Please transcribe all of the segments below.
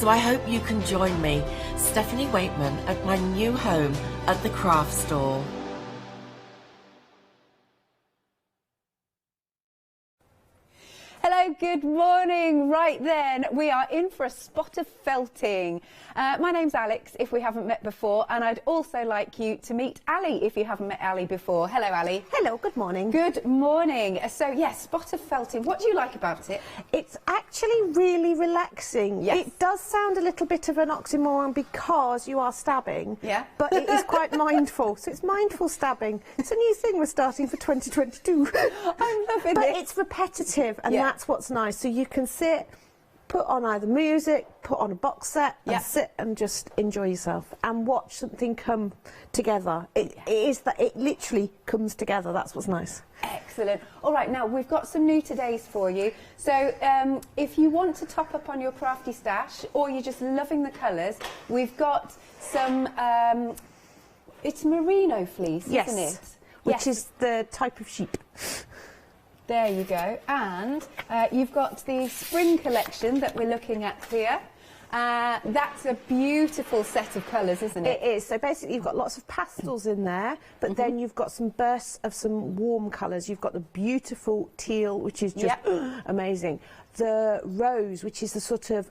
So I hope you can join me, Stephanie Waitman, at my new home at the craft store. Hello, good morning. Right then, we are in for a spot of felting. My name's Alex, if we haven't met before, and I'd also like you to meet Ali, if you haven't met Ali before. Hello, Ali. Hello, good morning. Good morning. So, yes, spot of felting. What do you like about it? It's actually really relaxing. Yes. It does sound a little bit of an oxymoron because you are stabbing. Yeah. But it is quite mindful. So it's mindful stabbing. It's a new thing we're starting for 2022. I'm loving But it. it's repetitive, and Yeah. that's what's nice. So you can sit, put on either music, put on a box set, and Yeah. sit and just enjoy yourself and watch something come together. It is that it literally comes together. That's what's nice. Excellent. All right, now we've got some new todays for you. So if you want to top up on your crafty stash, or you're just loving the colours, we've got some, it's merino fleece, isn't it? Which is the type of sheep. There you go. And you've got the spring collection that we're looking at here. That's a beautiful set of colours, isn't it? It is. So basically you've got lots of pastels in there, but then you've got some bursts of some warm colours. You've got the beautiful teal, which is just amazing. The rose, which is the sort of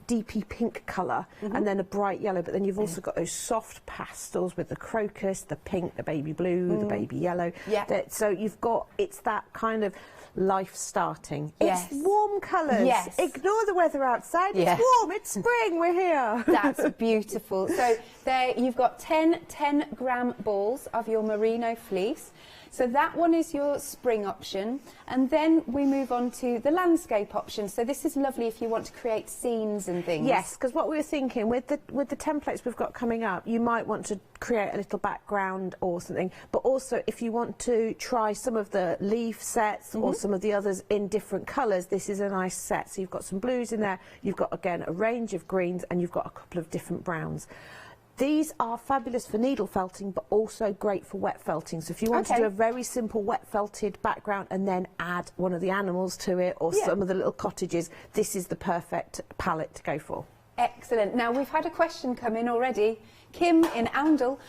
deepy pink colour, and then a bright yellow. But then you've also got those soft pastels with the crocus, the pink, the baby blue, the baby yellow. Yeah. So you've got, it's that kind of life starting. Yes. It's warm colours. Yes. Ignore the weather outside. Yeah. It's warm. It's spring. We're here. That's beautiful. So there you've got 10 10-gram balls of your merino fleece. So that one is your spring option, and then we move on to the landscape option. So this is lovely if you want to create scenes and things. Yes, because what we were thinking with the templates we've got coming up, you might want to create a little background or something, but also if you want to try some of the leaf sets or some of the others in different colours, this is a nice set. So you've got some blues in there, you've got again a range of greens, and you've got a couple of different browns. These are fabulous for needle felting, but also great for wet felting. So if you want to do a very simple wet felted background and then add one of the animals to it, or some of the little cottages, this is the perfect palette to go for. Excellent. Now, we've had a question come in already. Kim in Oundle,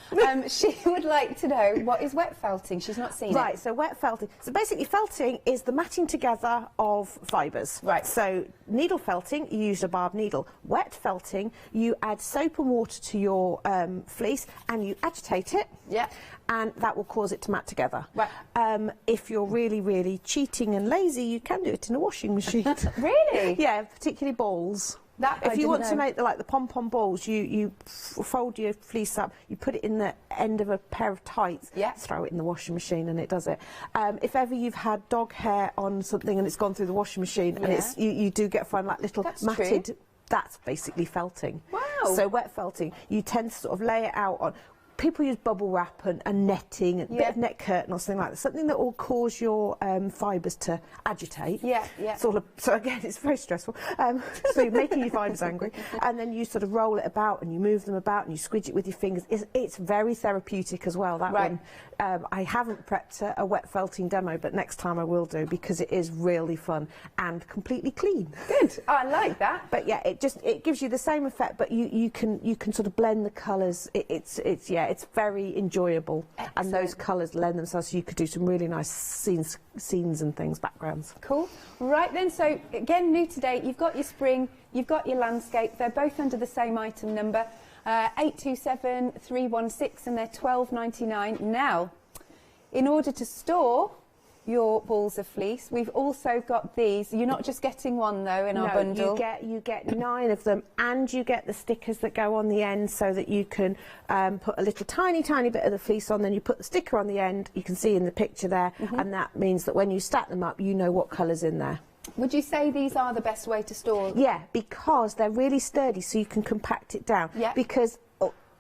she would like to know, what is wet felting? She's not seen it. Right, so wet felting. So basically felting is the matting together of fibres. Right. So needle felting, you use a barb needle. Wet felting, you add soap and water to your fleece and you agitate it. Yeah. And that will cause it to mat together. Right. If you're really, really cheating and lazy, you can do it in a washing machine. Really? Yeah, particularly balls. If you want to make like the pom-pom balls, you fold your fleece up, you put it in the end of a pair of tights, throw it in the washing machine and it does it. If ever you've had dog hair on something and it's gone through the washing machine and it's you do find like little matted, true. that's basically felting. Wow. So wet felting, you tend to sort of lay it out on. People use bubble wrap and netting and a bit of net curtain or something like that. Something that will cause your fibres to agitate. Yeah, yeah. So again, it's very stressful. So you're making your fibres angry, and then you sort of roll it about and you move them about and you squidge it with your fingers. It's very therapeutic as well, that one. I haven't prepped a wet felting demo, but next time I will do, because it is really fun and completely clean. Good. Oh, I like that. But yeah, it gives you the same effect, but you can sort of blend the colours. It's very enjoyable. Excellent. And those colours lend themselves, so you could do some really nice scenes and things, backgrounds. Cool. Right then, so again, new today, you've got your spring, you've got your landscape, they're both under the same item number, 827316, and they're £12.99. Now, in order to store your balls of fleece, we've also got these. You're not just getting one though in our bundle. You get 9 of them, and you get the stickers that go on the end, so that you can put a little tiny bit of the fleece on, then you put the sticker on the end, you can see in the picture there, and that means that when you stack them up, you know what colour's in there. Would you say these are the best way to store? Yeah, because they're really sturdy, so you can compact it down. Yeah. Because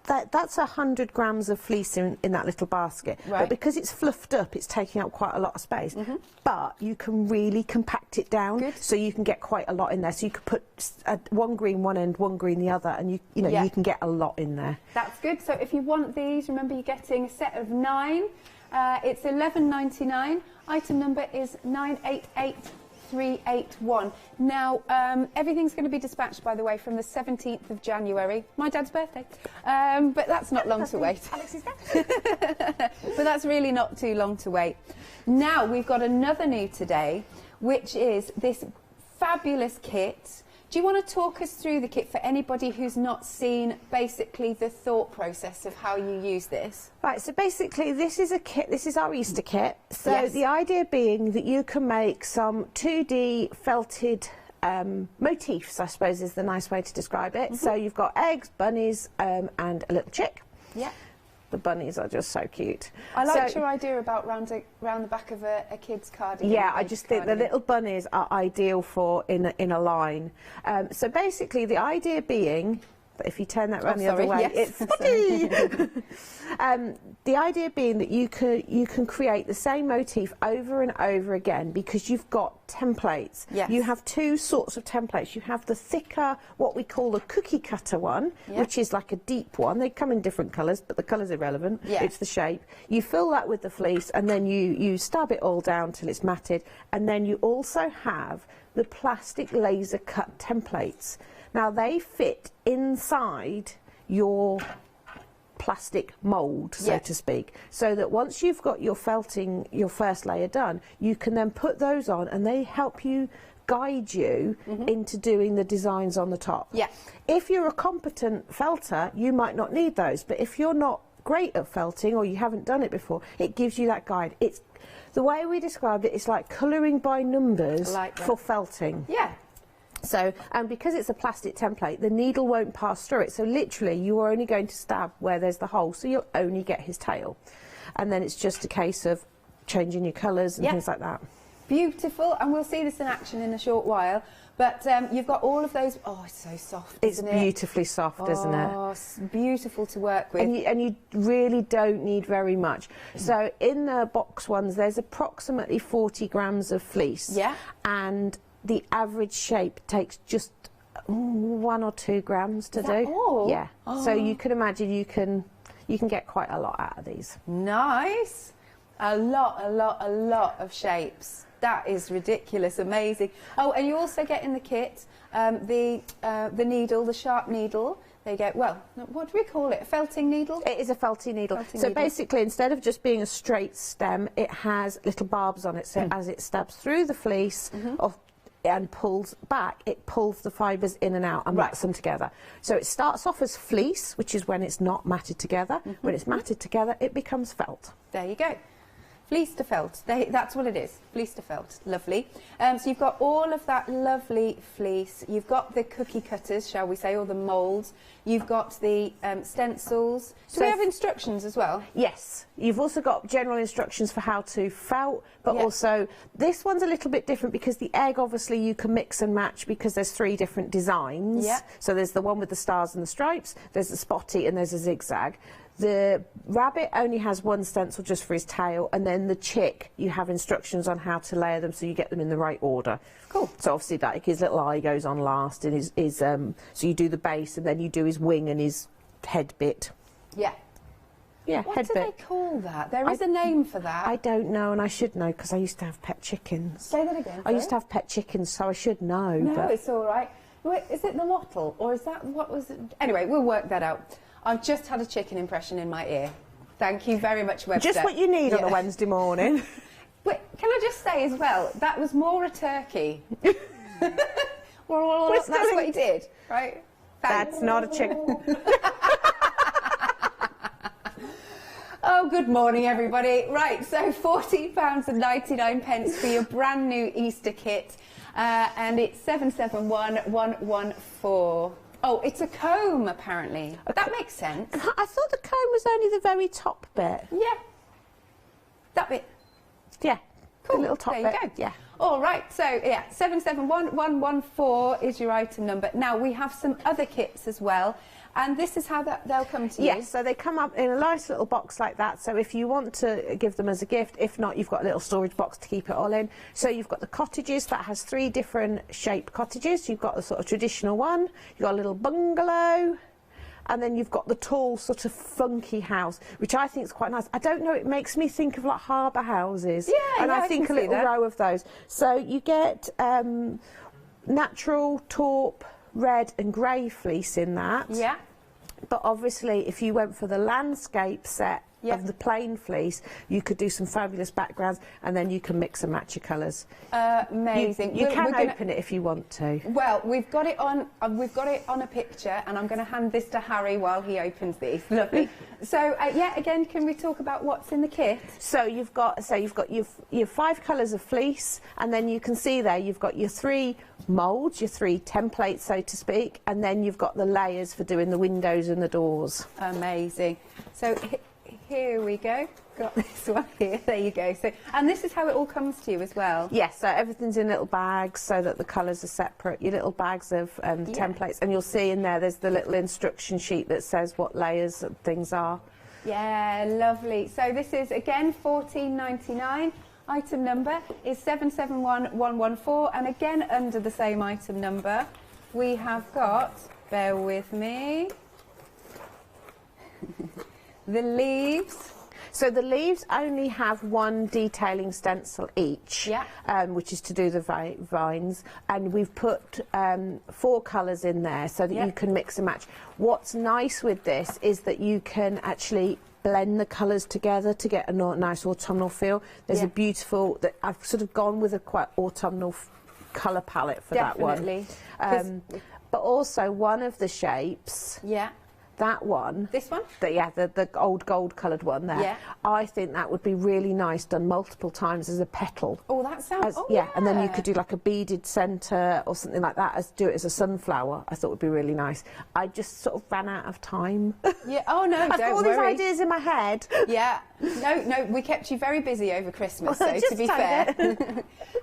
that's 100 grams of fleece in that little basket. Right. But because it's fluffed up, it's taking up quite a lot of space. But you can really compact it down, so you can get quite a lot in there. So you could put one green one end, one green the other, and you can get a lot in there. That's good. So if you want these, remember you're getting a set of 9. It's £11.99. Item number is 9883. 381. Now, everything's going to be dispatched, by the way, from the 17th of January, my dad's birthday. But that's not long to wait. Alex's dad. But that's really not too long to wait. Now, we've got another new today, which is this fabulous kit. Do you want to talk us through the kit for anybody who's not seen basically the thought process of how you use this? Right, so basically this is a kit, this is our Easter kit. So Yes. the idea being that you can make some 2D felted motifs, I suppose is the nice way to describe it. So you've got eggs, bunnies and a little chick. Yeah. The bunnies are just so cute. I liked So- your idea about round the back of a kid's cardigan. Yeah, I baby's just think the cardigan. little bunnies are ideal for in a line. So basically, the idea being, if you turn that around the other way, yes. it's funny. The idea being that you can create the same motif over and over again because you've got templates. Yes. You have two sorts of templates. You have the thicker, what we call the cookie cutter one, Yeah. which is like a deep one. They come in different colours, but the colour's irrelevant. Yeah. It's the shape. You fill that with the fleece and then you stab it all down till it's matted. And then you also have the plastic laser cut templates. Now they fit inside your plastic mould, so Yeah. to speak, so that once you've got your felting, your first layer done, you can then put those on and they help you guide you into doing the designs on the top. Yeah. If you're a competent felter, you might not need those, but if you're not great at felting or you haven't done it before, it gives you that guide. It's the way we described it, it's like colouring by numbers I like that. for felting. Yeah. So, and because it's a plastic template, the needle won't pass through it. So literally, you are only going to stab where there's the hole. So you'll only get his tail. And then it's just a case of changing your colours and Yeah. things like that. Beautiful, and we'll see this in action in a short while. But you've got all of those. Oh, it's so soft, It's isn't it? beautifully soft, isn't it? Oh, it's beautiful to work with. And you really don't need very much. So in the box ones, there's approximately 40 grams of fleece. Yeah. And the average shape takes just 1 or 2 grams to Is that do. all? Yeah. So you can imagine you can get quite a lot out of these. Nice. A lot of shapes. That is ridiculous, amazing. Oh, and you also get in the kit the needle, the sharp needle. They get, well, what do we call it? A felting needle? It is a felting needle. Felting So needle. basically, instead of just being a straight stem, it has little barbs on it. So as it stabs through the fleece and pulls back, it pulls the fibres in and out and wraps them together. So it starts off as fleece, which is when it's not matted together. When it's matted together, it becomes felt. There you go. Fleece to felt. That's what it is. Fleece to felt. Lovely. So you've got all of that lovely fleece. You've got the cookie cutters, shall we say, or the moulds. You've got the stencils. Do So we have instructions as well? Yes, you've also got general instructions for how to felt, but Yeah. also this one's a little bit different because the egg obviously you can mix and match because there's 3 different designs. Yeah. So there's the one with the stars and the stripes, there's the spotty and there's a zigzag. The rabbit only has 1 stencil just for his tail, and then the chick, you have instructions on how to layer them so you get them in the right order. Cool. So obviously that his little eye goes on last, and so you do the base, and then you do his wing and his head bit. Yeah. Yeah, What head do bit. they call that? There is a name for that. I don't know, and I should know because I used to have pet chickens. Say that again. I used to have pet chickens, so I should know. No, but it's all right. Wait, is it the wattle, or is that what was it? Anyway, we'll work that out. I've just had a chicken impression in my ear. Thank you very much, Webster. just what you need on Yeah. a Wednesday morning. Wait, can I just say as well, that was more a turkey. Well, We're that's still what he did, right? Thanks. That's not a chicken. Oh, good morning, everybody. Right, so £14.99 for your brand new Easter kit, and it's 771114. Oh, it's a comb, apparently. That makes sense. I thought the comb was only the very top bit. Yeah. That bit. Yeah, Cool. the little top there bit. you go. Yeah. All right, so yeah, 771114 is your item number. Now, we have some other kits as well, and this is how they'll come to you. Yes, so they come up in a nice little box like that. So if you want to give them as a gift, if not, you've got a little storage box to keep it all in. So you've got the cottages, that has 3 different shaped cottages. You've got the sort of traditional one, you've got a little bungalow, and then you've got the tall sort of funky house, which I think is quite nice. I don't know, it makes me think of like harbour houses. Yeah, and yeah, I think a little row of those. So you get natural taupe, red and grey fleece in that. Yeah. But obviously, if you went for the landscape set of the plain fleece, you could do some fabulous backgrounds, and then you can mix and match your colours. Amazing. You can open it if you want to. Well, we've got it on a picture, and I'm going to hand this to Harry while he opens these. Lovely. So yeah, again, can we talk about what's in the kit? So you've got your 5 colours of fleece, and then you can see there you've got your 3 moulds, your 3 templates, so to speak, and then you've got the layers for doing the windows and the doors. Amazing. So here we go. Got this one here. There you go. So, and this is how it all comes to you as well. Yes. So everything's in little bags, so that the colours are separate. Your little bags of templates, and you'll see in there's the little instruction sheet that says what layers and things are. Yeah, lovely. So this is again $14.99. Item number is 771114, and again under the same item number, we have got. Bear with me. The leaves. So the leaves only have 1 detailing stencil each, which is to do the vines, and we've put 4 colours in there so that you can mix and match. What's nice with this is that you can actually blend the colours together to get a nice autumnal feel. There's a beautiful, I've sort of gone with a quite autumnal colour palette for that one. But also one of the shapes. That one. This one? The old gold coloured one there. Yeah. I think that would be really nice done multiple times as a petal. Oh, that sounds... and then you could do like a beaded centre or something like that, do it as a sunflower. I thought would be really nice. I just sort of ran out of time. Yeah, oh no, I've got all these ideas in my head. Yeah. No, we kept you very busy over Christmas, so to be fair.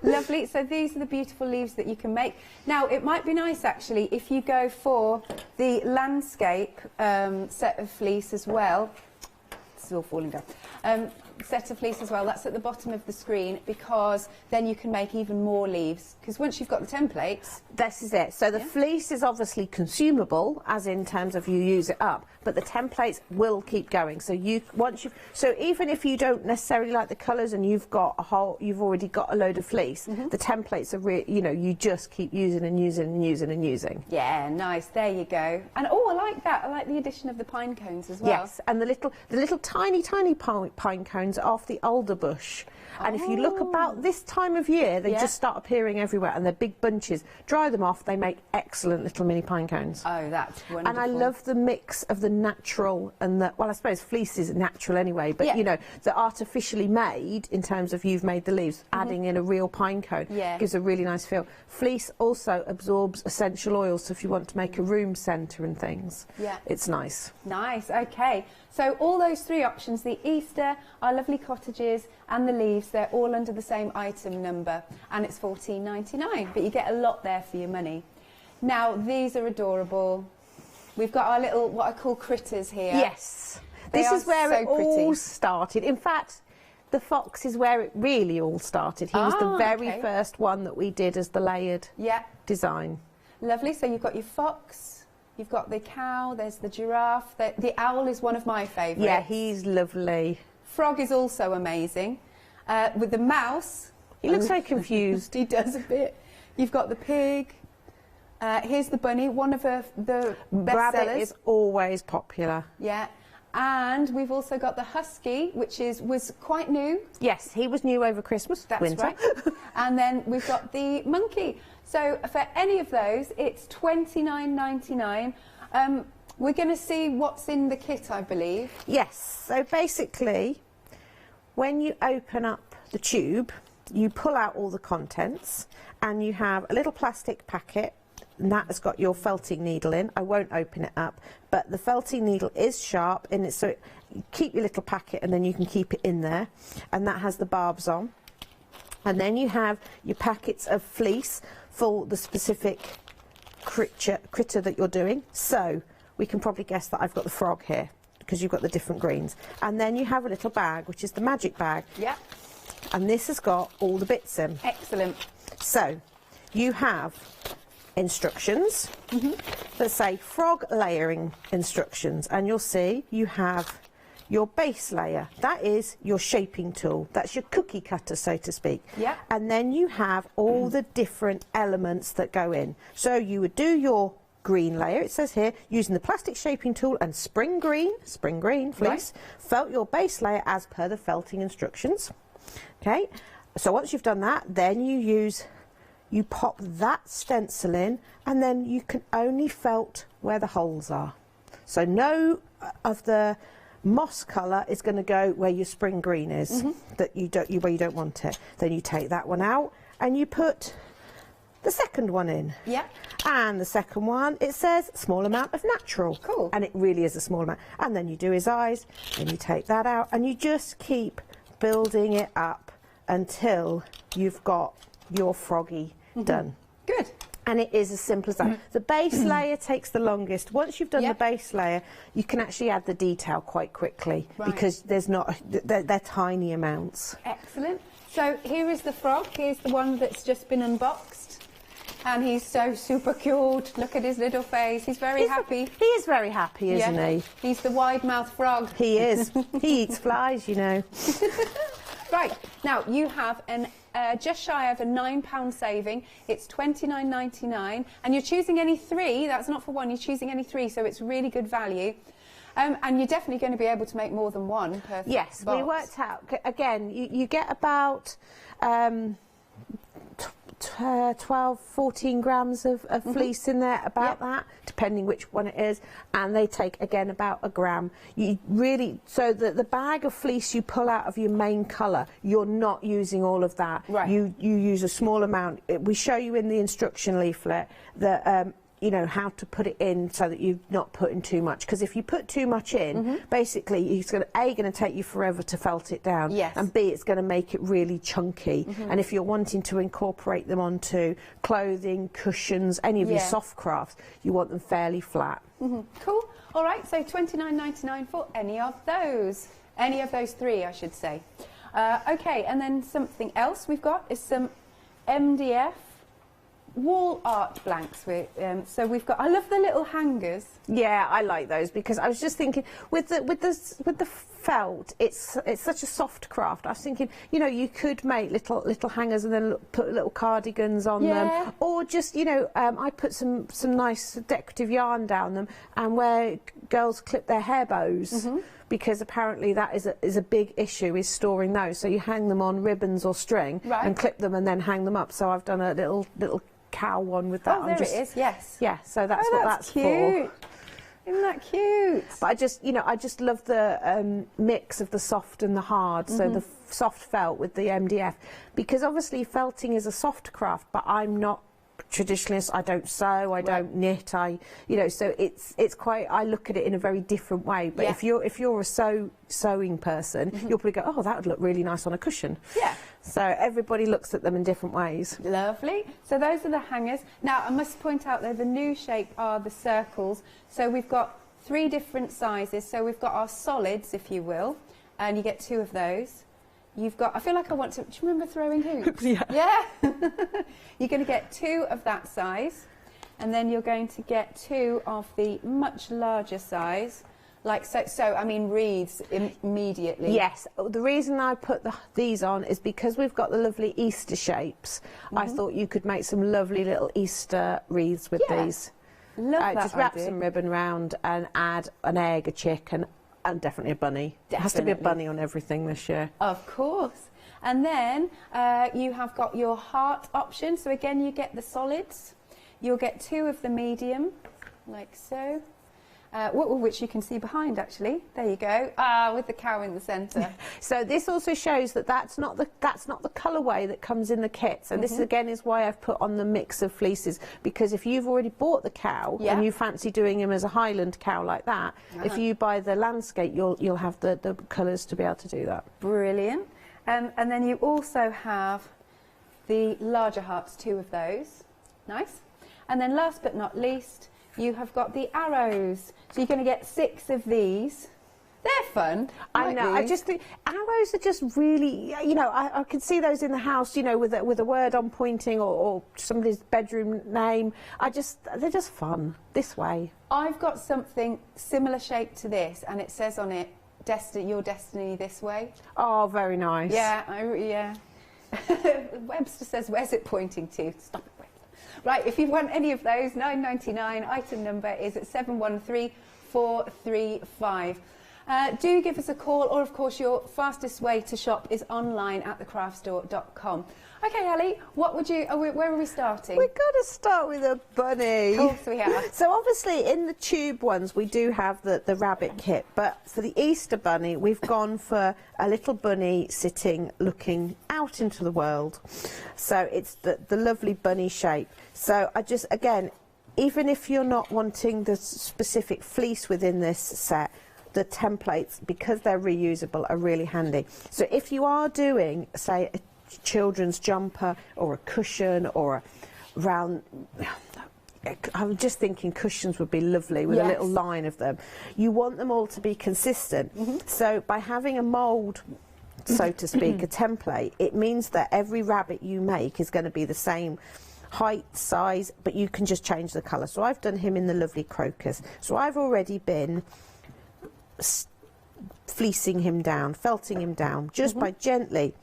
Lovely. So these are the beautiful leaves that you can make. Now, it might be nice, actually, if you go for the landscape set of fleece as well. This is all falling down. Set of fleece as well, that's at the bottom of the screen, because then you can make even more leaves, because once you've got the templates... This is it. So the fleece is obviously consumable, as in terms of you use it up, but the templates will keep going. So so even if you don't necessarily like the colours and you've already got a load of fleece, the templates are you just keep using and using and using and using. Yeah, nice. There you go. And I like that. I like the addition of the pine cones as well. Yes, and the little tiny pine cones off the alder bush. And if you look about this time of year, they just start appearing everywhere, and they're big bunches. Dry them off, they make excellent little mini pine cones. Oh, that's wonderful. And I love the mix of the natural and the, well, I suppose fleece is natural anyway, but the artificially made, in terms of you've made the leaves, adding in a real pine cone gives a really nice feel. Fleece also absorbs essential oils, so if you want to make a room centre and things, it's nice. Nice, okay. So all those 3 options, the Easter, our lovely cottages and the leaves, they're all under the same item number, and it's $14.99, but you get a lot there for your money. Now, these are adorable. We've got our little, what I call critters here. Yes. This is where it all started. In fact, the fox is where it really all started. He was the very first one that we did as the layered design. Lovely. So you've got your fox, you've got the cow, there's the giraffe. The owl is one of my favourites. Yeah, he's lovely. Frog is also amazing. With the mouse... He looks very confused. He does a bit. You've got the pig. Here's the bunny, one of the best Rabbit sellers. is always popular. Yeah. And we've also got the husky, which was quite new. Yes, he was new over Christmas, winter. Right. And then we've got the monkey. So for any of those, it's $29.99. We're going to see what's in the kit, I believe. Yes. So basically, when you open up the tube, you pull out all the contents, and you have a little plastic packet, and that has got your felting needle in. I won't open it up, but the felting needle is sharp, and it's so you keep your little packet, and then you can keep it in there, and that has the barbs on. And then you have your packets of fleece for the specific critter that you're doing. So we can probably guess that I've got the frog here, because you've got the different greens. And then you have a little bag, which is the magic bag. Yeah. And this has got all the bits in. Excellent. So you have instructions that say frog layering instructions, and you'll see you have your base layer. That is your shaping tool. That's your cookie cutter, so to speak. Yeah. And then you have all the different elements that go in. So you would do your green layer, it says here, using the plastic shaping tool and spring green fleece, Right. felt your base layer as per the felting instructions. Okay, so once you've done that, then you pop that stencil in, and then you can only felt where the holes are. So no of the moss colour is going to go where your spring green is, where you don't want it. Then you take that one out and you put the second one in. Yeah. And the second one, it says small amount of natural. Cool. And it really is a small amount. And then you do his eyes, and you take that out, and you just keep building it up until you've got your froggy done. Good. And it is as simple as that. The base layer takes the longest. Once you've done the base layer, you can actually add the detail quite quickly, because they're tiny amounts. Excellent. So here is the frog. Here's the one that's just been unboxed. And he's so super cute. Look at his little face. He's very happy. He is very happy, isn't he? He's the wide-mouthed frog. He is. He eats flies, you know. Right, now you have an just shy of a £9 saving. It's £29.99, and you're choosing any three. That's not for one, you're choosing any three, so it's really good value. And you're definitely going to be able to make more than one per Yes, box. we worked out, again, you get about 12, 14 grams of fleece in there, about that, depending which one it is, and they take, again, about a gram. You really, so the bag of fleece you pull out of your main colour, you're not using all of that. Right. You use a small amount. We show you in the instruction leaflet that you know, how to put it in so that you're not putting too much, because if you put too much in, basically it's going to take you forever to felt it down, and B, it's going to make it really chunky. And if you're wanting to incorporate them onto clothing, cushions, any of your soft crafts, you want them fairly flat. Cool. All right, so £29.99 for any of those three, I should say. Okay, and then something else we've got is some MDF wall art blanks. So we've got, I love the little hangers. Yeah, I like those, because I was just thinking with the felt, it's such a soft craft. I was thinking, you know, you could make little hangers and then put little cardigans on them, or just, you know, I put some nice decorative yarn down them, and where girls clip their hair bows. Because apparently that is a big issue, is storing those. So you hang them on ribbons or string and clip them and then hang them up. So I've done a little cow one with that. Oh, there it is, yes. Yeah, so that's what that's cute. for. Isn't that cute? But I just love the mix of the soft and the hard, so the soft felt with the MDF, because obviously felting is a soft craft, but I'm not traditionalist. I don't sew, I don't knit, you know, so it's quite, I look at it in a very different way. But if you're a sewing person, you'll probably go, oh, that would look really nice on a cushion. Yeah. So everybody looks at them in different ways. Lovely. So those are the hangers. Now I must point out though, the new shape are the circles. So we've got 3 different sizes. So we've got our solids, if you will, and you get 2 of those. You've got, I feel like I want to, do you remember throwing hoops? Yeah. You're going to get 2 of that size, and then you're going to get 2 of the much larger size, like so. So I mean, wreaths immediately. Yes. The reason I put these on is because we've got the lovely Easter shapes. I thought you could make some lovely little Easter wreaths with these. Love that Just wrap idea. some ribbon round and add an egg, a chicken, and definitely a bunny. It has to be a bunny on everything this year. Of course. And then you have got your heart option. So again, you get the solids. You'll get 2 of the medium, like so. Which you can see behind, actually. There you go. With the cow in the centre. So this also shows that that's not the colourway that comes in the kit. So this again is why I've put on the mix of fleeces, because if you've already bought the cow and you fancy doing him as a Highland cow like that, if you buy the landscape, you'll have the colours to be able to do that. Brilliant. And then you also have the larger hearts, 2 of those. Nice. And then last but not least, you have got the arrows. So you're going to get 6 of these. They're fun. I know. I just think arrows are just really, you know, I can see those in the house, you know, with a word on pointing or somebody's bedroom name. They're just fun this way. I've got something similar shape to this, and it says on it, "Your destiny this way." Oh, very nice. Yeah, yeah. Webster says, "Where's it pointing to?" Stop it, Webster. Right, if you want any of those, £9.99. Item number is at 713435. Do give us a call, or of course your fastest way to shop is online at thecraftstore.com. Okay, Ali, where are we starting? We've got to start with a bunny. Of course we have. So obviously in the tube ones we do have the rabbit kit, but for the Easter bunny we've gone for a little bunny sitting looking out into the world. So it's the lovely bunny shape. So again, even if you're not wanting the specific fleece within this set, the templates, because they're reusable, are really handy. So if you are doing, say, a children's jumper or a cushion or a round, I'm just thinking cushions would be lovely with a little line of them. You want them all to be consistent. So by having a mould, so to speak, a template, it means that every rabbit you make is going to be the same height, size, but you can just change the colour. So I've done him in the lovely crocus. So I've already been fleecing him down, felting him down, just by gently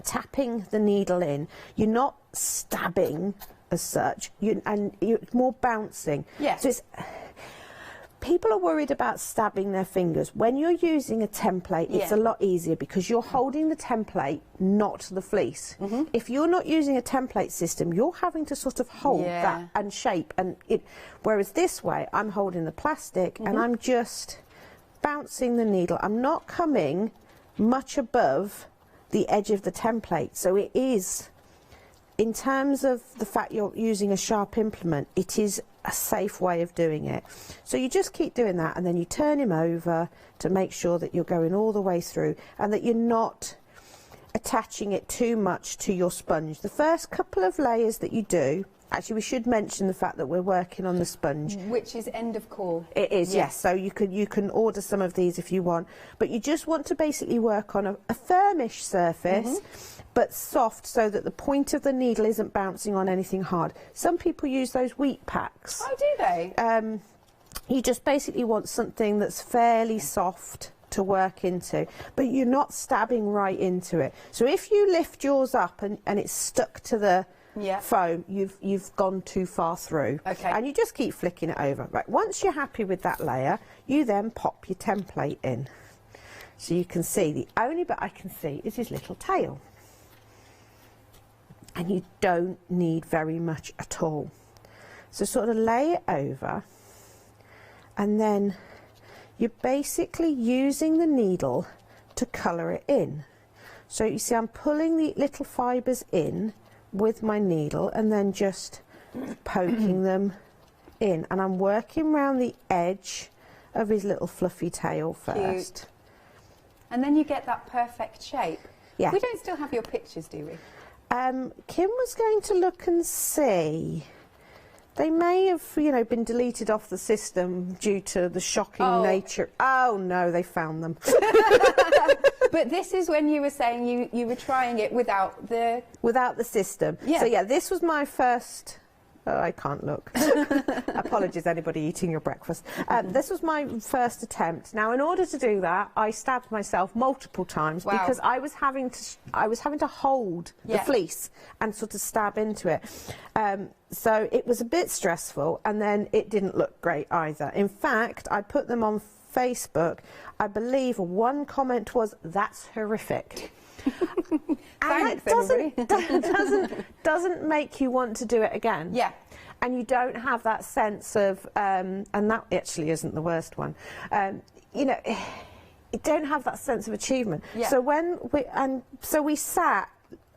tapping the needle in. You're not stabbing as such, and you're more bouncing. Yeah. So people are worried about stabbing their fingers. When you're using a template, it's a lot easier because you're holding the template, not the fleece. If you're not using a template system, you're having to sort of hold that and shape. Whereas this way, I'm holding the plastic and I'm just bouncing the needle. I'm not coming much above the edge of the template. So it is, in terms of the fact you're using a sharp implement, it is a safe way of doing it. So you just keep doing that, and then you turn him over to make sure that you're going all the way through and that you're not attaching it too much to your sponge. The first couple of layers that you do, actually we should mention the fact that we're working on the sponge, which is end of call. It is, yes. So you can order some of these if you want, but you just want to basically work on a firmish surface, but soft, so that the point of the needle isn't bouncing on anything hard. Some people use those wheat packs. Oh, do they? You just basically want something that's fairly soft to work into, but you're not stabbing right into it. So if you lift yours up and it's stuck to the foam, you've gone too far through. Okay. And you just keep flicking it over. Right, once you're happy with that layer, you then pop your template in. So you can see, the only bit I can see is his little tail. And you don't need very much at all. So sort of lay it over, and then you're basically using the needle to colour it in. So you see I'm pulling the little fibres in with my needle and then just poking them in, and I'm working around the edge of his little fluffy tail first. Cute. And then you get that perfect shape. Yeah. We don't still have your pictures, do we? Kim was going to look and see. They may have, you know, been deleted off the system due to the shocking nature. Oh no, they found them. But this is when you were saying you were trying it without the system. Yeah. So yeah, this was my first. Oh, I can't look. Apologies, anybody eating your breakfast. This was my first attempt. Now, in order to do that, I stabbed myself multiple times because I was having to hold the fleece and sort of stab into it. So it was a bit stressful, and then it didn't look great either. In fact, I put them on Facebook. I believe one comment was, "That's horrific." Thanks, doesn't make you want to do it again. Yeah. And you don't have that sense of, and that actually isn't the worst one, you know, you don't have that sense of achievement. Yeah. So we sat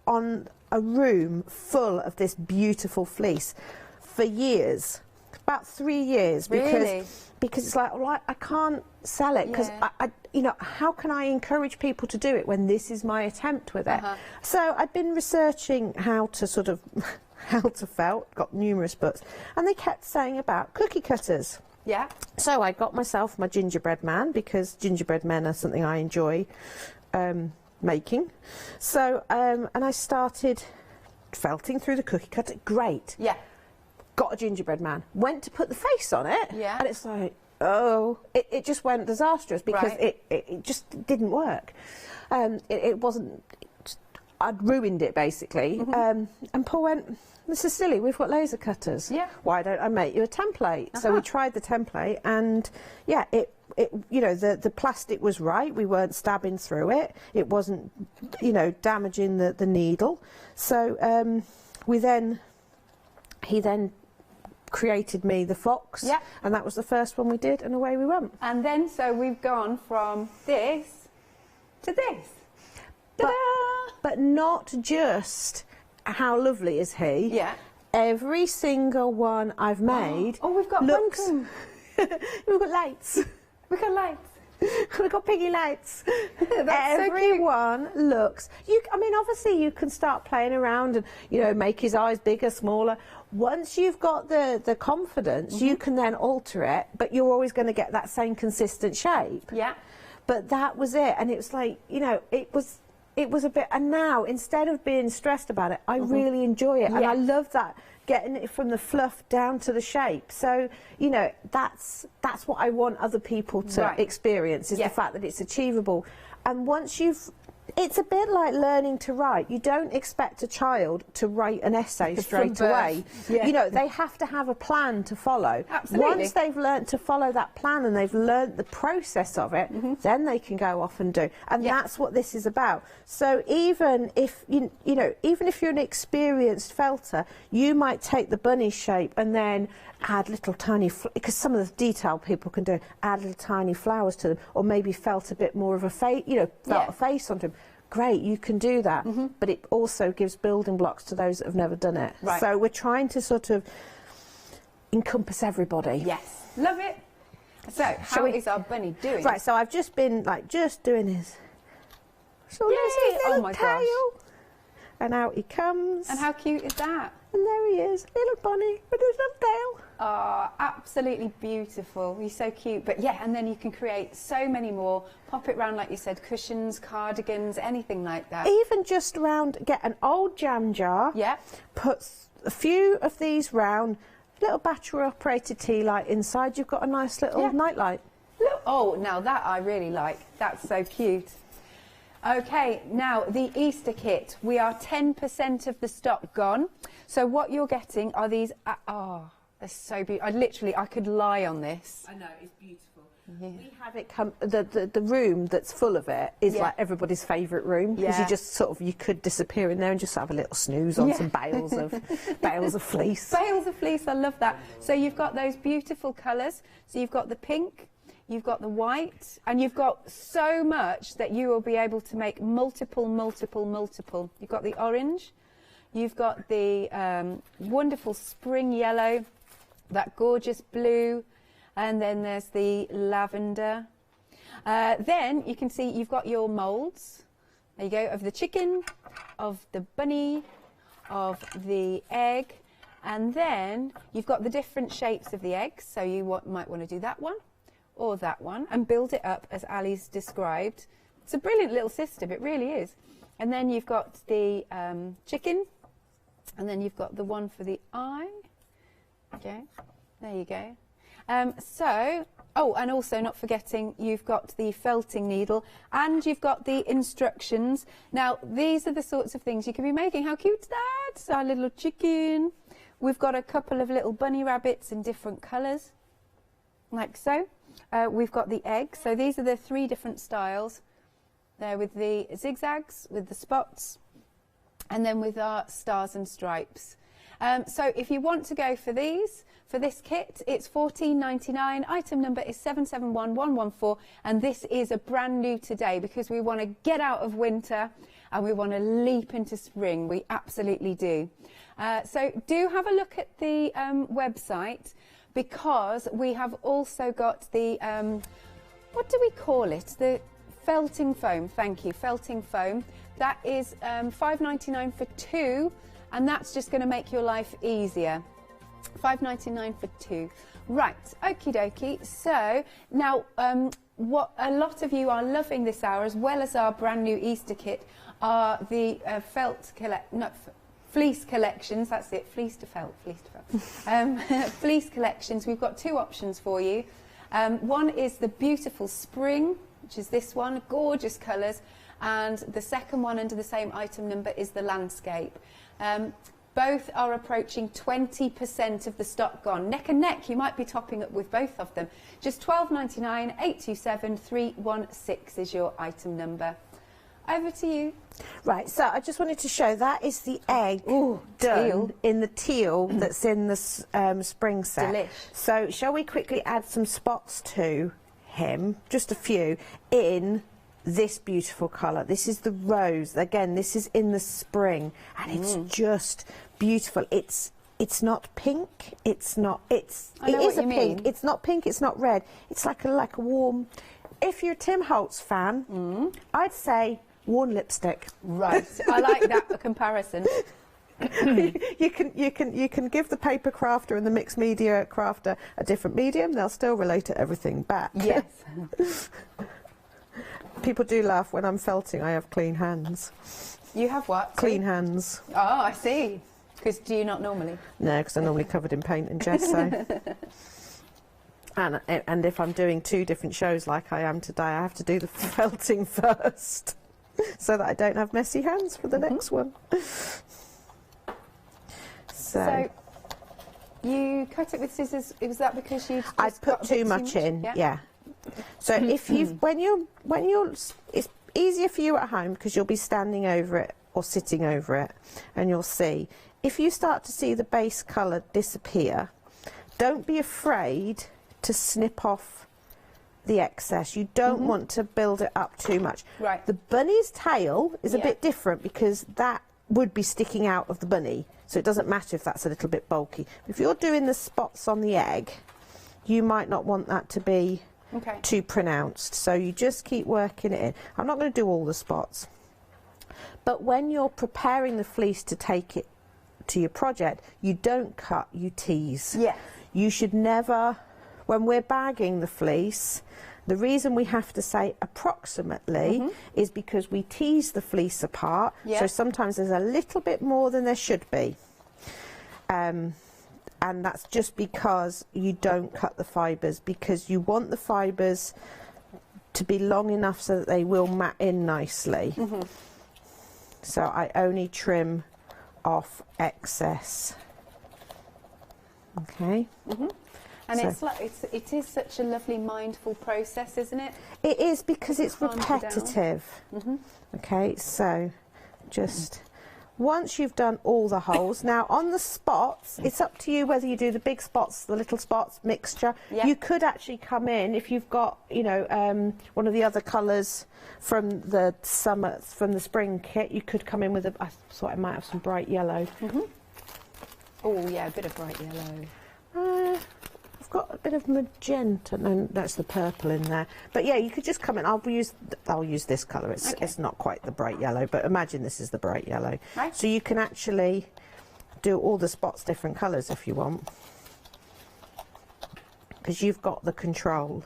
on a room full of this beautiful fleece for years, about 3 years. Really? Because it's like, well, I can't sell it because you know, how can I encourage people to do it when this is my attempt with it? So I'd been researching how to felt, got numerous books, and they kept saying about cookie cutters. Yeah. So I got myself my gingerbread man, because gingerbread men are something I enjoy making. So, and I started felting through the cookie cutter. Great. Yeah. Got a gingerbread man. Went to put the face on it. Yeah. And it's like, oh, it just went disastrous because Right. it just didn't work. It wasn't, I'd ruined it basically. And Paul went, this is silly, we've got laser cutters. Yeah. Why don't I make you a template? So we tried the template, and yeah, it you know, the plastic was right. We weren't stabbing through it. It wasn't, you know, damaging the needle. So he then created me the fox. Yeah. And that was the first one we did, and away we went. And then, so we've gone from this to this. But not just how lovely is he. Yeah. Every single one I've made. Oh, we've got looks. bunting. We've got lights. We've got lights. We've got piggy lights. That's so cute. Everyone looks. I mean, obviously, you can start playing around and, you know, make his eyes bigger, smaller. Once you've got the confidence, you can then alter it, but you're always going to get that same consistent shape. Yeah. But that was it, and it was like, you know, it was a bit. And now, instead of being stressed about it, I really enjoy it, and I love that, getting it from the fluff down to the shape. So, you know, that's what I want other people to experience, is the fact that it's achievable. And once it's a bit like learning to write. You don't expect a child to write an essay straight away. Yeah. You know, they have to have a plan to follow. Absolutely. Once they've learnt to follow that plan and they've learnt the process of it, then they can go off and do. And that's what this is about. So even if you know, even if you're an experienced felter, you might take the bunny shape and then add little tiny, because some of the detail people can do, add little tiny flowers to them, or maybe felt a bit more of a face, you know, felt a face onto them. Great, you can do that, but it also gives building blocks to those that have never done it. Right. So we're trying to sort of encompass everybody. Yes. Love it. So, how is our bunny doing? Right, so I've just been like just doing his. So Yay! there's his little Oh my tail. gosh. And out he comes. And how cute is that? And there he is, little bunny with his little tail. Oh, absolutely beautiful. He's so cute. But yeah, and then you can create so many more. Pop it round, like you said, cushions, cardigans, anything like that. Even just round, get an old jam jar. Yeah. Put a few of these round, little battery operated tea light inside. You've got a nice little night light. Look, oh, now that I really like. That's so cute. Okay, now the Easter kit. We are 10% of the stock gone. So what you're getting are these. Oh, they're so beautiful. I could lie on this. I know, it's beautiful. Yeah. We have it come. The room that's full of it is like everybody's favourite room, because you just sort of, you could disappear in there and just have a little snooze on some bales of fleece. Bales of fleece. I love that. So you've got those beautiful colours. So you've got the pink. You've got the white, and you've got so much that you will be able to make multiple. You've got the orange, you've got the wonderful spring yellow, that gorgeous blue, and then there's the lavender. Then you can see you've got your moulds. There you go, of the chicken, of the bunny, of the egg, and then you've got the different shapes of the eggs. So you might want to do that one, or that one, and build it up as Ali's described. It's a brilliant little system, it really is. And then you've got the chicken, and then you've got the one for the eye. Okay, there you go. Oh, and also not forgetting, you've got the felting needle, and you've got the instructions. Now, these are the sorts of things you can be making. How cute is that? Our little chicken. We've got a couple of little bunny rabbits in different colours, like so. We've got the egg. So these are the 3 different styles. There with the zigzags, with the spots, and then with our stars and stripes. So if you want to go for these, for this kit, it's $14.99. Item number is 771114, and this is a brand new today, because we want to get out of winter and we want to leap into spring. We absolutely do. So do have a look at the website, because we have also got the, what do we call it? The felting foam. Thank you, felting foam. That is $5.99 for 2, and that's just going to make your life easier. $5.99 for 2. Right, okie dokie. So now, what a lot of you are loving this hour, as well as our brand new Easter kit, are the fleece collections. That's it, fleece to felt. Fleece collections. We've got 2 options for you. One is the beautiful spring, which is this one, gorgeous colours, and the second one under the same item number is the landscape. Both are approaching 20% of the stock gone. Neck and neck, you might be topping up with both of them. Just $12.99, 827 316 is your item number. Over to you. Right, so I just wanted to show that is the egg done in the teal that's in the spring set. Delish. So shall we quickly add some spots to him, just a few, in this beautiful colour. This is the rose. Again, this is in the spring, and it's just beautiful. It's not pink. It is a pink. It's not pink. It's not red. It's like a warm. If you're a Tim Holtz fan, I'd say worn lipstick. Right. I like that comparison. you can give the paper crafter and the mixed media crafter a different medium. They'll still relate to everything back. Yes. People do laugh when I'm felting. I have clean hands. You have what? Clean hands. Oh, I see. Because do you not normally? No, because I'm normally covered in paint and gesso. And if I'm doing 2 different shows like I am today, I have to do the felting first, so that I don't have messy hands for the next one. So you cut it with scissors. Was that because you? I put too much in. Yeah. So if you've when you're it's easier for you at home because you'll be standing over it or sitting over it, and you'll see if you start to see the base colour disappear, don't be afraid to snip off the excess. You don't want to build it up too much. Right. The bunny's tail is a bit different because that would be sticking out of the bunny, so it doesn't matter if that's a little bit bulky. If you're doing the spots on the egg, you might not want that to be too pronounced, so you just keep working it in. I'm not going to do all the spots, but when you're preparing the fleece to take it to your project, you don't cut, you tease. Yes. You should never, when we're bagging the fleece, the reason we have to say approximately is because we tease the fleece apart, so sometimes there's a little bit more than there should be. And that's just because you don't cut the fibres, because you want the fibres to be long enough so that they will mat in nicely. So I only trim off excess. Okay. And so it is such a lovely mindful process, isn't it? It is, because it's repetitive. Okay, so just once you've done all the holes, now on the spots, it's up to you whether you do the big spots, the little spots, mixture. You could actually come in, if you've got, you know, one of the other colours from the summer, from the spring kit, you could come in with I thought I might have some bright yellow. Oh yeah, a bit of bright yellow. I've got a bit of magenta, no, that's the purple in there. But yeah, you could just come in. I'll use this colour. It's not quite the bright yellow, but imagine this is the bright yellow. Right. So you can actually do all the spots different colours if you want, because you've got the control.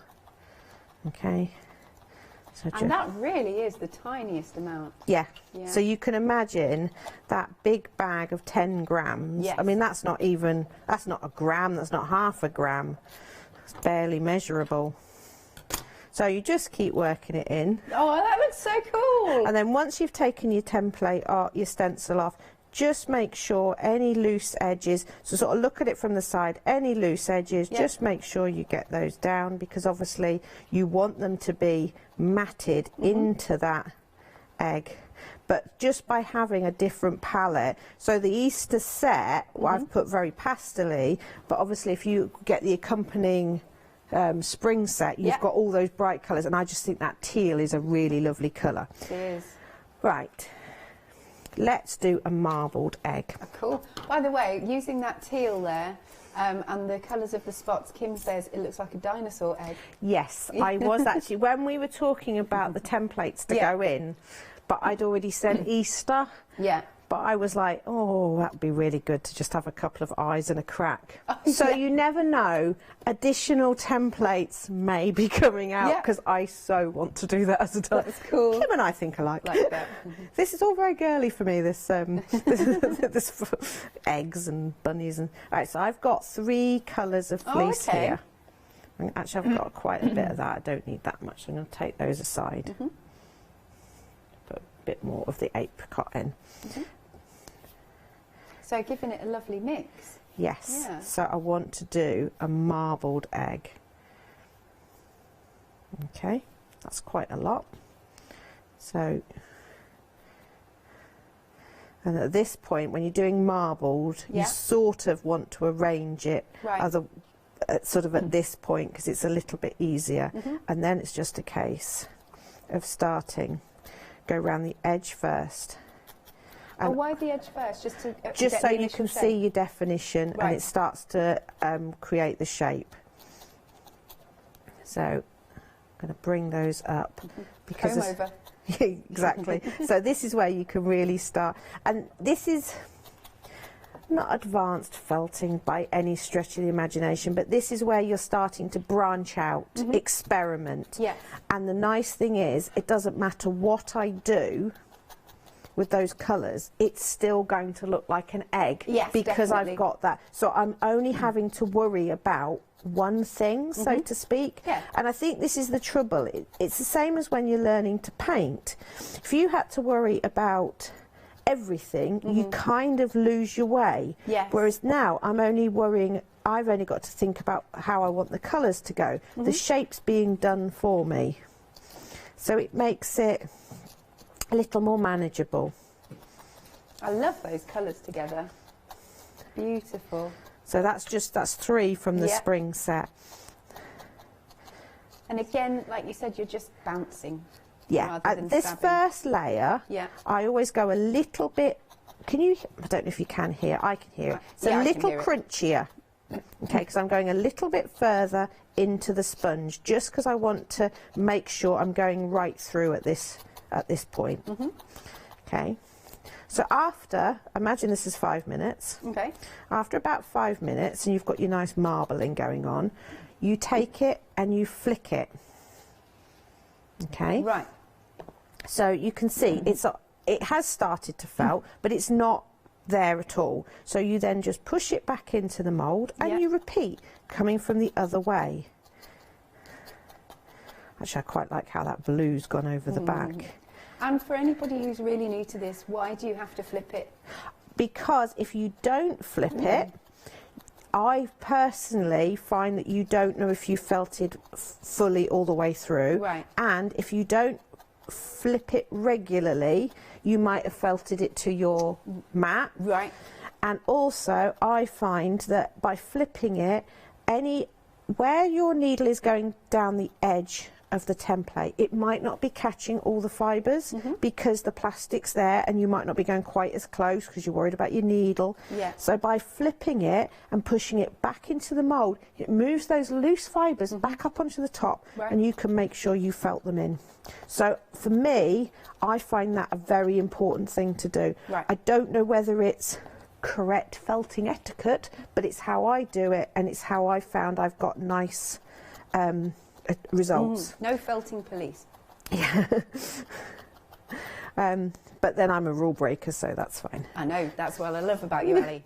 Okay. So and that really is the tiniest amount. Yeah. So you can imagine that big bag of 10 grams. I mean, that's not a gram, that's not half a gram. It's barely measurable. So you just keep working it in. Oh, that looks so cool. And then once you've taken your template or your stencil off, just make sure any loose edges, so sort of look at it from the side, any loose edges, just make sure you get those down, because obviously you want them to be matted into that egg. But just by having a different palette, so the Easter set, I've put very pastel-y, but obviously if you get the accompanying spring set, you've got all those bright colours, and I just think that teal is a really lovely colour. It is. Right. Let's do a marbled egg. Oh, cool. By the way, using that teal there and the colours of the spots, Kim says it looks like a dinosaur egg. Yes, I was actually, when we were talking about the templates to go in, but I'd already said Easter. But I was like, oh, that'd be really good to just have a couple of eyes and a crack. Oh, so yeah. you never know, additional templates may be coming out, Yeah. because I so want to do that as a time. That's cool. Kim and I think alike. Like that. This is all very girly for me, this, this eggs and bunnies. And right, so I've got 3 colours of fleece here. And actually, I've got quite a bit of that. I don't need that much. I'm going to take those aside. Put a bit more of the apricot in. So giving it a lovely mix. Yes. Yeah. So I want to do a marbled egg. Okay, that's quite a lot. So, and at this point, when you're doing marbled, Yeah. you sort of want to arrange it Right. sort of at this point, because it's a little bit easier. And then it's just a case of starting. Go around the edge first. Oh, why the edge first? Just to Just get so the you initial can shape? see your definition, Right. and it starts to create the shape. So I'm going to bring those up. Because Comb over. exactly. So this is where you can really start. And this is not advanced felting by any stretch of the imagination, but this is where you're starting to branch out, experiment. Yes. And the nice thing is, it doesn't matter what I do with those colours, it's still going to look like an egg. Yes, because definitely. I've got that. So I'm only having to worry about one thing, so to speak. Yeah. And I think this is the trouble. It's the same as when you're learning to paint. If you had to worry about everything, you kind of lose your way. Yes. Whereas now I'm only worrying, I've only got to think about how I want the colours to go. The shape's being done for me. So it makes it a little more manageable. I love those colours together. Beautiful. So that's 3 from the Yeah. spring set. And again, like you said, you're just bouncing. Yeah, rather than this stabbing. first layer, Yeah. I always go a little bit, can you, I don't know if you can hear, I can hear it. It's Yeah, a I can little hear it. crunchier, okay, because I'm going a little bit further into the sponge, just because I want to make sure I'm going right through at this point. Okay, so after, imagine this is 5 minutes. Okay. After about 5 minutes, and you've got your nice marbling going on, you take it and you flick it. Okay. Right. So you can see it has started to felt, but it's not there at all. So you then just push it back into the mould, and Yeah. you repeat, coming from the other way. Actually, I quite like how that blue's gone over the back. And for anybody who's really new to this, why do you have to flip it? Because if you don't flip it, I personally find that you don't know if you felted fully all the way through. Right. And if you don't flip it regularly, you might have felted it to your mat. Right. And also, I find that by flipping it, where your needle is going down the edge of the template, it might not be catching all the fibres because the plastic's there, and you might not be going quite as close because you're worried about your needle. Yeah. So by flipping it and pushing it back into the mould, it moves those loose fibres back up onto the top, Right. and you can make sure you felt them in. So for me, I find that a very important thing to do. Right. I don't know whether it's correct felting etiquette, but it's how I do it, and it's how I found I've got nice results. No felting police. But then I'm a rule breaker, so that's fine. I know, that's what I love about you, Ellie.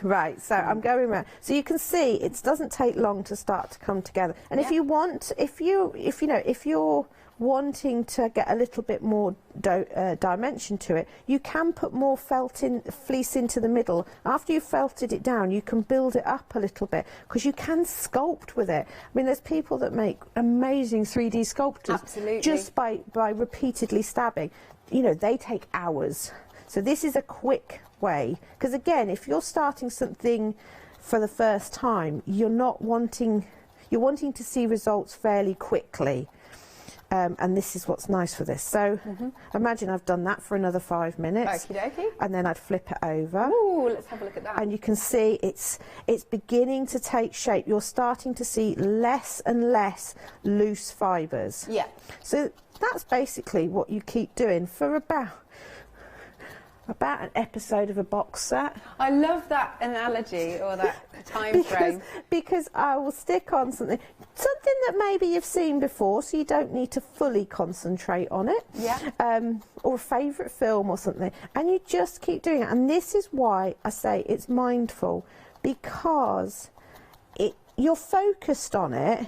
Right, so I'm going around. So you can see it doesn't take long to start to come together. And if Yeah. you want, if you're wanting to get a little bit more dimension to it, you can put more fleece into the middle. After you've felted it down, you can build it up a little bit, because you can sculpt with it. I mean, there's people that make amazing 3D sculptures Absolutely. just by repeatedly stabbing. You know, they take hours. So this is a quick way, because again, if you're starting something for the first time, you're wanting to see results fairly quickly. And this is what's nice for this. So imagine I've done that for another 5 minutes. Okie dokie. And then I'd flip it over. Ooh, let's have a look at that. And you can see it's beginning to take shape. You're starting to see less and less loose fibres. Yeah. So that's basically what you keep doing for about, About an episode of a box set. I love that analogy, or that time frame. Because I will stick on something that maybe you've seen before, so you don't need to fully concentrate on it. Yeah. Or a favourite film or something, and you just keep doing it. And this is why I say it's mindful, because you're focused on it.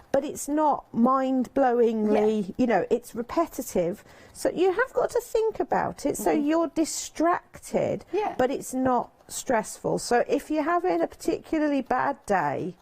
But it's not mind-blowingly, you know, it's repetitive. So you have got to think about it. So you're distracted, but it's not stressful. So if you're having a particularly bad day,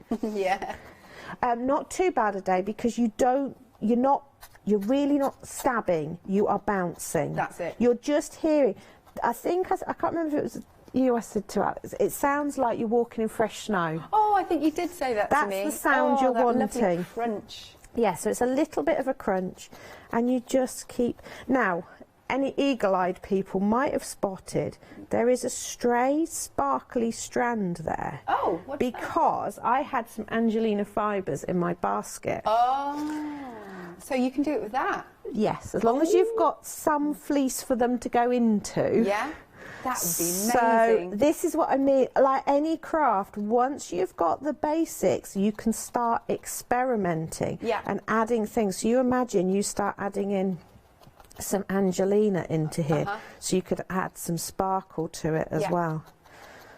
not too bad a day, because you're really not stabbing, you are bouncing. That's it. You're just hearing. I think, I can't remember if it was you I said to Alex, it sounds like you're walking in fresh snow. Oh, I think you did say that to me. That's the sound you're that wanting. Lovely crunch. Yeah, so it's a little bit of a crunch, and you just keep. Now, any eagle-eyed people might have spotted there is a stray sparkly strand there. Oh, what's because that? I had some Angelina fibres in my basket. Oh, so you can do it with that? Yes, as long as you've got some fleece for them to go into. Yeah. That would be amazing. So this is what I mean, like any craft, once you've got the basics, you can start experimenting and adding things. So you imagine you start adding in some Angelina into here, so you could add some sparkle to it as well.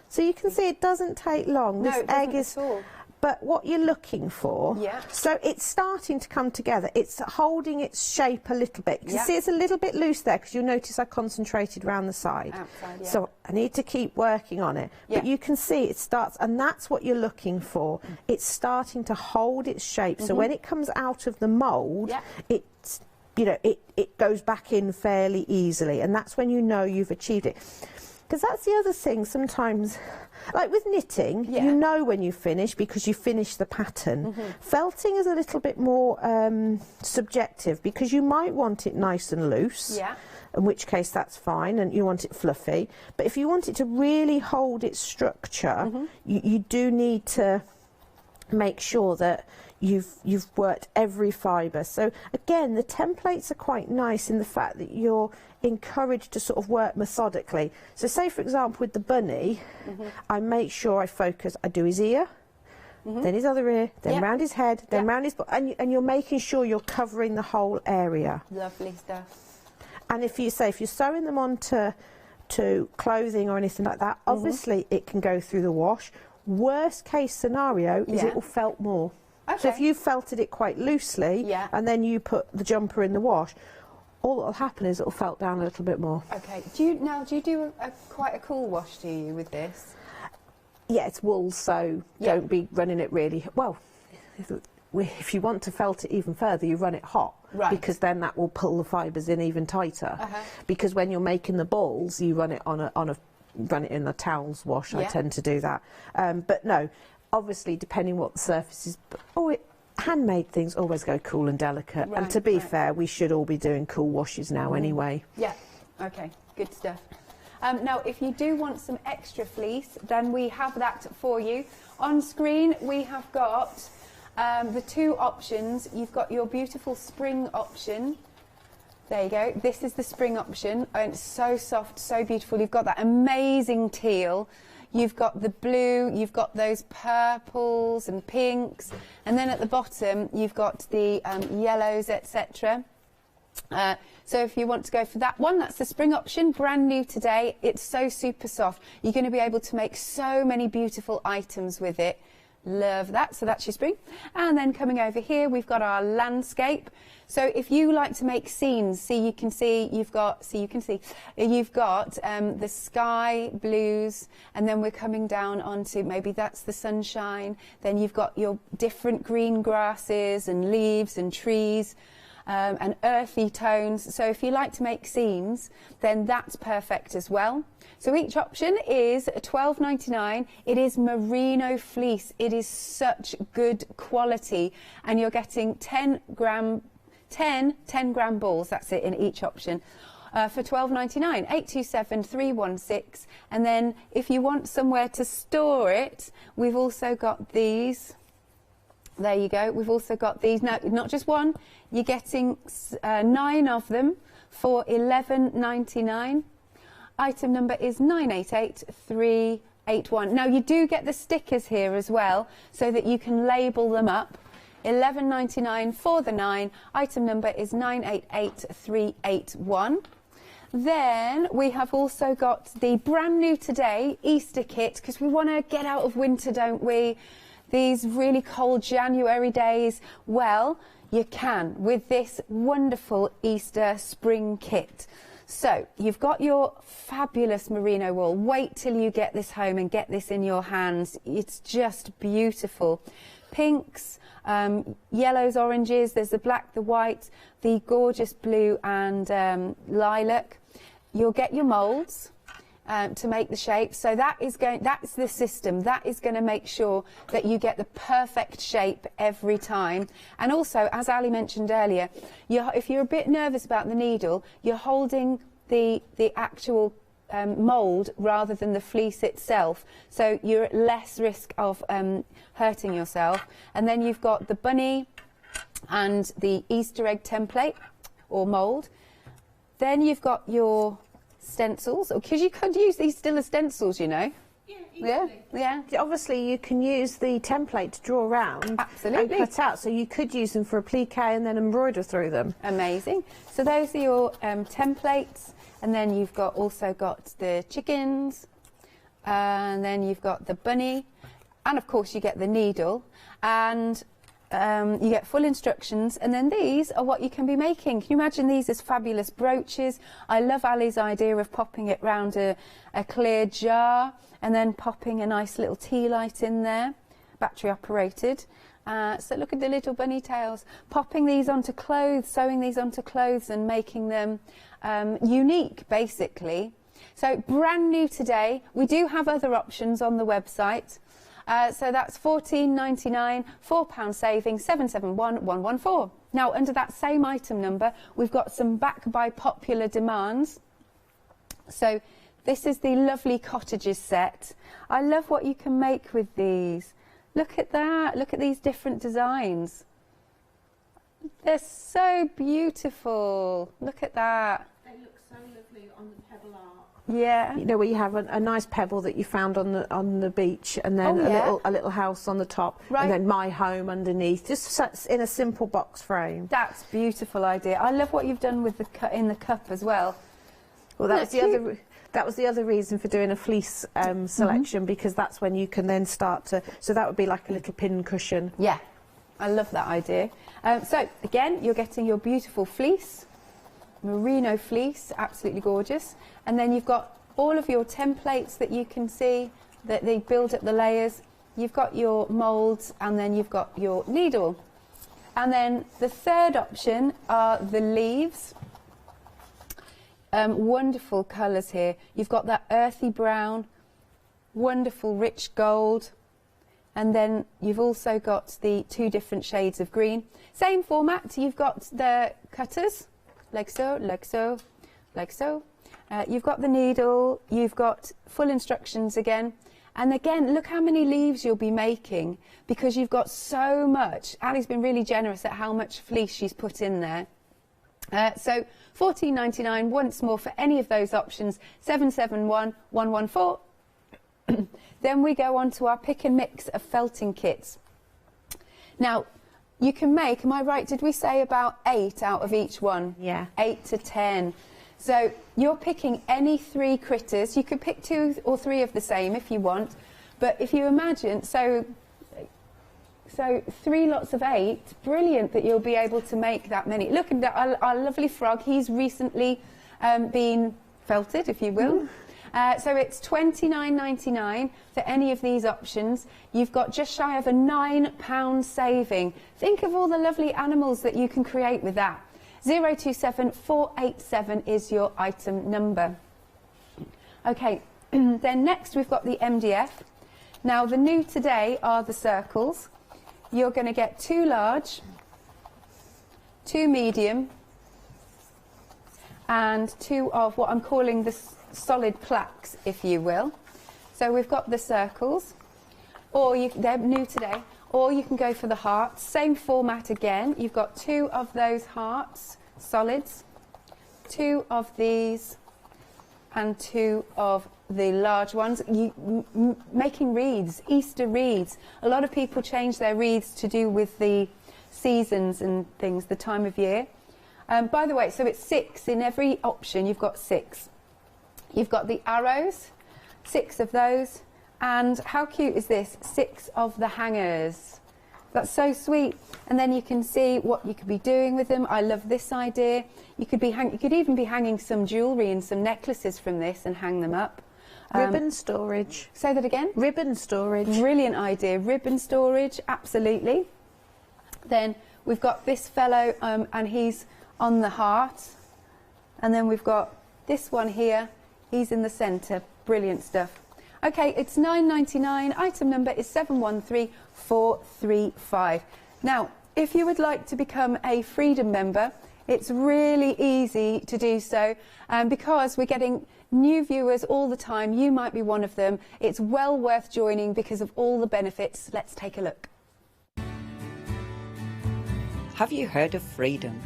So you can see it doesn't take long. No, this it egg doesn't is at all. But what you're looking for, so it's starting to come together. It's holding its shape a little bit. You can see it's a little bit loose there, because you'll notice I concentrated around the side. Outside, So I need to keep working on it. But you can see it starts, and that's what you're looking for. It's starting to hold its shape. So when it comes out of the mould, it's, you know, it goes back in fairly easily, and that's when you know you've achieved it. Because that's the other thing sometimes, like with knitting, you know when you finish because you finish the pattern. Felting is a little bit more subjective, because you might want it nice and loose, in which case that's fine, and you want it fluffy. But if you want it to really hold its structure, you do need to make sure that you've worked every fibre. So again, the templates are quite nice in the fact that you're encouraged to sort of work methodically. So say for example with the bunny, I make sure I focus, I do his ear, then his other ear, then round his head, then round his body, and you're making sure you're covering the whole area. Lovely stuff. And if you're sewing them onto clothing or anything like that, obviously it can go through the wash. Worst case scenario is it will felt more. So if you felted it quite loosely and then you put the jumper in the wash, all that will happen is it will felt down a little bit more. Okay. Do you do quite a cool wash, do you, with this? Yeah, it's wool, so don't be running it really well. If you want to felt it even further, you run it hot, because then that will pull the fibres in even tighter. Because when you're making the balls, you run it run it in the towels wash. I tend to do that, but no. Obviously, depending what the surface is, handmade things always go cool and delicate. And to be fair, we should all be doing cool washes now anyway. Yeah, okay, good stuff. Now, if you do want some extra fleece, then we have that for you. On screen, we have got the two options. You've got your beautiful spring option. There you go. This is the spring option, and it's so soft, so beautiful. You've got that amazing teal. You've got the blue, you've got those purples and pinks, and then at the bottom you've got the yellows, etc. So if you want to go for that one, that's the spring option, brand new today. It's so super soft. You're going to be able to make so many beautiful items with it. Love that. So that's your spring. And then coming over here, we've got our landscape. So if you like to make scenes, you've got the sky blues, and then we're coming down onto, maybe that's the sunshine. Then you've got your different green grasses and leaves and trees. And earthy tones. So if you like to make scenes, then that's perfect as well. So each option is $12.99. It is merino fleece. It is such good quality, and you're getting 10 gram balls. That's it in each option. For $12.99, 827-316. And then if you want somewhere to store it, we've also got these. There you go. We've also got these. Now, not just one. You're getting 9 of them for $11.99. item number is 988381. Now you do get the stickers here as well, so that you can label them up. £11.99 for the 9. Item number is 988381. Then we have also got the brand new today Easter kit, because we want to get out of winter, don't we? These really cold January days. Well, you can with this wonderful Easter spring kit. So you've got your fabulous merino wool. Wait till you get this home and get this in your hands. It's just beautiful. Pinks, yellows, oranges, there's the black, the white, the gorgeous blue and lilac. You'll get your moulds to make the shape. So that's the system. That is going to make sure that you get the perfect shape every time. And also, as Ali mentioned earlier, if you're a bit nervous about the needle, you're holding the actual mould rather than the fleece itself, so you're at less risk of hurting yourself. And then you've got the bunny and the Easter egg template or mould. Then you've got your stencils, because you could use these still as stencils, you know. Yeah. Obviously, you can use the template to draw around. Absolutely. And cut out, so you could use them for applique and then embroider through them. Amazing. So those are your templates, and then you've also got the chickens, and then you've got the bunny, and of course you get the needle, and you get full instructions, and then these are what you can be making. Can you imagine these as fabulous brooches? I love Ali's idea of popping it round a clear jar and then popping a nice little tea light in there, battery operated. So look at the little bunny tails. Popping these onto clothes, sewing these onto clothes and making them unique, basically. So brand new today. We do have other options on the website. So that's £14.99, £4 saving, 771114. Now, under that same item number, we've got some back by popular demands. So this is the lovely cottages set. I love what you can make with these. Look at that. Look at these different designs. They're so beautiful. Look at that. They look so lovely on the pebble art. Yeah. You know, where you have a nice pebble that you found on the beach, and then a little house on the top, right, and then my home underneath, just in a simple box frame. That's a beautiful idea. I love what you've done with the in the cup as well. Well, that was the other. That was the other reason for doing a fleece selection, because that's when you can then start to. So that would be like a little pin cushion. Yeah, I love that idea. So again, you're getting your beautiful fleece. Merino fleece, absolutely gorgeous. And then you've got all of your templates that you can see that they build up the layers. You've got your moulds, and then you've got your needle. And then the third option are the leaves. Wonderful colours here. You've got that earthy brown, wonderful rich gold, and then you've also got the 2 different shades of green. Same format. You've got the cutters, like so, like so, like so. You've got the needle, you've got full instructions again. And again, look how many leaves you'll be making, because you've got so much. Ali's been really generous at how much fleece she's put in there. So £14.99 once more for any of those options, 771114. Then we go on to our pick and mix of felting kits. Now, you can make, am I right, did we say about 8 out of each one? Yeah. 8 to 10. So you're picking any 3 critters. You could pick 2 or 3 of the same if you want. But if you imagine, so 3 lots of 8, brilliant that you'll be able to make that many. Look at our lovely frog. He's recently been felted, if you will. So it's £29.99 for any of these options. You've got just shy of a £9 saving. Think of all the lovely animals that you can create with that. 027487 is your item number. Okay, then next we've got the MDF. Now the new today are the circles. You're going to get 2 large, 2 medium, and 2 of what I'm calling the solid plaques, if you will. So we've got the circles, or they're new today, or you can go for the hearts. Same format again. You've got 2 of those hearts, solids, 2 of these, and 2 of the large ones. Making wreaths, Easter wreaths. A lot of people change their wreaths to do with the seasons and things, the time of year. By the way, so it's 6 in every option. You've got 6. You've got the arrows, 6 of those, and how cute is this? 6 of the hangers. That's so sweet. And then you can see what you could be doing with them. I love this idea. You could even be hanging some jewellery and some necklaces from this and hang them up. Ribbon storage. Say that again? Ribbon storage. Brilliant idea. Ribbon storage, absolutely. Then we've got this fellow, and he's on the heart. And then we've got this one here. He's in the centre. Brilliant stuff. Okay, it's £9.99. Item number is 713435. Now, if you would like to become a Freedom member, it's really easy to do so, because we're getting new viewers all the time. You might be one of them. It's well worth joining because of all the benefits. Let's take a look. Have you heard of Freedom?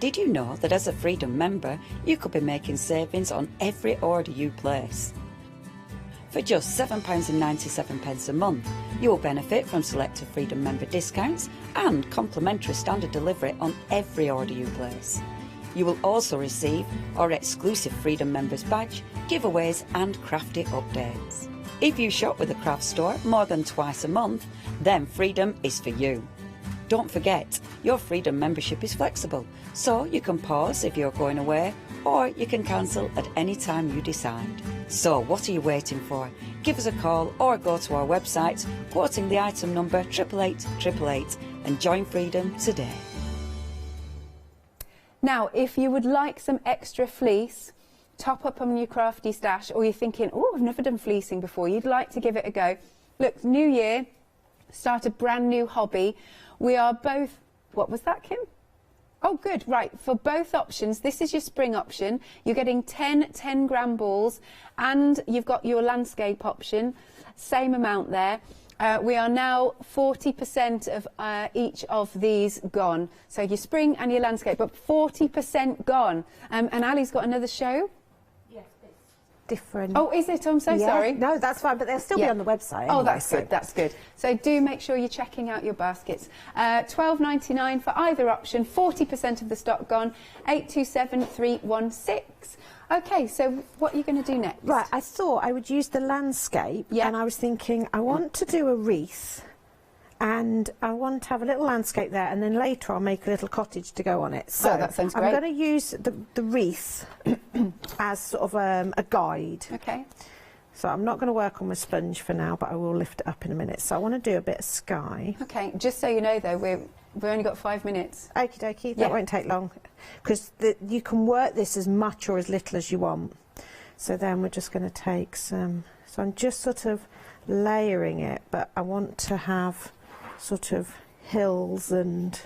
Did you know that as a Freedom member, you could be making savings on every order you place? For just £7.97 a month, you will benefit from selected Freedom member discounts and complimentary standard delivery on every order you place. You will also receive our exclusive Freedom Members badge, giveaways and crafty updates. If you shop with a craft store more than twice a month, then Freedom is for you. Don't forget, your Freedom membership is flexible, so you can pause if you're going away, or you can cancel at any time you decide. So what are you waiting for? Give us a call or go to our website, quoting the item number 88888 and join Freedom today. Now, if you would like some extra fleece, top up on your crafty stash, or you're thinking, oh, I've never done fleecing before, you'd like to give it a go. Look, new year, start a brand new hobby. We are both, what was that, Kim? Oh, good, right. For both options, this is your spring option. You're getting 10 10-gram balls, and you've got your landscape option, same amount there. We are now 40% of each of these gone. So your spring and your landscape, but 40% gone. And Ali's got another show? Yes, it's different. Oh, is it? I'm so sorry. No, that's fine, but they'll still be on the website Oh, anyway, that's good, that's good. So do make sure you're checking out your baskets. £12.99 for either option, 40% of the stock gone, 827316. Okay, so what are you going to do next? Right, I thought I would use the landscape, and I was thinking I want to do a wreath, and I want to have a little landscape there, and then later I'll make a little cottage to go on it. So that sounds great. I'm going to use the wreath as sort of a guide. Okay. So I'm not going to work on my sponge for now, but I will lift it up in a minute. So I want to do a bit of sky. Okay, just so you know though, we've only got 5 minutes. Okie dokie, that won't take long, because you can work this as much or as little as you want. So then we're just going to take some, so I'm just sort of layering it, but I want to have sort of hills, and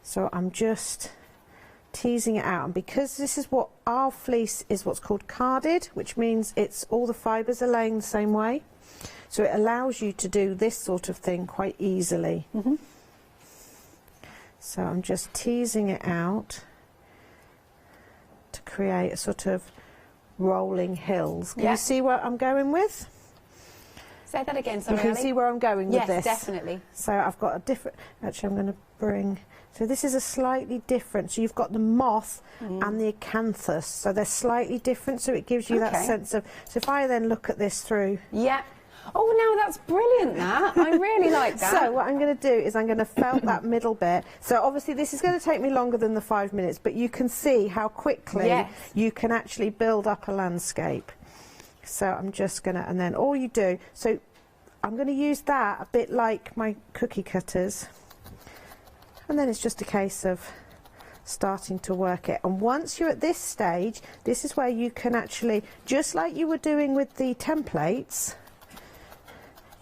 so I'm just teasing it out. And because this is what our fleece is, what's called carded, which means it's all the fibres are laying the same way, so it allows you to do this sort of thing quite easily. So I'm just teasing it out to create a sort of rolling hills. Can you see where I'm going with? Say that again, sorry, You can Ali. see where I'm going with this? Yes, definitely. So I've got a different, actually I'm going to bring, so this is a slightly different, so you've got the moth and the acanthus, so they're slightly different, so it gives you that sense of, so if I then look at this through. Yeah. Oh, now that's brilliant, that. I really like that. So what I'm going to do is I'm going to felt that middle bit. So obviously this is going to take me longer than the 5 minutes, but you can see how quickly you can actually build up a landscape. So I'm just going to, and then all you do, so I'm going to use that a bit like my cookie cutters. And then it's just a case of starting to work it. And once you're at this stage, this is where you can actually, just like you were doing with the templates,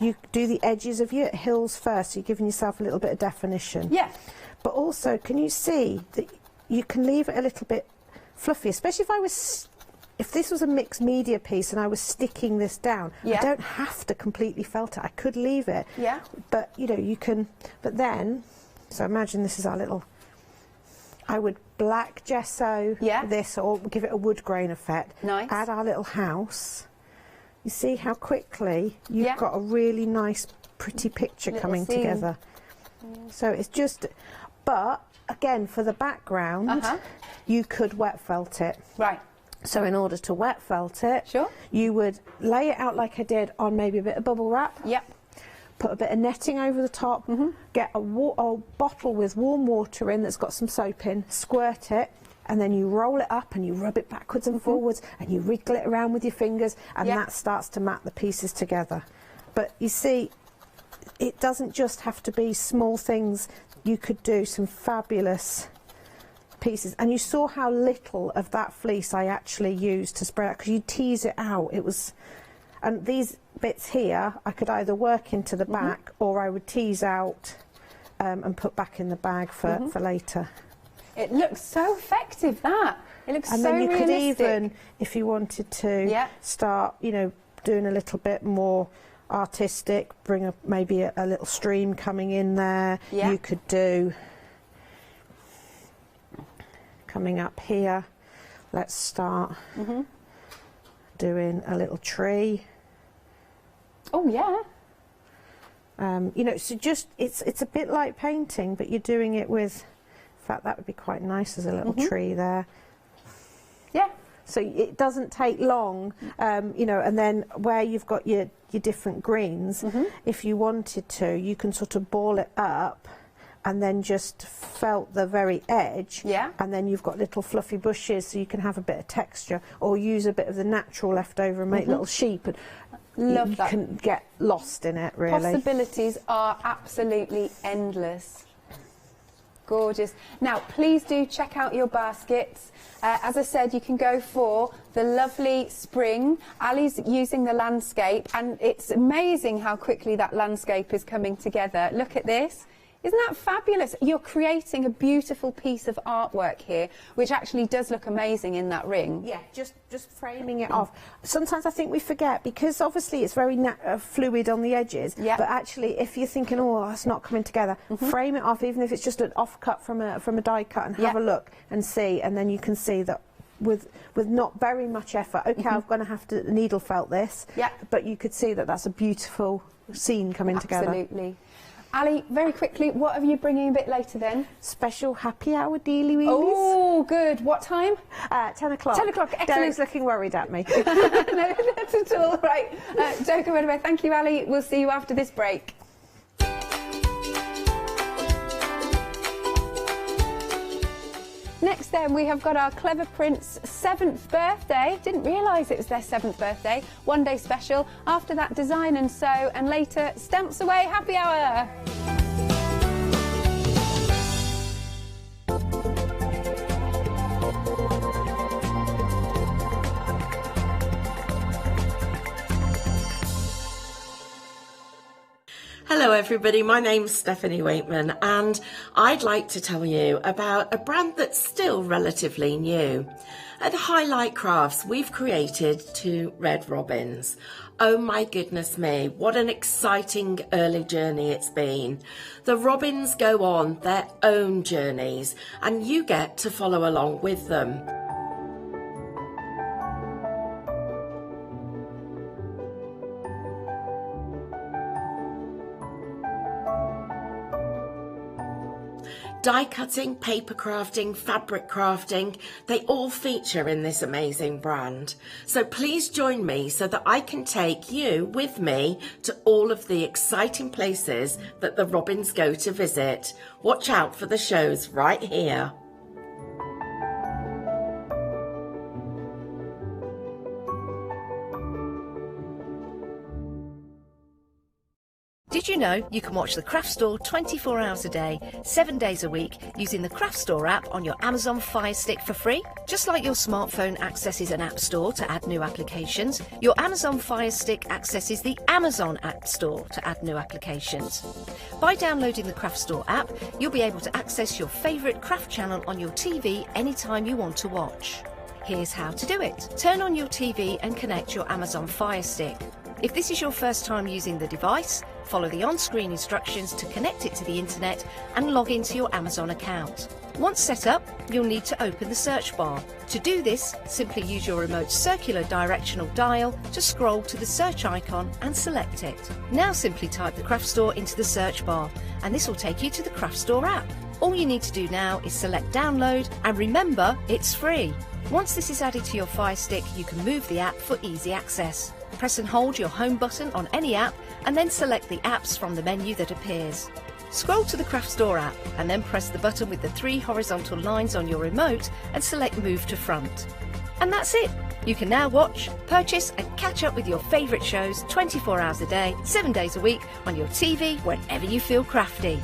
you do the edges of your hills first, so you're giving yourself a little bit of definition. Yeah. But also, can you see that you can leave it a little bit fluffy, especially if this was a mixed media piece and I was sticking this down. I don't have to completely felt it. I could leave it. Yeah. But, you know, you can, but then, so imagine this is our little I would black gesso this, or give it a wood grain effect. Nice. Add our little house. You see how quickly you've got a really nice, pretty picture coming together. So it's just, but again, for the background, you could wet felt it. Right. So in order to wet felt it, you would lay it out like I did on maybe a bit of bubble wrap. Yep. Put a bit of netting over the top, get a bottle with warm water in that's got some soap in, squirt it, and then you roll it up and you rub it backwards and forwards and you wriggle it around with your fingers, and that starts to mat the pieces together. But you see, it doesn't just have to be small things. You could do some fabulous pieces, and you saw how little of that fleece I actually used to spread out, because you tease it out. It was, and these bits here I could either work into the back or I would tease out and put back in the bag for later. It looks so effective, that. It looks and so then you realistic. could even, if you wanted to, start, you know, doing a little bit more artistic, bring maybe a little stream coming in there. You could do, coming up here, let's start doing a little tree. Oh yeah. You know, so just it's a bit like painting, but you're doing it with. In fact, that would be quite nice as a little tree there. Yeah. So it doesn't take long, you know. And then where you've got your different greens, if you wanted to, you can sort of ball it up, and then just felt the very edge. Yeah. And then you've got little fluffy bushes, so you can have a bit of texture, or use a bit of the natural left over and make little sheep. And Love that. You can get lost in it, really. Possibilities are absolutely endless. Gorgeous. Now, please do check out your baskets. As I said, you can go for the lovely spring. Ali's using the landscape, and it's amazing how quickly that landscape is coming together. Look at this. Isn't that fabulous? You're creating a beautiful piece of artwork here, which actually does look amazing in that ring. Yeah, just framing it off. Sometimes I think we forget, because obviously it's very fluid on the edges, but actually if you're thinking, oh, it's not coming together, frame it off, even if it's just an off-cut from a die cut, and have a look and see, and then you can see that with not very much effort. Okay, I'm going to have to needle felt this, but you could see that that's a beautiful scene coming together. Absolutely. Ali, very quickly, what are you bringing a bit later then? Special happy hour dealy weelies. Oh, good. What time? 10 o'clock. 10 o'clock, excellent. Derek's looking worried at me. No, not at all. Right. Don't go anywhere. Thank you, Ali. We'll see you after this break. Next then, we have got our Clever Prints 7th birthday. Didn't realise it was their 7th birthday. One day special. After that, design and sew, and later, Stamps Away happy hour. Hello everybody, my name's Stephanie Waitman, and I'd like to tell you about a brand that's still relatively new. At Highlight Crafts, we've created 2 red robins. Oh my goodness me, what an exciting early journey it's been. The robins go on their own journeys, and you get to follow along with them. Die cutting, paper crafting, fabric crafting, they all feature in this amazing brand. So please join me so that I can take you with me to all of the exciting places that the robins go to visit. Watch out for the shows right here. Did you know you can watch the Craft Store 24 hours a day, 7 days a week using the Craft Store app on your Amazon Fire Stick for free? Just like your smartphone accesses an app store to add new applications, your Amazon Fire Stick accesses the Amazon App Store to add new applications. By downloading the Craft Store app, you'll be able to access your favourite craft channel on your TV anytime you want to watch. Here's how to do it. Turn on your TV and connect your Amazon Fire Stick. If this is your first time using the device, follow the on-screen instructions to connect it to the internet and log into your Amazon account. Once set up, you'll need to open the search bar. To do this, simply use your remote circular directional dial to scroll to the search icon and select it. Now simply type the Craft Store into the search bar and this will take you to the Craft Store app. All you need to do now is select download and remember, it's free. Once this is added to your Fire Stick, you can move the app for easy access. Press and hold your home button on any app and then select the apps from the menu that appears. Scroll to the Craft Store app and then press the button with the 3 horizontal lines on your remote and select Move to Front. And that's it! You can now watch, purchase and catch up with your favourite shows 24 hours a day, 7 days a week on your TV whenever you feel crafty.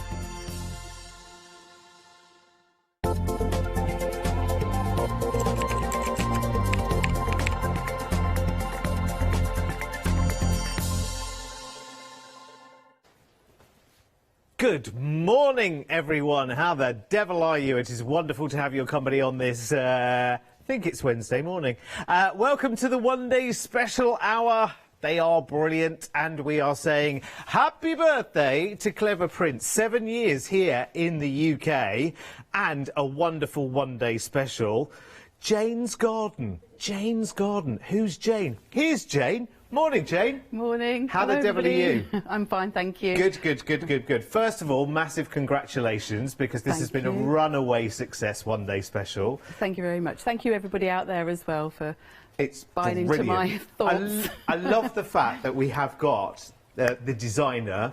Good morning, everyone. How the devil are you? It is wonderful to have your company on this, I think it's Wednesday morning. Welcome to the one-day special hour. They are brilliant, and we are saying happy birthday to Clever Prints. 7 years here in the UK, and a wonderful one-day special. Jane's Garden. Jane's Garden. Who's Jane? Here's Jane. Morning, Jane. Morning. How the devil are you? I'm fine, thank you. Good. First of all, massive congratulations, because this has been a runaway success one-day special. Thank you very much. Thank you, everybody out there as well, for buying into brilliant. my thoughts. I love the fact that we have got the designer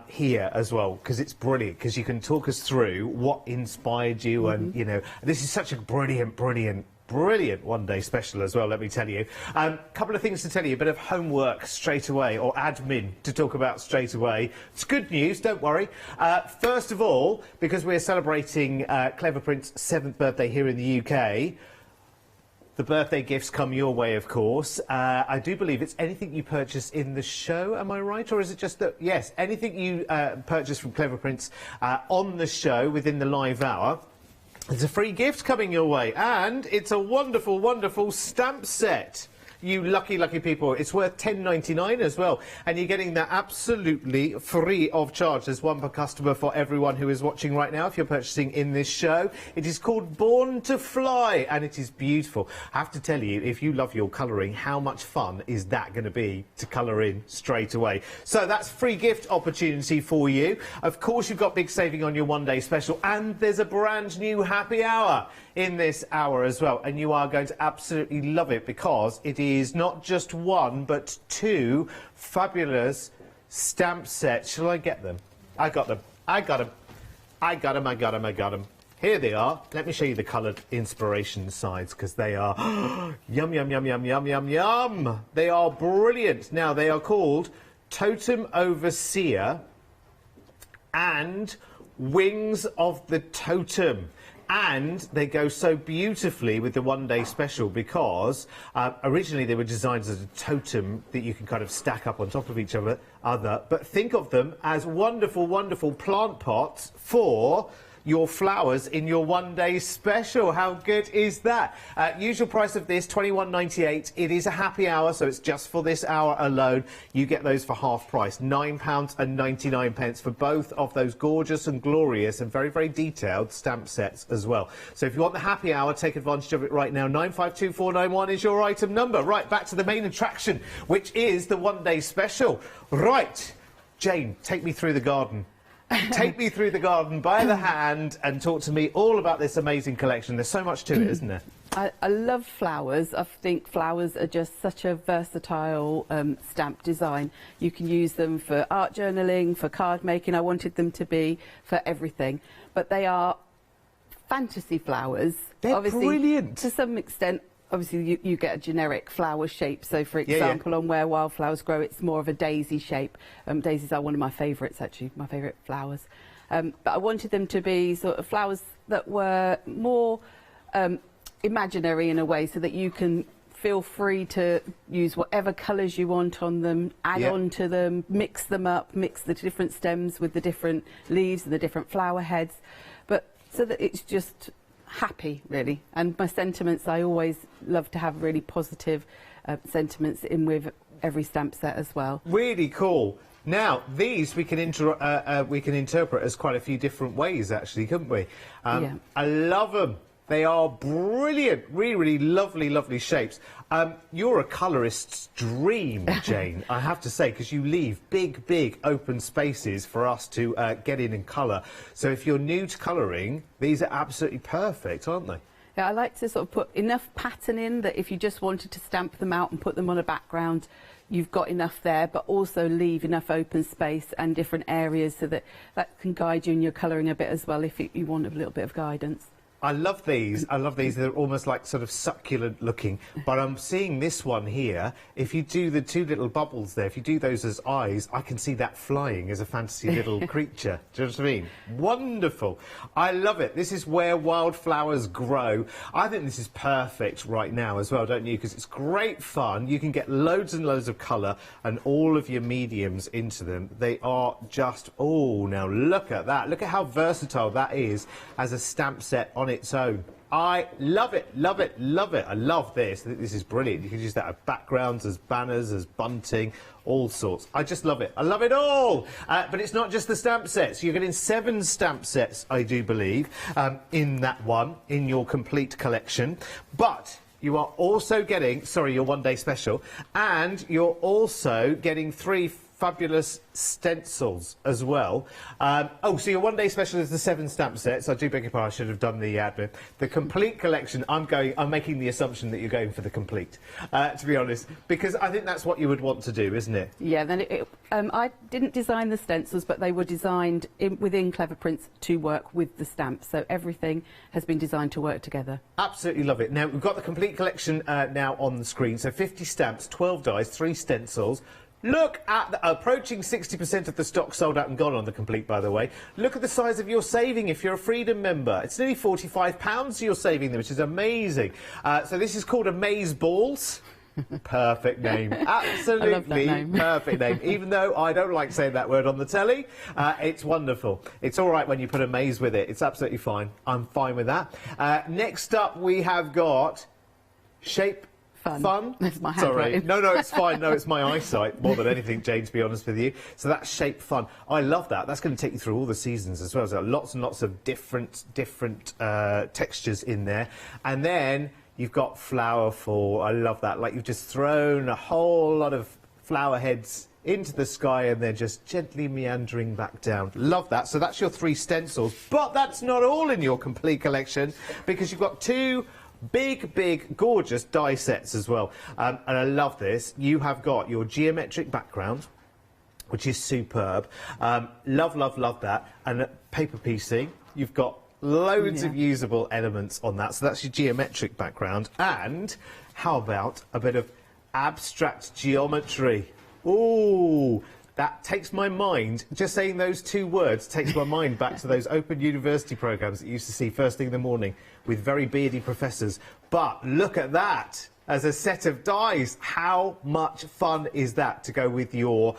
here as well, because it's brilliant, because you can talk us through what inspired you, and, you know, this is such a brilliant one-day special as well, let me tell you. Couple of things to tell you, a bit of homework straight away, or admin to talk about straight away. It's good news, don't worry. First of all, because we're celebrating Clever Print's 7th birthday here in the UK, the birthday gifts come your way, of course. I do believe it's anything you purchase in the show, am I right? Or is it just that, yes, anything you purchase from Clever Prints on the show within the live hour, there's a free gift coming your way, and it's a wonderful, wonderful stamp set. You lucky, lucky people. It's worth £10.99 as well, and you're getting that absolutely free of charge. There's one per customer for everyone who is watching right now if you're purchasing in this show. It is called Born to Fly, and it is beautiful. I have to tell you, if you love your colouring, how much fun is that going to be to colour in straight away? So that's free gift opportunity for you. Of course, you've got big saving on your one-day special, and there's a brand new happy hour in this hour as well, and you are going to absolutely love it, because it is not just one but 2 fabulous stamp sets. Shall I get them? I got them. Here they are. Let me show you the coloured inspiration sides, because they are yum, yum, yum, yum, yum, yum, yum. They are brilliant. Now, they are called Totem Overseer and Wings of the Totem. And they go so beautifully with the one-day special, because originally they were designed as a totem that you can kind of stack up on top of each other. But think of them as wonderful, wonderful plant pots for your flowers in your one-day special. How good is that? Usual price of this, £21.98. It is a happy hour, so it's just for this hour alone. You get those for half price, £9.99 for both of those gorgeous and glorious and very, very detailed stamp sets as well. So if you want the happy hour, take advantage of it right now. 952491 is your item number. Right, back to the main attraction, which is the one-day special. Right, Jane, take me through the garden. Take me through the garden by the hand and talk to me all about this amazing collection. There's so much to it, isn't there? I love flowers. I think flowers are just such a versatile stamp design. You can use them for art journaling, for card making. I wanted them to be for everything. But they are fantasy flowers. They're obviously, brilliant. To some extent, obviously, you get a generic flower shape. So, for example, on Where Wildflowers Grow, it's more of a daisy shape. Daisies are one of my favourites, actually, my favourite flowers. But I wanted them to be sort of flowers that were more imaginary in a way, so that you can feel free to use whatever colours you want on them, add on to them, mix them up, mix the different stems with the different leaves and the different flower heads. But so that it's just happy, really. And my sentiments, I always love to have really positive sentiments in with every stamp set as well. Really cool. Now, these we can interpret as quite a few different ways, actually, couldn't we? Yeah. I love them. They are brilliant, really, really lovely, lovely shapes. You're a colourist's dream, Jane, I have to say, because you leave big, big open spaces for us to get in and colour. So if you're new to colouring, these are absolutely perfect, aren't they? Yeah, I like to sort of put enough pattern in that if you just wanted to stamp them out and put them on a background, you've got enough there, but also leave enough open space and different areas so that that can guide you in your colouring a bit as well if you want a little bit of guidance. I love these. I love these. They're almost like sort of succulent looking. But I'm seeing this one here. If you do the two little bubbles there, if you do those as eyes, I can see that flying as a fantasy little creature. Do you know what I mean? Wonderful. I love it. This is where wildflowers grow. I think this is perfect right now as well, don't you? Because it's great fun. You can get loads and loads of colour and all of your mediums into them. They are just, oh, now look at that. Look at how versatile that is as a stamp set on its own. I love it, love it, love it. I love this. I think this is brilliant. You can use that as backgrounds, as banners, as bunting, all sorts. I just love it. I love it all. But it's not just the stamp sets. You're getting 7 stamp sets, I do believe, in that one, in your complete collection. But you are also getting, sorry, your one-day special, and you're also getting 3 fabulous stencils as well. Oh, so your one-day special is the 7 stamp sets. I do beg your pardon, I should have done the admin. The complete collection, I'm making the assumption that you're going for the complete, to be honest, because I think that's what you would want to do, isn't it? Yeah, then I didn't design the stencils, but they were designed within Clever Prints to work with the stamps, so everything has been designed to work together. Absolutely love it. Now, we've got the complete collection now on the screen, so 50 stamps, 12 dies, 3 stencils. Look at the, approaching 60% of the stock sold out and gone on the complete, by the way. Look at the size of your saving if you're a Freedom member. It's nearly £45 you're saving them, which is amazing. So this is called Amaze Balls. Perfect name. Absolutely I love that name. Perfect name. Even though I don't like saying that word on the telly, it's wonderful. It's all right when you put Amaze with it. It's absolutely fine. I'm fine with that. Next up, we have got Shape Fun. That's my Sorry. handwriting. No, it's fine. No, it's my eyesight more than anything, Jane, to be honest with you. So that's Shape Fun. I love that. That's going to take you through all the seasons as well. So lots and lots of different textures in there. And then you've got Flower Fall. I love that. Like you've just thrown a whole lot of flower heads into the sky and they're just gently meandering back down. Love that. So that's your 3 stencils. But that's not all in your complete collection, because you've got 2 big, gorgeous die sets as well. And I love this. You have got your geometric background, which is superb. Love that. And paper piecing. You've got loads of usable elements on that. So that's your geometric background. And how about a bit of abstract geometry? Ooh, that takes my mind, just saying those 2 words takes my mind back to those Open University programmes that you used to see first thing in the morning with very beardy professors. But look at that as a set of dies. How much fun is that to go with your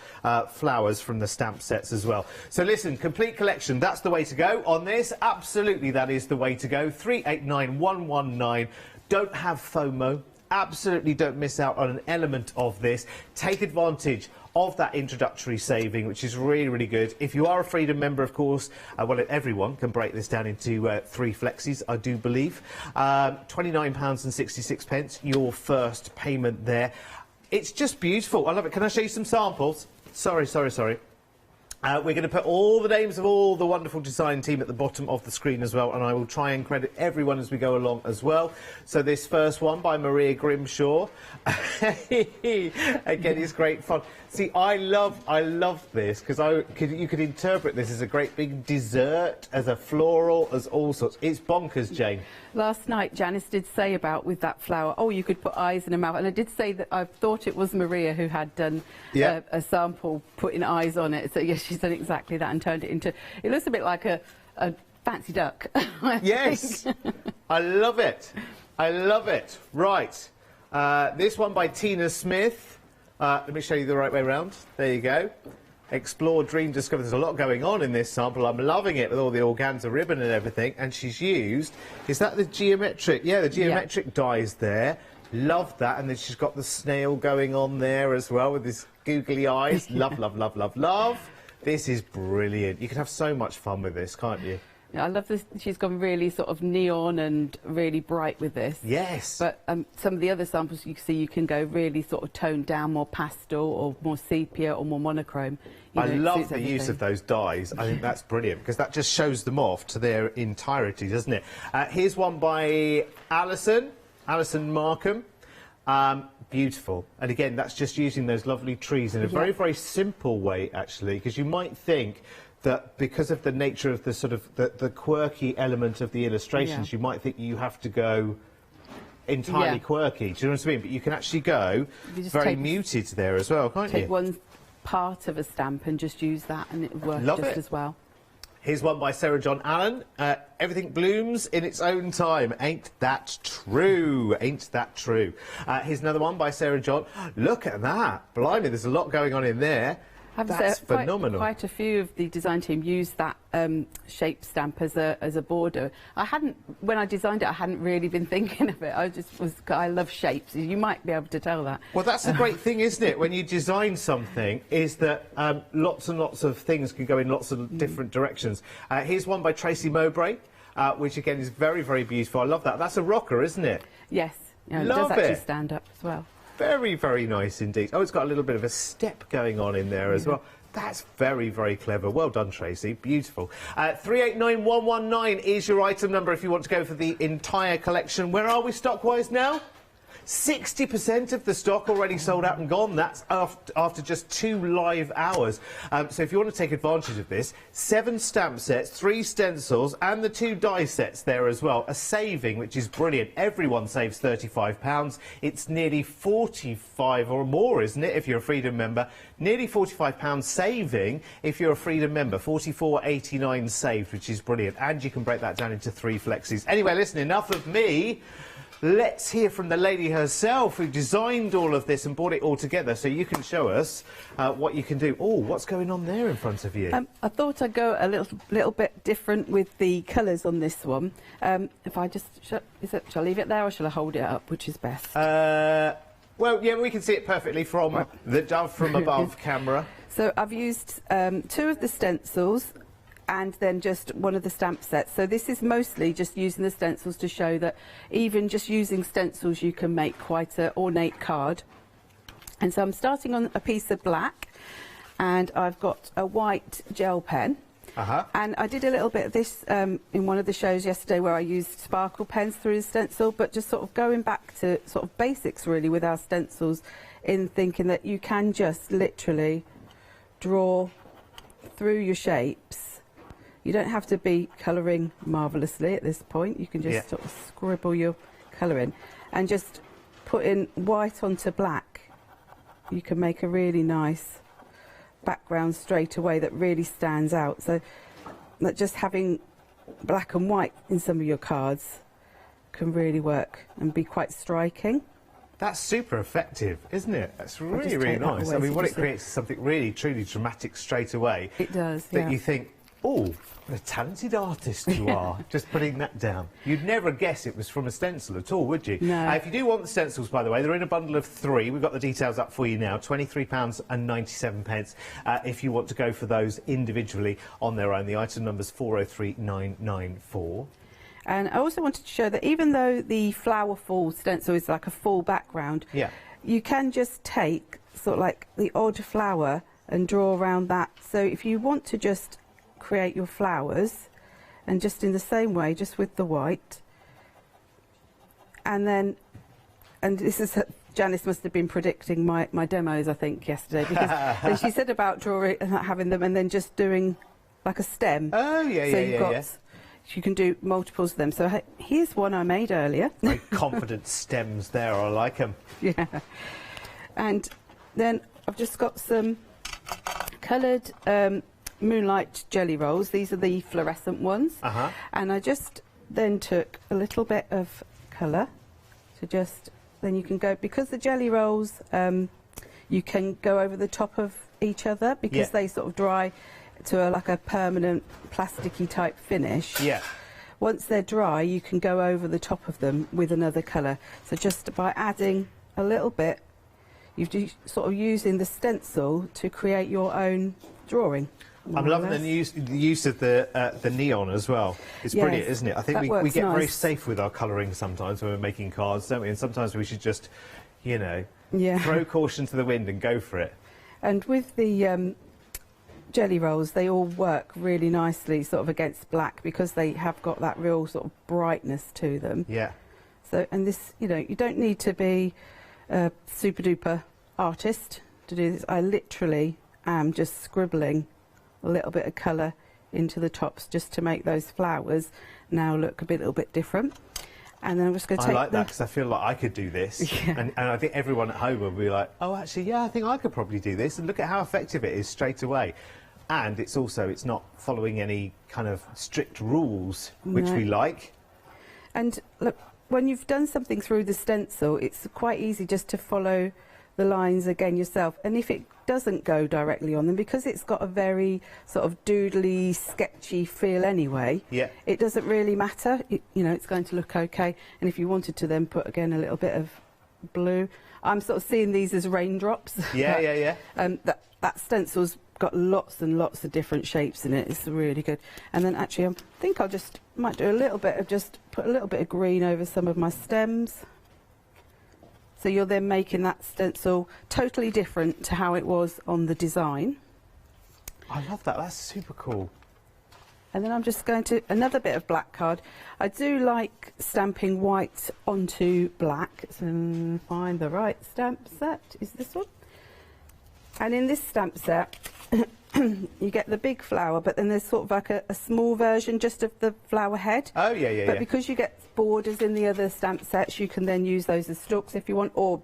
flowers from the stamp sets as well? So listen, complete collection, that's the way to go on this. Absolutely, that is the way to go. 389119. Don't have FOMO. Absolutely don't miss out on an element of this. Take advantage of that introductory saving, which is really good. If you are a Freedom member, of course, well, everyone can break this down into 3 flexis, I do believe. £29.66, your first payment there. It's just beautiful. I love it. Can I show you some samples? Sorry. We're going to put all the names of all the wonderful design team at the bottom of the screen as well, and I will try and credit everyone as we go along as well. So this first one by Maria Grimshaw. Again, it's great fun. See, I love this, because you could interpret this as a great big dessert, as a floral, as all sorts. It's bonkers, Jane. Last night, Janice did say about with that flower, oh, you could put eyes in a mouth. And I did say that I thought it was Maria who had done a sample putting eyes on it. So, yes, she's done exactly that and turned it into... It looks a bit like a fancy duck. Yes. I love it. I love it. Right. This one by Tina Smith. Let me show you the right way around. There you go. Explore, dream, discover. There's a lot going on in this sample. I'm loving it with all the organza ribbon and everything. And she's used, is that the geometric? Yeah, the geometric dies there. Love that. And then she's got the snail going on there as well with his googly eyes. Love, love, love, love, love. This is brilliant. You can have so much fun with this, can't you? Yeah, I love this. She's gone really sort of neon and really bright with this. Yes. But some of the other samples you can see, you can go really sort of toned down, more pastel or more sepia or more monochrome. I love the use of those dyes. I think that's brilliant because that just shows them off to their entirety, doesn't it? Here's one by Alison Markham. Beautiful. And again, that's just using those lovely trees in a very, very simple way, actually, because you might think that because of the nature of the sort of the quirky element of the illustrations, you might think you have to go entirely quirky. Do you know what I mean? But you can actually go very muted there as well, can't you? Take one part of a stamp and just use that, and it works just as well. Here's one by Sarah John Allen. Everything blooms in its own time. Ain't that true? Ain't that true? Here's another one by Sarah John. Look at that. Blimey, there's a lot going on in there. That's phenomenal. Quite a few of the design team used that shape stamp as a border. When I designed it, I hadn't really been thinking of it. I love shapes. You might be able to tell that. Well, that's the great thing, isn't it? When you design something, is that lots and lots of things can go in lots of different directions. Here's one by Tracy Mowbray, which again is very, very beautiful. I love that. That's a rocker, isn't it? Yes. Yeah, it does actually stand up as well. Very, very nice indeed. Oh, it's got a little bit of a step going on in there as well. That's very, very clever. Well done, Tracy. Beautiful. 389119 is your item number if you want to go for the entire collection. Where are we stock-wise now? 60% of the stock already sold out and gone. That's after just 2 live hours. So if you want to take advantage of this, 7 stamp sets, 3 stencils and the 2 die sets there as well. A saving, which is brilliant. Everyone saves £35. It's nearly 45 or more, isn't it, if you're a Freedom member? Nearly £45 saving if you're a Freedom member. 44.89 saved, which is brilliant. And you can break that down into 3 flexes. Anyway, listen, enough of me. Let's hear from the lady herself who designed all of this and brought it all together so you can show us what you can do. Oh, what's going on there in front of you? I thought I'd go a little bit different with the colours on this one. If I just... shall I leave it there or shall I hold it up? Which is best? Well, yeah, we can see it perfectly from the Dove from Above camera. So I've used 2 of the stencils and then just 1 of the stamp sets. So this is mostly just using the stencils to show that even just using stencils you can make quite an ornate card. And so I'm starting on a piece of black and I've got a white gel pen. And I did a little bit of this in one of the shows yesterday where I used sparkle pens through the stencil, but just sort of going back to sort of basics really with our stencils, in thinking that you can just literally draw through your shapes. You don't have to be colouring marvellously at this point. You can just sort of scribble your colour in and just put in white onto black. You can make a really nice background straight away that really stands out. So that just having black and white in some of your cards can really work and be quite striking. That's super effective, isn't it? That's really, really nice. I mean, what it creates is something really, truly dramatic straight away. It does, that you think, oh, what a talented artist you are, just putting that down. You'd never guess it was from a stencil at all, would you? No. If you do want the stencils, by the way, they're in a bundle of 3. We've got the details up for you now, £23.97 if you want to go for those individually on their own. The item number's 403994. And I also wanted to show that even though the flower full stencil is like a full background, you can just take sort of like the odd flower and draw around that. So if you want to just create your flowers, and just in the same way, just with the white, and this is Janice must have been predicting my demos, I think, yesterday, because she said about drawing and having them and then just doing like a stem. Oh yeah. You can do multiples of them. So here's one I made earlier. Very confident stems there. I like them. Yeah. And then I've just got some coloured Moonlight jelly rolls. These are the fluorescent ones. And I just then took a little bit of colour to just, then you can go, because the jelly rolls you can go over the top of each other because they sort of dry to like a permanent plasticky type finish. once they're dry, you can go over the top of them with another colour. So just by adding a little bit, you're sort of using the stencil to create your own drawing. I'm loving the use of the neon as well. It's brilliant, isn't it? I think we get very safe with our colouring sometimes when we're making cards, don't we? And sometimes we should just, you know, throw caution to the wind and go for it. And with the jelly rolls, they all work really nicely sort of against black because they have got that real sort of brightness to them. Yeah. So, and this, you know, you don't need to be a super duper artist to do this. I literally am just scribbling a little bit of colour into the tops just to make those flowers now look a little bit different. And then I'm just going to take. I like that because I feel like I could do this, and I think everyone at home will be like, "Oh, actually, yeah, I think I could probably do this." And look at how effective it is straight away. And it's also it's not following any kind of strict rules, which we like. And look, when you've done something through the stencil, it's quite easy just to follow the lines again yourself. And if it doesn't go directly on them, because it's got a very sort of doodly, sketchy feel anyway, it doesn't really matter. You know, it's going to look okay. And if you wanted to then put again a little bit of blue, I'm sort of seeing these as raindrops. That stencil's got lots and lots of different shapes in it. It's really good. And then actually I think I'll just might do a little bit of put a little bit of green over some of my stems. So you're then making that stencil totally different to how it was on the design. I love that. That's super cool. And then I'm just going to another bit of black card. I do like stamping white onto black. So find the right stamp set. Is this one? And in this stamp set, you get the big flower, but then there's sort of like a small version just of the flower head. Oh, yeah. But because you get borders in the other stamp sets, you can then use those as stalks if you want, or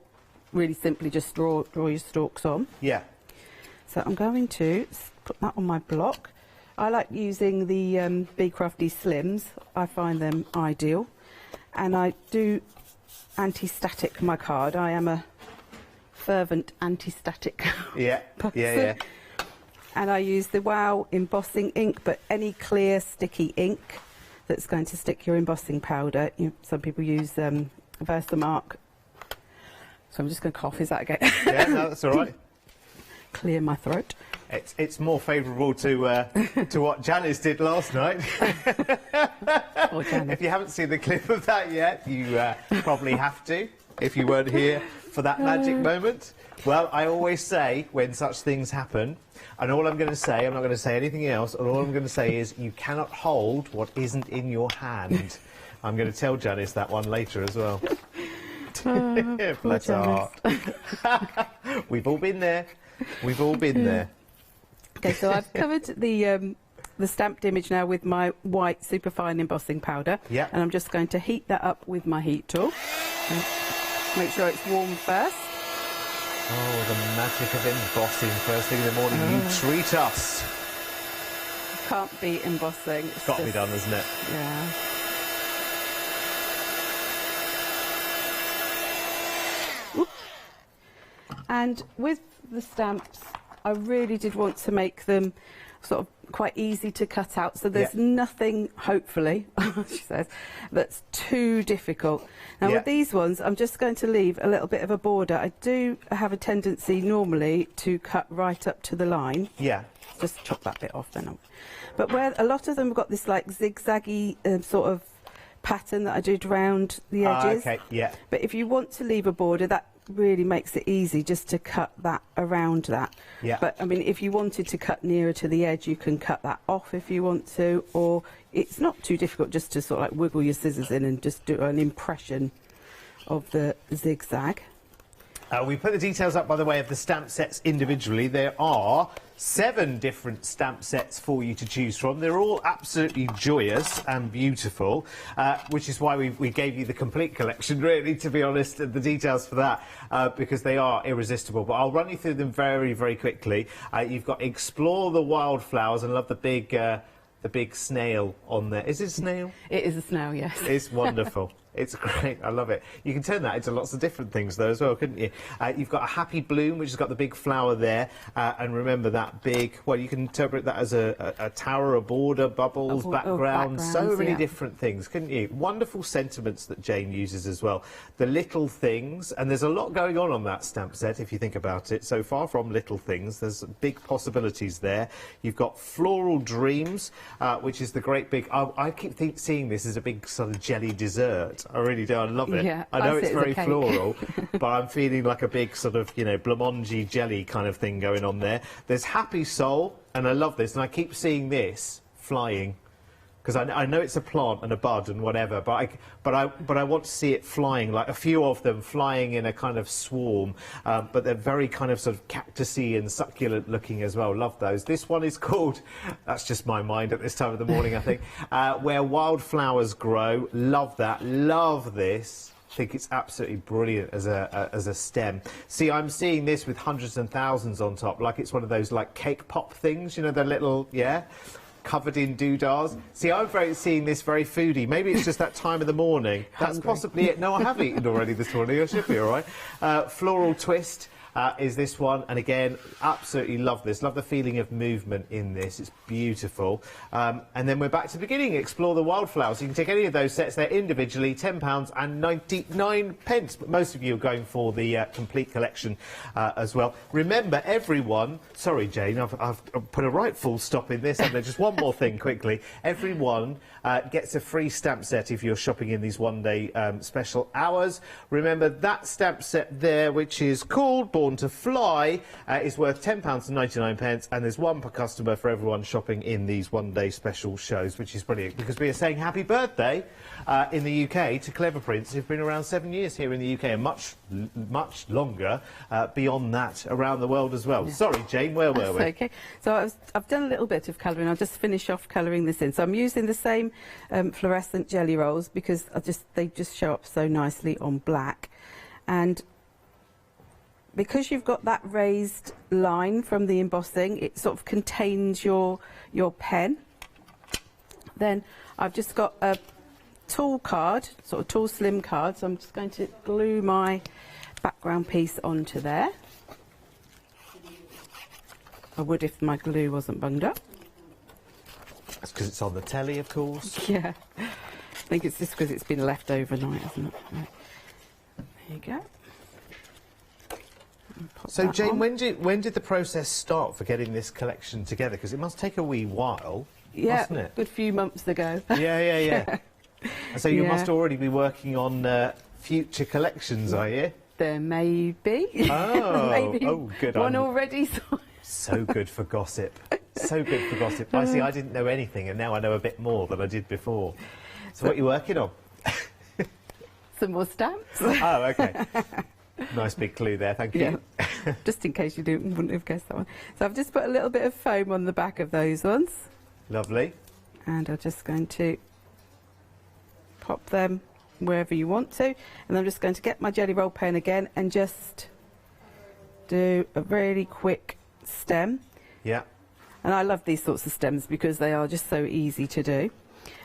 really simply just draw your stalks on. Yeah. So I'm going to put that on my block. I like using the Be Crafty Slims. I find them ideal. And I do anti-static my card. I am a fervent anti-static person. And I use the Wow embossing ink, but any clear sticky ink that's going to stick your embossing powder. Some people use Versamark. So I'm just going to cough. Is that okay? Yeah, no, that's all right. Clear my throat. It's more favourable to what Janice did last night. If you haven't seen the clip of that yet, you probably have to, if you weren't here for that magic moment. Well, I always say when such things happen, and all I'm going to say, I'm not going to say anything else, and all I'm going to say is you cannot hold what isn't in your hand. I'm going to tell Janice that one later as well. Bless her heart. We've all been there. We've all been there. Okay, so I've covered the stamped image now with my white superfine embossing powder. Yeah. And I'm just going to heat that up with my heat tool. Make sure it's warm first. Oh, the magic of embossing first thing in the morning. You treat us. Can't beat embossing. It's got to be done, isn't it? Yeah. Oops. And with the stamps, I really did want to make them sort of quite easy to cut out, so there's nothing, hopefully, she says, that's too difficult. Now with these ones, I'm just going to leave a little bit of a border. I do have a tendency normally to cut right up to the line. Yeah. Just chop that bit off then. But where a lot of them have got this like zigzaggy sort of pattern that I did around the edges. Okay, yeah. But if you want to leave a border, that really makes it easy just to cut that around that. Yeah. But I mean, if you wanted to cut nearer to the edge, you can cut that off if you want to, or it's not too difficult just to sort of like wiggle your scissors in and just do an impression of the zigzag. We put the details up, by the way, of the stamp sets individually. There are 7 different stamp sets for you to choose from. They're all absolutely joyous and beautiful, which is why we gave you the complete collection, really, to be honest, the details for that, because they are irresistible. But I'll run you through them very, very quickly. You've got Explore the Wildflowers, and I love the big snail on there. Is it a snail? It is a snail, yes. It's wonderful. It's great. I love it. You can turn that into lots of different things, though, as well, couldn't you? You've got a happy bloom, which has got the big flower there. And remember that big, well, you can interpret that as a tower, a border, bubbles, background, so many different things, couldn't you? Wonderful sentiments that Jane uses as well. The little things, and there's a lot going on that stamp set, if you think about it. So far from little things, there's big possibilities there. You've got Floral Dreams, which is the great big, I keep seeing this as a big sort of jelly dessert. I really do. I love it. Yeah, I know it's very floral, but I'm feeling like a big sort of, you know, blancmange jelly kind of thing going on there. There's Happy Soul, and I love this, and I keep seeing this flying, because I know it's a plant and a bud and whatever, but I want to see it flying, like a few of them flying in a kind of swarm, but they're very kind of sort of cactusy and succulent looking as well. Love those. This one is called, that's just my mind at this time of the morning, I think, Where Wildflowers Grow. Love that. Love this. I think it's absolutely brilliant as a stem. See, I'm seeing this with hundreds and thousands on top, like it's one of those like cake pop things, you know, the little, yeah, covered in doodahs. See, I'm seeing this very foodie. Maybe it's just that time of the morning. That's possibly it. No, I have eaten already this morning. I should be all right. Floral Twist is this one, and again, absolutely love this. Love the feeling of movement in this. It's beautiful. And then we're back to the beginning. Explore the Wildflowers. You can take any of those sets there individually, £10.99, but most of you are going for the complete collection as well. Remember, everyone, sorry Jane, I've put a right full stop in this, and just one more thing quickly. Everyone gets a free stamp set if you're shopping in these one-day special hours. Remember, that stamp set there, which is called Born to Fly, is worth £10.99, and there's one per customer for everyone shopping in these one-day special shows, which is brilliant, because we are saying happy birthday in the UK to Clever Prints, who've been around 7 years here in the UK, and much longer beyond that around the world as well. Yeah. Sorry, Jane, where were we? Okay. So I've done a little bit of colouring. I'll just finish off colouring this in. So I'm using the same fluorescent jelly rolls, because they just show up so nicely on black. And because you've got that raised line from the embossing, it sort of contains your pen. Then I've just got a tall card, sort of tall slim card, so I'm just going to glue my background piece onto there. I would if my glue wasn't bunged up. That's because it's on the telly, of course. Yeah. I think it's just because it's been left overnight, hasn't it? Right. There you go. So Jane, when did the process start for getting this collection together? Because it must take a wee while, mustn't it? A good few months ago. Yeah. So you must already be working on future collections, are you? There may be. Oh, maybe good. One already. So good for gossip. So good for gossip. I see, I didn't know anything, and now I know a bit more than I did before. So what are you working on? Some more stamps. Oh, okay. Nice big clue there, thank you. Yeah. Just in case you wouldn't have guessed that one. So I've just put a little bit of foam on the back of those ones. Lovely. And I'm just going to pop them wherever you want to. And I'm just going to get my jelly roll pen again and just do a really quick stem. Yeah. And I love these sorts of stems because they are just so easy to do.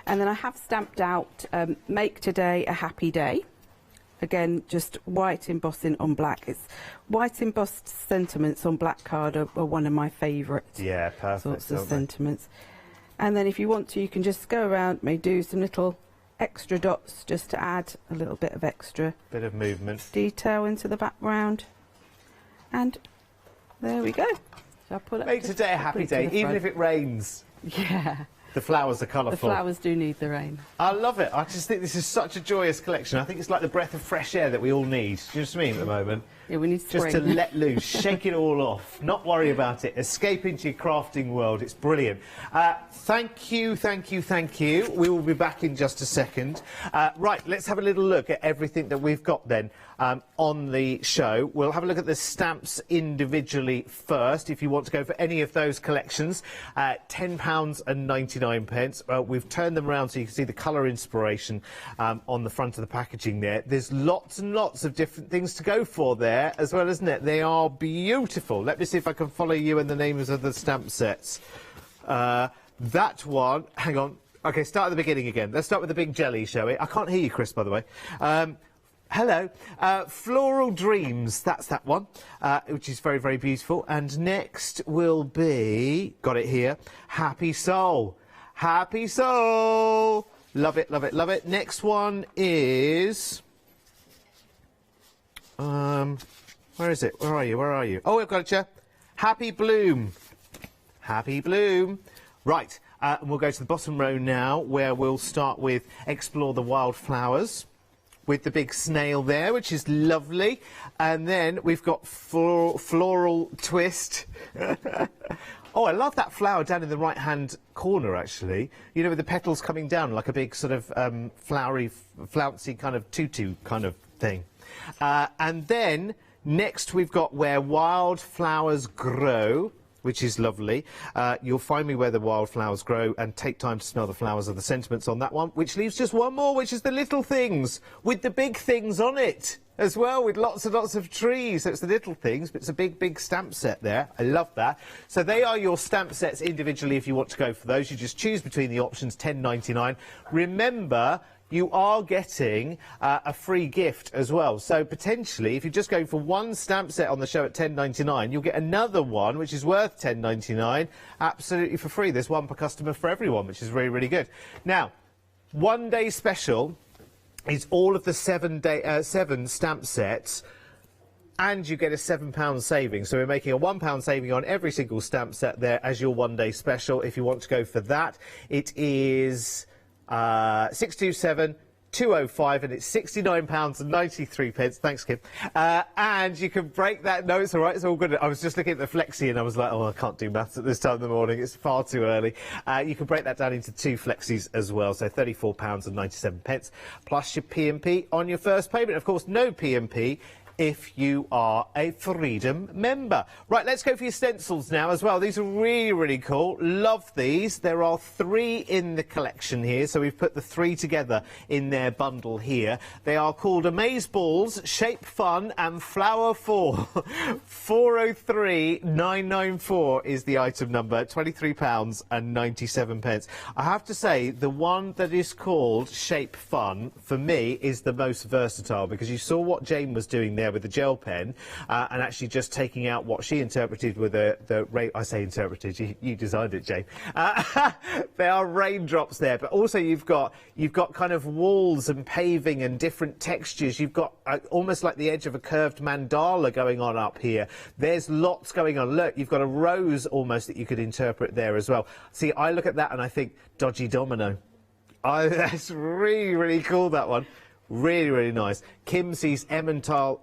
And then I have stamped out Make Today a Happy Day. Again, just white embossing on black. It's white embossed sentiments on black card are one of my favourite sorts of sentiments. And then if you want to, you can just go around, may do some little extra dots just to add a little bit of extra bit of movement detail into the background. And there we go. So I'll pull it. Make today a happy day, even if it rains. Yeah. The flowers are colourful. The flowers do need the rain. I love it. I just think this is such a joyous collection. I think it's like the breath of fresh air that we all need. Do you know what I mean at the moment? Yeah, we need spring. Just to let loose, shake it all off, not worry about it, escape into your crafting world. It's brilliant. Thank you. We will be back in just a second. Right, let's have a little look at everything that we've got then on the show. We'll have a look at the stamps individually first, if you want to go for any of those collections. £10.99. We've turned them around so you can see the colour inspiration on the front of the packaging there. There's lots and lots of different things to go for there as well, isn't it? They are beautiful. Let me see if I can follow you in the names of the stamp sets. That one, hang on, Okay, start at the beginning again. Let's start with the big jelly, shall we? I can't hear you, Chris, by the way. Hello. Floral Dreams, that's that one, which is very, very beautiful. And next will be, got it here, Happy Soul. Happy Soul. Love it, love it, love it. Next one is... where is it? Where are you? Where are you? Oh, I've got it, yeah. Happy Bloom. Happy Bloom. Right. And we'll go to the bottom row now, where we'll start with Explore the Wildflowers, with the big snail there, which is lovely. And then we've got Floral Twist. Oh, I love that flower down in the right-hand corner, actually. You know, with the petals coming down, like a big sort of flowery, flouncy kind of tutu kind of thing. And then next we've got Where Wildflowers Grow, which is lovely. You'll find me where the wildflowers grow and take time to smell the flowers, are the sentiments on that one, which leaves just one more, which is the little things with the big things on it as well, with lots and lots of trees. So it's the little things, but it's a big, big stamp set there. I love that. So they are your stamp sets individually if you want to go for those. You just choose between the options, £10.99. Remember, you are getting a free gift as well. So potentially, if you're just going for one stamp set on the show at £10.99, you'll get another one, which is worth £10.99, absolutely for free. There's one per customer for everyone, which is really, really good. Now, one day special is all of the seven stamp sets, and you get a £7 saving. So we're making a £1 saving on every single stamp set there as your one day special. If you want to go for that, it is... 627 205, and it's £69.93. Thanks, Kim. And you can break that. No, it's all right. It's all good. I was just looking at the flexi and I was like, oh, I can't do maths at this time in the morning. It's far too early. You can break that down into 2 flexis as well. So £34.97 plus your P&P on your first payment. Of course, no P&P if you are a Freedom member. Right, let's go for your stencils now as well. These are really, really cool. Love these. There are 3 in the collection here, so we've put the 3 together in their bundle here. They are called Amaze Balls, Shape Fun and Flower 4. 403994 is the item number, £23.97. I have to say, the one that is called Shape Fun, for me, is the most versatile, because you saw what Jane was doing there with the gel pen, and actually just taking out what she interpreted with I say interpreted, you designed it, Jane. There are raindrops there, but also you've got kind of walls and paving and different textures. You've got almost like the edge of a curved mandala going on up here. There's lots going on. Look, you've got a rose almost that you could interpret there as well. See, I look at that and I think dodgy domino. That's really, really cool, that one. Really, really nice. Kim sees Emmental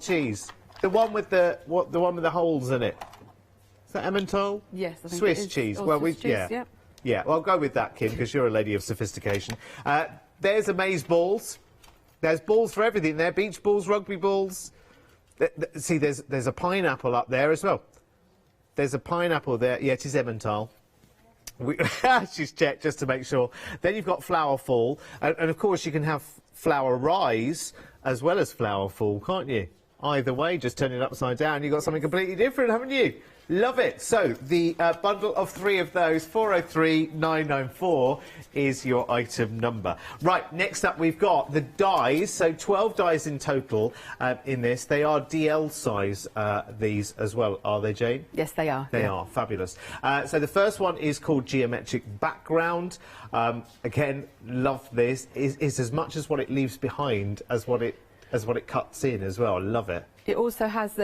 cheese, the one with the holes in it. Is that Emmental? Yes, I think Swiss it is. cheese. Or Well, Swiss cheese, yeah. Well, I'll go with that, Kim, because you're a lady of sophistication. There's Amaze Balls. There's balls for everything there. Beach balls, rugby balls. See, there's a pineapple up there as well. There's a pineapple there. Yeah, it is Emmental. She's checked just to make sure. Then you've got Flower Fall, and of course you can have Flower Rise as well as Flower Fall, can't you? Either way, just turn it upside down, you've got something completely different, haven't you? Love it. So the bundle of 3 of those, 403994, is your item number. Right, next up we've got the dies. So 12 dies in total in this. They are DL size, these as well, are they, Jane? Yes, they are. They are fabulous. So the first one is called Geometric Background. Again, love this. It's as much as what it leaves behind as what it cuts in as well. I love it. It also has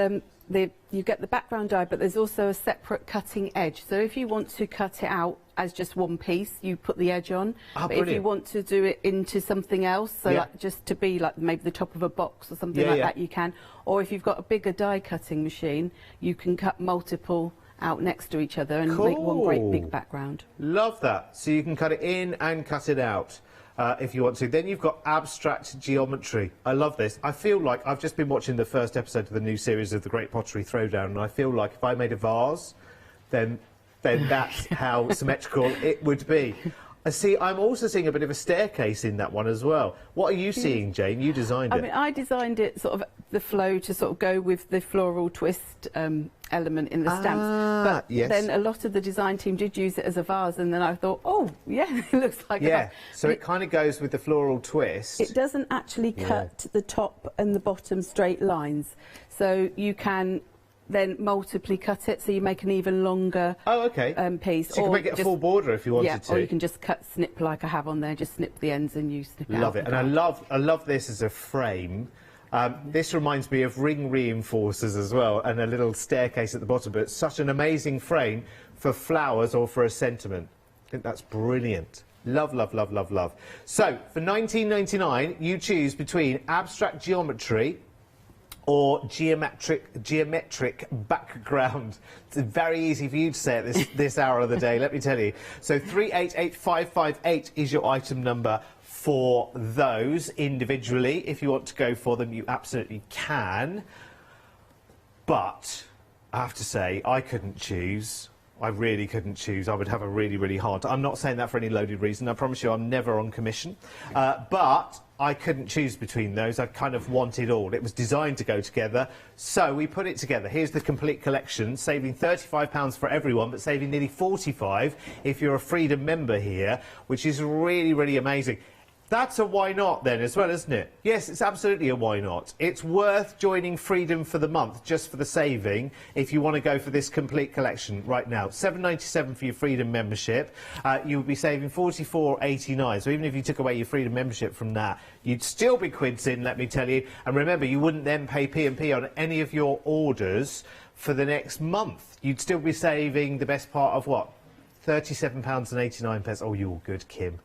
you get the background die, but there's also a separate cutting edge. So if you want to cut it out as just one piece, you put the edge on. But if you want to do it into something else, so like just to be like maybe the top of a box or something like that, you can. Or if you've got a bigger die cutting machine, you can cut multiple out next to each other and make one great big background. Love that. So you can cut it in and cut it out. If you want to. Then you've got abstract geometry. I love this. I feel like I've just been watching the first episode of the new series of The Great Pottery Throwdown, and I feel like if I made a vase, then that's how symmetrical it would be. I see. I'm also seeing a bit of a staircase in that one as well. What are you seeing, Jane? You designed it. I mean, I designed it sort of the flow to sort of go with the floral twist element in the stamps. But yes. then a lot of the design team did use it as a vase, and then I thought, oh, yeah, it looks like a vase. So it kind of goes with the floral twist. It doesn't actually cut the top and the bottom straight lines, so you can then multiply cut it, so you make an even longer piece. So you can make it a full border if you wanted to. Or you can just snip like I have on there, just snip the ends and you snip out. Love it, and I love this as a frame. This reminds me of ring reinforcers as well, and a little staircase at the bottom, but it's such an amazing frame for flowers or for a sentiment. I think that's brilliant. Love, love, love, love, love. So, for £19.99, you choose between abstract geometry or geometric background. It's very easy for you to say at this hour of the day, let me tell you. So 388558 is your item number for those individually. If you want to go for them, you absolutely can. But I have to say, I couldn't choose. I really couldn't choose. I would have a really, really hard time. I'm not saying that for any loaded reason. I promise you I'm never on commission. But I couldn't choose between those. I kind of wanted all. It was designed to go together. So we put it together. Here's the complete collection, saving £35 for everyone, but saving nearly £45 if you're a Freedom member here, which is really, really amazing. That's a why not then as well, isn't it? Yes, it's absolutely a why not. It's worth joining Freedom for the month just for the saving if you want to go for this complete collection right now. £7.97 for your Freedom membership. You would be saving £44.89. So even if you took away your Freedom membership from that, you'd still be quids in, let me tell you. And remember, you wouldn't then pay P&P on any of your orders for the next month. You'd still be saving the best part of what? £37.89. Oh, you're good, Kim.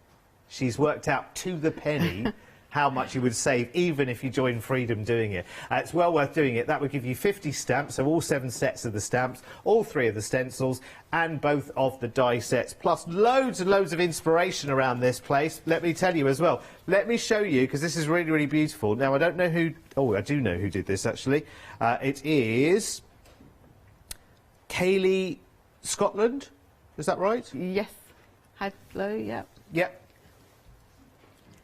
She's worked out to the penny how much you would save even if you join Freedom doing it. It's well worth doing it. That would give you 50 stamps, so all 7 sets of the stamps, all 3 of the stencils, and both of the die sets, plus loads and loads of inspiration around this place. Let me tell you as well. Let me show you, because this is really, really beautiful. Now, I don't know who... Oh, I do know who did this, actually. It is Kaylee Scotland. Is that right? Yes. Hadlow, yeah. Yep.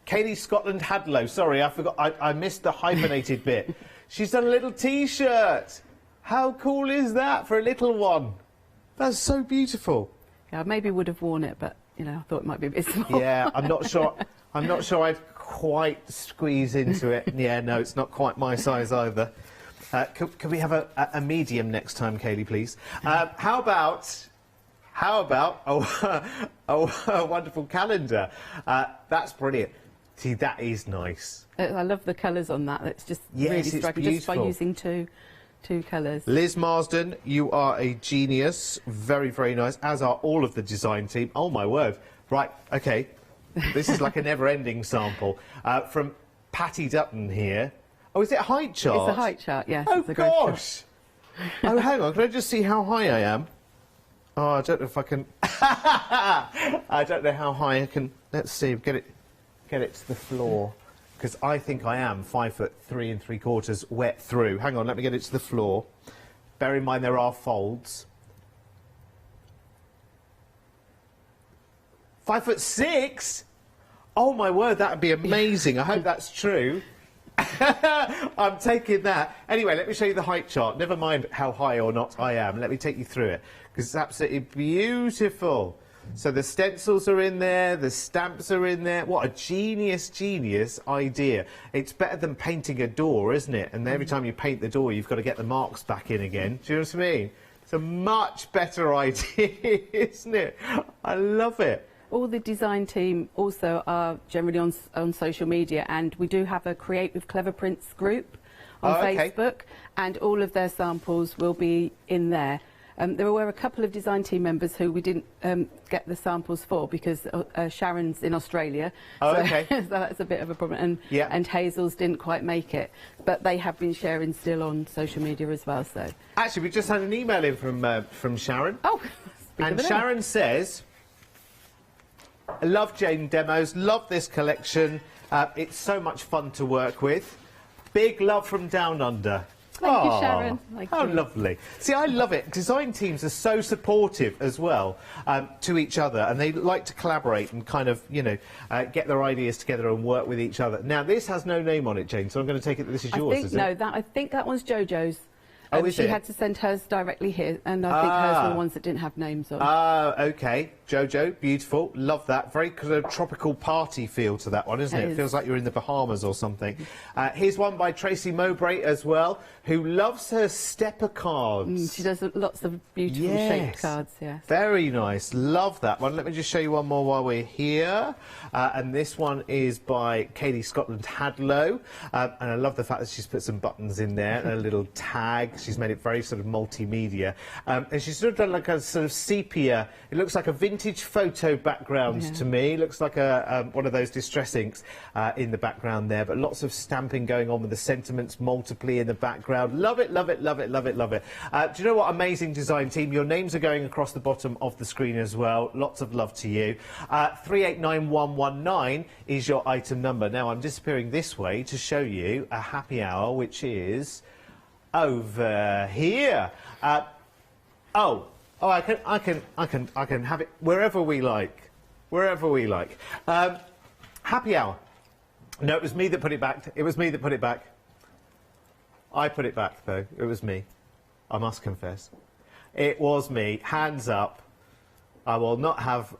Kaylee Scotland Hadlow. Sorry, I forgot. I missed the hyphenated bit. She's done a little T-shirt. How cool is that for a little one? That's so beautiful. Yeah, I maybe would have worn it, but you know, I thought it might be a bit small. Yeah, I'm not sure. I'm not sure I'd quite squeeze into it. Yeah, no, it's not quite my size either. Could we have a medium next time, Kaylee, please? How about a wonderful calendar? That's brilliant. See, that is nice. I love the colours on that. It's just really striking just by using two colours. Liz Marsden, you are a genius. Very, very nice, as are all of the design team. Oh, my word. Right, OK. This is like a never-ending sample. From Patty Dutton here. Oh, is it a height chart? It's a height chart, yes. Oh, gosh. Oh, hang on. Can I just see how high I am? Oh, I don't know if I can... I don't know how high I can... Let's see, get it to the floor. Because I think I am 5'3 3/4 wet through. Hang on, let me get it to the floor. Bear in mind there are folds. 5'6"? Oh my word, that would be amazing. I hope that's true. I'm taking that. Anyway, let me show you the height chart. Never mind how high or not I am. Let me take you through it, because it's absolutely beautiful. So the stencils are in there, the stamps are in there. What a genius idea. It's better than painting a door, isn't it? And every time you paint the door, you've got to get the marks back in again. Do you know what I mean? It's a much better idea, isn't it? I love it. All the design team also are generally on social media, and we do have a Create with Clever Prints group on Facebook, and all of their samples will be in there. There were a couple of design team members who we didn't get the samples for because Sharon's in Australia, so that's a bit of a problem, and Hazel's didn't quite make it, but they have been sharing still on social media as well. So actually, we just had an email in from Sharon. Oh, and Sharon says, I love Jane demos, love this collection. It's so much fun to work with. Big love from Down Under. Thank you, Sharon. How lovely. See, I love it. Design teams are so supportive as well to each other, and they like to collaborate and kind of, you know, get their ideas together and work with each other. Now, this has no name on it, Jane, so I'm going to take it that this is yours, is it? No, I think that one's Jojo's. Oh, is she it? had to send hers directly here, and I think hers were the ones that didn't have names on. Okay. Jojo, beautiful. Love that. Very kind of tropical party feel to that one, isn't it? It feels like you're in the Bahamas or something. Here's one by Tracy Mowbray as well, who loves her stepper cards. She does lots of beautiful shaped cards, yes. Very nice. Love that one. Let me just show you one more while we're here. And this one is by Katie Scotland Hadlow. And I love the fact that she's put some buttons in there and a little tag. She's made it very sort of multimedia. And she's sort of done like a sort of sepia. It looks like a vintage photo background to me. Looks like a one of those distress inks in the background there. But lots of stamping going on with the sentiments multiply in the background. Love it, love it, love it, love it, love it. Do you know what? Amazing design team. Your names are going across the bottom of the screen as well. Lots of love to you. 389119 is your item number. Now I'm disappearing this way to show you a happy hour, which is over here. I can have it wherever we like. Wherever we like. Happy hour. No, it was me that put it back. It was me that put it back. I put it back, though. It was me. I must confess. It was me. Hands up. I will not have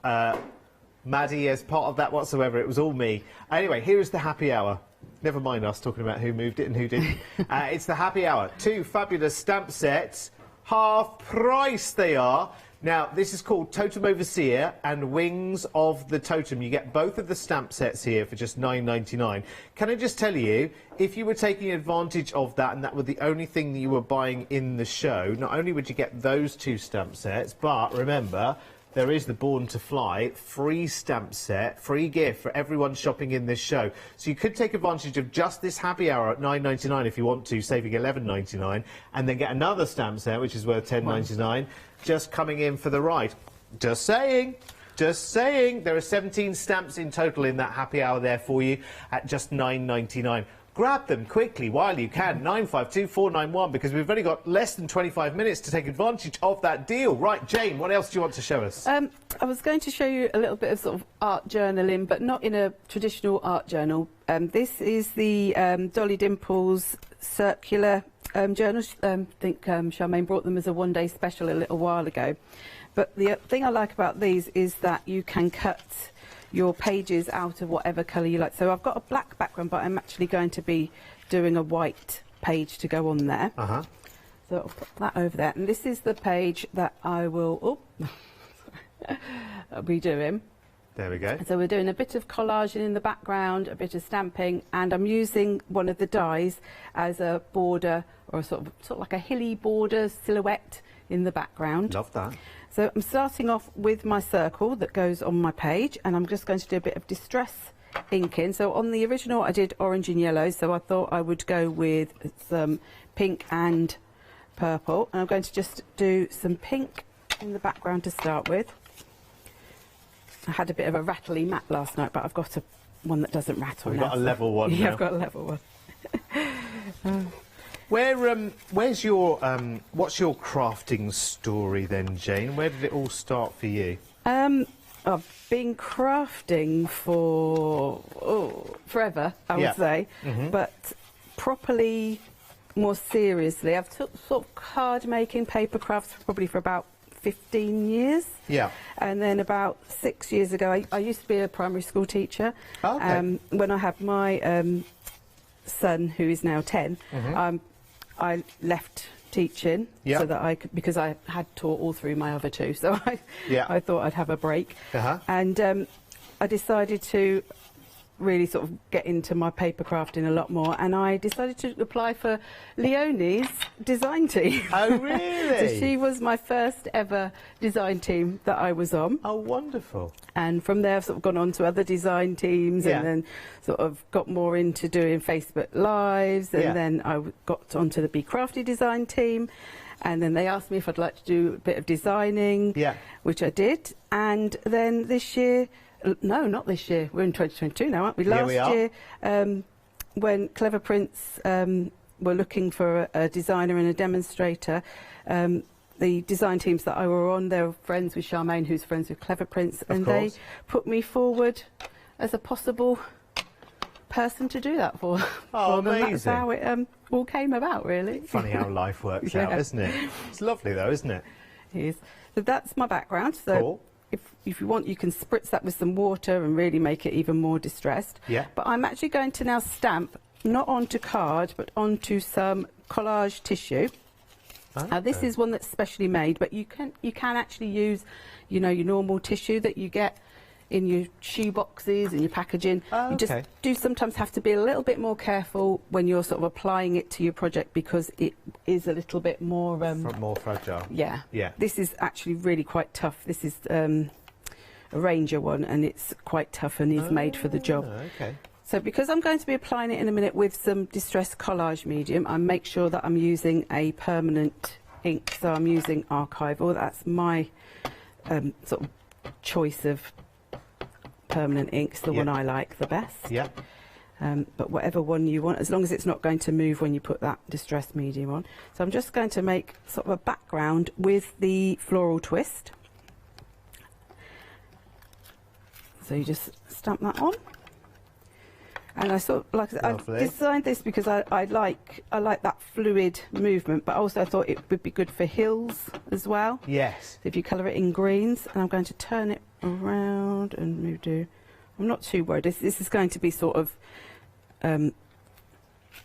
Maddie as part of that whatsoever. It was all me. Anyway, here is the happy hour. Never mind us talking about who moved it and who didn't. It's the happy hour. 2 fabulous stamp sets. Half price they are. Now, this is called Totem Overseer and Wings of the Totem. You get both of the stamp sets here for just £9.99. Can I just tell you, if you were taking advantage of that and that were the only thing that you were buying in the show, not only would you get those 2 stamp sets, but remember, there is the Born to Fly free stamp set, free gift for everyone shopping in this show. So you could take advantage of just this happy hour at £9.99 if you want to, saving £11.99, and then get another stamp set, which is worth £10.99, just coming in for the ride. Just saying. Just saying. There are 17 stamps in total in that happy hour there for you at just £9.99. Grab them quickly while you can, 952491, because we've only got less than 25 minutes to take advantage of that deal. Right, Jane, what else do you want to show us? I was going to show you a little bit of sort of art journaling, but not in a traditional art journal. This is the Dolly Dimples circular journal. I think Charmaine brought them as a one-day special a little while ago. But the thing I like about these is that you can cut your pages out of whatever colour you like. So I've got a black background, but I'm actually going to be doing a white page to go on there. So I'll put that over there. And this is the page that I will I'll be doing. There we go. So we're doing a bit of collaging in the background, a bit of stamping, and I'm using one of the dies as a border, or sort of like a hilly border silhouette in the background. Love that. So I'm starting off with my circle that goes on my page, and I'm just going to do a bit of distress inking. So on the original I did orange and yellow, so I thought I would go with some pink and purple, and I'm going to just do some pink in the background to start with. I had a bit of a rattly mat last night, but I've got one that doesn't rattle. We've got a level one Yeah, now. I've got a level one. Where's your what's your crafting story then, Jane? Where did it all start for you? I've been crafting for forever, I would say, but properly, more seriously, I've sort of card making, paper crafts probably for about 15 years. Yeah. And then about 6 years ago, I used to be a primary school teacher. Okay. When I had my son, who is now 10, I left teaching so that I could, because I had taught all through my other 2, so I thought I'd have a break. And I decided to really sort of get into my paper crafting a lot more, and I decided to apply for Leonie's design team. Oh, really? So she was my first ever design team that I was on. Oh, wonderful. And from there I've sort of gone on to other design teams, and then sort of got more into doing Facebook Lives, and then I got onto the Be Crafty design team, and then they asked me if I'd like to do a bit of designing, which I did. And then this year, no, not this year, we're in 2022 now, aren't we? Last year, when Clever Prints were looking for a designer and a demonstrator, the design teams that I were on, they were friends with Charmaine, who's friends with Clever Prints, and they put me forward as a possible person to do that for. Oh, them. amazing. That's how it all came about, really. Funny how life works Yeah. out, isn't it? It's lovely though, isn't it? It is. So that's my background. So Cool. if you want, you can spritz that with some water and really make it even more distressed. Yeah. But I'm actually going to now stamp, not onto card, but onto some collage tissue. Now this is one that's specially made, but you can actually use, you know, your normal tissue that you get in your shoe boxes and your packaging. Oh, you just okay. do sometimes have to be a little bit more careful when you're sort of applying it to your project, because it is a little bit more More fragile. yeah. Yeah. This is actually really quite tough. This is a Ranger one, and it's quite tough and is made for the job. Okay. So because I'm going to be applying it in a minute with some distressed collage medium, I make sure that I'm using a permanent ink. So I'm using Archival. That's my sort of choice of permanent inks, the one I like the best. Yeah. But whatever one you want, as long as it's not going to move when you put that distressed medium on. So I'm just going to make sort of a background with the floral twist. So you just stamp that on. And I sort of, like I Lovely. designed this because I like that fluid movement, but also I thought it would be good for hills as well. Yes. So if you colour it in greens, and I'm going to turn it around and move to. I'm not too worried. This is going to be sort of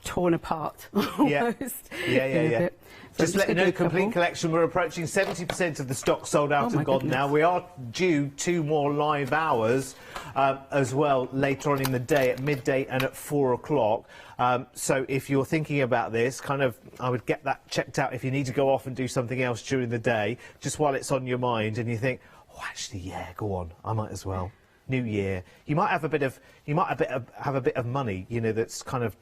torn apart Yeah. almost. Yeah. in a bit. So Just I'm let you gonna know, do a couple. complete collection. We're approaching 70% of the stock sold out Oh, and my gone goodness. now. We are due 2 more live hours as well later on in the day at midday and at 4 o'clock. So if you're thinking about this, I would get that checked out if you need to go off and do something else during the day, just while it's on your mind and you think, oh, actually, yeah, go on, I might as well. New year, you might have a bit of money, you know, that's kind of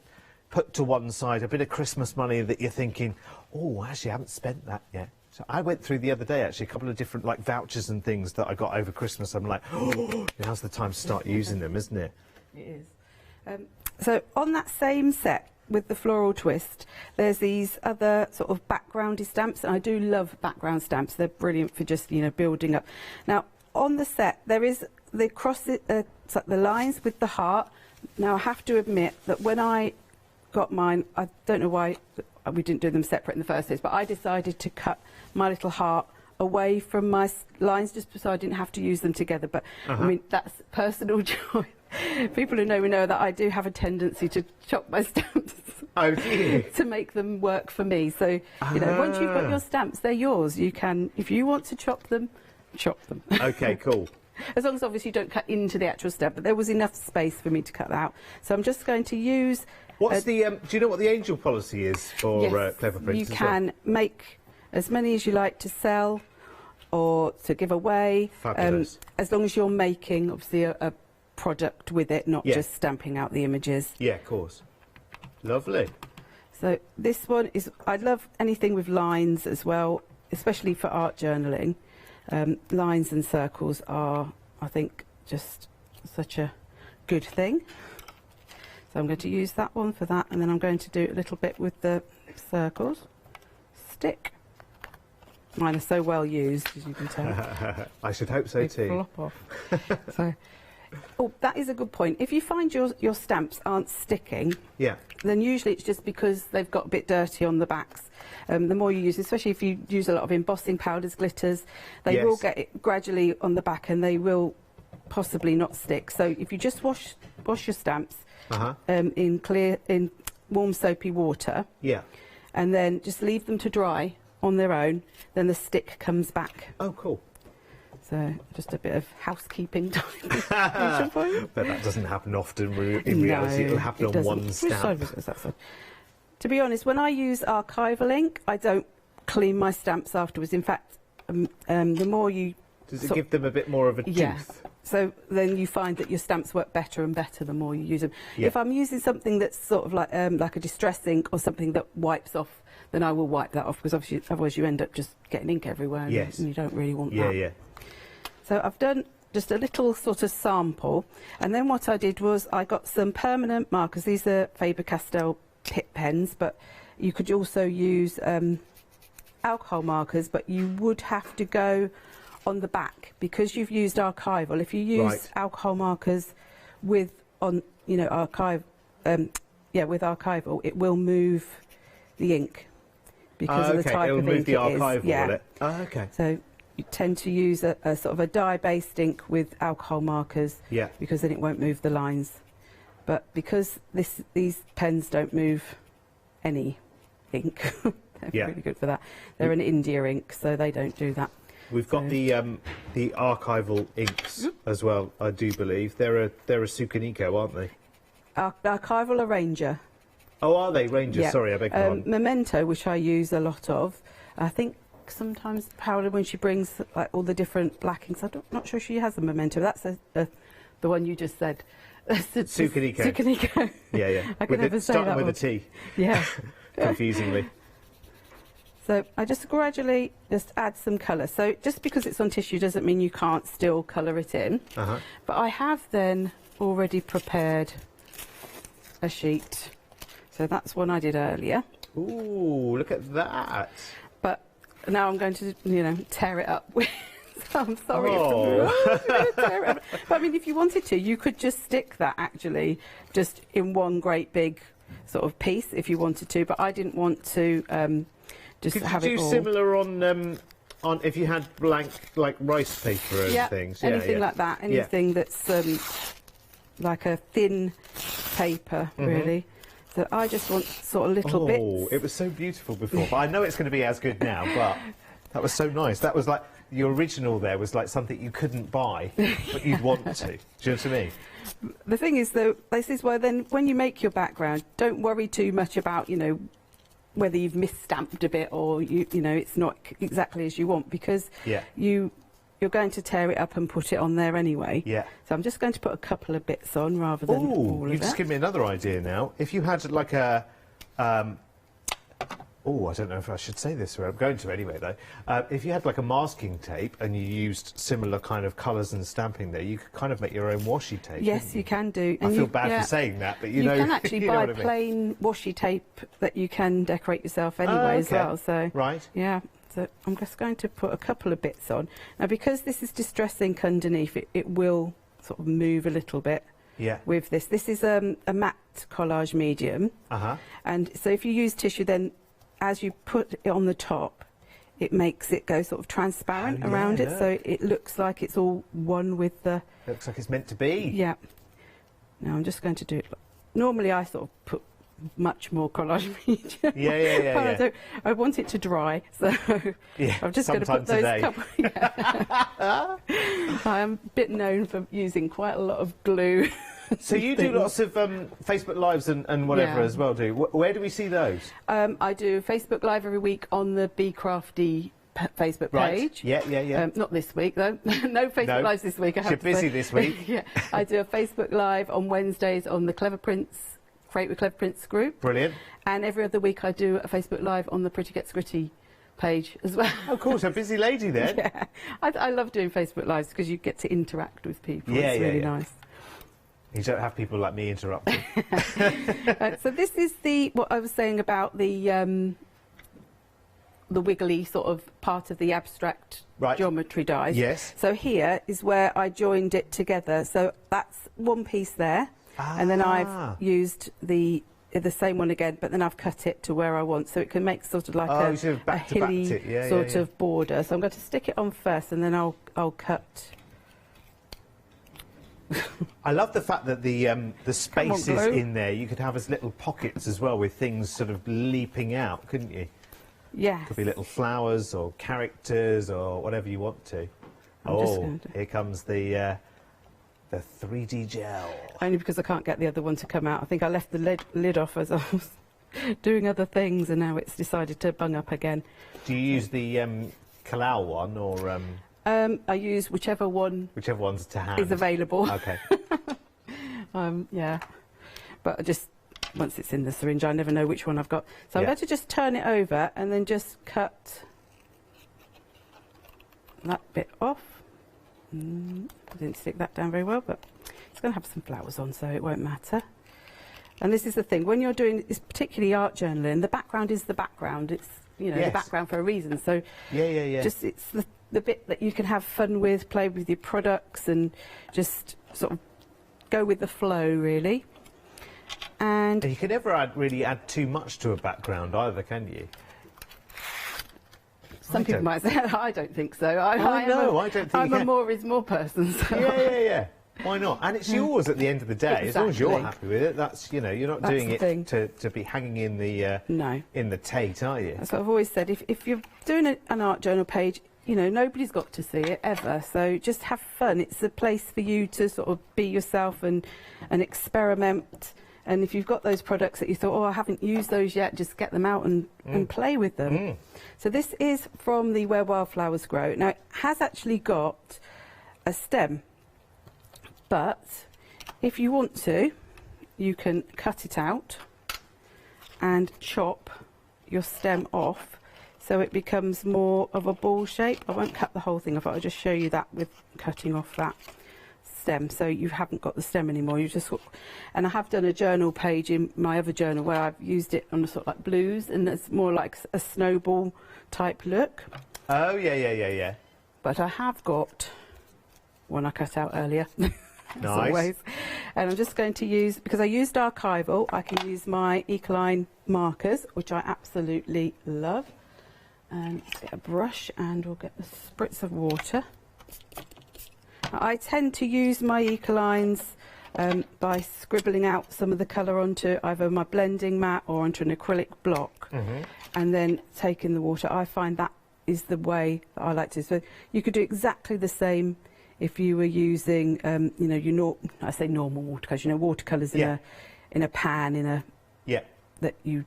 put to one side, a bit of Christmas money that you're thinking, oh, actually, I haven't spent that yet. So I went through the other day, actually, a couple of different, like, vouchers and things that I got over Christmas. I'm like, oh, now's the time to start using them, isn't it? It is. So on that same set with the floral twist, there's these other sort of backgroundy stamps, and I do love background stamps. They're brilliant for just, you know, building up. Now, on the set, there is the the lines with the heart. Now, I have to admit that when I got mine, I don't know why we didn't do them separate in the first place, but I decided to cut my little heart away from my lines just so I didn't have to use them together. But I mean, that's personal choice. People who know me know that I do have a tendency to chop my stamps to make them work for me. So, you know, once you've got your stamps, they're yours. You can, if you want to chop them, chop them. Okay, cool. As long as obviously you don't cut into the actual stamp, but there was enough space for me to cut that out. So I'm just going to use... What's the, do you know what the angel policy is for yes, Clever Prints you as well? can make as many as you like to sell or to give away. Fabulous. As long as you're making, obviously, a product with it, not Yeah. just stamping out the images. Yeah, of course. Lovely. So this one is... I love anything with lines as well, especially for art journaling. Lines and circles are, I think, just such a good thing. So I'm going to use that one for that, and then I'm going to do a little bit with the circles. Stick. Mine are so well used, as you can tell. I should hope so They too. flop off. So, oh, that is a good point. If you find your stamps aren't sticking, Yeah. then usually it's just because they've got a bit dirty on the backs. The more you use, especially if you use a lot of embossing powders, glitters, they will Yes. get it gradually on the back, and they will possibly not stick. So if you just wash your stamps in warm soapy water, Yeah. and then just leave them to dry on their own, then the stick comes back. Oh, cool. So just a bit of housekeeping time. For you. But that doesn't happen often. In reality, it'll happen on one Which stamp. side was that side? To be honest, when I use archival ink, I don't clean my stamps afterwards. In fact, the more you... Does it give them a bit more of a tooth? Yeah. So then you find that your stamps work better and better the more you use them. Yeah. If I'm using something that's sort of like a distress ink or something that wipes off, then I will wipe that off, because obviously otherwise you end up just getting ink everywhere, and, Yes. and you don't really want Yeah, that. yeah. So I've done just a little sort of sample, and then what I did was I got some permanent markers. These are Faber-Castell Pip pens, but you could also use alcohol markers, but you would have to go on the back because you've used archival. If you use Right. alcohol markers with yeah, with archival, it will move the ink because of the type it'll of move ink the it archival, is. Yeah. will it? Oh, okay. So you tend to use a sort of a dye-based ink with alcohol markers, Yeah. because then it won't move the lines. But because these pens don't move any ink, they're really good for that. They're an India ink, so they don't do that. We've got the archival inks as well, I do believe. They're a Sukaniko, aren't they? Archival Arranger. Oh, are they? Ranger, Yeah. sorry, I beg your pardon. Memento, which I use a lot of. I think sometimes Paola, when she brings like all the different black inks, I'm not sure she has a Memento. That's the one you just said. Sukaniko. Sukaniko. Yeah, yeah. I can never say that starting with one. a T, Yeah. confusingly. So I just gradually just add some colour. So just because it's on tissue doesn't mean you can't still colour it in. Uh-huh. But I have then already prepared a sheet. So that's one I did earlier. Ooh, look at that. But now I'm going to, tear it up with... I'm sorry. Oh. Tear it up. But I mean, if you wanted to, you could just stick that actually just in one great big sort of piece if you wanted to. But I didn't want to just Could have you it do all. similar on if you had blank, like rice paper and things? Anything like that. Anything that's like a thin paper, really. So I just want sort of little bits. Oh, it was so beautiful before, but I know it's going to be as good now, but that was so nice. That was like, your original there was like something you couldn't buy, but you'd want to. Do you know what I mean? The thing is, though, this is where then when you make your background, don't worry too much about, whether you've misstamped a bit or, it's not exactly as you want, because you're going to tear it up and put it on there anyway. Yeah. So I'm just going to put a couple of bits on rather than all of it. You've just given me another idea now. If you had like a... I don't know if I should say this, I'm going to anyway, though. If you had like a masking tape and you used similar kind of colours and stamping there, you could kind of make your own washi tape. Yes, you can do. I feel bad for saying that, but you know... You can actually you know buy what I mean. plain washi tape that you can decorate yourself anyway as well. So right. Yeah. So I'm just going to put a couple of bits on. Now, because this is distress ink underneath, it will sort of move a little bit. Yeah. With this. This is a matte collage medium. Uh-huh. And so if you use tissue, then as you put it on the top, it makes it go sort of transparent around it, so it looks like it's all one with the... Looks like it's meant to be. Yeah. Now I'm just going to do it... Normally I sort of put much more collage medium. Yeah. I want it to dry, so I'm just going to put those today. couple... I am a bit known for using quite a lot of glue. So you do lots of Facebook Lives and whatever as well, do you? Where do we see those? I do Facebook Live every week on the Be Crafty Facebook page. Yeah. Not this week, though. No Facebook Lives this week, I have You're to busy say. this week. Yeah. I do a Facebook Live on Wednesdays on the Clever Prints, Create with Clever Prints group. Brilliant. And every other week I do a Facebook Live on the Pretty Gets Gritty page as well. Of course, a busy lady then. Yeah. I love doing Facebook Lives because you get to interact with people. It's really nice. You don't have people like me interrupting. So this is what I was saying about the wiggly sort of part of the abstract geometry dies. Yes. So here is where I joined it together. So that's one piece there, and then I've used the same one again, but then I've cut it to where I want, so it can make sort of like a hilly sort of border. So I'm going to stick it on first, and then I'll cut. I love the fact that the spaces in there, you could have as little pockets as well with things sort of leaping out, couldn't you? Yeah. Could be little flowers or characters or whatever you want to. Here comes the 3D gel. Only because I can't get the other one to come out. I think I left the lid off as I was doing other things, and now it's decided to bung up again. Do you use the Kalal one or... I use whichever one's to hand is available. Okay. Yeah, but once it's in the syringe, I never know which one I've got. So I'm going to just turn it over and then just cut that bit off. I didn't stick that down very well, but it's going to have some flowers on, so it won't matter. And this is the thing, when you're doing this, particularly art journaling, the background is the background. It's the background for a reason. So just it's the bit that you can have fun with, play with your products, and just sort of go with the flow, really. And you can never really add too much to a background either, can you? some people might say, I don't think so. I don't think I'm a more is more person. So. Yeah. Why not? And it's yours at the end of the day. Exactly. As long as you're happy with it, that's, you know, you're not doing it to be hanging in the in the Tate, are you? That's what I've always said. If you're doing an art journal page, you know, nobody's got to see it ever. So just have fun. It's a place for you to sort of be yourself and experiment. And if you've got those products that you thought, oh, I haven't used those yet, just get them out and play with them. So this is from the Where Wildflowers Grow. Now, it has actually got a stem, but if you want to, you can cut it out and chop your stem off so it becomes more of a ball shape. I won't cut the whole thing off, I'll just show you that with cutting off that stem, so you haven't got the stem anymore. You just and I have done a journal page in my other journal where I've used it on a sort of like blues, and it's more like a snowball type look. Oh yeah. But I have got one I cut out earlier. As always. And I'm just going to use, because I used archival, I can use my Ecoline markers, which I absolutely love. And get a brush and we'll get the spritz of water. I tend to use my Ecolines by scribbling out some of the colour onto either my blending mat or onto an acrylic block, and then taking the water. I find that is the way that I like to. So you could do exactly the same if you were using, you know, I say normal watercolours, you know, watercolours in a pan, that you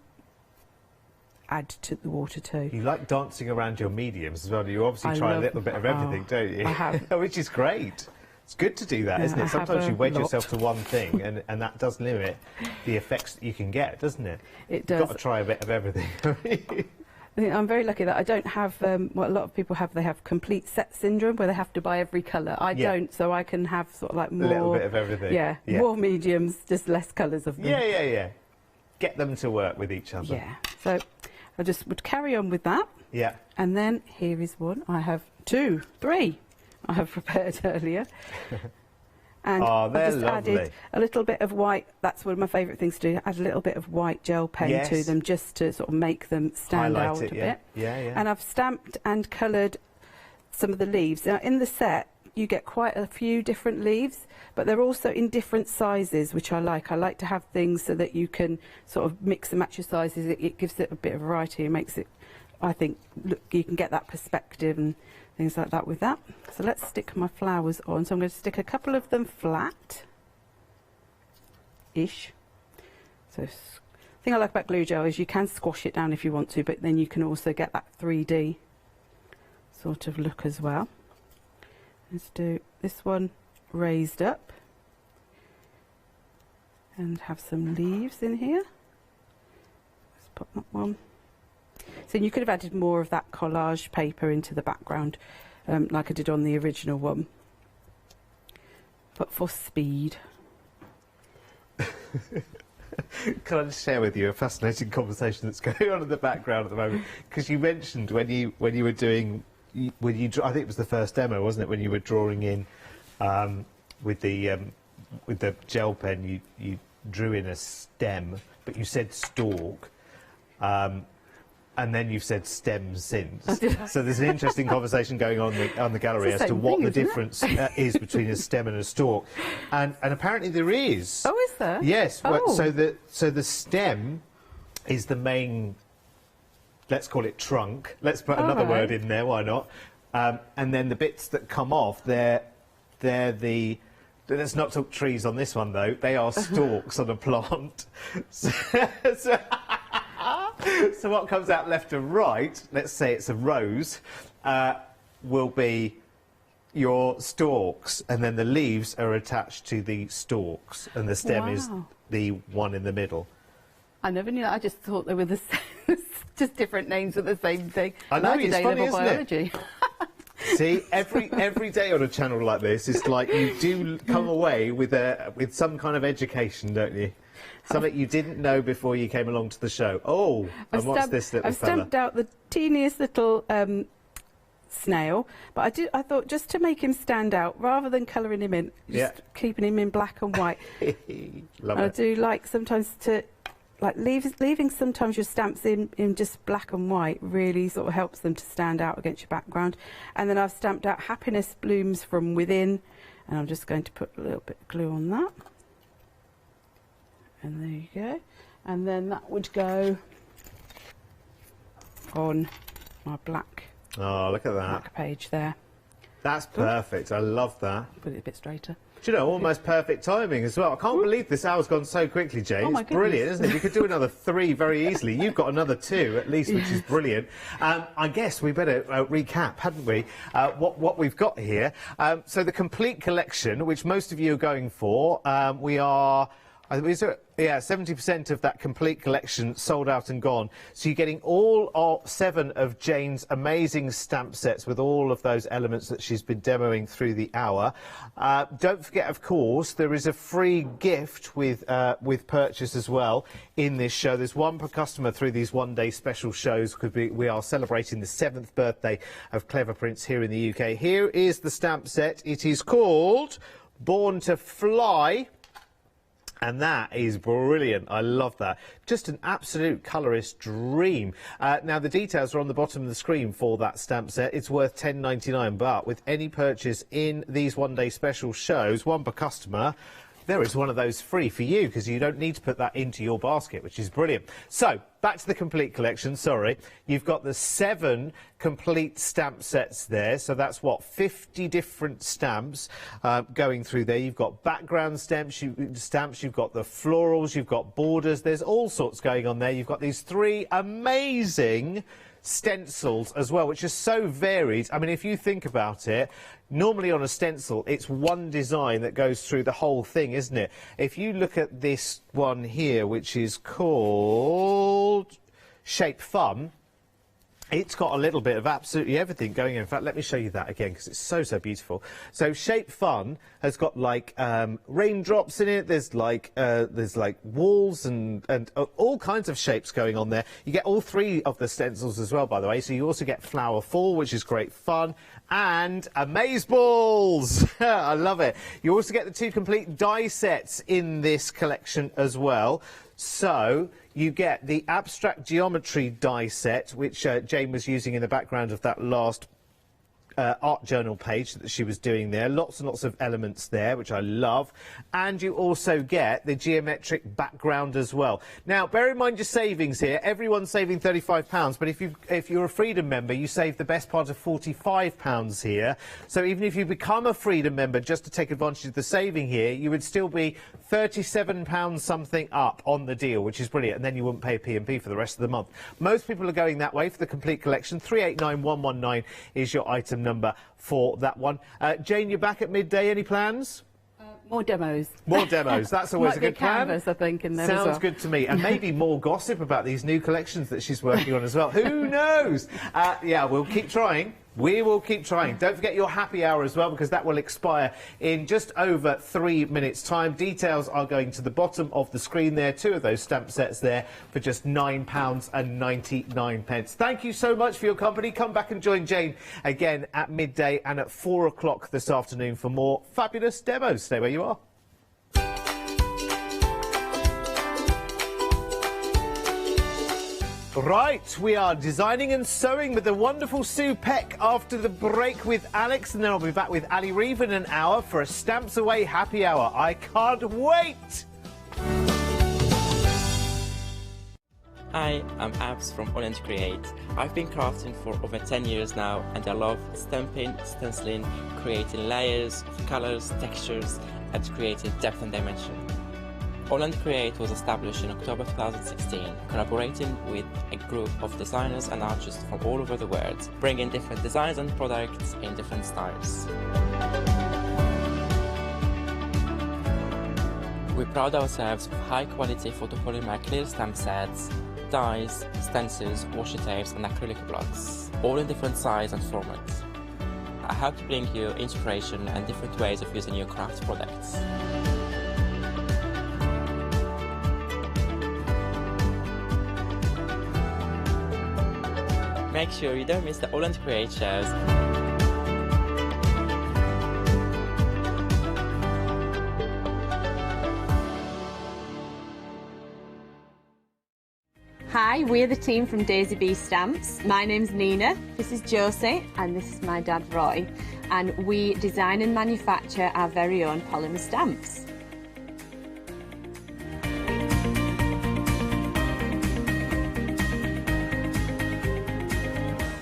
add to the water too. You like dancing around your mediums as well. You obviously try a little bit of everything, don't you? I have. Which is great. It's good to do that, isn't it? Sometimes you wed yourself to one thing, and that does limit the effects that you can get, doesn't it? It does. You've got to try a bit of everything. I think I'm very lucky that I don't have what a lot of people have. They have complete set syndrome where they have to buy every colour. I don't, so I can have sort of like more... A little bit of everything. Yeah, more mediums, just less colours of them. Yeah. Get them to work with each other. Yeah, so I just would carry on with that. Yeah. And then here is one. I have three I have prepared earlier. And I've just added a little bit of white. That's one of my favourite things to do. Add a little bit of white gel pen to them, just to sort of make them stand out a bit. Yeah. And I've stamped and coloured some of the leaves. Now, in the set, you get quite a few different leaves, but they're also in different sizes, which I like. I like to have things so that you can sort of mix and match your sizes. It gives it a bit of variety and makes it, I think, look, you can get that perspective and things like that with that. So let's stick my flowers on. So I'm going to stick a couple of them flat-ish. So the thing I like about glue gel is you can squash it down if you want to, but then you can also get that 3D sort of look as well. Let's do this one raised up and have some leaves in here. Let's pop that one. So you could have added more of that collage paper into the background, like I did on the original one, but for speed. Can I just share with you a fascinating conversation that's going on in the background at the moment? Because you mentioned when you were doing, I think it was the first demo, wasn't it, when you were drawing in with the gel pen, you drew in a stem, but you said stalk. And then you've said stem since. So there's an interesting conversation going on the gallery as to what the difference is between a stem and a stalk. And apparently there is. Oh, is there? Yes. Oh. So the stem is the main, let's call it trunk. Let's put another word in there, why not? And then the bits that come off, they're the... Let's not talk trees on this one, though. They are stalks on a plant. So what comes out left and right, let's say it's a rose, will be your stalks, and then the leaves are attached to the stalks, and the stem is the one in the middle. I never knew that. I just thought they were the same, just different names for the same thing. I know, it's funny, isn't biology. See, every day on a channel like this, it's like you do come away with some kind of education, don't you? Something you didn't know before you came along to the show. Oh, and what's this little fella? I've stamped out the teeniest little snail, but I thought just to make him stand out, rather than colouring him in, just keeping him in black and white. Love I it. do like sometimes to leaving sometimes your stamps in just black and white really sort of helps them to stand out against your background. And then I've stamped out happiness blooms from within, and I'm just going to put a little bit of glue on that. And there you go. And then that would go on my black, Oh, look at that. black page there. That's perfect. I love that. Put it a bit straighter. Do you know, almost perfect timing as well. I can't believe this hour's gone so quickly, Jane. Oh my It's brilliant, goodness. isn't it? You could do another 3 very easily. You've got another 2 at least, which is brilliant. I guess we better recap, hadn't we, what we've got here. So the complete collection, which most of you are going for, we are... Is there, 70% of that complete collection sold out and gone. So you're getting all 7 of Jane's amazing stamp sets with all of those elements that she's been demoing through the hour. Don't forget, of course, there is a free gift with purchase as well in this show. There's 1 per customer through these one-day special shows because we are celebrating the 7th birthday of Clever Prints here in the UK. Here is the stamp set. It is called Born to Fly. And that is brilliant. I love that. Just an absolute colorist dream. Now, the details are on the bottom of the screen for that stamp set. It's worth £10.99, but with any purchase in these one-day special shows, 1 per customer, there is one of those free for you because you don't need to put that into your basket, which is brilliant. So, back to the complete collection, sorry. You've got the 7 complete stamp sets there. So that's, what, 50 different stamps going through there. You've got background stamps, you've got the florals, you've got borders. There's all sorts going on there. You've got these 3 amazing stencils as well, which are so varied. I mean, if you think about it, normally on a stencil, it's one design that goes through the whole thing, isn't it? If you look at this one here, which is called Shape Fun, it's got a little bit of absolutely everything going in. In fact, let me show you that again because it's so beautiful. So Shape Fun has got like raindrops in it. There's like walls and all kinds of shapes going on there. You get all 3 of the stencils as well, by the way. So you also get Flower Fall, which is great fun, and Amazeballs. I love it. You also get the 2 complete die sets in this collection as well. So you get the abstract geometry die set, which Jane was using in the background of that last art journal page that she was doing there. Lots and lots of elements there, which I love. And you also get the geometric background as well. Now, bear in mind your savings here. Everyone's saving £35, but if you're a Freedom member, you save the best part of £45 here. So even if you become a Freedom member, just to take advantage of the saving here, you would still be £37 something up on the deal, which is brilliant. And then you wouldn't pay P&P for the rest of the month. Most people are going that way for the complete collection. 389119 is your item number for that one. Jane, you're back at midday. Any plans? More demos. More demos. That's always Might a be good plan. canvas, I think, in there as Sounds well. good to me. And maybe more gossip about these new collections that she's working on as well. Who knows? Yeah, we'll keep trying. We will keep trying. Don't forget your happy hour as well, because that will expire in just over 3 minutes' time. Details are going to the bottom of the screen there. 2 of those stamp sets there for just £9.99. Thank you so much for your company. Come back and join Jane again at midday and at 4 o'clock this afternoon for more fabulous demos. Stay where you are. Right, we are designing and sewing with the wonderful Sue Peck after the break with Alex, and then I'll be back with Ali Reeve in an hour for a Stamps Away happy hour. I can't wait! Hi, I'm Abs from AALL Create. I've been crafting for over 10 years now, and I love stamping, stenciling, creating layers, colours, textures, and creating depth and dimension. AALL Create was established in October 2016, collaborating with a group of designers and artists from all over the world, bringing different designs and products in different styles. We pride ourselves with high-quality photopolymer clear stamp sets, dies, stencils, washi tapes and acrylic blocks, all in different sizes and formats. I hope to bring you inspiration and different ways of using your craft products. make sure you don't miss the AALL Create shows. Hi, we're the team from Daisy Bee Stamps. My name's Nina, this is Josie, and this is my dad Roy. And we design and manufacture our very own polymer stamps.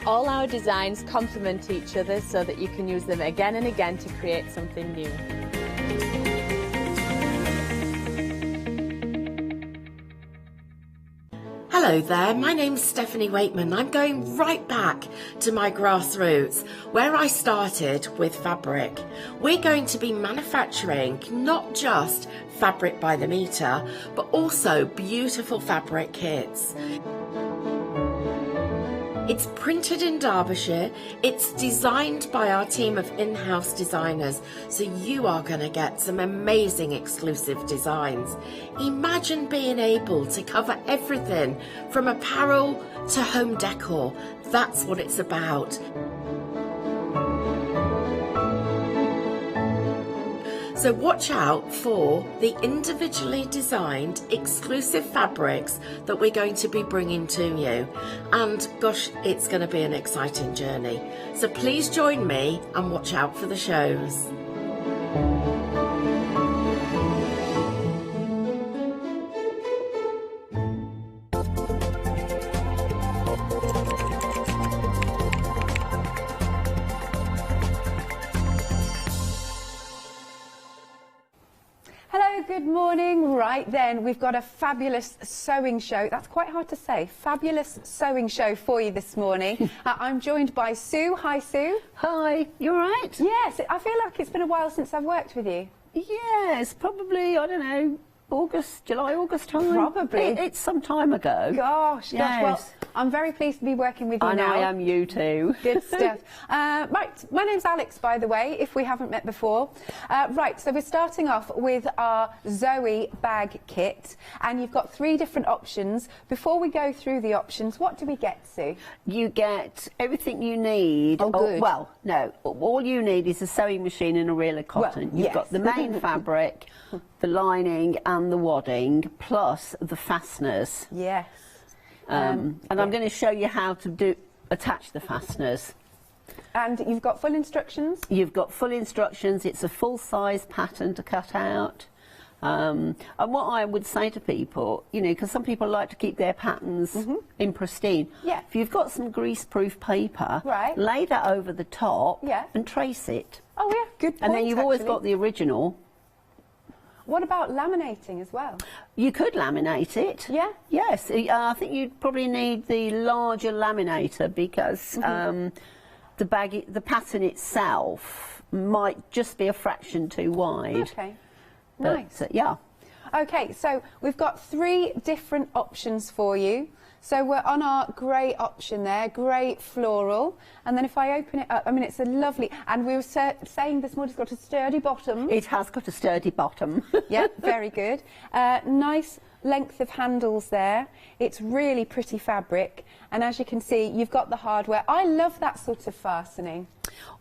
All our designs complement each other so that you can use them again and again to create something new. Hello there, my name's Stephanie Waitman. I'm going right back to my grassroots, where I started with fabric. We're going to be manufacturing not just fabric by the metre, but also beautiful fabric kits. It's printed in Derbyshire, it's designed by our team of in-house designers, so you are going to get some amazing exclusive designs. Imagine being able to cover everything from apparel to home decor. That's what it's about. So watch out for the individually designed exclusive fabrics that we're going to be bringing to you. And gosh, it's going to be an exciting journey. So please join me and watch out for the shows. Good morning. Right then, we've got a fabulous sewing show. That's quite hard to say. Fabulous sewing show for you this morning. I'm joined by Sue. Hi, Sue. Hi. You all right? Yes. I feel like it's been a while since I've worked with you. Yes, probably, I don't know, July, August time. Probably. It's some time ago. Gosh. Yes. Well, I'm very pleased to be working with you and now. I am you too. Good stuff. Right, my name's Alex, by the way, if we haven't met before. Right, so we're starting off with our Zoe bag kit, and you've got 3 different options. Before we go through the options, what do we get, Sue? You get everything you need. Oh, good. Well, no, all you need is a sewing machine and a reel of cotton. Well, You've yes. got the main fabric, the lining and the wadding, plus the fasteners. Yes. And I'm going to show you how to attach the fasteners. And you've got full instructions? You've got full instructions. It's a full-size pattern to cut out. And what I would say to people, you know, because some people like to keep their patterns in pristine. Yeah. If you've got some grease-proof paper, right, lay that over the top and trace it. Oh, yeah, good point, And then you've always actually got the original. What about laminating as well? You could laminate it. Yeah? Yes. I think you'd probably need the larger laminator because the pattern itself might just be a fraction too wide. Okay. But, Nice. Yeah. Okay, so we've got 3 different options for you. So we're on our grey option there, grey floral. And then if I open it up, I mean, it's a lovely... And we were saying this morning it's got a sturdy bottom. It has got a sturdy bottom. Yeah, very good. Nice length of handles there. It's really pretty fabric. And as you can see, you've got the hardware. I love that sort of fastening.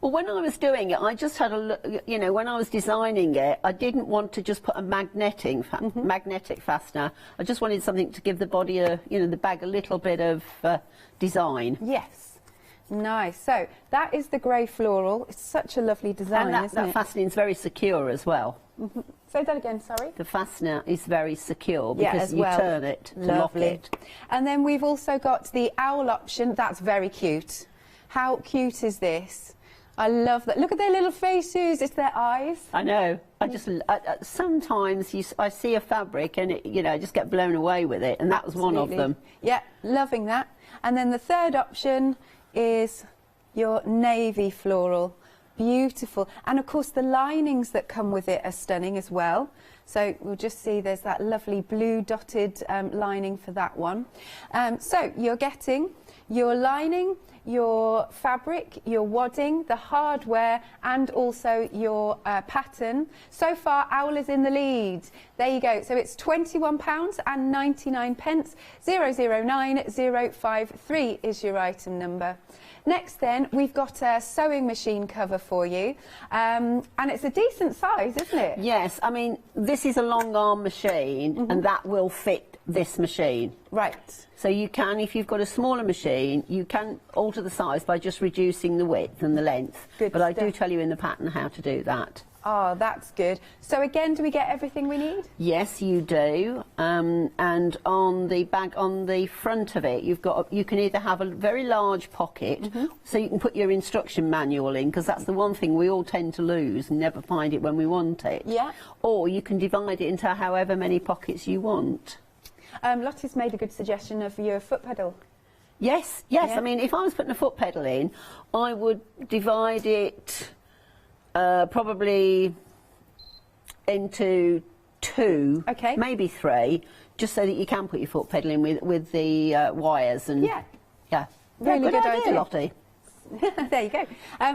Well, when I was doing it, I just had a look, you know, when I was designing it, I didn't want to just put a magnetic fastener. I just wanted something to give the body, the bag a little bit of design. Yes. Nice. So that is the grey floral. It's such a lovely design, and isn't that it? fastening is very secure as well. Say that again, sorry. The fastener is very secure because you turn it to lock it. And then we've also got the owl option. That's very cute. How cute is this? I love that. Look at their little faces. It's their eyes. I know. I just sometimes I see a fabric and I just get blown away with it, and that was one of them. Yeah, loving that. And then the third option is your navy floral. Beautiful. And of course the linings that come with it are stunning as well. So we'll just see there's that lovely blue dotted lining for that one. So you're getting your lining, your fabric, your wadding, the hardware, and also your pattern. So far, OWL is in the lead. There you go. So it's £21.99. 009053 is your item number. Next then, we've got a sewing machine cover for you, and it's a decent size, isn't it? Yes, I mean, this is a long arm machine, and that will fit this machine. Right. So you can, if you've got a smaller machine, you can alter the size by just reducing the width and the length. Good but I do stuff. tell you in the pattern how to do that. Oh, that's good. So again, do we get everything we need? Yes, you do. And on the bag, on the front of it, you can either have a very large pocket, so you can put your instruction manual in, because that's the one thing we all tend to lose and never find it when we want it. Yeah. Or you can divide it into however many pockets you want. Lottie's made a good suggestion of your foot pedal. Yes, yes. Yeah. I mean, if I was putting a foot pedal in, I would divide it probably into 2, maybe 3, just so that you can put your foot pedal in with the wires and yeah, really good idea, Lottie. There you go.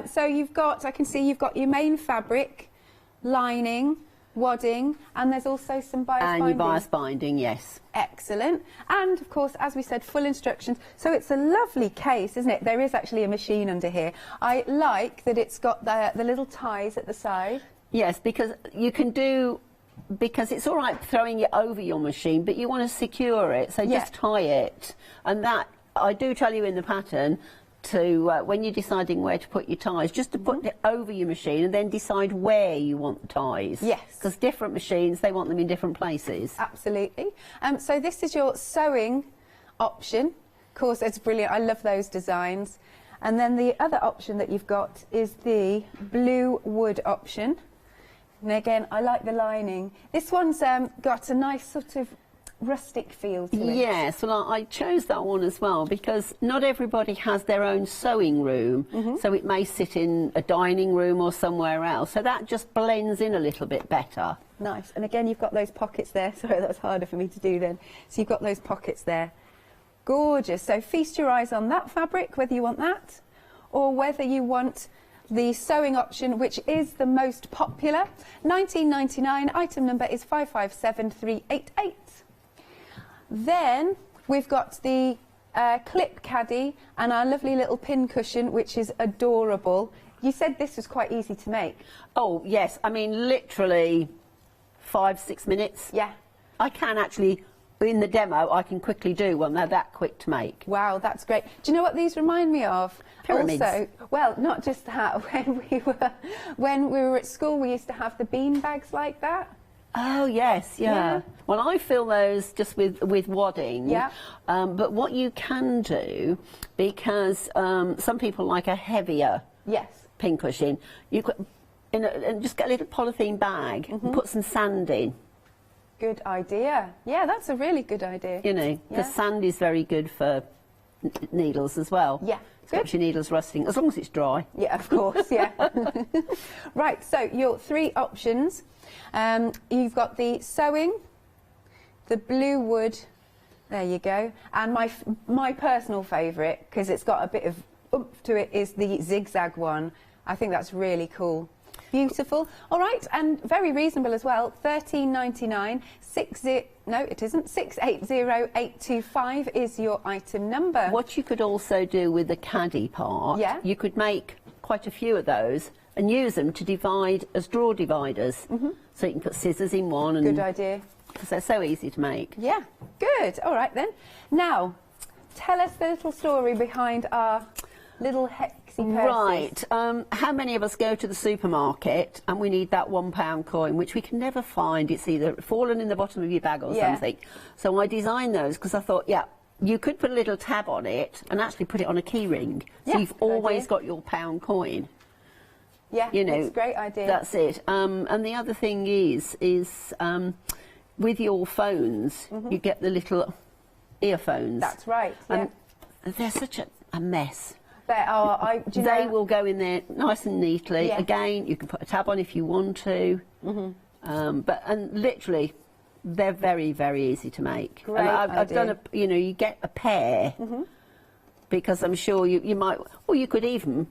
So you've got, I can see you've got your main fabric, lining, wadding, and there's also some bias binding. And your bias binding, yes. Excellent. And of course, as we said, full instructions. So it's a lovely case, isn't it? There is actually a machine under here. I like that it's got the little ties at the side. Yes, because you can do, because it's all right throwing it over your machine, but you want to secure it, so just tie it. And that, I do tell you in the pattern, to when you're deciding where to put your ties, just to put it over your machine and then decide where you want the ties. Yes. Because different machines, they want them in different places. Absolutely. So this is your sewing option. Of course, it's brilliant. I love those designs. And then the other option that you've got is the blue wood option. And again, I like the lining. This one's got a nice sort of rustic feel to it. Yes, well, I chose that one as well because not everybody has their own sewing room, so it may sit in a dining room or somewhere else, so that just blends in a little bit better. Nice. And again, you've got those pockets there. Sorry, that was harder for me to do then. So you've got those pockets there. Gorgeous. So feast your eyes on that fabric, whether you want that or whether you want the sewing option, which is the most popular. £19.99, item number is 557388. Then we've got the clip caddy and our lovely little pin cushion, which is adorable. You said this was quite easy to make. Oh, yes. I mean, literally 5-6 minutes. Yeah. I can actually, in the demo, I can quickly do one. They're that quick to make. Wow, that's great. Do you know what these remind me of? Pyramids. Also, well, not just that. When we were at school, we used to have the bean bags like that. Oh, yes, yeah. Well, I fill those just with wadding. Yeah. But what you can do, because some people like a heavier pin cushion, you could and just get a little polythene bag and put some sand in. Good idea. Yeah, that's a really good idea. You know, because sand is very good for needles as well. Yeah. Stops your needles rusting, as long as it's dry. Yeah, of course, yeah. Right, so your 3 options. You've got the sewing, the blue wood, there you go, and my personal favourite, because it's got a bit of oomph to it, is the zigzag one. I think that's really cool. Beautiful. All right, and very reasonable as well. £13.99. No, it isn't. 680825 is your item number. What you could also do with the caddy part, you could make quite a few of those and use them to divide as drawer dividers. So you can put scissors in one. And good idea. Because they're so easy to make. Yeah, good. All right then. Now, tell us the little story behind our little hexy purses. Right. How many of us go to the supermarket and we need that £1 coin, which we can never find? It's either fallen in the bottom of your bag or something. So I designed those because I thought, you could put a little tab on it and actually put it on a key ring. So you've always got your £1 coin. Yeah, you know, it's a great idea. That's it. And the other thing is with your phones, you get the little earphones. That's right. And they're such a mess. They are. They will go in there nice and neatly. Yeah. Again, you can put a tab on if you want to. And literally, they're very, very easy to make. Great and I've done idea. you get a pair. because I'm sure you might, or you could even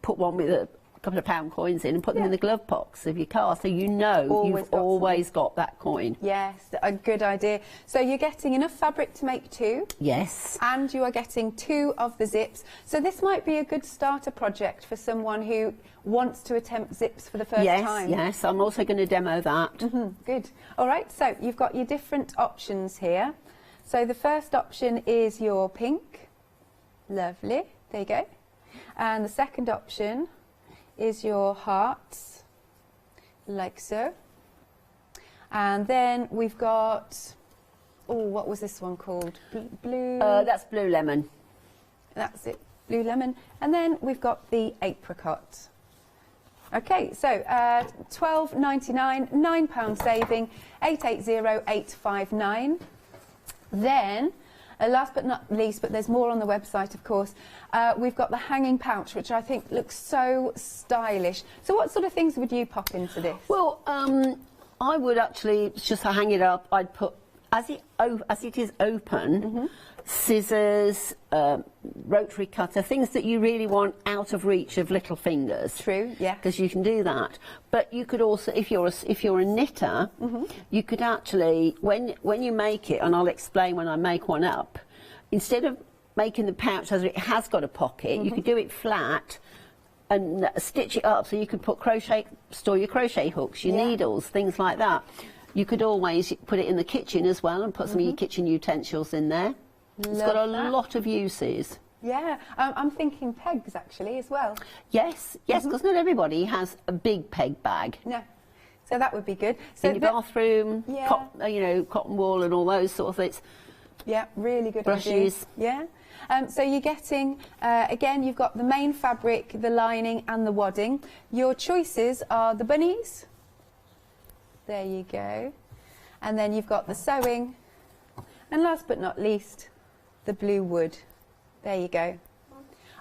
put one with a couple of pound coins in and put them in the glove box of your car, so you know you've always got that coin. Yes, a good idea. So you're getting enough fabric to make 2. Yes. And you are getting 2 of the zips. So this might be a good starter project for someone who wants to attempt zips for the first time. Yes, I'm also going to demo that. Good. All right, so you've got your different options here. So the first option is your pink. Lovely. There you go. And the second option is your hearts, like so. And then we've got, oh, what was this one called? Blue? That's blue lemon. That's it, blue lemon. And then we've got the apricot. Okay, so £12.99, £9 saving, 880859. Then, last but not least, but there's more on the website, of course, we've got the hanging pouch, which I think looks so stylish. So what sort of things would you pop into this? Well, I would actually just hang it up. I'd put, as it is open, scissors, rotary cutter, things that you really want out of reach of little fingers. True, yeah. Because you can do that. But you could also, if you're a knitter, you could actually, when you make it, and I'll explain when I make one up, instead of making the pouch as it has got a pocket, you could do it flat and stitch it up, so you could put store your crochet hooks, your needles, things like that. You could always put it in the kitchen as well and put some of your kitchen utensils in there. It's got a lot of uses. Yeah, I'm thinking pegs actually as well. Yes, because not everybody has a big peg bag. No, so that would be good. So in your bathroom, cotton wool and all those sort of things. Yeah, really good brushes. Ideas. Yeah. So you're getting, again, you've got the main fabric, the lining and the wadding. Your choices are the bunnies. There you go. And then you've got the sewing. And last but not least, the blue wood. There you go.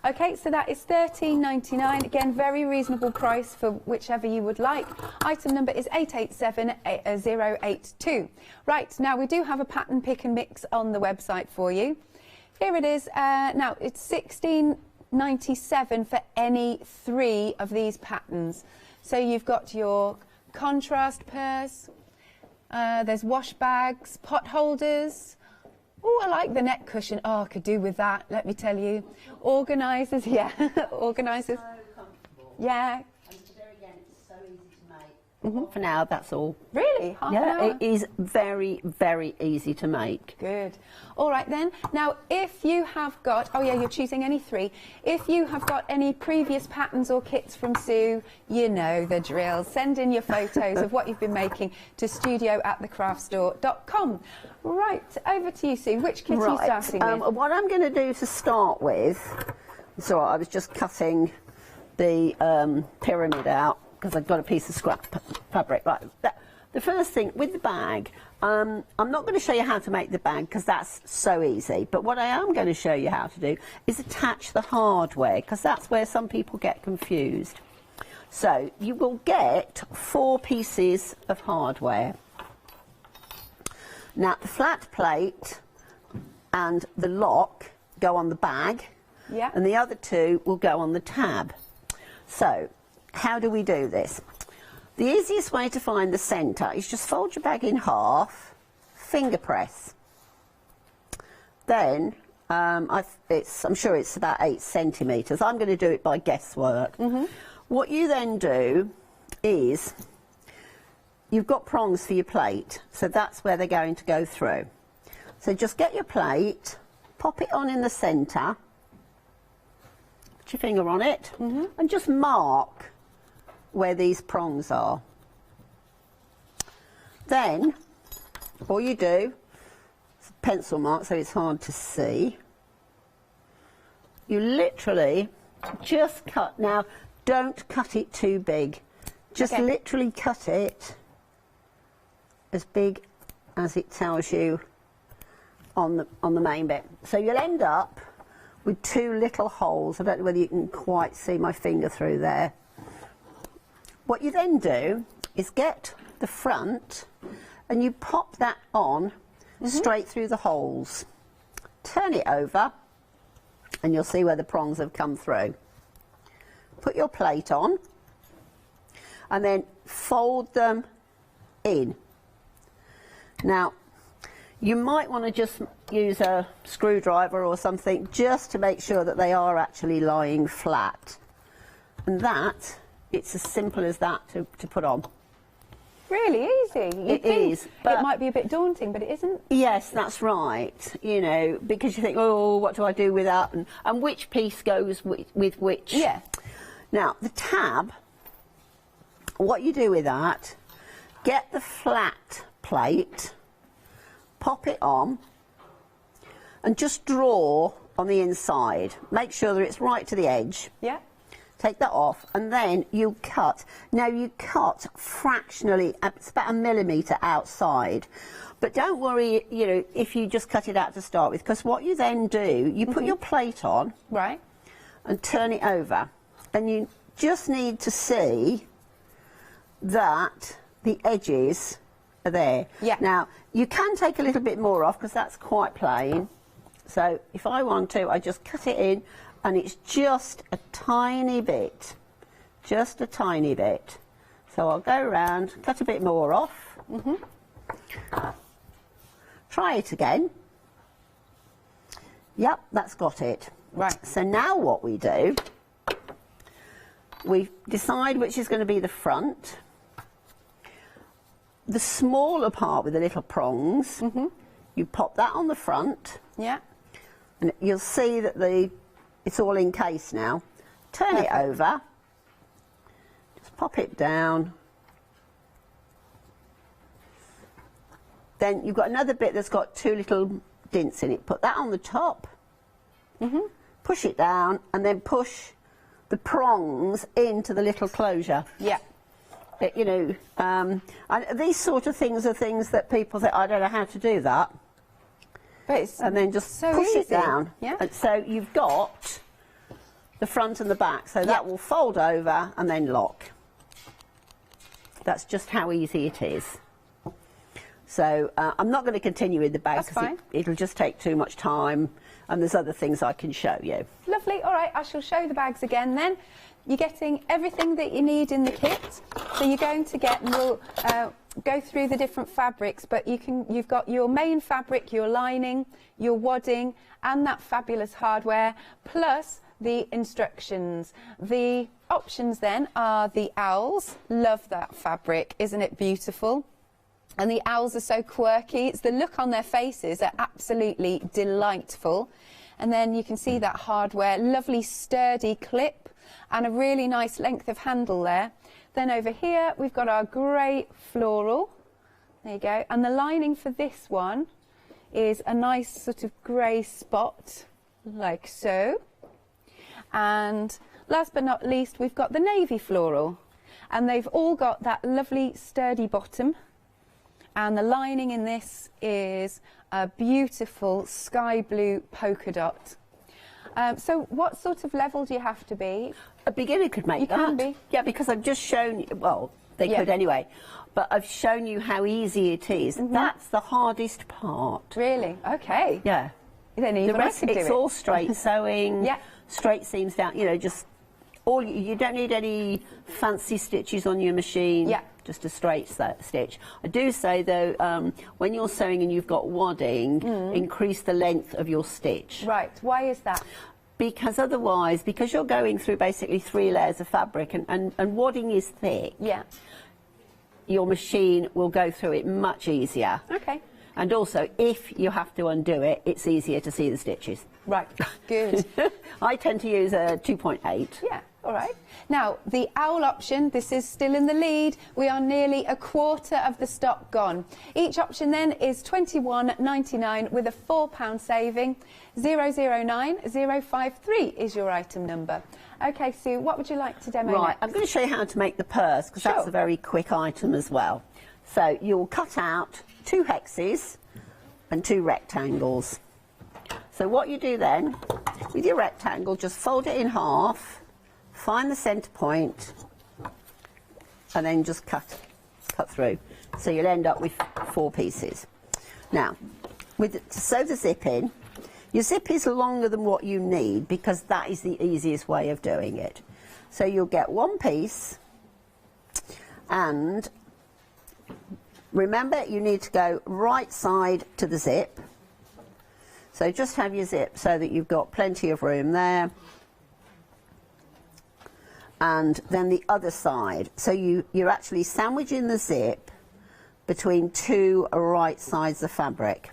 Okay, so that is £13.99. Again, very reasonable price for whichever you would like. Item number is 887082. Right, now we do have a pattern pick and mix on the website for you. Here it is. Now, it's £16.97 for any 3 of these patterns. So you've got your contrast purse, there's wash bags, pot holders. Oh, I like the neck cushion. Oh, I could do with that, let me tell you. Organisers, yeah, organisers. So comfortable. Yeah. And there again, it's so easy to make. For now, that's all. Really? Half an hour? It is very, very easy to make. Good. All right then. Now, if you have got, oh yeah, you're choosing any 3. If you have got any previous patterns or kits from Sue, you know the drill. Send in your photos of what you've been making to studio@thecraftstore.com. Right, over to you, Sue. Which kit are you starting with? What I'm going to do to start with, so I was just cutting the pyramid out because I've got a piece of scrap fabric. Right, the first thing with the bag, I'm not going to show you how to make the bag because that's so easy, but what I am going to show you how to do is attach the hardware, because that's where some people get confused. So you will get 4 pieces of hardware. Now, the flat plate and the lock go on the bag, and the other 2 will go on the tab. So, how do we do this? The easiest way to find the centre is just fold your bag in half, finger press. Then, I'm sure it's about 8 centimetres. I'm going to do it by guesswork. What you then do is, you've got prongs for your plate, so that's where they're going to go through. So just get your plate, pop it on in the centre, put your finger on it, and just mark where these prongs are. Then, all you do, it's a pencil mark so it's hard to see, you literally just cut. Now, don't cut it too big, just literally cut it as big as it tells you on the main bit. So you'll end up with 2 little holes. I don't know whether you can quite see my finger through there. What you then do is get the front and you pop that on straight through the holes. Turn it over and you'll see where the prongs have come through. Put your plate on and then fold them in. Now, you might want to just use a screwdriver or something just to make sure that they are actually lying flat. And that, it's as simple as that to put on. Really easy. It is. But it might be a bit daunting, but it isn't. Yes, that's right. You know, because you think, oh, what do I do with that? And which piece goes with which? Yeah. Now, the tab, what you do with that, get the flat plate, pop it on, and just draw on the inside. Make sure that it's right to the edge. Yeah. Take that off, and then you cut. Now, you cut fractionally, it's about 1 millimetre outside. But don't worry, you know, if you just cut it out to start with, because what you then do, you put your plate on. Right. And turn it over. And you just need to see that the edges are there. Yeah. Now, you can take a little bit more off, because that's quite plain. So, if I want to, I just cut it in, and it's just a tiny bit. Just a tiny bit. So I'll go around, cut a bit more off. Try it again. Yep, that's got it. Right. So now what we do, we decide which is going to be the front. The smaller part with the little prongs, you pop that on the front. Yeah. And you'll see that it's all encased now. Turn it over. Just pop it down. Then you've got another bit that's got 2 little dints in it. Put that on the top. Push it down, and then push the prongs into the little closure. Yeah. You know, and these sort of things are things that people think, I don't know how to do that. But it's and then just so push easy. it down. Yeah. And so you've got the front and the back. So that will fold over and then lock. That's just how easy it is. So I'm not going to continue with the bag because it'll just take too much time, and there's other things I can show you. Lovely. All right, I shall show the bags again then. You're getting everything that you need in the kit. So you're going to get, and we'll go through the different fabrics, but you've got your main fabric, your lining, your wadding, and that fabulous hardware, plus the instructions. The options then are the owls. Love that fabric, isn't it beautiful? And the owls are so quirky. It's the look on their faces are absolutely delightful. And then you can see that hardware, lovely sturdy clip and a really nice length of handle there. Then over here we've got our grey floral. There you go. And the lining for this one is a nice sort of grey spot, like so. And last but not least, we've got the navy floral. And they've all got that lovely sturdy bottom. And the lining in this is a beautiful sky blue polka dot. So what sort of level do you have to be? A beginner could make that. You can be. Yeah, because I've just shown you, well, they could anyway, but I've shown you how easy it is. That's the hardest part. Really? Okay. Yeah. Then even the rest, I can do it's all straight sewing, straight seams down, you know, just all, you don't need any fancy stitches on your machine. Yeah. Just a straight stitch. I do say though, when you're sewing and you've got wadding, increase the length of your stitch. Right. Why is that? Because otherwise, because you're going through basically 3 layers of fabric and wadding is thick. Yeah. Your machine will go through it much easier. Okay. And also, if you have to undo it, it's easier to see the stitches. Right. Good. I tend to use a 2.8. Yeah. All right. Now, the owl option, this is still in the lead. We are nearly a quarter of the stock gone. Each option then is £21.99 with a £4 saving. 009053 is your item number. OK, Sue, what would you like to demo next? I'm going to show you how to make the purse, because that's a very quick item as well. So you'll cut out 2 hexes and 2 rectangles. So what you do then, with your rectangle, just fold it in half, find the centre point, and then just cut through. So you'll end up with 4 pieces. Now, to sew the zip in, Your zip is longer than what you need because that is the easiest way of doing it. So you'll get one piece, and remember you need to go right side to the zip. So just have your zip so that you've got plenty of room there. And then the other side. So you're actually sandwiching the zip between two right sides of fabric.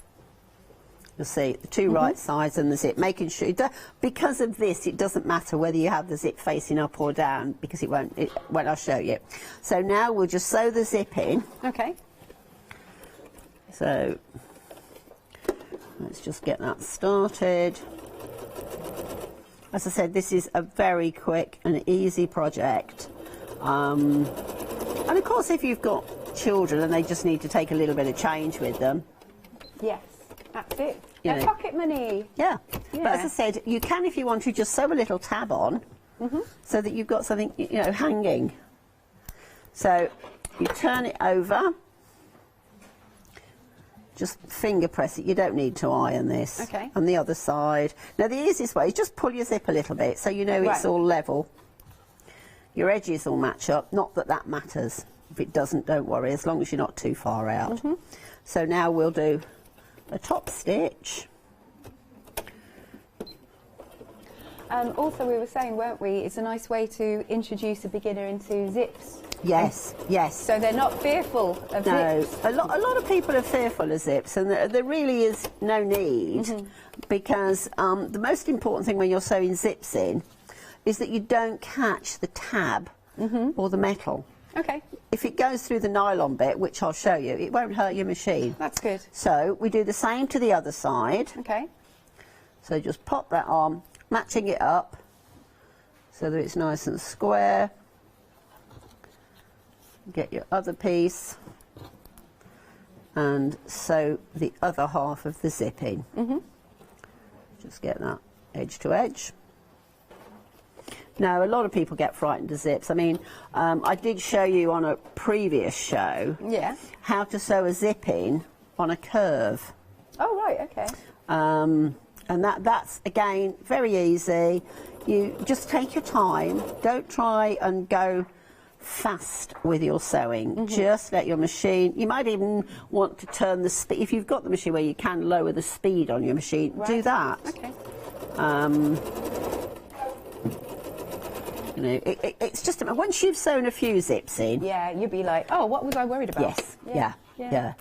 You'll see the two right sides and the zip, making sure, because of this, it doesn't matter whether you have the zip facing up or down, because it won't, when I'll show you. So now we'll just sew the zip in. Okay. So let's just get that started. As I said, this is a very quick and easy project. And of course, if you've got children and they just need to take a little bit of change with them. Yes, that's it. You No know. pocket money. Yeah. But as I said, you can, if you want to, just sew a little tab on so that you've got something, you know, hanging. So you turn it over. Just finger press it. You don't need to iron this. Okay. On the other side. Now, the easiest way is just pull your zip a little bit so you know it's all level. Your edges all match up. Not that that matters. If it doesn't, don't worry, as long as you're not too far out. So now we'll do a top stitch. Also, we were saying, weren't we, it's a nice way to introduce a beginner into zips. Yes, yes. So they're not fearful of No, zips. a lot of people are fearful of zips, and there really is no need, because the most important thing when you're sewing zips in is that you don't catch the tab or the metal. Okay. If it goes through the nylon bit, which I'll show you, it won't hurt your machine. That's good. So we do the same to the other side. Okay. So just pop that on, matching it up so that it's nice and square. Get your other piece and sew the other half of the zip in. Just get that edge to edge. Now, a lot of people get frightened of zips. I mean, I did show you on a previous show how to sew a zip in on a curve. Oh, right, okay. And that's, again, very easy. You just take your time. Don't try and go fast with your sewing. Just let your machine, you might even want to turn the speed, if you've got the machine where you can lower the speed on your machine, do that. Okay. You know, it's just, once you've sewn a few zips in. Yeah, you'd be like, oh, what was I worried about? Yes, yeah.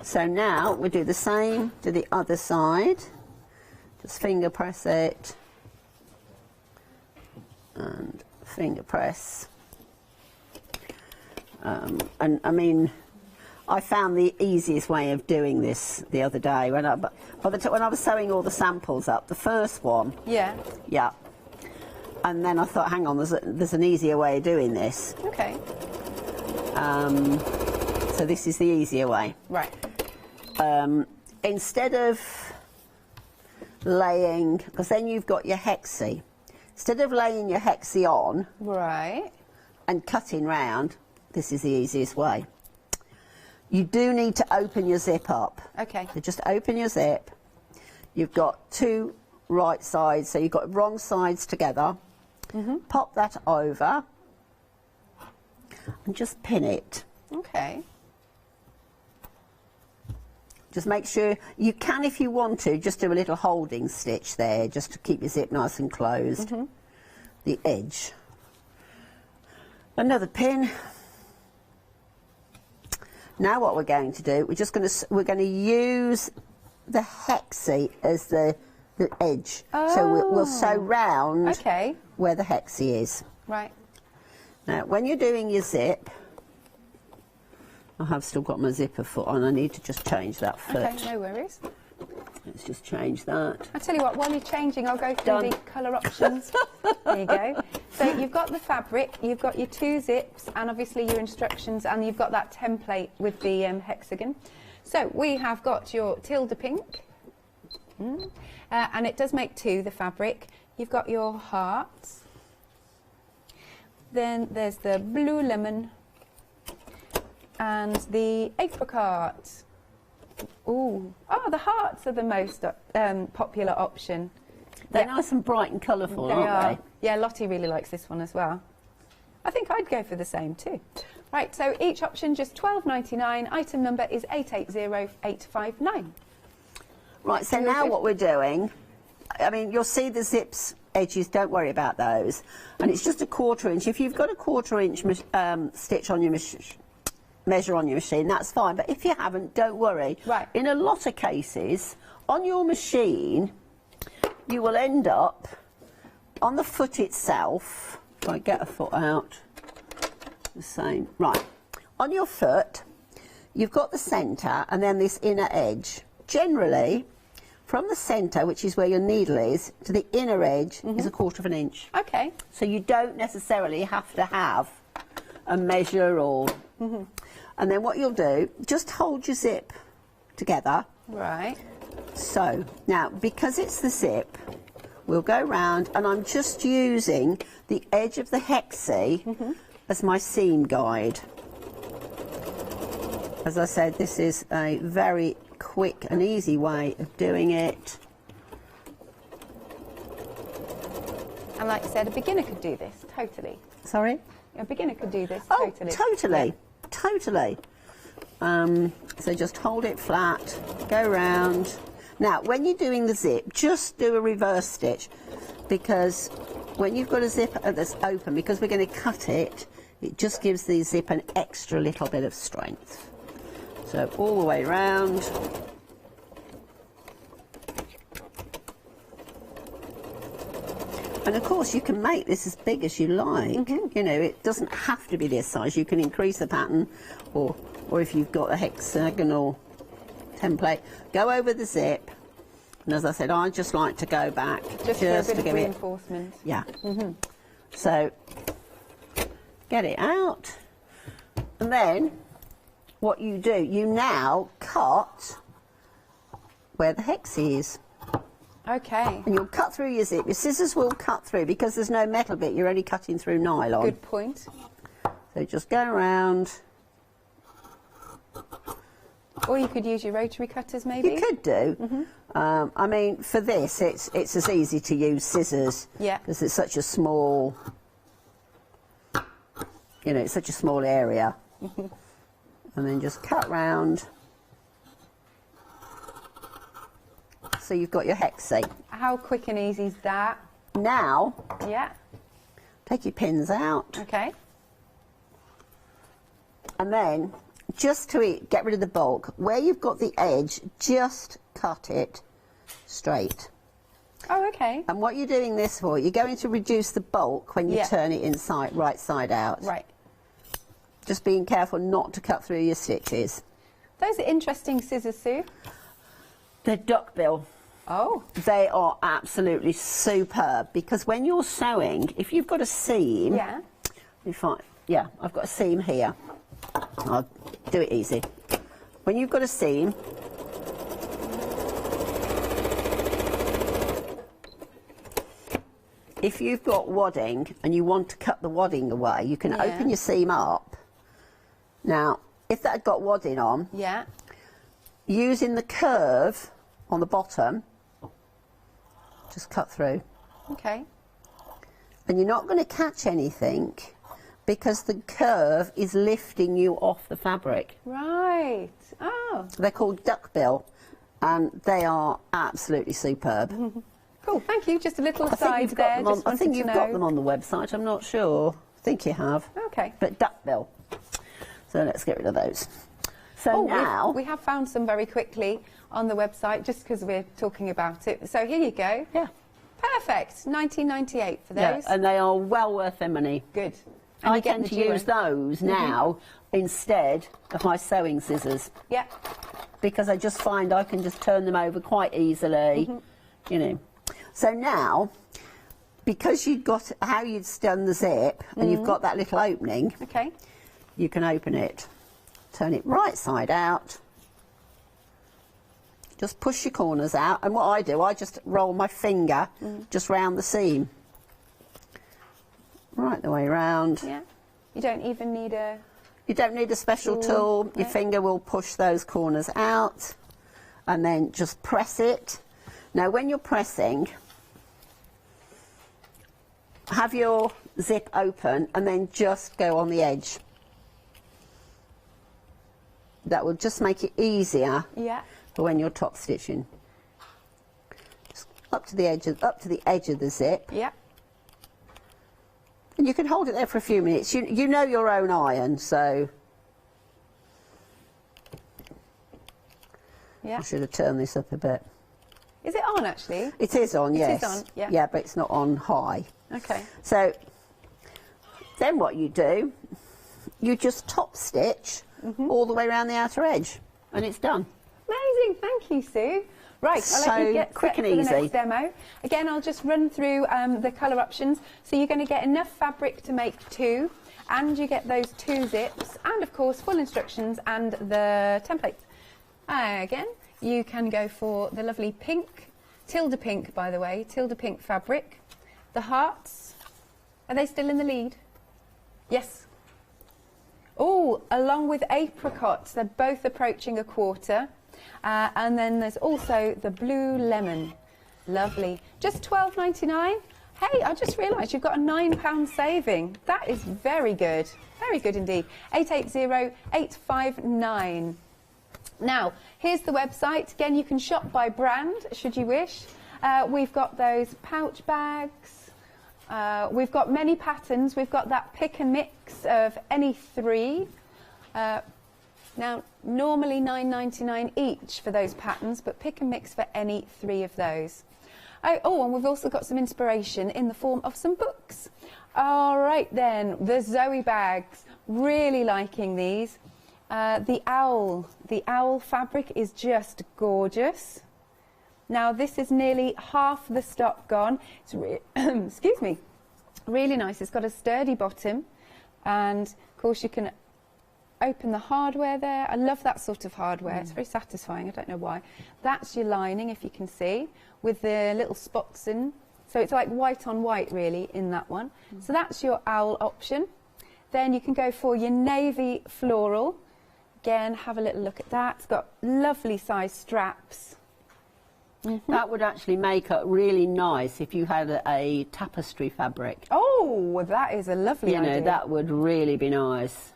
So now we do the same to the other side. Just finger press it. And finger press. And I mean, I found the easiest way of doing this the other day when when I was sewing all the samples up. The first one. Yeah. Yeah. And then I thought, hang on, there's an easier way of doing this. Okay. So this is the easier way. Right. Instead of laying, because then you've got your hexie. Instead of laying your hexie on and cutting round, this is the easiest way. You do need to open your zip up. Okay. So just open your zip. You've got two right sides, so you've got wrong sides together. Pop that over and just pin it. Okay. Just make sure, you can if you want to, just do a little holding stitch there, just to keep your zip nice and closed. The edge. Another pin. Now what we're going to do, we're going to use the hexie as the edge. So we'll sew round where the hexie is. Right. Now, when you're doing your zip, I have still got my zipper foot on. I need to just change that foot. Okay, no worries. Let's just change that. I'll tell you what, while you're changing, I'll go through the colour options. There you go. So you've got the fabric, you've got your two zips, and obviously your instructions, and you've got that template with the hexagon. So we have got your Tilda pink, and it does make two, the fabric. You've got your hearts. Then there's the blue lemon and the apricot. Ooh. Oh, the hearts are the most popular option. They're nice and bright and colourful, They aren't are. they? Yeah, Lottie really likes this one as well. I think I'd go for the same too. Right, so each option just $12.99. Item number is 880859. Right, so now what we're doing, I mean, you'll see the zips edges, don't worry about those. And it's just a 1/4 inch. If you've got a 1/4 inch stitch on your measure on your machine, that's fine. But if you haven't, don't worry. Right. In a lot of cases, on your machine, you will end up on the foot itself. If I get a foot out, the same. Right. On your foot, you've got the centre and then this inner edge. Generally, from the centre, which is where your needle is, to the inner edge is a 1/4 inch. Okay. So you don't necessarily have to have a measure or... And then what you'll do, just hold your zip together. Right. So, now, because it's the zip, we'll go round, and I'm just using the edge of the hexie as my seam guide. As I said, this is a very quick and easy way of doing it. And like I said, a beginner could do this, totally. Sorry? A beginner could do this, Oh, totally. totally, Yeah. totally. So just hold it flat, go round. Now, when you're doing the zip, just do a reverse stitch, because when you've got a zip that's open, because we're going to cut it, it just gives the zip an extra little bit of strength. So all the way round. And of course you can make this as big as you like. You know, it doesn't have to be this size. You can increase the pattern, or if you've got a hexagonal template, go over the zip. And as I said, I just like to go back Just for a bit to of give it. reinforcement. Yeah. So get it out, and then what you do, you now cut where the hexie is. Okay. And you'll cut through your zip. Your scissors will cut through, because there's no metal bit, you're only cutting through nylon. Good point. So just go around. Or you could use your rotary cutters, maybe. You could do. I mean, for this, it's as easy to use scissors. Yeah. Because it's such a small, you know, it's such a small area. And then just cut round. So you've got your hexie. How quick and easy is that? Now, Yeah. take your pins out. Okay. And then, just to get rid of the bulk, where you've got the edge, just cut it straight. Oh, okay. And what you're doing this for, you're going to reduce the bulk when you Yeah. turn it inside, right side out. Right. Just being careful not to cut through your stitches. Those are interesting scissors, Sue. They're duckbill. Oh. They are absolutely superb, because when you're sewing, if you've got a seam, Yeah. yeah, I've got a seam here. I'll do it easy. When you've got a seam, if you've got wadding and you want to cut the wadding away, you can open your seam up. Now, if that had got wadding on, Yeah. using the curve on the bottom, just cut through. Okay. And you're not going to catch anything, because the curve is lifting you off the fabric. Right. Oh. They're called duckbill, and they are absolutely superb. Cool. Thank you. Just a little I think aside you've there. got them on, Just I think wanted you've to got know. them on the website, I'm not sure. I think you have. Okay. But duckbill. So let's get rid of those. So Oh, now... we have found some very quickly on the website, just because we're talking about it. So here you go. Yeah. Perfect. 1998 for Yeah, those. and they are well worth their money. Good. And I you get tend the to jewellery. use those now instead of my sewing scissors, Yeah. because I just find I can just turn them over quite easily, you know. So now, because you've got how you'd done the zip, and you've got that little opening, Okay. you can open it, turn it right side out, just push your corners out, and what I do, I just roll my finger just round the seam, right the way round. Yeah. You don't even need a... You don't need a special tool. Your finger will push those corners out. and then just press it. Now when you're pressing, have your zip open and then just go on the edge. That will just make it easier for when you're top stitching. Just up to the edge of the zip. Yeah. And you can hold it there for a few minutes. You know your own iron, so yeah. I should have turned this up a bit. Is it on actually? It is on, yes. It is on, yeah. Yeah, but it's not on high. Okay. So then what you do, you just top stitch all the way around the outer edge, and it's done. Amazing, thank you, Sue. Right, I'll let you get quick set and for easy. the next demo. Again, I'll just run through the colour options. So you're going to get enough fabric to make 2, and you get those 2 zips, and of course full instructions and the template. Again, you can go for the lovely pink, Tilda pink by the way, Tilda pink fabric. The hearts, are they still in the lead? Yes. Oh, along with apricots, they're both approaching a quarter. And then there's also the blue lemon. Lovely. Just £12.99. Hey, I just realised you've got a £9 saving. That is very good. Very good indeed. 880859. Now, here's the website. Again, you can shop by brand, should you wish. We've got those pouch bags. We've got many patterns. We've got that pick and mix of any 3. Now, normally £9.99 each for those patterns, but pick and mix for any 3 of those. Oh, and we've also got some inspiration in the form of some books. All right then, the Zoe bags. Really liking these. The owl fabric is just gorgeous. Now, this is nearly half the stock gone. It's excuse me, really nice. It's got a sturdy bottom, and of course you can open the hardware there. I love that sort of hardware. It's very satisfying. I don't know why. That's your lining, if you can see, with the little spots in. So it's like white on white, really, in that one. So that's your owl option. Then you can go for your navy floral. Again, have a little look at that. It's got lovely size straps. That would actually make it really nice if you had a tapestry fabric. Oh, that is a lovely idea. You know, that would really be nice.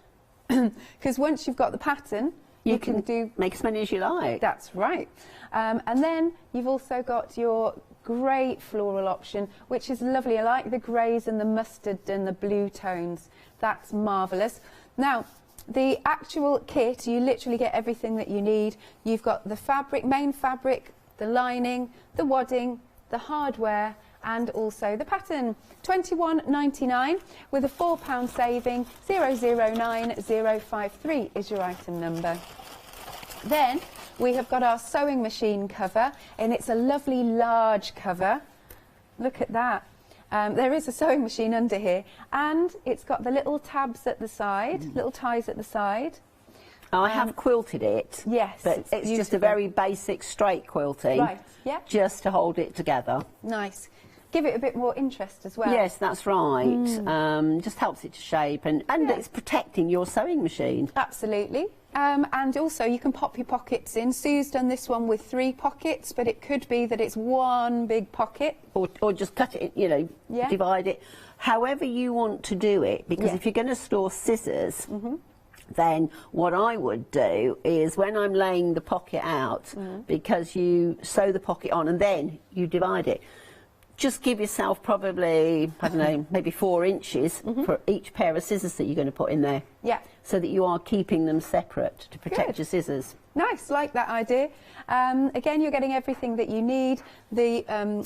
Because once you've got the pattern, you can do... make as many as you like. That's right. And then you've also got your grey floral option, which is lovely. I like the greys and the mustard and the blue tones. That's marvellous. Now, the actual kit, you literally get everything that you need. You've got the fabric, main fabric, the lining, the wadding, the hardware, and also the pattern. £21.99 with a £4 saving. 009053 is your item number. Then we have got our sewing machine cover, and it's a lovely large cover. Look at that. There is a sewing machine under here, and it's got the little tabs at the side, little ties at the side. I have quilted it. Yes, but it's beautiful. just a very basic straight quilting. Right, yeah. Just to hold it together. Nice. Give it a bit more interest as well. Yes, that's right. Just helps it to shape, and it's protecting your sewing machine. Absolutely. And also you can pop your pockets in. Sue's done this one with 3 pockets, but it could be that it's one big pocket. Or just cut it, you know, divide it. However you want to do it, because if you're going to store scissors, then what I would do is when I'm laying the pocket out, because you sew the pocket on and then you divide it, just give yourself probably, I don't know, maybe 4 inches for each pair of scissors that you're going to put in there. Yeah. So that you are keeping them separate to protect your scissors. Nice, like that idea. Again, you're getting everything that you need. The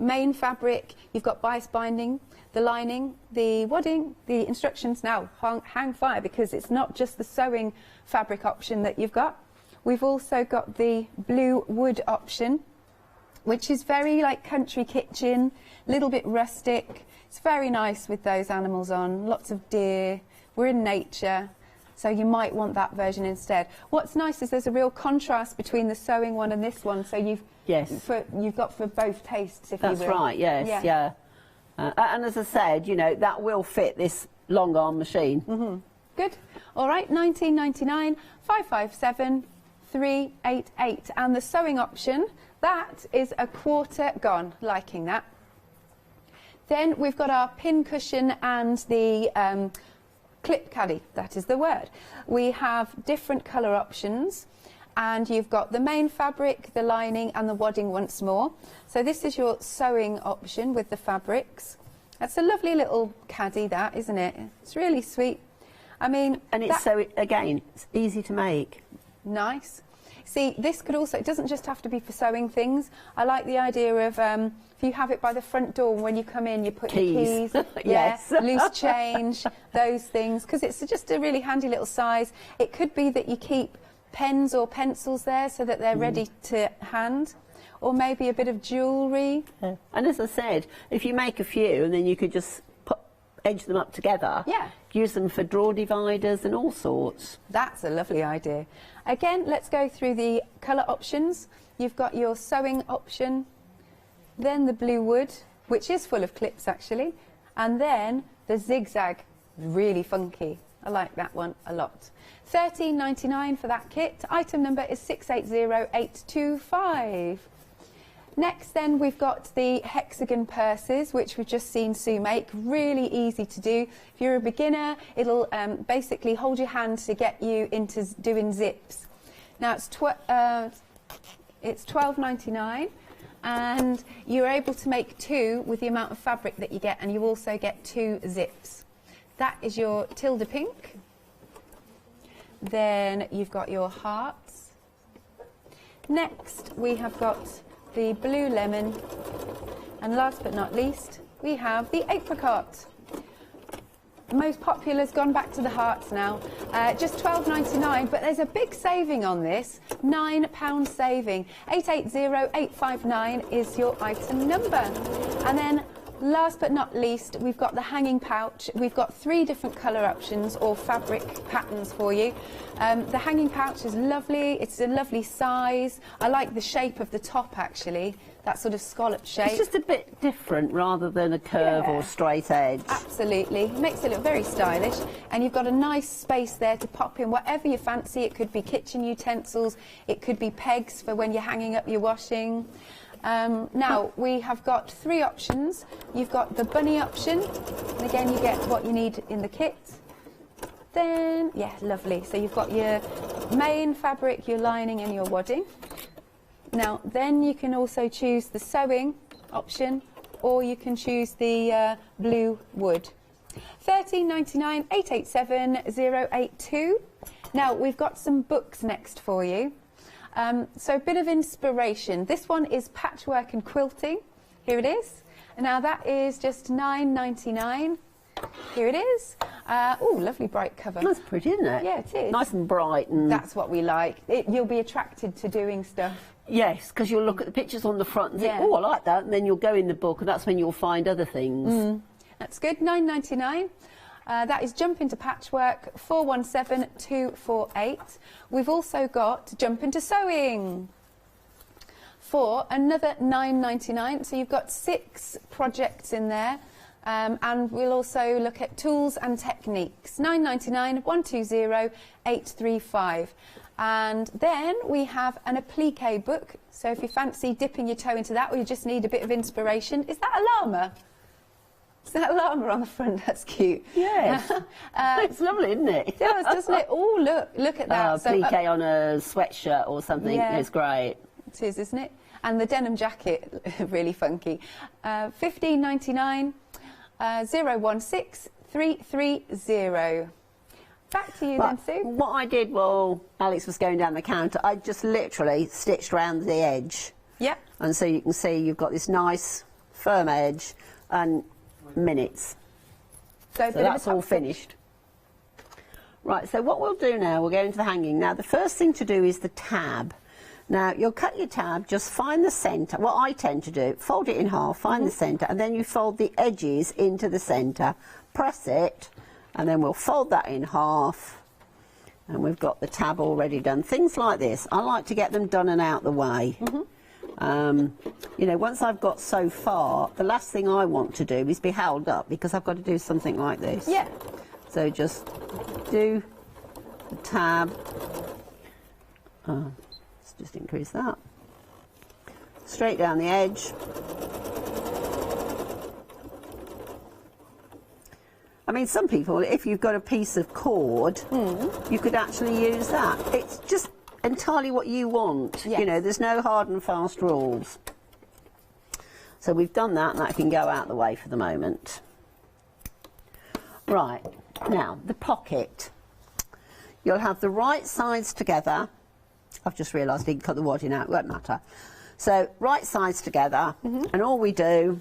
main fabric, you've got bias binding, the lining, the wadding, the instructions. Now, hang fire, because it's not just the sewing fabric option that you've got. We've also got the blue wood option, which is very like country kitchen, a little bit rustic. It's very nice with those animals on, lots of deer. We're in nature, so you might want that version instead. What's nice is there's a real contrast between the sewing one and this one, so you've got for both tastes, if you will. That's right, yes, yeah. And as I said, you know, that will fit this long arm machine. Good. All right, £19.99, 557 388. And the sewing option, that is a quarter gone. Liking that. Then we've got our pin cushion and the clip caddy, that is the word. We have different colour options, and you've got the main fabric, the lining and the wadding once more. So this is your sewing option with the fabrics. That's a lovely little caddy, that, isn't it? It's really sweet. I mean... And it's so, again, it's easy to make. Nice. See, this could also, it doesn't just have to be for sewing things. I like the idea of, if you have it by the front door, when you come in, you put your keys, yes. loose change, those things, because it's just a really handy little size. It could be that you keep pens or pencils there so that they're ready to hand, or maybe a bit of jewellery. Yeah. And as I said, if you make a few and then you could just edge them up together, use them for drawer dividers and all sorts. That's a lovely idea. Again, let's go through the colour options. You've got your sewing option, then the blue wood, which is full of clips actually, and then the zigzag, really funky. I like that one a lot. £13.99 for that kit. Item number is 680825. Next then we've got the hexagon purses, which we've just seen Sue make. Really easy to do. If you're a beginner, it'll basically hold your hand to get you into doing zips. Now it's £12.99, and you're able to make 2 with the amount of fabric that you get, and you also get 2 zips. That is your tilde pink. Then you've got your hearts. Next we have got the blue lemon, and last but not least we have the apricot. Most popular has gone back to the hearts now. Just £12.99, but there's a big saving on this, £9 saving. 880859 is your item number. And then last but not least, we've got the hanging pouch. We've got 3 different colour options or fabric patterns for you. The hanging pouch is lovely. It's a lovely size. I like the shape of the top actually, that sort of scallop shape. It's just a bit different rather than a curve or straight edge. Absolutely. Makes it look very stylish. And you've got a nice space there to pop in whatever you fancy. It could be kitchen utensils. It could be pegs for when you're hanging up your washing. Now we have got 3 options. You've got the bunny option, and again you get what you need in the kit. Then, yeah, lovely. So you've got your main fabric, your lining and your wadding. Now then you can also choose the sewing option, or you can choose the blue wood. £13.99, 887082. Now we've got some books next for you. So a bit of inspiration. This one is patchwork and quilting. Here it is. Now that is just £9.99. Here it is. Oh, lovely bright cover. That's pretty, isn't it? Yeah, it is. Nice and bright. And that's what we like. You'll be attracted to doing stuff. Yes, because you'll look at the pictures on the front and think, oh, I like that, and then you'll go in the book, and that's when you'll find other things. That's good. £9.99. That is Jump Into Patchwork, 417248. We've also got Jump Into Sewing for another £9.99. So you've got 6 projects in there. And we'll also look at tools and techniques. £9.99, 120835. And then we have an applique book. So if you fancy dipping your toe into that, or you just need a bit of inspiration. Is that a llama? Is that a llama on the front? That's cute. Yes. It's lovely, isn't it? It does, doesn't it? Oh, look at that. Applique on a sweatshirt or something. Yeah. It's great. It is, isn't it? And the denim jacket, really funky. £15.99, 016330. Back to you then, Sue. What I did while Alex was going down the counter, I just literally stitched round the edge. Yep. And so you can see you've got this nice firm edge and minutes. So that's all finished. Right, so what we'll do now, we'll go into the hanging. Now, the first thing to do is the tab. Now, you'll cut your tab, just find the centre. What I tend to do, fold it in half, find the centre, and then you fold the edges into the centre. Press it, and then we'll fold that in half, and we've got the tab already done. Things like this, I like to get them done and out the way. You know, once I've got so far, the last thing I want to do is be held up, because I've got to do something like this. Yeah. So just do the tab, Let's just increase that. Straight down the edge. I mean, some people, if you've got a piece of cord, you could actually use that. It's just entirely what you want. Yes. You know, there's no hard and fast rules. So we've done that, and that can go out the way for the moment. Right, now, the pocket. You'll have the right sides together. I've just realised I didn't cut the wadding out, it won't matter. So, right sides together, and all we do,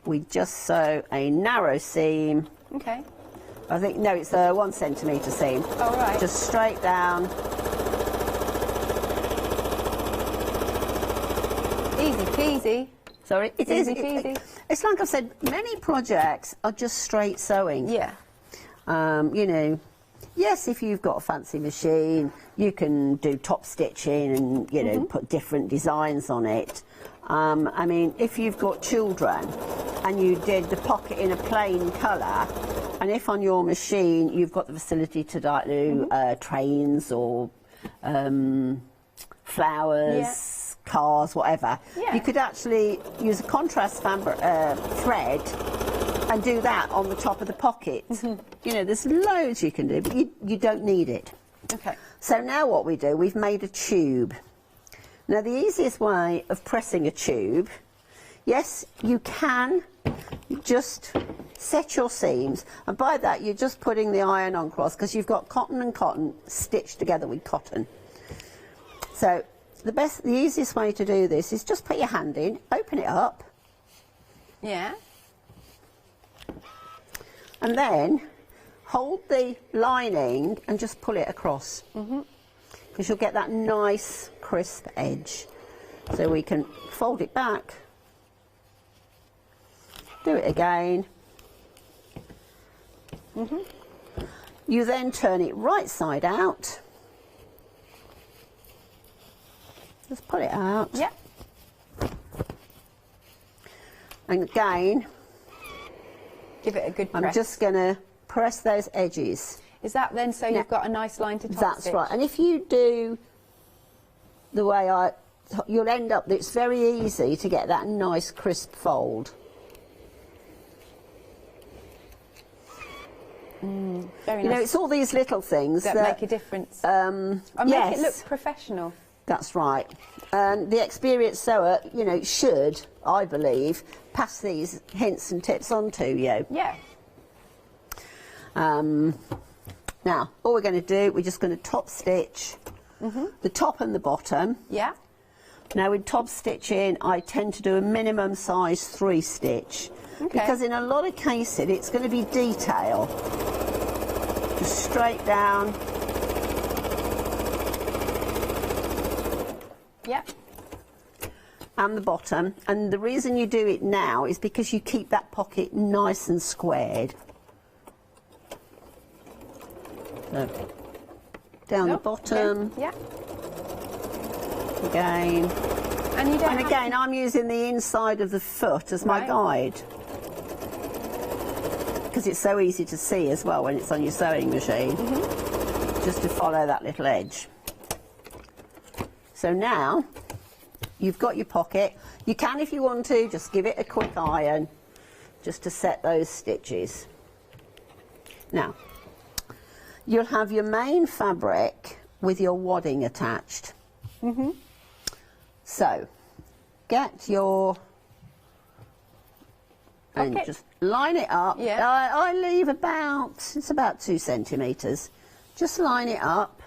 we just sew a narrow seam. Okay. I think, no, it's a 1 centimetre seam. All right. Just straight down. Easy peasy. Sorry, it is. Easy peasy. It's like I've said, many projects are just straight sewing. Yeah. You know, yes, if you've got a fancy machine, you can do top stitching and, you know, put different designs on it. I mean, if you've got children and you did the pocket in a plain colour, and if on your machine you've got the facility to like do trains or flowers, cars, whatever, you could actually use a contrast fabric, thread and do that on the top of the pocket. You know, there's loads you can do, but you don't need it. Okay. So now what we do, we've made a tube. Now the easiest way of pressing a tube, yes, you can just set your seams, and by that you're just putting the iron on cross because you've got cotton and cotton stitched together with cotton. So the easiest way to do this is just put your hand in, open it up. Yeah. And then hold the lining and just pull it across. Because you'll get that nice crisp edge. So we can fold it back, do it again. You then turn it right side out. Just pull it out. Yeah. And again, give it a good press. I'm just going to press those edges. Is that then so you've got a nice line to top That's stitch? right. And if you do the way you'll end up, it's very easy to get that nice crisp fold. Very You nice. know, it's all these little things that make a difference. And make it look professional. That's right. And the experienced sewer, you know, should, I believe, pass these hints and tips on to you. Yeah. Now, all we're going to do, we're just going to top stitch the top and the bottom. Yeah. Now, with top stitching, I tend to do a minimum size 3 stitch. Okay. Because in a lot of cases, it's going to be detail. Just straight down. Yeah. And the bottom. And the reason you do it now is because you keep that pocket nice and squared. So, down the bottom. Yeah. Again. And you don't And again, I'm using the inside of the foot as my guide. Because it's so easy to see as well when it's on your sewing machine. Just to follow that little edge. So now, you've got your pocket. You can, if you want to, just give it a quick iron, just to set those stitches. Now, you'll have your main fabric with your wadding attached. So, get your... and just line it up. Yeah. I leave about, it's about 2 centimetres. Just line it up.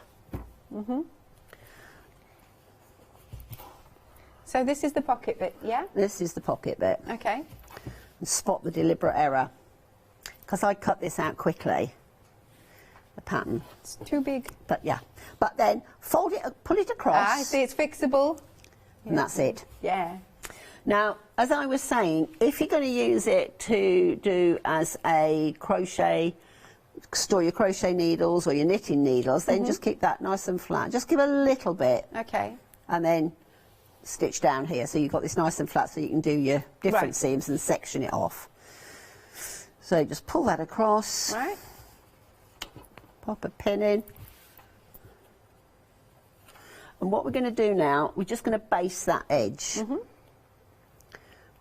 So this is the pocket bit, yeah? This is the pocket bit. Okay. And spot the deliberate error. Because I cut this out quickly, the pattern. It's too big. But yeah. But then fold it, pull it across. I see, it's fixable. And that's it. Yeah. Now, as I was saying, if you're going to use it to do as a crochet, store your crochet needles or your knitting needles, then just keep that nice and flat. Just give a little bit. Okay. And then stitch down here so you've got this nice and flat so you can do your different seams and section it off. So just pull that across. Right. Pop a pin in. And what we're going to do now, we're just going to base that edge.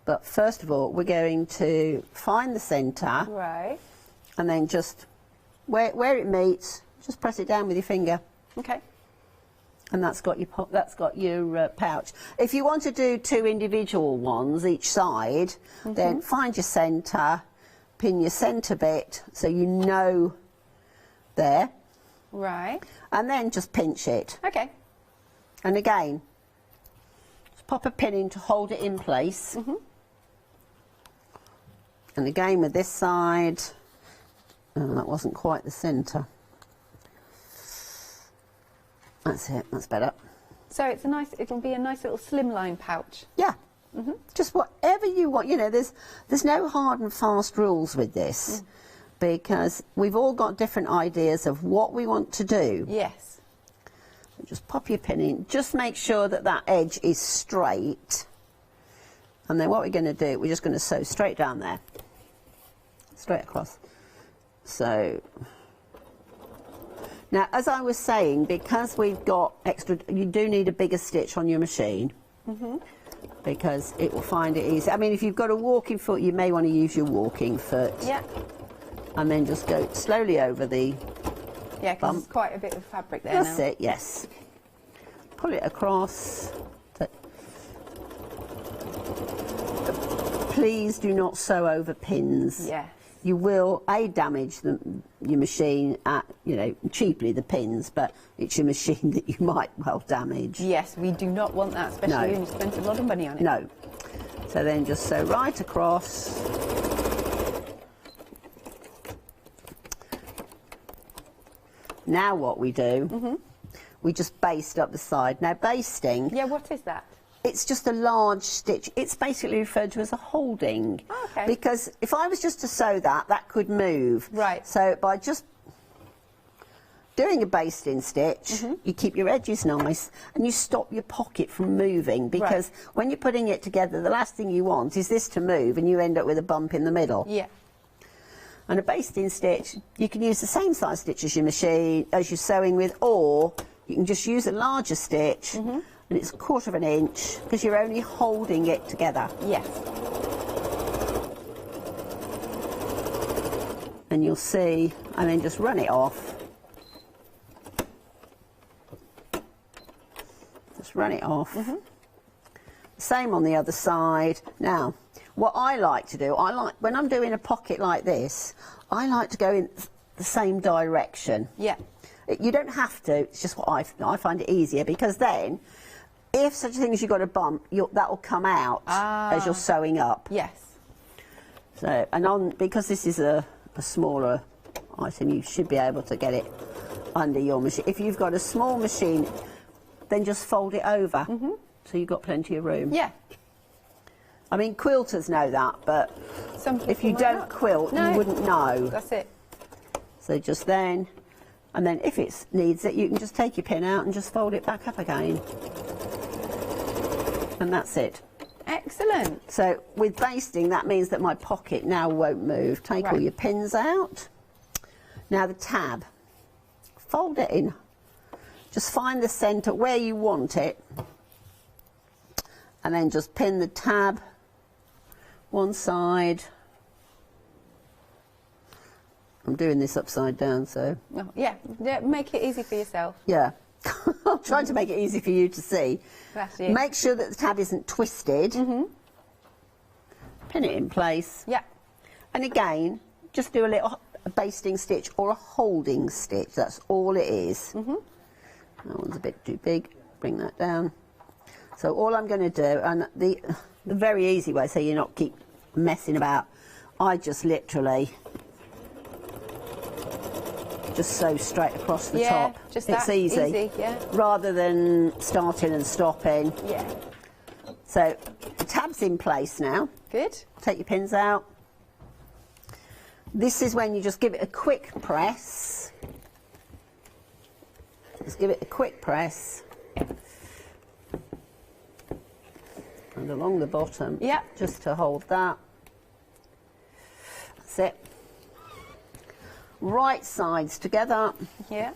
But first of all, we're going to find the centre. Right. And then just, where it meets, just press it down with your finger. Okay. And that's got your pouch. If you want to do 2 individual ones each side, then find your centre, pin your centre bit so you know there. Right. And then just pinch it. Okay. And again, just pop a pin in to hold it in place. And again with this side, oh, that wasn't quite the centre. That's it, that's better. So it's a nice, it'll be a nice little slimline pouch. Yeah. Just whatever you want. You know, there's no hard and fast rules with this because we've all got different ideas of what we want to do. Yes. Just pop your pin in. Just make sure that that edge is straight. And then what we're going to do, we're just going to sew straight down there. Straight across. So... Now, as I was saying, because we've got extra, you do need a bigger stitch on your machine because it will find it easy. I mean, if you've got a walking foot, you may want to use your walking foot. Yeah. And then just go slowly over the Yeah, because there's quite a bit of fabric there That's now. it, yes. Pull it across. Please do not sew over pins. Yes. You will, damage your machine at, you know, cheaply the pins, but it's your machine that you might well damage. Yes, we do not want that, especially when you spent a lot of money on it. No. So then just sew right across. Now what we do, we just baste up the side. Now basting... Yeah, what is that? It's just a large stitch. It's basically referred to as a holding. Oh, okay. Because if I was just to sew that, that could move. Right. So by just doing a basting stitch, you keep your edges nice and you stop your pocket from moving because when you're putting it together, the last thing you want is this to move and you end up with a bump in the middle. Yeah. And a basting stitch, you can use the same size stitch as your machine, as you're sewing with, or you can just use a larger stitch and it's 1/4 of an inch because you're only holding it together. Yes. And you'll see, and then just run it off. Just run it off. Same on the other side. Now, what I like to do, when I'm doing a pocket like this, I like to go in the same direction. Yeah. You don't have to, it's just what I find it easier because then, if such a thing as you've got a bump, that will come out as you're sewing up. Yes. So, and because this is a smaller item, you should be able to get it under your machine. If you've got a small machine, then just fold it over, so you've got plenty of room. Yeah. I mean, quilters know that, but if you don't quilt, you wouldn't know. That's it. So just then, and then if it needs it, you can just take your pin out and just fold it back up again. And that's it. Excellent. So with basting, that means that my pocket now won't move. Take all your pins out. Now the tab, fold it in. Just find the centre where you want it. And then just pin the tab one side. I'm doing this upside down, so... Oh, yeah, make it easy for yourself. Yeah. I'm trying to make it easy for you to see. That's it. Make sure that the tab isn't twisted. Pin it in place. Yeah. And again, just do a basting stitch or a holding stitch. That's all it is. That one's a bit too big. Bring that down. So all I'm going to do, and the very easy way, so you're not keep messing about, I just literally just sew straight across the top. Just it's that easy. Yeah. Rather than starting and stopping. Yeah. So the tab's in place now. Good. Take your pins out. This is when you just give it a quick press. Just give it a quick press. And along the bottom. Yeah. Just to hold that. That's it. Right sides together. Yeah.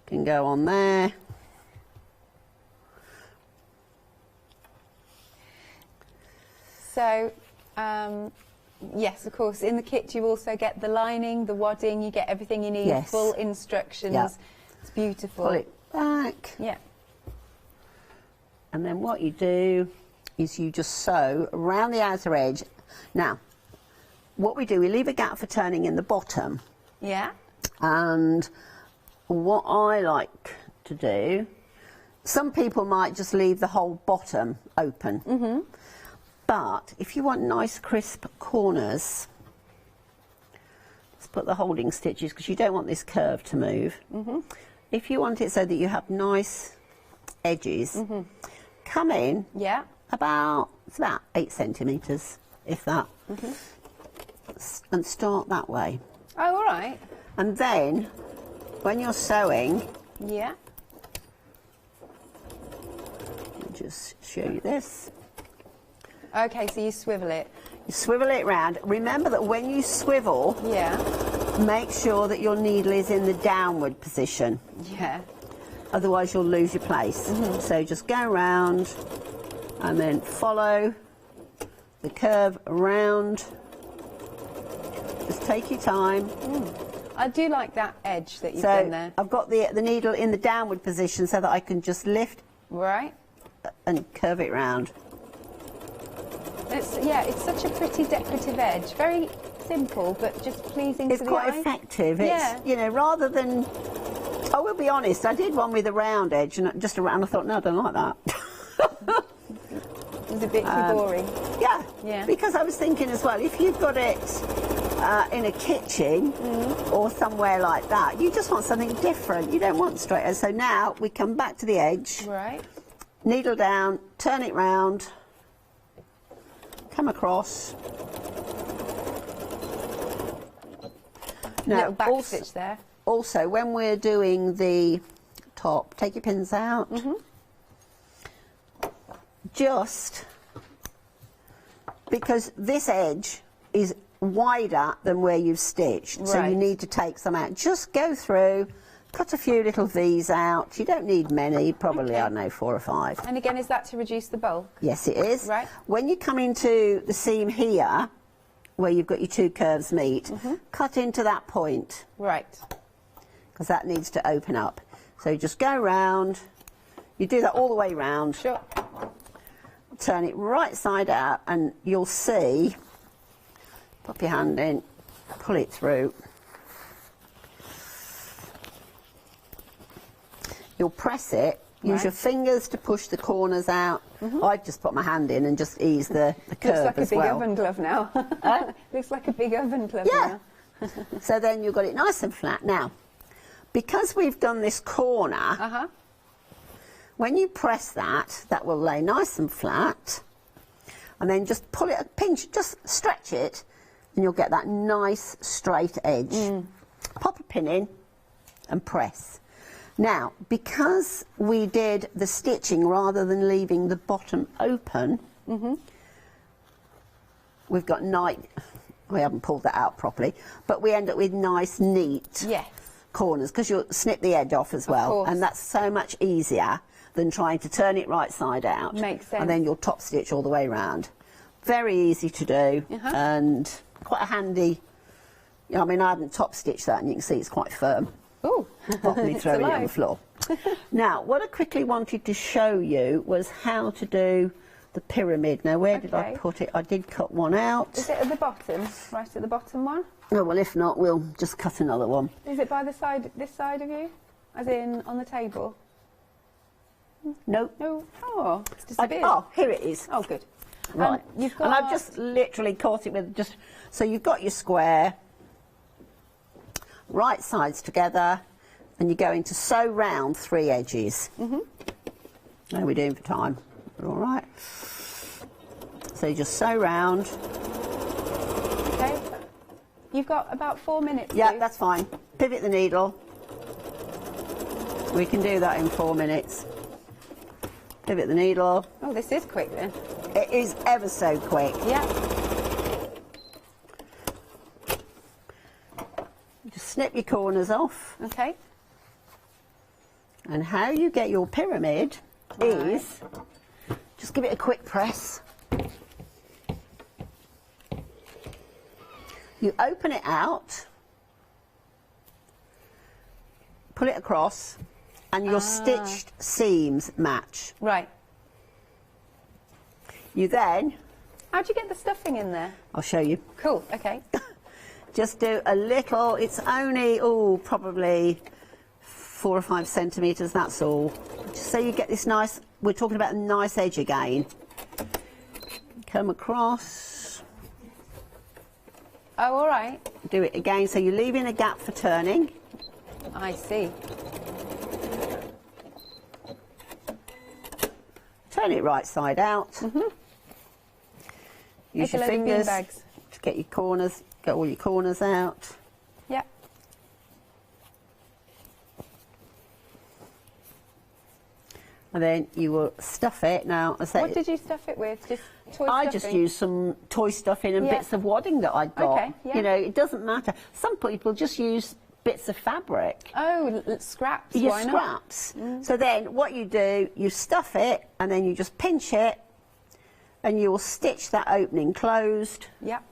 Can go on there. So, yes, of course, in the kit you also get the lining, the wadding, you get everything you need, Yes. full instructions. Yeah. It's beautiful. Pull it back. Yeah. And then what you do is you just sew around the outer edge. Now, what we do, we leave a gap for turning in the bottom. Yeah. And what I like to do, some people might just leave the whole bottom open. Mm-hmm. But if you want nice crisp corners, let's put the holding stitches because you don't want this curve to move. Mm-hmm. If you want it so that you have nice edges, come in Yeah. it's about 8 centimetres, if that, and start that way. Oh, all right. And then, when you're sewing, Yeah. I'll just show you this. Okay, so you swivel it. You swivel it round. Remember that when you swivel, Yeah. make sure that your needle is in the downward position. Yeah. Otherwise you'll lose your place. So just go round and then follow the curve around. Just take your time. I do like that edge that you've done So there. I've got the needle in the downward position so that I can just lift Right. and curve it round. It's such a pretty decorative edge. Very simple, but just pleasing It's to the quite eye. effective. It's, Yeah. you know, rather than, I will be honest, I did one with a round edge and just around, I thought, no, I don't like that. It was a bit too boring. Yeah, Yeah. because I was thinking as well, if you've got it in a kitchen or somewhere like that, you just want something different. You don't want straight edge. So now we come back to the edge, Right. needle down, turn it round, come across. Little back also, stitch there. also, when we're doing the top, take your pins out. Just because this edge is wider than where you've stitched, so you Right. need to take some out. Just go through, cut a few little V's out. You don't need many, probably, I don't know, 4 or 5. And again, is that to reduce the bulk? Yes, it is. Right. When you come into the seam here, where you've got your 2 curves meet, cut into that point, Right. because that needs to open up. So just go round, you do that all the way round, Sure. turn it right side out, and you'll see, pop your hand in, pull it through. You'll press it, use Right. your fingers to push the corners out. I just put my hand in and just ease the curve Looks like a as big well. oven glove now. Looks like a big oven glove Yeah. now. So then you've got it nice and flat. Now, because we've done this corner, when you press that, that will lay nice and flat. And then just pull it, pinch, just stretch it, and you'll get that nice straight edge. Pop a pin in and press. Now, because we did the stitching rather than leaving the bottom open, we've got we haven't pulled that out properly, but we end up with nice, neat Yes. corners, because you'll snip the edge off as well. course. And that's so much easier than trying to turn it right side out. Makes sense. And then you'll top stitch all the way around. Very easy to do, and quite a handy, I mean, I haven't top stitched that, and you can see it's quite firm. Ooh. Properly It's throwing it on the alive. floor. Now, what I quickly wanted to show you was how to do the pyramid. Now, where did I Okay. put it? I did cut one out. Is it at the bottom? Right at the bottom one? Oh, well, if not, we'll just cut another one. Is it by the side, this side of you? As in on the table? Nope. No. Oh, it's disappeared. Oh, here it is. Oh, good. Right. You've got... And I've just literally caught it with just... So you've got your square, right sides together, and you're going to sew round 3 edges. How are we doing for time? We're all right. So you just sew round. Okay. You've got about 4 minutes. Yeah, Sue. that's fine. Pivot the needle. We can do that in 4 minutes. Pivot the needle. Oh, this is quick then. It is ever so quick. Yeah. Just snip your corners off. Okay. And how you get your pyramid is just give it a quick press. You open it out, pull it across, and your stitched seams match. Right. You then... How do you get the stuffing in there? I'll show you. Cool, okay. Just do a little, it's only, probably 4 or 5 centimetres, that's all. Just so you get this nice, we're talking about a nice edge again. Come across. Oh, all right. Do it again, so you're leaving a gap for turning. I see. Turn it right side out. Use your fingers to get your corners, get all your corners out. Yep. And then you will stuff it. Now, what did you stuff it with? Just toy stuffing? I just used some toy stuffing and bits of wadding that I'd got. Okay, yeah. You know, it doesn't matter. Some people just use bits of fabric. Oh, scraps. Your Why scraps. not? So then what you do, you stuff it and then you just pinch it and you will stitch that opening closed. Yep.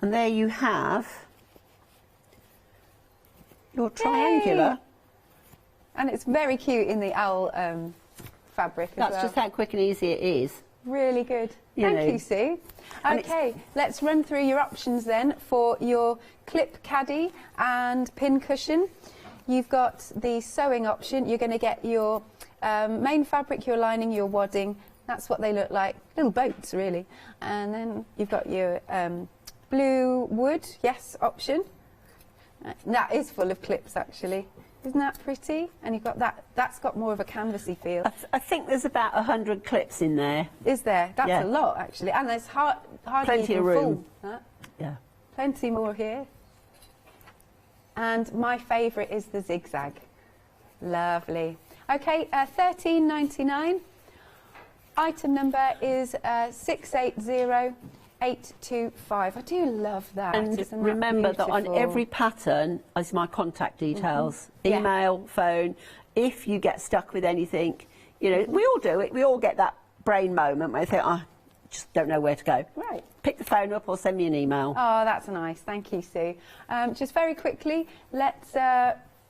And there you have your triangular. Yay! And it's very cute in the owl fabric as well. That's just how quick and easy it is. Really good. Thank you, Sue. Okay, let's run through your options then for your clip caddy and pin cushion. You've got the sewing option. You're going to get your main fabric, your lining, your wadding. That's what they look like. Little boats, really. And then you've got your blue wood, yes, option. That is full of clips, actually. Isn't that pretty? And you've got that, that's got more of a canvassy feel. I think there's about 100 clips in there. Is there? That's a lot, actually. And there's hardly plenty of room. Full, yeah. Plenty more here. And my favourite is the zigzag. Lovely. Okay, $13.99. Item number is 680825. I do love that. And remember that on every pattern is my contact details. Email, phone. If you get stuck with anything, you know, we all do it. We all get that brain moment where you think, I just don't know where to go. Right. Pick the phone up or send me an email. Oh, that's nice. Thank you, Sue. Just very quickly, let's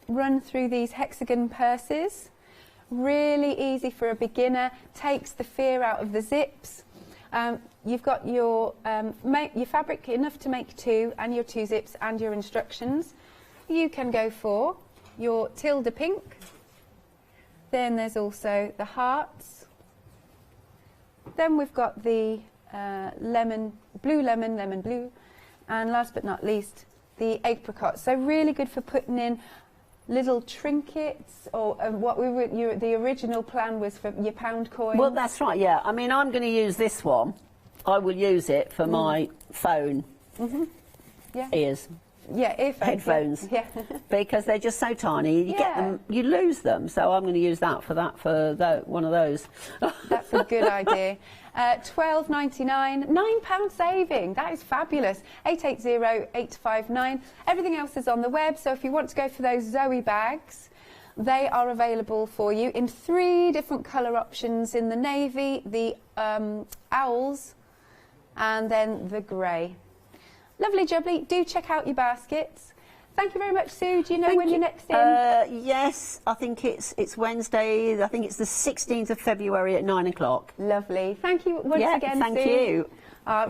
run through these hexagon purses. Really easy for a beginner. Takes the fear out of the zips. You've got your fabric enough to make 2 and your 2 zips and your instructions. You can go for your tilde pink. Then there's also the hearts. Then we've got the lemon blue. And last but not least, the apricot. So really good for putting in little trinkets, or what the original plan was for your pound coins. Well, that's right, yeah. I mean, I'm going to use this one. I will use it for my phone ears. Yeah, headphones. Yeah. Because they're just so tiny. You get them, you lose them. So I'm going to use that for one of those. That's a good idea. $12.99, £9 saving. That is fabulous. 880859. Everything else is on the web. So if you want to go for those Zoe bags, they are available for you in 3 different colour options: in the navy, the owls, and then the grey. Lovely jubbly. Do check out your baskets. Thank you very much, Sue. Do you know when you're next in? Yes, I think it's Wednesday. I think it's the 16th of February at 9 o'clock. Lovely. Thank you once again, Sue. Thank you.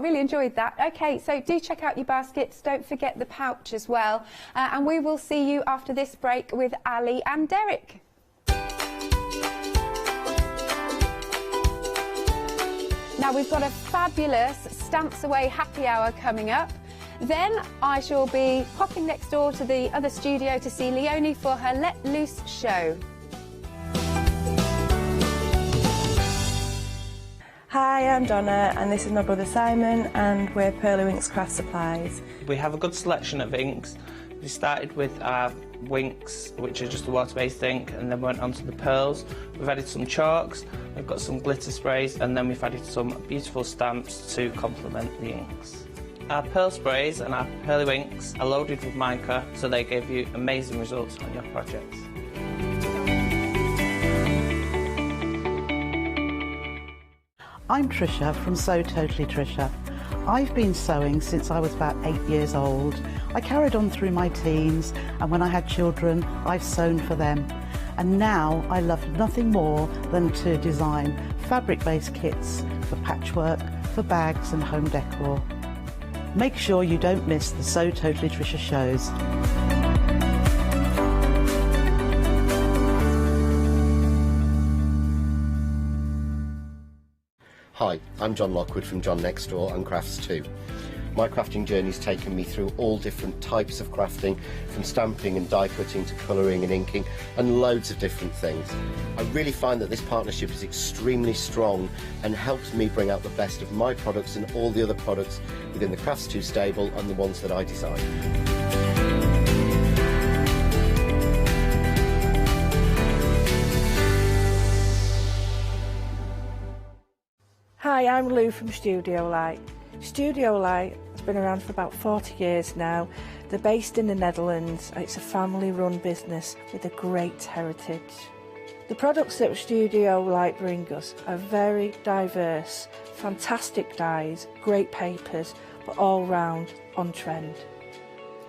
Really enjoyed that. Okay, so do check out your baskets. Don't forget the pouch as well. And we will see you after this break with Ali and Derek. Now, we've got a fabulous Stamps Away happy hour coming up. Then I shall be popping next door to the other studio to see Leonie for her Let Loose show. Hi, I'm Donna and this is my brother Simon and we're Pearly Winks Craft Supplies. We have a good selection of inks. We started with our Winks, which are just a water-based ink, and then went on to the pearls. We've added some chalks, we've got some glitter sprays, and then we've added some beautiful stamps to complement the inks. Our pearl sprays and our Pearly Winks are loaded with mica, so they give you amazing results on your projects. I'm Trisha from So Totally Trisha. I've been sewing since I was about 8 years old. I carried on through my teens, and when I had children, I've sewn for them. And now I love nothing more than to design fabric-based kits for patchwork, for bags and home decor. Make sure you don't miss the Sew Totally Tricia shows. Hi, I'm John Lockwood from John Next Door and Crafts 2. My crafting journey's taken me through all different types of crafting, from stamping and die cutting to colouring and inking, and loads of different things. I really find that this partnership is extremely strong and helps me bring out the best of my products and all the other products within the Crafts 2 stable and the ones that I design. Hi, I'm Lou from Studio Light. Studio Light has been around for about 40 years now. They're based in the Netherlands. It's a family-run business with a great heritage. The products that Studio Light bring us are very diverse, fantastic dyes, great papers, but all round on trend.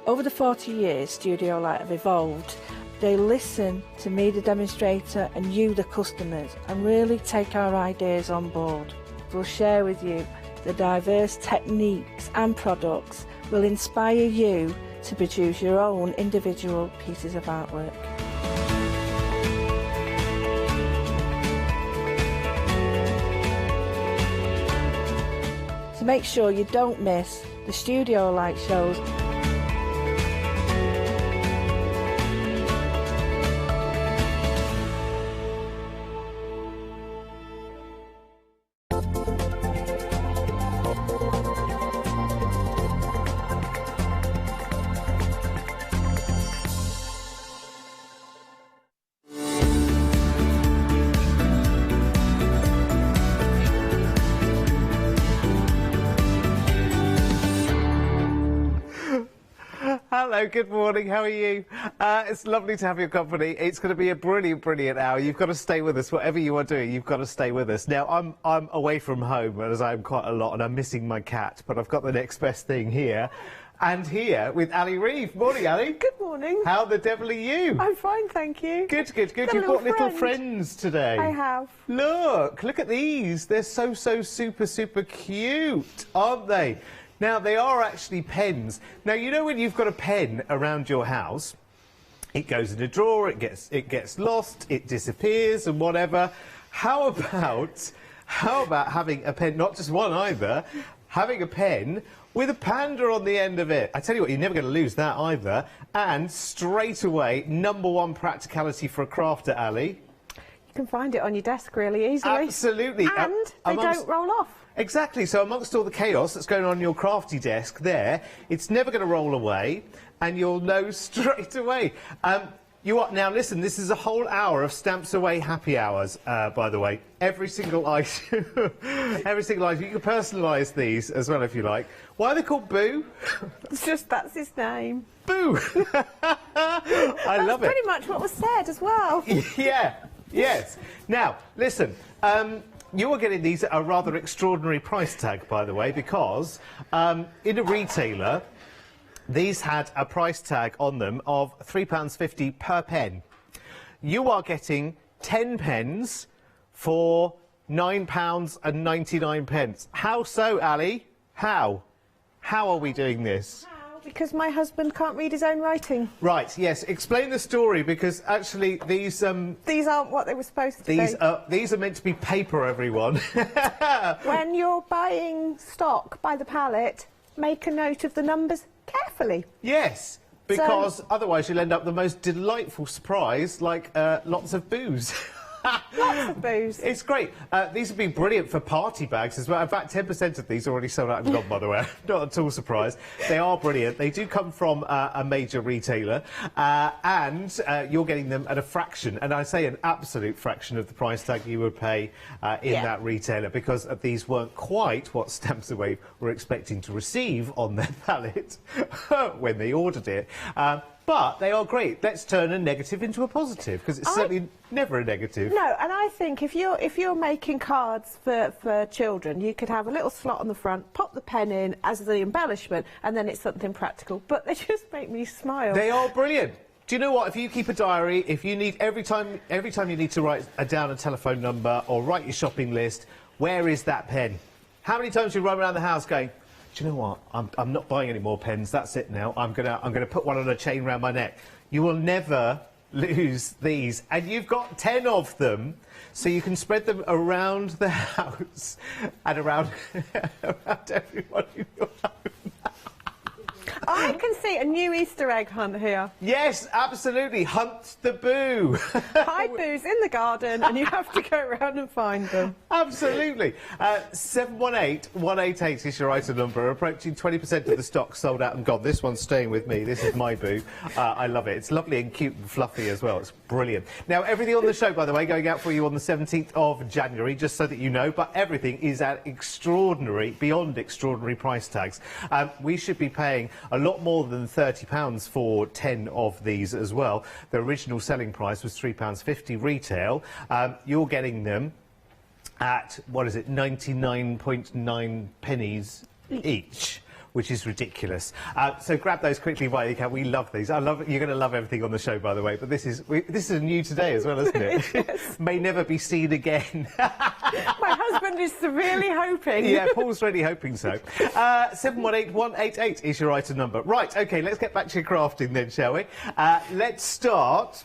Over the 40 years Studio Light have evolved. They listen to me, the demonstrator, and you, the customers, and really take our ideas on board. We'll share with you the diverse techniques and products will inspire you to produce your own individual pieces of artwork. So make sure you don't miss the Studio Light shows. Hello, good morning, how are you? It's lovely to have your company. It's going to be a brilliant, brilliant hour. You've got to stay with us, whatever you are doing, you've got to stay with us. Now, I'm away from home, as I'm quite a lot, and I'm missing my cat, but I've got the next best thing here. And here with Ali Reeve. Morning, Ali. Good morning. How the devil are you? I'm fine, thank you. Good, good, good. Got You've got little friends today. I have. Look at these. They're so super, super cute, aren't they? Now, they are actually pens. Now, you know when you've got a pen around your house, it goes in a drawer, it gets lost, it disappears and whatever. How about having a pen, not just one either, having a pen with a panda on the end of it? I tell you what, you're never going to lose that either. And straight away, #1 practicality for a crafter, Ali. You can find it on your desk really easily. Absolutely. And they don't roll off. Exactly. So amongst all the chaos that's going on your crafty desk there, it's never going to roll away, and you'll know straight away. Now listen, this is a whole hour of Stamps Away happy hours, by the way. Every single item, every single item. You can personalise these as well if you like. Why are they called Boo? It's just that's his name. Boo! I love it. That's pretty much what was said as well. Yeah. Yes. Now, listen. You are getting these at a rather extraordinary price tag, by the way, because in a retailer, these had a price tag on them of £3.50 per pen. You are getting 10 pens for £9.99. How so, Ali? How? How are we doing this? Because my husband can't read his own writing. Right, yes. Explain the story, because actually these aren't what they were supposed to be. These are meant to be paper, everyone. When you're buying stock by the pallet, make a note of the numbers carefully. Yes, because otherwise you'll end up the most delightful surprise, like lots of booze. Lots of booze. It's great. These would be brilliant for party bags as well. In fact, 10% of these are already sold out and gone, by the way. Not at all surprised. They are brilliant. They do come from a major retailer, and you're getting them at a fraction, and I say an absolute fraction of the price tag you would pay in that retailer, because these weren't quite what Stamps Away were expecting to receive on their pallet when they ordered it. but they are great. Let's turn a negative into a positive, because it's certainly never a negative. No, and I think if you're making cards for children, you could have a little slot on the front, pop the pen in as the embellishment, and then it's something practical. But they just make me smile. They are brilliant. Do you know what? If you keep a diary, if you need every time you need to write down a telephone number or write your shopping list, where is that pen? How many times do you run around the house going, do you know what? I'm not buying any more pens. That's it now. I'm gonna put one on a chain around my neck. You will never lose these, and you've got 10 of them, so you can spread them around the house and around everyone in your home. I can see a new Easter egg hunt here. Yes, absolutely. Hunt the boo. Hide boos in the garden, and you have to go around and find them. Absolutely. 718-188 is your item number. Approaching 20% of the stock sold out and gone. This one's staying with me. This is my boo. I love it. It's lovely and cute and fluffy as well. It's brilliant. Now, everything on the show, by the way, going out for you on the 17th of January, just so that you know, but everything is at extraordinary, beyond extraordinary price tags. We should be paying a lot more than £30 for 10 of these as well. The original selling price was £3.50 retail. You're getting them at, what is it, 99.9 pennies each, which is ridiculous. So grab those quickly while you can. We love these. I love it. You're going to love everything on the show, by the way. But this is new today as well, isn't it? Yes. May never be seen again. My husband is severely hoping. Yeah, Paul's really hoping so. 718-188 is your item number. Right, OK, let's get back to your crafting then, shall we? Let's start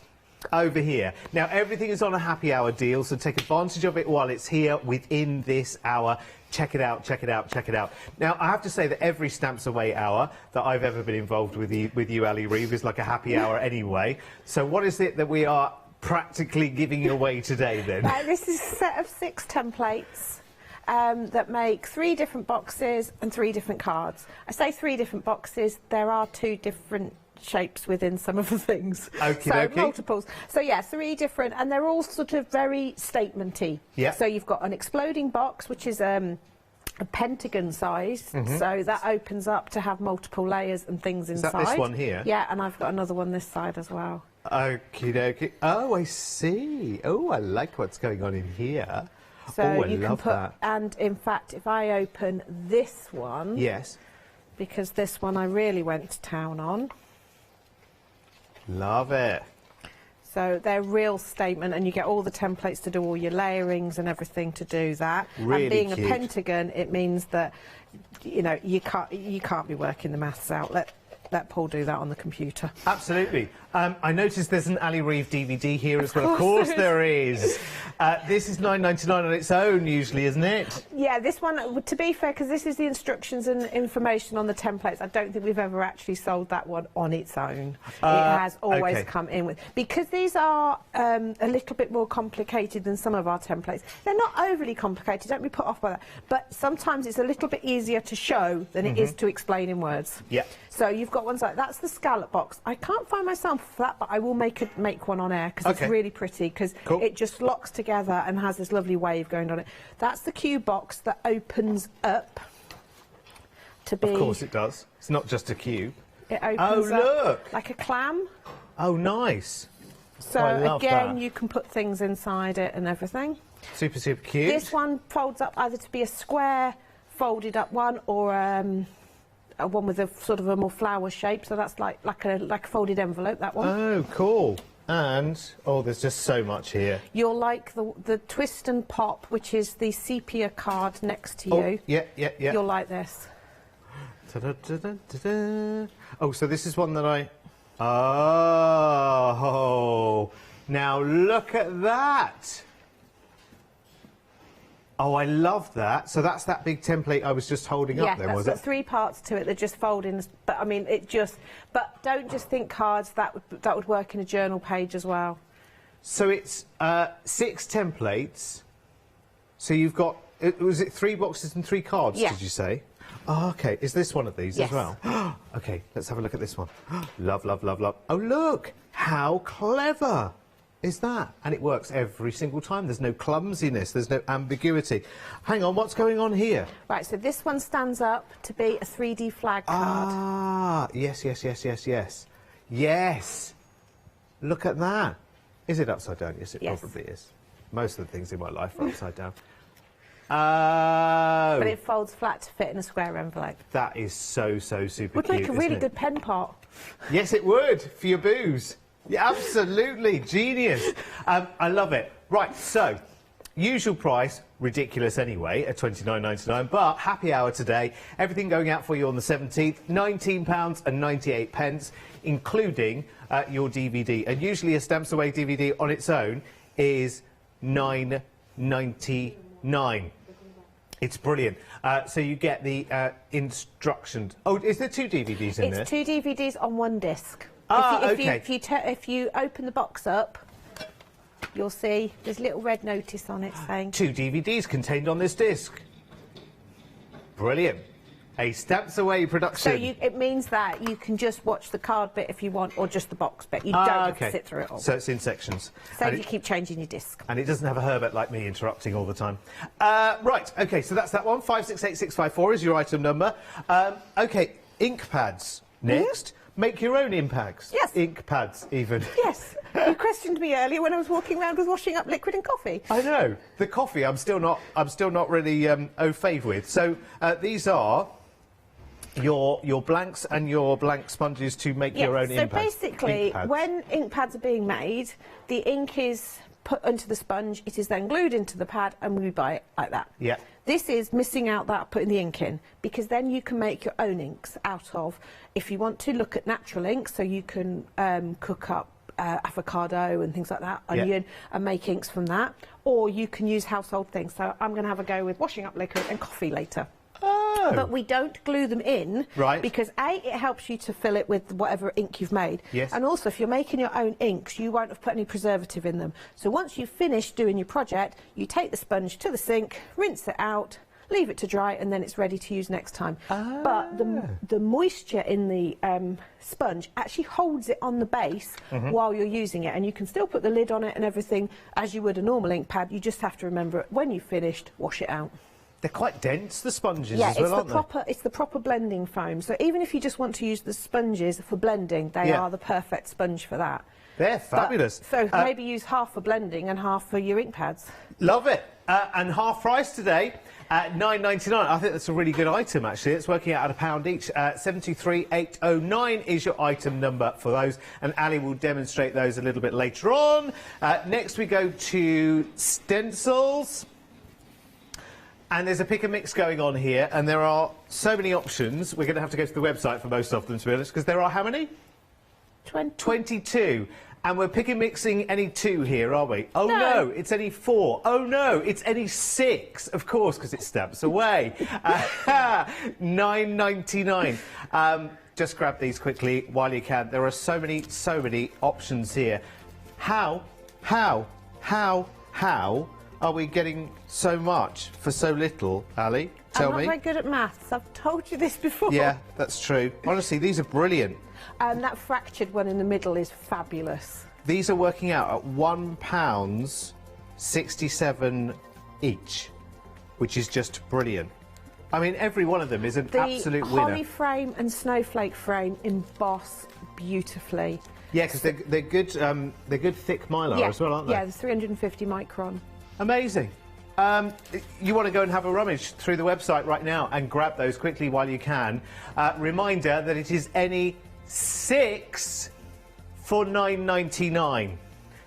over here. Now, everything is on a happy hour deal, so take advantage of it while it's here within this hour. Check it out, check it out, check it out. Now, I have to say that every Stamps Away hour that I've ever been involved with you, Ali Reeve, is like a happy hour anyway. So what is it that we are practically giving away today, then? This is a set of 6 templates that make 3 different boxes and 3 different cards. I say 3 different boxes. There are 2 different shapes within some of the things. Okay, so multiples. So yeah, 3 different, and they're all sort of very statement-y. Yeah. So you've got an exploding box, which is a pentagon size, so that opens up to have multiple layers and things inside. Is that this one here? Yeah, and I've got another one this side as well. Okie dokie. Oh, I see. Oh, I like what's going on in here. So oh, I you love can put, that. and in fact, if I open this one, yes, because this one I really went to town on. Love it. So they're real statement, and you get all the templates to do all your layerings and everything to do that. Really and being cute. a pentagon, it means that you know you can't be working the maths out. Let Paul do that on the computer. Absolutely. I noticed there's an Ali Reeve DVD here as well. Of course there is. This is £9.99 on its own, usually, isn't it? Yeah, this one, to be fair, because this is the instructions and information on the templates, I don't think we've ever actually sold that one on its own. It has always come in with... Because these are a little bit more complicated than some of our templates. They're not overly complicated, don't be put off by that. But sometimes it's a little bit easier to show than it is to explain in words. Yeah. So you've got ones like that's the scallop box. I can't find myself for that, but I will make one on air because it's really pretty because it just locks together and has this lovely wave going on it. That's the cube box that opens up to be. Of course it does. It's not just a cube. It opens look, up like a clam. Oh, nice. So I love again, that. You can put things inside it and everything. Super, super cute. This one folds up either to be a square, folded up one, or one with a sort of a more flower shape, so that's like a folded envelope, that one. Oh, cool. And, oh, there's just so much here. You'll like the twist and pop, which is the sepia card next to you. Yeah. You'll like this. Ta-da-da-da-da-da. Oh, so this is one that I... Oh, now look at that. Oh, I love that. So that's that big template I was just holding up then, was it? Yeah, that's got 3 parts to it that just fold in. But I mean, But don't just think cards. That would work in a journal page as well. So it's 6 templates. So you've got. Was it 3 boxes and 3 cards? Yeah. Did you say? Oh, okay. Is this one of these Yes. as well? Okay, let's have a look at this one. Love, love, love, love. Oh, look! How clever is that? And it works every single time. There's no clumsiness. There's no ambiguity. Hang on, what's going on here? Right, so this one stands up to be a 3D flag card. Ah, yes. Yes. Look at that. Is it upside down? Yes, it Yes. probably is. Most of the things in my life are upside down. Oh. But it folds flat to fit in a square envelope. That is so super Would cute. make a really isn't it? good pen pot. Yes, it would, for your booze. Yeah, absolutely. Genius. I love it. Right, so, usual price, ridiculous anyway, at £29.99, but happy hour today. Everything going out for you on the 17th, £19.98, including your DVD. And usually a Stamps Away DVD on its own is £9.99. It's brilliant. So you get the instructions. Oh, is there 2 DVDs in there? It's 2 DVDs on 1 disc. Okay. If you open the box up, you'll see there's a little red notice on it saying 2 DVDs contained on this disc. Brilliant. A Stamps Away production. So it means that you can just watch the card bit if you want, or just the box bit. You don't have to sit through it all. So it's in sections. So you keep changing your disc. And it doesn't have a Herbert like me interrupting all the time. Right, OK, so that's that one. 568654 is your item number. OK, ink pads next. Make your own impads. Yes. Ink pads, even. Yes. You questioned me earlier when I was walking around with washing up liquid and coffee. I know. The coffee, I'm still not really au fait with. So these are your blanks and your blank sponges to make your own ink pads. So basically, when ink pads are being made, the ink is put onto the sponge, it is then glued into the pad, and we buy it like that. Yeah. This is missing out that putting the ink in, because then you can make your own inks out of, if you want to look at natural ink, so you can cook up avocado and things like that, onion, and make inks from that, or you can use household things. So I'm going to have a go with washing up liquid and coffee later. Oh. But we don't glue them in, right? Because A, it helps you to fill it with whatever ink you've made. Yes. And also, if you're making your own inks, you won't have put any preservative in them. So once you've finished doing your project, you take the sponge to the sink, rinse it out, leave it to dry, and then it's ready to use next time. Ah. But the moisture in the sponge actually holds it on the base while you're using it, and you can still put the lid on it and everything as you would a normal ink pad. You just have to remember, when you've finished, wash it out. They're quite dense, the sponges, yeah, as well, aren't they? It's the proper blending foam. So even if you just want to use the sponges for blending, they are the perfect sponge for that. They're fabulous. So maybe use half for blending and half for your ink pads. Love it. And half price today at £9.99. I think that's a really good item, actually. It's working out at £1 each. 723,809 is your item number for those, and Ali will demonstrate those a little bit later on. Next we go to stencils. And there's a pick and mix going on here, and there are so many options. We're going to have to go to the website for most of them, to be honest, because there are how many? 22. And we're pick and mixing any 2 here, are we? Oh no, it's any 4. Oh no, it's any 6, of course, because it Stamps Away. £9.99. Just grab these quickly while you can. There are so many options here. How are we getting so much for so little, Ali? Tell me. I'm not very good at maths. I've told you this before. Yeah, that's true. Honestly, these are brilliant. That fractured one in the middle is fabulous. These are working out at £1.67 each, which is just brilliant. I mean, every one of them is an absolute winner. The holly frame and snowflake frame emboss beautifully. Yeah, because they're good thick mylar as well, aren't they? Yeah, the 350 micron. Amazing. You want to go and have a rummage through the website right now and grab those quickly while you can. Reminder that it is any 6 for £9.99.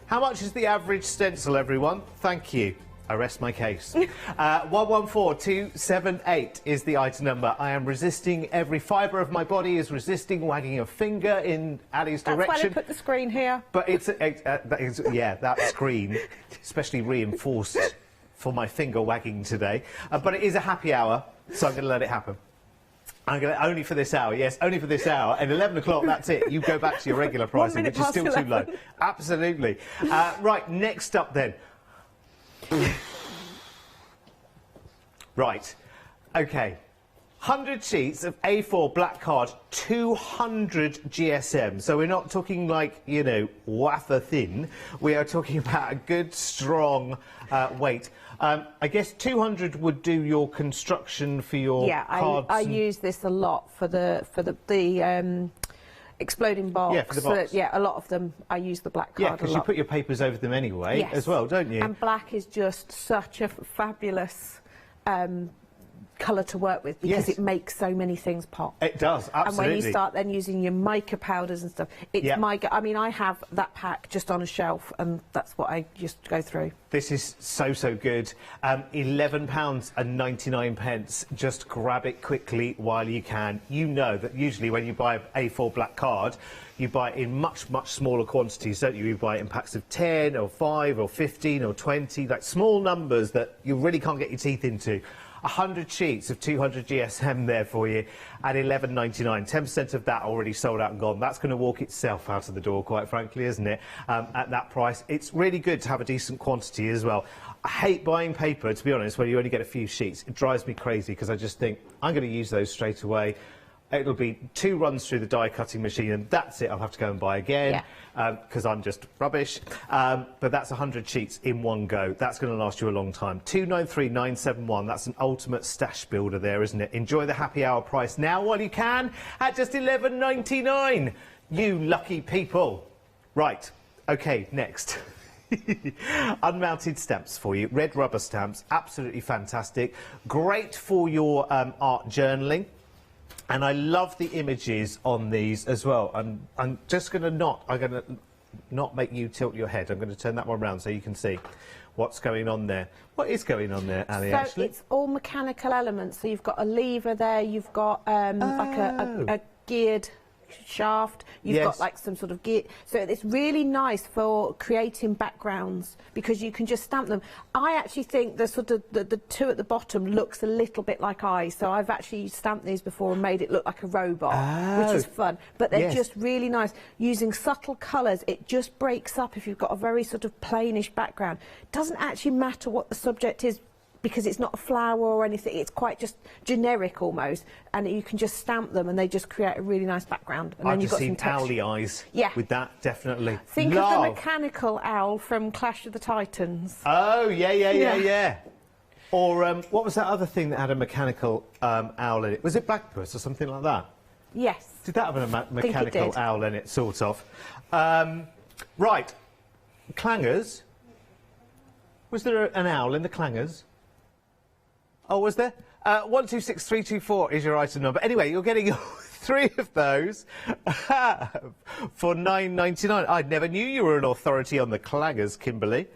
How much is the average stencil, everyone? Thank you. I rest my case. 114278 is the item number. I am resisting, every fibre of my body is resisting wagging a finger in Ali's direction. That's why they put the screen here. But that screen, especially reinforced for my finger wagging today. But it is a happy hour, so I'm going to let it happen. I'm going to, only for this hour, yes, only for this hour. At 11 o'clock, that's it. You go back to your regular pricing, which is still 11. too low. Absolutely. Right, next up then. Right, OK. 100 sheets of A4 black card, 200 GSM. So we're not talking like, you know, wafer thin. We are talking about a good, strong weight. I guess 200 would do your construction for your cards. I use this a lot for the exploding box. Yeah, for the box. Yeah, a lot of them, I use the black card Yeah, because you put your papers over them anyway, as well, don't you? And black is just such a fabulous colour to work with because it makes so many things pop. It does, absolutely. And when you start then using your mica powders and stuff, it's I mean, I have that pack just on a shelf, and that's what I just go through. This is so good. £11.99. Just grab it quickly while you can. You know that usually when you buy an A4 black card, you buy it in much smaller quantities, don't you? You buy it in packs of 10 or 5 or 15 or 20, like small numbers that you really can't get your teeth into. 100 sheets of 200 GSM there for you at £11.99. 10% of that already sold out and gone. That's going to walk itself out of the door, quite frankly, isn't it? At that price. It's really good to have a decent quantity as well. I hate buying paper, to be honest, when you only get a few sheets. It drives me crazy because I just think, I'm going to use those straight away. It'll be 2 runs through the die cutting machine and that's it. I'll have to go and buy again because I'm just rubbish. But that's 100 sheets in one go. That's going to last you a long time. 293,971. That's an ultimate stash builder there, isn't it? Enjoy the happy hour price now while you can at just £11.99. You lucky people. Right. OK, next. Unmounted stamps for you. Red rubber stamps. Absolutely fantastic. Great for your art journaling. And I love the images on these as well. I'm just going to not make you tilt your head. I'm going to turn that one around so you can see what's going on there. What is going on there, Ali, actually? It's all mechanical elements. So you've got a lever there, you've got like a geared shaft, you've got like some sort of gear. So it's really nice for creating backgrounds because you can just stamp them. I actually think the sort of the two at the bottom looks a little bit like eyes, so I've actually stamped these before and made it look like a robot, which is fun. But they're just really nice. Using subtle colours, it just breaks up if you've got a very sort of plainish background. It doesn't actually matter what the subject is, because it's not a flower or anything, it's quite just generic almost, and you can just stamp them and they just create a really nice background. And then you've got some texture. I've just seen owly eyes with that, definitely. Think of the mechanical owl from Clash of the Titans. Oh, yeah. Or what was that other thing that had a mechanical owl in it? Was it Blackpuss or something like that? Yes. Did that have a mechanical owl in it, sort of? Right. Clangers. Was there an owl in the clangers? Oh, was there? 126324 is your item number. Anyway, you're getting 3 of those for £9.99. I never knew you were an authority on the clangers, Kimberly.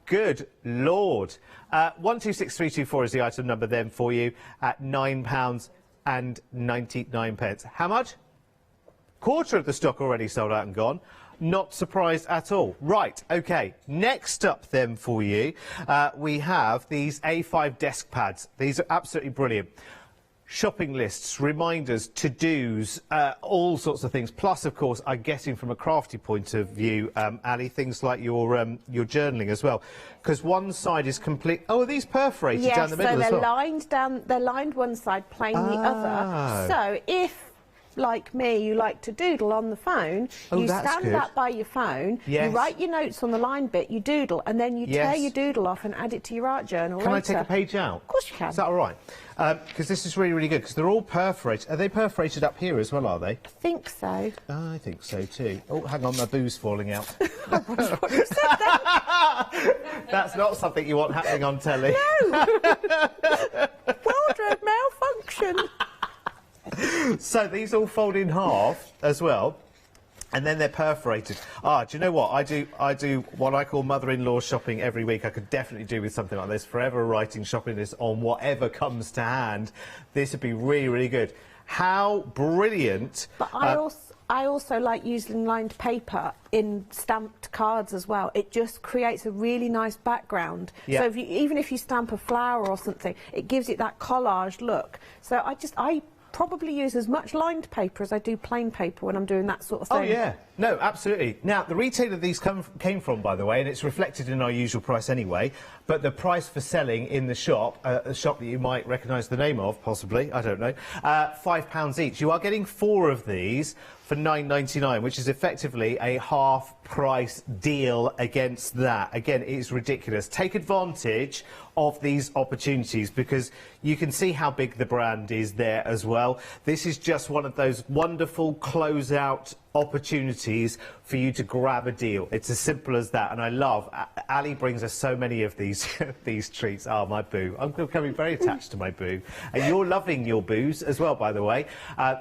Good Lord. 126324 is the item number then for you at £9.99. How much? Quarter of the stock already sold out and gone. Not surprised at all. Right, OK. Next up then for you, we have these A5 desk pads. These are absolutely brilliant. Shopping lists, reminders, to-dos, all sorts of things. Plus, of course, I'm guessing from a crafty point of view, Ali, things like your journaling as well. Because one side is complete... Oh, are these perforated down the middle as well? Yes, so they're lined one side, plain the other. So if... like me, you like to doodle on the phone, you stand that by your phone, you write your notes on the line bit, you doodle, and then you tear your doodle off and add it to your art journal later. Can I take a page out? Of course you can. Is that all right? Because this is really good, because they're all perforated. Are they perforated up here as well, are they? I think so. I think so too. Oh, hang on, my boo's falling out. I wonder what you said then. That's not something you want happening on telly. No! Wardrobe malfunction. So these all fold in half as well, and then they're perforated. Do you know what? I do what I call mother-in-law shopping every week. I could definitely do with something like this. Forever writing shopping lists on whatever comes to hand. This would be really good. How brilliant! But I also like using lined paper in stamped cards as well. It just creates a really nice background. So even if you stamp a flower or something, it gives it that collage look. So I probably use as much lined paper as I do plain paper when I'm doing that sort of thing. Oh, yeah. No, absolutely. Now, the retailer these came from, by the way, and it's reflected in our usual price anyway, but the price for selling in the shop, a shop that you might recognise the name of, possibly, I don't know, £5 each. You are getting 4 of these for £9.99, which is effectively a half-price deal against that. Again, it's ridiculous. Take advantage of these opportunities because you can see how big the brand is there as well. This is just one of those wonderful closeout opportunities for you to grab a deal. It's as simple as that, and I love Ali brings us so many of these these treats. Oh, my boo. I'm becoming very attached to my boo, and you're loving your boos as well, by the way.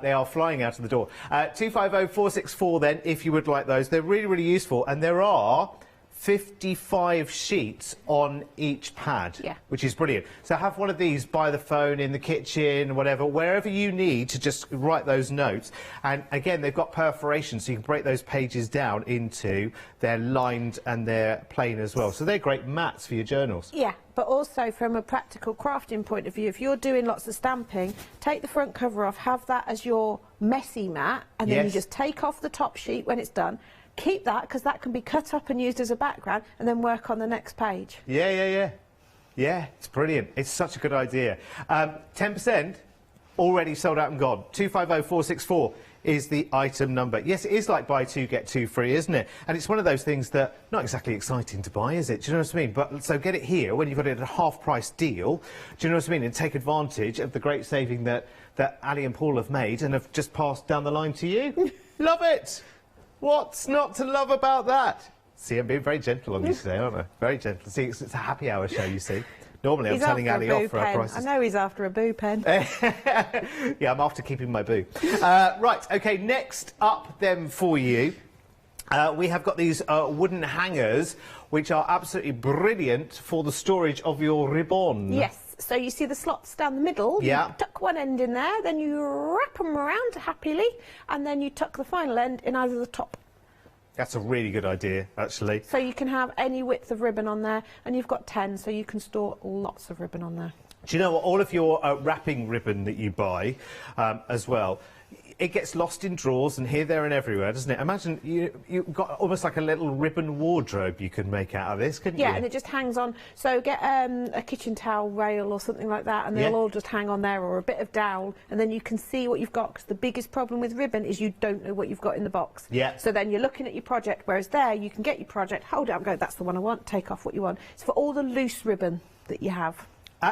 They are flying out of the door. 250464 then, if you would like those. They're really, really useful, and there are 55 sheets on each pad, which is brilliant. So have one of these by the phone, in the kitchen, whatever, wherever you need to just write those notes. And again, they've got perforation, so you can break those pages down into they're lined and they're plain as well. So they're great mats for your journals. Yeah, but also from a practical crafting point of view, if you're doing lots of stamping, take the front cover off, have that as your messy mat, and then you just take off the top sheet when it's done. Keep that, because that can be cut up and used as a background, and then work on the next page. Yeah, it's brilliant. It's such a good idea. 10% already sold out and gone. 250464 is the item number. Yes, it is like buy two, get two free, isn't it? And it's one of those things that not exactly exciting to buy, is it? Do you know what I mean? But so get it here when you've got it at a half-price deal. Do you know what I mean? And take advantage of the great saving that Ali and Paul have made and have just passed down the line to you. Love it! What's not to love about that? See, I'm being very gentle on you today, aren't I? Very gentle. See, it's a happy hour show, you see. Normally I'm telling Ali off for her prices. I know he's after a boo pen. Yeah, I'm after keeping my boo. Right, OK, next up then for you, we have got these wooden hangers, which are absolutely brilliant for the storage of your ribbon. Yes. So you see the slots down the middle, you tuck one end in there, then you wrap them around happily, and then you tuck the final end in either the top. That's a really good idea, actually. So you can have any width of ribbon on there, and you've got 10, so you can store lots of ribbon on there. Do you know what? All of your wrapping ribbon that you buy as well, it gets lost in drawers and here, there and everywhere, doesn't it? Imagine you've got almost like a little ribbon wardrobe you could make out of this, couldn't you? Yeah, and it just hangs on. So get a kitchen towel rail or something like that, and they'll all just hang on there, or a bit of dowel, and then you can see what you've got, because the biggest problem with ribbon is you don't know what you've got in the box. Yeah. So then you're looking at your project, whereas there you can get your project, hold it up and go, that's the one I want, take off what you want. It's for all the loose ribbon that you have.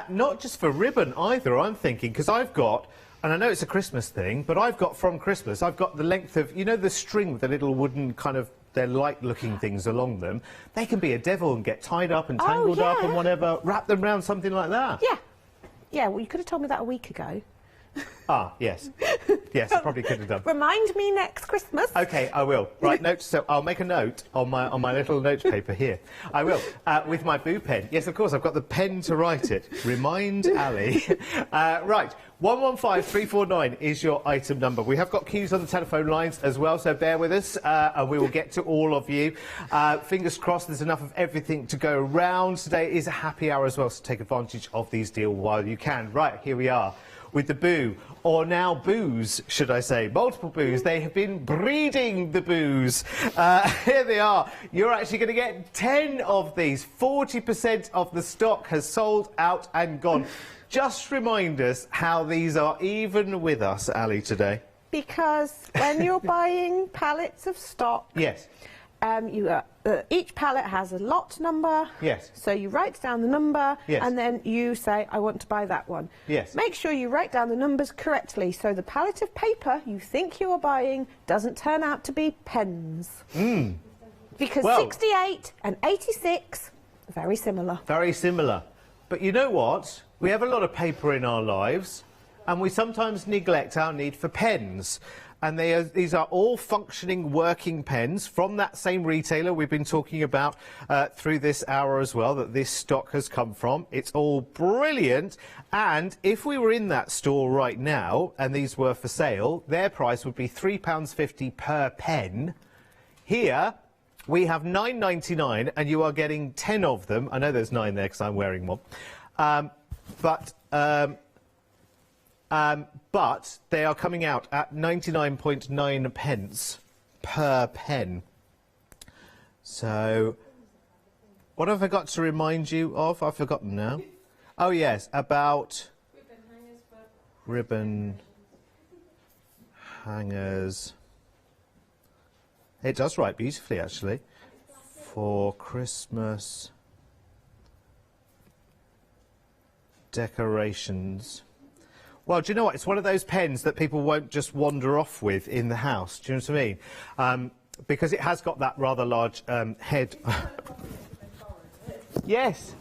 Not just for ribbon either, I'm thinking, because I've got... And I know it's a Christmas thing, but I've got from Christmas, I've got the length of, you know, the string with the little wooden kind of, they're light-looking things along them. They can be a devil and get tied up and tangled up and whatever. Wrap them around something like that. Yeah. Yeah, well, you could have told me that a week ago. Ah, yes. Yes, I probably could have done. Remind me next Christmas. OK, I will. Right, note, so I'll make a note on my little note paper here. I will. With my boo pen. Yes, of course, I've got the pen to write it. Remind Ali. Right, 115349 is your item number. We have got queues on the telephone lines as well, so bear with us, and we will get to all of you. Fingers crossed there's enough of everything to go around. Today is a happy hour as well, so take advantage of these deals while you can. Right, here we are with the boo, or now boos, should I say. Multiple boos. They have been breeding the boos. Here they are. You're actually going to get 10 of these. 40% of the stock has sold out and gone. Just remind us how these are even with us, Ali, today. Because when you're buying pallets of stock... Yes. Each pallet has a lot number. Yes. So you write down the number, and then you say, I want to buy that one. Yes. Make sure you write down the numbers correctly, so the pallet of paper you think you are buying doesn't turn out to be pens. Because 68 and 86 are very similar. Very similar. But you know what? We have a lot of paper in our lives, and we sometimes neglect our need for pens. And these are all functioning working pens from that same retailer we've been talking about through this hour as well, that this stock has come from. It's all brilliant. And if we were in that store right now and these were for sale, their price would be £3.50 per pen. Here we have £9.99 and you are getting 10 of them. I know there's 9 there because I'm wearing one. But they are coming out at 99.9 pence per pen. So, what have I got to remind you of? I've forgotten now. Oh, yes, about ribbon hangers. It does write beautifully, actually. For Christmas decorations. Well, do you know what? It's one of those pens that people won't just wander off with in the house. Do you know what I mean? Because it has got that rather large head. Yes,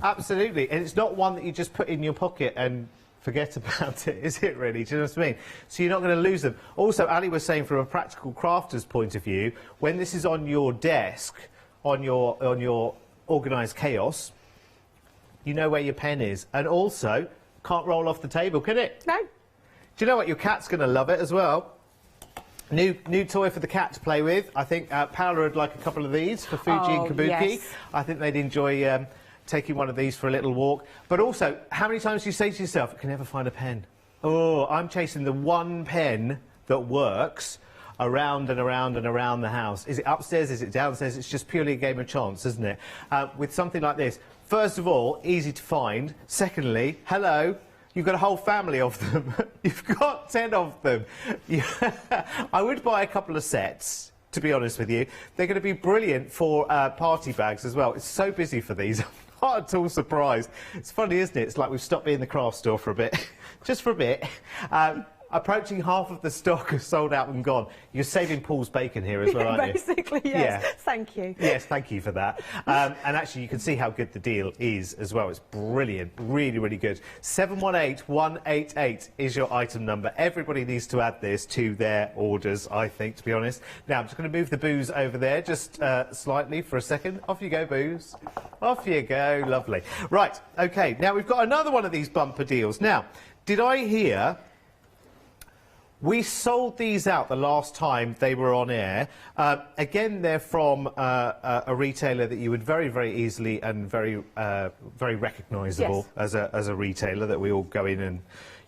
absolutely. And it's not one that you just put in your pocket and forget about it, is it really? Do you know what I mean? So you're not going to lose them. Also, Ali was saying from a practical crafter's point of view, when this is on your desk, on your organised chaos, you know where your pen is. And also, can't roll off the table, can it? No. Do you know what? Your cat's going to love it as well. New toy for the cat to play with. I think Paola would like a couple of these for Fuji and Kabuki. Yes. I think they'd enjoy taking one of these for a little walk. But also, how many times do you say to yourself, I can never find a pen? Oh, I'm chasing the one pen that works around and around and around the house. Is it upstairs? Is it downstairs? It's just purely a game of chance, isn't it? With something like this, first of all, easy to find. Secondly, hello. You've got a whole family of them. You've got 10 of them. I would buy a couple of sets, to be honest with you. They're going to be brilliant for party bags as well. It's so busy for these. I'm not at all surprised. It's funny, isn't it? It's like we've stopped being the craft store for a bit. Just for a bit. Approaching half of the stock is sold out and gone. You're saving Paul's bacon here as well, aren't you? Basically, yes. Yeah. Thank you. Yes, thank you for that. And actually, you can see how good the deal is as well. It's brilliant. Really, really good. 718188 is your item number. Everybody needs to add this to their orders, I think, to be honest. Now, I'm just going to move the booze over there just slightly for a second. Off you go, booze. Off you go. Lovely. Right, OK. Now, we've got another one of these bumper deals. Now, did I hear... We sold these out the last time they were on air. Again, they're from a retailer that you would very, very easily and very recognisable as a retailer that we all go in and,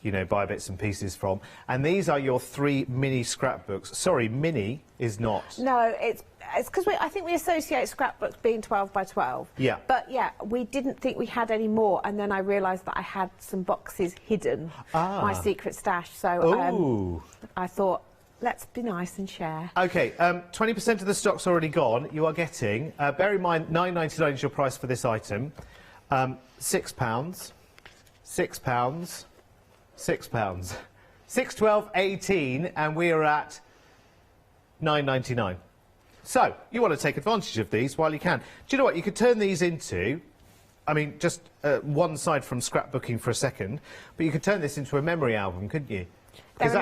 you know, buy bits and pieces from. And these are your 3 mini scrapbooks. Sorry, mini is not. No, it's because I think we associate scrapbooks being 12 by 12. Yeah. But yeah, we didn't think we had any more, and then I realised that I had some boxes hidden, my secret stash. So I thought, let's be nice and share. OK, 20% of the stock's already gone. You are getting, bear in mind, £9.99 is your price for this item. £6, £6, £6, £6.12.18, and we are at £9.99. So, you want to take advantage of these while you can. Do you know what? You could turn these into, I mean, just one side from scrapbooking for a second, but you could turn this into a memory album, couldn't you? They're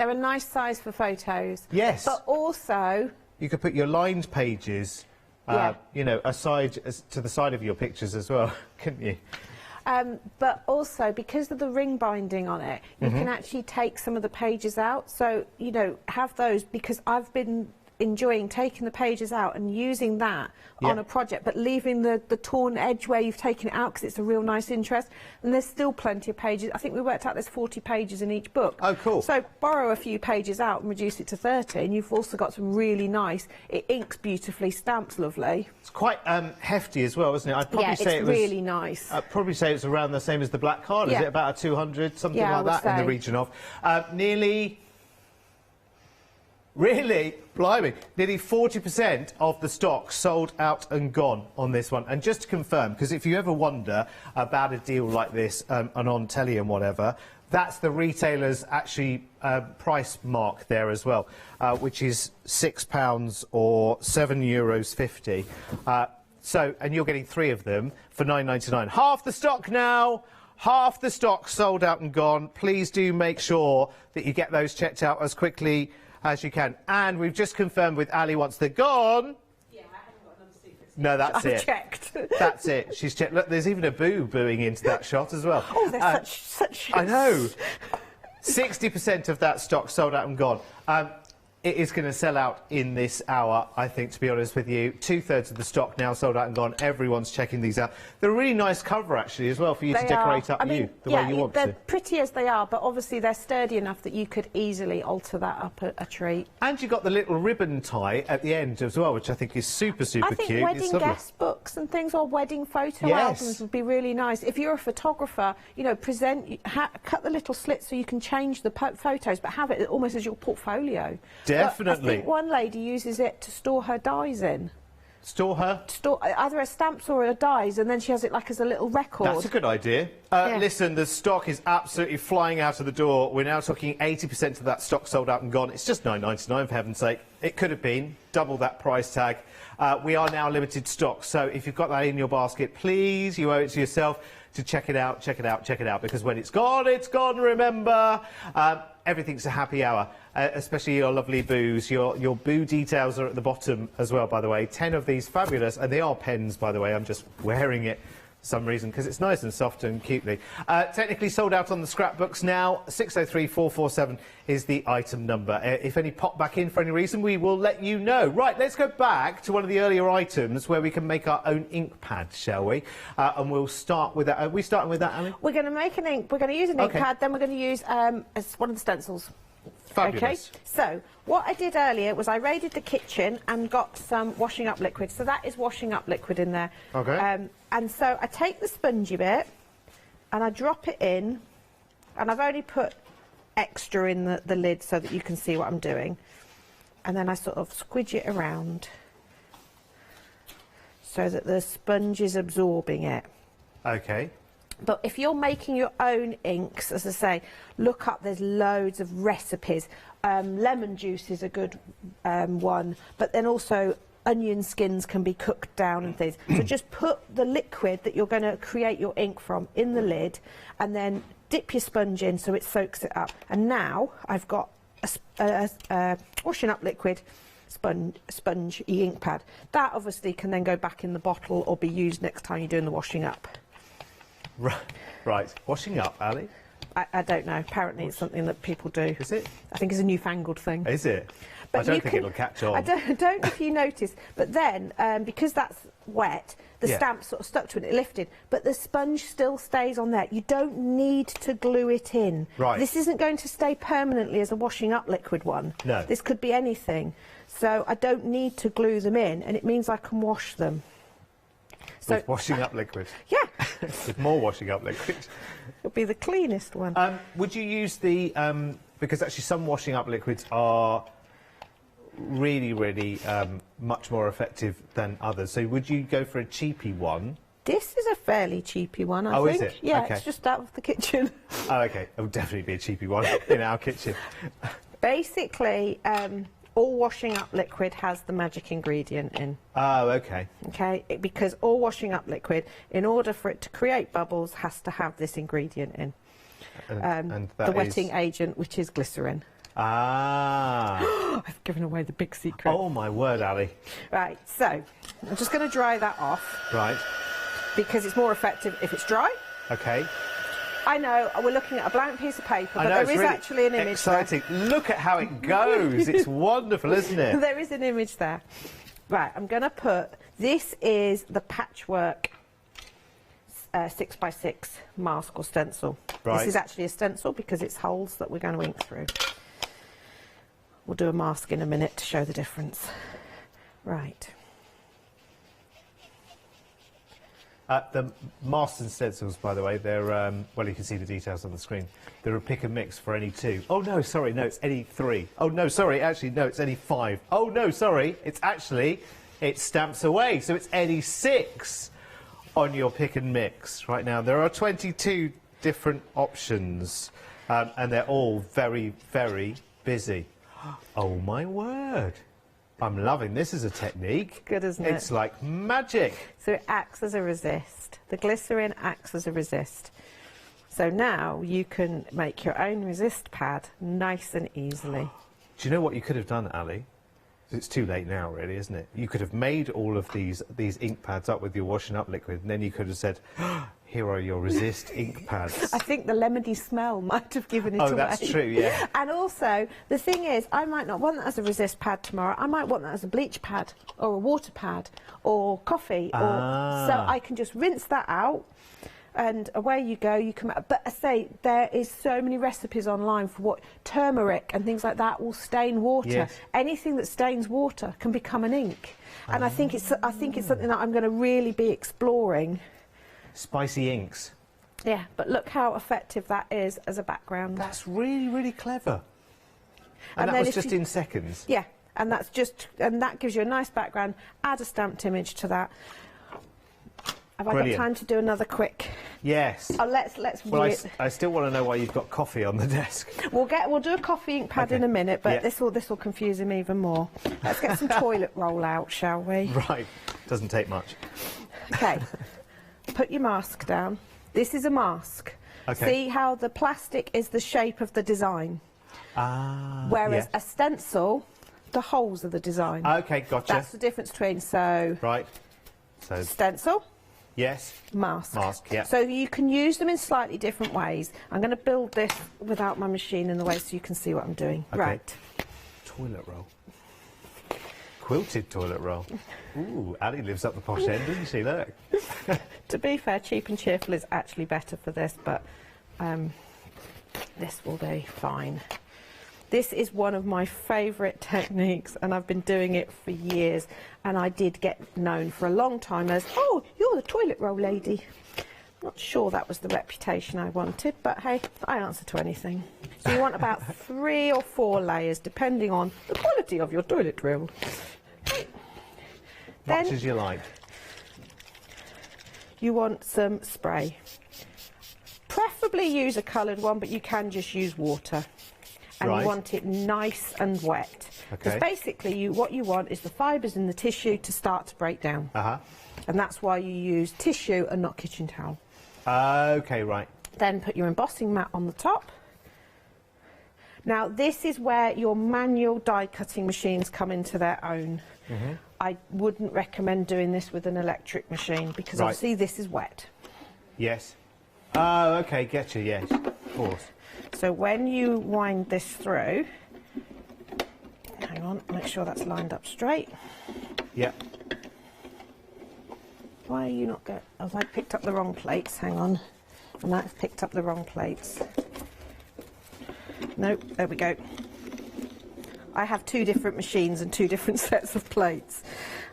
a nice size for photos. Yes. But also... You could put your lined pages, you know, to the side of your pictures as well, couldn't you? But also, because of the ring binding on it, you can actually take some of the pages out. So, you know, have those, because I've been enjoying taking the pages out and using that on a project, but leaving the torn edge where you've taken it out because it's a real nice interest. And there's still plenty of pages. I think we worked out there's 40 pages in each book. Oh, cool. So borrow a few pages out and reduce it to 30, and you've also got some really nice, it inks beautifully, stamps lovely. It's quite hefty as well, isn't it? I'd probably say it's really nice. I'd probably say it's around the same as the black card. Is it about a 200, something like that, in the region of? Nearly... Really? Blimey. Nearly 40% of the stock sold out and gone on this one. And just to confirm, because if you ever wonder about a deal like this and on telly and whatever, that's the retailer's actually price mark there as well, which is £6 or €7.50. So, and you're getting 3 of them for £9.99. Half the stock now. Half the stock sold out and gone. Please do make sure that you get those checked out as quickly as you can. And we've just confirmed with Ali once they're gone. Yeah, I haven't got another secret. No, that's it. I've checked. That's it. She's checked. Look, there's even a boo booing into that shot as well. Oh, they're such... I know. 60% of that stock sold out and gone. It is going to sell out in this hour, I think, to be honest with you. 2/3 of the stock now sold out and gone. Everyone's checking these out. They're a really nice cover, actually, as well, for you to decorate up the way you want to. They're pretty as they are, but obviously they're sturdy enough that you could easily alter that up a treat. And you've got the little ribbon tie at the end as well, which I think is super, super cute. I think wedding guest books and things, or wedding photo albums would be really nice. If you're a photographer, you know, cut the little slits so you can change the photos, but have it almost as your portfolio. Definitely. I think one lady uses it to store her dies in. Store either her stamps or her dies, and then she has it like as a little record. That's a good idea. Listen, the stock is absolutely flying out of the door. We're now talking 80% of that stock sold out and gone. It's just £9.99 for heaven's sake. It could have been double that price tag. We are now limited stock, so if you've got that in your basket, please, you owe it to yourself to check it out, because when it's gone, remember. Everything's a happy hour, especially your lovely boos. Your boo details are at the bottom as well, by the way. 10 of these fabulous, and they are pens, by the way. I'm just wearing it for some reason because it's nice and soft and cutely. Technically sold out on the scrapbooks now. 603447 is the item number. If any pop back in for any reason, we will let you know. Right, let's go back to one of the earlier items where we can make our own ink pad, shall we? And we'll start with that. Are we starting with that, Ali? We're going to make an ink. We're going to use an ink pad, then we're going to use as one of the stencils. Fabulous. Okay, so what I did earlier was I raided the kitchen and got some washing up liquid. So that is washing up liquid in there. Okay. And so I take the spongy bit and I drop it in, and I've only put extra in the lid so that you can see what I'm doing. And then I sort of squidge it around so that the sponge is absorbing it. Okay. But if you're making your own inks, as I say, look up, there's loads of recipes. Lemon juice is a good one, but then also onion skins can be cooked down and things. So just put the liquid that you're going to create your ink from in the lid, and then dip your sponge in so it soaks it up. And now I've got a washing up liquid sponge e-ink pad. That obviously can then go back in the bottle or be used next time you're doing the washing up. Right. Washing up, Ali? I don't know. Apparently it's something that people do. Is it? I think it's a newfangled thing. Is it? But I don't think it'll catch on. I don't know if you notice, but then, because that's wet, the stamp sort of stuck to it, it lifted, but the sponge still stays on there. You don't need to glue it in. Right. This isn't going to stay permanently as a washing up liquid one. No. This could be anything. So I don't need to glue them in, and it means I can wash them. So, with washing up liquid? Yeah. With more washing up liquid? It'll be the cleanest one. Would you use the... because actually some washing up liquids are really much more effective than others. So would you go for a cheapy one? This is a fairly cheapy one, I think. Oh, is it? Yeah, okay. It's just out of the kitchen. Oh, okay. It would definitely be a cheapy one in our kitchen. Basically, all washing up liquid has the magic ingredient in. Oh, okay. Okay, because all washing up liquid, in order for it to create bubbles, has to have this ingredient in. And that the wetting agent, which is glycerin. Ah. I've given away the big secret. Oh, my word, Ali. Right, so I'm just going to dry that off. Right. Because it's more effective if it's dry. Okay. I know, we're looking at a blank piece of paper, but there is really actually an image exciting. Look at how it goes. It's wonderful, isn't it? There is an image there. Right, I'm going to put... This is the patchwork 6x6 mask or stencil. Right. This is actually a stencil because it's holes that we're going to ink through. We'll do a mask in a minute to show the difference. Right. The masks and stencils, by the way, they're, well, you can see the details on the screen. They're a pick and mix for any 2. Oh, no, sorry, no, it's any 3. Oh, no, sorry, actually, no, it's any 5. Oh, no, sorry, it stamps away, so it's any 6 on your pick and mix. Right now, there are 22 different options, and they're all very, very busy. Oh, my word. I'm loving this as a technique. Good, isn't it? It's like magic. So it acts as a resist. The glycerin acts as a resist. So now you can make your own resist pad nice and easily. Do you know what you could have done, Ali? It's too late now, really, isn't it? You could have made all of these ink pads up with your washing up liquid, and then you could have said, here are your resist ink pads. I think the lemony smell might have given it away. Oh, that's true, yeah. And also, the thing is, I might not want that as a resist pad tomorrow. I might want that as a bleach pad, or a water pad, or coffee. So I can just rinse that out, and away you go. You can, but I say there is so many recipes online for what turmeric and things like that will stain water. Yes. Anything that stains water can become an ink, and I think it's something that I'm going to really be exploring. Spicy inks. Yeah, but look how effective that is as a background. That's really, really clever. And that was just in seconds? Yeah, and that gives you a nice background. Add a stamped image to that. Have I got time to do another quick? Yes. Oh, let's well, I still want to know why you've got coffee on the desk. We'll do a coffee ink pad in a minute, but this will confuse him even more. Let's get some toilet roll out, shall we? Right. Doesn't take much. Okay. Put your mask down. This is a mask. Okay. See how the plastic is the shape of the design? Whereas a stencil, the holes are the design. Okay, gotcha. That's the difference between, so stencil. Yes. Mask. Mask, yeah. So you can use them in slightly different ways. I'm going to build this without my machine in the way so you can see what I'm doing. Okay. Right. Toilet roll. Quilted toilet roll. Ooh, Ali lives up the posh end, doesn't she? Look. To be fair, cheap and cheerful is actually better for this, but this will be fine. This is one of my favourite techniques, and I've been doing it for years, and I did get known for a long time as, oh, you're the toilet roll lady. Not sure that was the reputation I wanted, but hey, I answer to anything. So you want about 3 or 4 layers, depending on the quality of your toilet roll. Much as you like. You want some spray. Preferably use a coloured one, but you can just use water. And you want it nice and wet. Because basically what you want is the fibres in the tissue to start to break down. And that's why you use tissue and not kitchen towel. Okay, right. Then put your embossing mat on the top. Now this is where your manual die cutting machines come into their own. I wouldn't recommend doing this with an electric machine because obviously this is wet. Yes. Oh, okay, getcha, yes, of course. So when you wind this through, hang on, make sure that's lined up straight. Yep. Why are you not going? Oh, I picked up the wrong plates, hang on. And I've picked up the wrong plates. Nope, there we go. I have 2 different machines and 2 different sets of plates.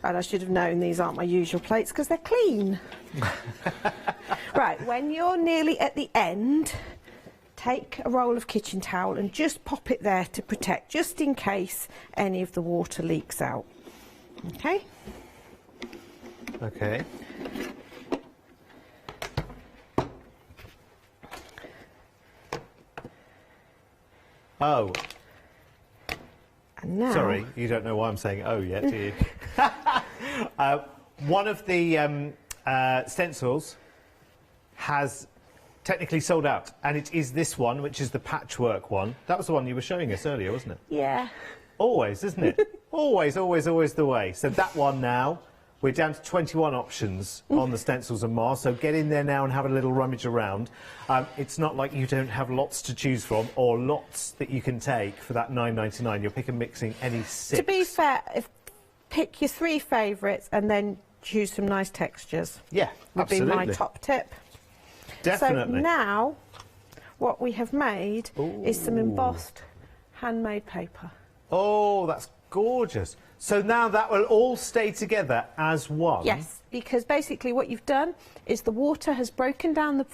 And I should have known these aren't my usual plates because they're clean. Right, when you're nearly at the end, take a roll of kitchen towel and just pop it there to protect, just in case any of the water leaks out. Okay? Okay. Oh. And now... Sorry, you don't know why I'm saying oh yet, do you? One of the stencils has technically sold out, and it is this one, which is the patchwork one. That was the one you were showing us earlier, wasn't it? Yeah. Always, isn't it? Always, always, always the way. So that one now, we're down to 21 options on the stencils and more, so get in there now and have a little rummage around. It's not like you don't have lots to choose from or lots that you can take for that £9.99. You're pick and mixing any 6. To be fair, pick your 3 favourites and then choose some nice textures. Yeah, absolutely. Would be my top tip. Definitely. So now, what we have made is some embossed handmade paper. Oh, that's gorgeous. So now that will all stay together as one? Yes, because basically what you've done is the water has broken down the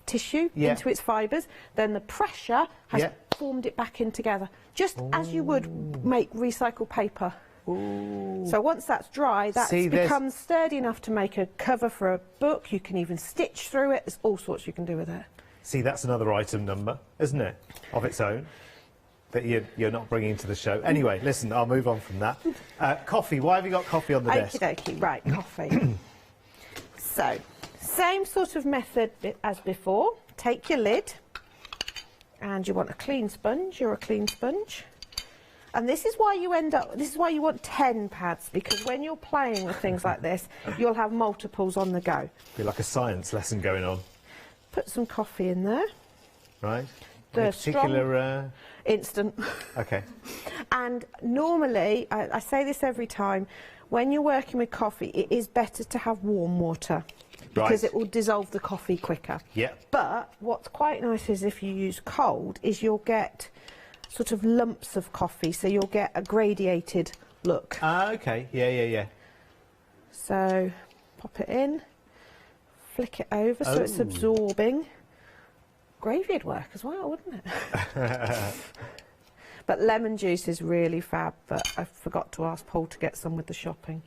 tissue into its fibres, then the pressure has formed it back in together, just as you would make recycled paper. So once that's dry, that becomes sturdy enough to make a cover for a book. You can even stitch through it. There's all sorts you can do with it. See, that's another item number, isn't it, of its own, that you're not bringing to the show. Anyway, listen, I'll move on from that. Coffee. Why have you got coffee on the desk? Okie dokie, right, coffee. So, same sort of method as before. Take your lid, and you want a clean sponge. You're a clean sponge. And this is why you you want 10 pads, because when you're playing with things like this, you'll have multiples on the go. Be like a science lesson going on. Put some coffee in there. Right. The particular... Instant. Okay. And normally, I say this every time, when you're working with coffee, it is better to have warm water. Because it will dissolve the coffee quicker. Yeah. But what's quite nice is if you use cold, is you'll get sort of lumps of coffee, so you'll get a gradiated look. Okay, yeah. So, pop it in, flick it over so it's absorbing. Gravy'd work as well, wouldn't it? But lemon juice is really fab, but I forgot to ask Paul to get some with the shopping.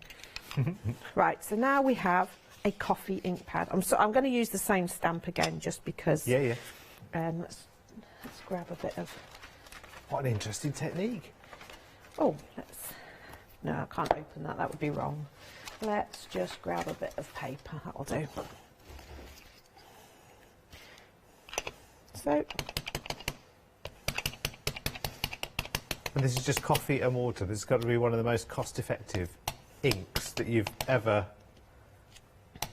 Right, so now we have a coffee ink pad. I'm going to use the same stamp again just because. Yeah. Let's grab a bit of. What an interesting technique. Oh, no, I can't open that. That would be wrong. Let's just grab a bit of paper. That'll do. So. And this is just coffee and water. This has got to be one of the most cost-effective inks that you've ever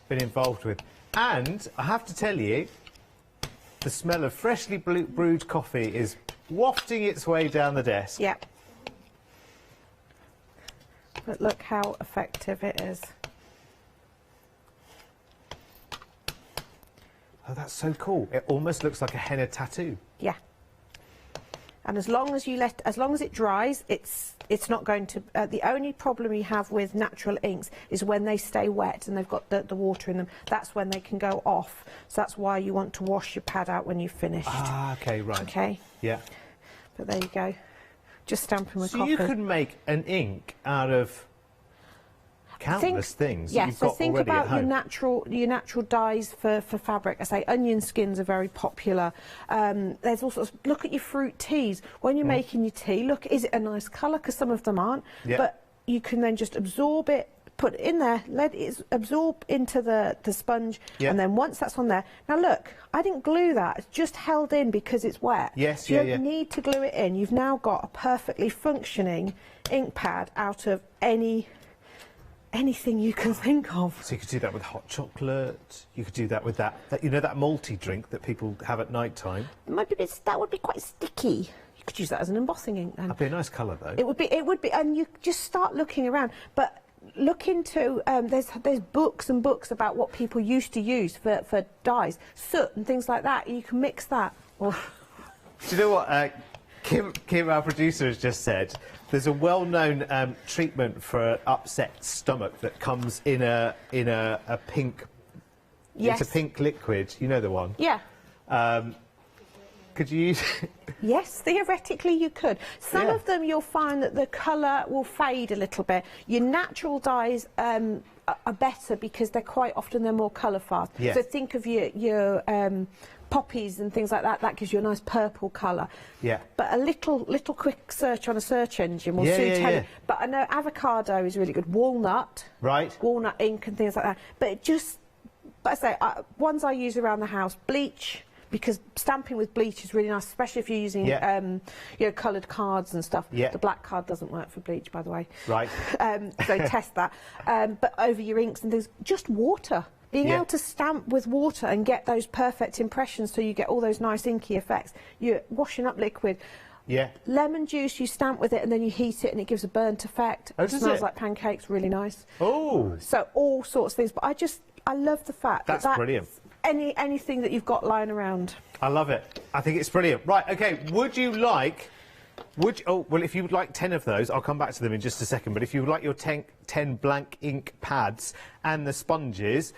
been involved with. And I have to tell you, the smell of freshly brewed coffee is wafting its way down the desk. Yep. But look how effective it is. Oh, that's so cool. It almost looks like a henna tattoo. Yeah. And as long as it dries, it's not going to. The only problem you have with natural inks is when they stay wet and they've got the water in them. That's when they can go off. So that's why you want to wash your pad out when you've finished. Ah, okay, right. Okay. Yeah. But there you go. Just stamping with so coffee. You could make an ink out of countless things that you've got think already about at home. your natural dyes for fabric. I say onion skins are very popular. There's also, look at your fruit teas. When you're making your tea, look, is it a nice colour? Because some of them aren't. Yeah. But you can then just absorb it, put it in there, let it absorb into the sponge, and then once that's on there. Now look, I didn't glue that. It's just held in because it's wet. Yes, so you don't need to glue it in. You've now got a perfectly functioning ink pad out of anything you can think of. So you could do that with hot chocolate. You could do that with that you know, that malty drink that people have at night time. It might be that would be quite sticky. You could use that as an embossing ink then. That'd be a nice colour though. It would be, and you just start looking around. But look into there's books and books about what people used to use for dyes, soot and things like that. You can mix that. Or do you know what? Kim, our producer, has just said there's a well-known treatment for upset stomach that comes in a pink. Yes. It's a pink liquid. You know the one. Yeah. Could you use it? Yes, theoretically you could. Some of them you'll find that the colour will fade a little bit. Your natural dyes are better because they're more colour fast. Yeah. So think of your poppies and things like that. That gives you a nice purple colour. Yeah. But a little quick search on a search engine will soon tell you. But I know avocado is really good. Walnut. Right. Walnut ink and things like that. But I say ones I use around the house. Bleach. Because stamping with bleach is really nice, especially if you're using coloured cards and stuff. Yeah. The black card doesn't work for bleach, by the way. Right. So test that. But over your inks and things, just water. Being able to stamp with water and get those perfect impressions so you get all those nice inky effects. You're washing up liquid. Yeah. Lemon juice, you stamp with it and then you heat it and it gives a burnt effect. Oh, it smells like pancakes, really nice. Oh. So all sorts of things. But I love the fact that's brilliant. Anything that you've got lying around. I love it. I think it's brilliant. Right, OK, if you would like 10 of those, I'll come back to them in just a second, but if you would like your 10 blank ink pads and the sponges,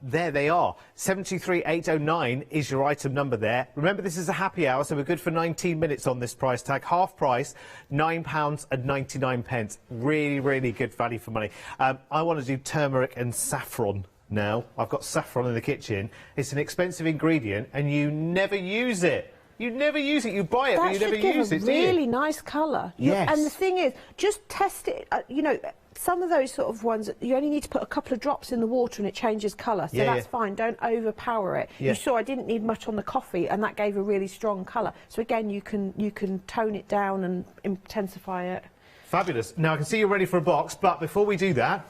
there they are. 723,809 is your item number there. Remember, this is a happy hour, so we're good for 19 minutes on this price tag. Half price, £9.99. Really, really good value for money. I want to do turmeric and saffron. Now, I've got saffron in the kitchen. It's an expensive ingredient and you never use it. You never use it. You buy it, but you never use it, do you? That should give a really nice colour. Yes. And the thing is, just test it. You know, some of those sort of ones, you only need to put a couple of drops in the water and it changes colour. So that's fine. Don't overpower it. Yeah. You saw I didn't need much on the coffee and that gave a really strong colour. So again, you can tone it down and intensify it. Fabulous. Now, I can see you're ready for a box, but before we do that,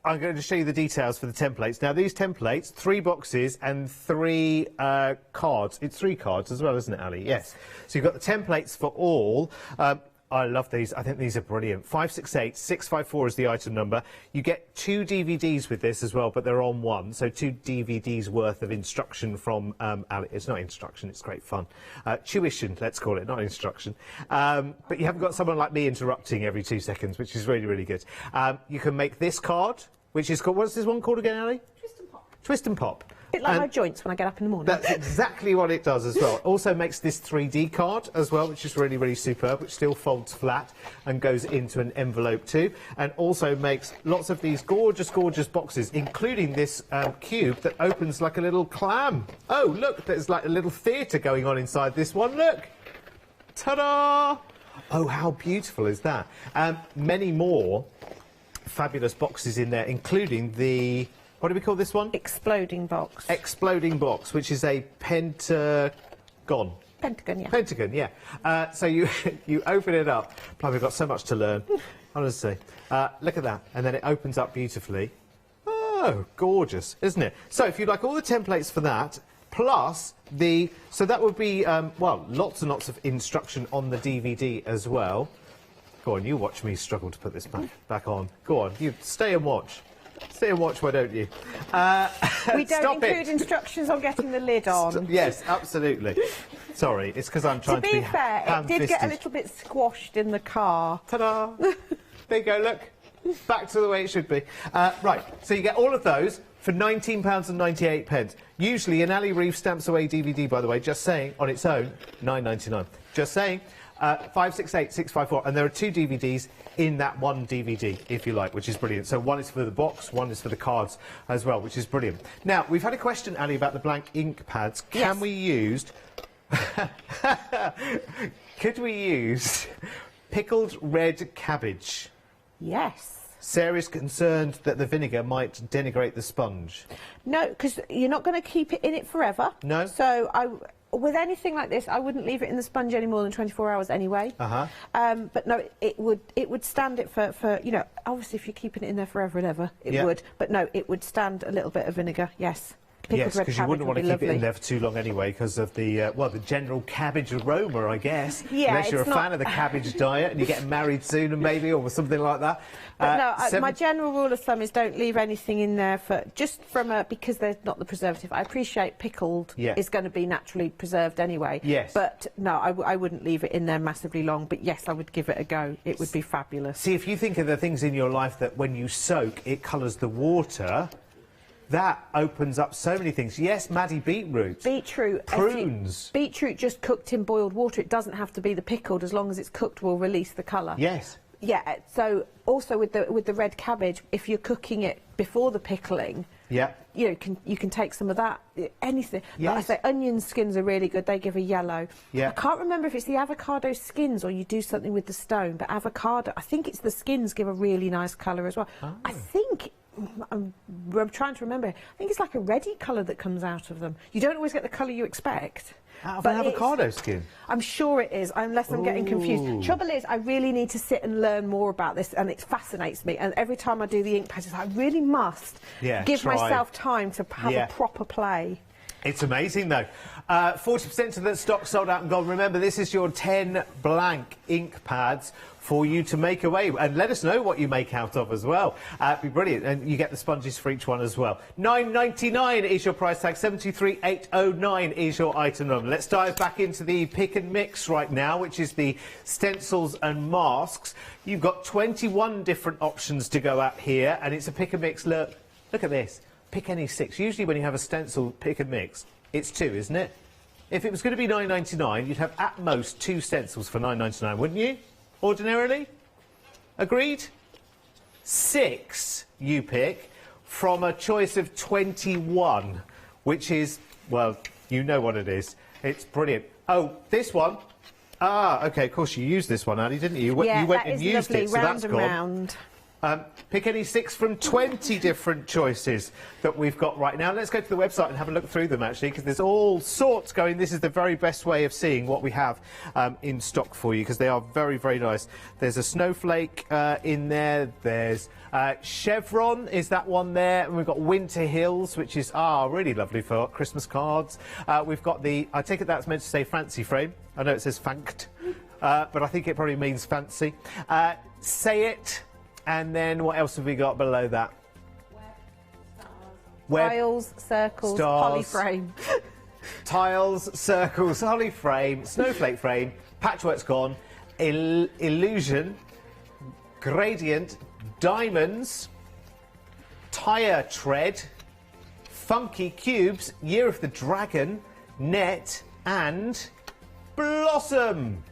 I'm going to show you the details for the templates. Now, these templates, 3 boxes and 3 cards. It's 3 cards as well, isn't it, Ali? Yes. So you've got the templates for all. I love these. I think these are brilliant. 568654 is the item number. You get 2 DVDs with this as well, but they're on one. So 2 DVDs worth of instruction from Ali. It's not instruction, it's great fun. Tuition, let's call it, not instruction. But you haven't got someone like me interrupting every 2 seconds, which is really, really good. You can make this card, which is called, what's this one called again, Ali? Twist and pop. Twist and pop. bit like my joints when I get up in the morning. That's exactly what it does as well. It also makes this 3D card as well, which is really, really superb, which still folds flat and goes into an envelope too, and also makes lots of these gorgeous, gorgeous boxes, including this cube that opens like a little clam. Oh, look, there's like a little theatre going on inside this one, look. Ta-da! Oh, how beautiful is that? Many more fabulous boxes in there, including the... What do we call this one? Exploding box. Exploding box, which is a pentagon. Pentagon, yeah. Pentagon, yeah. So you you open it up. Blimey, we've got so much to learn. Honestly. Look at that. And then it opens up beautifully. Oh, gorgeous, isn't it? So if you'd like all the templates for that, plus the... So that would be, well, lots and lots of instruction on the DVD as well. Go on, you watch me struggle to put this back on. Go on, you stay and watch. Stay and watch, why don't you? We don't include instructions on getting the lid on. Yes, absolutely. Sorry, it's because I'm trying to be fair, it did get a little bit squashed in the car. Ta-da! There you go, look. Back to the way it should be. Right, so you get all of those for £19.98. Usually an Ali Reef Stamps Away DVD, by the way, just saying, on its own, £9.99. Just saying. 568654, and there are 2 DVDs in that one DVD, if you like, which is brilliant. So one is for the box, one is for the cards as well, which is brilliant. Now, we've had a question, Ali, about the blank ink pads. Can we use... Could we use pickled red cabbage? Yes. Sarah's concerned that the vinegar might denigrate the sponge. No, because you're not going to keep it in it forever. No. So with anything like this, I wouldn't leave it in the sponge any more than 24 hours anyway. But no, it would stand it for, you know, obviously if you're keeping it in there forever and ever, it would. But no, it would stand a little bit of vinegar, yes. Yes, because you wouldn't want to keep it in there for too long anyway, because of the, well, the general cabbage aroma, I guess. Yeah, unless you're a fan of the cabbage diet and you're getting married soon, maybe, or something like that. But no, my general rule of thumb is don't leave anything in there for because there's not the preservative. I appreciate pickled is going to be naturally preserved anyway. Yes. But no, I wouldn't leave it in there massively long. But yes, I would give it a go. It would be fabulous. See, if you think of the things in your life that when you soak, it colours the water. That opens up so many things. Yes, Maddie, beetroot. Beetroot. Prunes. Beetroot just cooked in boiled water. It doesn't have to be the pickled. As long as it's cooked, will release the colour. Yes. Yeah. So also with the red cabbage, if you're cooking it before the pickling, you know, you can take some of that. Anything. Yes. Like I say, onion skins are really good. They give a yellow. Yeah. I can't remember if it's the avocado skins or you do something with the stone, but avocado. I think it's the skins give a really nice colour as well. Oh. I think. I'm trying to remember. I think it's like a reddy colour that comes out of them. You don't always get the colour you expect. Out of an avocado skin? I'm sure it is, unless I'm getting confused. Trouble is, I really need to sit and learn more about this, and it fascinates me. And every time I do the ink pages, I really must give myself time to have a proper play. It's amazing, though. 40% of the stock sold out and gone. Remember, this is your 10 blank ink pads for you to make away. And let us know what you make out of as well. It'd be brilliant. And you get the sponges for each one as well. £9.99 is your price tag. 723,809 is your item number. Let's dive back into the pick and mix right now, which is the stencils and masks. You've got 21 different options to go at here. And it's a pick and mix. Look at this. Pick any 6. Usually when you have a stencil pick and mix, it's 2, isn't it? If it was going to be £9.99, you'd have at most 2 stencils for £9.99, wouldn't you? Ordinarily? Agreed? 6 you pick from a choice of 21, which is, well, you know what it is. It's brilliant. Oh, this one. Ah, OK, of course you used this one, Ali, didn't you? Yeah, you went and is used lovely. it, so round that's and gone. round. Pick any 6 from 20 different choices that we've got right now. Let's go to the website and have a look through them, actually, because there's all sorts going. This is the very best way of seeing what we have in stock for you, because they are very, very nice. There's a snowflake in there. There's Chevron, is that one there? And we've got Winter Hills, which is, really lovely for Christmas cards. We've got the, I take it that's meant to say fancy frame. I know it says fanked, but I think it probably means fancy. Say It. And then what else have we got below that? Web. Tiles, circles, stars, polyframe. Tiles, circles, holly frame, snowflake frame, patchwork's gone, illusion, gradient, diamonds, tyre tread, Funky Cubes, Year of the Dragon, Net and Blossom.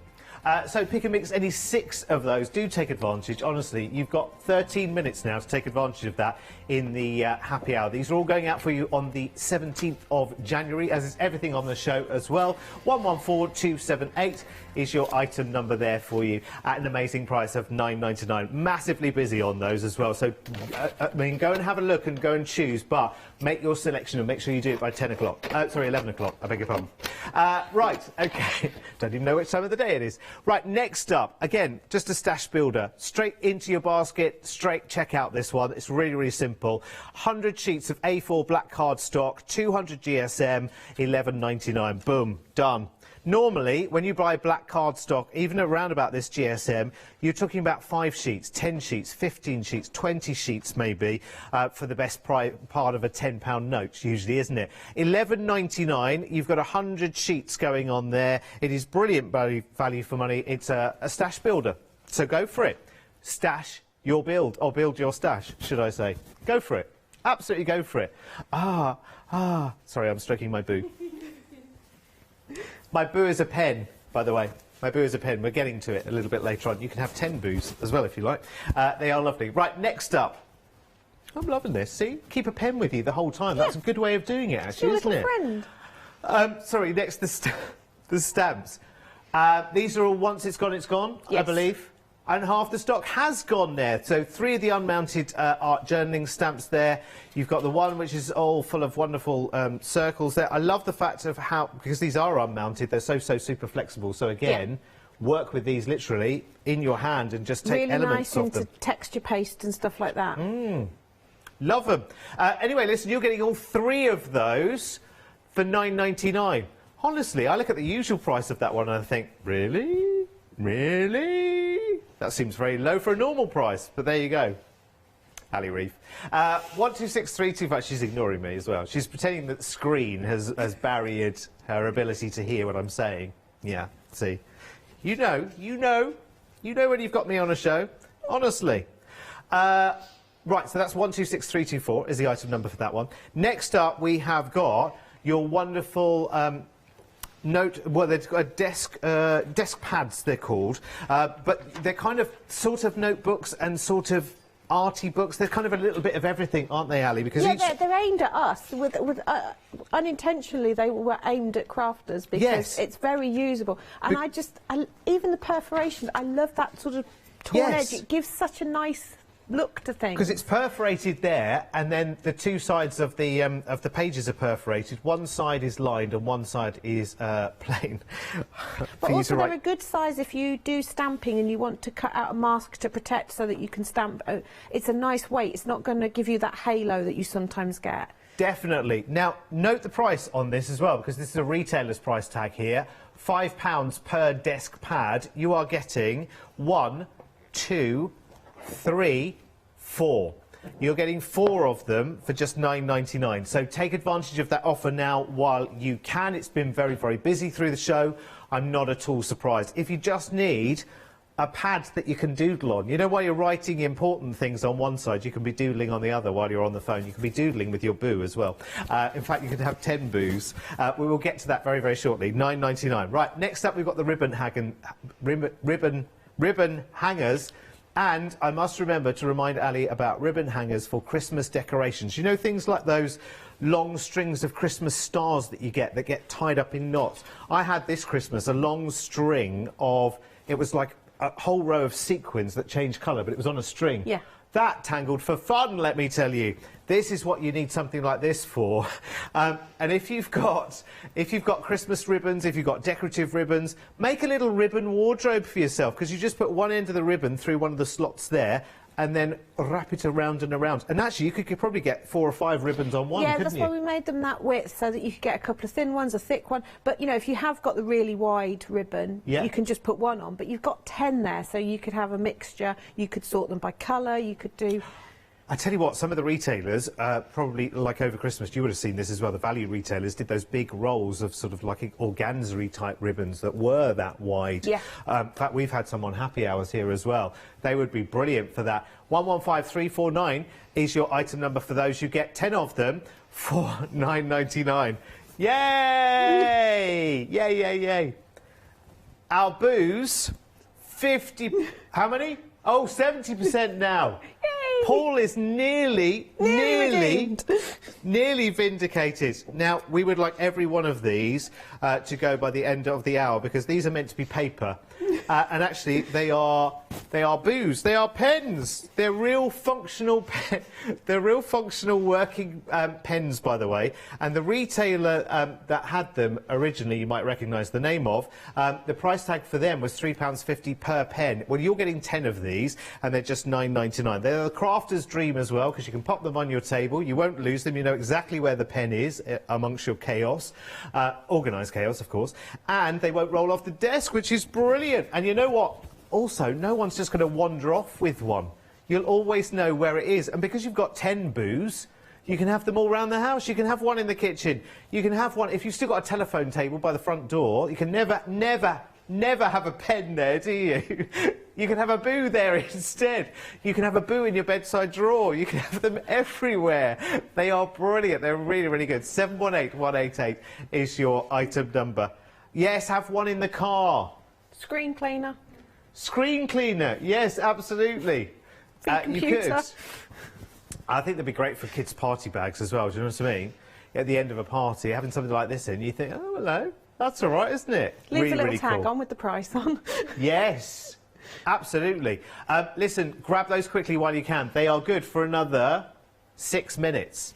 So pick and mix any 6 of those. Do take advantage. Honestly, you've got 13 minutes now to take advantage of that in the happy hour. These are all going out for you on the 17th of January, as is everything on the show as well. 114278 is your item number there for you at an amazing price of $9.99. Massively busy on those as well. So, I mean, go and have a look and go and choose, but make your selection and make sure you do it by 10 o'clock. Sorry, 11 o'clock. I beg your pardon. Right, okay. Don't even know which time of the day it is. Right, next up, again, just a stash builder. Straight into your basket, straight check out this one. It's really, really simple. 100 sheets of A4 black cardstock, 200 GSM, $11.99. Boom, done. Normally, when you buy black cardstock, even around about this GSM, you're talking about 5 sheets, 10 sheets, 15 sheets, 20 sheets maybe, for the best part of a £10 note, usually, isn't it? $11.99, you've got 100 sheets going on there. It is brilliant value for money. It's a stash builder, so go for it. Stash your build, or build your stash, should I say. Go for it. Absolutely go for it. Sorry, I'm stroking my boo. My boo is a pen, by the way. My boo is a pen. We're getting to it a little bit later on. You can have 10 boos as well if you like. They are lovely. Right, next up. I'm loving this. See? Keep a pen with you the whole time. Yeah. That's a good way of doing it, actually, isn't it? Friend. Sorry, next, the stamps. These are all once it's gone, yes. I believe. And half the stock has gone there. So 3 of the unmounted art journaling stamps there. You've got the one which is all full of wonderful circles there. I love the fact of how, because these are unmounted, they're so super flexible. So again, work with these literally in your hand and just take elements of them. Really nice into texture paste and stuff like that. Love them. Anyway, listen, you're getting all 3 of those for $9.99. Honestly, I look at the usual price of that one and I think, really? Really? That seems very low for a normal price, but there you go. Ali Reef. 126325, she's ignoring me as well. She's pretending that the screen has barriered her ability to hear what I'm saying. Yeah, see. You know when you've got me on a show. Honestly. Right, so that's 126324 is the item number for that one. Next up, we have got your wonderful... well, they've got desk pads, they're called, but they're kind of sort of notebooks and sort of arty books. They're kind of a little bit of everything, aren't they, Ali? Because they're aimed at us. Unintentionally, they were aimed at crafters because it's very usable. And even the perforation, I love that sort of torn edge. It gives such a nice look to things. Because it's perforated there, and then the 2 sides of the pages are perforated. One side is lined and one side is plain. But also they're a good size if you do stamping and you want to cut out a mask to protect so that you can stamp. It's a nice weight. It's not going to give you that halo that you sometimes get. Definitely. Now, note the price on this as well, because this is a retailer's price tag here. £5 per desk pad. You are getting 1, 2, 3, 4. You're getting 4 of them for just $9.99. So take advantage of that offer now while you can. It's been very, very busy through the show. I'm not at all surprised. If you just need a pad that you can doodle on, you know, while you're writing important things on one side, you can be doodling on the other while you're on the phone. You can be doodling with your boo as well. In fact, you could have 10 boos. We will get to that very, very shortly. $9.99. Right, next up we've got the ribbon hangers. And I must remember to remind Ali about ribbon hangers for Christmas decorations. You know, things like those long strings of Christmas stars that you get that get tied up in knots. I had this Christmas a long string of, it was like a whole row of sequins that changed colour, but it was on a string. Yeah. That tangled for fun, let me tell you. This is what you need something like this for. And if you've got Christmas ribbons, if you've got decorative ribbons, make a little ribbon wardrobe for yourself, because you just put one end of the ribbon through one of the slots there and then wrap it around and around. And actually, you could probably get 4 or 5 ribbons on one, couldn't you? Yeah, that's why we made them that width, so that you could get a couple of thin ones, a thick one. But, you know, if you have got the really wide ribbon, you can just put one on. But you've got 10 there, so you could have a mixture. You could sort them by colour, you could do... I tell you what, some of the retailers, probably like over Christmas, you would have seen this as well, the value retailers did those big rolls of sort of like organza-y type ribbons that were that wide. Yeah. In fact, we've had some on happy hours here as well. They would be brilliant for that. 115349 is your item number for those. You get 10 of them for £9.99. Yay! Yay, yay, yay. Our booze, 50... How many? Oh, 70% now. Paul is nearly vindicated. Now, we would like every one of these to go by the end of the hour, because these are meant to be paper. And actually, they are booze. They are pens. They're real functional they're real functional working pens, by the way. And the retailer that had them originally, you might recognise the name of, the price tag for them was £3.50 per pen. Well, you're getting 10 of these, and they're just £9.99. They're the crafter's dream as well, because you can pop them on your table. You won't lose them. You know exactly where the pen is amongst your chaos. Organised chaos, of course. And they won't roll off the desk, which is brilliant. And you know what? Also, no one's just going to wander off with one. You'll always know where it is. And because you've got 10 boos, you can have them all around the house. You can have one in the kitchen. You can have one... If you've still got a telephone table by the front door, you can never have a pen there, do you? You can have a boo there instead. You can have a boo in your bedside drawer. You can have them everywhere. They are brilliant. They're really, really good. 718188 is your item number. Yes, have one in the car. Screen cleaner. Screen cleaner, yes, absolutely. You could. I think they'd be great for kids' party bags as well, do you know what I mean? At the end of a party, having something like this in, you think, oh, hello, that's all right, isn't it? Leave really, a little really tag cool. on with the price on. Yes, absolutely. Listen, grab those quickly while you can. They are good for another 6 minutes.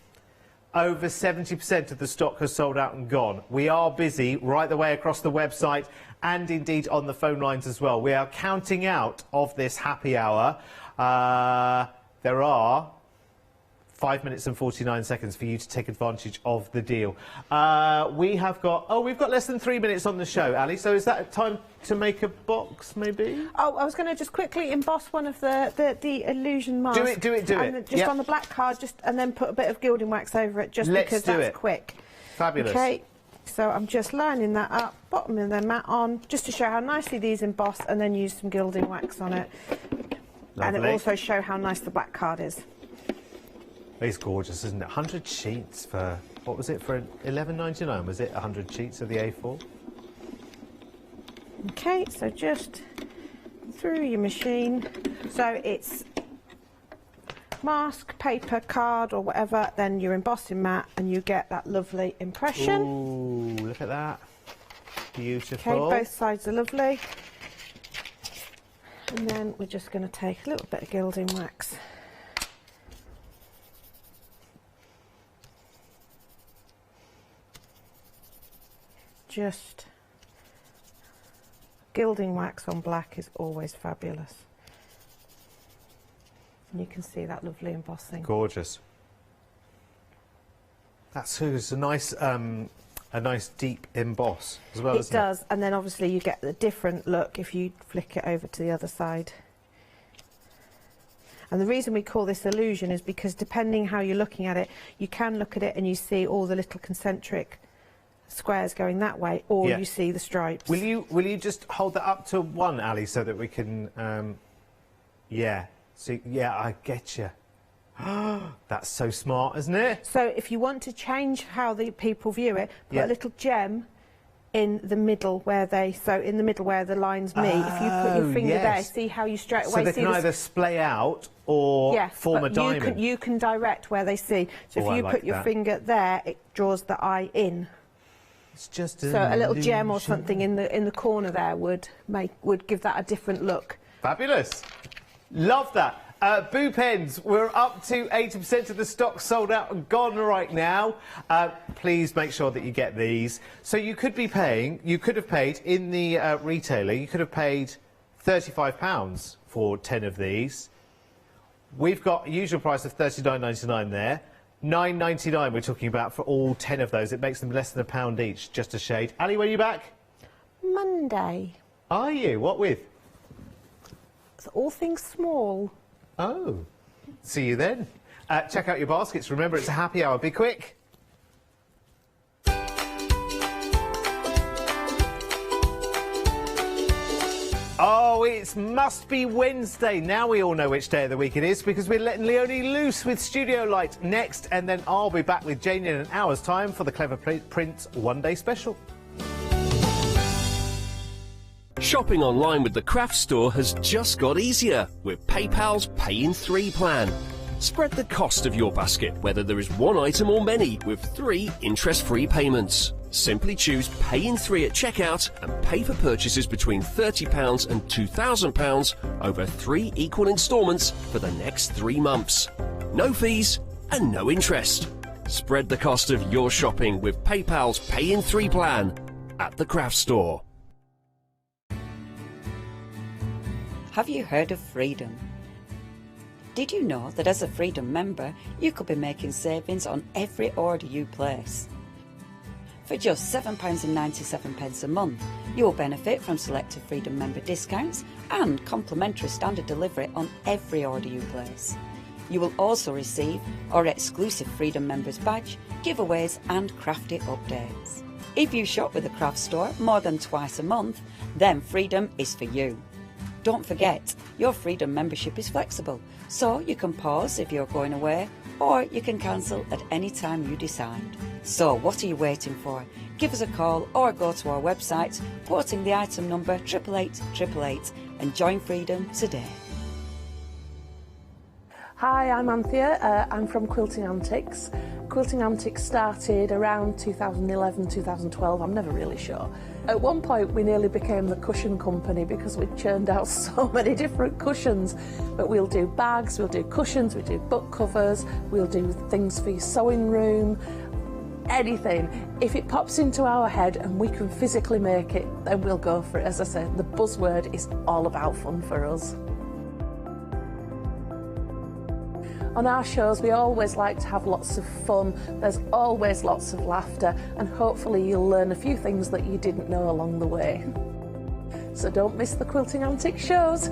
Over 70% of the stock has sold out and gone. We are busy right the way across the website and indeed on the phone lines as well. We are counting out of this happy hour. There are 5 minutes and 49 seconds for you to take advantage of the deal. We've got less than 3 minutes on the show, Ali, so is that time to make a box, maybe? Oh, I was going to just quickly emboss one of the illusion masks. Do it. And just on the black card, and then put a bit of gilding wax over it, just because that's quick. Fabulous. Okay, so I'm just lining that up, bottom of the mat on, just to show how nicely these emboss, and then use some gilding wax on it. Lovely. And it also show how nice the black card is. It's gorgeous, isn't it? 100 sheets for, what was it, for £11.99, was it? 100 sheets of the A4? Okay, so just through your machine. So it's mask, paper, card or whatever, then your embossing mat, and you get that lovely impression. Ooh, look at that. Beautiful. Okay, both sides are lovely. And then we're just going to take a little bit of gilding wax. Just gilding wax on black is always fabulous. And you can see that lovely embossing. Gorgeous. That's a nice deep emboss as well, It does, and then obviously you get the different look if you flick it over to the other side. And the reason we call this illusion is because depending how you're looking at it, you can look at it and you see all the little concentric squares going that way, or you see the stripes. Will you just hold that up to one, Ali, so that we can see? Yeah, I get you. That's so smart, isn't it? So if you want to change how the people view it, put a little gem in the middle where the lines meet. If you put your finger there, see how you straight away see. So they can either splay out or form a diamond. You can direct where they see. So if you put your finger there, it draws the eye in. It's just a little gem or something in the corner there would give that a different look. Fabulous. Love that. Boo pens, we're up to 80% of the stock sold out and gone right now. Please make sure that you get these. So you could have paid in the retailer, you could have paid £35 for 10 of these. We've got a usual price of $39.99 there. $9.99 we're talking about for all 10 of those. It makes them less than £1 each, just a shade. Ali, when are you back? Monday. Are you? What with? It's all things small. Oh, see you then. Check out your baskets. Remember, it's a happy hour. Be quick. Oh, it must be Wednesday. Now we all know which day of the week it is because we're letting Leonie loose with Studio Light next, and then I'll be back with Jane in an hour's time for the Clever Prince One Day Special. Shopping online with the Craft Store has just got easier with PayPal's Pay in 3 plan. Spread the cost of your basket, whether there is one item or many, with 3 interest-free payments. Simply choose Pay in 3 at checkout and pay for purchases between £30 and £2,000 over 3 equal instalments for the next 3 months. No fees and no interest. Spread the cost of your shopping with PayPal's Pay in 3 plan at the Craft Store. Have you heard of Freedom? Did you know that as a Freedom member, you could be making savings on every order you place? For just £7.97 a month, you will benefit from selected Freedom member discounts and complimentary standard delivery on every order you place. You will also receive our exclusive Freedom members badge, giveaways and crafty updates. If you shop with the Craft Store more than twice a month, then Freedom is for you. Don't forget, your Freedom membership is flexible, so you can pause if you're going away, or you can cancel at any time you decide. So what are you waiting for? Give us a call or go to our website, quoting the item number 88888 and join Freedom today. Hi, I'm Anthea. I'm from Quilting Antics. Quilting Antics started around 2011, 2012, I'm never really sure. At one point we nearly became the cushion company because we churned out so many different cushions. But we'll do bags, we'll do cushions, we do book covers, we'll do things for your sewing room, anything. If it pops into our head and we can physically make it, then we'll go for it. As I said, the buzzword is all about fun for us. On our shows, we always like to have lots of fun. There's always lots of laughter, and hopefully you'll learn a few things that you didn't know along the way. So don't miss the Quilting Antics shows.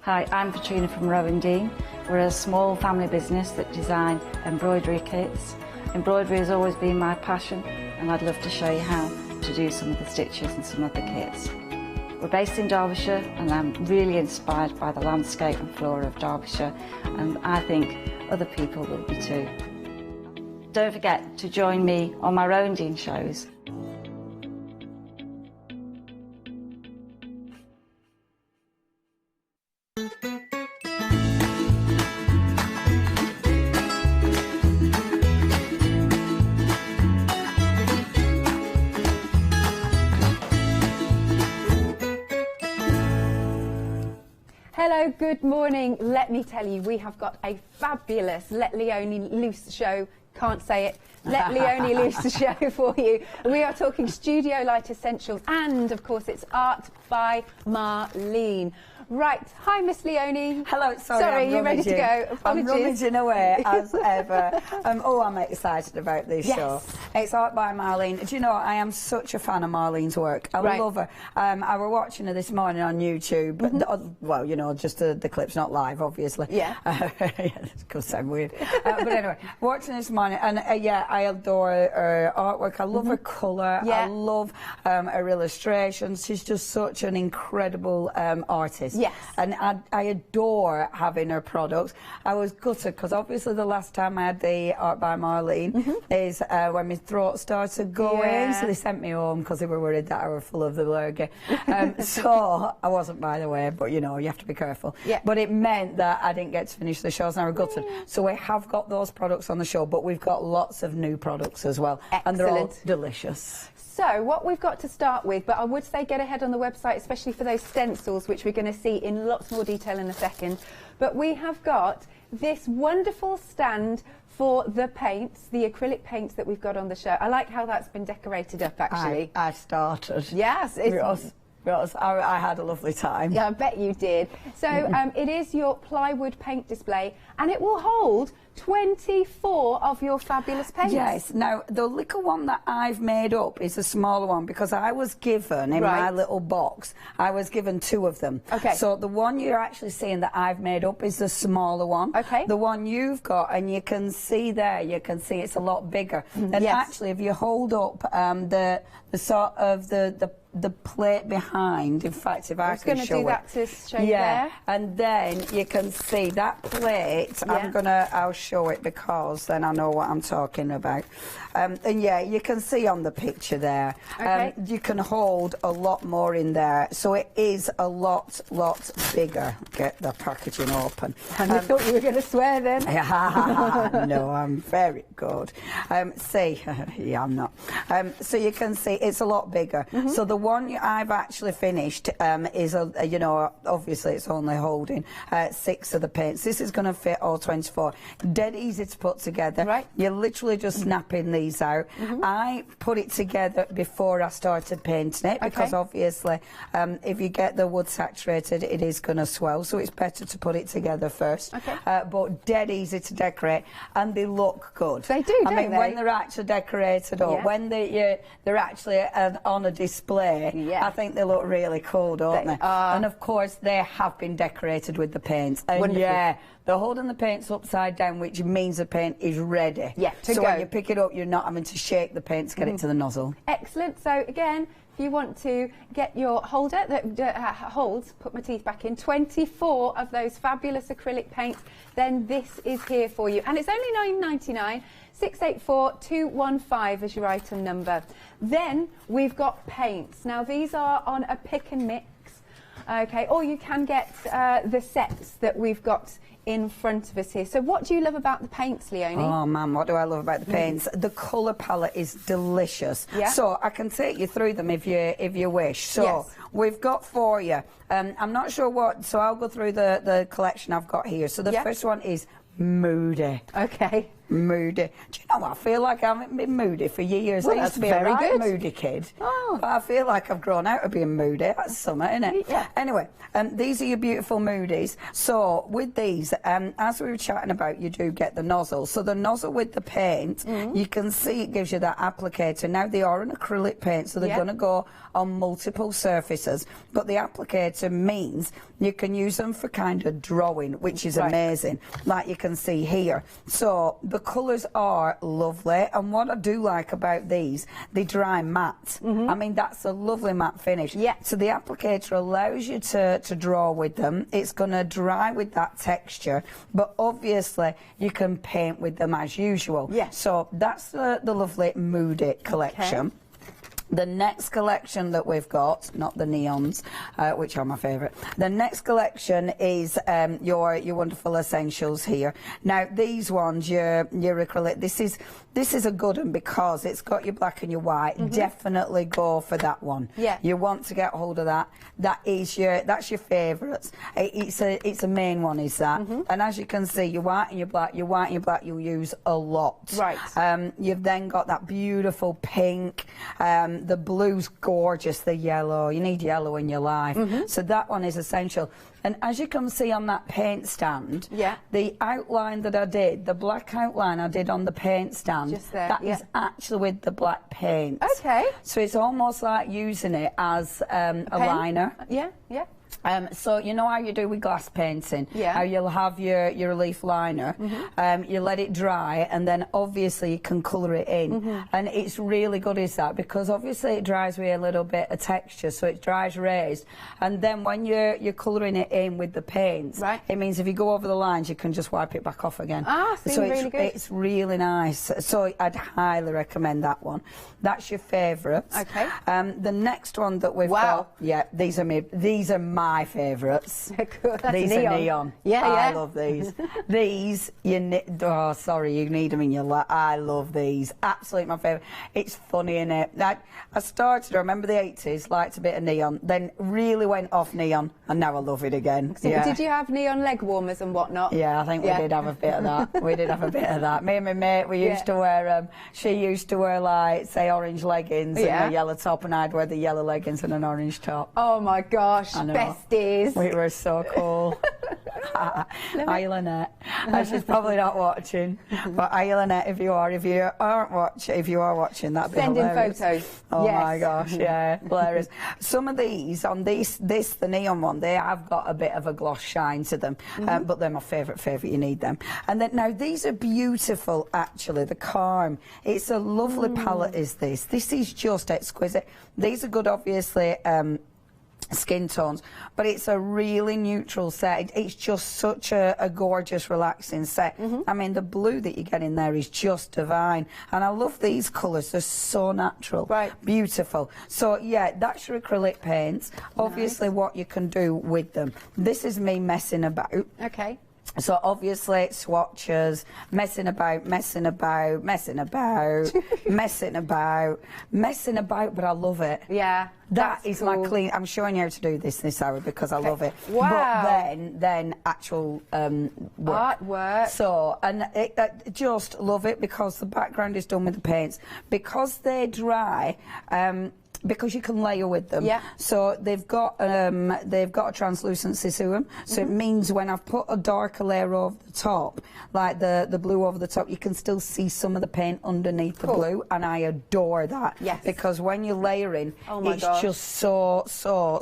Hi, I'm Katrina from Rowan Dean. We're a small family business that design embroidery kits. Embroidery has always been my passion, and I'd love to show you how to do some of the stitches and some of the kits. We're based in Derbyshire, and I'm really inspired by the landscape and flora of Derbyshire, and I think other people will be too. Don't forget to join me on my Rowan shows. Hello, good morning. Let me tell you, we have got a fabulous Let Leonie Loose show. Can't say it. Let Leonie Loose show for you. We are talking Studio Light Essentials, and of course it's art by Marlene. Right, hi Miss Leonie. Hello, sorry, you're ready to go. Apologies. I'm rummaging away as ever. I'm excited about this show. It's Art by Marlene. Do you know, I am such a fan of Marlene's work. I love her. I were watching her this morning on YouTube. Well, you know, just the clip's not live, obviously. Yeah. Because I'm weird. But anyway, watching this morning, and I adore her artwork. I love her colour. I love her illustrations. She's just such an incredible artist. Yes. And I adore having her products. I was gutted because obviously the last time I had the Art by Marlene is when my throat started going. So they sent me home because they were worried that I were full of the lurgy. So I wasn't, by the way, but you know, you have to be careful. Yeah. But it meant that I didn't get to finish the shows and I was gutted. So we have got those products on the show, but we've got lots of new products as well. Excellent. And they're all delicious. So what we've got to start with, but I would say get ahead on the website, especially for those stencils, which we're going to see in lots more detail in a second. But we have got this wonderful stand for the paints, the acrylic paints that we've got on the show. I like how that's been decorated up, actually. I started. Yes. because I had a lovely time. Yeah, I bet you did. So it is your plywood paint display, and it will hold 24 of your fabulous paints. Yes. Now, the little one that I've made up is a smaller one because I was given, in my little box, I was given 2 of them. Okay. So the one you're actually seeing that I've made up is the smaller one. Okay. The one you've got, and you can see there, you can see it's a lot bigger. And actually, if you hold up the sort of the plate behind, in fact, if I can show it. I was going to do that to show you there. And then you can see that plate. I'll show it because then I know what I'm talking about. And yeah, you can see on the picture there. Okay. You can hold a lot more in there, so it is a lot bigger. Get the packaging open. And I thought you were going to swear then. No, I'm very good. See, yeah, I'm not. So you can see it's a lot bigger. So the one I've actually finished is you know, obviously it's only holding 6 of the paints. This is going to fit all 24. Dead easy to put together. Right. You're literally just snapping these out. I put it together before I started painting it because obviously if you get the wood saturated, it is going to swell. So it's better to put it together first. But dead easy to decorate, and they look good. They do, I mean, don't when they? they're actually decorated up, when they're actually on a display, I think they look really cool, don't they? And of course, they have been decorated with the paints. And Wonderful. they're holding the paints upside down, which means the paint is ready. So when you pick it up, you're not having to shake the paint to get it to the nozzle. Excellent. So again, if you want to get your holder that holds, put my teeth back in, 24 of those fabulous acrylic paints, then this is here for you. And it's only $9.99. 684-215 is your item number. Then we've got paints. Now these are on a pick and mix, okay, or you can get the sets that we've got in front of us here. So what do you love about the paints, Leonie? Oh man, what do I love about the paints? The colour palette is delicious. So I can take you through them if you wish. So we've got for you, I'm not sure what, so I'll go through the collection I've got here. So the first one is Moody. Okay. Moody. Do you know what? I feel like I haven't been moody for years. Well, I used to be very a right good. moody kid. But I feel like I've grown out of being moody. That's something, isn't it? Yeah. Anyway, these are your beautiful moodies. So with these, as we were chatting about, you do get the nozzle. So the nozzle with the paint, you can see it gives you that applicator. Now they are an acrylic paint, so they're going to go on multiple surfaces. But the applicator means you can use them for kind of drawing, which is amazing, like you can see here. So the colours are lovely, and what I do like about these, they dry matte. I mean, that's a lovely matte finish. So the applicator allows you to draw with them. It's going to dry with that texture, but obviously you can paint with them as usual. So that's the lovely Moody collection. The next collection that we've got, not the neons, which are my favourite. The next collection is your wonderful essentials here. Now these ones, your acrylic. This is a good one because it's got your black and your white. Definitely go for that one. You want to get hold of that. That's your favourites. It's a main one, is that? And as you can see, your white and your black. Your white and your black you'll use a lot. You've then got that beautiful pink. The blue's gorgeous, the yellow. You need yellow in your life. So that one is essential. And as you can see on that paint stand, the outline that I did, the black outline I did on the paint stand, that is actually with the black paint. So it's almost like using it as a liner. So you know how you do with glass painting, how you'll have your leaf liner, you let it dry, and then obviously you can colour it in, and it's really good is that, because obviously it dries with a little bit of texture, so it dries raised, and then when you're colouring it in with the paints, it means if you go over the lines you can just wipe it back off again. So really good. It's really nice, so I'd highly recommend that one. That's your favourites. The next one that we've got, these are my my favourites. These neon. are neon. Yeah, I yeah. love these. These, you need them in your lap. I love these. Absolutely my favourite. It's funny, innit? I remember the 80s, liked a bit of neon, then really went off neon, and now I love it again. So did you have neon leg warmers and whatnot? Yeah, I think we did have a bit of that. We did have a bit of that. Me and my mate, we used to wear, she used to wear, like, say, orange leggings and a yellow top, and I'd wear the yellow leggings and an orange top. Oh, my gosh, besties. We were so cool. Hi, Lynette. She's probably not watching, but hi, Lynette, if you are watching, that'd be Send in hilarious. photos. Oh Yes. my gosh, yeah, hilarious. Some of these, on the neon one, they have got a bit of a gloss shine to them, but they're my favourite, you need them. And then, now, these are beautiful, actually, the Calm. It's a lovely palette, is this. This is just exquisite. These are good, obviously, skin tones, but it's a really neutral set. It's just such a gorgeous, relaxing set. I mean, the blue that you get in there is just divine, and I love these colours. They're so natural, beautiful. So yeah, that's your acrylic paints. Obviously, what you can do with them. This is me messing about. Okay. So obviously swatches, messing about, but I love it. Yeah. That is my clean. I'm showing you how to do this hour because I love it. Wow. But then actual artwork. So, and just love it because the background is done with the paints. Because they're dry, because you can layer with them. Yeah. So they've got a translucency to them. So it means when I've put a darker layer over the top, like the blue over the top, you can still see some of the paint underneath the blue, and I adore that. Yes. Because when you're layering, it's just so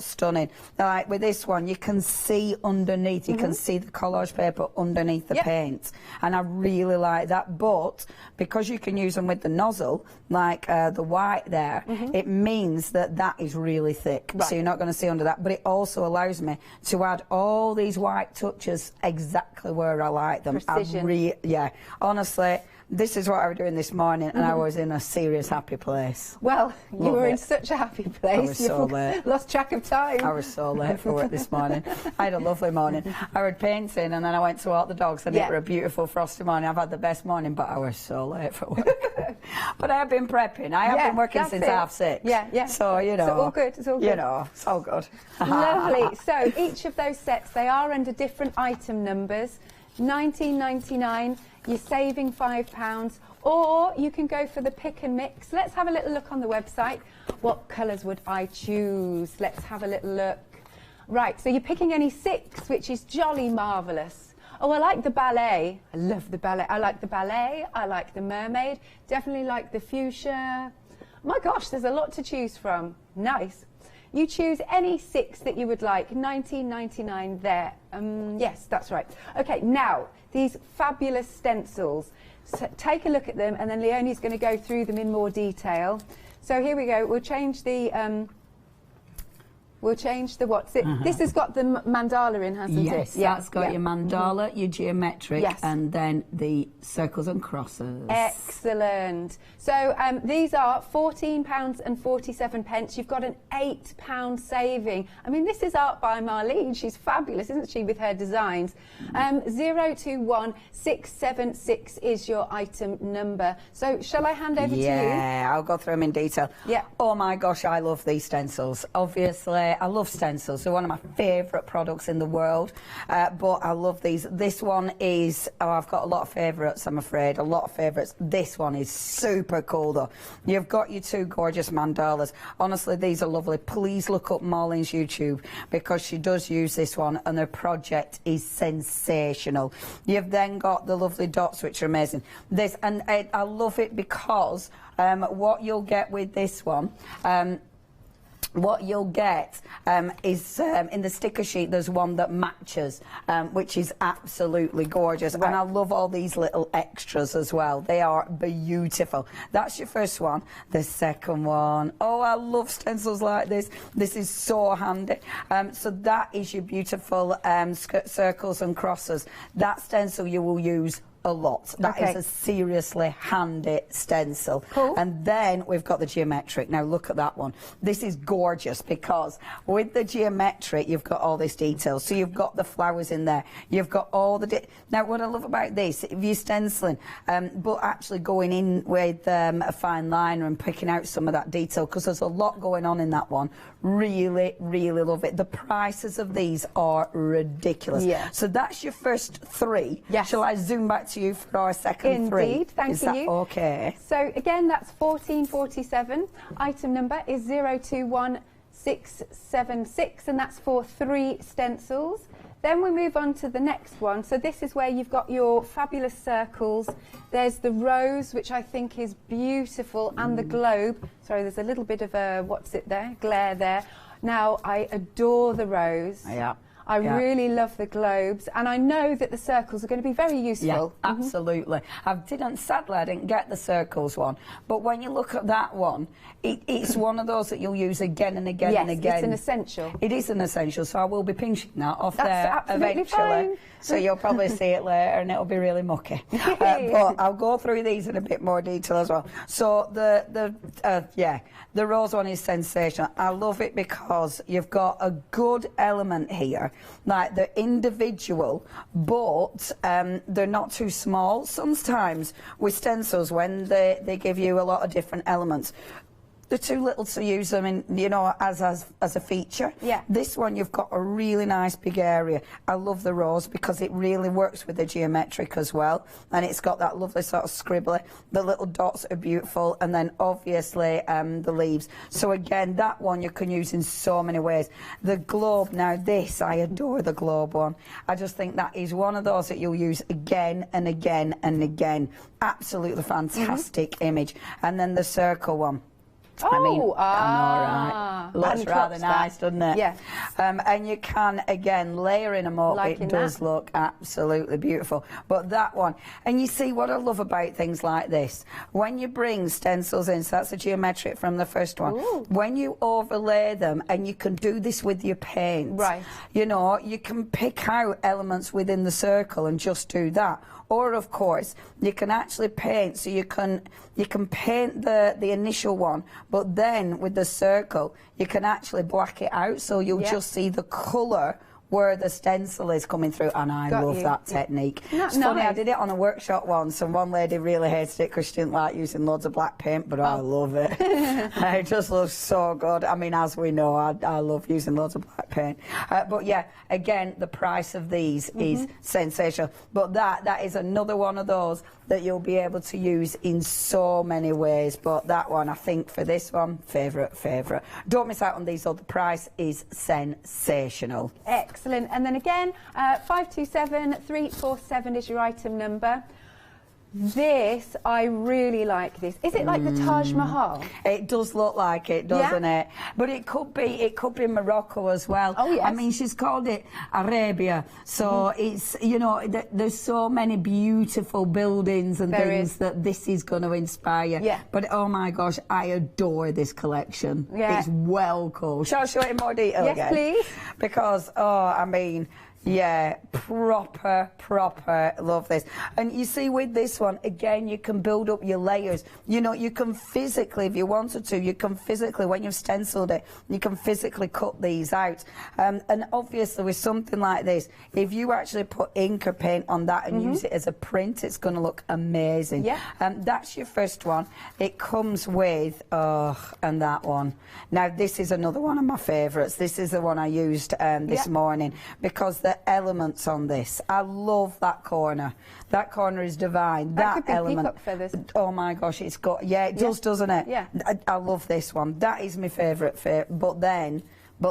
stunning. Like with this one, you can see underneath, you can see the collage paper underneath the paint, and I really like that. But because you can use them with the nozzle, like the white there, it means that is really thick, so you're not going to see under that. But it also allows me to add all these white touches exactly where I like them. Precision. Yeah, honestly, this is what I was doing this morning, and I was in a serious happy place. Well, you were in such a happy place. I was so late. Lost track of time. I was so late for work this morning. I had a lovely morning. I was painting, and then I went to walk the dogs, and it was a beautiful frosty morning. I've had the best morning, but I was so late for work. But I have been prepping. I have been working since 6:30. Yeah, yeah. So, you know. So all good, it's all good. You know, it's all good. Lovely. So each of those sets, they are under different item numbers. $19.99, you're saving £5, or you can go for the pick and mix. Let's have a little look on the website. What colours would I choose? Let's have a little look. Right, so you're picking any 6, which is jolly marvellous. Oh, I like the ballet. I love the ballet. I like the ballet. I like the mermaid. Definitely like the fuchsia. My gosh, there's a lot to choose from. Nice. You choose any 6 that you would like. $19.99 there. Yes, that's right. Okay, now, these fabulous stencils. So take a look at them, and then Leonie's going to go through them in more detail. So here we go. We'll change the what's it? This has got the mandala in, hasn't it? Yes, that's got your mandala, your geometric, and then the circles and crosses. Excellent. So these are £14.47. You've got an £8 saving. I mean, this is art by Marlene. She's fabulous, isn't she, with her designs? 021676 is your item number. So shall I hand over to you? Yeah, I'll go through them in detail. Yeah. Oh my gosh, I love these stencils. Obviously, I love stencils. They're one of my favourite products in the world, but I love these. This one is, I've got a lot of favourites, I'm afraid, a lot of favourites. This one is super cool, though. You've got your 2 gorgeous mandalas. Honestly, these are lovely. Please look up Marlene's YouTube, because she does use this one, and her project is sensational. You've then got the lovely dots, which are amazing. This, and I love it because what you'll get with this one, what you'll get is in the sticker sheet, there's one that matches, which is absolutely gorgeous. And I love all these little extras as well. They are beautiful. That's your first one. The second one, oh, I love stencils like this. This is so handy. So that is your beautiful circles and crosses. That stencil you will use a lot. That is a seriously handy stencil. Cool. And then we've got the geometric. Now look at that one. This is gorgeous because with the geometric you've got all this detail. So you've got the flowers in there. You've got all the... Now what I love about this, if you're stenciling, but actually going in with a fine liner and picking out some of that detail, because there's a lot going on in that one. Really, really love it. The prices of these are ridiculous. Yeah. So that's your first three. Yes. Shall I zoom back to you for our second three? Indeed, thank you. Is that okay? So again, that's 1447. Item number is 021676, and that's for 3 stencils. Then we move on to the next one. So this is where you've got your fabulous circles. There's the rose, which I think is beautiful, and the globe. Sorry, there's a little bit of a, what's it there? Glare there. Now, I adore the rose. Yeah. I really love the globes, and I know that the circles are going to be very useful. Yeah, absolutely. Sadly, I didn't get the circles one, but when you look at that one, it's one of those that you'll use again and again and again. Yes, it's an essential. It is an essential, so I will be pinching that off That's there absolutely eventually. fine. So you'll probably see it later, and it'll be really mucky. But I'll go through these in a bit more detail as well. So the rose one is sensational. I love it because you've got a good element here. Like they're individual, but they're not too small. Sometimes with stencils, when they give you a lot of different elements, they're too little to use them in, you know, as a feature. Yeah. This one, you've got a really nice big area. I love the rose because it really works with the geometric as well, and it's got that lovely sort of scribbly. The little dots are beautiful, and then obviously the leaves. So again, that one you can use in so many ways. The globe, now this, I adore the globe one. I just think that is one of those that you'll use again and again and again. Absolutely fantastic image. And then the circle one. I mean, I know, right? Looks rather nice, doesn't it? Yeah. And you can, again, layering them up. It does look absolutely beautiful. But that one, and you see what I love about things like this, when you bring stencils in, so that's a geometric from the first one, when you overlay them, and you can do this with your paint, right? You know, you can pick out elements within the circle and just do that. Or, of course, you can actually paint, so you can paint the initial one, but then with the circle, you can actually black it out, so you'll just see the colour where the stencil is coming through, and I love that technique. It's funny, I did it on a workshop once, and one lady really hated it because she didn't like using loads of black paint, but I love it. It just looks so good. I mean, as we know, I love using loads of black paint. But yeah, again, the price of these is sensational. But that is another one of those that you'll be able to use in so many ways. But that one, I think, for this one, favourite. Don't miss out on these, though. The price is sensational. Excellent. And then again, 527347 is your item number. This, I really like this. Is it like the Taj Mahal? It does look like it, doesn't it? But it could be Morocco as well. Oh, yes. I mean, she's called it Arabia. So it's, you know, there's so many beautiful buildings and things that this is going to inspire. Yeah. But, oh my gosh, I adore this collection. Yeah. It's well cool. Shall I show it in more detail again? Yes, please. Because, I mean... yeah, proper love this. And you see with this one, again, you can build up your layers. You know, you can physically, if you wanted to, you can physically, when you've stenciled it, you can physically cut these out. And obviously with something like this, if you actually put ink or paint on that and use it as a print, it's going to look amazing. Yeah. That's your first one. It comes with, and that one. Now, this is another one of my favourites. This is the one I used this morning, because the elements on this, I love that corner. That corner is divine. That could be element. peacock feathers. Oh my gosh, it's got, it does, doesn't it? Yeah. I love this one. That is my favourite. But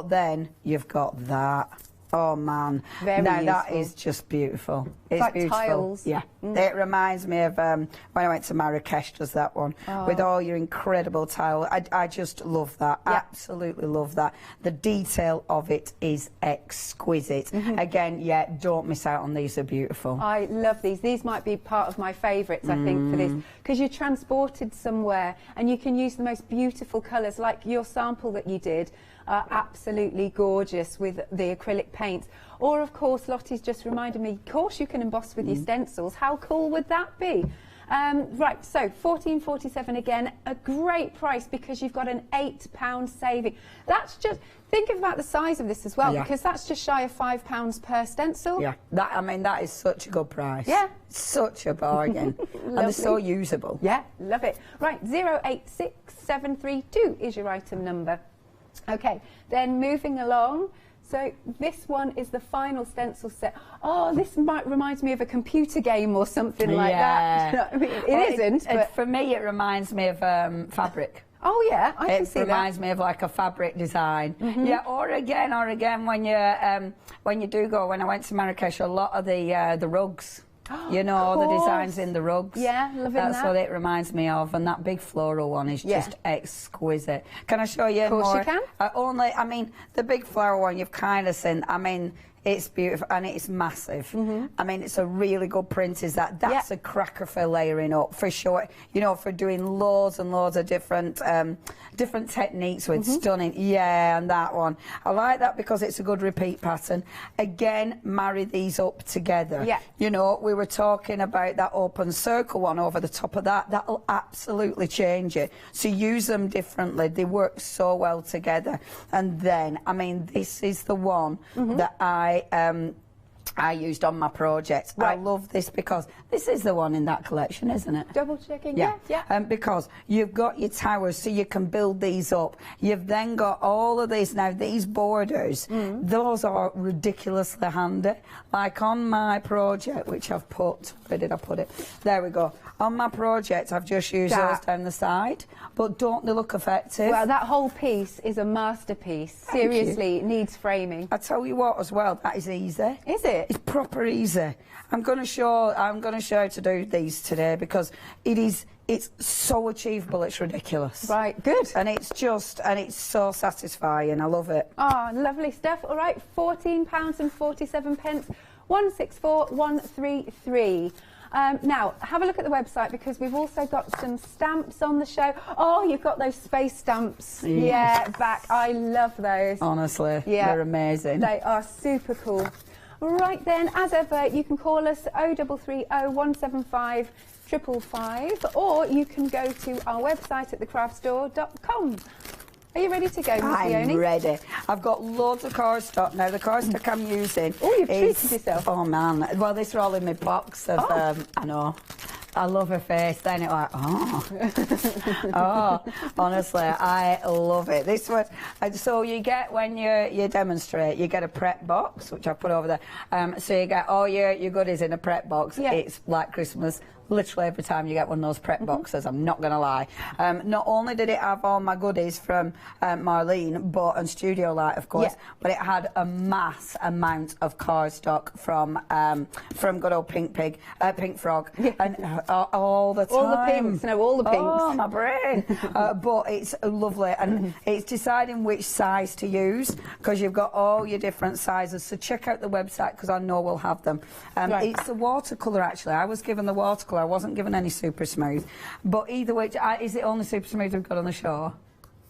then you've got that. Oh man, Very now useful. that is just beautiful. It's like beautiful. tiles. Yeah, it reminds me of when I went to Marrakesh. Does that one with all your incredible tile? I just love that. Absolutely love that. The detail of it is exquisite. Again, don't miss out on these. They're beautiful. I love these. These might be part of my favourites, I think, for this, because you're transported somewhere and you can use the most beautiful colours, like your sample that you did. are absolutely gorgeous with the acrylic paints. Or, of course, Lottie's just reminded me, of course you can emboss with your stencils. How cool would that be? Right, so £14.47 again, a great price because you've got an £8 saving. That's just, think about the size of this as well, because that's just shy of £5 per stencil. Yeah, I mean, that is such a good price. Yeah. Such a bargain. And they're so usable. Yeah, love it. Right, 086732 is your item number. Okay, then moving along. So this one is the final stencil set. Oh, this reminds me of a computer game or something like that. You know what I mean? It isn't, but for me, it reminds me of fabric. Oh yeah, I can see that. It reminds me of like a fabric design. Yeah, or again, when you do go. When I went to Marrakesh, a lot of the rugs. You know, the designs in the rugs. Yeah, loving that. That's what it reminds me of, and that big floral one is just exquisite. Can I show you more? Of course you can. I mean, the big floral one you've kind of seen. I mean, it's beautiful and it's massive. I mean, it's a really good print. That's a cracker for layering up for sure. You know, for doing loads and loads of different techniques with stunning. Yeah, and that one. I like that because it's a good repeat pattern. Again, marry these up together. Yeah. You know, we were talking about that open circle one over the top of that. That'll absolutely change it. So use them differently. They work so well together. And then, I mean, this is the one that I used on my project. Right. I love this because this is the one in that collection, isn't it? Double checking, yeah. Because you've got your towers so you can build these up. You've then got all of these. Now, these borders, those are ridiculously handy. Like on my project, which I've put, where did I put it? There we go. On my project, I've just used those down the side, but don't they look effective? Well, that whole piece is a masterpiece. Seriously, it needs framing. I tell you what, as well, that is easy. Is it? It's proper easy. I'm going to show how to do these today because it's so achievable. It's ridiculous. Right, good. And it's so satisfying. I love it. Oh, lovely stuff. All right, £14.47, 164133. Now, have a look at the website because we've also got some stamps on the show. Oh, you've got those space stamps. Yeah, back. I love those. Honestly, they're amazing. They are super cool. Right then, as ever, you can call us 0330 175 555 or you can go to our website at thecraftstore.com. Are you ready to go, Miss Leonie? I'm ready. I've got loads of cardstock now. The cardstock I'm using. Oh, you've treated yourself. Oh man. Well, these are all in my box of. I know. I love her face. Then it like, oh, honestly, I love it. This one. So you get when you demonstrate, you get a prep box, which I put over there. So you get all your goodies in a prep box. Yeah. It's like Christmas. Literally every time you get one of those prep boxes, I'm not going to lie. Not only did it have all my goodies from Marlene and Studio Light, of course, but it had a mass amount of cardstock from good old Pink Frog, and all the time. All the pinks, all the pinks. Oh, my brain. But it's lovely, and it's deciding which size to use because you've got all your different sizes. So check out the website because I know we'll have them. It's the watercolour, actually. I was given the watercolour. I wasn't given any super smooth, but either way, is it only super smooth we've got on the show?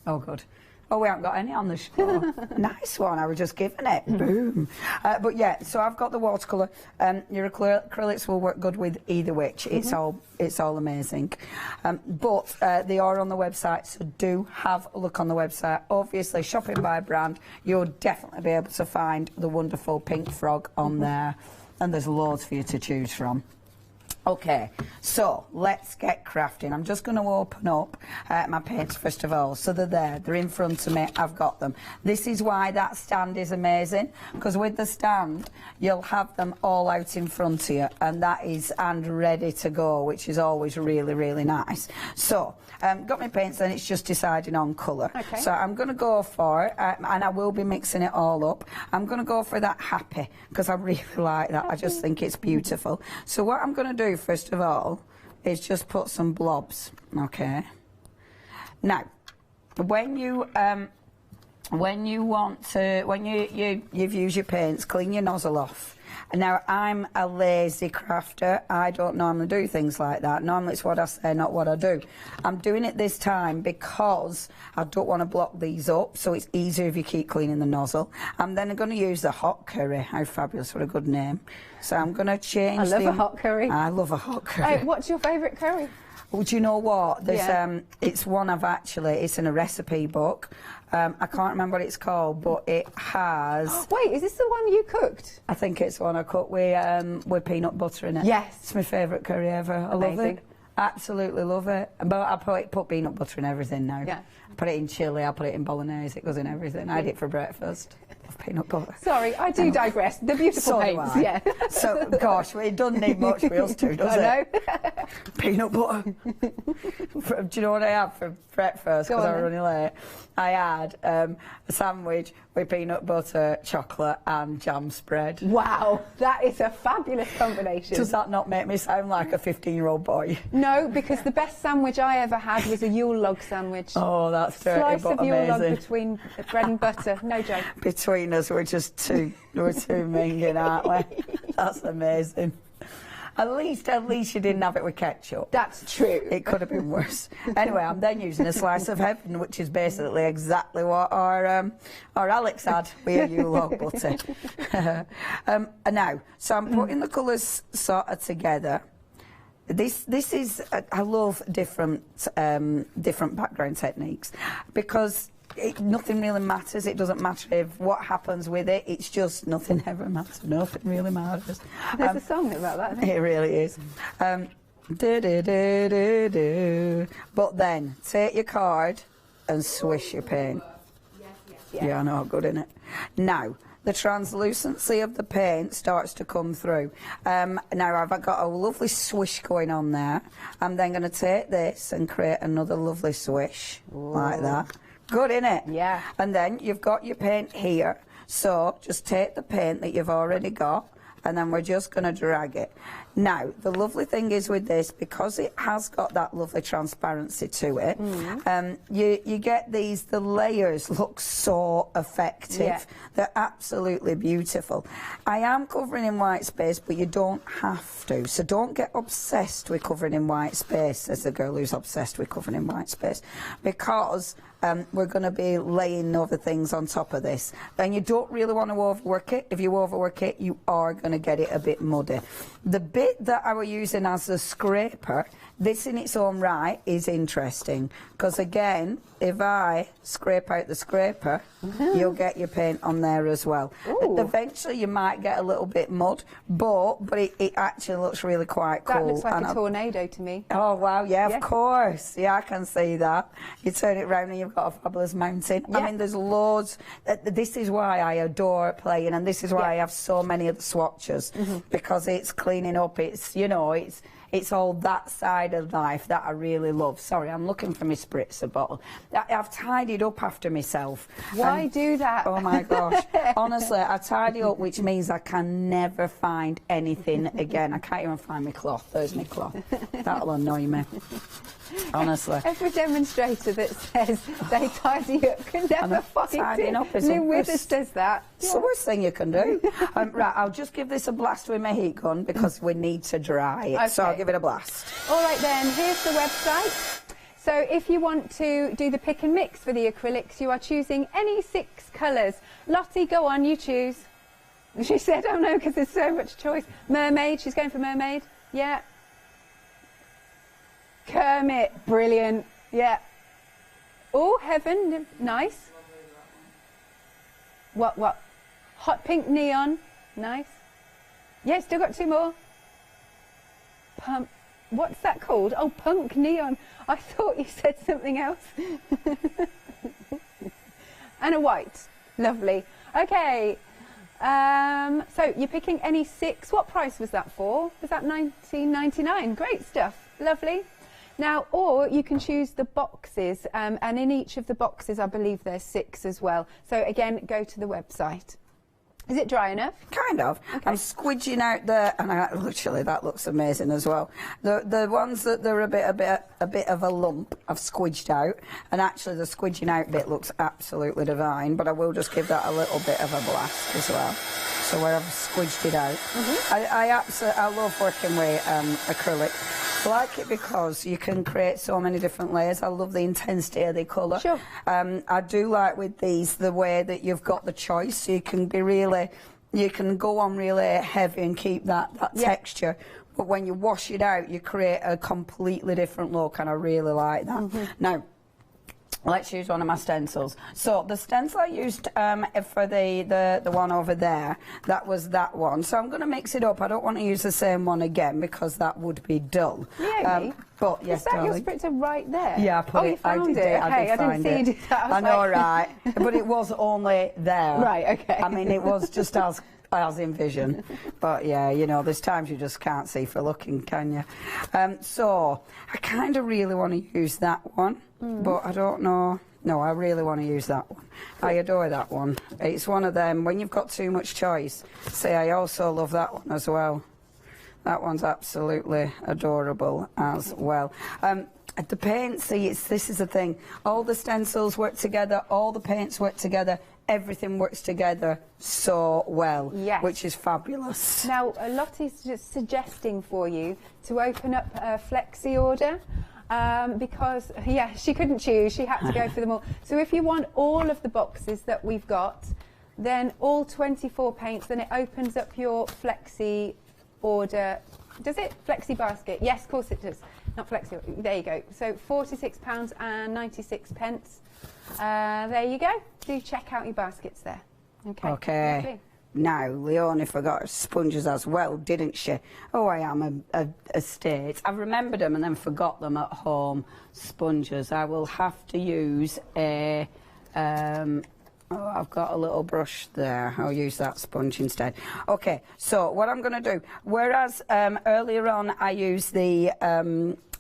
Oh, good. Oh, we haven't got any on the show. Nice one. I was just giving it. Boom. But yeah, so I've got the watercolour. Your acrylics will work good with either which. It's all amazing. But they are on the website, so do have a look on the website. Obviously, shopping by brand, you'll definitely be able to find the wonderful Pink Frog on there, and there's loads for you to choose from. Okay, so let's get crafting. I'm just going to open up my paints first of all. So they're there, they're in front of me, I've got them. This is why that stand is amazing, because with the stand, you'll have them all out in front of you, and ready to go, which is always really, really nice. So, got my paints, then it's just deciding on colour. Okay. So I'm going to go for, and I will be mixing it all up, I'm going to go for that Happy, because I really like that. I just think it's beautiful. So what I'm going to do first of all is just put some blobs, okay? Now, when you when you want to, when you've used your paints, clean your nozzle off. Now, I'm a lazy crafter. I don't normally do things like that. Normally it's what I say, not what I do. I'm doing it this time because I don't want to block these up, so it's easier if you keep cleaning the nozzle. I'm then going to use the hot curry. How fabulous, what a good name. So I'm going to change I love a hot curry. I love a hot curry. What's your favourite curry? Well, do you know what? There's, Yeah. it's one of actually, it's in a recipe book. I can't remember what it's called, but it has... Wait, is this the one you cooked? I think it's the one I cooked with peanut butter in it. Yes. It's my favourite curry ever. I love Amazing. it. Absolutely love it. But I put peanut butter in everything now. Yeah. I put it in chili, I put it in bolognese, it goes in everything. I had it for breakfast. Love peanut butter. Sorry, I do digress. The beautiful So do paints, I. yeah. So, gosh, it doesn't need much for us two, does it? I know. Peanut butter. Do you know what I had for breakfast? Go Because on I was then. running late. I had a sandwich with peanut butter, chocolate and jam spread. Wow, that is a fabulous combination. Does that not make me sound like a 15-year-old boy? No, because the best sandwich I ever had was a Yule log sandwich. Oh, that's dirty, Slice but of Yule log amazing. between bread and butter. No joke. Between us, we're just too minging, aren't we? That's amazing. At least you didn't have it with ketchup. That's true. It could have been worse. Anyway, I'm then using a slice of heaven, which is basically exactly what our Alex had with a Yule log butter. And now, so I'm putting the colours sort of together. This is I love different background techniques because nothing really matters. It doesn't matter if what happens with it. It's just nothing ever matters. Nothing really matters. There's a song about that, isn't It really is. Do, do, do, do, do. But then take your card and swish your paint. Yeah, I know, good, isn't it? Now, the translucency of the paint starts to come through. Now I've got a lovely swish going on there. I'm then going to take this and create another lovely swish like that. Good, innit? Yeah. And then you've got your paint here. So just take the paint that you've already got and then we're just going to drag it. Now, the lovely thing is with this, because it has got that lovely transparency to it, you get the layers look so effective. Yeah. They're absolutely beautiful. I am covering in white space, but you don't have to. So don't get obsessed with covering in white space, as the girl who's obsessed with covering in white space, because we're going to be laying other things on top of this. And you don't really want to overwork it. If you overwork it, you are going to get it a bit muddy. The bit that I was using as a scraper, this in its own right is interesting, because again, if I scrape out the scraper, you'll get your paint on there as well. Eventually you might get a little bit mud, but it actually looks really quite cool. That looks like a tornado to me. Oh wow, yeah, of course. Yeah, I can see that. You turn it round and you've got a fabulous mountain. Yeah. I mean, there's loads. This is why I adore playing, and this is why I have so many of the swatches, because it's cleaning up. It's, you know, it's all that side of life that I really love. Sorry, I'm looking for my spritzer bottle. I've tidied up after myself. Why do that? Oh my gosh. Honestly, I tidy up, which means I can never find anything again. I can't even find my cloth. There's my cloth. That'll annoy me. Honestly. Every demonstrator that says they tidy up can never find tidying it. up is Lynn the Withers worst. does that. It's the worst thing you can do. Right, I'll just give this a blast with my heat gun because we need to dry it. So I'll Okay. give it a blast. All right then, here's the website. So if you want to do the pick and mix for the acrylics, you are choosing any 6 colours. Lottie, go on, you choose. She said, oh no, because there's so much choice. Mermaid, she's going for mermaid. Yeah. Kermit, brilliant. Yeah. Oh, heaven, nice. What? Hot pink neon, nice. Yeah, still got 2 more. Pump. What's that called? Oh, punk neon. I thought you said something else. And a white. Lovely. Okay. So you're picking any 6. What price was that for? Was that $19.99? Great stuff. Lovely. Now, or you can choose the boxes, and in each of the boxes, I believe there's 6 as well. So again, go to the website. Is it dry enough? Kind of. Okay. I'm squidging out and literally that looks amazing as well. The ones that they're a bit of a lump, I've squidged out, and actually the squidging out bit looks absolutely divine. But I will just give that a little bit of a blast as well. So where I've squidged it out, I love working with acrylic. I like it because you can create so many different layers. I love the intensity of the colour. Sure. I do like with these the way that you've got the choice. So you can be really, you can go on really heavy and keep that texture. But when you wash it out, you create a completely different look, and I really like that. Now, let's use one of my stencils. So the stencil I used for the one over there, that was that one. So I'm going to mix it up. I don't want to use the same one again because that would be dull. But yes, is that darling. your spritzer right there? Yeah, I put it. You found I did it. I didn't see you do that. I know, right? But it was only there. Right. Okay. I mean, it was just as envisioned. But yeah, you know, there's times you just can't see for looking, can you? So I kind of really want to use that one, but I don't know. No, I really want to use that one. I adore that one. It's one of them, when you've got too much choice. See, I also love that one as well. That one's absolutely adorable as well. The paint, see, this is the thing. All the stencils work together, all the paints work together, everything works together so well, which is fabulous. Now, Lottie's just suggesting for you to open up a flexi order. Because, she couldn't choose, she had to go for them all. So if you want all of the boxes that we've got, then all 24 paints, then it opens up your flexi order. Does it? Flexi basket? Yes, of course it does. Not flexi, there you go. So £46.96. There you go. Do check out your baskets there. Okay. Lovely. Now, Leonie forgot sponges as well, didn't she? Oh, I am a state. I remembered them and then forgot them at home. Sponges. I will have to use a... I've got a little brush there. I'll use that sponge instead. Okay, so what I'm going to do, whereas earlier on I used the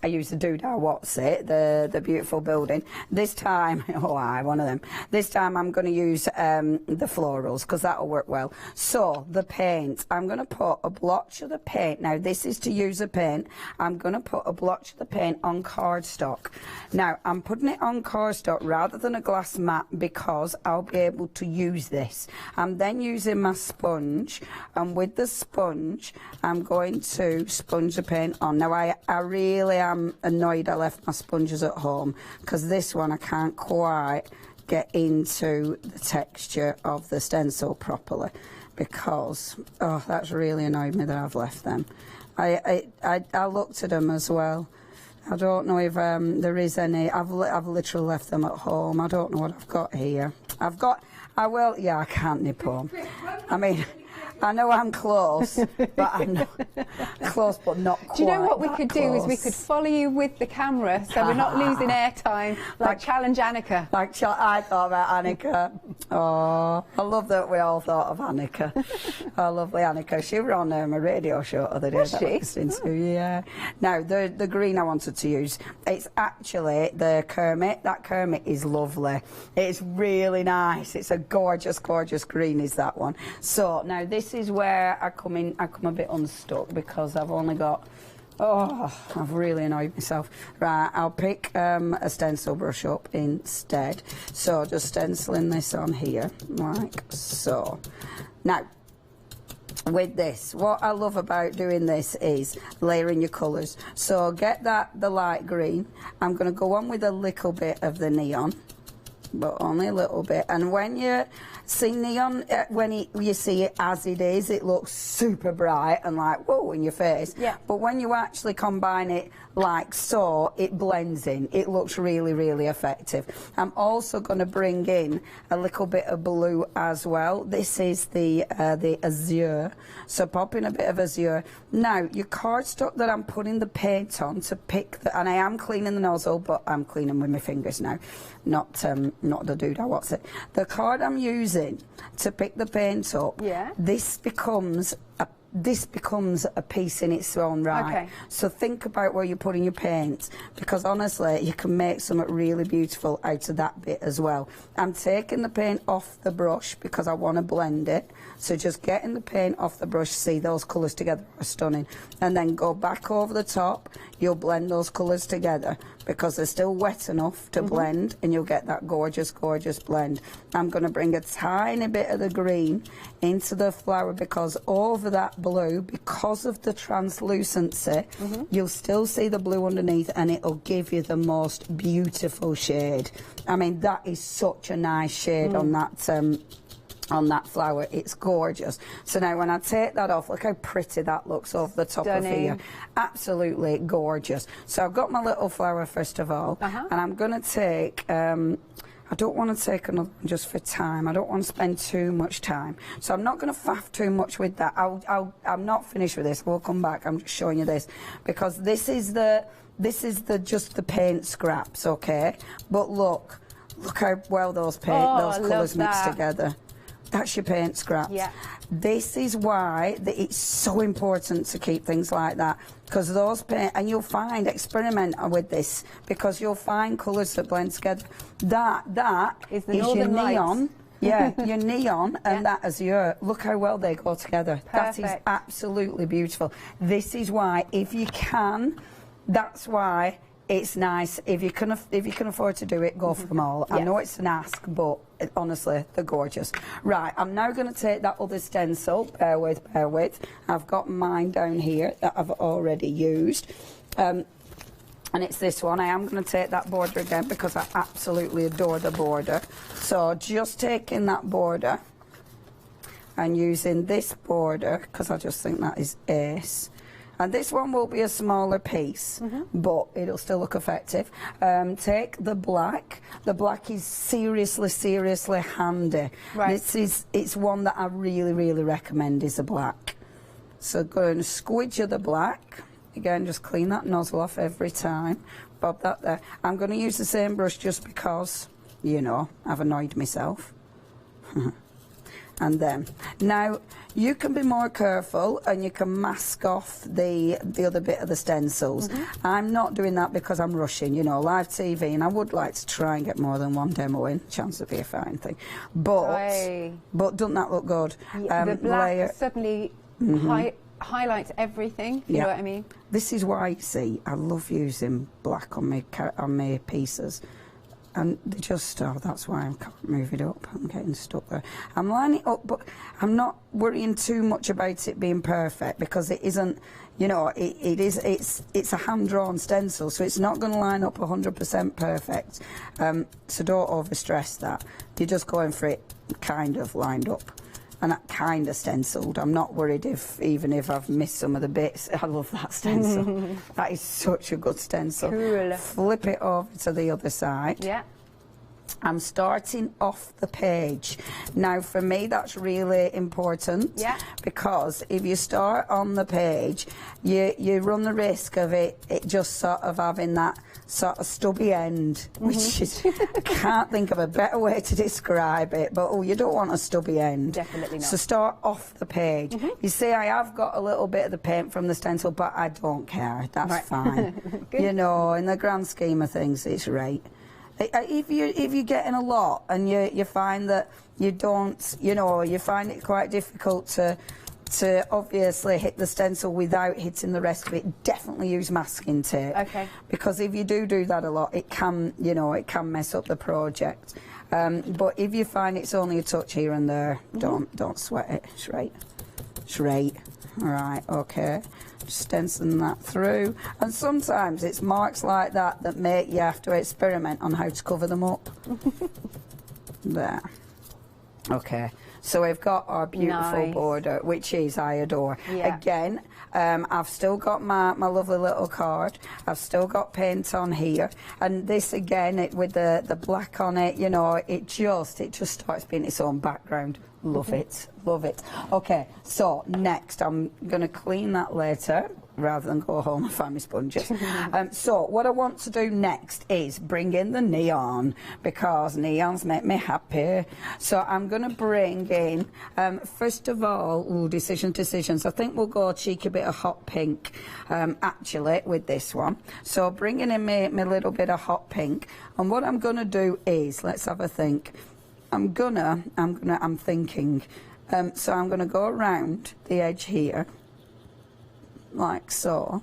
doodah, what's it, the beautiful building. This time, one of them. This time I'm going to use the florals because that'll work well. So the paint, I'm going to put a blotch of the paint. Now this is to use a paint. I'm going to put a blotch of the paint on cardstock. Now I'm putting it on cardstock rather than a glass mat because I'll be able to use this. I'm then using my sponge, and with the sponge I'm going to sponge the paint on. Now I really am annoyed I left my sponges at home because this one I can't quite get into the texture of the stencil properly because that's really annoyed me that I've left them. I looked at them as well. I don't know if there is any. I've literally left them at home. I don't know what I've got here. I can't nip home. I mean, I know I'm close, but I'm not close, but not quite. Do you know what we could do is we could follow you with the camera, so we're not losing airtime. Like Challenge Annika. I thought about Annika. Oh, I love that we all thought of Annika. Oh, lovely Annika. She was on a radio show the other day. Was she? Yeah. Now the green I wanted to use. It's actually the Kermit. That Kermit is lovely. It's really nice. It's a gorgeous, gorgeous green. Is that one? So now this is where I come a bit unstuck because I've only got, I've really annoyed myself. Right, I'll pick a stencil brush up instead. So just stenciling this on here, like so. Now, with this, what I love about doing this is layering your colours. So get the light green. I'm going to go on with a little bit of the neon, but only a little bit. And when you see neon, you see it as it is, it looks super bright and like, whoa, in your face. Yeah. But when you actually combine it like so, it blends in. It looks really, really effective. I'm also going to bring in a little bit of blue as well. This is the azure. So pop in a bit of azure. Now, your cardstock that I'm putting the paint on to pick and I am cleaning the nozzle, but I'm cleaning with my fingers now, not the doodah, what's it? The card I'm using to pick the paint up, this becomes this becomes a piece in its own right. Okay. So think about where you're putting your paint, because honestly, you can make something really beautiful out of that bit as well. I'm taking the paint off the brush because I want to blend it. So just getting the paint off the brush, see those colours together are stunning. And then go back over the top, you'll blend those colours together because they're still wet enough to blend, and you'll get that gorgeous, gorgeous blend. I'm going to bring a tiny bit of the green into the flower because over that blue, because of the translucency, you'll still see the blue underneath, and it'll give you the most beautiful shade. I mean, that is such a nice shade on that flower. It's gorgeous. So now when I take that off, look how pretty that looks over the top of here. Absolutely gorgeous. So I've got my little flower first of all, and I'm going to take I don't want to take another one just for time. I don't want to spend too much time. So I'm not going to faff too much with that. I'm not finished with this. We'll come back. I'm just showing you this because this is just the paint scraps, okay? But look how well those colours mix together. That's your paint scraps. Yeah. This is why it's so important to keep things like that, because those paint, and you'll find, experiment with this, because you'll find colours that blend together. That is your neon. Yeah, your neon and that azure. Look how well they go together. Perfect. That is absolutely beautiful. This is why, if you can, that's why it's nice. If you can afford to do it, go for them all. I know it's an ask, but honestly, they're gorgeous. Right, I'm now going to take that other stencil. Bear with. I've got mine down here that I've already used. And it's this one. I am going to take that border again because I absolutely adore the border. So just taking that border and using this border, because I just think that is ace. And this one will be a smaller piece, but it'll still look effective. Take the black. The black is seriously handy. Right. It's one that I really recommend is a black. So go and squidge the black. Again, just clean that nozzle off every time. Bob that there. I'm going to use the same brush just because, you know, I've annoyed myself. And then, now, you can be more careful and you can mask off the other bit of the stencils. I'm not doing that because I'm rushing, you know, live TV, and I would like to try and get more than one demo in. Chance would be a fine thing. But doesn't that look good? The black suddenly highlights everything, you know what I mean? This is why, see, I love using black on my pieces. And they just, that's why I can't move it up. I'm getting stuck there. I'm lining it up, but I'm not worrying too much about it being perfect because it isn't, you know, it's a hand-drawn stencil, so it's not going to line up 100% perfect. So don't overstress that. You're just going for it kind of lined up. And that kind of stenciled. I'm not worried even if I've missed some of the bits. I love that stencil. That is such a good stencil. Cool. Flip it over to the other side. Yeah. I'm starting off the page. Now, for me, that's really important. Yeah. Because if you start on the page, you run the risk of it just sort of having that sort of stubby end, which is, I can't think of a better way to describe it, but you don't want a stubby end. Definitely not. So start off the page. You see, I have got a little bit of the paint from the stencil, but I don't care. That's fine. You know, in the grand scheme of things, it's right. If you're getting a lot and you find that you don't, you know, you find it quite difficult to obviously hit the stencil without hitting the rest of it, definitely use masking tape. Okay. Because if you do that a lot, it can, you know, it can mess up the project. But if you find it's only a touch here and there, don't sweat it. It's right. All right, okay. Just stenciling that through. And sometimes it's marks like that make you have to experiment on how to cover them up. There. Okay. So we've got our beautiful border, which is I adore. Yeah. Again, I've still got my lovely little card. I've still got paint on here. And this again, with the black on it, you know, it just starts being its own background. Love it. Love it. Okay, so next I'm going to clean that later. rather than go home and find my sponges. So what I want to do next is bring in the neon, because neons make me happy. So I'm going to bring in, first of all, decisions. I think we'll go a cheeky bit of hot pink, actually, with this one. So bringing in my little bit of hot pink. And what I'm going to do is, let's have a think. I'm thinking. So I'm going to go around the edge here, like so,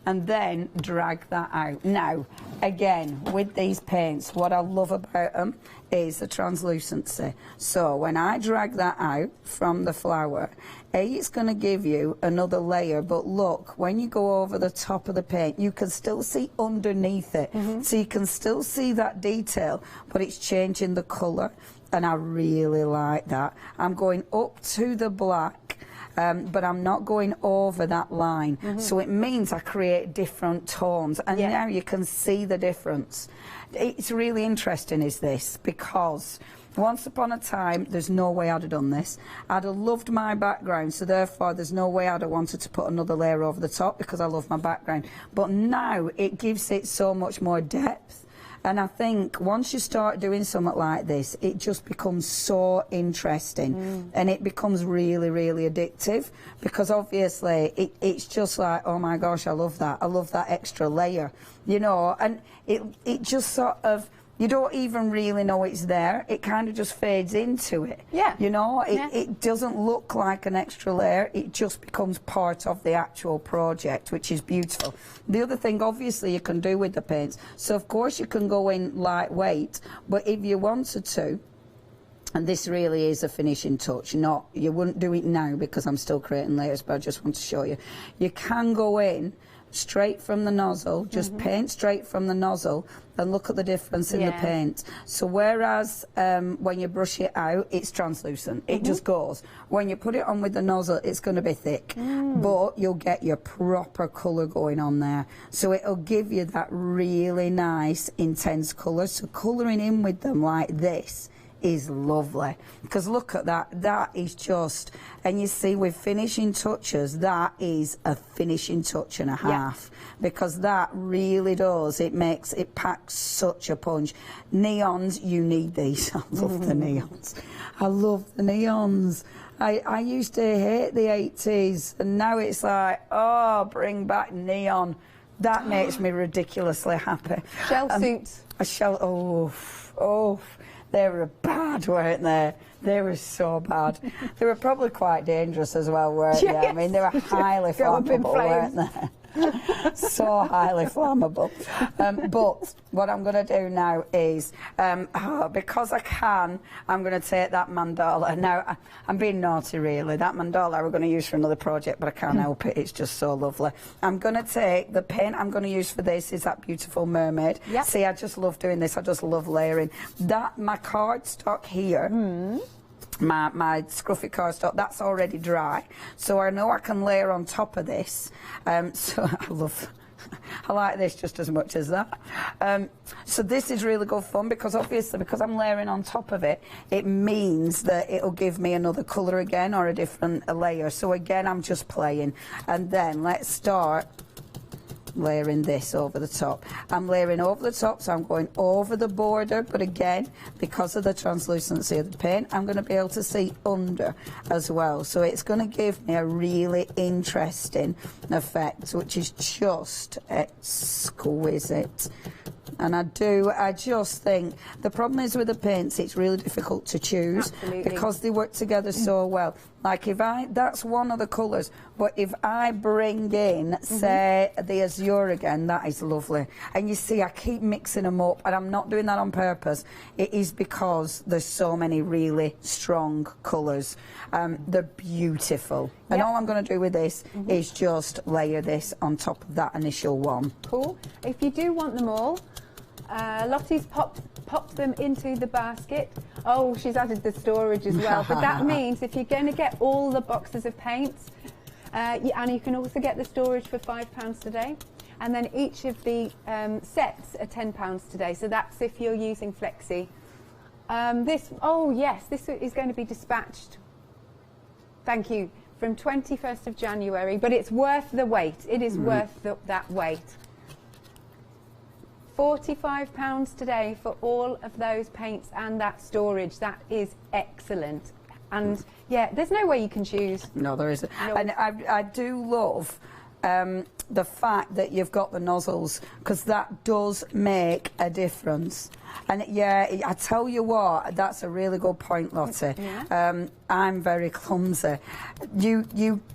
and then drag that out. Now, again, with these paints, what I love about them is the translucency. So when I drag that out from the flower, it's going to give you another layer, but look, when you go over the top of the paint, you can still see underneath it. So you can still see that detail, but it's changing the colour, and I really like that. I'm going up to the black, but I'm not going over that line. So it means I create different tones, and now you can see the difference. It's really interesting, is this, because once upon a time, there's no way I'd have done this. I'd have loved my background, so therefore there's no way I'd have wanted to put another layer over the top, because I love my background. But now it gives it so much more depth. And I think once you start doing something like this, it just becomes so interesting, and it becomes really, really addictive, because obviously it's just like, oh my gosh, I love that extra layer, you know, and it just sort of, you don't even really know it's there. It kind of just fades into it. Yeah. You know, it doesn't look like an extra layer. It just becomes part of the actual project, which is beautiful. The other thing, obviously, you can do with the paints, so of course you can go in lightweight, but if you wanted to, and this really is a finishing touch, you wouldn't do it now because I'm still creating layers, but I just want to show you. You can go in straight from the nozzle, just paint straight from the nozzle, and look at the difference in the paint. So whereas when you brush it out, it's translucent, it just goes. When you put it on with the nozzle, it's going to be thick, but you'll get your proper colour going on there. So it'll give you that really nice, intense colour. So colouring in with them like this is lovely, because look at that is just, and you see with finishing touches, that is a finishing touch and a half, because that really does, it packs such a punch. Neons, you need these. I love the neons. I love the neons. I used to hate the 80s, and now it's like, oh, bring back neon. That makes me ridiculously happy. Shell suits. A shell, oh. They were bad, weren't they? They were so bad. They were probably quite dangerous as well, weren't they? I mean, they were highly flammable, weren't they? So highly flammable. But what I'm going to do now is, because I can, I'm going to take that mandala. Now, I'm being naughty, really. That mandala we're going to use for another project, but I can't help it. It's just so lovely. I'm going to take the paint I'm going to use for this is that beautiful mermaid. Yep. See, I just love doing this. I just love layering. My cardstock here, my scruffy cardstock, that's already dry, so I know I can layer on top of this. So I like this just as much as that. So this is really good fun, because obviously, because I'm layering on top of it, it means that it'll give me another colour again, or a different layer. So again, I'm just playing. And then let's start layering this over the top. I'm layering over the top, so I'm going over the border, but again, because of the translucency of the paint, I'm going to be able to see under as well. So it's going to give me a really interesting effect, which is just exquisite. And I just think the problem is with the paints, it's really difficult to choose. Absolutely. Because they work together so well. Like that's one of the colours, but if I bring in, say, the azure again, that is lovely. And you see, I keep mixing them up, and I'm not doing that on purpose. It is because there's so many really strong colours. They're beautiful. And all I'm going to do with this is just layer this on top of that initial one. Cool. If you do want them all, Lottie's popped them into the basket. Oh, she's added the storage as well. But that means if you're going to get all the boxes of paints, and you can also get the storage for £5 today. And then each of the sets are £10 today. So that's if you're using Flexi. This is going to be dispatched. Thank you from 21st of January, but it's worth the wait. It is worth that wait. £45 today for all of those paints and that storage. That is excellent. And yeah, there's no way you can choose. No, there isn't. No. And I do love the fact that you've got the nozzles, because that does make a difference. And yeah, I tell you what, that's a really good point, Lottie. Yeah. I'm very clumsy. You're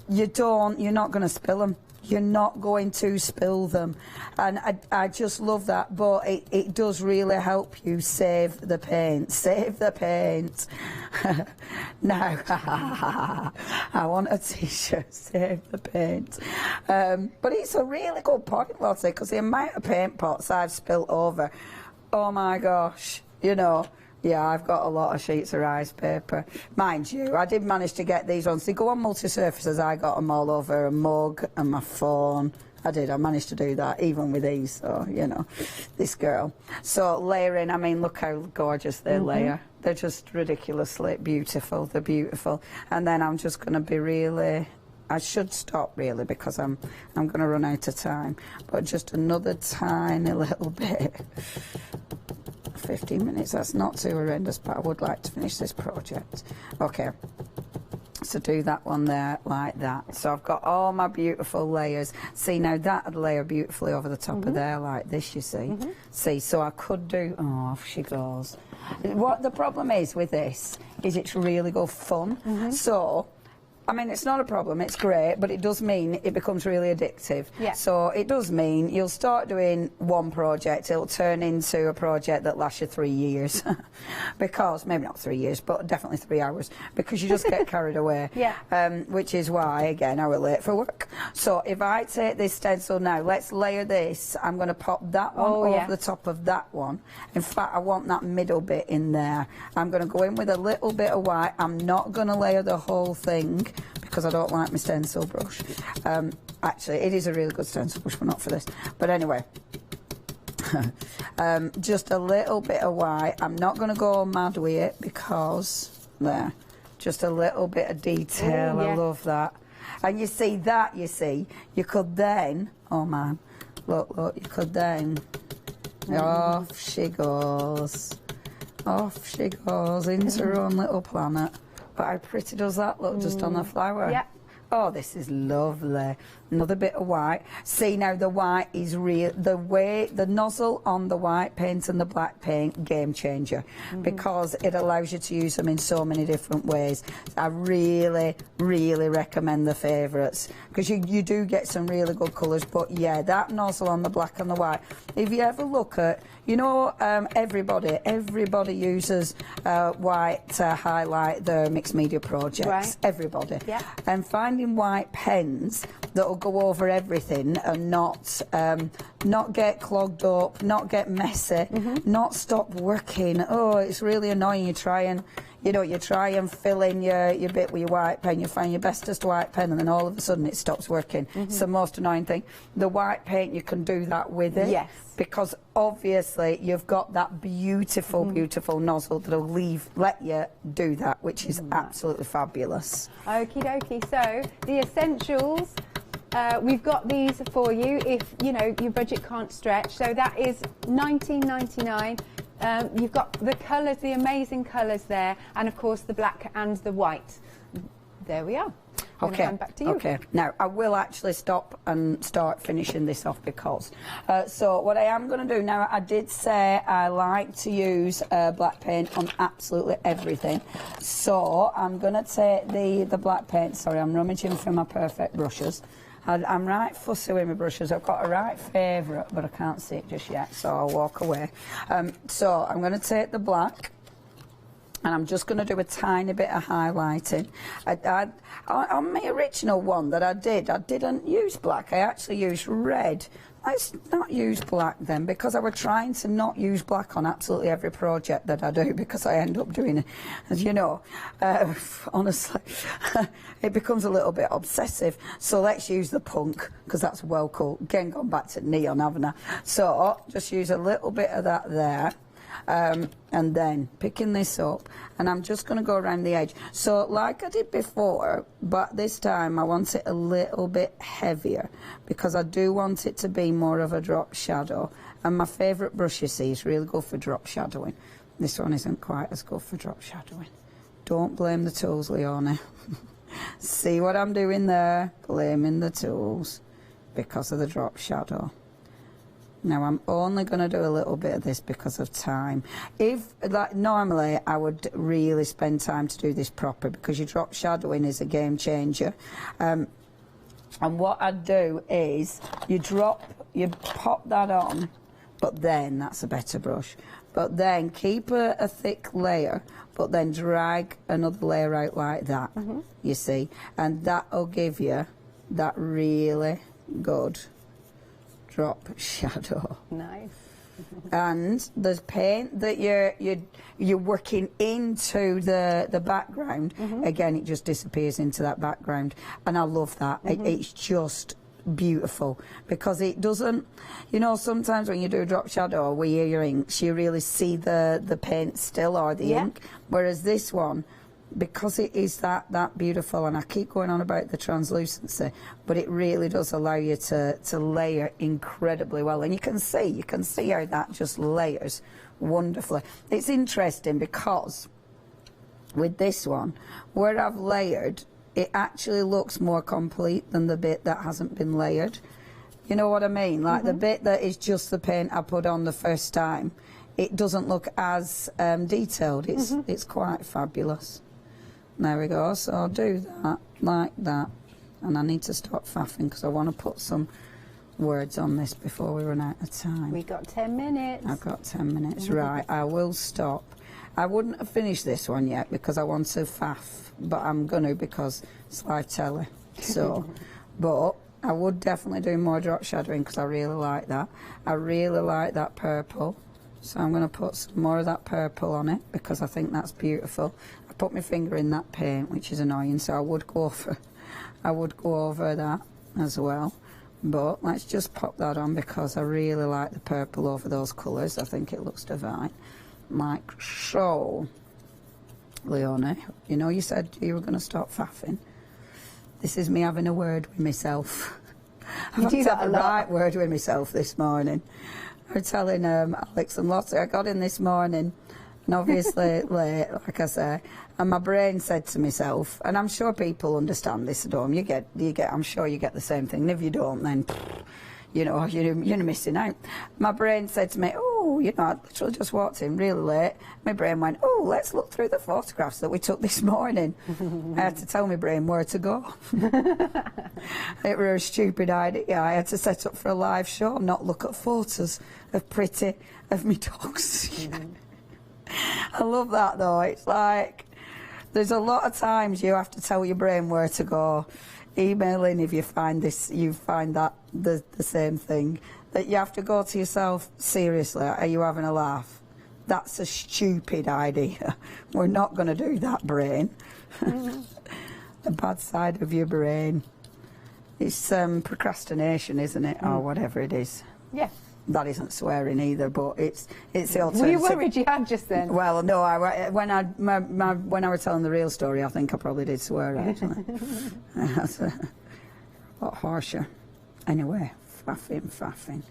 not going to spill them. You're not going to spill them, and I just love that. But it does really help you save the paint. Save the paint. Now, I want a T-shirt. Save the paint. But it's a really good point, Lottie, because the amount of paint pots I've spilt over. Oh my gosh, you know. Yeah, I've got a lot of sheets of rice paper. Mind you, I did manage to get these ones. They go on multi-surfaces. I got them all over a mug and my phone. I managed to do that, even with these, so, you know, this girl. So, layering, I mean, look how gorgeous they layer. They're just ridiculously beautiful. They're beautiful. And then I'm just going to be really... I should stop, really, because I'm going to run out of time. But just another tiny little bit... 15 minutes, that's not too horrendous, but I would like to finish this project. Okay, so do that one there like that. So I've got all my beautiful layers. See, now that would layer beautifully over the top of there like this, you see. See, so I could do... Oh, off she goes. What the problem is with this is it's really good fun. So... I mean, it's not a problem, it's great, but it does mean it becomes really addictive. Yeah. So it does mean you'll start doing one project, it'll turn into a project that lasts you 3 years. Because, maybe not 3 years, but definitely 3 hours, because you just get carried away. Yeah. Which is why, again, I was late for work. So if I take this stencil now, let's layer this, I'm going to pop that one over the top of that one. In fact, I want that middle bit in there. I'm going to go in with a little bit of white. I'm not going to layer the whole thing, because I don't like my stencil brush. Actually, it is a really good stencil brush, but not for this. But anyway, just a little bit of white. I'm not going to go mad with it, because there, just a little bit of detail. Ooh, yeah. I love that. And you see that, you could then, oh man, look, you could then, off she goes into her own little planet. But how pretty does that look, just on the flower? Yeah. Oh, this is lovely. Another bit of white. See, now the white is real. The nozzle on the white paint and the black paint, game changer, because it allows you to use them in so many different ways. I really, really recommend the favourites, because you do get some really good colours. But yeah, that nozzle on the black and the white. If you ever look at, you know, everybody uses white to highlight their mixed media projects. Right. Everybody. Yeah. And finding white pens that'll go over everything and not get clogged up, not get messy, not stop working. Oh, it's really annoying. You try and fill in your bit with your white pen, you find your bestest white pen, and then all of a sudden it stops working. It's the most annoying thing. The white paint, you can do that with it. Yes. Because obviously you've got that beautiful, beautiful nozzle that'll let you do that, which is absolutely fabulous. Okie dokie. So the essentials, we've got these for you if you know your budget can't stretch. So that is $19.99. You've got the colours, the amazing colours there, and of course the black and the white. There we are. Okay. Hand back to you. Okay. Now I will actually stop and start finishing this off, because so what I am going to do now, I did say I like to use black paint on absolutely everything. So I'm going to take the black paint. Sorry, I'm rummaging through my perfect brushes. I'm right fussy with my brushes. I've got a right favourite, but I can't see it just yet, so I'll walk away. So I'm going to take the black, and I'm just going to do a tiny bit of highlighting. On my original one that I didn't use black. I actually used red. Let's not use black then, because I was trying to not use black on absolutely every project that I do, because I end up doing it, as you know, honestly, it becomes a little bit obsessive. So let's use the punk, because that's well cool. Again, gone back to neon, haven't I? So just use a little bit of that there. And then picking this up, and I'm just going to go around the edge. So like I did before, but this time I want it a little bit heavier because I do want it to be more of a drop shadow. And my favourite brush, you see, is really good for drop shadowing. This one isn't quite as good for drop shadowing. Don't blame the tools, Leonie. See what I'm doing there? Blaming the tools because of the drop shadow. Now I'm only going to do a little bit of this because of time. If, like, normally I would really spend time to do this proper because your drop shadowing is a game changer. And what I'd do is you pop that on, but then that's a better brush. But then keep a thick layer, but then drag another layer out like that, you see, and that'll give you that really good drop shadow. Nice. And the paint that you're working into the background, again, it just disappears into that background, and I love that. It's just beautiful because it doesn't, you know, sometimes when you do a drop shadow with your earrings you really see the paint still or the ink, whereas this one, because it is that beautiful, and I keep going on about the translucency, but it really does allow you to layer incredibly well, and you can see how that just layers wonderfully. It's interesting because with this one, where I've layered, it actually looks more complete than the bit that hasn't been layered. You know what I mean? Like the bit that is just the paint I put on the first time, it doesn't look as detailed. It's quite fabulous. There we go. So I'll do that like that, and I need to stop faffing because I want to put some words on this before we run out of time. We got 10 minutes. I've got 10 minutes. Right, I will stop. I wouldn't have finished this one yet because I want to faff, but I'm going to because it's live telly. So, but I would definitely do more drop shadowing because I really like that. I really like that purple. So I'm going to put some more of that purple on it because I think that's beautiful. I put my finger in that paint, which is annoying, so I would go over that as well. But let's just pop that on because I really like the purple over those colours. I think it looks divine. Like so. Leonie, you know you said you were going to stop faffing. This is me having a word with myself. I've had a right word with myself this morning. I was telling Alex and Lottie, I got in this morning, and obviously late, like I say, and my brain said to myself, and I'm sure people understand this at home, I'm sure you get the same thing, and if you don't, then, you know, you're missing out. My brain said to me, oh, you know, I literally just walked in really late. My brain went, oh, let's look through the photographs that we took this morning. I had to tell my brain where to go. It was a stupid idea. I had to set up for a live show, not look at photos of me dogs. I love that though. It's like, there's a lot of times you have to tell your brain where to go. Emailing, if you find that the same thing, that you have to go to yourself, seriously, are you having a laugh? That's a stupid idea. We're not going to do that, brain. The bad side of your brain. It's procrastination, isn't it? Or whatever it is. Yeah. That isn't swearing either, but it's the alternative. Were you worried you had just then? Well, no. When I was telling the real story, I think I probably did swear actually. That's a lot harsher. Anyway, faffing.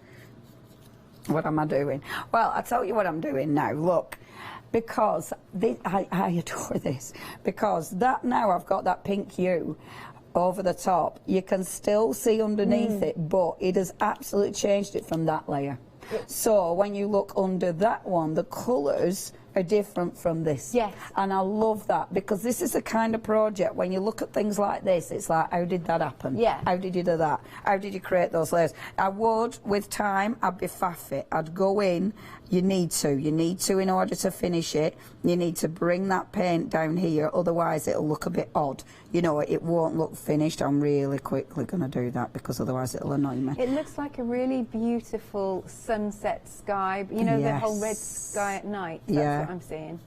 What am I doing? Well, I'll tell you what I'm doing now. Look, because I adore this. Because that now I've got that pink hue over the top, you can still see underneath it, but it has absolutely changed it from that layer. So when you look under that one, the colours are different from this. Yes. And I love that because this is the kind of project, when you look at things like this, it's like, how did that happen? Yeah. How did you do that? How did you create those layers? I would, with time, I'd be faffy. I'd go in. You need to in order to finish it. You need to bring that paint down here, otherwise it'll look a bit odd. You know, it won't look finished. I'm really quickly going to do that because otherwise it'll annoy me. It looks like a really beautiful sunset sky, you know, the whole red sky at night. That's what I'm seeing.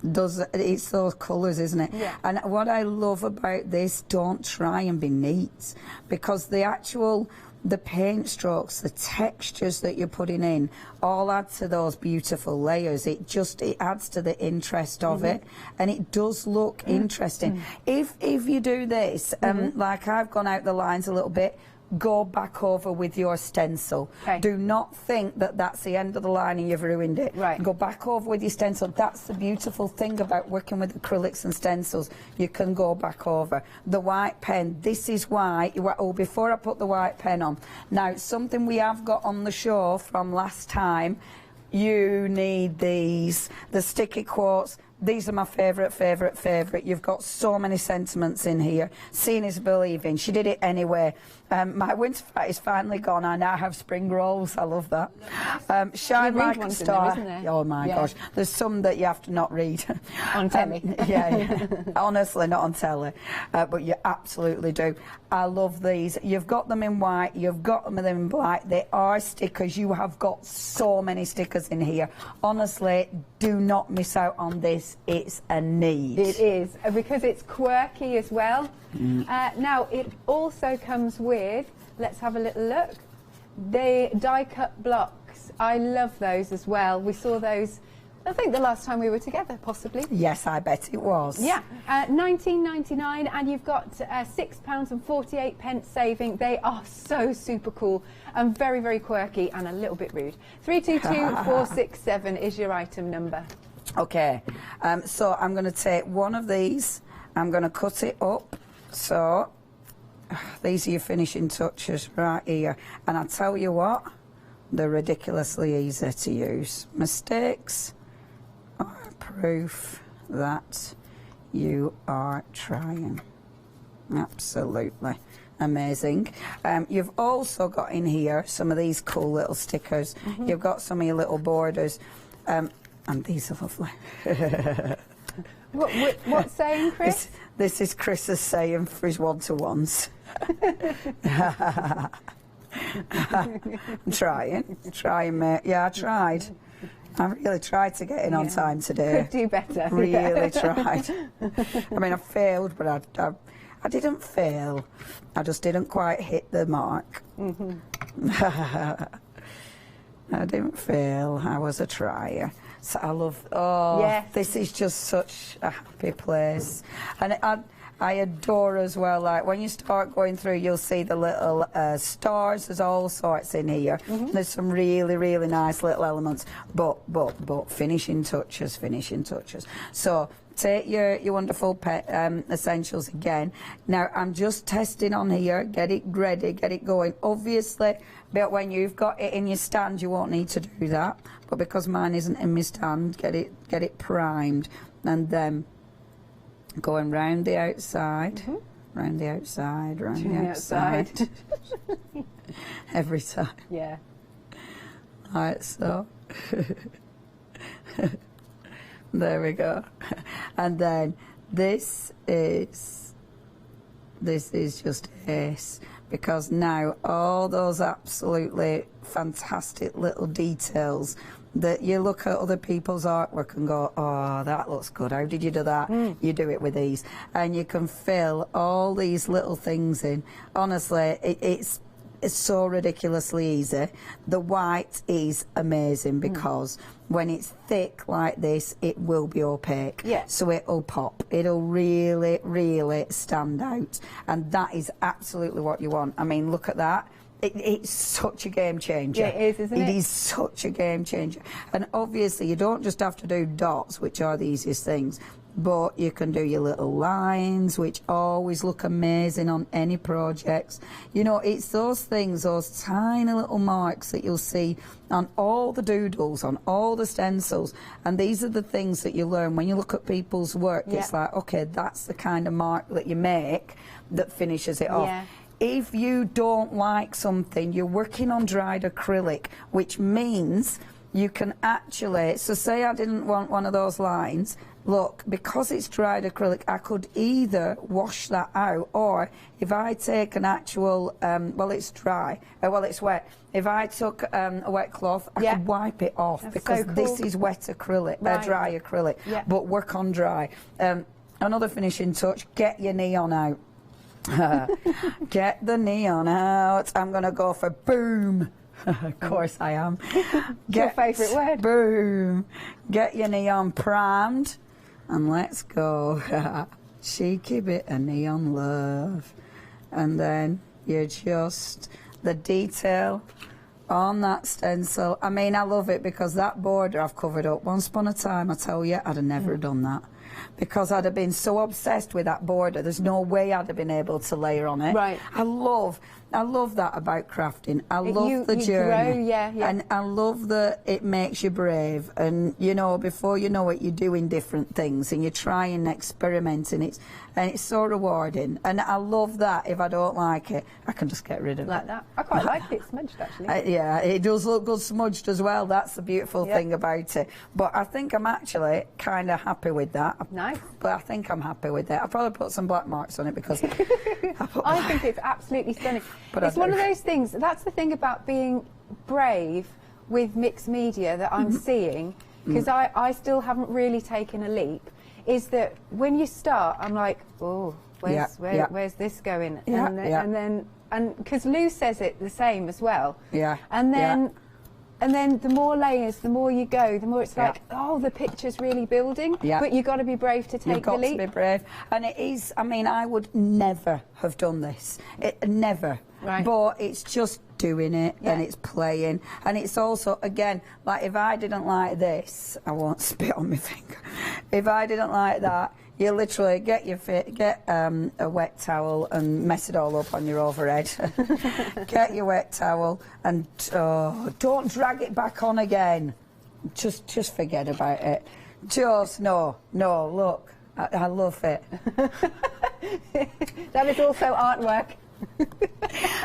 It's those colours, isn't it? Yeah. And what I love about this, don't try and be neat, because the actual the paint strokes, the textures that you're putting in, all add to those beautiful layers. It adds to the interest of it, and it does look interesting. If you do this, like I've gone out the lines a little bit, go back over with your stencil. Do not think that that's the end of the line and you've ruined it. Go back over with your stencil. That's the beautiful thing about working with acrylics and stencils. You can go back over. The white pen, this is why, before I put the white pen on, now something we have got on the show from last time, you need these, the sticky quotes. These are my favourite. You've got so many sentiments in here. Seeing is believing. She did it anyway. My winter fight is finally gone. I now have spring rolls. I love that. Shine like a star. Oh my gosh. There's some that you have to not read. On telly. Yeah. Honestly, not on telly. But you absolutely do. I love these. You've got them in white. You've got them in black. They are stickers. You have got so many stickers in here. Honestly, do not miss out on this. It's a need. It is, because it's quirky as well. Now, it also comes with, let's have a little look, the die-cut blocks. I love those as well. We saw those, I think, the last time we were together, possibly. Yes, I bet it was. Yeah, £19.99, and you've got £6.48 saving. They are so super cool and very, very quirky and a little bit rude. 322467 is your item number. Okay, so I'm going to take one of these, I'm going to cut it up, so these are your finishing touches right here, and I tell you what, they're ridiculously easy to use. Mistakes are proof that you are trying. Absolutely amazing. You've also got in here some of these cool little stickers. You've got some of your little borders. And these are lovely. What's saying, Chris? This is Chris's saying for his one-to-ones. I'm trying, mate. Yeah, I tried. I really tried to get in on time today. Could do better. Really tried. I mean, I failed, but I didn't fail. I just didn't quite hit the mark. I didn't fail. I was a trier. So I love, this is just such a happy place. And I adore as well, like when you start going through, you'll see the little stars. There's all sorts in here. There's some really, really nice little elements. But finishing touches. So take your wonderful essentials again. Now I'm just testing on here, get it ready, get it going. Obviously, but when you've got it in your stand, you won't need to do that. But because mine isn't in my stand, get it primed, and then going round the outside, round the outside, round the outside. Every time. Yeah. All right, so there we go. And then this is just ace, because now all those absolutely fantastic little details that you look at other people's artwork and go, oh, that looks good, how did you do that? You do it with these, and you can fill all these little things in. Honestly, it's so ridiculously easy. The white is amazing because when it's thick like this, it will be opaque. So it'll pop. It'll really, really stand out. And that is absolutely what you want. I mean, look at that. It's such a game changer. Yeah, it is, isn't it? It is such a game changer. And obviously, you don't just have to do dots, which are the easiest things, but you can do your little lines, which always look amazing on any projects. You know, it's those things, those tiny little marks that you'll see on all the doodles, on all the stencils, and these are the things that you learn when you look at people's work. It's like, okay, that's the kind of mark that you make that finishes it off. If you don't like something, you're working on dried acrylic, which means you can actually, so say I didn't want one of those lines, look, because it's dried acrylic, I could either wash that out, or if I take an actual, well, it's dry, well, it's wet. If I took a wet cloth, I could wipe it off. That's because so cool. This is wet acrylic, dry acrylic, but work on dry. Another finishing touch, get your neon out. Get the neon out. I'm going to go for boom. Of course I am. Your favourite word. Boom. Get your neon primed and let's go. Cheeky bit of neon love. And then you just, the detail on that stencil. I mean, I love it because that border I've covered up. Once upon a time, I tell you, I'd have never done that. Because I'd have been so obsessed with that border, there's no way I'd have been able to layer on it. Right. I love that about crafting. I love the journey. Grow, yeah. And I love that it makes you brave. And, you know, before you know it, you're doing different things and you're trying and experimenting. It's so rewarding. And I love that if I don't like it, I can just get rid of it. Like that. I quite like it smudged, actually. Yeah, it does look good smudged as well. That's the beautiful thing about it. But I think I'm actually kind of happy with that. Nice. But I think I'm happy with it. I'll probably put some black marks on it because I think it's absolutely stunning. But it's one of those things, that's the thing about being brave with mixed media that I'm seeing, because I still haven't really taken a leap, is that when you start, I'm like, oh, where's this going? And because Lou says it the same as well. Yeah. And then the more layers, the more you go, the more it's like, oh, the picture's really building. Yeah. But you've got to be brave to take the leap. You've got to be brave. And it is, I mean, I would never have done this. Never. Right. But it's just doing it and it's playing. And it's also, again, like if I didn't like this, I won't spit on my finger. If I didn't like that, you literally get a wet towel and mess it all up on your overhead. Get your wet towel and don't drag it back on again. Just forget about it. Just no, look, I love it. That is also artwork.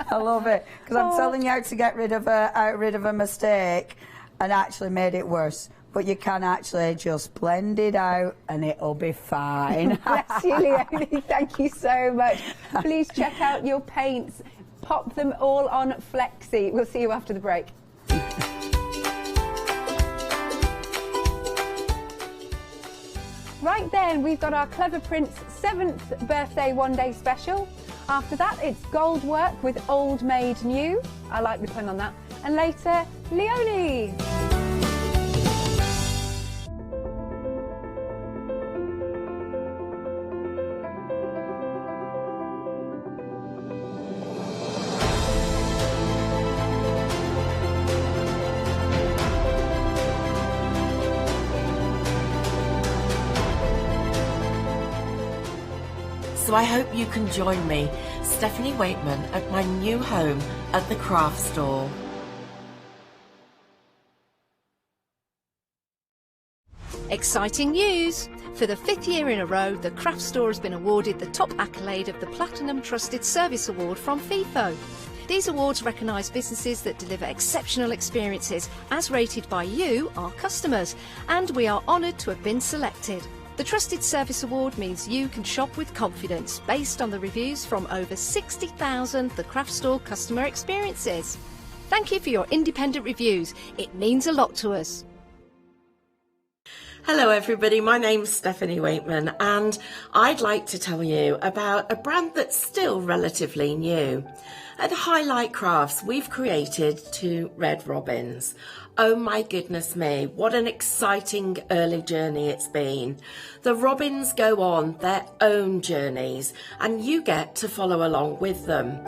I love it because I'm telling you how to get rid of a mistake and actually made it worse. But you can actually just blend it out and it'll be fine. Bless you, Leonie. Thank you so much. Please check out your paints. Pop them all on Flexi. We'll see you after the break. Right then, we've got our Clever Prince 7th birthday one-day special. After that, it's gold work with old made new. I like the pun on that. And later, Leonie. So I hope you can join me, Stephanie Waitman, at my new home at the craft store. Exciting news! For the 5th year in a row, the craft store has been awarded the top accolade of the Platinum Trusted Service Award from FIFO. These awards recognise businesses that deliver exceptional experiences as rated by you, our customers, and we are honoured to have been selected. The Trusted Service Award means you can shop with confidence based on the reviews from over 60,000 The Craft Store customer experiences. Thank you for your independent reviews. It means a lot to us. Hello everybody, my name's Stephanie Waitman and I'd like to tell you about a brand that's still relatively new. At Highlight Crafts, we've created 2 red robins. Oh my goodness me, what an exciting early journey it's been. The robins go on their own journeys and you get to follow along with them.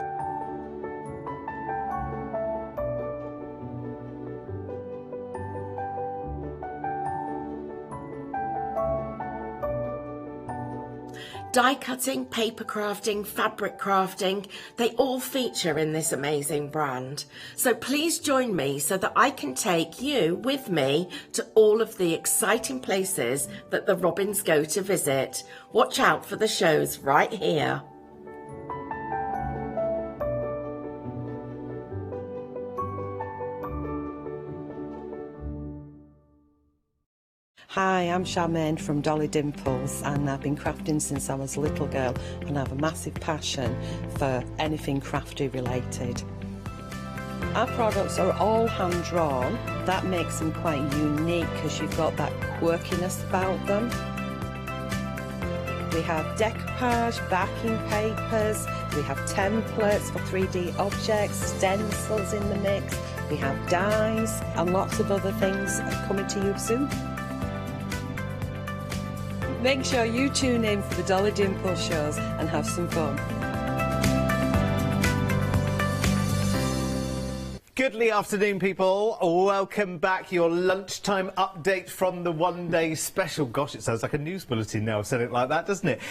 Die cutting, paper crafting, fabric crafting, they all feature in this amazing brand. So please join me so that I can take you with me to all of the exciting places that the robins go to visit. Watch out for the shows right here. Hi, I'm Charmaine from Dolly Dimples and I've been crafting since I was a little girl and I have a massive passion for anything crafty related. Our products are all hand drawn. That makes them quite unique because you've got that quirkiness about them. We have decoupage, backing papers, We have templates for 3D objects, stencils in the mix, we have dies and lots of other things coming to you soon. Make sure you tune in for the Dolly Dimples shows and have some fun. Goodly afternoon, people. Welcome back. Your lunchtime update from the one-day special. Gosh, it sounds like a news bulletin now. I've said it like that, doesn't it?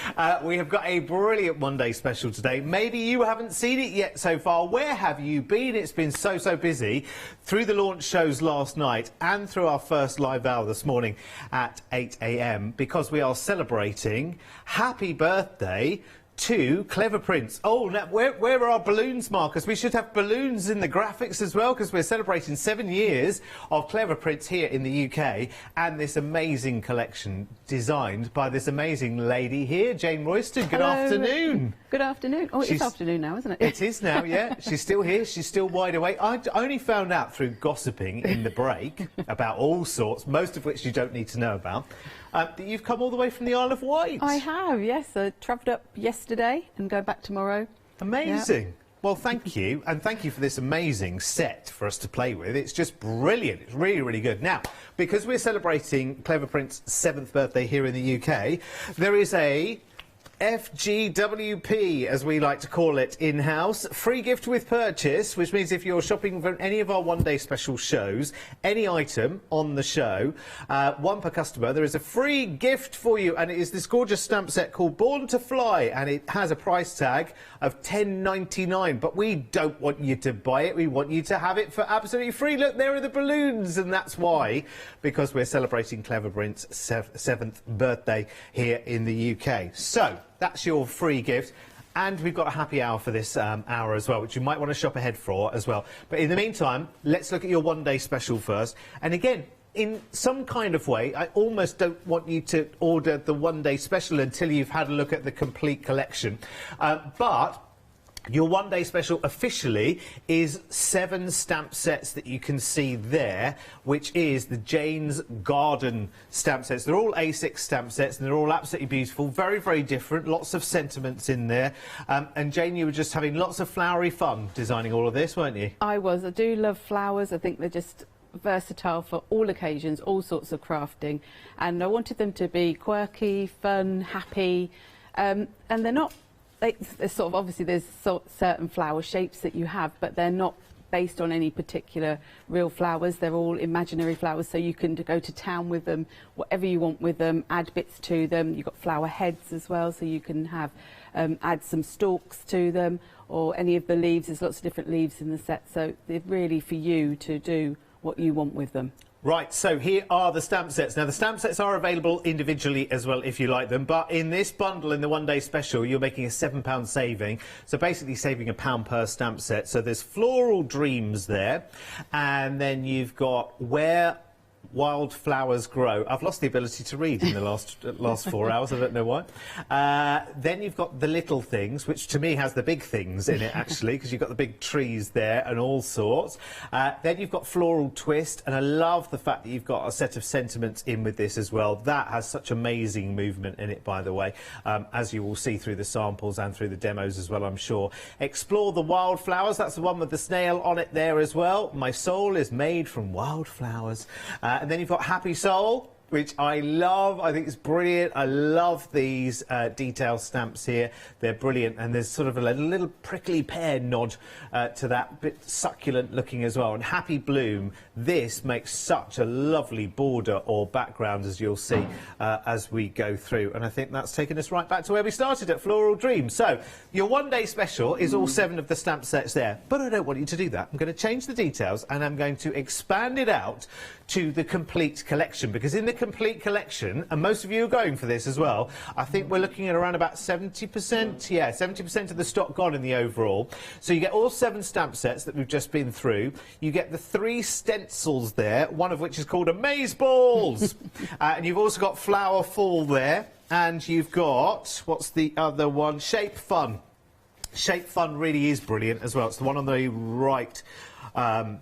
We have got a brilliant one-day special today. Maybe you haven't seen it yet so far. Where have you been? It's been so busy through the launch shows last night and through our first live hour this morning at 8 a.m. because we are celebrating happy birthday to Clever Prints. Oh, now, where are our balloons, Marcus? We should have balloons in the graphics as well, because we're celebrating 7 years of Clever Prints here in the UK, and this amazing collection designed by this amazing lady here, Jane Royston. Good afternoon. Good afternoon. Oh, it's afternoon now, isn't it? It is now, yeah. She's still here. She's still wide awake. I only found out through gossiping in the break about all sorts, most of which you don't need to know about, that you've come all the way from the Isle of Wight. I have, yes. I travelled up yesterday and go back tomorrow. Amazing. Yep. Well, thank you, and thank you for this amazing set for us to play with. It's just brilliant. It's really good. Now, because we're celebrating Clever Print's 7th birthday here in the UK, there is a FGWP, as we like to call it in-house, free gift with purchase, which means if you're shopping for any of our one-day special shows, any item on the show, one per customer, there is a free gift for you, and it is this gorgeous stamp set called Born to Fly, and it has a price tag of £10.99, but we don't want you to buy it, we want you to have it for absolutely free. Look, there are the balloons, and that's why, because we're celebrating Clever Print's 7th birthday here in the UK. So, that's your free gift. And we've got a happy hour for this hour as well, which you might want to shop ahead for as well. But in the meantime, let's look at your one-day special first. And again, in some kind of way, I almost don't want you to order the one-day special until you've had a look at the complete collection. But your one-day special officially is 7 stamp sets that you can see there, which is the Jane's Garden stamp sets. They're all A6 stamp sets, and they're all absolutely beautiful, very different, lots of sentiments in there. And Jane, you were just having lots of flowery fun designing all of this, weren't you? I was. I do love flowers. I think they're just versatile for all occasions, all sorts of crafting. And I wanted them to be quirky, fun, happy, and they're not... They're sort of, obviously there's certain flower shapes that you have, but they're not based on any particular real flowers. They're all imaginary flowers, so you can go to town with them, whatever you want with them, add bits to them. You've got flower heads as well, so you can have add some stalks to them, or any of the leaves. There's lots of different leaves in the set, so they're really for you to do what you want with them. Right, so here are the stamp sets. Now, the stamp sets are available individually as well if you like them, but in this bundle, in the one-day special, you're making a £7 saving, so basically saving £1 per stamp set. So there's Floral Dreams there, and then you've got Where Wildflowers Grow. I've lost the ability to read in the last 4 hours. I don't know why. Then you've got The Little Things, which to me has the big things in it, actually, because you've got the big trees there and all sorts. Then you've got Floral Twist, and I love the fact that you've got a set of sentiments in with this as well. That has such amazing movement in it, by the way, as you will see through the samples and through the demos as well, I'm sure. Explore the Wildflowers. That's the one with the snail on it there as well. My soul is made from wildflowers. And then you've got Happy Soul, which I love. I think it's brilliant. I love these detail stamps here. They're brilliant, and there's sort of a little prickly pear nod to that, bit succulent looking as well. And Happy Bloom, this makes such a lovely border or background, as you'll see as we go through. And I think that's taken us right back to where we started at Floral Dream. So your one-day special is all 7 of the stamp sets there, but I don't want you to do that. I'm going to change the details, and I'm going to expand it out to the complete collection, because in the complete collection, and most of you are going for this as well, I think we're looking at around about 70%, yeah, 70% of the stock gone in the overall. So you get all 7 stamp sets that we've just been through. You get the 3 stencils there, one of which is called Amaze Balls. And you've also got Flower Fall there, and you've got, what's the other one? Shape Fun. Shape Fun really is brilliant as well. It's the one on the right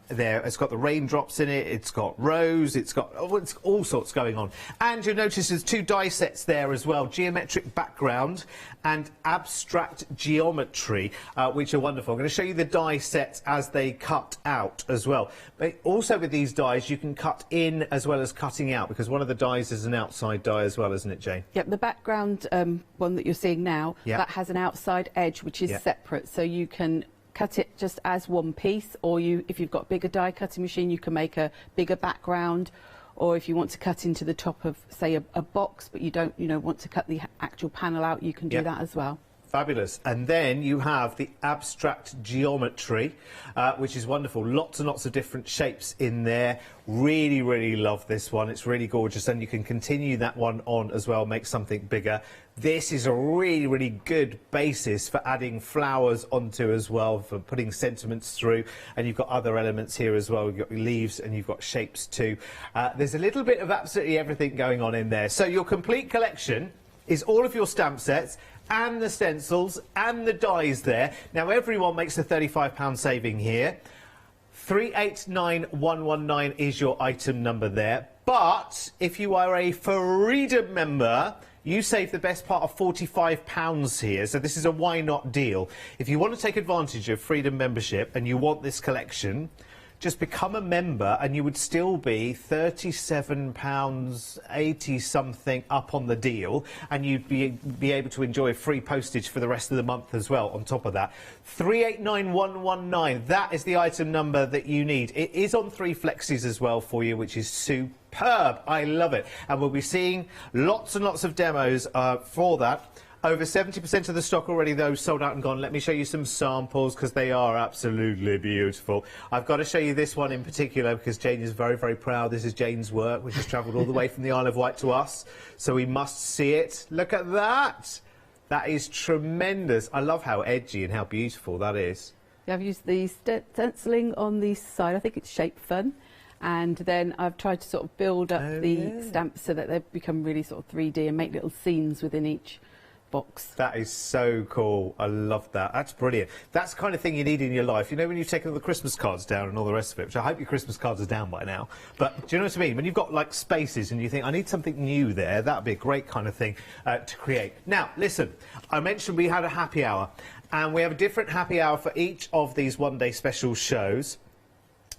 there. It's got the raindrops in it, it's got rose, it's got it's all sorts going on. And you'll notice there's 2 die sets there as well, geometric background and abstract geometry, which are wonderful. I'm going to show you the die sets as they cut out as well. But also with these dies, you can cut in as well as cutting out, because one of the dies is an outside die as well, isn't it, Jane? Yep, the background one that you're seeing now, that has an outside edge which is separate, so you can cut it just as one piece, or if you've got a bigger die cutting machine, you can make a bigger background, or if you want to cut into the top of, say, a box, but you don't, want to cut the actual panel out, you can do that as well. Fabulous. And then you have the abstract geometry, which is wonderful. Lots and lots of different shapes in there. Really, really love this one. It's really gorgeous. And you can continue that one on as well, make something bigger. This is a really, really good basis for adding flowers onto as well, for putting sentiments through. And you've got other elements here as well. You've got leaves and you've got shapes too. There's a little bit of absolutely everything going on in there. So your complete collection is all of your stamp sets and the stencils and the dies there. Now everyone makes a £35 saving here. 389119 is your item number there. But if you are a Freedom member, you save the best part of £45 here, so this is a why not deal. If you want to take advantage of Freedom membership and you want this collection, just become a member and you would still be £37.80 something up on the deal, and you'd be able to enjoy free postage for the rest of the month as well on top of that. 389119, that is the item number that you need. It is on 3 flexis as well for you, which is superb. I love it. And we'll be seeing lots and lots of demos for that. Over 70% of the stock already, though, sold out and gone. Let me show you some samples, because they are absolutely beautiful. I've got to show you this one in particular, because Jane is very, very proud. This is Jane's work, which has travelled all the way from the Isle of Wight to us. So we must see it. Look at that. That is tremendous. I love how edgy and how beautiful that is. Yeah, I've used the stenciling on the side. I think it's Shape Fun. And then I've tried to sort of build up the stamps so that they become really sort of 3D and make little scenes within each box. That is so cool. I love that. That's brilliant. That's the kind of thing you need in your life. You know, when you've taken all the Christmas cards down and all the rest of it, which I hope your Christmas cards are down by now. But do you know what I mean? When you've got like spaces and you think, I need something new there, that would be a great kind of thing to create. Now, listen, I mentioned we had a happy hour, and we have a different happy hour for each of these one-day special shows.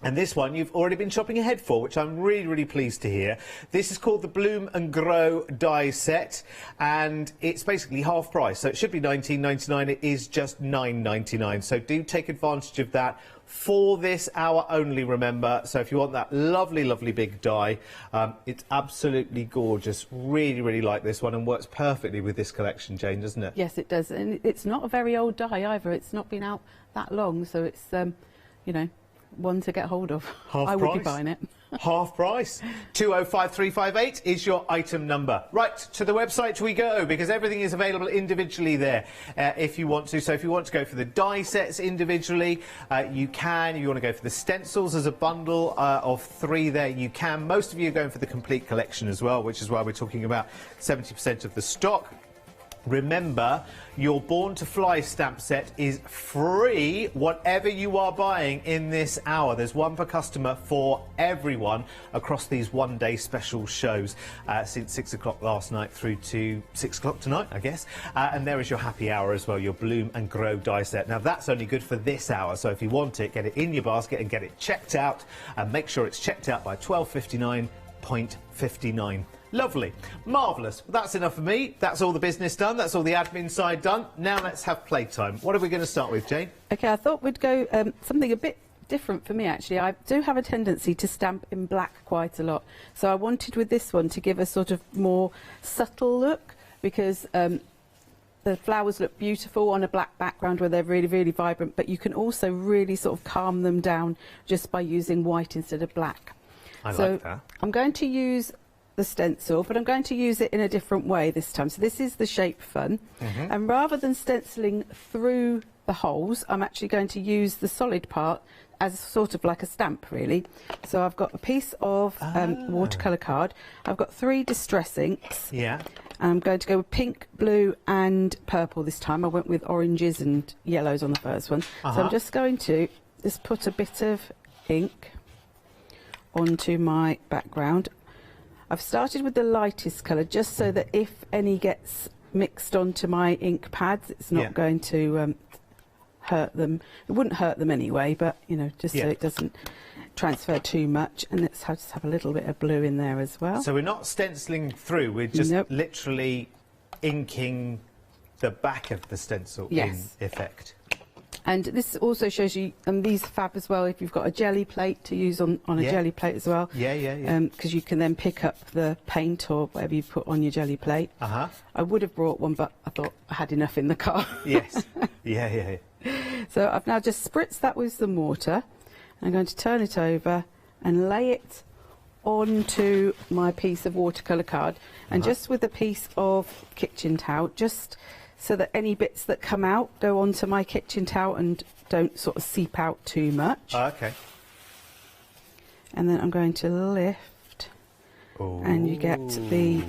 And this one you've already been shopping ahead for, which I'm really, really pleased to hear. This is called the Bloom and Grow die set, and it's basically half price. So it should be £19.99. It is just £9.99. So do take advantage of that for this hour only, remember. So if you want that lovely, lovely big die, it's absolutely gorgeous. Really, really like this one, and works perfectly with this collection, Jane, doesn't it? Yes, it does. And it's not a very old die either. It's not been out that long, so it's, you know, one to get hold of. Half I price. would be buying it. Half price. 205358 is your item number. Right, to the website we go, because everything is available individually there if you want to. So if you want to go for the die sets individually, you can. If you want to go for the stencils as a bundle of 3 there, you can. Most of you are going for the complete collection as well, which is why we're talking about 70% of the stock. Remember, your Born to Fly stamp set is free, whatever you are buying in this hour. There's one per customer for everyone across these one-day special shows since 6 o'clock last night through to 6 o'clock tonight, I guess. And there is your happy hour as well, your Bloom and Grow die set. Now, that's only good for this hour, so if you want it, get it in your basket and get it checked out, and make sure it's checked out by 12:59.59. Lovely. Marvellous. Well, that's enough for me. That's all the business done. That's all the admin side done. Now let's have playtime. What are we going to start with, Jane? OK, I thought we'd go something a bit different for me, actually. I do have a tendency to stamp in black quite a lot. So I wanted with this one to give a sort of more subtle look, because the flowers look beautiful on a black background where they're really, really vibrant, but you can also really sort of calm them down just by using white instead of black. I like that. I'm going to use the stencil, but I'm going to use it in a different way this time. So this is the Shape Fun, and rather than stenciling through the holes, I'm actually going to use the solid part as sort of like a stamp, really. So I've got a piece of watercolour card. I've got 3 distress inks. Yeah. And I'm going to go with pink, blue and purple this time. I went with oranges and yellows on the first one. So I'm just going to just put a bit of ink onto my background. I've started with the lightest colour just so that if any gets mixed onto my ink pads, it's not going to hurt them. It wouldn't hurt them anyway, but you know, just so it doesn't transfer too much. And let's just have a little bit of blue in there as well. So we're not stenciling through, we're just literally inking the back of the stencil in effect. And this also shows you, and these are fab as well, if you've got a jelly plate to use on a jelly plate as well. Because you can then pick up the paint or whatever you put on your jelly plate. I would have brought one, but I thought I had enough in the car. So I've now just spritzed that with some water. I'm going to turn it over and lay it onto my piece of watercolour card. And just with a piece of kitchen towel, just so that any bits that come out go onto my kitchen towel and don't sort of seep out too much. And then I'm going to lift, and you get the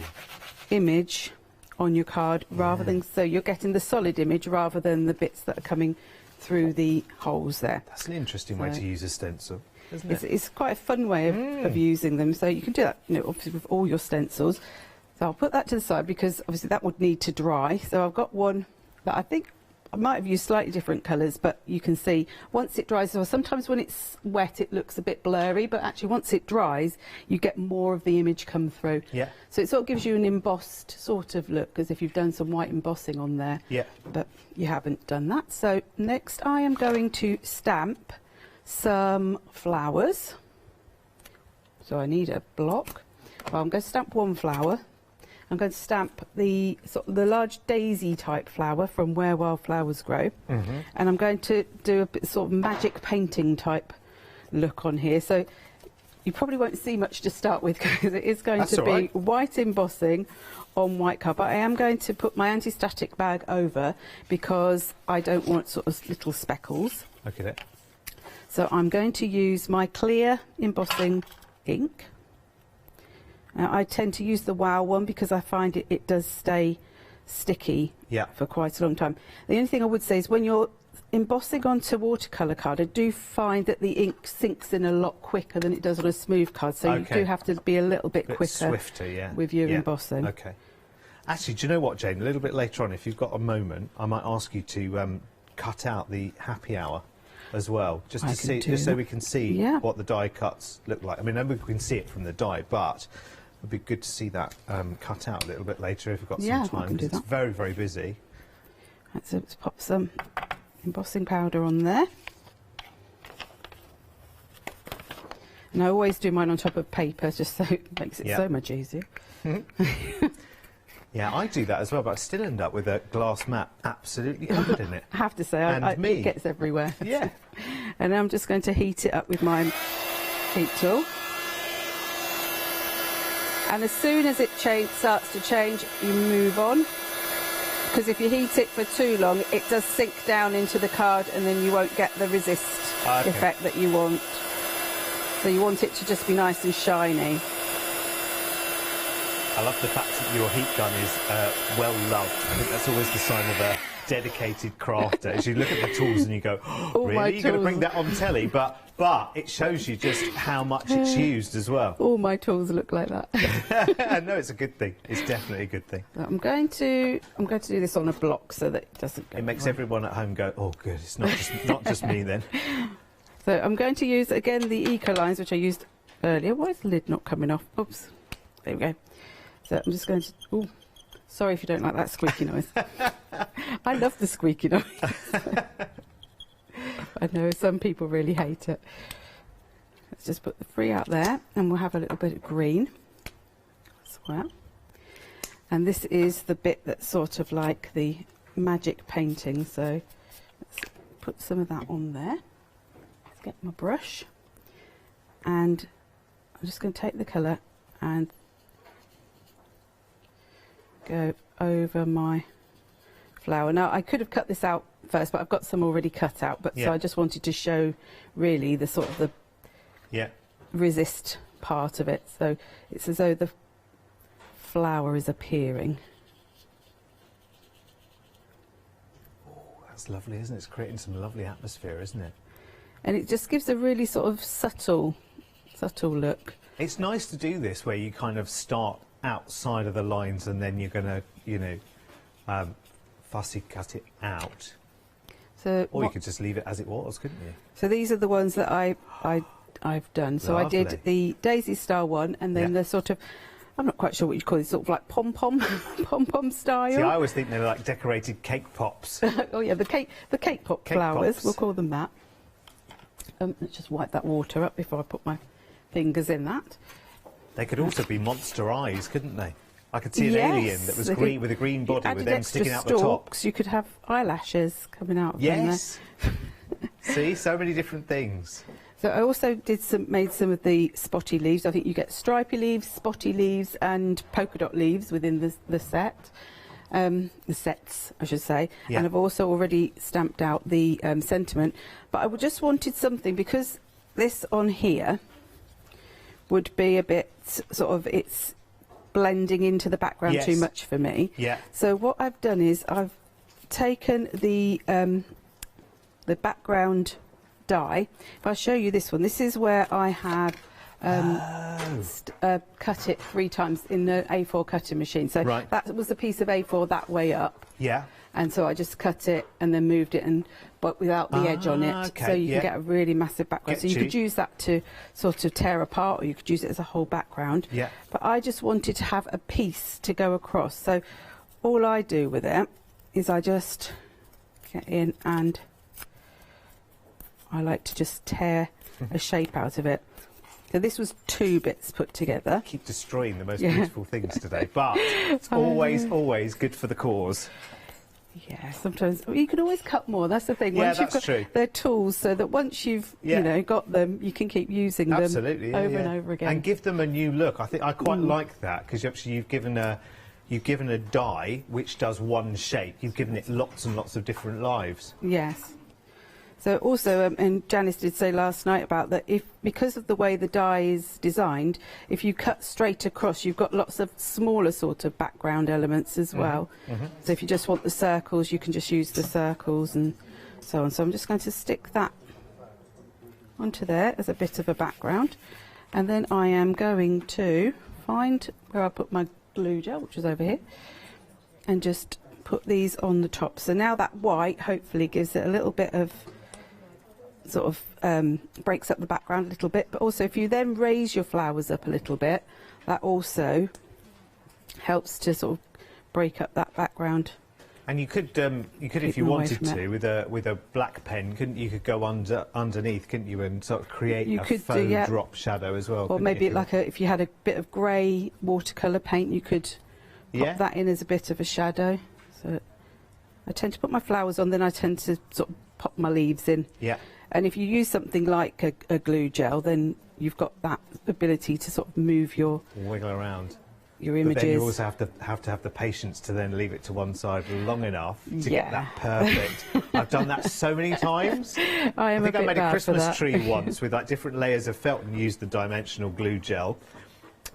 image on your card rather than, so you're getting the solid image rather than the bits that are coming through the holes there. That's an interesting way to use a stencil, isn't it? It's quite a fun way of using them. So you can do that, you know, obviously with all your stencils. So I'll put that to the side because obviously that would need to dry. So I've got one that I think I might have used slightly different colours, but you can see once it dries, or sometimes when it's wet it looks a bit blurry, but actually once it dries you get more of the image come through. So it sort of gives you an embossed sort of look, as if you've done some white embossing on there. But you haven't done that. So next I am going to stamp some flowers. So I need a block. Well, I'm going to stamp one flower. I'm going to stamp the large daisy type flower from Where Wildflowers Grow, and I'm going to do a bit sort of magic painting type look on here. So you probably won't see much to start with because it is going to be white embossing on white card. But I am going to put my anti-static bag over because I don't want sort of little speckles. So I'm going to use my clear embossing ink. Now, I tend to use the Wow one because I find it does stay sticky for quite a long time. The only thing I would say is when you're embossing onto watercolour card, I do find that the ink sinks in a lot quicker than it does on a smooth card, so you do have to be a little bit quicker, swifter, with your embossing. Actually, do you know what, Jane? A little bit later on, if you've got a moment, I might ask you to cut out the happy hour as well, just to see, just so we can see what the die cuts look like. I mean, we can see it from the die, but it'd be good to see that cut out a little bit later if we've got some time. It's very, very busy. Right, so let's pop some embossing powder on there. And I always do mine on top of paper, just so it makes it so much easier. Yeah, I do that as well, but I still end up with a glass mat absolutely covered in it. I have to say, it gets everywhere. And I'm just going to heat it up with my heat tool. And as soon as it starts to change, you move on. Because if you heat it for too long, it does sink down into the card and then you won't get the resist effect that you want. So you want it to just be nice and shiny. I love the fact that your heat gun is well loved. I think that's always the sign of a dedicated crafter. As you look at the tools and you go, oh, really? You're going to bring that on telly? But it shows you just how much it's used as well. All my tools look like that. No, it's a good thing. It's definitely a good thing. I'm going to do this on a block so that it doesn't go. It makes everyone at home go, oh, good. It's not just me then. So I'm going to use again the Eco lines which I used earlier. Why is the lid not coming off? Oops. There we go. So I'm just going to... Ooh, sorry if you don't like that squeaky noise. I love the squeaky noise. I know some people really hate it. Let's just put the 3 out there and we'll have a little bit of green as well. And this is the bit that's sort of like the magic painting. So let's put some of that on there. Let's get my brush. And I'm just going to take the colour and go over my flower. Now I could have cut this out first, but I've got some already cut out. But so I just wanted to show really the sort of the resist part of it. So it's as though the flower is appearing. Oh, that's lovely, isn't it? It's creating some lovely atmosphere, isn't it? And it just gives a really sort of subtle look. It's nice to do this where you kind of start outside of the lines and then you're going to, you know, fussy cut it out. So or you could just leave it as it was, couldn't you? So these are the ones that I've done. So Lovely. I did the daisy star one, and then the sort of, I'm not quite sure what you call it, sort of like pom-pom style. See, I always think they're like decorated cake pops. Oh yeah, the cake pop flowers, pops. We'll call them that. Let's just wipe that water up before I put my fingers in that. They could also be monster eyes, couldn't they? I could see an alien that was green with a green body with them sticking out the top. You could have eyelashes coming out of them there. See, so many different things. So I also made some of the spotty leaves. I think you get stripy leaves, spotty leaves, and polka dot leaves within the set. The sets, I should say. Yeah. And I've also already stamped out the sentiment. But I just wanted something, because this on here would be a bit sort of, it's blending into the background too much for me. Yeah. So what I've done is I've taken the background die. If I show you this one, this is where I have cut it 3 times in the A4 cutting machine. So that was a piece of A4 that way up. Yeah. And so I just cut it and then moved it, but without the edge on it. Okay, so you can get a really massive background. So you could use that to sort of tear apart, or you could use it as a whole background. Yeah. But I just wanted to have a piece to go across. So all I do with it is I just get in and I like to just tear a shape out of it. So this was 2 bits put together. Keep destroying the most beautiful things today, but it's always good for the cause. Yeah, sometimes you can always cut more. That's the thing. Yeah, once you've got, true. They're tools, so that once you've you know got them, you can keep using them over and over again and give them a new look. I think I quite like that, because actually you've given a die which does one shape. You've given it lots and lots of different lives. Yes. So also, and Janice did say last night about that, because of the way the die is designed, if you cut straight across, you've got lots of smaller sort of background elements as well. So if you just want the circles, you can just use the circles and so on. So I'm just going to stick that onto there as a bit of a background. And then I am going to find where I put my glue gel, which is over here, and just put these on the top. So now that white hopefully gives it a little bit of sort of breaks up the background a little bit, but also if you then raise your flowers up a little bit, that also helps to sort of break up that background. And you could if you wanted to, with a black pen, couldn't you? Could go underneath, couldn't you, and sort of create a faux drop shadow as well. Or maybe like if you had a bit of grey watercolour paint, you could pop that in as a bit of a shadow. So I tend to put my flowers on, then I tend to sort of pop my leaves in. Yeah. And if you use something like a glue gel, then you've got that ability to sort of move your wiggle around your images. But then you also have to have the patience to then leave it to one side long enough to get that perfect. I've done that so many times. I think I made a Christmas tree once with like different layers of felt and used the dimensional glue gel.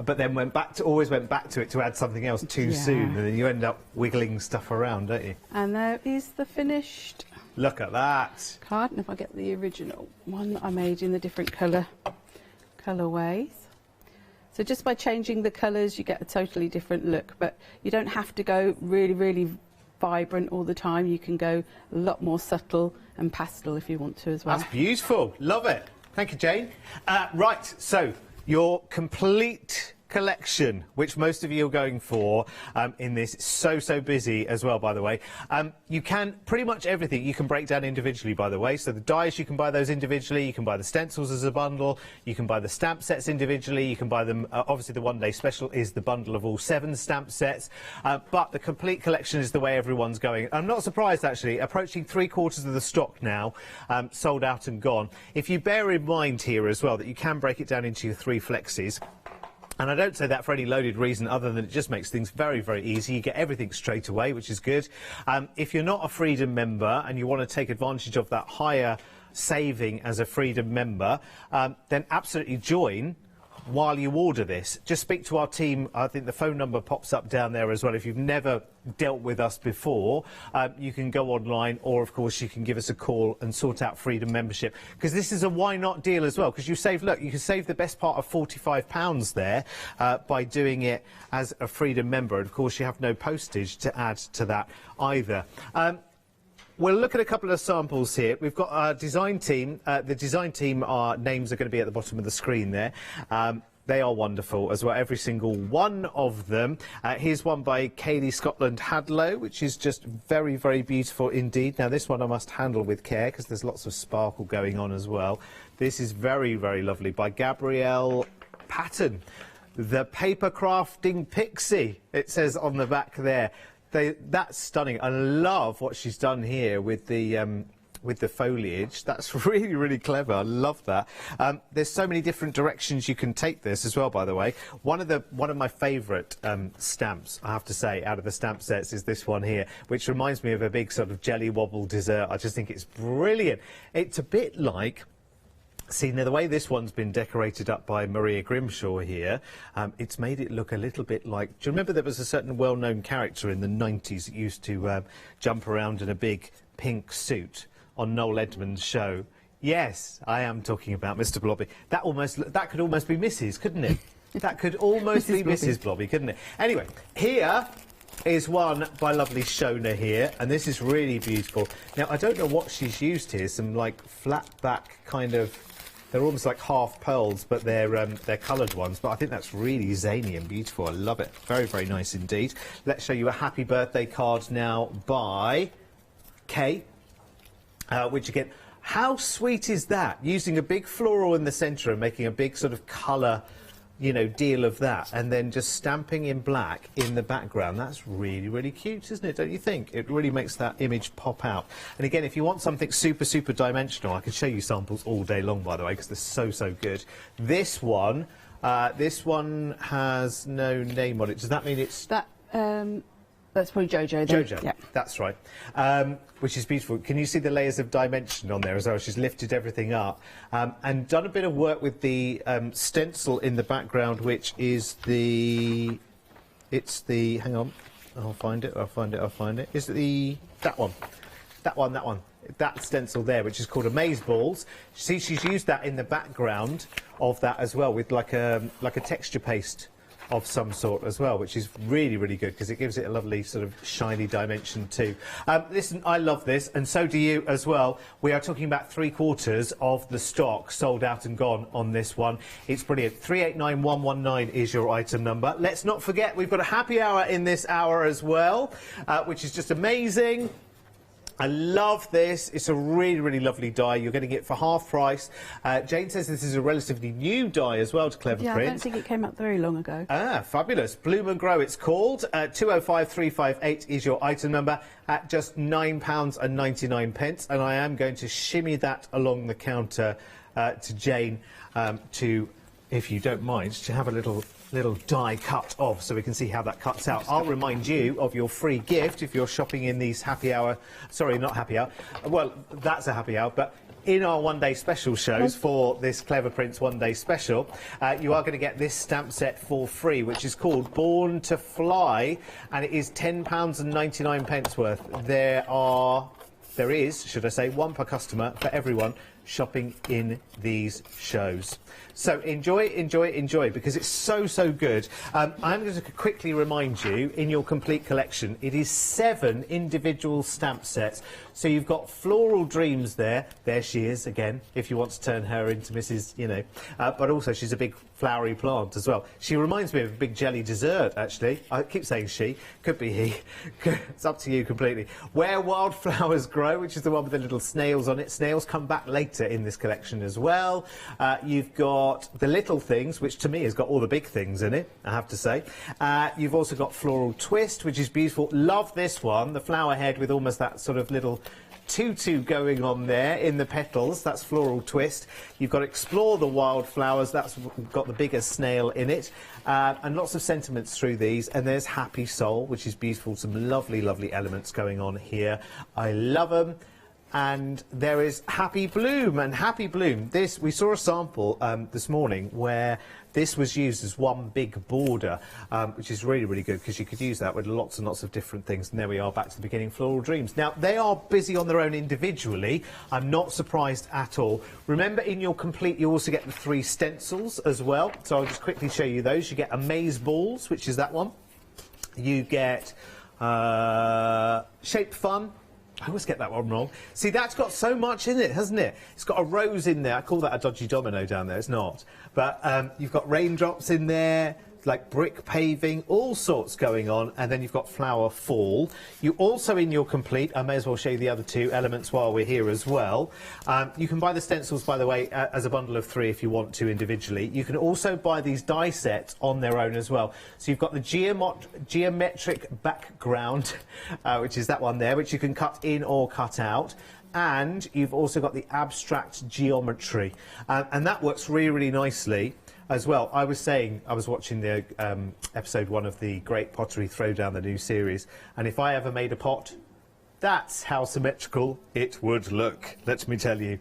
But then always went back to it to add something else too soon, and then you end up wiggling stuff around, don't you? And there is the finished. Look at that card. And if I get the original one that I made in the different colourways. So just by changing the colours, you get a totally different look. But you don't have to go really, really vibrant all the time. You can go a lot more subtle and pastel if you want to as well. That's beautiful. Love it. Thank you, Jane. Right, so your complete collection, which most of you are going for in this. So busy as well, by the way. You can pretty much everything you can break down individually, by the way. So the dies, you can buy those individually. You can buy the stencils as a bundle. You can buy the stamp sets individually. You can buy them, obviously the one-day special is the bundle of all 7 stamp sets. But the complete collection is the way everyone's going. I'm not surprised, actually. Approaching 3/4 of the stock now, sold out and gone. If you bear in mind here as well that you can break it down into your 3 flexes. And I don't say that for any loaded reason other than it just makes things very, very easy. You get everything straight away, which is good. If you're not a Freedom member and you want to take advantage of that higher saving as a Freedom member, then absolutely join while you order this. Just speak to our team. I think the phone number pops up down there as well. If you've never dealt with us before, you can go online, or of course you can give us a call and sort out Freedom membership, because this is a why not deal as well, because you save, look, you can save the best part of £45 there by doing it as a Freedom member, and of course you have no postage to add to that either. We'll look at a couple of samples here. We've got our design team. The design team, our names are going to be at the bottom of the screen there. They are wonderful as well, every single one of them. Here's one by Kaylee Scotland Hadlow, which is just very, very beautiful indeed. Now, this one I must handle with care because there's lots of sparkle going on as well. This is very, very lovely by Gabrielle Patton. The Paper Crafting Pixie, it says on the back there. That's stunning. I love what she's done here with the foliage. That's really, really clever. I love that. There's so many different directions you can take this as well, by the way. One of my favourite stamps, I have to say, out of the stamp sets is this one here, which reminds me of a big sort of jelly wobble dessert. I just think it's brilliant. It's a bit like... See, now the way this one's been decorated up by Maria Grimshaw here, it's made it look a little bit like... Do you remember there was a certain well-known character in the 90s that used to jump around in a big pink suit on Noel Edmonds' show? Yes, I am talking about Mr. Blobby. That could almost be Mrs., couldn't it? That could almost be Mrs. Blobby, couldn't it? Anyway, here is one by lovely Shona here, and this is really beautiful. Now, I don't know what she's used here, some, like, flat-back kind of... They're almost like half pearls, but they're coloured ones. But I think that's really zany and beautiful. I love it. Very, very nice indeed. Let's show you a happy birthday card now by Kay, which again, how sweet is that? Using a big floral in the centre and making a big sort of colour, you know, deal of that, and then just stamping in black in the background. That's really, really cute, isn't it? Don't you think? It really makes that image pop out. And again, if you want something super, super dimensional, I could show you samples all day long, by the way, because they're so, so good. This one has no name on it. Does that mean it's... That's probably Jojo. Jojo, yeah. That's right. Which is beautiful. Can you see the layers of dimension on there as well? She's lifted everything up and done a bit of work with the stencil in the background, which is the... It's the... Hang on. I'll find it. Is it that one? That one. That stencil there, which is called Amazeballs. See, she's used that in the background of that as well, with like a texture paste of some sort as well, which is really, really good because it gives it a lovely sort of shiny dimension too. Listen, I love this, and so do you as well. We are talking about 3/4 of the stock sold out and gone on this one. It's brilliant. 389119 is your item number. Let's not forget we've got a happy hour in this hour as well, which is just amazing. I love this. It's a really, really lovely die. You're getting it for half price. Jane says this is a relatively new die as well to Clever Yeah, Print. I don't think it came up very long ago. Ah, fabulous. Bloom and Grow it's called. 205358 is your item number at just £9.99. And I am going to shimmy that along the counter to Jane to, if you don't mind, to have a little die cut off so we can see how that cuts out. I'll remind you of your free gift if you're shopping in these happy hour... Sorry, not happy hour. Well, that's a happy hour, but in our one-day special shows for this Clever Prints one-day special, you are going to get this stamp set for free, which is called Born to Fly, and it is £10.99 worth. There is, should I say, one per customer for everyone shopping in these shows. So enjoy, because it's so, so good. I'm going to quickly remind you, in your complete collection, it is 7 individual stamp sets. So you've got Floral Dreams there. There she is, again, if you want to turn her into Mrs., you know. But also, she's a big flowery plant as well. She reminds me of a big jelly dessert, actually. I keep saying she. Could be he. It's up to you completely. Where Wildflowers Grow, which is the one with the little snails on it. Snails come back later in this collection as well. You've got The Little Things, which to me has got all the big things in it, I have to say. You've also got Floral Twist, which is beautiful. Love this one, the flower head with almost that sort of little tutu going on there in the petals. That's floral twist. You've got Explore the Wildflowers. That's got the bigger snail in it. And lots of sentiments through these. And there's Happy Soul, which is beautiful. Some lovely, lovely elements going on here. I love them. And there is Happy Bloom. And Happy Bloom, this, we saw a sample this morning where this was used as one big border, which is really, really good because you could use that with lots and lots of different things. And there we are, back to the beginning, Floral Dreams. Now, they are busy on their own individually. I'm not surprised at all. Remember, in your complete, you also get the 3 stencils as well. So I'll just quickly show you those. You get Amaze Balls, which is that one. You get Shape Fun. I always get that one wrong. See, that's got so much in it, hasn't it? It's got a rose in there. I call that a dodgy domino down there. It's not. But you've got raindrops in there, like brick paving, all sorts going on. And then you've got Flower Fall. You also, in your complete, I may as well show you the other 2 elements while we're here as well. You can buy the stencils, by the way, as a bundle of 3 if you want to individually. You can also buy these die sets on their own as well. So you've got the geometric background, which is that one there, which you can cut in or cut out. And you've also got the abstract geometry. And that works really, really nicely as well. I was saying, I was watching the episode 1 of the Great Pottery Throwdown, the new series, and if I ever made a pot, that's how symmetrical it would look, let me tell you.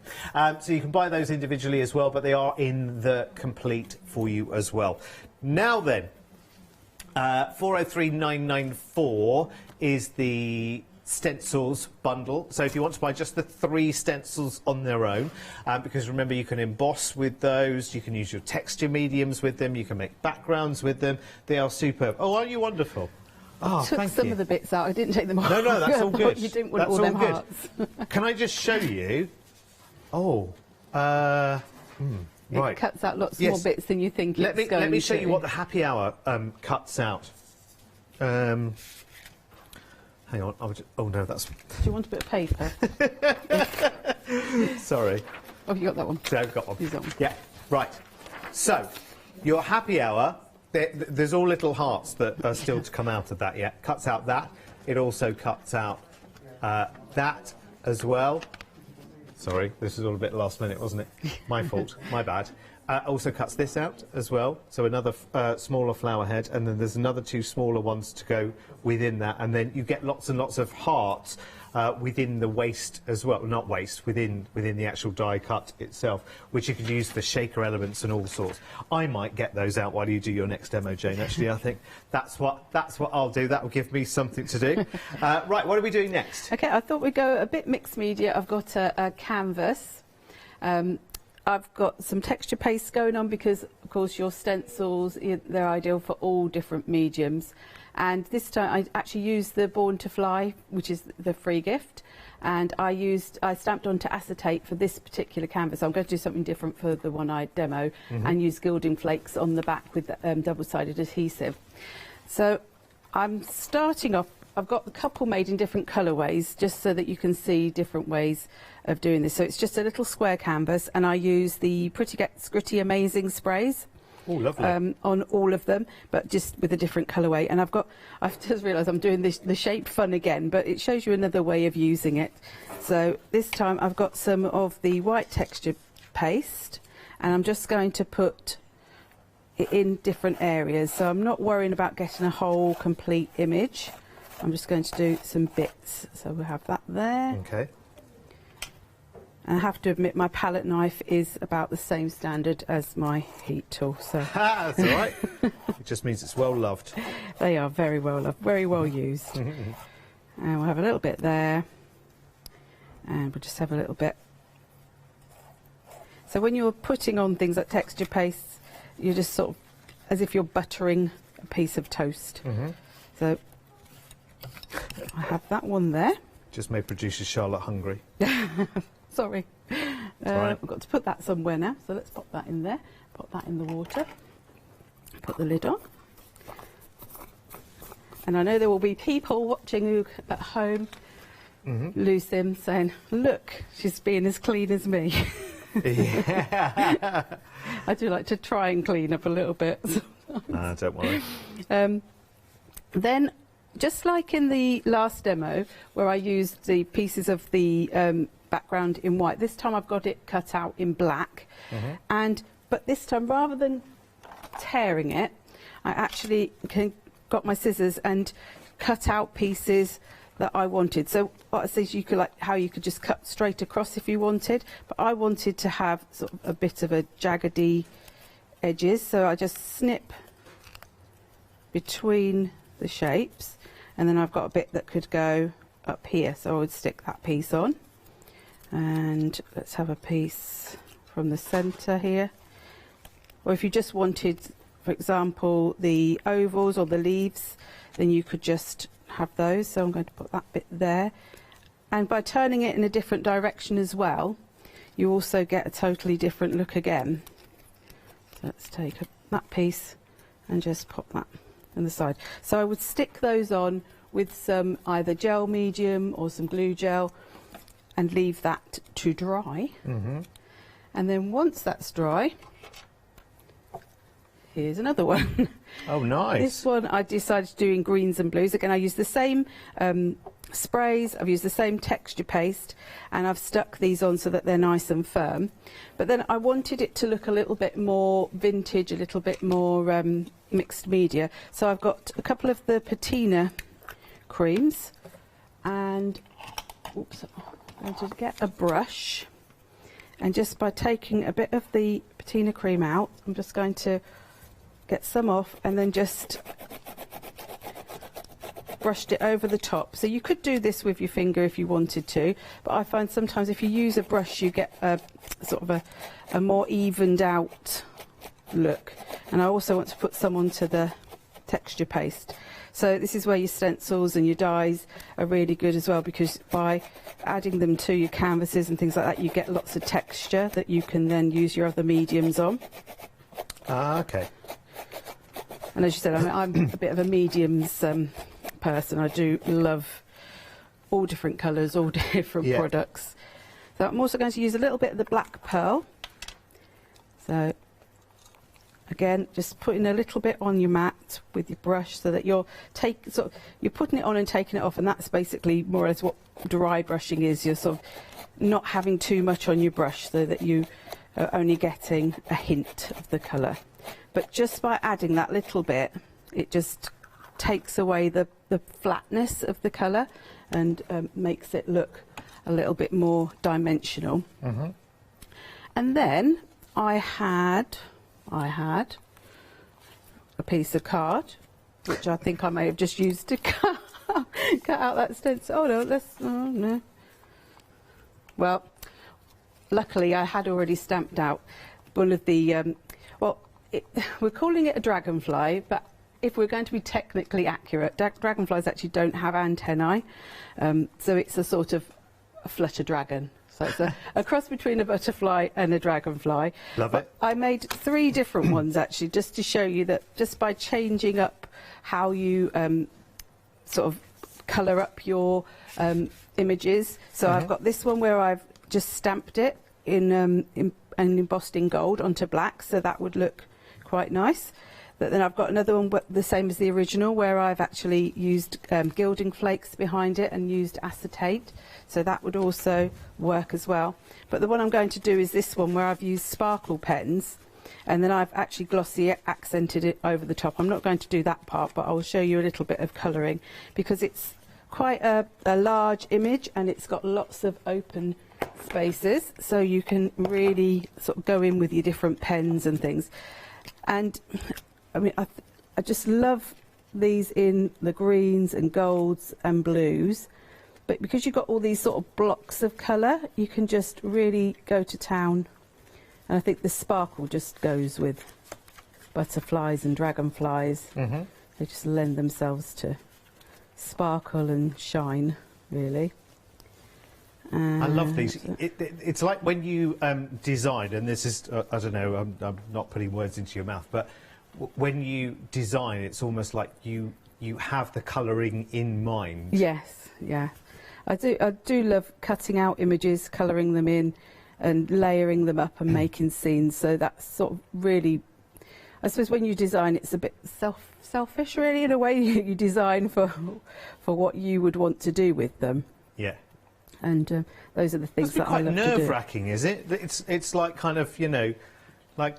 So you can buy those individually as well, but they are in the complete for you as well. Now then, 403,994 is the stencils bundle. So if you want to buy just the 3 stencils on their own, because remember, you can emboss with those, you can use your texture mediums with them, you can make backgrounds with them. They are superb. Oh, aren't you wonderful? Oh, I took some of the bits out. I didn't take them all. No, no, that's all good. You didn't want that's all them good. hearts. Can I just show you? Oh, It right. cuts out lots more bits than you think it's going to. Let me show you what the Happy Hour cuts out. Hang on, oh no, that's... Do you want a bit of paper? Sorry. Oh, you got that one? So I've got one. You've got one. Yeah, right. So, your Happy Hour, there's all little hearts that are still to come out of that yet. Cuts out that. It also cuts out that as well. Sorry, this is all a bit last minute, wasn't it? My fault, my bad. Also cuts this out as well, so another smaller flower head, and then there's another 2 smaller ones to go within that, and then you get lots and lots of hearts within the waste as well, not waste, within the actual die cut itself, which you can use for shaker elements and all sorts. I might get those out while you do your next demo, Jane, actually. I think that's what I'll do. That will give me something to do. Right, what are we doing next? Okay, I thought we'd go a bit mixed media. I've got a canvas. I've got some texture paste going on because, of course, your stencils, they're ideal for all different mediums. And this time I actually used the Born to Fly, which is the free gift. And I stamped onto acetate for this particular canvas. I'm going to do something different for the one I demo and use gilding flakes on the back with double-sided adhesive. So I'm starting off. I've got the couple made in different colourways, just so that you can see different ways of doing this. So it's just a little square canvas, and I use the Pretty Gets Gritty Amazing sprays. Oh, lovely. On all of them, but just with a different colourway. And I've just realised I'm doing the Shape Fun again, but it shows you another way of using it. So this time I've got some of the white texture paste, and I'm just going to put it in different areas. So I'm not worrying about getting a whole complete image. I'm just going to do some bits. So we'll have that there. Okay. And I have to admit, my palette knife is about the same standard as my heat tool. So that's all right. It just means it's well loved. They are very well loved, very well used. And we'll have a little bit there, and we'll just have a little bit. So when you're putting on things like texture pastes, you're just sort of as if you're buttering a piece of toast. So I have that one there. Just made producer Charlotte hungry. Sorry. Right. I've got to put that somewhere now, so let's pop that in there. Put that in the water. Put the lid on. And I know there will be people watching who at home lose them saying, look, she's being as clean as me. Yeah. I do like to try and clean up a little bit. Don't worry. Then just like in the last demo where I used the pieces of the background in white, this time I've got it cut out in black. But this time, rather than tearing it, I actually got my scissors and cut out pieces that I wanted. So what I say is you could, like how you could just cut straight across if you wanted, but I wanted to have sort of a bit of a jaggedy edges, so I just snip between the shapes, and then I've got a bit that could go up here, so I would stick that piece on. And let's have a piece from the centre here. Or if you just wanted, for example, the ovals or the leaves, then you could just have those. So I'm going to put that bit there. And by turning it in a different direction as well, you also get a totally different look again. So let's take that piece and just pop that on the side. So I would stick those on with some either gel medium or some glue gel and leave that to dry. And then once that's dry, here's another one. Oh, nice. This one I decided to do in greens and blues. Again, I used the same sprays, I've used the same texture paste, and I've stuck these on so that they're nice and firm. But then I wanted it to look a little bit more vintage, a little bit more mixed media. So I've got a couple of the patina creams, and oops, I'm going to get a brush, and just by taking a bit of the patina cream out, I'm just going to get some off and then just brushed it over the top. So you could do this with your finger if you wanted to, but I find sometimes if you use a brush you get a sort of a more evened out look. And I also want to put some onto the texture paste. So this is where your stencils and your dies are really good as well, because by adding them to your canvases and things like that, you get lots of texture that you can then use your other mediums on. Okay. And as you said, I'm a bit of a mediums person. I do love all different colours, all different products. So I'm also going to use a little bit of the black pearl. So again, just putting a little bit on your mat with your brush so that you're putting it on and taking it off, and that's basically more or less what dry brushing is. You're sort of not having too much on your brush so that you are only getting a hint of the colour. But just by adding that little bit, it just takes away the flatness of the colour and makes it look a little bit more dimensional. And then I had a piece of card, which I think I may have just used to cut out that stencil. Oh no, oh no. Well, luckily I had already stamped out one of the, we're calling it a dragonfly, but if we're going to be technically accurate, dragonflies actually don't have antennae, so it's a sort of a flutter dragon. So it's a cross between a butterfly and a dragonfly. Love it. I made 3 different ones actually, just to show you that just by changing up how you sort of colour up your images. So I've got this one where I've just stamped it in embossed in gold onto black, so that would look quite nice. But then I've got another one the same as the original, where I've actually used gilding flakes behind it and used acetate, so that would also work as well. But the one I'm going to do is this one, where I've used sparkle pens, and then I've actually glossy accented it over the top. I'm not going to do that part, but I'll show you a little bit of colouring, because it's quite a large image and it's got lots of open spaces, so you can really sort of go in with your different pens and things. And I mean, I just love these in the greens and golds and blues, but because you've got all these sort of blocks of colour, you can just really go to town. And I think the sparkle just goes with butterflies and dragonflies. They just lend themselves to sparkle and shine, really. I love these. It's like when you design, and this is, I don't know, I'm not putting words into your mouth, but when you design, it's almost like you have the colouring in mind. Yes, yeah. I do love cutting out images, colouring them in and layering them up and making scenes. So that's sort of really, I suppose when you design, it's a bit selfish, really, in a way. You design for what you would want to do with them. Yeah. And those are the things that I love to do. Quite nerve-wracking, is it? It's like kind of, you know, like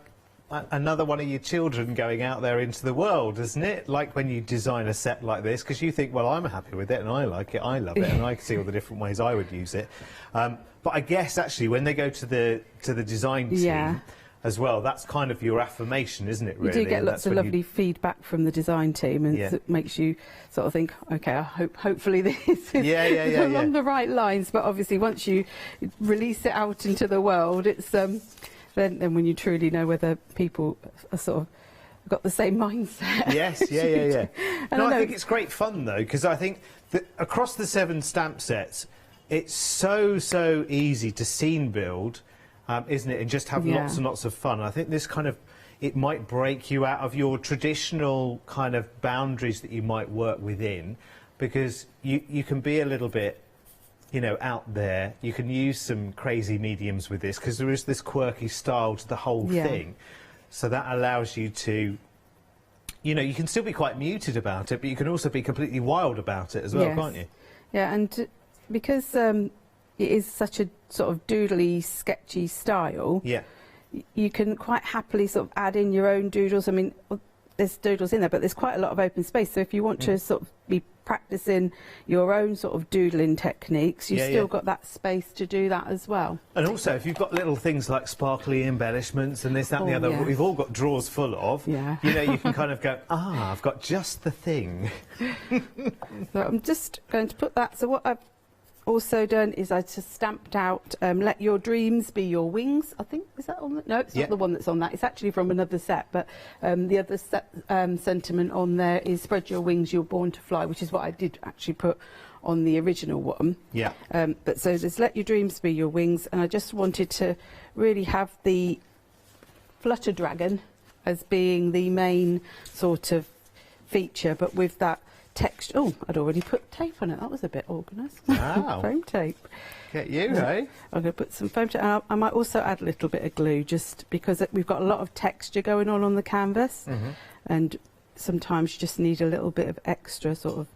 another one of your children going out there into the world, isn't it? Like when you design a set like this, because you think, well, I'm happy with it and I like it, I love it, and I can see all the different ways I would use it. But I guess actually when they go to the design team as well, that's kind of your affirmation, isn't it? Really, you do get lots of lovely feedback from the design team, and it makes you sort of think, okay, hopefully this is along the right lines. But obviously, once you release it out into the world, it's then when you truly know whether people are sort of got the same mindset. Yes, yeah. No, I think it's great fun though, because I think that across the 7 stamp sets, it's so easy to scene build. Isn't it? And just have lots and lots of fun. I think this kind of, it might break you out of your traditional kind of boundaries that you might work within, because you can be a little bit, you know, out there. You can use some crazy mediums with this, because there is this quirky style to the whole thing. So that allows you to, you know, you can still be quite muted about it, but you can also be completely wild about it as well, can't you? Yeah, and because it is such a sort of doodly, sketchy style. Yeah. You can quite happily sort of add in your own doodles. I mean, there's doodles in there, but there's quite a lot of open space. So if you want to sort of be practicing your own sort of doodling techniques, you've still got that space to do that as well. And also, if you've got little things like sparkly embellishments and this, that, and the other, we've all got drawers full of. Yeah. You know, you can kind of go, I've got just the thing. So I'm just going to put that. So what I've also done is I just stamped out "Let Your Dreams Be Your Wings." I think, is that on the, no, it's not the one that's on that. It's actually from another set, but the other sentiment on there is "Spread your wings, you're born to fly," which is what I did actually put on the original one. Yeah. But so there's "Let Your Dreams Be Your Wings," and I just wanted to really have the flutter dragon as being the main sort of feature, but with that texture. Oh, I'd already put tape on it. That was a bit organised. Wow. Foam tape. Get you, eh? I'm going to put some foam tape. I might also add a little bit of glue, just because we've got a lot of texture going on the canvas, and sometimes you just need a little bit of extra sort of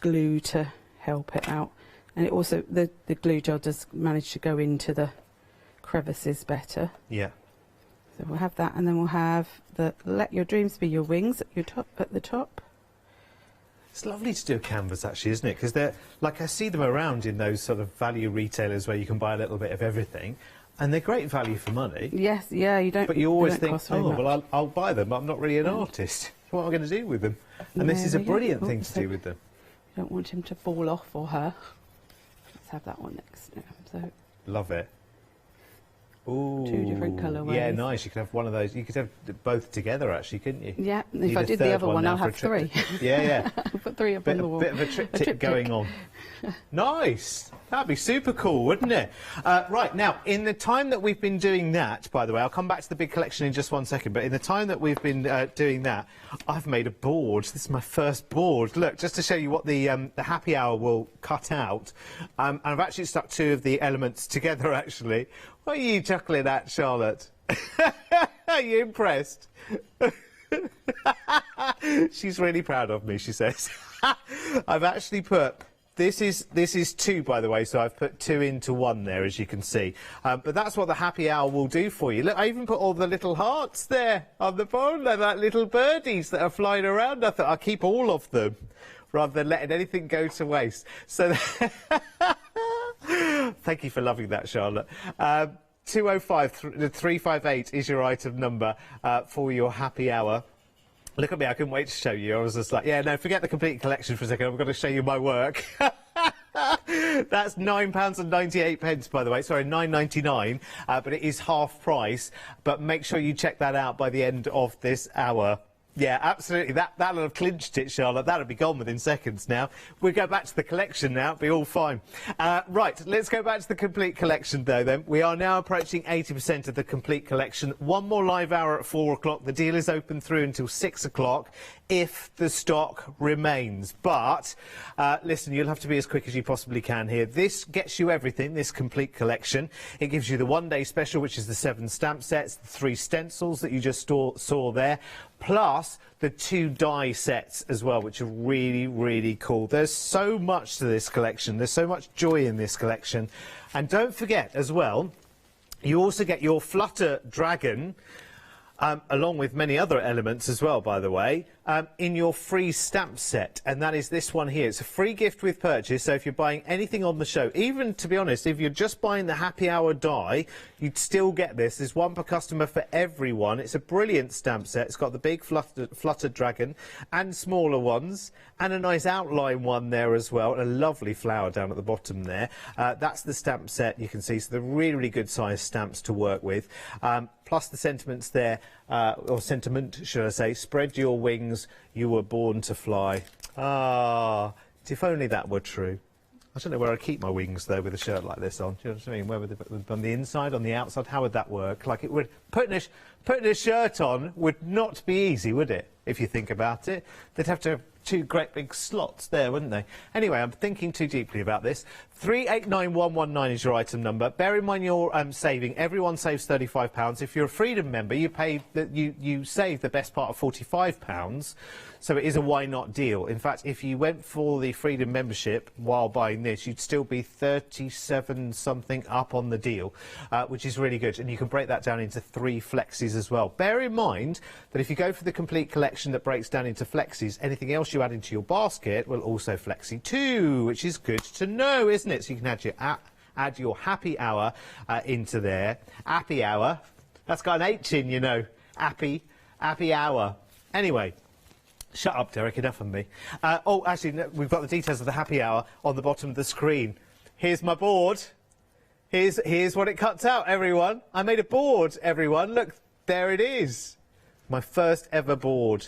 glue to help it out. And it also, the glue gel does manage to go into the crevices better. Yeah. So we'll have that, and then we'll have the "Let Your Dreams Be Your Wings" at the top. It's lovely to do a canvas, actually, isn't it? Because they're, like, I see them around in those sort of value retailers where you can buy a little bit of everything, and they're great value for money. Yes, yeah, you don't. But you always think, oh, well, I'll buy them, but I'm not really an artist. What am I going to do with them? And this is a brilliant thing to do with them. You don't want him to fall off or her. Let's have that one next. So. Love it. Ooh, 2 different colourways. Yeah, nice. You could have one of those. You could have both together, actually, couldn't you? Yeah, if I did the other one, I'll have 3. Yeah. I'll put 3 up on the wall. Bit of a triptych going on. Nice. That'd be super cool, wouldn't it? Right, now, in the time that we've been doing that, by the way, I'll come back to the big collection in just one second, but in the time that we've been doing that, I've made a board. This is my first board. Look, just to show you what the happy hour will cut out. And I've actually stuck 2 of the elements together, actually. What are you chuckling at, Charlotte? Are you impressed? She's really proud of me, she says. I've actually put... This is 2, by the way, so I've put 2 into 1 there, as you can see. But that's what the happy hour will do for you. Look, I even put all the little hearts there on the board. They're like little birdies that are flying around. I thought I'll keep all of them, rather than letting anything go to waste. So, thank you for loving that, Charlotte. 205 358 is your item number for your happy hour. Look at me, I couldn't wait to show you. I was just like, yeah, no, forget the complete collection for a second. I'm going to show you my work. That's £9.98, by the way. Sorry, £9.99, but it is half price. But make sure you check that out by the end of this hour. Yeah, absolutely. That'll have clinched it, Charlotte. That'll be gone within seconds now. We'll go back to the collection now. It'll be all fine. Right, let's go back to the complete collection, though, then. We are now approaching 80% of the complete collection. One more live hour at 4 o'clock. The deal is open through until 6 o'clock if the stock remains. But, listen, you'll have to be as quick as you possibly can here. This gets you everything, this complete collection. It gives you the one-day special, which is the 7 stamp sets, the 3 stencils that you just saw there, plus the 2 die sets as well, which are really, really cool. There's so much to this collection. There's so much joy in this collection. And don't forget as well, you also get your Flutter Dragon, along with many other elements as well, by the way, in your free stamp set, and that is this one here. It's a free gift with purchase, so if you're buying anything on the show, even, to be honest, if you're just buying the Happy Hour die, you'd still get this. There's one per customer for everyone. It's a brilliant stamp set. It's got the big Flutter Dragon and smaller ones, and a nice outline one there as well, and a lovely flower down at the bottom there. That's the stamp set, you can see, so they're really, really good size stamps to work with. Plus the sentiments there, or sentiment, should I say, spread your wings, you were born to fly. Ah, if only that were true. I don't know where I keep my wings, though, with a shirt like this on. Do you know what I mean? Where would they, on the inside, on the outside? How would that work? Like, it would, putting a shirt on would not be easy, would it? If you think about it. They'd have to have 2 great big slots there, wouldn't they? Anyway, I'm thinking too deeply about this. 389119 is your item number. Bear in mind you're saving. Everyone saves £35. If you're a Freedom member, you save the best part of £45. So it is a why not deal. In fact, if you went for the Freedom membership while buying this, you'd still be 37 something up on the deal, which is really good. And you can break that down into 3 flexes as well. Bear in mind that if you go for the complete collection that breaks down into flexes, anything else you add into your basket will also flexi too, which is good to know, isn't it? So you can add your Happy Hour into there. Happy Hour. That's got an H in, you know. Happy Hour. Anyway. Shut up, Derek, enough of me. Oh, actually, no, we've got the details of the Happy Hour on the bottom of the screen. Here's my board. Here's what it cuts out, everyone. I made a board, everyone. Look, there it is. My first ever board.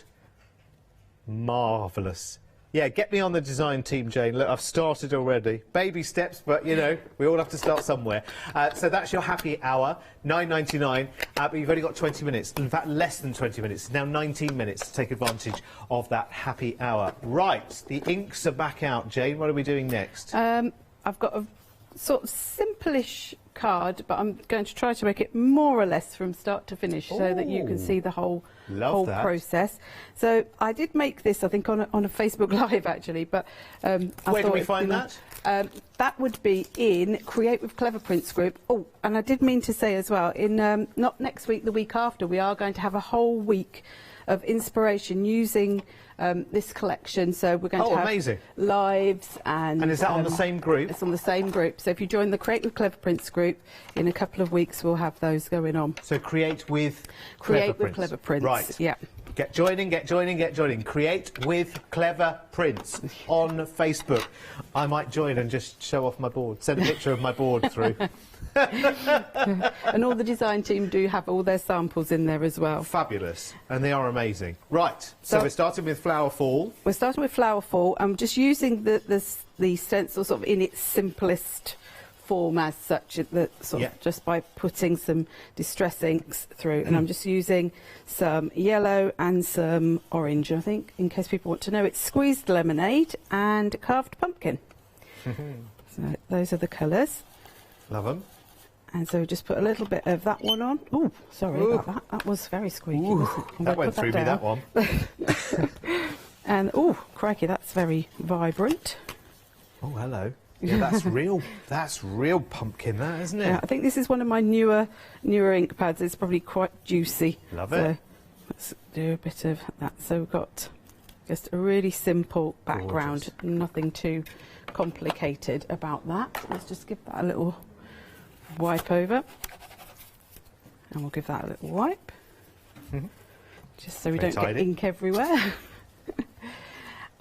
Marvellous. Yeah, get me on the design team, Jane. Look, I've started already. Baby steps, but, you know, we all have to start somewhere. So that's your Happy Hour, £9.99, but you've only got 20 minutes. In fact, less than 20 minutes. It's now 19 minutes to take advantage of that Happy Hour. Right, the inks are back out. Jane, what are we doing next? I've got a sort of simple-ish card, but I'm going to try to make it more or less from start to finish so that you can see the whole process. So I did make this, I think, on a Facebook Live, actually, but where do we find that? That would be in Create with Clever Prints group. Oh, and I did mean to say as well, in not next week, the week after, we are going to have a whole week of inspiration using this collection. So we're going to have amazing. Lives and... And is that on the same group? It's on the same group. So if you join the Create with Clever Prints group, in a couple of weeks we'll have those going on. So Create with Clever Prints. Right. Yeah. Get joining. Create with Clever Prints on Facebook. I might join and just show off my board. Send a picture of my board through. And all the design team do have all their samples in there as well. Fabulous. And they are amazing. Right, so we're starting with Flower Fall. We're starting with Flower Fall. I'm just using the stencil sort of in its simplest form as such, just by putting some distress inks through. And I'm just using some yellow and some orange, I think, in case people want to know. It's Squeezed Lemonade and Carved Pumpkin. So those are the colours. Love them. And so we just put a little bit of that one on. Oh, sorry about that. That was very squeaky. That went through me, that one. And, oh, crikey, that's very vibrant. Oh, hello. Yeah, that's real. That's real pumpkin, that, isn't it? Yeah, I think this is one of my newer ink pads. It's probably quite juicy. Love so it. Let's do a bit of that. So we've got just a really simple background. Gorgeous. Nothing too complicated about that. Let's just give that a little wipe over, and we'll give that a little wipe, just so we don't get ink everywhere.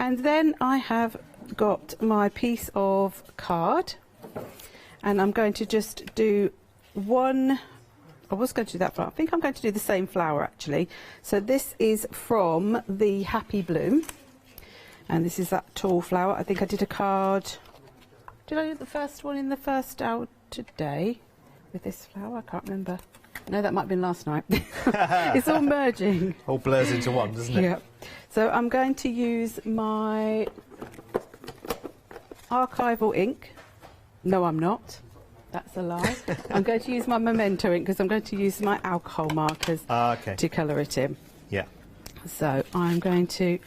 And then I have got my piece of card, and I'm going to just do one I was going to do that flower. I think I'm going to do the same flower actually. So this is from the Happy Bloom, and this is that tall flower. I think I did a card. Did I do the first one in the first hour today with this flower? I can't remember. No, that might have been last night. It's all merging. All blurs into one, doesn't it? Yeah. So I'm going to use my archival ink. No, I'm not. That's a lie. I'm going to use my Memento ink because I'm going to use my alcohol markers to colour it in. Yeah. So I'm going to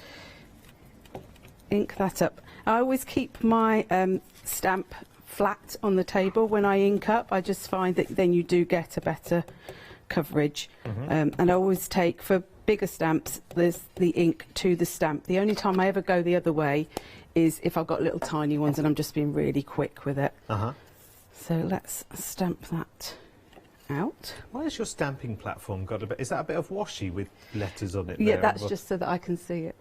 ink that up. I always keep my stamp flat on the table when I ink up. I just find that then you do get a better coverage. And I always take, for bigger stamps, there's the ink to the stamp. The only time I ever go the other way is if I've got little tiny ones and I'm just being really quick with it. So let's stamp that out. Why has your stamping platform got a bit... Is that a bit of washi with letters on it? Yeah, there? that's just so that I can see it.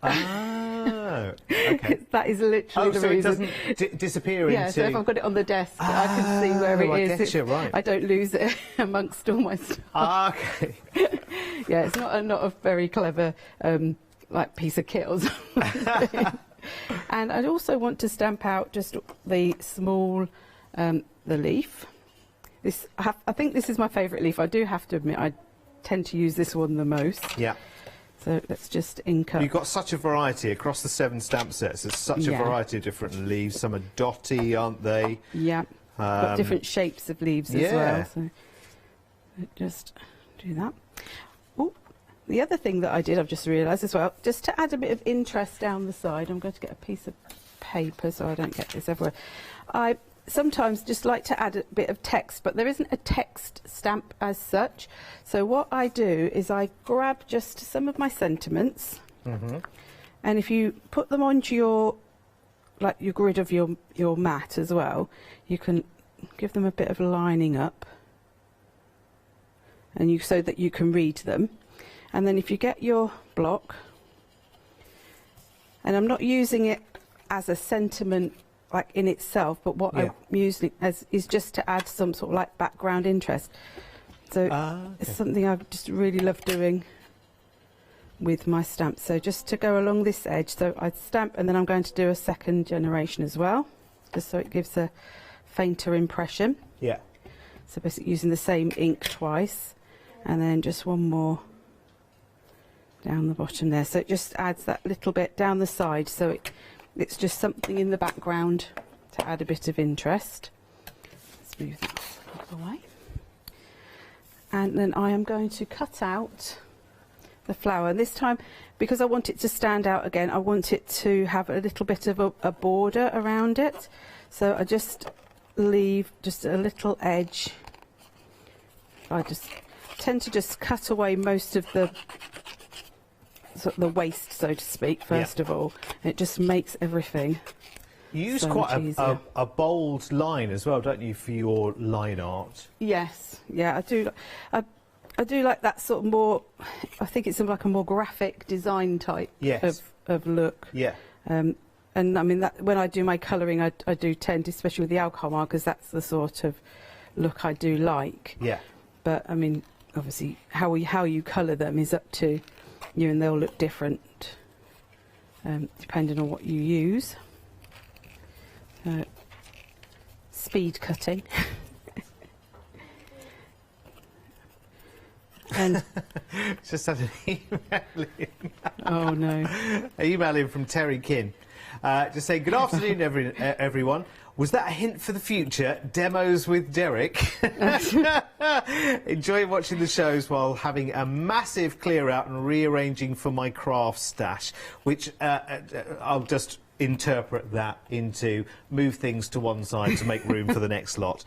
Oh, okay. That is literally the so reason. It doesn't disappear Yeah, into... so if I've got it on the desk, I can see where it is. I get you, right. I don't lose it amongst all my stuff. Okay. Yeah, it's not a very clever like piece of kit or something. And I'd also want to stamp out just the small, the leaf. I think this is my favourite leaf. I do have to admit, I tend to use this one the most. Yeah. So let's just ink up. You've got such a variety across the 7 stamp sets. There's such a variety of different leaves. Some are dotty, aren't they? Yeah. Got different shapes of leaves as well. So just do that. Oh, the other thing that I did, I've just realised as well, just to add a bit of interest down the side, I'm going to get a piece of paper so I don't get this everywhere. I sometimes just like to add a bit of text, but there isn't a text stamp as such. So what I do is I grab just some of my sentiments, and if you put them onto your grid of your mat as well, you can give them a bit of lining up, and so that you can read them. And then if you get your block, and I'm not using it as a sentiment like in itself, but what I'm using is just to add some sort of like background interest. So it's something I just really love doing with my stamps. So just to go along this edge, so I stamp and then I'm going to do a second generation as well, just so it gives a fainter impression. Yeah. So basically using the same ink twice, and then just one more down the bottom there. So it just adds that little bit down the side, so it's just something in the background to add a bit of interest. Let's move that out of the way. And then I am going to cut out the flower. And this time, because I want it to stand out again, I want it to have a little bit of a border around it. So I just leave just a little edge. I just tend to just cut away most of the waste, so to speak, first of all. It just makes everything. You use so quite a bold line as well, don't you, for your line art? Yes, yeah, I do. I do like that sort of more. I think it's like a more graphic design type of look. Yeah. And I mean that when I do my colouring, I do tend, especially with the alcohol markers, that's the sort of look I do like. Yeah. But I mean, obviously, how you colour them is up to you, and they'll look different depending on what you use. Speed cutting. And just had an email in. Oh no. An email in from Terry Kin. Just saying, good afternoon, everyone. Was that a hint for the future? Demos with Derek. Enjoy watching the shows while having a massive clear out and rearranging for my craft stash, which I'll just interpret that into move things to one side to make room for the next lot.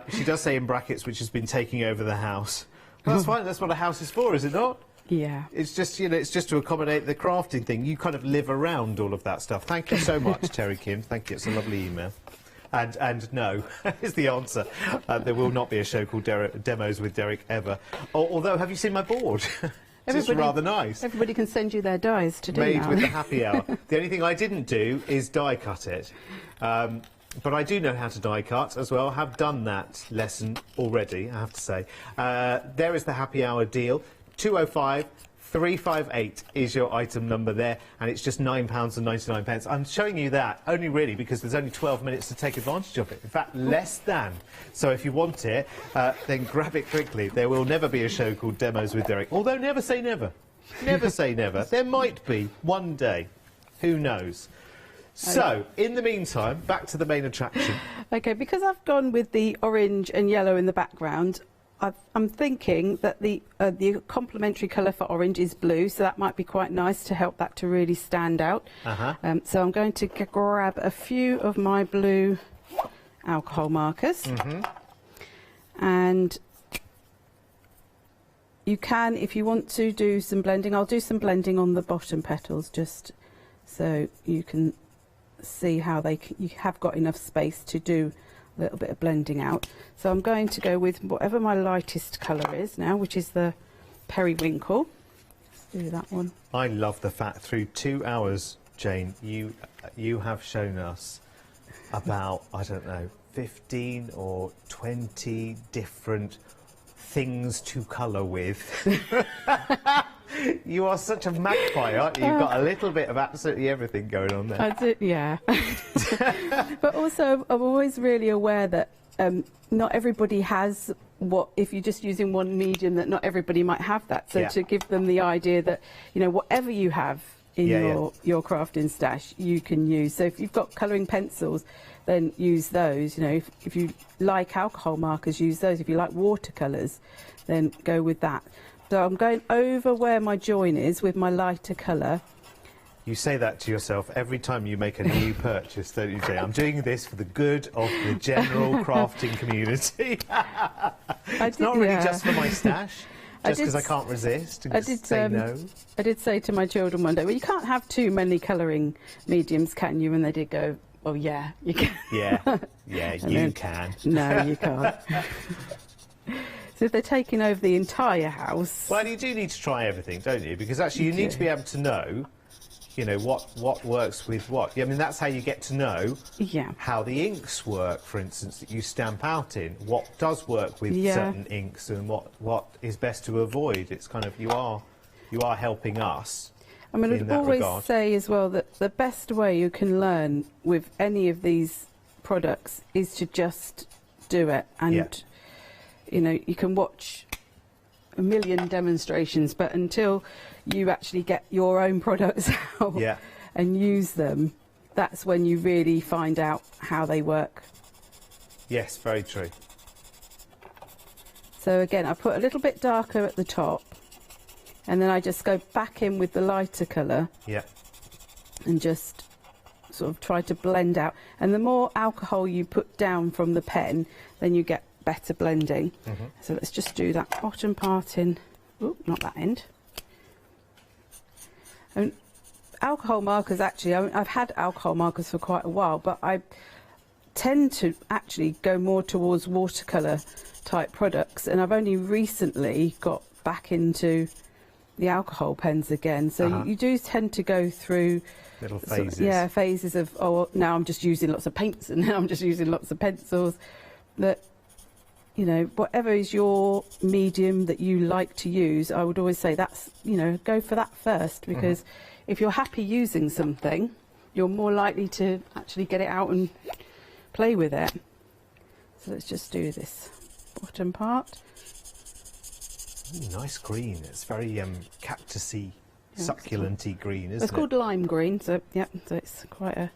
She does say in brackets, which has been taking over the house. Well, that's fine. That's what a house is for, is it not? Yeah. It's just, you know, it's just to accommodate the crafting thing. You kind of live around all of that stuff. Thank you so much, Terry Kim. Thank you. It's a lovely email. And no is the answer. There will not be a show called Demos with Derek ever. Although, have you seen my board? It's rather nice. Everybody can send you their dies to do Made now. with the happy hour. The only thing I didn't do is die cut it. But I do know how to die cut as well. I have done that lesson already, I have to say. There is the happy hour deal. 205 358 is your item number there, and it's just £9.99. I'm showing you that only really because there's only 12 minutes to take advantage of it. In fact, less than. So if you want it, then grab it quickly. There will never be a show called Demos with Derek. Although never say never. Never say never. There might be one day. Who knows? So, in the meantime, back to the main attraction. Okay, because I've gone with the orange and yellow in the background, I'm thinking that the complementary colour for orange is blue, so that might be quite nice to help that to really stand out. So I'm going to grab a few of my blue alcohol markers. And you can, if you want to do some blending, I'll do some blending on the bottom petals just so you can see how you have got enough space to do a little bit of blending out. So I'm going to go with whatever my lightest colour is now, which is the periwinkle. Let's do that one. I love the fact through 2 hours, Jane, you have shown us about, I don't know, 15 or 20 different things to colour with. You are such a magpie, aren't you? You've got a little bit of absolutely everything going on there. I do, yeah. But also, I'm always really aware that not everybody has if you're just using one medium, that not everybody might have that. So to give them the idea that, you know, whatever you have in your crafting stash, you can use. So if you've got colouring pencils, then use those. You know, if you like alcohol markers, use those. If you like watercolours, then go with that. So I'm going over where my join is with my lighter colour. You say that to yourself every time you make a new purchase, don't you, Jay? I'm doing this for the good of the general crafting community. It's not really just for my stash, just because I can't resist and say no. I did say to my children one day, well, you can't have too many colouring mediums, can you? And they did go, oh, yeah, you can. Yeah, you can. No, you can't. So if they're taking over the entire house... Well, you do need to try everything, don't you? Because actually you need to be able to know, you know, what works with what. I mean, that's how you get to know how the inks work, for instance, that you stamp out in. What does work with certain inks and what is best to avoid. It's kind of, you are helping us. I mean, I'd always say as well that the best way you can learn with any of these products is to just do it. And you know, you can watch a million demonstrations, but until you actually get your own products out and use them, that's when you really find out how they work. Yes, very true. So again, I put a little bit darker at the top, and then I just go back in with the lighter colour and just sort of try to blend out. And the more alcohol you put down from the pen, then you get better blending. So let's just do that bottom part in, not that end. And alcohol markers, actually, I've had alcohol markers for quite a while, but I tend to actually go more towards watercolour type products, and I've only recently got back into the alcohol pens again. So you do tend to go through little phases. Phases of, oh, now I'm just using lots of paints and now I'm just using lots of pencils. That, you know, whatever is your medium that you like to use, I would always say that's, you know, go for that first, because if you're happy using something, you're more likely to actually get it out and play with it. So let's just do this bottom part. Ooh, nice green. It's very cactusy, succulenty green, isn't it? It's called lime green, so so it's quite a...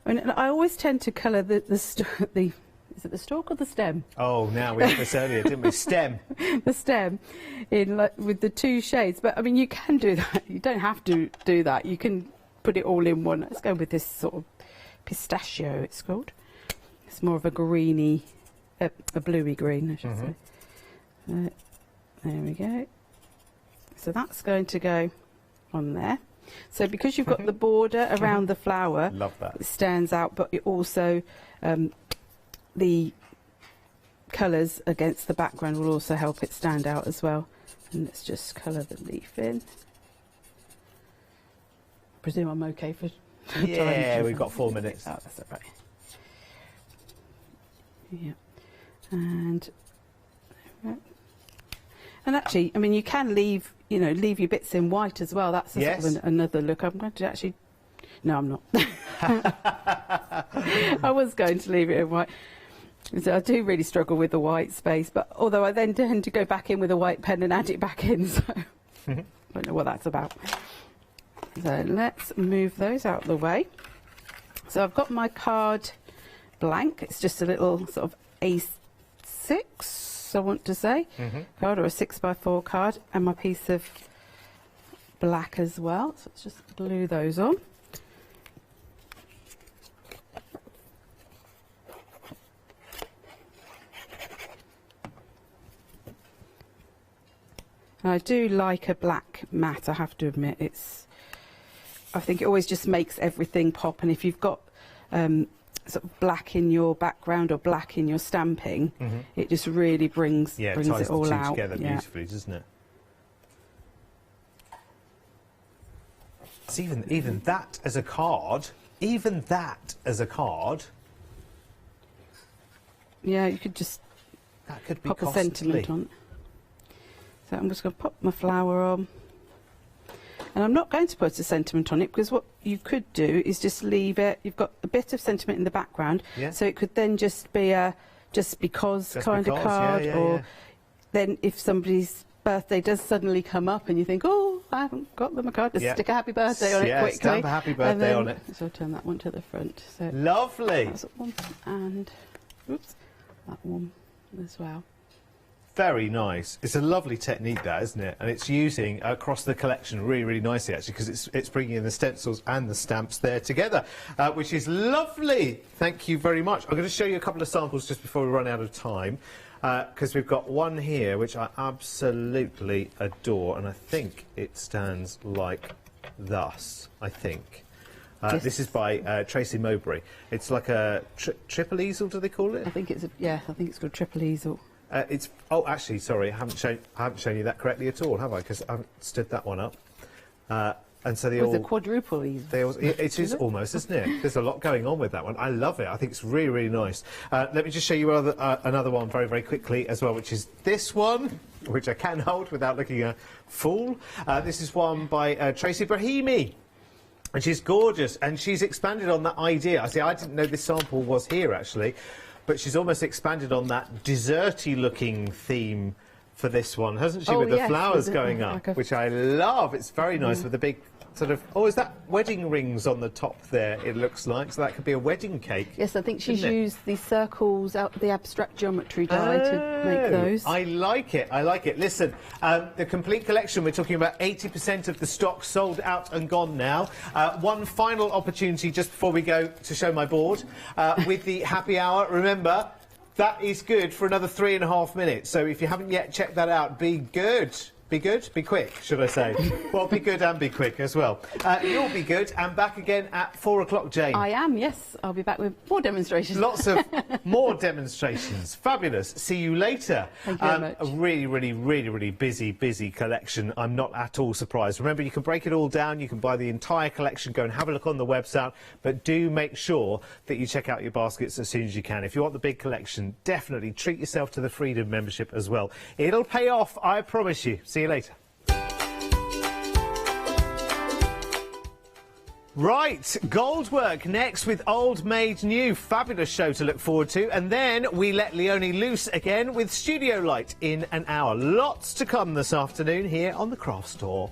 I mean, I always tend to colour the is it the stalk or the stem? Oh, now we had this earlier, didn't we? Stem. The stem, in with the two shades. But I mean, you can do that. You don't have to do that. You can put it all in one. Let's go with this sort of pistachio. It's called. It's more of a greeny, a bluey green, I should say. There we go. So that's going to go on there. So because you've got the border around the flower, love that. It stands out, but it also the colours against the background will also help it stand out as well. And let's just colour the leaf in. I presume I'm okay for yeah, we've got 4 minutes. Oh, that's all right. Yeah. And actually, I mean, you can leave your bits in white as well. That's a sort of another look. I'm going to actually... No, I'm not. I was going to leave it in white. So I do really struggle with the white space, but although I then tend to go back in with a white pen and add it back in, so I don't know what that's about. So let's move those out of the way. So I've got my card blank. It's just a little sort of A6, I want to say, card, or a 6x4 card, and my piece of black as well. So let's just glue those on. I do like a black mat, I have to admit. I think it always just makes everything pop, and if you've got sort of black in your background or black in your stamping, it just really brings it all out. Together beautifully, doesn't it? It's even that as a card, Yeah, you could just pop a sentiment on. So I'm just going to pop my flower on. And I'm not going to put a sentiment on it, because what you could do is just leave it. You've got a bit of sentiment in the background, so it could then just be a just because kind of card. Or then if somebody's birthday does suddenly come up and you think, oh, I haven't got them a card, just stick a happy birthday on it quickly. Stamp a happy birthday on it. So I'll turn that one to the front. So lovely. That's one, and oops, that one as well. Very nice. It's a lovely technique, that, isn't it? And it's using across the collection really, really nicely, actually, because it's bringing in the stencils and the stamps there together, which is lovely. Thank you very much. I'm going to show you a couple of samples just before we run out of time, because we've got one here which I absolutely adore, and I think it stands like thus, I think. This is by Tracy Mowbray. It's like a triple easel, do they call it? I think it's called triple easel. Actually, sorry, I haven't shown you that correctly at all, have I? Because I haven't stood that one up. And so it's a quadruple easel. It is almost, isn't it? There's a lot going on with that one. I love it. I think it's really, really nice. Let me just show you another one very, very quickly as well, which is this one, which I can hold without looking a fool. This is one by Tracy Brahimi. And she's gorgeous, and she's expanded on that idea. I didn't know this sample was here, actually. But she's almost expanded on that desserty looking theme for this one, hasn't she? With the flowers going up, which I love. It's very nice with the big sort of... Oh, is that wedding rings on the top there, it looks like? So that could be a wedding cake. Yes, I think she's used the circles, out the abstract geometry die to make those. I like it, I like it. Listen, the complete collection, we're talking about 80% of the stock sold out and gone now. One final opportunity just before we go to show my board with the happy hour. Remember, that is good for another 3.5 minutes. So if you haven't yet checked that out, be good. Be good? Be quick, should I say? Well, be good and be quick as well. You'll be good and back again at 4 o'clock, Jane. I am, yes. I'll be back with more demonstrations. Lots of more demonstrations. Fabulous. See you later. Thank you very much. A really, really, really, really busy collection. I'm not at all surprised. Remember, you can break it all down. You can buy the entire collection. Go and have a look on the website. But do make sure that you check out your baskets as soon as you can. If you want the big collection, definitely treat yourself to the Freedom membership as well. It'll pay off, I promise you. See you later. Right, gold work next with Old Made New. Fabulous show to look forward to. And then we let Leonie loose again with Studio Light in an hour. Lots to come this afternoon here on the Craft Store.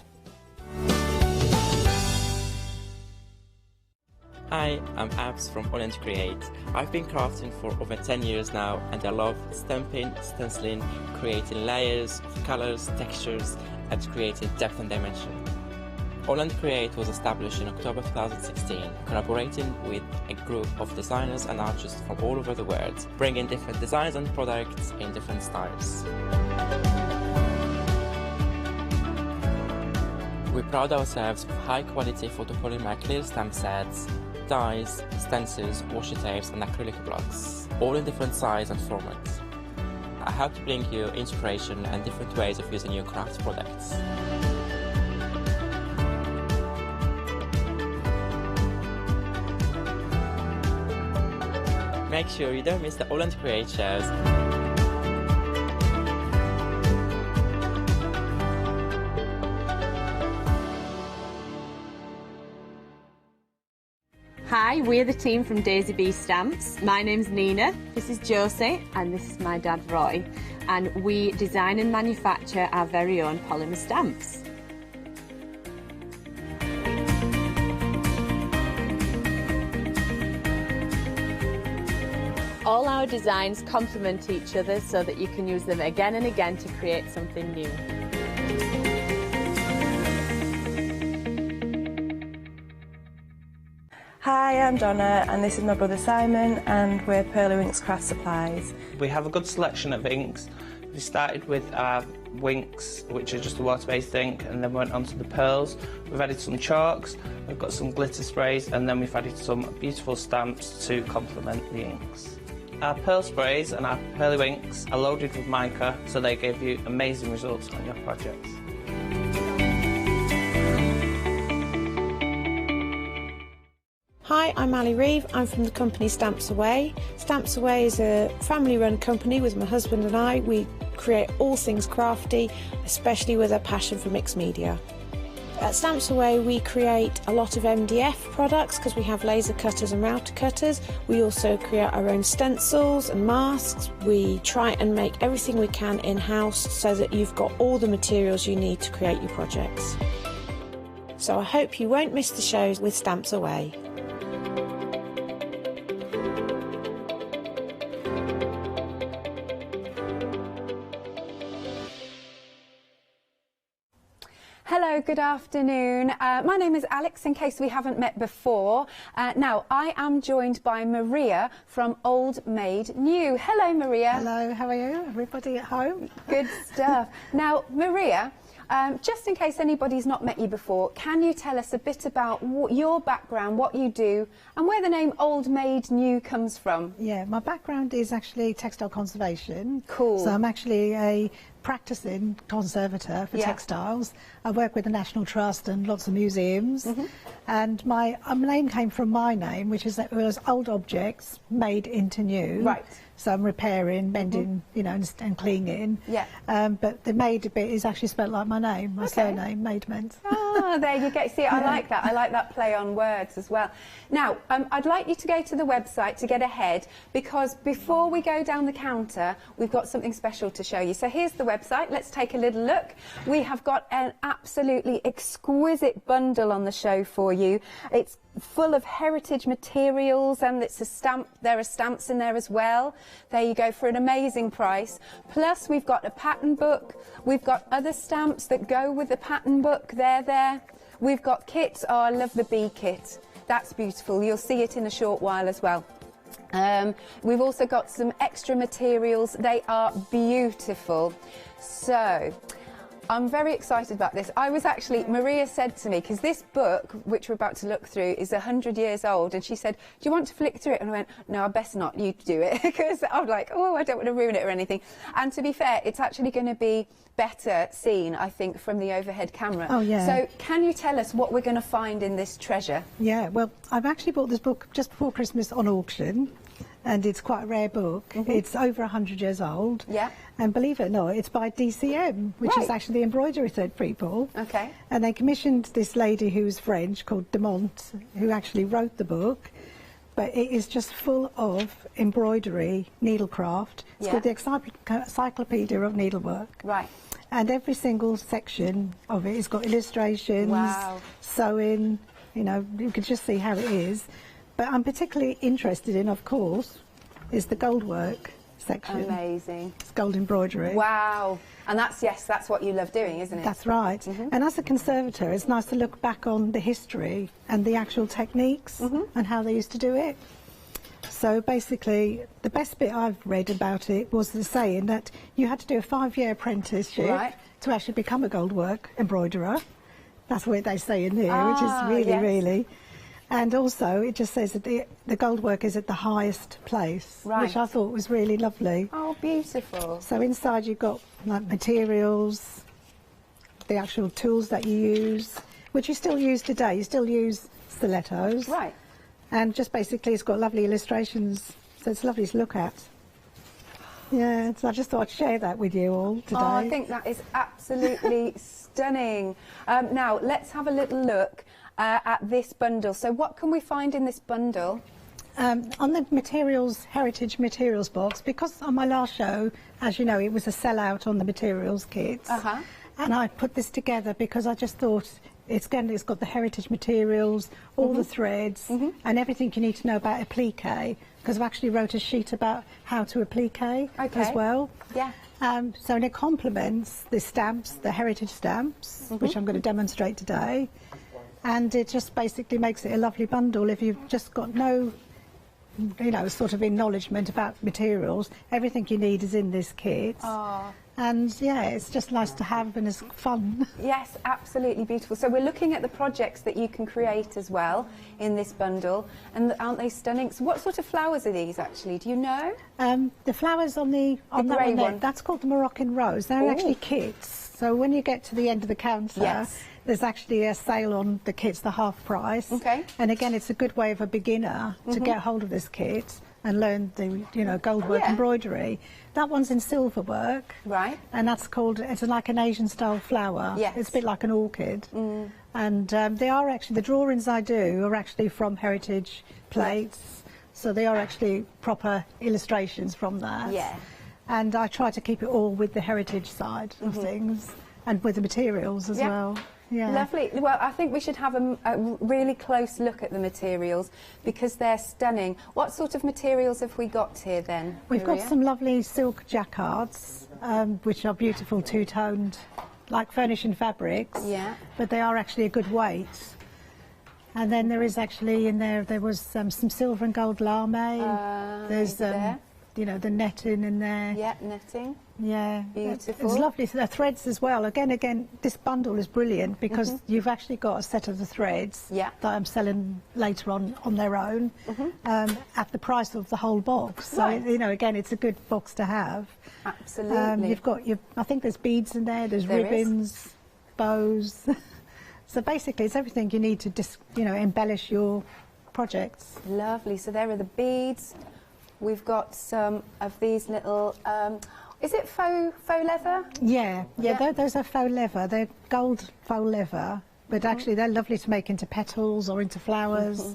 Hi, I'm Abs from AALL Create. I've been crafting for over 10 years now, and I love stamping, stenciling, creating layers, colors, textures, and creating depth and dimension. AALL Create was established in October 2016, collaborating with a group of designers and artists from all over the world, bringing different designs and products in different styles. We pride ourselves with high-quality photopolymer clear stamp sets, dies, stencils, washi tapes and acrylic blocks, all in different sizes and formats. I hope to bring you inspiration and different ways of using your craft products. Make sure you don't miss the AALL Create shows. Hi, we're the team from Daisy Bee Stamps. My name's Nina, this is Josie, and this is my dad Roy. And we design and manufacture our very own polymer stamps. All our designs complement each other so that you can use them again and again to create something new. Hi, I'm Donna and this is my brother Simon and we're Pearlywinks Craft Supplies. We have a good selection of inks. We started with our Winks, which are just a water-based ink, and then went on to the pearls. We've added some chalks, we've got some glitter sprays, and then we've added some beautiful stamps to complement the inks. Our pearl sprays and our Pearlywinks are loaded with mica, so they give you amazing results on your projects. Hi, I'm Ali Reeve. I'm from the company Stamps Away. Stamps Away is a family-run company with my husband and I. We create all things crafty, especially with a passion for mixed media. At Stamps Away we create a lot of MDF products because we have laser cutters and router cutters. We also create our own stencils and masks. We try and make everything we can in-house so that you've got all the materials you need to create your projects. So I hope you won't miss the shows with Stamps Away. Hello, good afternoon. My name is Alex, in case we haven't met before. Now, I am joined by Maria from Old Made New. Hello, Maria. Hello, how are you? Everybody at home? Good stuff. Now, Maria, just in case anybody's not met you before, can you tell us a bit about your background, what you do, and where the name Old Made New comes from? Yeah, my background is actually textile conservation. Cool. So I'm actually a practicing conservator for textiles. I work with the National Trust and lots of museums. And my name came from my name, which is that it was old objects made into new. Right. So I'm repairing, mending, you know, and cleaning. Yeah. But the made bit is actually spelled like my name, my surname, Maidment. Ah, there you go. See, I like that. I like that play on words as well. Now, I'd like you to go to the website to get ahead, because before we go down the counter, we've got something special to show you. So here's the website. Let's take a little look. We have got an absolutely exquisite bundle on the show for you. It's full of heritage materials, and it's a stamp. There are stamps in there as well. There you go, for an amazing price. Plus we've got a pattern book. We've got other stamps that go with the pattern book. They're there. We've got kits. Oh, I love the bee kit. That's beautiful. You'll see it in a short while as well. We've also got some extra materials. They are beautiful. So I'm very excited about this. I was actually, Maria said to me, because this book, which we're about to look through, is 100 years old, and she said, do you want to flick through it? And I went, no, I best not, you do it, because I'm like, oh, I don't want to ruin it or anything. And to be fair, it's actually going to be better seen, I think, from the overhead camera. Oh, yeah. So can you tell us what we're going to find in this treasure? Yeah, well, I've actually bought this book just before Christmas on auction. And it's quite a rare book. It's over 100 years old. Yeah. And believe it or not, it's by DCM, which is actually the embroidery people. Okay. And they commissioned this lady who's French called Demont, who actually wrote the book. But it is just full of embroidery, needlecraft. It's called the Encyclopedia of Needlework. Right. And every single section of it has got illustrations, sewing, you know, you can just see how it is. But I'm particularly interested in, of course, is the gold work section. Amazing. It's gold embroidery. Wow. And that's, yes, that's what you love doing, isn't it? That's right. And as a conservator, it's nice to look back on the history and the actual techniques and how they used to do it. So basically, the best bit I've read about it was the saying that you had to do a 5-year apprenticeship to actually become a gold work embroiderer. That's what they say in there, which is really, really... And also, it just says that the gold work is at the highest place, which I thought was really lovely. Oh, beautiful. So inside you've got like materials, the actual tools that you use, which you still use today. You still use stilettos. Right. And just basically it's got lovely illustrations So it's lovely to look at. Yeah, so I just thought I'd share that with you all today. Oh, I think that is absolutely stunning. Now, let's have a little look at this bundle. So what can we find in this bundle? On the materials, heritage materials box, because on my last show, as you know, it was a sellout on the materials kits. And I put this together because I just thought it's got the heritage materials, all the threads, and everything you need to know about applique, because I actually wrote a sheet about how to applique as well. Yeah. So it complements the stamps, the heritage stamps, which I'm going to demonstrate today. And it just basically makes it a lovely bundle if you've just got no, you know, sort of acknowledgement about materials. Everything you need is in this kit. And yeah, it's just nice to have and it's fun. Yes, absolutely beautiful. So we're looking at the projects that you can create as well in this bundle, and aren't they stunning? So what sort of flowers are these actually? Do you know? The flowers on that grey one. That's called the Moroccan rose. They're actually kits. So when you get to the end of the counter, there's actually a sale on the kits, the half price. And again, it's a good way of a beginner to get hold of this kit and learn the, you know, gold work embroidery. That one's in silver work. Right. And that's called, it's like an Asian style flower. Yes. It's a bit like an orchid. And they are actually, the drawings I do are actually from heritage plates. So they are actually proper illustrations from that. Yeah. And I try to keep it all with the heritage side of things and with the materials as well. Yeah. Lovely. Well, I think we should have a really close look at the materials because they're stunning. What sort of materials have we got here then? We've got some lovely silk jacquards, which are beautiful two-toned, like furnishing fabrics. Yeah. But they are actually a good weight. And then there is actually in there was some silver and gold lame. There's you know, the netting in there. Yeah, netting. Yeah, beautiful. It's lovely. The threads as well. Again, this bundle is brilliant because you've actually got a set of the threads that I'm selling later on their own at the price of the whole box. So you know, again, it's a good box to have. Absolutely. You've got I think there's beads in there. There's ribbons, bows. So basically, it's everything you need to you know, embellish your projects. Lovely. So there are the beads. We've got some of these little, is it faux leather? Yeah, those are faux leather. They're gold faux leather, but actually they're lovely to make into petals or into flowers.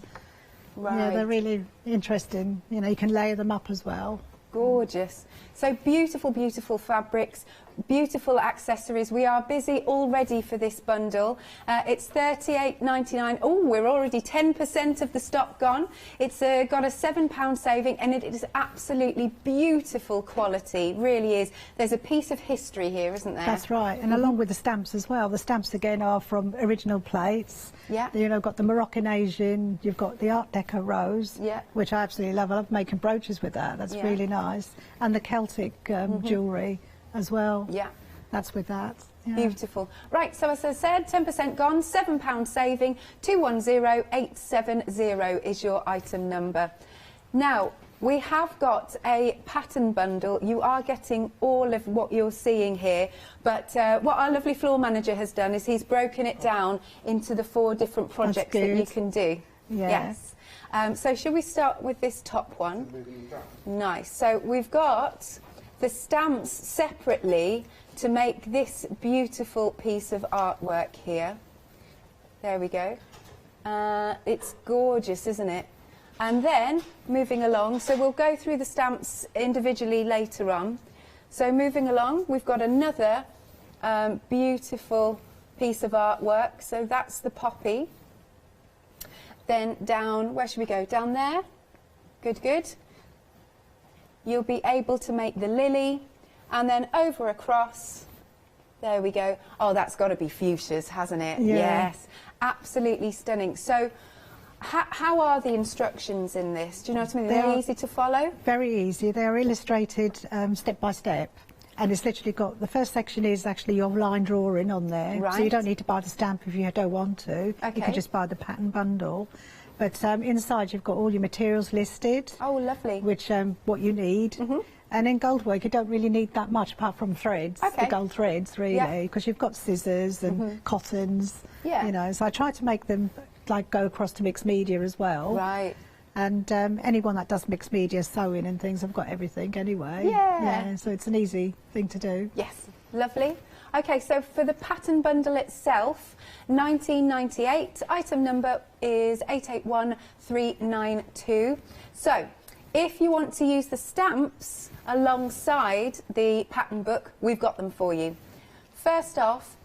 Right. Yeah, they're really interesting. You know, you can layer them up as well. Gorgeous. So beautiful, beautiful fabrics, beautiful accessories. We are busy already for this bundle. It's $38.99. Oh, we're already 10% of the stock gone. It's got a £7 saving and it is absolutely beautiful quality, really is. There's a piece of history here, isn't there? That's right, and along with the stamps as well. The stamps again are from original plates. Yeah. You know, got the Moroccan Asian, you've got the Art Deco rose, which I absolutely love. I love making brooches with that. That's really nice. And the Celtic jewellery as well. Yeah. That's with that. Yeah. Beautiful. Right, so as I said, 10% gone, £7 saving, 210870 is your item number. Now, we have got a pattern bundle. You are getting all of what you're seeing here, but what our lovely floor manager has done is he's broken it down into the 4 different projects that you can do. Yeah. Yes. So shall we start with this top one? Nice. So we've got the stamps separately to make this beautiful piece of artwork here. There we go. It's gorgeous, isn't it? And then, moving along, so we'll go through the stamps individually later on. So moving along, we've got another beautiful piece of artwork. So that's the poppy. Then down, where should we go? Down there. Good, good. You'll be able to make the lily. And then over across. There we go. Oh, that's got to be fuchsias, hasn't it? Yeah. Yes. Absolutely stunning. So how are the instructions in this? Do you know what I mean? They're easy to follow? Very easy. They're illustrated step by step. And it's literally got, the first section is actually your line drawing on there. Right. So you don't need to buy the stamp if you don't want to. Okay. You can just buy the pattern bundle. But inside you've got all your materials listed. Oh, lovely. Which, what you need. And in gold work you don't really need that much apart from threads, the gold threads really, because you've got scissors and cottons. You know, so I try to make them like go across to mixed media as well. Right. And anyone that does mixed media, sewing and things, have got everything anyway. Yeah. So it's an easy thing to do. Yes, lovely. Okay, so for the pattern bundle itself, 1998, item number is 881392. So if you want to use the stamps alongside the pattern book, we've got them for you. First off,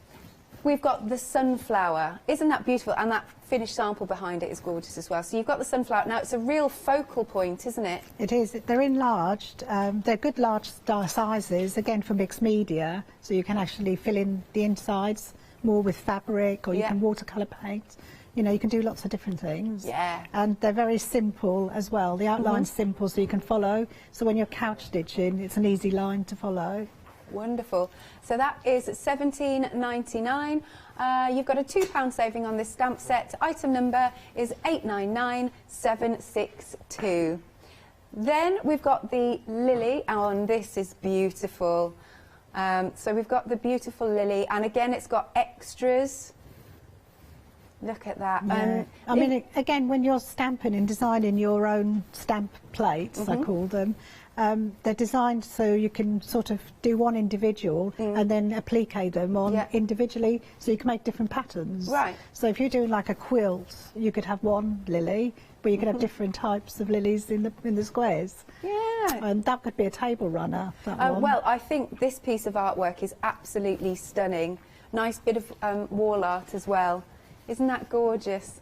we've got the sunflower. Isn't that beautiful? And that finished sample behind it is gorgeous as well. So you've got the sunflower. Now, it's a real focal point, isn't it? It is. They're enlarged. They're good large sizes, again, for mixed media. So you can actually fill in the insides more with fabric, or you can watercolour paint. You know, you can do lots of different things. Yeah. And they're very simple as well. The outline's simple, so you can follow. So when you're couch stitching, it's an easy line to follow. Wonderful. So that is £17.99. You've got a £2 saving on this stamp set. Item number is 899762. Then we've got the lily. Oh, and this is beautiful. So we've got the beautiful lily, and again, it's got extras. Look at that. Yeah. I mean, again, when you're stamping and designing your own stamp plates, I call them, they're designed so you can sort of do one individual and then applique them on individually, so you can make different patterns. Right. So if you're doing like a quilt, you could have one lily, but you could have different types of lilies in the squares. Yeah. And that could be a table runner, that one. Well, I think this piece of artwork is absolutely stunning. Nice bit of wall art as well. Isn't that gorgeous?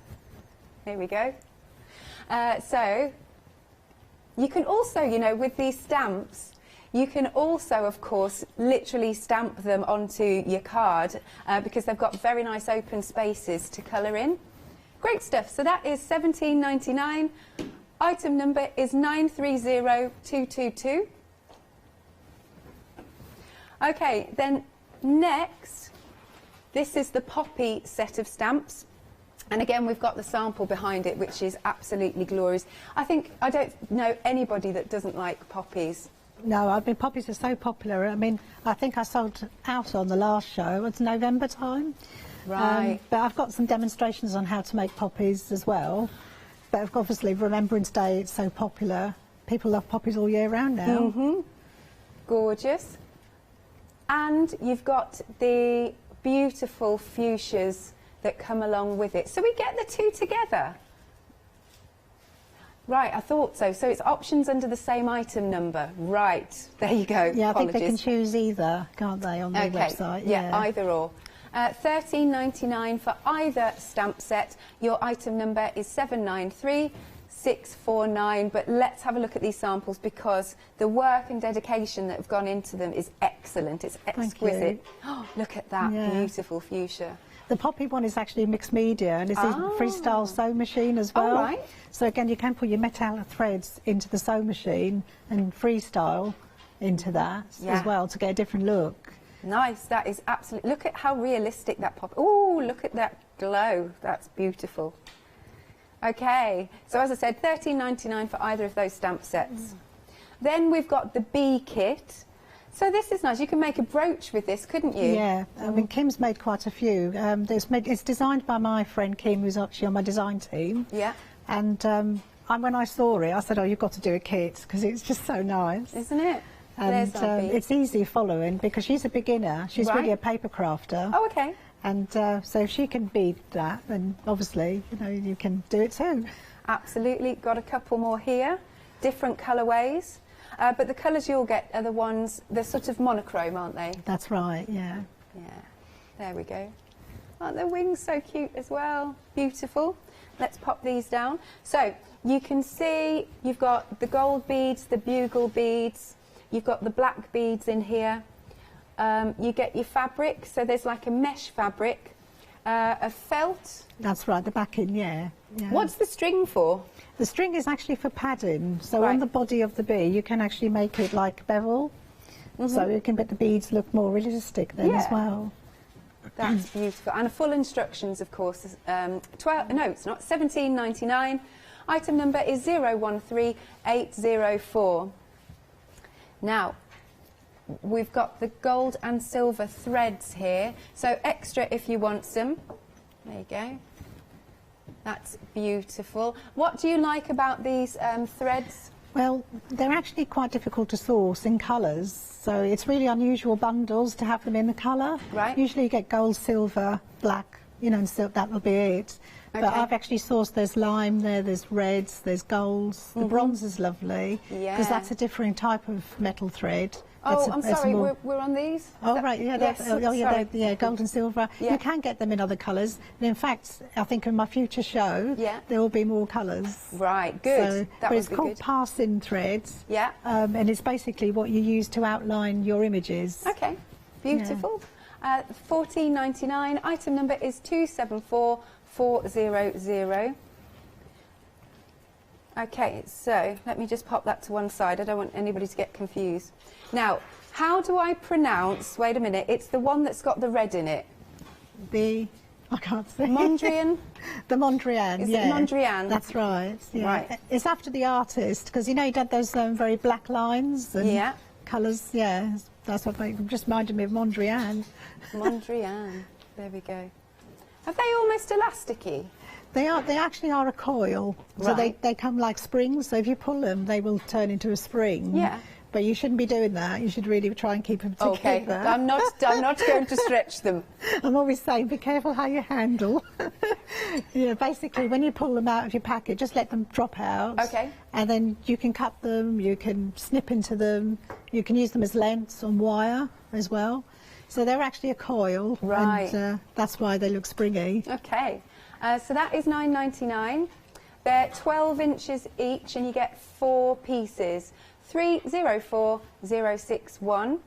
Here we go. So you can also, you know, with these stamps, you can also, of course, literally stamp them onto your card because they've got very nice open spaces to colour in. Great stuff. So that is £17.99. Item number is 930222. Okay, then next, this is the poppy set of stamps. And again, we've got the sample behind it, which is absolutely glorious. I don't know anybody that doesn't like poppies. No, I mean, poppies are so popular. I mean, I think I sold out on the last show. It's November time. Right. But I've got some demonstrations on how to make poppies as well. But obviously, Remembrance Day, it's so popular. People love poppies all year round now. Gorgeous. And you've got the beautiful fuchsias that come along with it. So we get the two together. Right, I thought so. So it's options under the same item number. Right, there you go. Yeah, I think Apologies. they can choose either, can't they, on the website? Yeah, either or. £13.99 for either stamp set. Your item number is 793649. But let's have a look at these samples because the work and dedication that have gone into them is excellent. It's exquisite. Oh, look at that beautiful fuchsia. The poppy one is actually mixed media and it's a freestyle sew machine as well. Oh, right. So again, you can put your metal threads into the sew machine and freestyle into that as well to get a different look. Nice, that is absolutely... Look at how realistic that pop... Oh, look at that glow. That's beautiful. Okay, so as I said, £13.99 for either of those stamp sets. Then we've got the bee kit. So this is nice. You can make a brooch with this, couldn't you? Yeah, I mean, Kim's made quite a few. It's designed by my friend Kim, who's actually on my design team. Yeah. And when I saw it, I said, oh, you've got to do a kit, because it's just so nice. Isn't it? And it's easy following, because she's a beginner. She's really a paper crafter. Oh, OK. And so if she can beat that, then obviously, you know, you can do it too. Absolutely. Got a couple more here. Different colourways. But the colours you'll get are the ones, they're sort of monochrome, aren't they? That's right, yeah. Yeah, there we go. Aren't the wings so cute as well? Beautiful. Let's pop these down. So you can see you've got the gold beads, the bugle beads, you've got the black beads in here. You get your fabric, so there's like a mesh fabric, a felt. That's right, the backing, yeah. What's the string for? The string is actually for padding. So on the body of the bee, you can actually make it like bevel. So you can make the beads look more realistic then as well. That's beautiful. And full instructions, of course, is, no, it's not, £17.99. Item number is 013804. Now, we've got the gold and silver threads here. So extra if you want some. There you go. That's beautiful. What do you like about these threads? Well, they're actually quite difficult to source in colours, so it's really unusual bundles to have them in the colour. Right. Usually you get gold, silver, black, you know, and so that will be it. Okay. But I've actually sourced, there's lime there, there's reds, there's golds. The bronze is lovely, because that's a different type of metal thread. Oh, I'm sorry, we're on these? Oh, right, yeah, yes, yeah, gold and silver. Yeah. You can get them in other colours. And in fact, I think in my future show, there will be more colours. Right, good. But it's called pass-in threads. Yeah. And it's basically what you use to outline your images. Okay, beautiful. $14.99. Item number is 274400. Okay, so let me just pop that to one side. I don't want anybody to get confused. Now, how do I pronounce, wait a minute, it's the one that's got the red in it. I can't say. Mondrian? The Mondrian, Is it Mondrian? That's right. Yeah. Right. It's after the artist, because you know he did those very black lines and colours, yeah. That's what just reminded me of Mondrian. Mondrian, there we go. Are they almost elasticy? They are. They actually are a coil, so they come like springs. So if you pull them, they will turn into a spring. Yeah. But you shouldn't be doing that. You should really try and keep them together. Okay. I'm not going to stretch them. I'm always saying, be careful how you handle. Yeah. Basically, when you pull them out of your packet, just let them drop out. Okay. And then you can cut them. You can snip into them. You can use them as lengths on wire as well. So they're actually a coil. Right. And that's why they look springy. Okay. So that is $9.99. They're 12 inches each, and you get 4 pieces. 304061.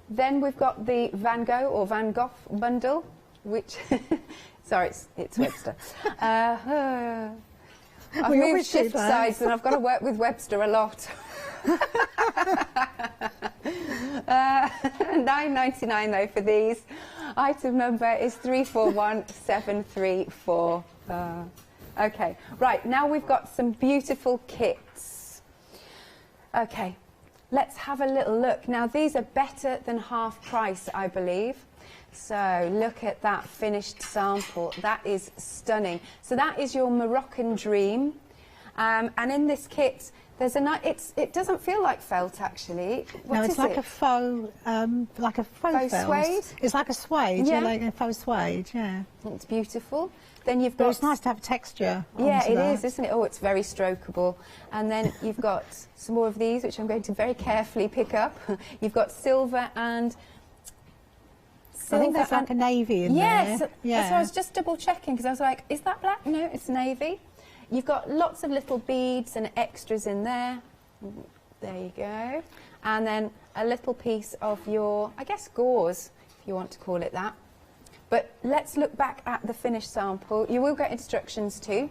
Then we've got the Van Gogh or Van Gogh bundle, which sorry, it's Webster. I've moved shift sides, and I've got to work with Webster a lot. $9.99 though for these. Item number is 341734. Okay, right, now we've got some beautiful kits. Okay, let's have a little look. Now these are better than half price, I believe. So look at that finished sample. That is stunning. So that is your Moroccan Dream. And in this kit, there's it doesn't feel like felt actually. No, it's like a faux felt. Suede? It's like a suede, like a faux suede, yeah. It's beautiful. Then you've got. But it's nice to have texture. Yeah, it is, isn't it? Oh, it's very strokeable. And then you've got some more of these, which I'm going to very carefully pick up. You've got silver and. I think there's like a navy in there. Yes, so I was just double checking because I was like, is that black? No, it's navy. You've got lots of little beads and extras in there. There you go. And then a little piece of your, I guess, gauze, if you want to call it that. But let's look back at the finished sample. You will get instructions too.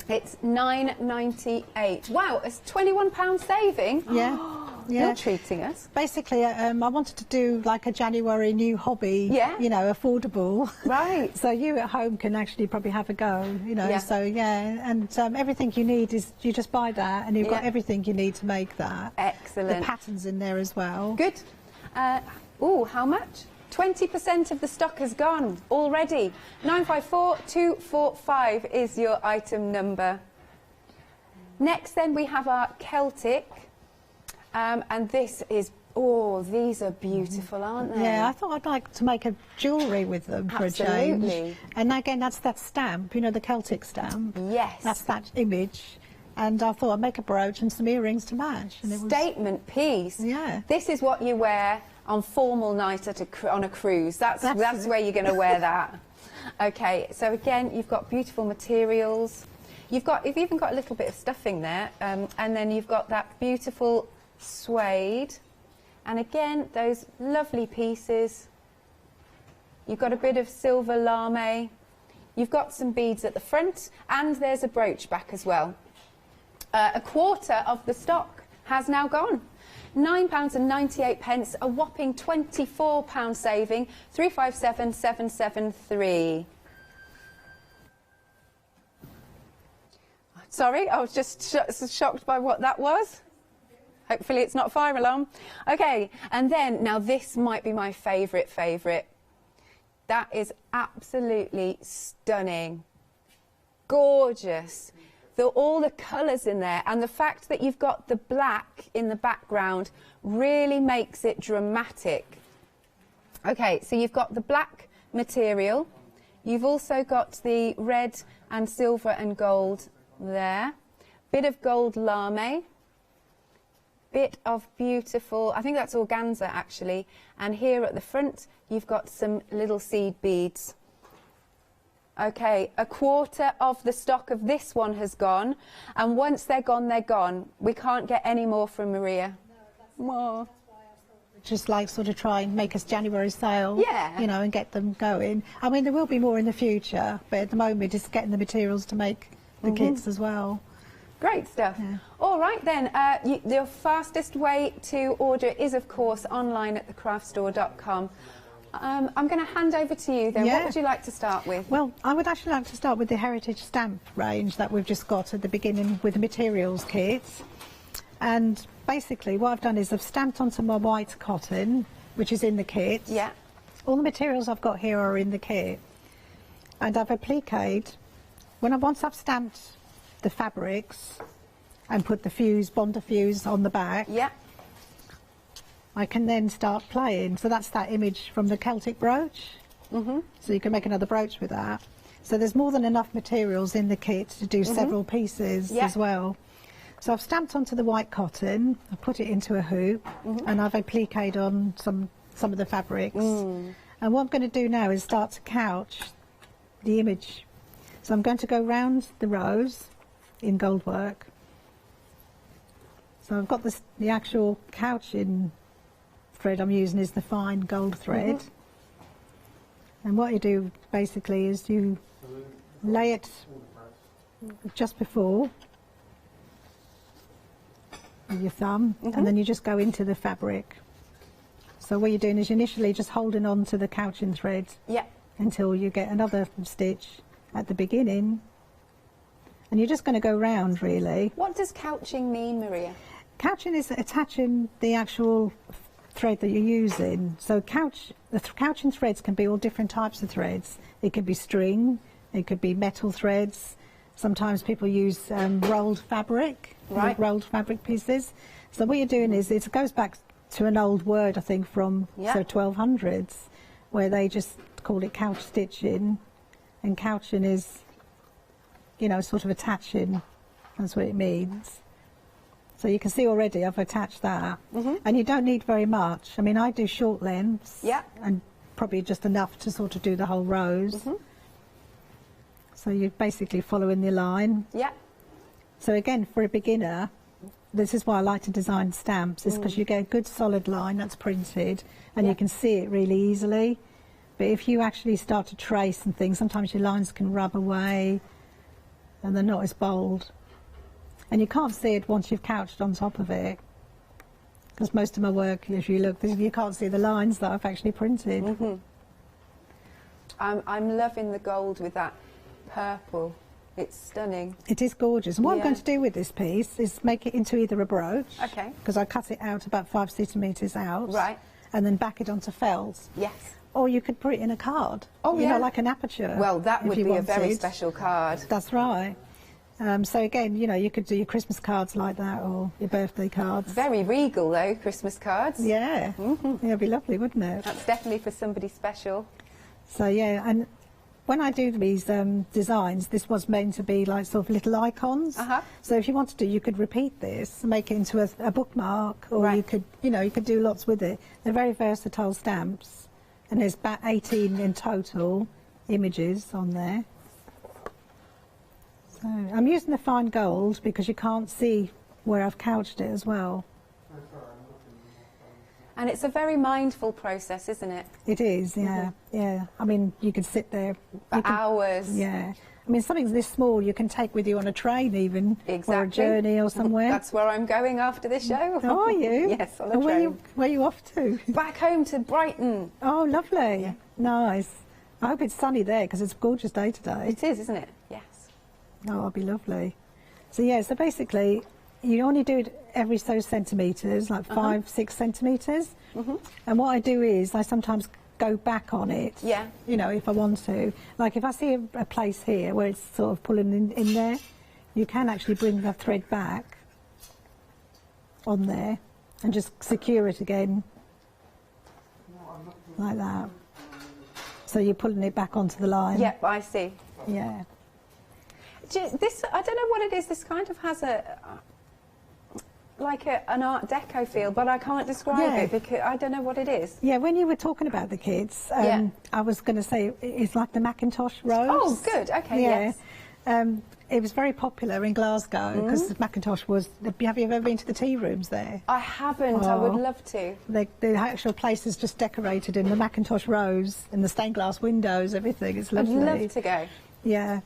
It's $9.98. Wow, it's £21 saving. Yeah. Yeah. You're treating us. Basically, I wanted to do like a January new hobby, you know, affordable. Right. So you at home can actually probably have a go, you know. So, yeah, and everything you need is, you just buy that and you've got everything you need to make that. Excellent. The patterns in there as well. Good. Oh, how much? 20% of the stock has gone already. 954245 is your item number. Next then we have our Celtic. And this is, these are beautiful, aren't they? Yeah, I thought I'd like to make a jewellery with them for a change. And again, that's that stamp, you know, the Celtic stamp. Yes. That's that image. And I thought I'd make a brooch and some earrings to match. And it was... Statement piece. Yeah. This is what you wear on formal night on a cruise. That's where you're going to wear that. Okay, so again, you've got beautiful materials. You've even got a little bit of stuffing there. And then you've got that beautiful suede, and again those lovely pieces. You've got a bit of silver lame, you've got some beads at the front, and there's a brooch back as well. A quarter of the stock has now gone. £9.98, a whopping £24 saving. 357773. Sorry, I was just shocked by what that was. Hopefully it's not fire alarm. Okay, and then, now this might be my favourite. That is absolutely stunning. gorgeous. All the colours in there, and the fact that you've got the black in the background really makes it dramatic. Okay, so you've got the black material. You've also got the red and silver and gold there. Bit of gold lame. Bit of beautiful, I think that's organza actually. And here at the front, you've got some little seed beads. Okay, a quarter of the stock of this one has gone. And once they're gone, they're gone. We can't get any more from Maria. More. Just like sort of try and make us January sale, yeah, you know, and get them going. I mean, there will be more in the future, but at the moment it's getting the materials to make the kits as well. Great stuff. Yeah. All right then, the fastest way to order is of course online at thecraftstore.com. I'm going to hand over to you then. Yeah. What would you like to start with? Well, I would actually like to start with the heritage stamp range that we've just got at the beginning with the materials kits. And basically what I've done is I've stamped onto my white cotton, which is in the kit. Yeah. All the materials I've got here are in the kit. And I've appliqued, once I've stamped the fabrics and put the Bond diffuse on the back, yeah, I can then start playing. So that's that image from the Celtic brooch. So you can make another brooch with that. So there's more than enough materials in the kit to do several pieces as well. So I've stamped onto the white cotton, I've put it into a hoop, and I've appliqued on some of the fabrics. And what I'm going to do now is start to couch the image. So I'm going to go round the rows in gold work. So I've got the actual couching thread I'm using is the fine gold thread. And what you do basically is you lay it just before with your thumb, and then you just go into the fabric. So what you're doing is you're initially just holding on to the couching thread until you get another stitch at the beginning, and you're just going to go round really. What does couching mean, Maria? Couching is attaching the actual thread that you're using. So the couching threads can be all different types of threads. It could be string, it could be metal threads. Sometimes people use rolled fabric, rolled fabric pieces. So what you're doing is, it goes back to an old word, I think, from the 1200s, where they just called it couch stitching. And couching is, you know, sort of attaching. That's what it means. So you can see already I've attached that. And you don't need very much. I mean, I do short lengths. And probably just enough to sort of do the whole rows. So you're basically following the line. So again, for a beginner, this is why I like to design stamps, is because you get a good solid line that's printed and you can see it really easily. But if you actually start to trace and things, sometimes your lines can rub away and they're not as bold. And you can't see it once you've couched on top of it. Because most of my work, if you look, you can't see the lines that I've actually printed. I'm loving the gold with that purple. It's stunning. It is gorgeous. And what I'm going to do with this piece is make it into either a brooch. Because I cut it out about 5 centimetres out. And then back it onto felt. Or you could put it in a card. You know, like an aperture. Well, that would be a very special card. That's right. So again, you know, you could do your Christmas cards like that, or your birthday cards. Very regal though, Christmas cards. Yeah. It'd be lovely, wouldn't it? That's definitely for somebody special. So yeah, and when I do these designs, this was meant to be like sort of little icons. So if you wanted to, you could repeat this, make it into a bookmark, or you could, you know, you could do lots with it. They're very versatile stamps, and there's about 18 in total images on there. So I'm using the fine gold because you can't see where I've couched it as well. And it's a very mindful process, isn't it? It is, yeah. Yeah. I mean, you could sit there for hours. Yeah. I mean, something this small you can take with you on a train even, or a journey or somewhere. That's where I'm going after this show. Oh, are you? Yes, on a train. Where are you off to? Back home to Brighton. Oh, lovely. Nice. I hope it's sunny there because it's a gorgeous day today. It is, isn't it? Yes. Oh, it'll be lovely. So yeah, so basically you only do it every so centimetres, like 5, 6 centimetres. And what I do is I sometimes go back on it. Yeah. You know, if I want to. Like if I see a place here where it's sort of pulling in there, you can actually bring the thread back on there and just secure it again like that. So you're pulling it back onto the line. Yep, I see. Yeah. This, I don't know what it is, this kind of has like an Art Deco feel, but I can't describe it because I don't know what it is. Yeah, when you were talking about the kids, I was going to say it's like the Macintosh rose. Oh, good, okay, yes. It was very popular in Glasgow because the Macintosh was... Have you ever been to the tea rooms there? I haven't, I would love to. The actual place is just decorated in the Macintosh rose and the stained glass windows, everything. It's lovely. I'd love to go. Yeah.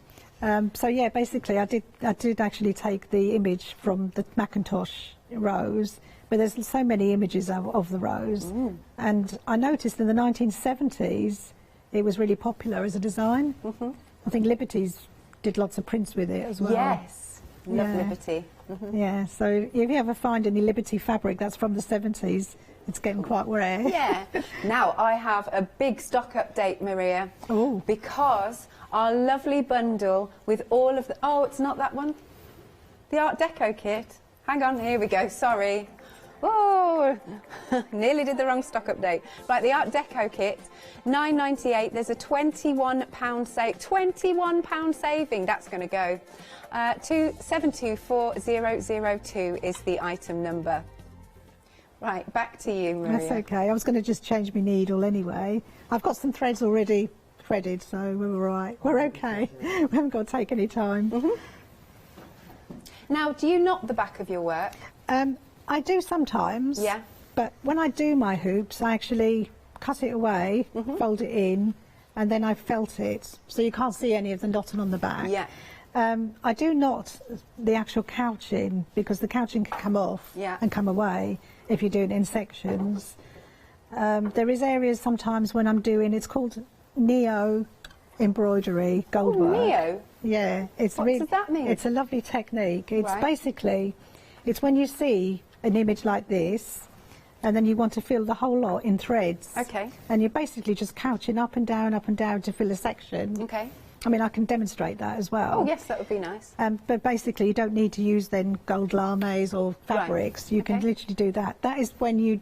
So yeah, basically I did actually take the image from the Macintosh rose, but there's so many images of the rose. And I noticed in the 1970s it was really popular as a design. I think Liberty's did lots of prints with it as well. Yes, love Liberty. Yeah, so if you ever find any Liberty fabric that's from the 70s, it's getting quite rare. Yeah. Now, I have a big stock update, Maria. Oh. Because our lovely bundle with all of the... Oh, it's not that one. The Art Deco kit. Hang on, here we go, sorry. Oh, nearly did the wrong stock update. Right, the Art Deco kit, £9.98. There's a £21 save. £21 saving. That's going to go. 724,002 is the item number. Right, back to you, Maria. That's okay. I was going to just change my needle anyway. I've got some threads already threaded, so we're all right. We're okay. We haven't got to take any time. Now, do you knot the back of your work? I do sometimes. Yeah. But when I do my hoops, I actually cut it away, fold it in, and then I felt it, so you can't see any of the knotting on the back. Yeah. I do knot the actual couching because the couching can come off and come away if you do it in sections. There is areas sometimes when I'm doing, it's called neo embroidery, gold work. Neo? Yeah. What does that mean? It's a lovely technique. It's Right. basically, it's when you see an image like this and then you want to fill the whole lot in threads. Okay. And you're basically just couching up and down to fill a section. Okay. I mean, I can demonstrate that as well. Oh, yes, that would be nice. But basically, you don't need to use then gold lames or fabrics. Right. You can literally do that. That is when you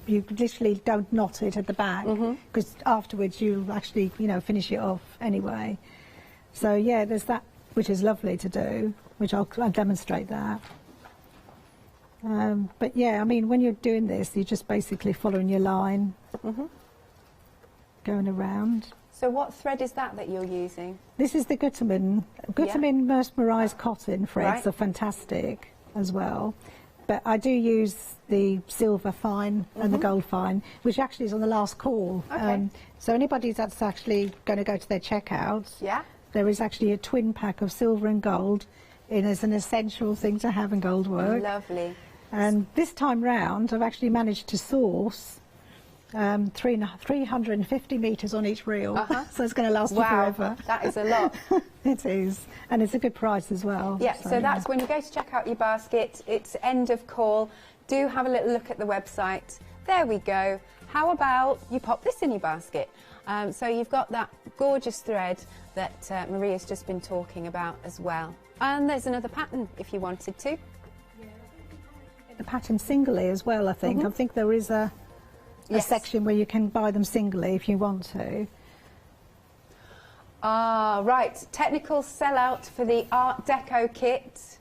literally don't knot it at the back, because afterwards you actually, finish it off anyway. So yeah, there's that, which is lovely to do, which I'll demonstrate that. But yeah, I mean, when you're doing this, you're just basically following your line, going around. So what thread is that you're using? This is the Gutermann mesmerised cotton threads are fantastic as well. But I do use the silver fine and the gold fine, which actually is on the last call. Okay. So anybody that's actually going to go to their checkout, there is actually a twin pack of silver and gold as an essential thing to have in gold work. Lovely. And this time round, I've actually managed to source 350 metres on each reel, so it's going to last you forever. That is a lot. It is, and it's a good price as well. Yeah, so that's when you go to check out your basket, it's end of call. Do have a little look at the website. There we go. How about you pop this in your basket? So you've got that gorgeous thread that Maria's just been talking about as well. And there's another pattern if you wanted to. The pattern singly as well, I think. I think there is a section where you can buy them singly if you want to. Ah, right. Technical sellout for the Art Deco kit.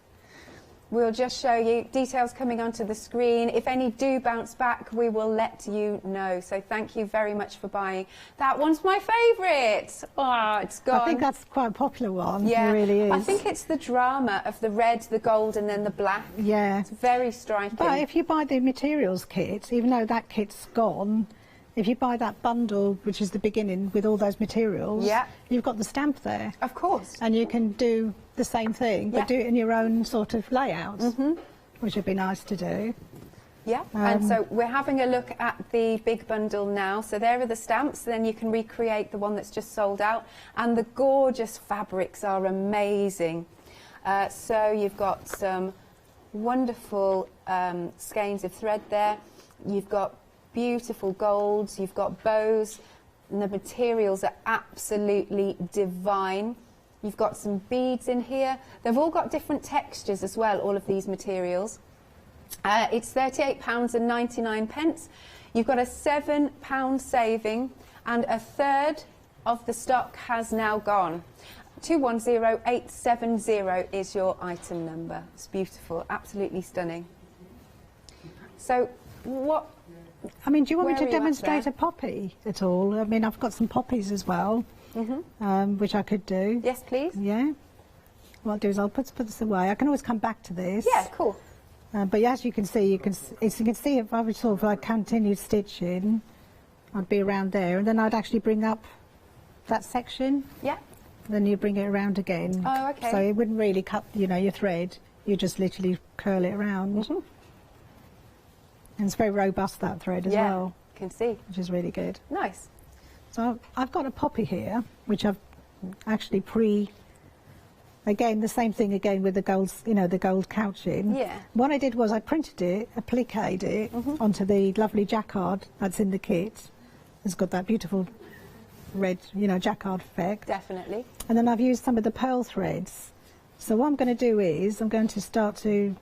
We'll just show you details coming onto the screen. If any do bounce back, we will let you know. So thank you very much for buying. That one's my favourite. Oh, it's gone. I think that's quite a popular one. Yeah, It really is. I think it's the drama of the red, the gold, and then the black. Yeah. It's very striking. But if you buy the materials kit, even though that kit's gone, if you buy that bundle, which is the beginning with all those materials, you've got the stamp there. Of course. And you can do the same thing, but do it in your own sort of layout, which would be nice to do. Yeah, and so we're having a look at the big bundle now. So there are the stamps, then you can recreate the one that's just sold out. And the gorgeous fabrics are amazing. So you've got some wonderful skeins of thread there. You've got beautiful golds, you've got bows, and the materials are absolutely divine. You've got some beads in here. They've all got different textures as well, all of these materials. It's £38.99. You've got a £7 saving, and a third of the stock has now gone. 210870 is your item number. It's beautiful, absolutely stunning. So what... I mean, do you want me Where to are you at demonstrate there? a poppy at all? I mean, I've got some poppies as well, which I could do. Yes, please. Yeah. What I'll do is I'll put this away. I can always come back to this. Yeah, cool. But as you can see, if I was sort of like continued stitching, I'd be around there, and then I'd actually bring up that section. Yeah. Then you bring it around again. Oh, okay. So it wouldn't really cut, you know, your thread. You just literally curl it around. And it's very robust, that thread, as well. Yeah, can see. Which is really good. Nice. So I've got a poppy here, which I've actually again, the same thing again with the gold, you know, the gold couching. Yeah. What I did was I printed it, appliqued it onto the lovely jacquard that's in the kit. It's got that beautiful red, you know, jacquard effect. Definitely. And then I've used some of the pearl threads. So what I'm going to do is I'm going to start to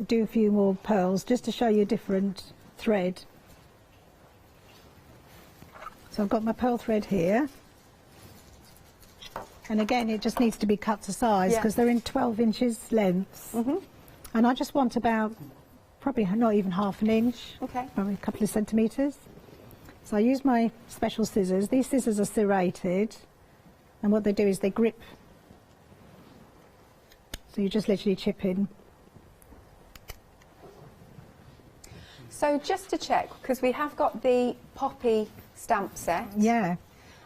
do a few more pearls just to show you a different thread. So I've got my pearl thread here. And again, it just needs to be cut to size because they're in 12 inches lengths. And I just want about, probably not even half an inch, probably a couple of centimetres. So I use my special scissors. These scissors are serrated, and what they do is they grip. So you just literally chip in. So just to check, because we have got the poppy stamp set. Yeah.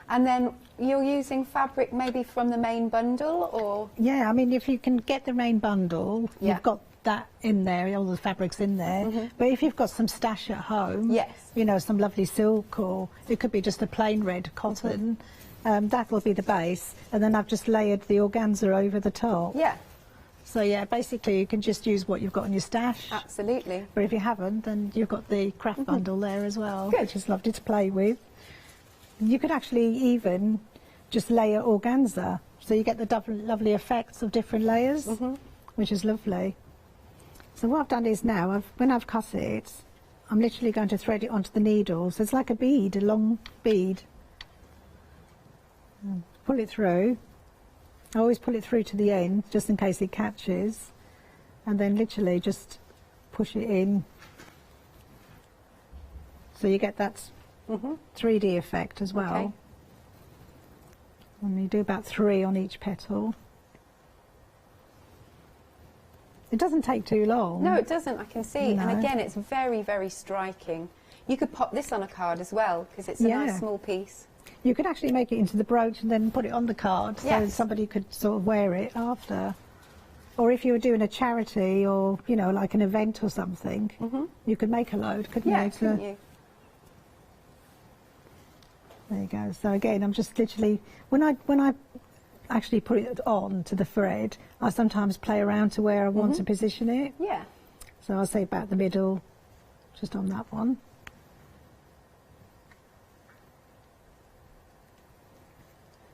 And then you're using fabric maybe from the main bundle, or? Yeah, I mean, if you can get the main bundle, you've got that in there, all the fabrics in there. But if you've got some stash at home, you know, some lovely silk, or it could be just a plain red cotton, that will be the base. And then I've just layered the organza over the top. Yeah. So yeah, basically you can just use what you've got in your stash. Absolutely. But if you haven't, then you've got the craft bundle there as well, which is lovely to play with. You could actually even just layer organza, so you get the lovely effects of different layers, which is lovely. So what I've done is now, when I've cut it, I'm literally going to thread it onto the needle. So it's like a bead, a long bead. Pull it through. I always pull it through to the end, just in case it catches. And then literally just push it in. So you get that 3D effect as well. Okay. And you do about 3 on each petal. It doesn't take too long. No, it doesn't, I can see. No. And again, it's very, very striking. You could pop this on a card as well, because it's a nice small piece. You could actually make it into the brooch and then put it on the card, so Yes. somebody could sort of wear it after. Or if you were doing a charity or, you know, like an event or something, you could make a load, couldn't you? Couldn't you? There you go. So again, I'm just literally, when I actually put it on to the thread, I sometimes play around to where I want to position it. Yeah. So I'll say about the middle, just on that one.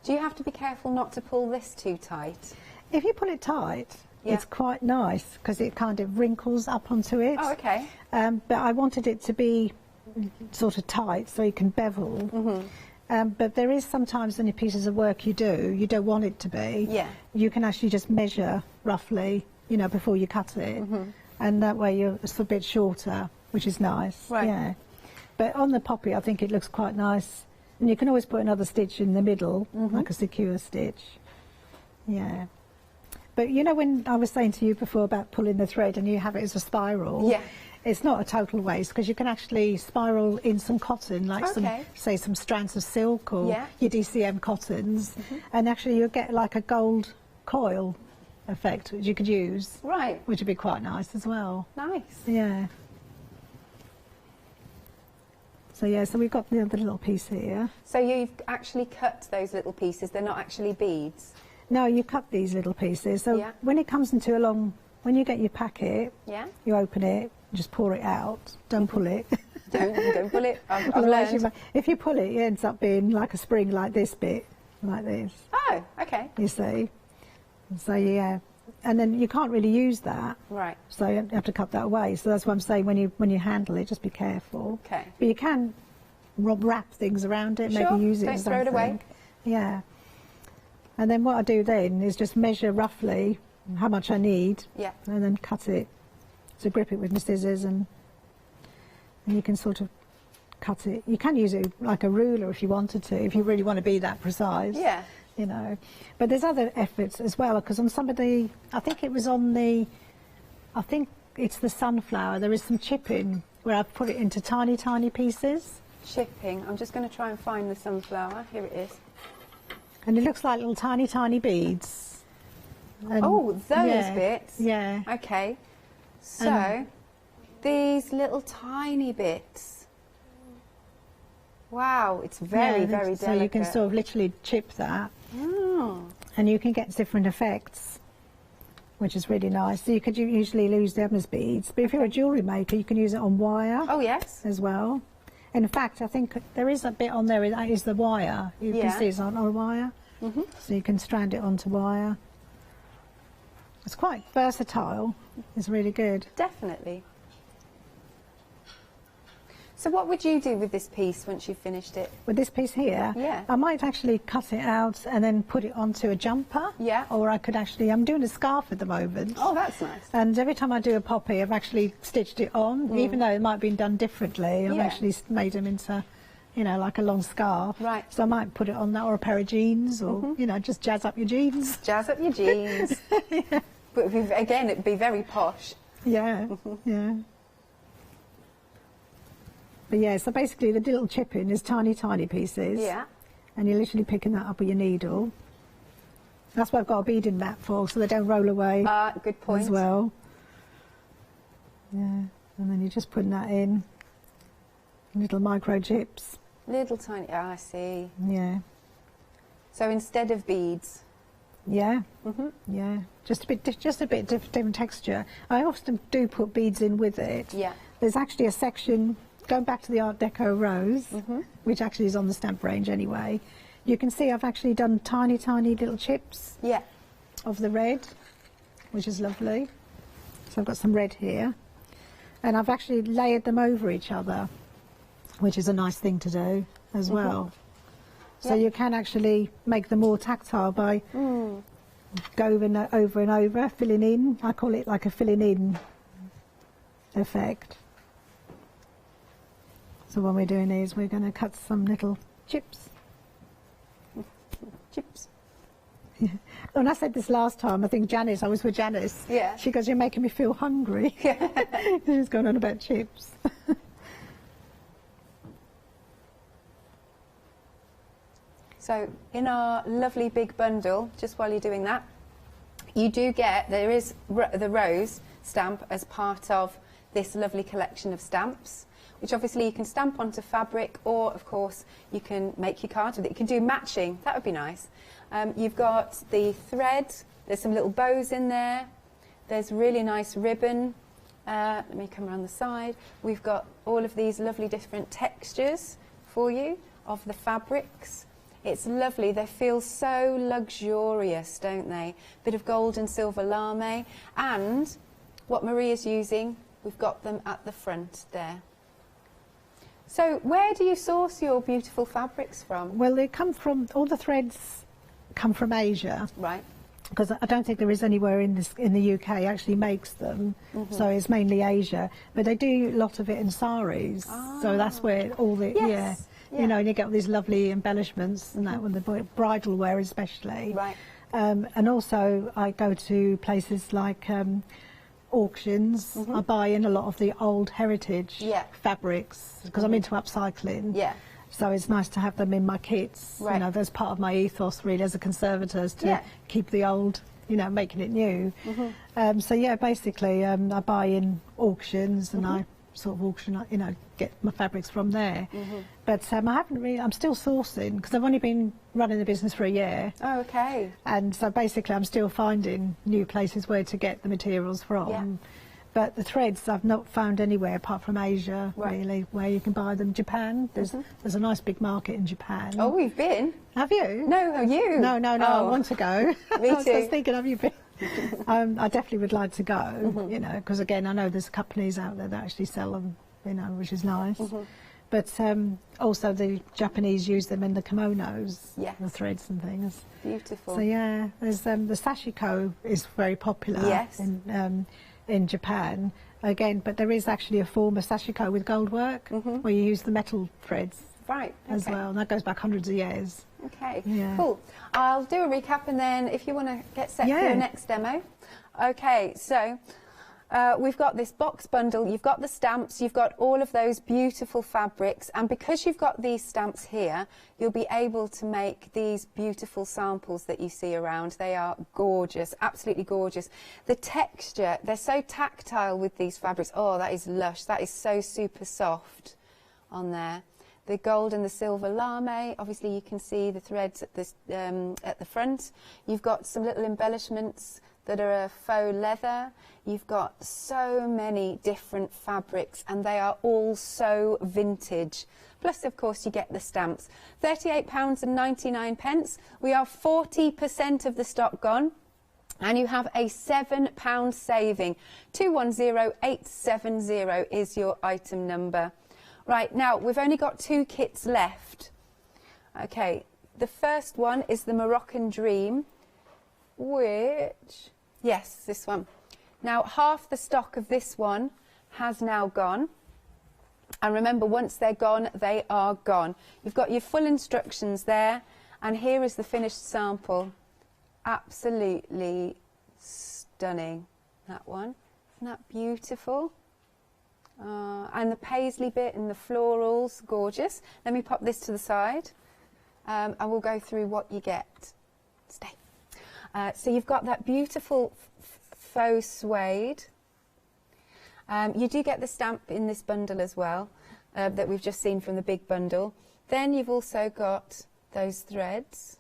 Do you have to be careful not to pull this too tight? If you pull it tight, it's quite nice because it kind of wrinkles up onto it. Oh, okay. But I wanted it to be sort of tight so you can bevel. But there is sometimes any pieces of work you don't want it to be. Yeah. You can actually just measure roughly, you know, before you cut it. And that way it's a bit shorter, which is nice. Right. Yeah. But on the poppy, I think it looks quite nice. And you can always put another stitch in the middle, like a secure stitch. Yeah. But you know when I was saying to you before about pulling the thread and you have it as a spiral? Yeah. It's not a total waste because you can actually spiral in some cotton, like say some strands of silk or your DCM cottons, and actually you'll get like a gold coil effect which you could use. Right. Which would be quite nice as well. Nice. Yeah. So yeah, so we've got the other little piece here. So you've actually cut those little pieces, they're not actually beads? No, you cut these little pieces. So when it comes into a long, when you get your packet, you open it, just pour it out, don't pull it. Don't pull it. I've Otherwise learned. if you pull it, it ends up being like a spring like this bit, like this. Oh, okay. You see? So, yeah. And then you can't really use that. Right. So you have to cut that away. So that's what I'm saying, when you handle it, just be careful. Okay. But you can wrap things around it, Sure. maybe use it Don't as throw it away. something. Yeah. And then what I do then is just measure roughly how much I need. Yeah. And then cut it. So grip it with my scissors and you can sort of cut it. You can use it like a ruler if you wanted to, if you really want to be that precise. Yeah. You know, but there's other efforts as well, because on some of the, I think it's the sunflower, there is some chipping where I've put it into tiny, tiny pieces. Chipping. I'm just going to try and find the sunflower. Here it is. And it looks like little tiny, tiny beads. And oh, those yeah, bits? Yeah. Okay. So, these little tiny bits. Wow, it's very, very delicate. So you can sort of literally chip that. Oh. And you can get different effects, which is really nice. So you could usually use them as beads, but if you're a jewellery maker, you can use it on wire. Oh, yes. As well. And in fact, I think there is a bit on there, that is the wire. You can see it's on a wire. Mm-hmm. So you can strand it onto wire. It's quite versatile. It's really good. Definitely. So what would you do with this piece once you've finished it? With this piece here? Yeah. I might actually cut it out and then put it onto a jumper. Yeah. Or I could actually, I'm doing a scarf at the moment. Oh, that's nice. And every time I do a poppy, I've actually stitched it on. Even though it might have been done differently, I've actually made them into, you know, like a long scarf. Right. So I might put it on that, or a pair of jeans, or, you know, just jazz up your jeans. Jazz up your jeans. Yeah. But again, it'd be very posh. Yeah, yeah. But yeah, so basically the little chipping is tiny, tiny pieces. Yeah. And you're literally picking that up with your needle. That's what I've got a beading mat for, so they don't roll away. Good point. As well. Yeah, and then you're just putting that in. Little micro chips. Little tiny, I see. Yeah. So instead of beads? Yeah. Yeah. Just a bit different texture. I often do put beads in with it. Yeah. There's actually a section, going back to the Art Deco rose, which actually is on the stamp range anyway. You can see I've actually done tiny, tiny little chips. Yeah. Of the red, which is lovely. So I've got some red here. And I've actually layered them over each other, which is a nice thing to do as well. So you can actually make them more tactile by going over and over, filling in. I call it like a filling in effect. So what we're doing is we're going to cut some little chips. Chips. Yeah. When I said this last time, I think Janice, I was with Janice. Yeah. She goes, "You're making me feel hungry." She's going on about chips. So in our lovely big bundle, just while you're doing that, you do get, there is the rose stamp as part of this lovely collection of stamps, which obviously you can stamp onto fabric, or of course you can make your cards with it. You can do matching, that would be nice. You've got the thread, there's some little bows in there, there's really nice ribbon. Let me come around the side. We've got all of these lovely different textures for you of the fabrics. It's lovely, they feel so luxurious, don't they? Bit of gold and silver lame, and what Maria's using, we've got them at the front there. So where do you source your beautiful fabrics from? Well, they come from, all the threads come from Asia. Right. Because I don't think there is anywhere in the UK actually makes them, so it's mainly Asia. But they do a lot of it in saris, so that's where all the you know, and you get all these lovely embellishments and that, with the bridal wear especially. Right. And also I go to places like auctions. I buy in a lot of the old heritage fabrics because I'm into upcycling. Yeah. So it's nice to have them in my kits. Right. You know, there's part of my ethos really as a conservator is to keep the old, you know, making it new. So yeah, basically I buy in auctions and I sort of auction, you know, get my fabrics from there. But I haven't really, I'm still sourcing because I've only been running the business for a year. Oh, okay. And so basically I'm still finding new places where to get the materials from. But the threads I've not found anywhere apart from Asia, really, where you can buy them. Japan, there's a nice big market in Japan. Oh, we've been. Have you? No, have you? No, Oh. I want to go. Me I was too. just thinking, have you been? I definitely would like to go, you know, because again, I know there's companies out there that actually sell them, you know, which is nice. But also the Japanese use them in the kimonos, the threads and things. Beautiful. So yeah, there's the sashiko is very popular in Japan. Again, but there is actually a form of sashiko with gold work where you use the metal threads as well, and that goes back hundreds of years. Okay, Yeah. cool. I'll do a recap and then if you want to get set for your next demo. Okay, so we've got this box bundle, you've got the stamps, you've got all of those beautiful fabrics, and because you've got these stamps here, you'll be able to make these beautiful samples that you see around. They are gorgeous, absolutely gorgeous. The texture, they're so tactile with these fabrics. Oh, that is lush, that is so super soft on there. The gold and the silver lame, obviously you can see the threads at the front. You've got some little embellishments that are a faux leather. You've got so many different fabrics and they are all so vintage. Plus, of course, you get the stamps. £38.99. We are 40% of the stock gone. And you have a £7 saving. 210870 is your item number. Right, now, we've only got 2 kits left. Okay, the first one is the Moroccan Dream, which... Yes, this one. Now, half the stock of this one has now gone. And remember, once they're gone, they are gone. You've got your full instructions there. And here is the finished sample. Absolutely stunning, that one. Isn't that beautiful? And the paisley bit and the florals, gorgeous. Let me pop this to the side and we'll go through what you get. Stay. So you've got that beautiful faux suede. You do get the stamp in this bundle as well that we've just seen from the big bundle. Then you've also got those threads.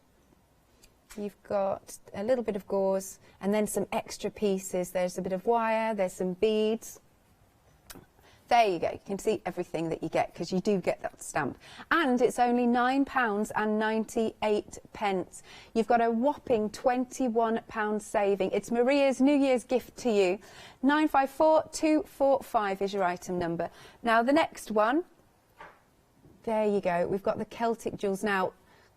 You've got a little bit of gauze and then some extra pieces. There's a bit of wire, there's some beads. There you go, you can see everything that you get because you do get that stamp. And it's only £9.98. You've got a whopping £21 saving. It's Maria's New Year's gift to you. 954245 is your item number. Now the next one, there you go, we've got the Celtic jewels. Now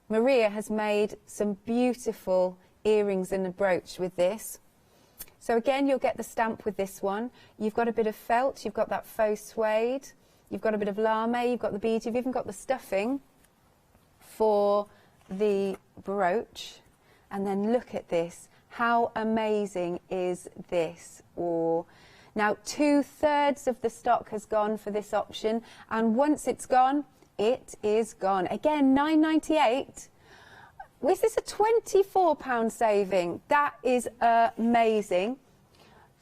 Maria has made some beautiful earrings and a brooch with this. So again, you'll get the stamp with this one. You've got a bit of felt, you've got that faux suede, you've got a bit of lame, you've got the beads, you've even got the stuffing for the brooch. And then look at this. How amazing is this? Now, 2/3 of the stock has gone for this option. And once it's gone, it is gone. Again, £9.98. Was this a £24 saving? That is amazing.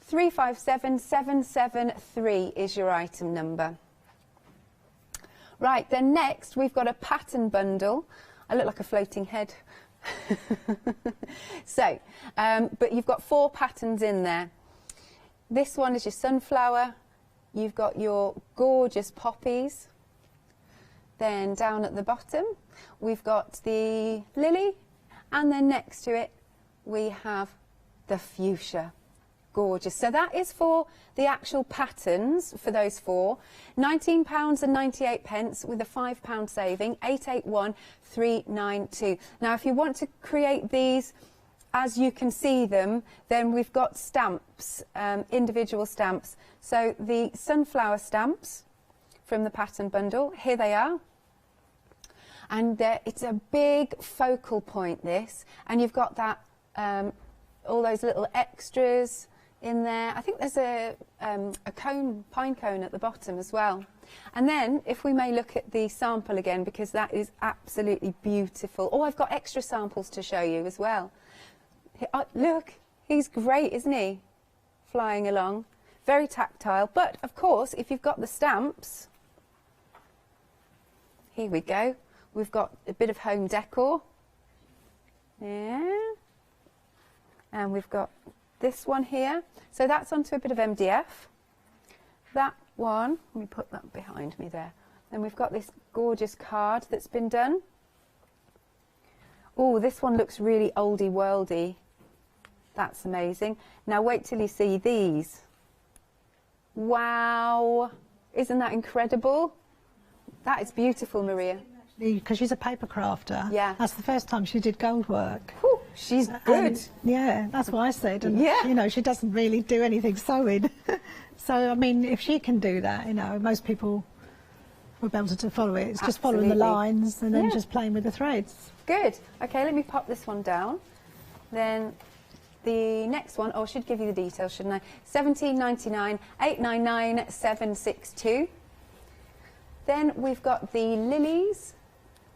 357773 is your item number. Right, then next we've got a pattern bundle. I look like a floating head. So, but you've got 4 patterns in there. This one is your sunflower. You've got your gorgeous poppies. Then down at the bottom, we've got the lily, and then next to it, we have the fuchsia. Gorgeous. So that is for the actual patterns for those 4. £19.98 with a £5 saving, 881392. Now, if you want to create these as you can see them, then we've got stamps, individual stamps. So the sunflower stamps from the pattern bundle, here they are. And it's a big focal point, this, and you've got that all those little extras in there. I think there's a cone, pine cone at the bottom as well. And then if we may look at the sample again, because that is absolutely beautiful. Oh, I've got extra samples to show you as well. Look, he's great, isn't he? Flying along, very tactile. But of course, if you've got the stamps, here we go. We've got a bit of home decor. Yeah. And we've got this one here. So that's onto a bit of MDF. that one, let me put that behind me there. Then we've got this gorgeous card that's been done. Oh, this one looks really oldie worldy. That's amazing. Now wait till you see these. Wow, isn't that incredible? That is beautiful, Maria. Because she's a paper crafter. Yeah. That's the first time she did gold work. Whew, she's good. Yeah, that's what I said. And, yeah. you know, she doesn't really do anything sewing. So, I mean, if she can do that, you know, most people will be able to follow it. It's just following the lines and then just playing with the threads. Good. Okay, let me pop this one down. Then the next one, I should give you the details, shouldn't I? £17.99, £8.99, £7.62. Then we've got the lilies.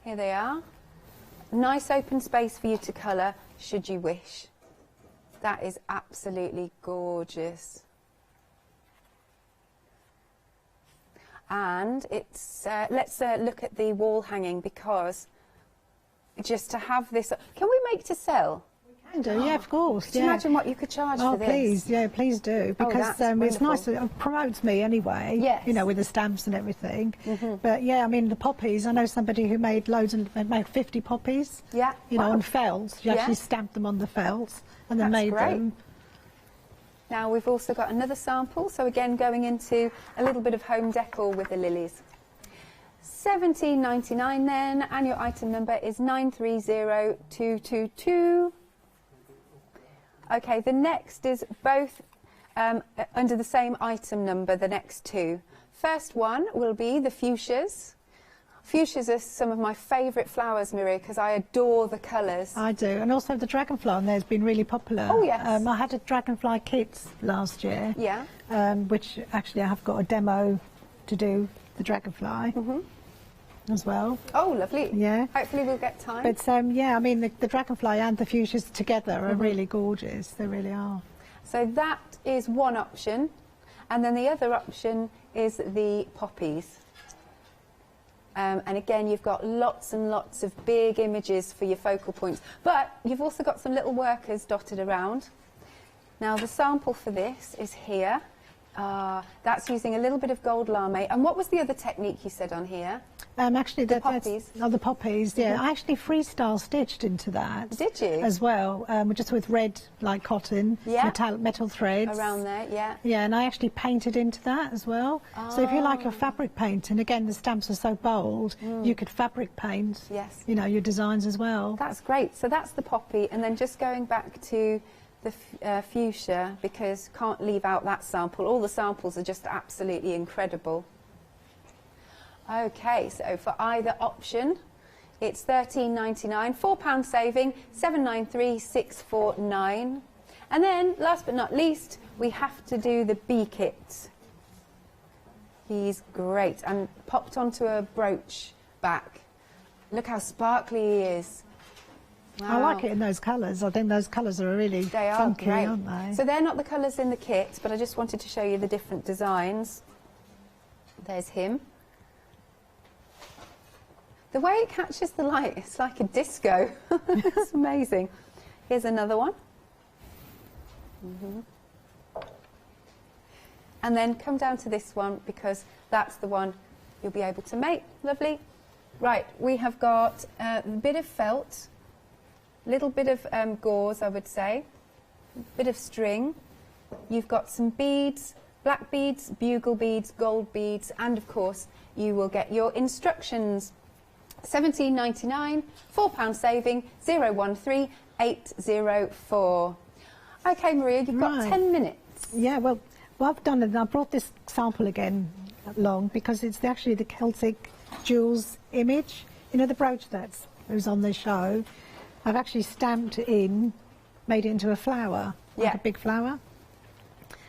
Here they are. Nice open space for you to colour, should you wish. That is absolutely gorgeous. And it's, let's look at the wall hanging, because just to have this, can we make to sell? Can do, yeah, of course. Could you imagine what you could charge for this? Oh, please, yeah, please do, because it's nice. It promotes me anyway. Yes. You know, with the stamps and everything. But yeah, I mean the poppies. I know somebody who made loads and made 50 poppies. Yeah. You know, on felt. You actually stamped them on the felt and then made them. Now we've also got another sample. So again, going into a little bit of home decor with the lilies. £17.99 then, and your item number is 930222. Okay, the next is both under the same item number, the next two. First one will be the fuchsias. Fuchsias are some of my favourite flowers, Maria, because I adore the colours. I do, and also the dragonfly on there has been really popular. Oh, yes. I had a dragonfly kit last year. Yeah. Which actually I have got a demo to do the dragonfly. As well. Oh, lovely. Yeah. Hopefully we'll get time. But yeah, I mean the dragonfly and the fuchsias together are really gorgeous. They really are. So that is one option, and then the other option is the poppies. And again, you've got lots and lots of big images for your focal points, but you've also got some little workers dotted around. Now the sample for this is here. That's using a little bit of gold lame. And what was the other technique you said on here? Actually, the poppies. The poppies, yeah. I actually freestyle stitched into that. Did you? As well, just with red, like cotton, metal threads. Around there, yeah. Yeah, and I actually painted into that as well. So if you like your fabric paint, and again, the stamps are so bold, you could fabric paint, you know, your designs as well. That's great. So that's the poppy, and then just going back to the fuchsia, because can't leave out that sample. All the samples are just absolutely incredible. Okay, so for either option, it's £13.99, £4 saving, £7.93, £6.49. And then, last but not least, we have to do the bee kit. He's great, and popped onto a brooch back. Look how sparkly he is. Wow. I like it in those colours. I think those colours are really funky, aren't they? So they're not the colours in the kit, but I just wanted to show you the different designs. There's him. The way it catches the light, it's like a disco. It's amazing. Here's another one. And then come down to this one, because that's the one you'll be able to make. Lovely. Right, we have got a bit of felt, little bit of gauze, I would say, a bit of string. You've got some beads, black beads, bugle beads, gold beads, and of course you will get your instructions. £17.99, £4 saving, 013804. Okay, Maria, you've got 10 minutes. Yeah, well, what I've done is I brought this sample again along because it's actually the Celtic jewels image. You know, the brooch that was on the show. I've actually stamped it in, made it into a flower, like a big flower.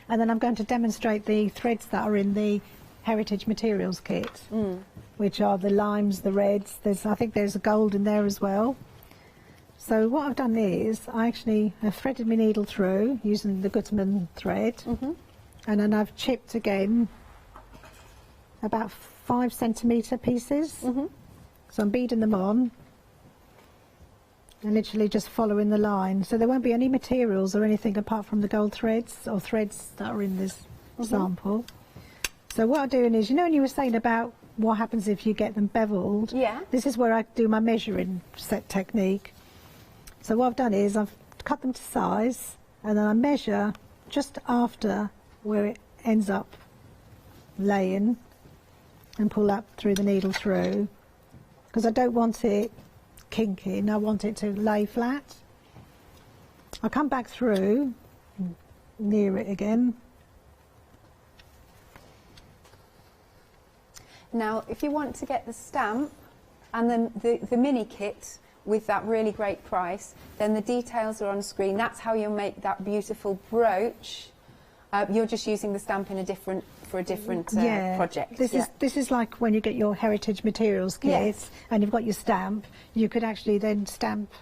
And then I'm going to demonstrate the threads that are in the Heritage Materials kit, which are the limes, the reds. I think there's a gold in there as well. So what I've done is I actually have threaded my needle through using the Gutman thread, and then I've chipped again about 5 centimetre pieces. So I'm beading them on and literally just following the line. So there won't be any materials or anything apart from the gold threads or threads that are in this sample. So what I'm doing is, you know when you were saying about what happens if you get them beveled? Yeah. This is where I do my measuring set technique. So what I've done is I've cut them to size, and then I measure just after where it ends up laying and pull that through the needle through, because I don't want it kinking, I want it to lay flat. I come back through, near it again. Now, if you want to get the stamp and then the mini kit with that really great price, then the details are on screen. That's how you'll make that beautiful brooch. You're just using the stamp in a different project. This is like when you get your heritage materials kit and you've got your stamp. You could actually then stamp,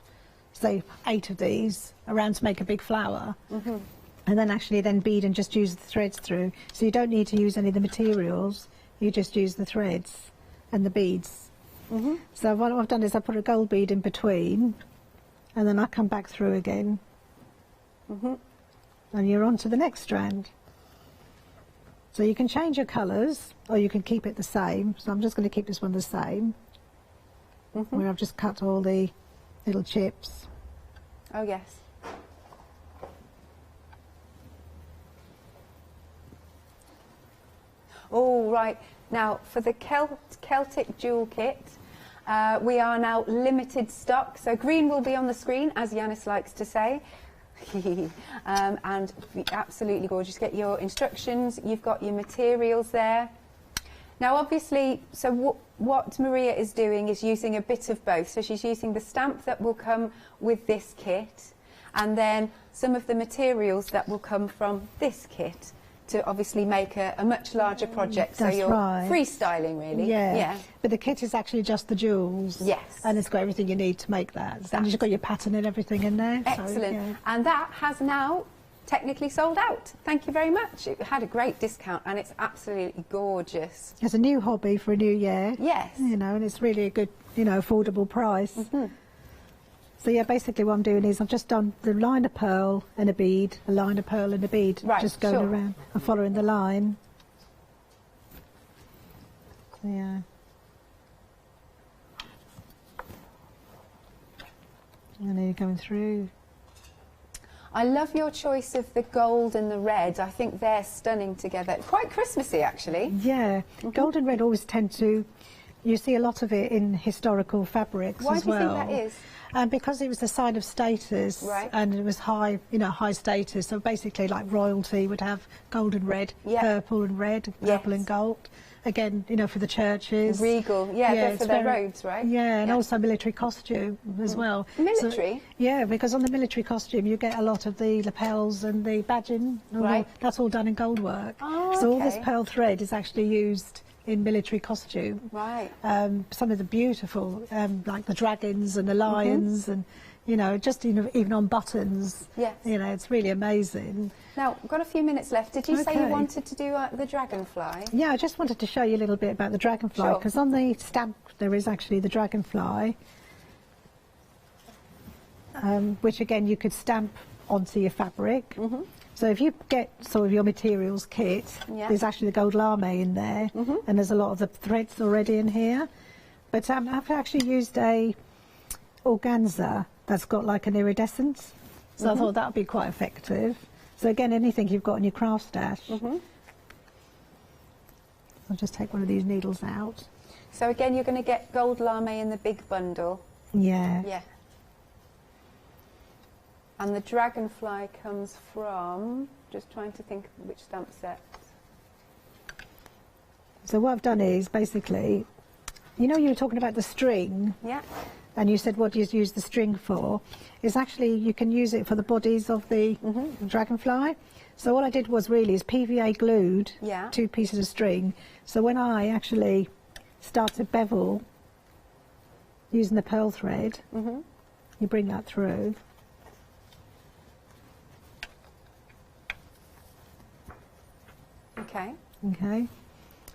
say, 8 of these around to make a big flower, and then actually then bead and just use the threads through. So you don't need to use any of the materials. You just use the threads and the beads. So what I've done is I put a gold bead in between, and then I come back through again, and you're on to the next strand. So you can change your colours, or you can keep it the same. So I'm just going to keep this one the same, where I've just cut all the little chips. Oh yes. Oh right. Now for the Celtic jewel kit, we are now limited stock. So green will be on the screen, as Yanis likes to say. And absolutely gorgeous. Get your instructions, you've got your materials there. Now obviously, so what Maria is doing is using a bit of both. So she's using the stamp that will come with this kit, and then some of the materials that will come from this kit to obviously make a much larger project. That's so you're right. freestyling really. Yeah. But the kit is actually just the jewels. Yes. And it's got everything you need to make that. And you've got your pattern and everything in there. Excellent. So, yeah. And that has now technically sold out. Thank you very much. It had a great discount and it's absolutely gorgeous. It's a new hobby for a new year. Yes. You know, and it's really a good, you know, affordable price. So yeah, basically what I'm doing is I've just done the line of pearl and a bead, a line of pearl and a bead, just going around and following the line. So, yeah. And then you're going through. I love your choice of the gold and the red. I think they're stunning together. Quite Christmassy, actually. Yeah. Gold and red always tend to, you see a lot of it in historical fabrics as well. Why do you think that is? Because it was a sign of status, and it was high, you know, high status. So basically, like royalty would have gold and red, purple and red, purple and gold. Again, you know, for the churches. Regal, for their robes, right? Yeah, and also military costume as well. Military? So, yeah, because on the military costume you get a lot of the lapels and the badging. That's all done in gold work. Oh, so all this pearl thread is actually used in military costume. Right. Some of the beautiful, like the dragons and the lions, and you know, just even on buttons. Yes. You know, it's really amazing. Now, we've got a few minutes left. Did you say you wanted to do the dragonfly? Yeah, I just wanted to show you a little bit about the dragonfly, because on the stamp there is actually the dragonfly, which again you could stamp onto your fabric. So if you get sort of your materials kit, there's actually the gold lame in there, and there's a lot of the threads already in here. But I've actually used a organza that's got like an iridescence, so I thought that would be quite effective. So again, anything you've got in your craft stash. I'll just take one of these needles out. So again, you're going to get gold lame in the big bundle. Yeah. Yeah. And the dragonfly comes from, just trying to think of which stamp set. So what I've done is basically, you know, you were talking about the string. Yeah. And you said what do you use the string for? Is actually you can use it for the bodies of the dragonfly. So what I did was really is PVA glued 2 pieces of string. So when I actually start to bevel using the pearl thread, you bring that through. Okay. Okay.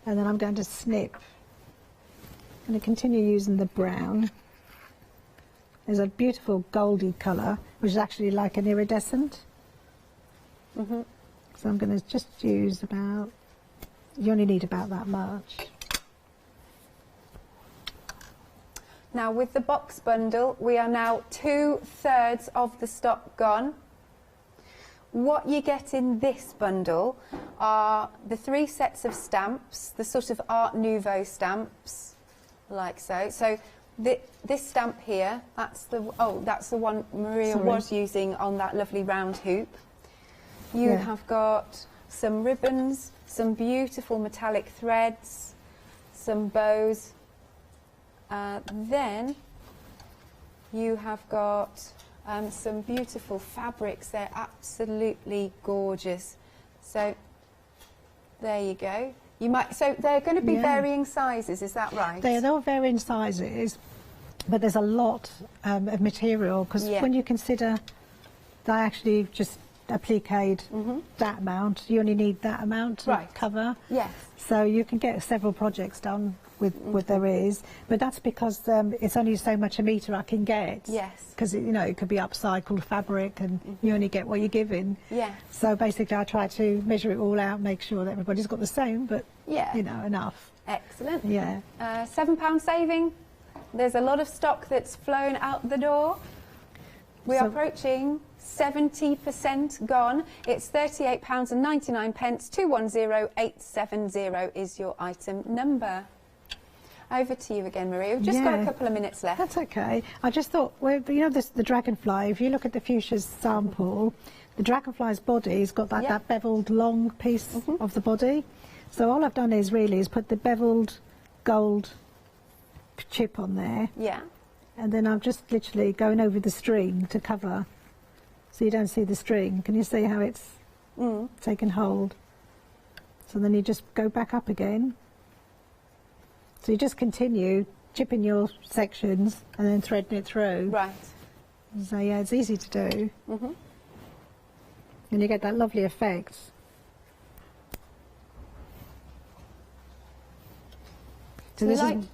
And then I'm going to snip. I'm going to continue using the brown. There's a beautiful goldy colour, which is actually like an iridescent. So I'm going to just use about You only need about that much. Now with the box bundle, we are now 2/3 of the stock gone. What you get in this bundle are the 3 sets of stamps, the sort of Art Nouveau stamps, like so. So this stamp here, that's the one Maria was using on that lovely round hoop. You have got some ribbons, some beautiful metallic threads, some bows. Then you have got some beautiful fabrics. They're absolutely gorgeous. So there you go. So they're going to be varying sizes, is that right? They're all varying sizes, but there's a lot of material, because when you consider they actually just appliqued that amount, you only need that amount to cover. Yes. So you can get several projects done with what there is, but that's because it's only so much a metre I can get. Yes. Because it could be upcycled fabric, and you only get what you're given. Yeah. So basically I try to measure it all out, make sure that everybody's got the same, but enough. Excellent. Yeah. £7 saving. There's a lot of stock that's flown out the door. We are approaching 70% gone. It's £38.99. 210870 is your item number. Over to you again, Maria. We've just got a couple of minutes left. That's okay. I just thought, well, the dragonfly, if you look at the fuchsia's sample, the dragonfly's body's got that beveled long piece of the body. So all I've done is put the beveled gold chip on there. Yeah. And then I'm just literally going over the string to cover, so you don't see the string. Can you see how it's taken hold? So then you just go back up again. So you just continue chipping your sections and then threading it through. Right. So yeah, it's easy to do. And you get that lovely effect. So this is...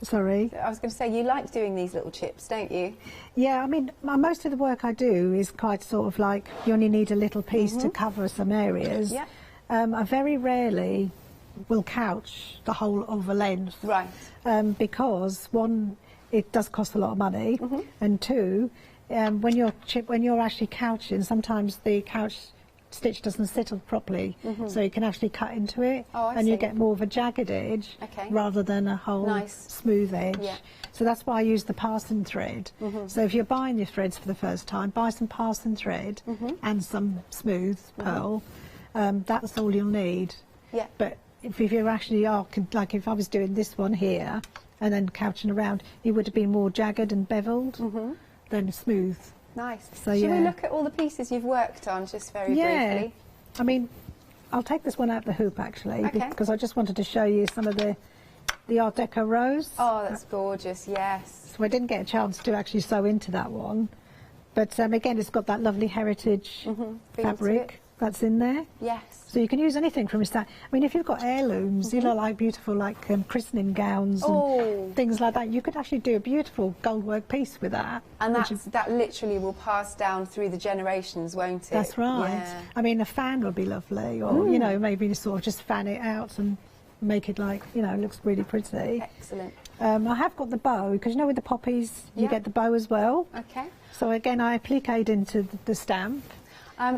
Sorry? I was going to say, you like doing these little chips, don't you? Yeah, I mean, most of the work I do is quite sort of like, you only need a little piece to cover some areas. Yeah. I very rarely will couch the whole of a length. Right. Because, one, it does cost a lot of money, and two, when you're actually couching, sometimes the couch stitch doesn't sit properly, so you can actually cut into it, and you get more of a jagged edge rather than a whole smooth edge. Yeah. So that's why I use the parson thread. So if you're buying your threads for the first time, buy some parson thread and some smooth pearl. That's all you'll need. Yeah. But if you actually are, like if I was doing this one here and then couching around, it would have been more jagged and beveled than smooth. Nice. So, Shall we look at all the pieces you've worked on just very briefly? I mean, I'll take this one out the hoop actually, because I just wanted to show you some of the Art Deco rose. Oh, that's gorgeous, yes. So I didn't get a chance to actually sew into that one. But again, it's got that lovely heritage fabric that's in there. Yes. So you can use anything from a stand. I mean, if you've got heirlooms, you know, like beautiful, like christening gowns and things like that, you could actually do a beautiful goldwork piece with that. And that literally will pass down through the generations, won't it? That's right. Yeah. I mean, a fan would be lovely, or you know, maybe sort of just fan it out and make it like, you know, it looks really pretty. Excellent. I have got the bow, because you know with the poppies, you get the bow as well. Okay. So again, I appliqued into the stamp.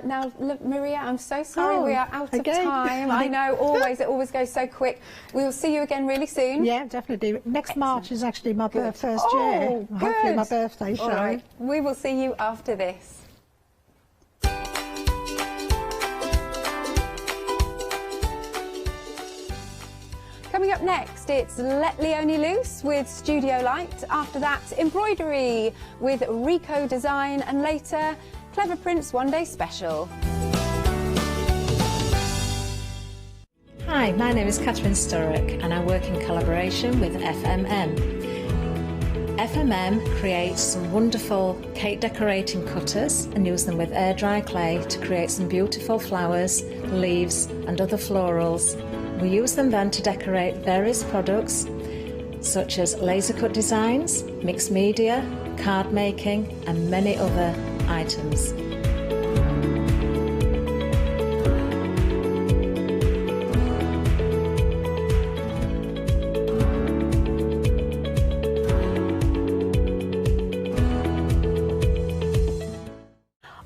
Now, look, Maria, I'm so sorry we are out of time. I know, it always goes so quick. We will see you again really soon. Yeah, definitely. Next March is actually my first year. Good. Hopefully my birthday show. All right. We will see you after this. Coming up next, it's Let Leonie Loose with Studio Light. After that, embroidery with Rico Design, and later, Clever Prints One Day Special. Hi, my name is Catherine Sturrock and I work in collaboration with FMM. FMM creates some wonderful cake decorating cutters and use them with air dry clay to create some beautiful flowers, leaves and other florals. We use them then to decorate various products such as laser cut designs, mixed media, card making and many other items.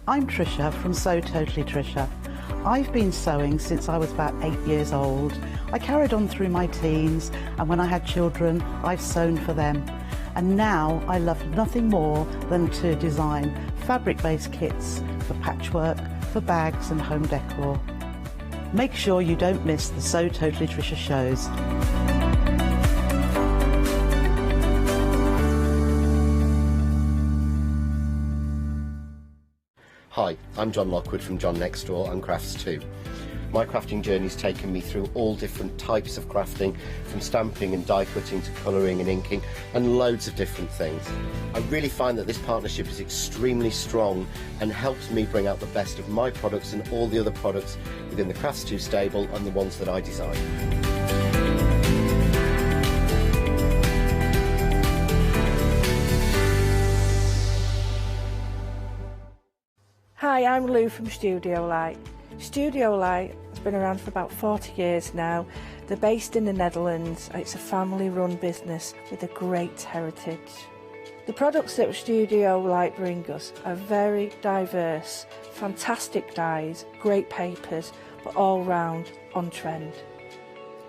I'm Trisha from Sew Totally Trisha. I've been sewing since I was about 8 years old. I carried on through my teens, and when I had children, I've sewn for them. And now I love nothing more than to design fabric-based kits for patchwork, for bags and home decor. Make sure you don't miss the Sew Totally Trisha shows. Hi, I'm John Lockwood from John Next Door and Crafts 2. My crafting journey's taken me through all different types of crafting, from stamping and die cutting to colouring and inking, and loads of different things. I really find that this partnership is extremely strong and helps me bring out the best of my products and all the other products within the Crafts 2 stable and the ones that I design. Hi, I'm Lou from Studio Light. Studio Light has been around for about 40 years now. They're based in the Netherlands. It's a family-run business with a great heritage. The products that Studio Light bring us are very diverse, fantastic dyes, great papers, but all round on trend.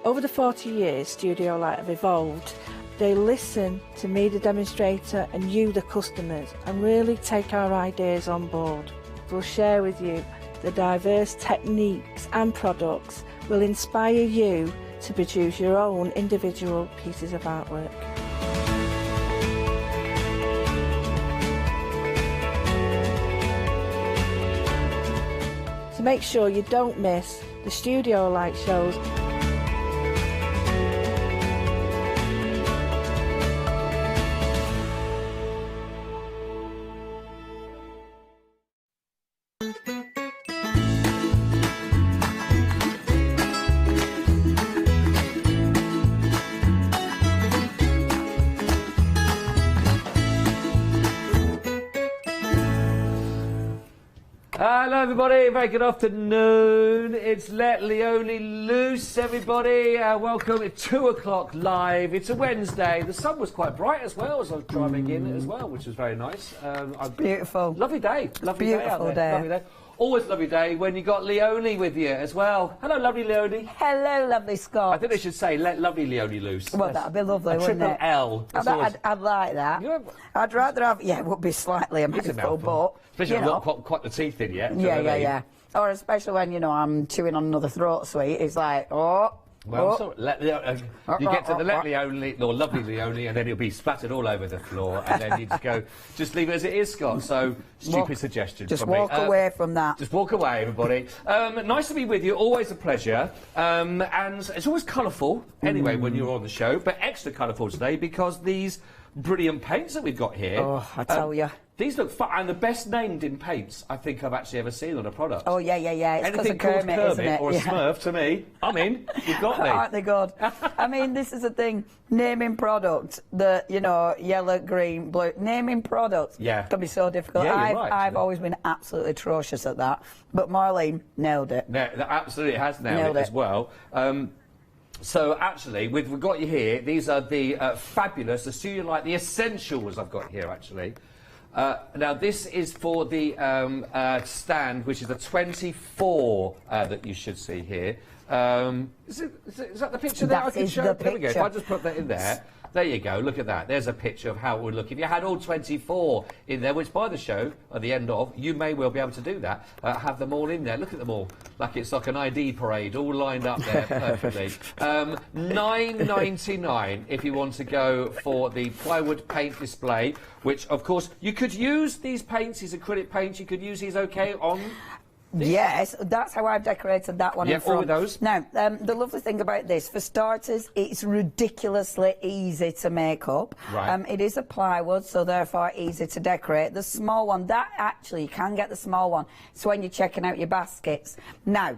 Over the 40 years Studio Light have evolved. They listen to me, the demonstrator, and you, the customers, and really take our ideas on board. We'll share with you the diverse techniques and products will inspire you to produce your own individual pieces of artwork. So make sure you don't miss the Studio Light shows. Hello everybody, very good afternoon. It's Let Leone Loose, everybody. Welcome. It's 2 o'clock live. It's a Wednesday. The sun was quite bright as well as I was driving in as well, which was very nice. Beautiful. Lovely day. Lovely day out there. Day. Lovely day. Always a lovely day when you got Leone with you as well. Hello, lovely Leone. Hello, lovely Scott. I think they should say Let Lovely Leone Loose. Well, that'd be lovely, wouldn't it? Triple L. I'd like that. I'd rather have, yeah, it would be slightly a mouthful, but especially if you've not quite the teeth in yet. Yeah. Or especially when, you know, I'm chewing on another throat sweet, it's like, oh. Well, so you get to the Let Leone, or Lovely Leone, and then it'll be splattered all over the floor, and then you just leave it as it is, Scott. So, stupid suggestion just from me. Just walk away from that. Just walk away, everybody. Nice to be with you, always a pleasure. And it's always colourful, anyway, when you're on the show, but extra colourful today because these brilliant paints that we've got here. Oh, I tell you. These look fun, and the best named in paints I think I've actually ever seen on a product. Oh, yeah. It's anything called Kermit, isn't it? or a Smurf to me, I'm in. You've got me. Aren't they good? I mean, this is the thing. Naming products, the, you know, yellow, green, blue. Naming products can be so difficult. Yeah, you're right, I've always been absolutely atrocious at that. But Marlene nailed it. No, that absolutely has nailed it as well. So actually, we've got you here. These are the fabulous, the Studio Light, the essentials I've got here actually. Now this is for the stand, which is the 24 that you should see here. Is that the picture there I can show? There we go. If I just put that in there. There you go, look at that. There's a picture of how it would look. If you had all 24 in there, which by the show, at the end of, you may well be able to do that. Have them all in there. Look at them all. Like it's like an ID parade, all lined up there perfectly. $9.99 if you want to go for the plywood paint display, which, of course, you could use these paints, these acrylic paints, you could use these okay on... Yes, that's how I've decorated that one in front. All of those. Now, the lovely thing about this, for starters, it's ridiculously easy to make up. Right. It is a plywood, so therefore easy to decorate. The small one, that actually, you can get the small one. It's when you're checking out your baskets. Now,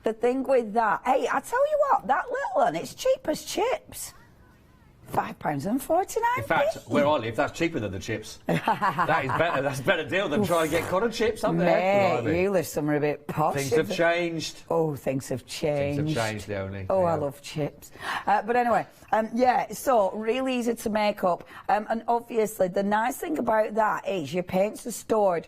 the thing with that, hey, I tell you what, that little one, it's cheap as chips. £5.49. In fact, where I live, that's cheaper than the chips. That is better. That's a better deal than trying to get cotton chips up there. Mate, you live somewhere a bit posh. Things have changed. Oh, things have changed. Things have changed, Leonie. Oh, yeah. I love chips. But anyway, yeah, so really easy to make up. And obviously, the nice thing about that is your paints are stored.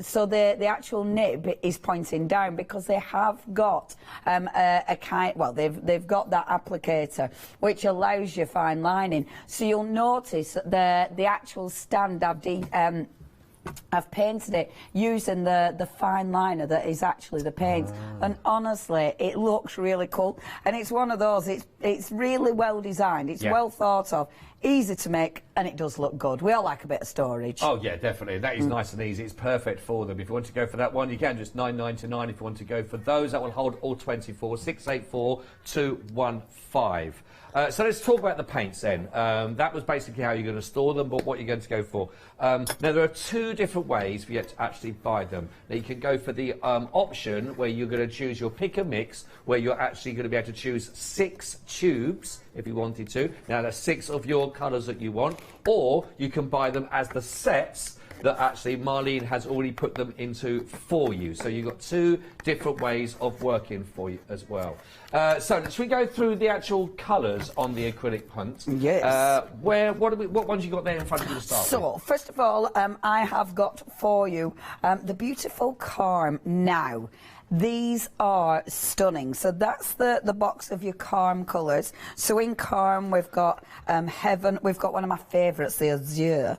So the actual nib is pointing down because they have got a kind, well, they've got that applicator, which allows you fine lining. So you'll notice that the actual stand I've painted it using the fine liner that is actually the paint, and honestly it looks really cool, and it's one of those, it's really well designed, it's well thought of, easy to make, and it does look good. We all like a bit of storage. Oh yeah, definitely. That is nice and easy. It's perfect for them. If you want to go for that one, you can, just £9.99. If you want to go for those, that will hold all 24. 684 215. So let's talk about the paints then. That was basically how you're going to store them, but what you're going to go for. Now, there are two different ways for you to actually buy them. Now, you can go for the option where you're going to choose your pick and mix, where you're actually going to be able to choose 6 tubes if you wanted to. Now, there's 6 of your colours that you want, or you can buy them as the sets that actually Marlene has already put them into for you. So you've got 2 different ways of working for you as well. So should we go through the actual colours on the acrylic paint? Yes. What ones you got there in front of you to start with? So, first of all, I have got for you the beautiful Calm Now. These are stunning. So that's the box of your Calm colours. So in Calm we've got Heaven, we've got one of my favourites, the Azure,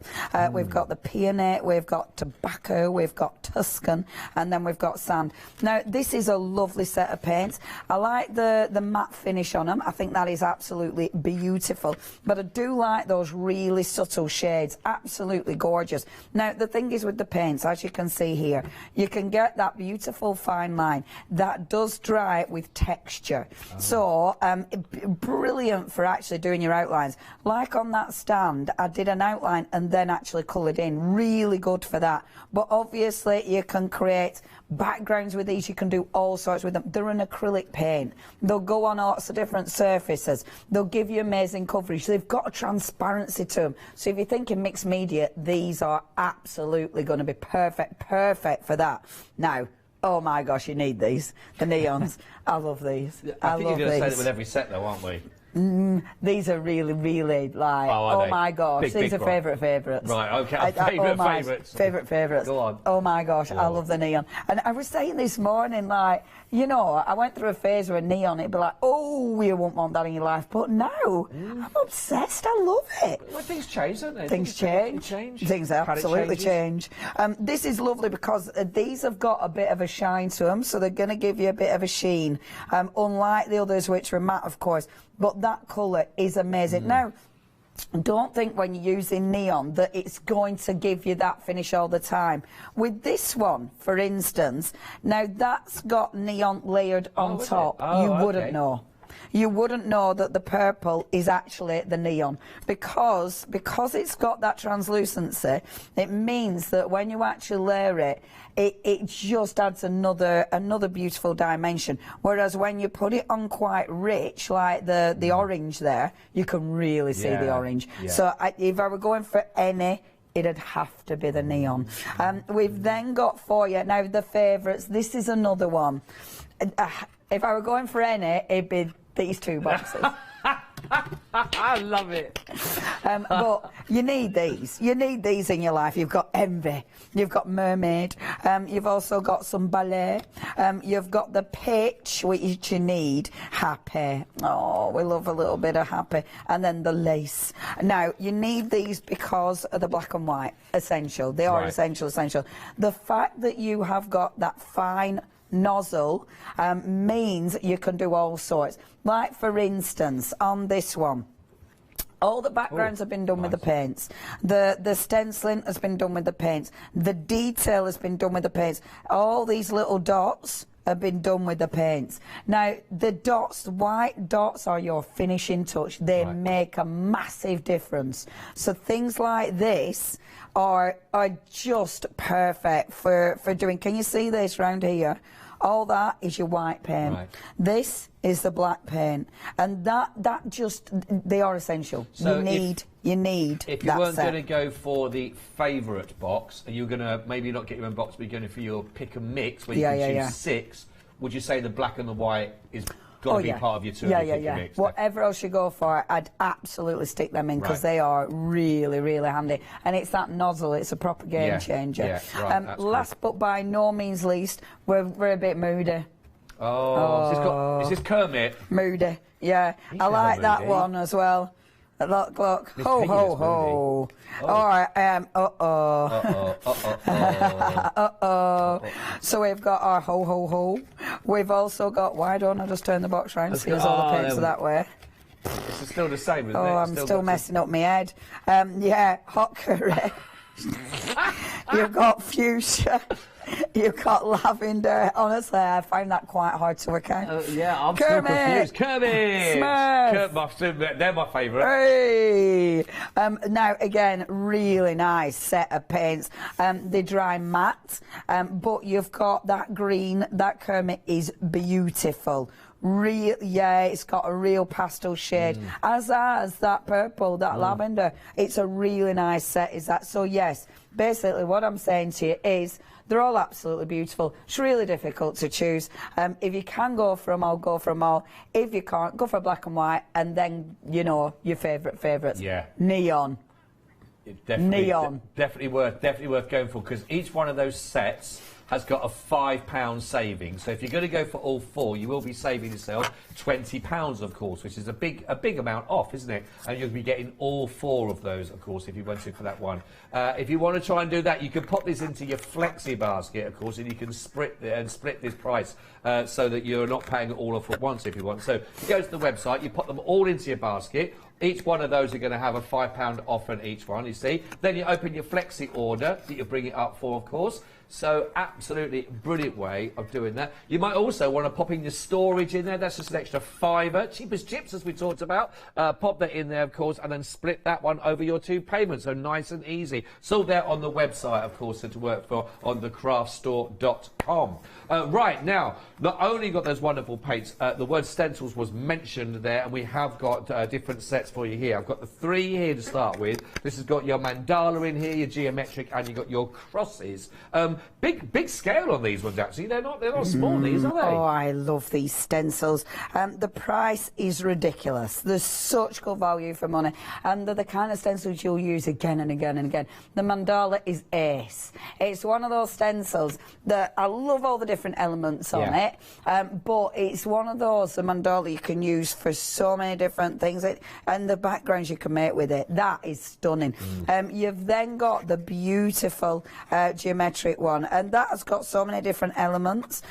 we've got the Peony, we've got Tobacco, we've got Tuscan, and then we've got Sand. Now this is a lovely set of paints. I like the matte finish on them. I think that is absolutely beautiful, but I do like those really subtle shades. Absolutely gorgeous. Now the thing is with the paints, as you can see here, you can get that beautiful fine line that does dry with texture. So brilliant for actually doing your outlines. Like on that stand, I did an outline and then actually coloured in. Really good for that. But obviously you can create backgrounds with these, you can do all sorts with them. They're an acrylic paint. They'll go on lots of different surfaces. They'll give you amazing coverage. They've got a transparency to them. So if you're thinking mixed media, these are absolutely going to be perfect for that. Now, oh my gosh, you need these. The neons. I love these. I think you're going to say that with every set though, aren't we? These are really, really like, oh my gosh, these are favourites. Right, okay, favourites. Favourites. Go on. Oh my gosh, I love the neon. And I was saying this morning, like, you know, I went through a phase where neon, it'd be like, oh, you won't want that in your life. But now, I'm obsessed, I love it. Well, things change, don't they? Things change. Things absolutely change. This is lovely because these have got a bit of a shine to them, so they're going to give you a bit of a sheen. Unlike the others, which are matte, of course. But that colour is amazing. Now, don't think when you're using neon that it's going to give you that finish all the time. With this one, for instance, now that's got neon layered on top. You wouldn't know. You wouldn't know that the purple is actually the neon because it's got that translucency. It means that when you actually layer it, it just adds another beautiful dimension. Whereas when you put it on quite rich, like the orange there, you can really see the orange. Yeah. So if I were going for any, it'd have to be the neon. We've then got for you now the favourites. This is another one. If I were going for any, it'd be these 2 boxes. I love it. But you need these. You need these in your life. You've got Envy. You've got Mermaid. You've also got some Ballet. You've got the Pitch, which you need. Happy. Oh, we love a little bit of Happy. And then the Lace. Now, you need these because of the black and white. Essential. They are essential. The fact that you have got that fine nozzle means you can do all sorts. Like for instance on this one, all the backgrounds have been done with the paints. The stenciling has been done with the paints. The detail has been done with the paints. All these little dots have been done with the paints. Now the dots, the white dots are your finishing touch. They make a massive difference. So things like this are just perfect for doing. Can you see this round here? All that is your white paint. Right. This is the black paint, and that just, they are essential. So you need If you that weren't set. going to go for the favourite box, and you're going to maybe not get your own box, but you're going for your pick and mix, where you can choose 6, would you say the black and the white is got to be part of your 2 pick and mix? Whatever else you go for, I'd absolutely stick them in, because they are really, really handy. And it's that nozzle, it's a proper game changer. Last but by no means least, we're a bit moody. Oh, is this Kermit? Moody, yeah. I like that one as well. Look, ho, ho, ho. All right, So we've got our ho, ho, ho. We've also got, why don't I just turn the box round, see all the paints are that way. It's still the same, isn't it? I'm still messing up my head. Yeah, hot curry. You've got fuchsia. You've got lavender. Honestly, I find that quite hard to work out. Yeah, I'm Kermit. still confused. Kermit! Smurf. They're my favourite. Hey! Now, again, really nice set of paints. They dry matte, but you've got that green. That Kermit is beautiful. It's got a real pastel shade, as that purple, that lavender. It's a really nice set, is that? So yes, basically what I'm saying to you is they're all absolutely beautiful. It's really difficult to choose. If you can go for them all, go for them all. If you can't, go for black and white, and then, you know, your favourites. Yeah. Neon. Neon. Definitely worth going for, because each one of those sets has got a £5 saving. So if you're going to go for all 4, you will be saving yourself £20, of course, which is a big amount off, isn't it? And you'll be getting all 4 of those, of course, if you went in for that one. If you want to try and do that, you can pop this into your flexi basket, of course, and you can split this price so that you're not paying it all off at once if you want. So you go to the website, you pop them all into your basket. Each one of those are going to have a £5 off on each one, you see. Then you open your flexi order that you bring it up for, of course. So absolutely brilliant way of doing that. You might also want to pop in your storage in there. That's just an extra £5. Cheap as chips, as we talked about. Pop that in there, of course, and then split that one over your 2 payments. So nice and easy. It's all there on the website, of course, to work for on thecraftstore.com. Right, now, not only got those wonderful paints, the word stencils was mentioned there, and we have got different sets for you here. I've got the 3 here to start with. This has got your mandala in here, your geometric, and you've got your crosses. Big scale on these ones, actually. They're not small, these, are they? Oh, I love these stencils. The price is ridiculous. There's such good value for money, and they're the kind of stencils you'll use again and again and again. The mandala is ace. It's one of those stencils that I love all the different elements on it, but it's one of those, the mandala, you can use for so many different things, and the backgrounds you can make with it. That is stunning. You've then got the beautiful geometric one, and that has got so many different elements.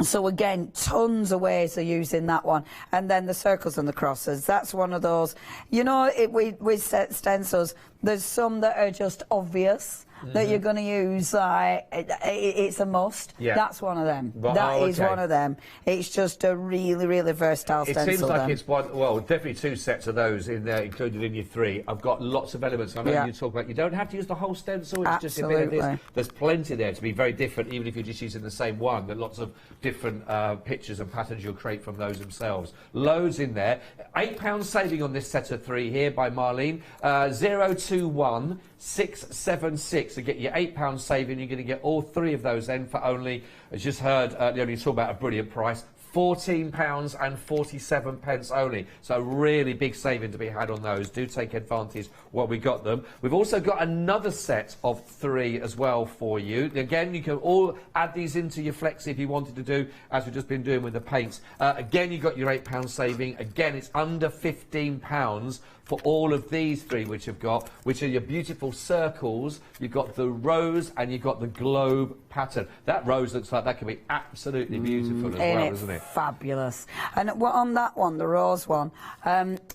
So again, tons of ways of using that one. And then the circles and the crosses, that's one of those, you know, with stencils, there's some that are just obvious that you're going to use, it's a must. That's one of them. That is one of them. It's just a really, really versatile stencil. It seems like it's one, well, definitely 2 sets of those in there, included in your 3. I've got lots of elements. I know you talk about, you don't have to use the whole stencil, it's just a bit of this. There's plenty there to be very different, even if you're just using the same one. There are lots of different pictures and patterns you'll create from those themselves. Loads in there. £8 saving on this set of 3 here by Marlene. 021 676 to get your £8 saving. You're going to get all 3 of those then for only, as you just heard, you talk about a brilliant price, £14.47 only. So really big saving to be had on those. Do take advantage while we got them. We've also got another set of 3 as well for you. Again, you can all add these into your flexi if you wanted to do, as we've just been doing with the paints. Again, you got your £8 saving. Again, it's under £15 for all of these 3 which you've got, which are your beautiful circles. You've got the rose and you've got the globe pattern. That rose looks like that could be absolutely beautiful as well, doesn't it? fabulous. And on that one, the rose one,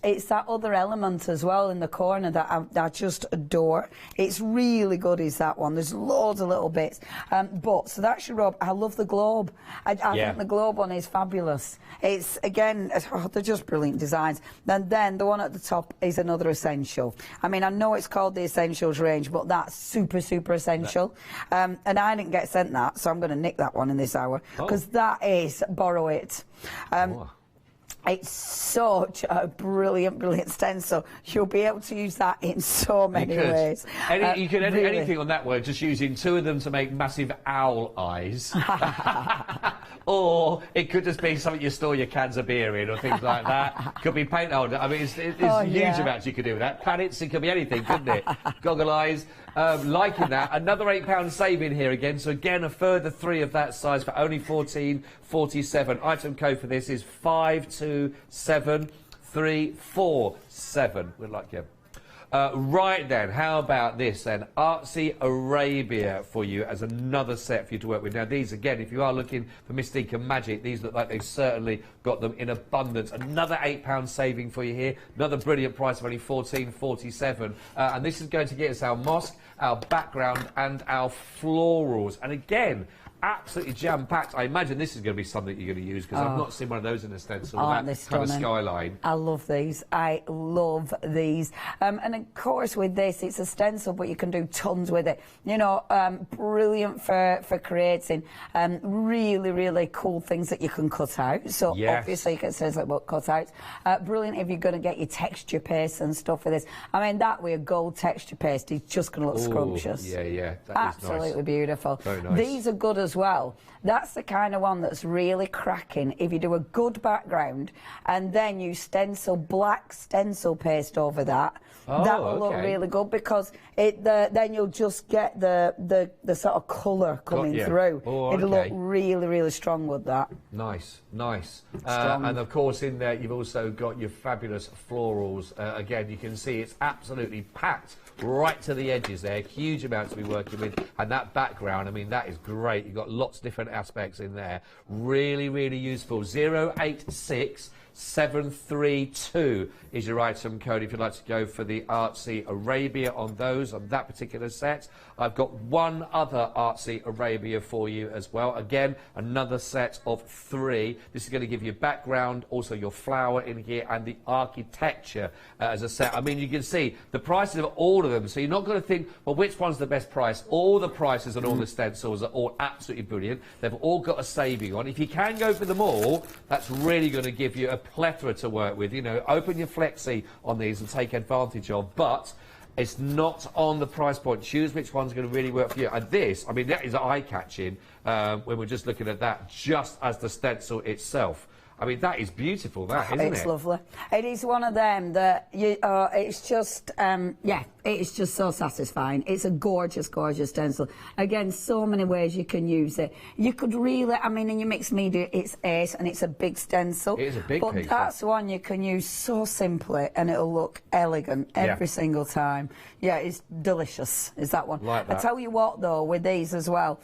it's that other element as well in the corner that I just adore. It's really good, is that one. There's loads of little bits. So that's your rub. I love the globe. I think the globe one is fabulous. It's, again, they're just brilliant designs. And then the one at the top is another essential. I mean, I know it's called the Essentials range, but that's super, super essential. And I didn't get sent that, so I'm going to nick that one in this hour, because that is Borrow It. It's such a brilliant, brilliant stencil. You'll be able to use that in so many ways. You could edit anything on that word, just using 2 of them to make massive owl eyes. Or it could just be something you store your cans of beer in or things like that. Could be paint holder. I mean, it's huge amounts you could do with that. Planets, it could be anything, couldn't it? Goggle eyes. Liking that. Another £8 saving here again. So again, a further 3 of that size for only £14.47. Item code for this is 527347. We'd like you. Right then, how about this then? Artsy Arabia for you as another set for you to work with. Now these, again, if you are looking for mystique and magic, these look like they've certainly got them in abundance. Another £8 saving for you here. Another brilliant price of only £14.47. And this is going to get us our mosque, our background and our florals. And again, absolutely jam-packed. I imagine this is going to be something you're going to use, because I've not seen one of those in a stencil. Aren't that they kind of stunning? skyline. I love these. I love these. And of course with this, it's a stencil, but you can do tons with it. You know, brilliant for creating really, really cool things that you can cut out. So obviously you can stencil about cutouts. Brilliant if you're going to get your texture paste and stuff with this. I mean, that with a gold texture paste is just going to look scrumptious. Yeah, that absolutely is nice. Beautiful. Very nice. These are good as well. That's the kind of one that's really cracking if you do a good background and then you stencil black stencil paste over that. That will look really good, because then you'll just get the sort of colour coming through. It'll look really, really strong with that. Nice. And of course in there you've also got your fabulous florals. Again, you can see it's absolutely packed right to the edges there. Huge amounts to be working with. And that background, I mean, that is great. You've got lots of different aspects in there. Really, really useful. 086732 is your item code if you'd like to go for the Artsy Arabia on that particular set. I've got one other Artsy Arabia for you as well. Again, another set of 3. This is going to give you background, also your flower in here, and the architecture as a set. I mean, you can see the prices of all of them, so you're not going to think, well, which one's the best price? All the prices on all the stencils are all absolutely brilliant. They've all got a saving on. If you can go for them all, that's really going to give you a plethora to work with. You know, open your flexi on these and take advantage of, but it's not on the price point. Choose which one's going to really work for you. And this, I mean, that is eye-catching when we're just looking at that, just as the stencil itself. I mean, that is beautiful, that, isn't it? It's lovely. It is one of them that it's just, it's just so satisfying. It's a gorgeous, gorgeous stencil. Again, so many ways you can use it. You could really, I mean, in your mixed media, it's ace, and it's a big stencil. It is a big piece. But that's one you can use so simply, and it'll look elegant every single time. Yeah, it's delicious, is that one. Like that. I tell you what, though, with these as well,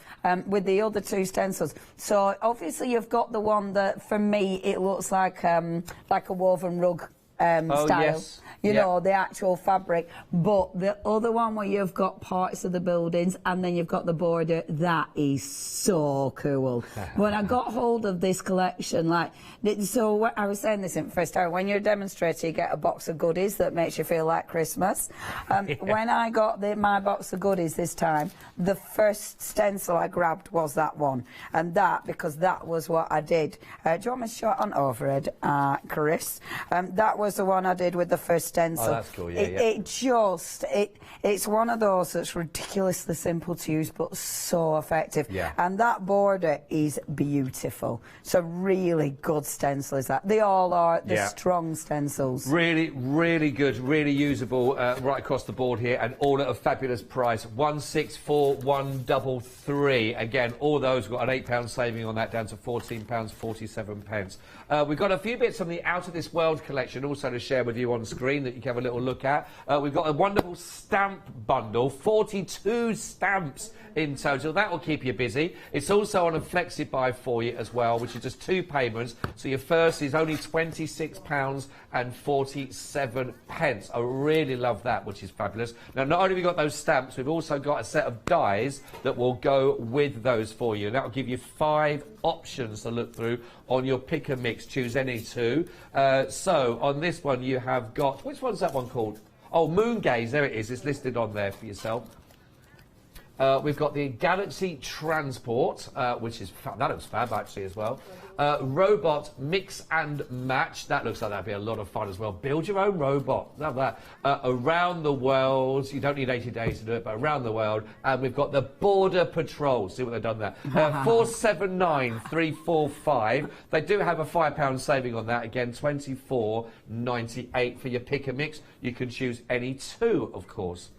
with the other 2 stencils, so obviously you've got the one that, for me, it looks like a woven rug style. You know, the actual fabric. But the other one where you've got parts of the buildings and then you've got the border, that is so cool. When I got hold of this collection, so I was saying this in the first hour, when you're a demonstrator, you get a box of goodies that makes you feel like Christmas. When I got my box of goodies this time, the first stencil I grabbed was that one. And that, because that was what I did. Do you want me to show it on overhead, Chris? That was the one I did with the first stencil. Oh, that's cool, It's one of those that's ridiculously simple to use, but so effective. And that border is beautiful. So really good stencil is that. They all are strong stencils. Really, really good, really usable right across the board here, and all at a fabulous price. 164133. Again, all those got an £8 saving on that, down to £14.47. We've got a few bits from the Out of This World collection also also to share with you on screen that you can have a little look at. We've got a wonderful stamp bundle, 42 stamps in total. That will keep you busy. It's also on a flexi buy for you as well, which is just 2 payments. So your first is only £26.47. I really love that, which is fabulous. Now, not only have we got those stamps, we've also got a set of dies that will go with those for you. And that will give you 5 options to look through on your pick and mix. Choose any 2. So on this one, you have got, which one's that one called? Oh, Moon Gaze. There it is. It's listed on there for yourself. We've got the Galaxy Transport, which is that looks fab actually as well. Robot Mix and Match. That looks like that'd be a lot of fun as well. Build your own robot. Love that. Around the World. You don't need 80 days to do it, but Around the World. And we've got the Border Patrol. See what they've done there. 479345. They do have a £5 saving on that. Again, £24.98 for your pick and mix. You can choose any 2, of course.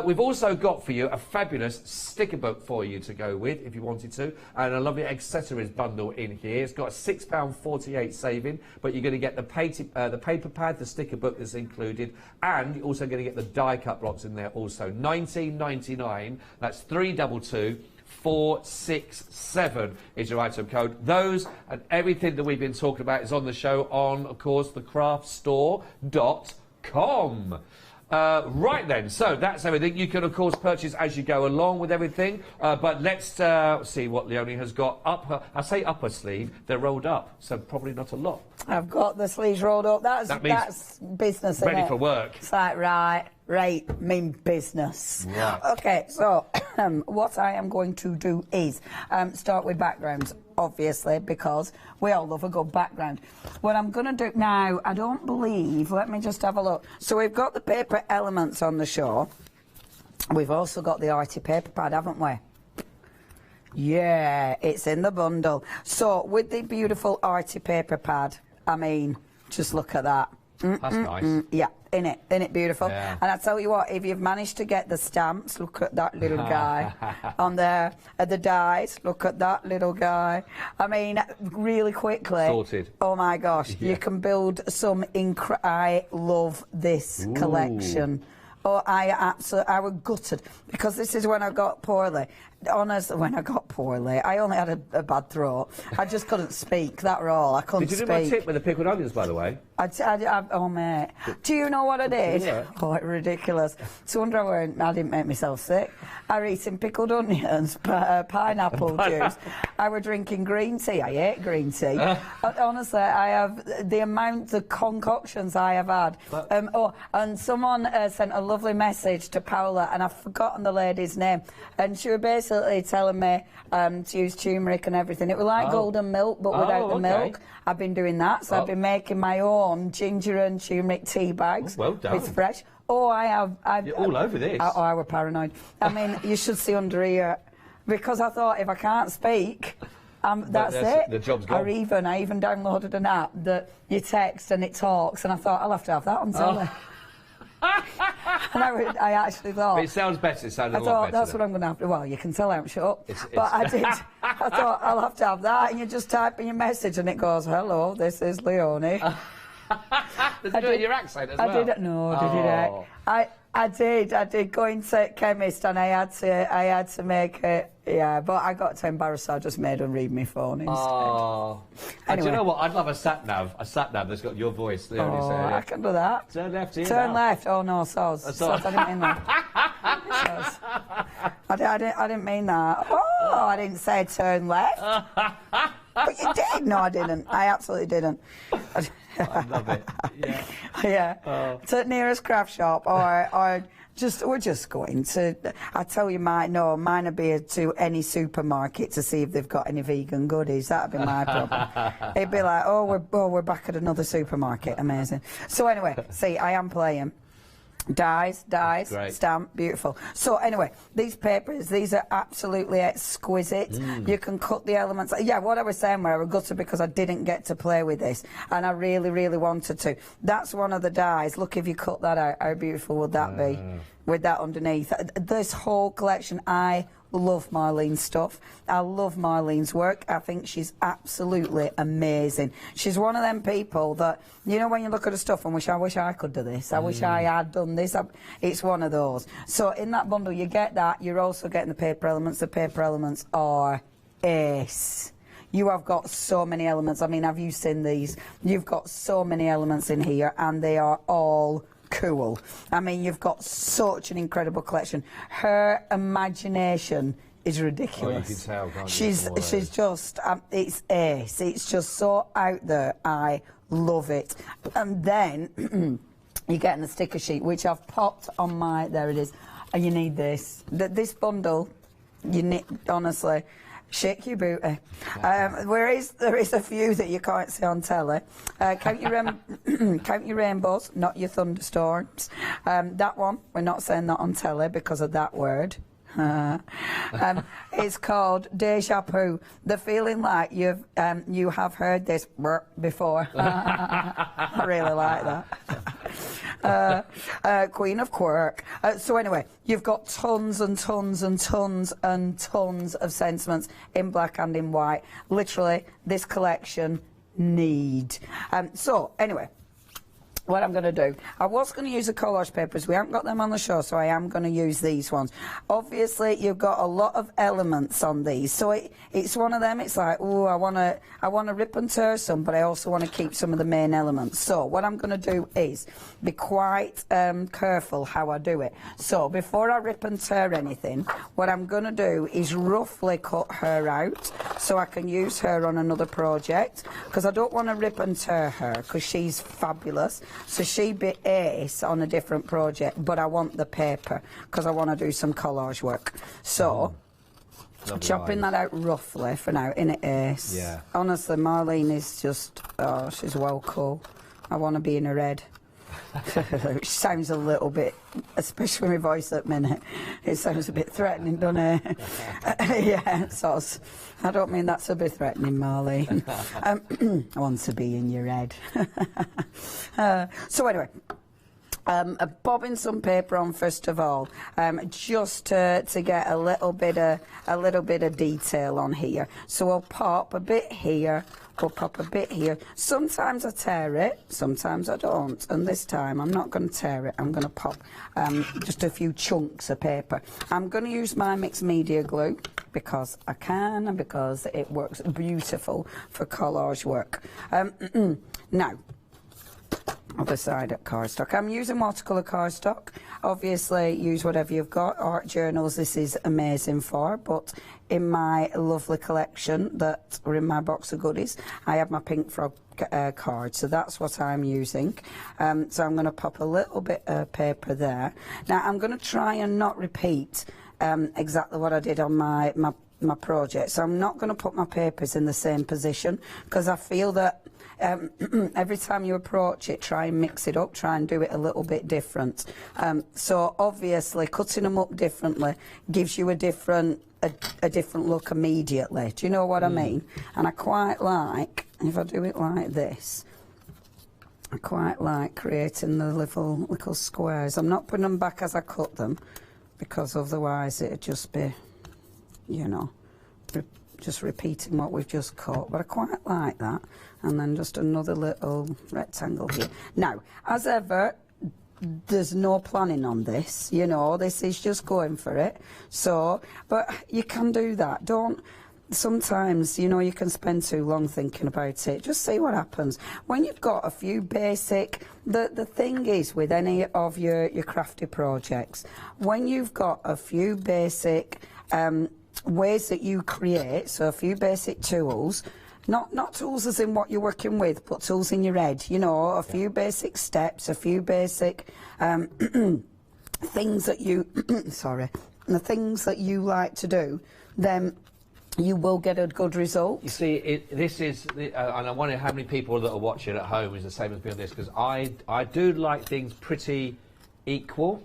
We've also got for you a fabulous sticker book for you to go with if you wanted to, and a lovely accessories bundle in here. It's got a £6.48 saving, but you're going to get the paper pad, the sticker book that's included, and you're also going to get the die cut blocks in there also. $19.99. That's 322 467 is your item code. Those and everything that we've been talking about is on the show on, of course, thecraftstore.com. Right then, so that's everything. You can, of course, purchase as you go along with everything. But let's see what Leonie has got up. I say up her sleeve. They're rolled up, so probably not a lot. I've got the sleeves rolled up. That's business. Ready innit? for work. It's like right, mean business. Right. Okay, so what I am going to do is start with backgrounds, obviously, because we all love a good background. What I'm going to do now, I don't believe, let me just have a look. So we've got the paper elements on the show. We've also got the arty paper pad, haven't we? Yeah, it's in the bundle. So with the beautiful arty paper pad, I mean, just look at that. That's nice. Yeah, in it beautiful. Yeah. And I tell you what, if you've managed to get the stamps, look at that little guy on there. The dies, look at that little guy. I mean, really quickly. Sorted. Oh my gosh, you can build some I love this collection. Oh, I was gutted because this is when I got poorly. Honestly, when I got poorly, I only had a bad throat. I just couldn't speak. That were all. I couldn't speak. Did you do my tip with the pickled onions, by the way? Oh, mate. Do you know what I did? Yeah. Oh, it's ridiculous. It's a wonder I didn't make myself sick. I was eating pickled onions, pineapple juice. I was drinking green tea. I ate green tea. Honestly, I have the amount of concoctions I have had. And someone sent a lovely message to Paula, and I've forgotten the lady's name. And she was basically telling me to use turmeric and everything. It was like golden milk, but without the milk. I've been doing that, so I've been making my own ginger and turmeric tea bags. Well done. It's fresh. Oh, I have. You're all over this. I was paranoid. I mean, you should see under here, because I thought if I can't speak, that's it. The job's gone. I even downloaded an app that you text and it talks, and I thought I'll have to have that on telly. And I actually thought. But it sounds better. It sounded a lot thought better. that's what I'm going to have to. Well, you can tell I'm shut up. But I did. I thought I'll have to have that, and you just type in your message, and it goes, "Hello, this is Leonie." Did you do it in your accent as well? I did. No, did it? I did go into chemist, and I had to make it. Yeah, but I got too embarrassed, so I just made her read my phone instead. Oh. Anyway. And do you know what? I'd love a sat nav that's got your voice. I can do that. Turn left here. Turn now. left. Oh no, soz. I didn't mean that. I didn't mean that. Oh, I didn't say turn left. But you did. No, I didn't. I absolutely didn't. I love it. Yeah. Yeah. To the nearest craft shop, or we're just going to. I tell you, mine would be to any supermarket to see if they've got any vegan goodies. That'd be my problem. It'd be like, we're back at another supermarket. Amazing. So anyway, see, I am playing. Dies, Great. stamp, beautiful. So anyway, these papers, these are absolutely exquisite. You can cut the elements. Yeah, what I was saying where I was gutted because I didn't get to play with this, and I really, really wanted to. That's one of the dies. Look, if you cut that out, how beautiful would that be? With that underneath. This whole collection, I love Marlene's stuff. I love Marlene's work. I think she's absolutely amazing. She's one of them people that, you know, when you look at her stuff and I wish I could do this. I wish I had done this. It's one of those. So in that bundle, you get that. You're also getting the paper elements. The paper elements are ace. You have got so many elements. I mean, have you seen these? You've got so many elements in here, and they are all cool. I mean, you've got such an incredible collection. Her imagination is ridiculous. Oh, you can tell, can't you? She's just, it's ace. It's just so out there. I love it. And then you're getting the sticker sheet, which I've popped on my, there it is. And you need this. This bundle, you need, honestly, shake your booty. There is a few that you can't see on telly. Count your rainbows, not your thunderstorms. That one, we're not saying that on telly because of that word. It's called Deja Vu. The feeling like you have heard this before. I really like that. Queen of Quirk. So anyway, you've got tons and tons and tons and tons of sentiments in black and in white. Literally, this collection need. So anyway, what I'm going to do, I was going to use the collage papers. We haven't got them on the show, so I am going to use these ones. Obviously, you've got a lot of elements on these, so it's one of them. It's like, oh, I want to rip and tear some, but I also want to keep some of the main elements. So what I'm going to do is be quite careful how I do it. So before I rip and tear anything, what I'm going to do is roughly cut her out so I can use her on another project, because I don't want to rip and tear her because she's fabulous. So she'd be ace on a different project, but I want the paper because I want to do some collage work. So, chopping that out roughly for now, in it ace. Yeah. Honestly, Marlene is just, oh, she's well cool. I want to be in her head. Which sounds a little bit, especially with my voice at the minute, it sounds a bit threatening, doesn't it? Yeah, so I don't mean that's a bit threatening, Marlene. I want to be in your head. So anyway, bobbing some paper on first of all, just to get a little bit of detail on here. So I'll pop a bit here. We'll pop a bit here. Sometimes I tear it, sometimes I don't. And this time I'm not going to tear it. I'm going to pop just a few chunks of paper. I'm going to use my mixed media glue because I can and because it works beautiful for collage work. Now, other side at cardstock. I'm using watercolour cardstock. Obviously, use whatever you've got. Art journals, this is amazing for, but in my lovely collection that are in my box of goodies, I have my Pink Frog card, so that's what I'm using. So I'm going to pop a little bit of paper there. Now, I'm going to try and not repeat exactly what I did on my project. So I'm not going to put my papers in the same position because I feel that every time you approach it, try and mix it up, try and do it a little bit different. So obviously cutting them up differently gives you a different look immediately. Do you know what I mean? And I quite like, if I do it like this, I quite like creating the little squares. I'm not putting them back as I cut them because otherwise it'd just be, you know, just repeating what we've just cut, but I quite like that. And then just another little rectangle here. Now, as ever, there's no planning on this, you know, this is just going for it. So, but you can do that. Don't, sometimes, you know, you can spend too long thinking about it. Just see what happens. When you've got a few basic, the thing is with any of your crafty projects, when you've got a few basic ways that you create, so a few basic tools, not tools as in what you're working with, but tools in your head, you know, a few basic steps, a few basic things that you, sorry, the things that you like to do, then you will get a good result. You see, this is, and I wonder how many people that are watching at home is the same as me on this, because I do like things pretty equal.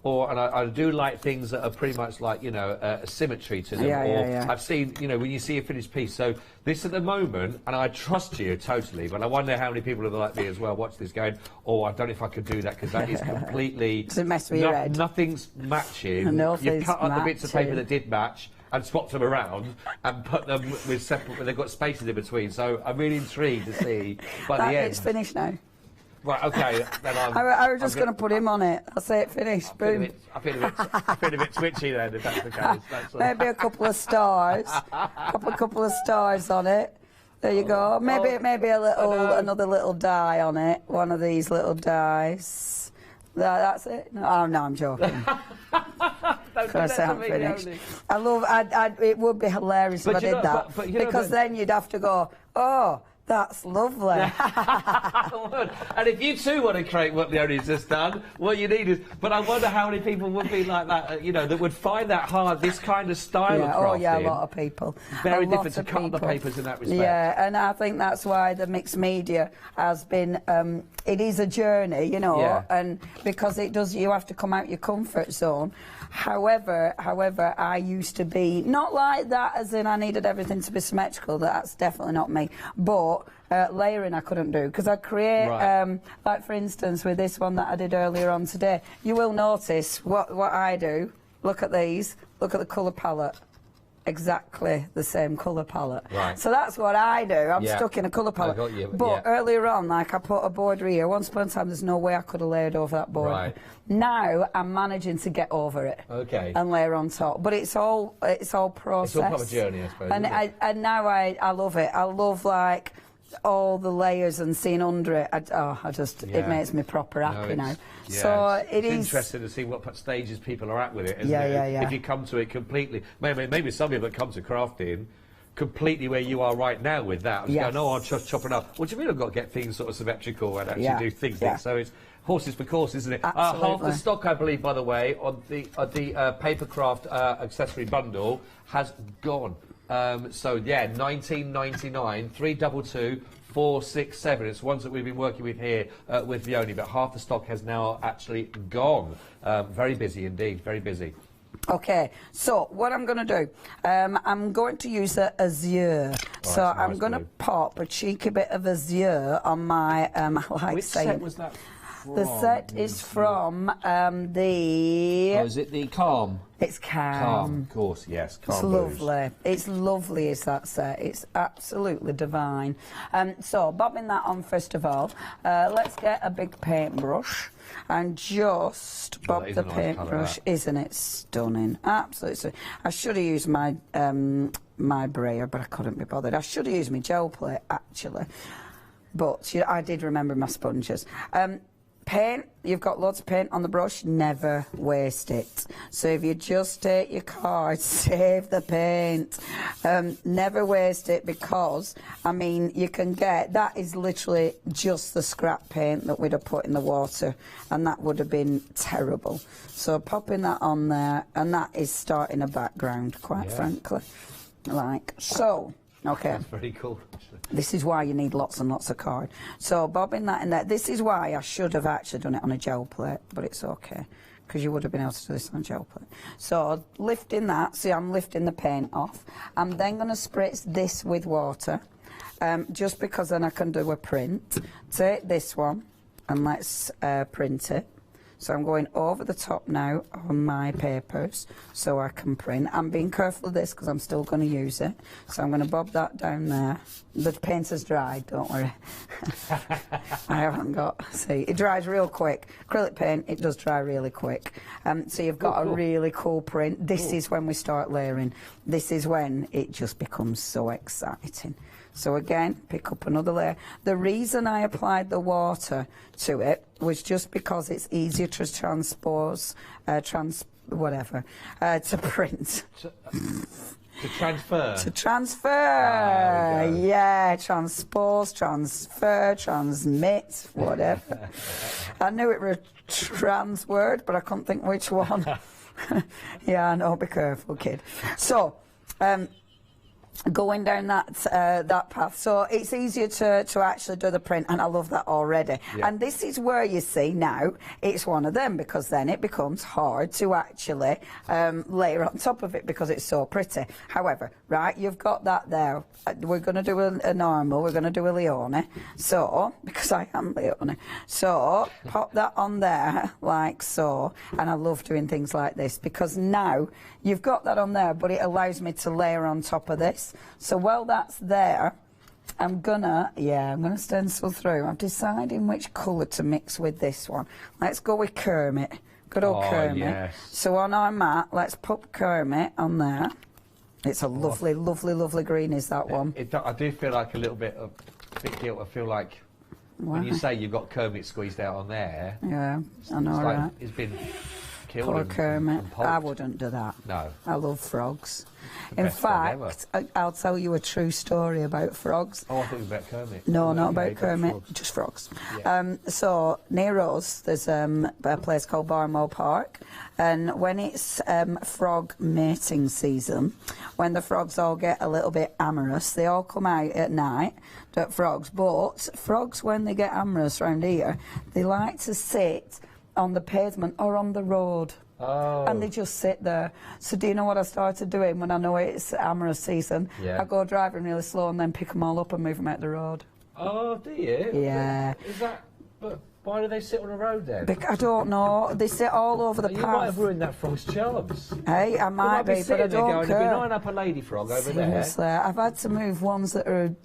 and I do like things that are pretty much like, you know, symmetry to them. I've seen, you know, when you see a finished piece. So this at the moment, and I trust you totally, but I wonder how many people are like me as well, watch this going, oh, I don't know if I could do that, because that is completely... Does it mess with your head? Nothing's matching. You've cut up the bits of paper that did match, and swapped them around and put them with separate, they've got spaces in between. So I'm really intrigued to see by the end. It's finished now. Right, okay, then I was just going to put him on it. I'll say it finished. Boom. I feel a bit twitchy then, if that's the case. That's maybe a couple of stars. couple of stars on it. There you go. Maybe another little die on it. One of these little dies. That's it. No, no, I'm joking. Because I haven't finished. It would be hilarious if I did that. Because then you'd have to go, oh, that's lovely. And if you too want to create what Leonie's just done, what you need is... But I wonder how many people would be like that, you know, that would find that hard, this kind of style of crafting. Oh, yeah, a lot of people. Very different to cut the papers in that respect. Yeah, and I think that's why the mixed media has been... it is a journey, you know, and because it does, you have to come out your comfort zone. However, I used to be not like that, as in I needed everything to be symmetrical. That's definitely not me. But layering I couldn't do, because I create, like for instance, with this one that I did earlier on today. You will notice what I do. Look at these. Look at the colour palette. Exactly the same colour palette. Right. So that's what I do. I'm stuck in a colour palette. I got you. But earlier on, like I put a border here. Once upon a time, there's no way I could have layered over that border. Right. Now I'm managing to get over it. Okay. And layer on top. But it's all process. It's all part of a journey, I suppose. And now I love it. I love like all the layers and seeing under it. It makes me proper happy now. Yeah, so it's interesting to see what stages people are at with it, isn't it? If you come to it completely, maybe some people that come to crafting completely where you are right now with that, going, oh, I'm just chopping up. What do you mean I've got to get things sort of symmetrical and actually do things? So it's horses for courses, isn't it? Half the stock, I believe, by the way, on the Papercraft accessory bundle has gone. So yeah, 19.99, 322 467. It's ones that we've been working with here with Leonie, but half the stock has now actually gone. Very busy indeed, very busy. Okay, so what I'm going to do, I'm going to use the azure. So I'm going to pop a cheeky bit of azure on my, Which set was that from? The set is from the... Oh, is it the Calm? It's Calm. Calm, of course, yes. Calm It's lovely. It's lovely, is that set. It's absolutely divine. So, bobbing that on first of all, let's get a big paintbrush and just bob the paintbrush. Isn't it stunning? Absolutely stunning. I should have used my my brayer, but I couldn't be bothered. I should have used my gel plate, actually. But I did remember my sponges. Paint, you've got loads of paint on the brush, never waste it. So if you just take your card, save the paint. Never waste it, because, I mean, you can get, that is literally just the scrap paint that we'd have put in the water, and that would have been terrible. So popping that on there, and that is starting a background, quite frankly. Like so. Okay. That's very cool. This is why you need lots and lots of card. So bobbing that in there. This is why I should have actually done it on a gel plate, but it's okay, because you would have been able to do this on a gel plate. So lifting that, see, I'm lifting the paint off. I'm then going to spritz this with water, just because then I can do a print. Take this one and let's print it. So I'm going over the top now on my papers so I can print. I'm being careful of this because I'm still going to use it. So I'm going to bob that down there. The paint has dried, don't worry. I haven't got, see, it dries real quick. Acrylic paint, it does dry really quick. So you've got a really cool print. This is when we start layering. This is when it just becomes so exciting. So again, pick up another layer. The reason I applied the water to it was just because it's easier to transpose, to print. To transfer? To transfer, yeah, transpose, transfer, transmit, whatever. I knew it was a trans word, but I couldn't think which one. Yeah, I know, be careful, kid. So, going down that that path, so it's easier to actually do the print, and I love that already. Yeah. And this is where you see now it's one of them, because then it becomes hard to actually layer on top of it because it's so pretty. However, right, you've got that there. We're going to do a normal, we're going to do a Leone, so because I am Leone, so pop that on there like so. And I love doing things like this because now you've got that on there, but it allows me to layer on top of this. So while that's there, I'm gonna stencil through. I'm deciding which colour to mix with this one. Let's go with Kermit. Good old Kermit. Yes. So on our mat, let's pop Kermit on there. It's a lovely, lovely, lovely green, is that one? I do feel like a little bit of big guilt. I feel like when you say you've got Kermit squeezed out on there. Yeah, I know, it's right? It's been killed. Poor Kermit. And pulped. I wouldn't do that. No. I love frogs. The In best frog fact, I'll tell you a true story about frogs. Oh, I thought it was about Kermit. No, not Okay, about Kermit, frogs. just frogs. Yeah. So near us, there's a place called Barnwell Park, and when it's frog mating season, when the frogs all get a little bit amorous, they all come out at night, frogs. But frogs, when they get amorous round here, they like to sit on the pavement or on the road. Oh. And they just sit there. So do you know what I started doing when I know it's amorous season? Yeah. I go driving really slow and then pick them all up and move them out the road. Oh, do you? Yeah. Is that? But why do they sit on the road then? I don't know. They sit all over the You path. might have ruined that frog's charms. Hey, I might be, but I don't There'd be care. line up a lady frog over Seriously, I've had to move ones that are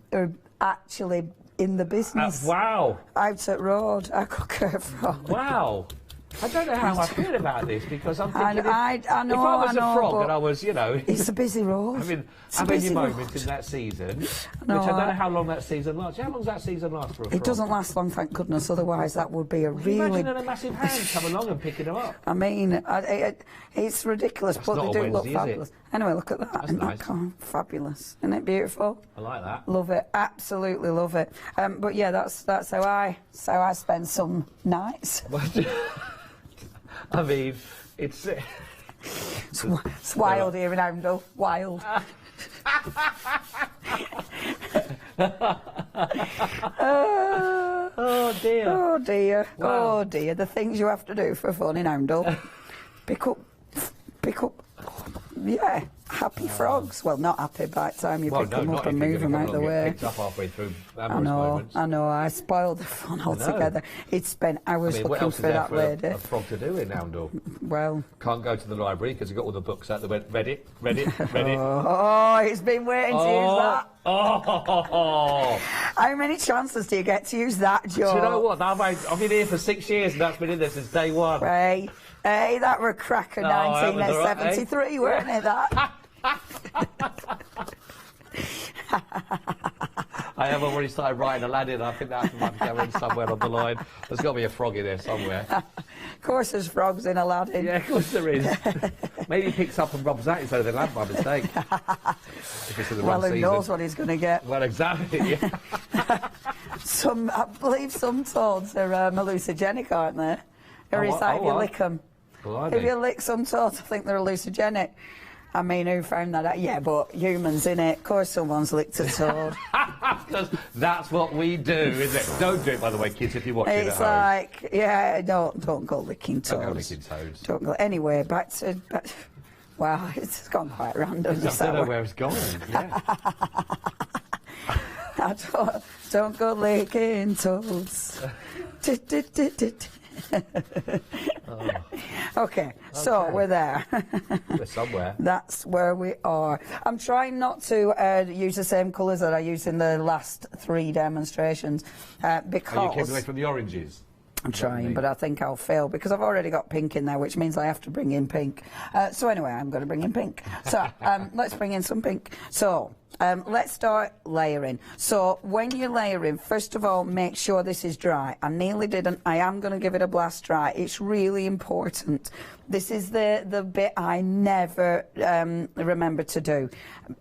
actually in the business. Wow. Out at road. I could care frog. Wow. I don't know how I feel about this because I'm thinking I know, if I was I know, a frog but and I was, you know... It's a busy road. I mean, It's a having busy your road. moment in that season, which No, I don't I- know how long that season lasts. How long does that season last for a frog? It doesn't last long, thank goodness, otherwise that would be a Can you really... imagine a massive hand come along and picking them up? I mean, it's ridiculous, but not they a do look Wednesday, is it? fabulous. Anyway, look at that. That's Isn't nice. that cool? Fabulous. Isn't it beautiful? I like that. Love it. Absolutely love it. But yeah, that's how I spend some nights. I mean, it's It's wild here in Oundle. Wild. Oh dear. Oh dear. Wow. Oh dear. The things you have to do for fun in Oundle. Pick up. Yeah. Happy frogs. Well, not happy by the time you pick them up and move them out the way. Picked up halfway through I know. I spoiled the fun altogether. He'd spent hours I mean, what looking else for is there that for lady. a frog to do in Oundle? Well, can't go to the library because you've got all the books out. They went, read it. Oh, it's been waiting to use that. Oh. How many chances do you get to use that, Joe? Do you know what? I've been here for 6 years and that's been in there since day one. Hey, that were a cracker, No, that was all right, 1973, weren't it, that? I have already started writing Aladdin. I think that might be going somewhere on the line. There's got to be a frog in there somewhere. Of course there's frogs in Aladdin. Yeah, of course there is. Maybe he picks up and robs that instead of the lamp by mistake. If it's in the Well, wrong who season. knows what he's going to get. Well, exactly, yeah. I believe some toads are hallucinogenic, aren't they? Or is that if you lick them? Blimey. If you lick some toads, I think they're hallucinogenic. I mean, who found that out? Yeah, but humans, innit? Of course someone's licked a toad. Because that's what we do, isn't it? Don't do it, by the way, kids, if you're watching It's at home. like, yeah, don't go licking toads. Don't go licking toads. Don't go. Anyway, back to... Wow, it's gone quite random. I don't know where it's going, yeah. Don't go licking toads. Okay, so we're there. We're somewhere. That's where we are. I'm trying not to use the same colours that I used in the last 3 demonstrations because... Are you keeping away from the oranges? I'm trying, but I think I'll fail because I've already got pink in there, which means I have to bring in pink. So anyway, I'm going to bring in pink. So let's bring in some pink. So let's start layering. So when you're layering, first of all, make sure this is dry. I nearly didn't. I am going to give it a blast dry. It's really important. This is the bit I never remember to do.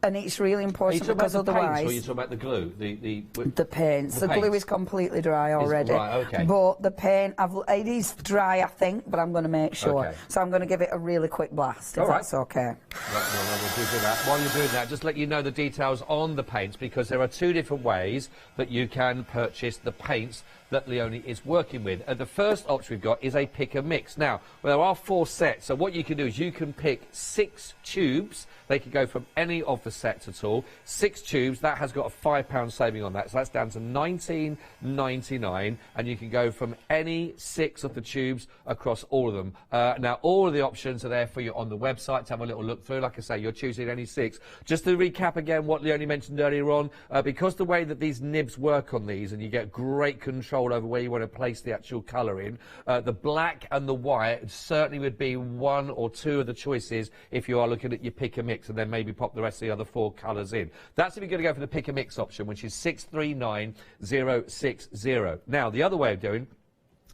And it's really important because otherwise... Are you talking about the glue? The paints. The glue is completely dry already. Right, okay. But the paint, it is dry, I think, but I'm going to make sure. Okay. So I'm going to give it a really quick blast, if All right. that's okay. Right, well, we'll do that. While you're doing that, just let you know the details details on the paints because there are two different ways that you can purchase the paints that Leonie is working with. And the first option we've got is a pick and mix. Now, there are 4 sets, so what you can do is you can pick 6 tubes. They can go from any of the sets at all. 6 tubes, that has got a £5 saving on that, so that's down to £19.99, and you can go from any 6 of the tubes across all of them. Now, all of the options are there for you on the website to have a little look through. Like I say, you're choosing any 6. Just to recap again what Leonie mentioned earlier on, because the way that these nibs work on these, and you get great control over where you want to place the actual colour in, the black and the white certainly would be 1 or 2 of the choices if you are looking at your pick and mix, and then maybe pop the rest of the other 4 colours in. That's if you're going to go for the pick and mix option, which is 639060. Now, the other way of doing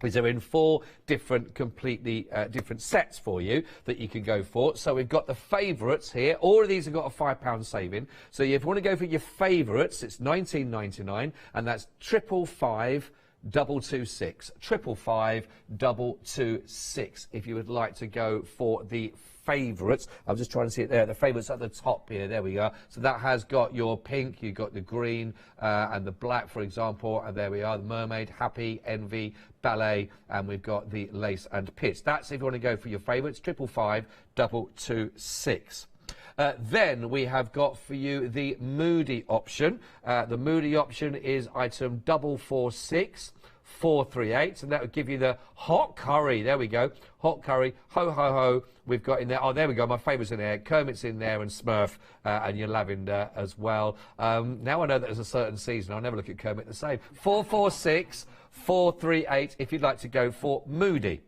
is they're in 4 different, completely different sets for you that you can go for. So we've got the favourites here. All of these have got a £5 saving. So if you want to go for your favourites, it's £19.99, and that's 555 226. 555 226 if you would like to go for the favourites. I'm just trying to see it there. The favourites at the top here. There we are. So that has got your pink, you've got the green and the black, for example. And there we are. The mermaid, happy, envy, ballet, and we've got the lace and pitch. That's if you want to go for your favourites. 555 226. Then we have got for you the moody option. The moody option is item 446438, and that would give you the hot curry. There we go. Hot curry. Ho, ho, ho. We've got in there. Oh, there we go. My favourites in there. Kermit's in there and Smurf and your lavender as well. Now I know that there's a certain season. I'll never look at Kermit the same. 446438 if you'd like to go for moody.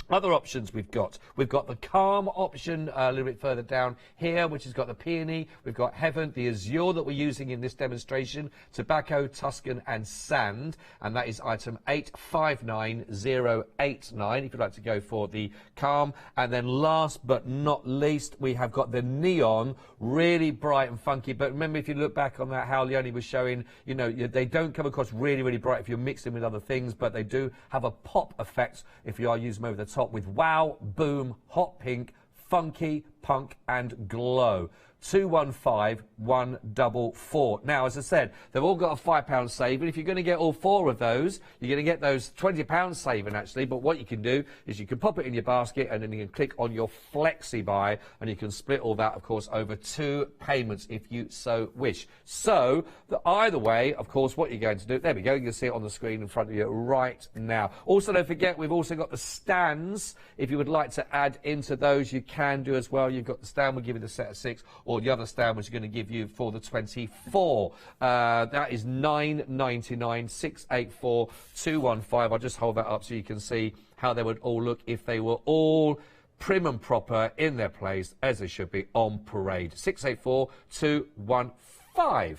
Other options we've got the calm option a little bit further down here, which has got the peony. We've got heaven, the azure that we're using in this demonstration, tobacco, Tuscan and sand, and that is item 859089 if you'd like to go for the calm. And then last but not least, we have got the neon, really bright and funky. But remember, if you look back on that, how Leonie was showing, you know, they don't come across really, really bright if you're mixing with other things, but they do have a pop effect if you are using them over the top with wow, boom, hot pink, funky, punk and glow. 215144. Now, as I said, they've all got a £5 saving. If you're going to get all 4 of those, you're going to get those £20 saving, actually. But what you can do is you can pop it in your basket, and then you can click on your flexi buy, and you can split all that, of course, over 2 payments if you so wish. So, either way, of course, what you're going to do, there we go, you can see it on the screen in front of you right now. Also, don't forget, we've also got the stands. If you would like to add into those, you can do as well. You've got the stand, we'll give you the set of 6, or the other stand which is going to give you for the 24. That is £9.99, 684 215. I'll just hold that up so you can see how they would all look if they were all prim and proper in their place as they should be on parade. 684 215.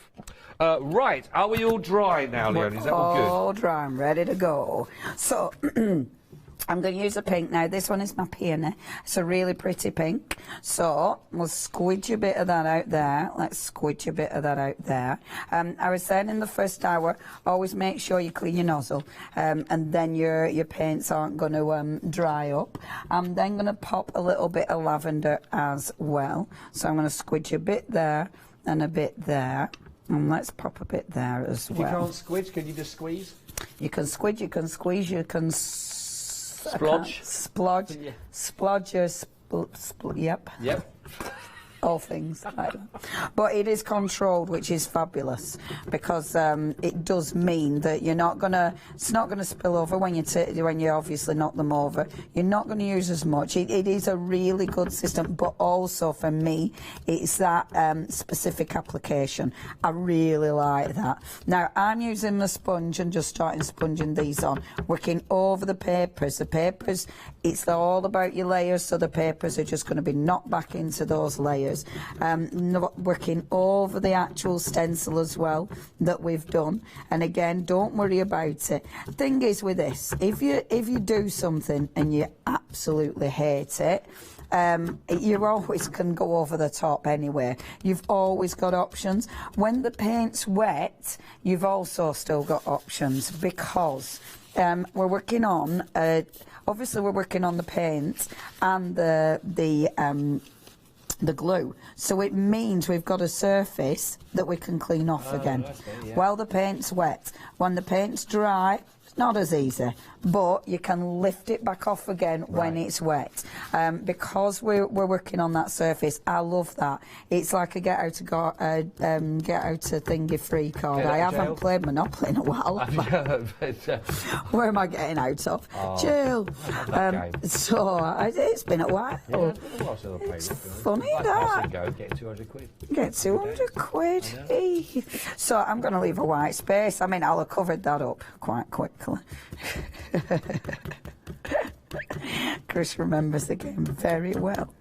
Right, are we all dry now, Leonie? Is that all good? All dry, I'm ready to go. So I'm going to use a pink now. This one is my peony. It's a really pretty pink. So we'll squidge a bit of that out there. Let's squidge a bit of that out there. I was saying in the first hour, always make sure you clean your nozzle, and then your paints aren't going to dry up. I'm then going to pop a little bit of lavender as well. So I'm going to squidge a bit there and a bit there. And let's pop a bit there as well. If you can't squidge, can you just squeeze? You can squidge, you can squeeze, you can splodge. Splodge, yep. Yep. All things like that. But it is controlled, which is fabulous, because it does mean that you're not gonna. It's not gonna spill over when you obviously knock them over. You're not going to use as much. It is a really good system, but also for me, it's that specific application. I really like that. Now I'm using the sponge and just starting sponging these on, working over the papers. The papers, it's all about your layers, so the papers are just going to be knocked back into those layers. Working over the actual stencil as well that we've done, and again, don't worry about it. Thing is with this, if you do something and you absolutely hate it, you always can go over the top anyway. You've always got options. When the paint's wet, you've also still got options, because we're working on obviously we're working on the paint and the the glue. So it means we've got a surface that we can clean off again while the paint's wet. When the paint's dry, it's not as easy, but you can lift it back off again when it's wet. Because we're working on that surface, I love that. It's like a get out of thingy free card. I haven't played Monopoly in a while. Where am I getting out of? Jail. So it's been a while. It's funny that. Get 200 quid. Get 200 quid. So I'm going to leave a white space. I mean, I'll have covered that up quite quickly. Chris remembers the game very well.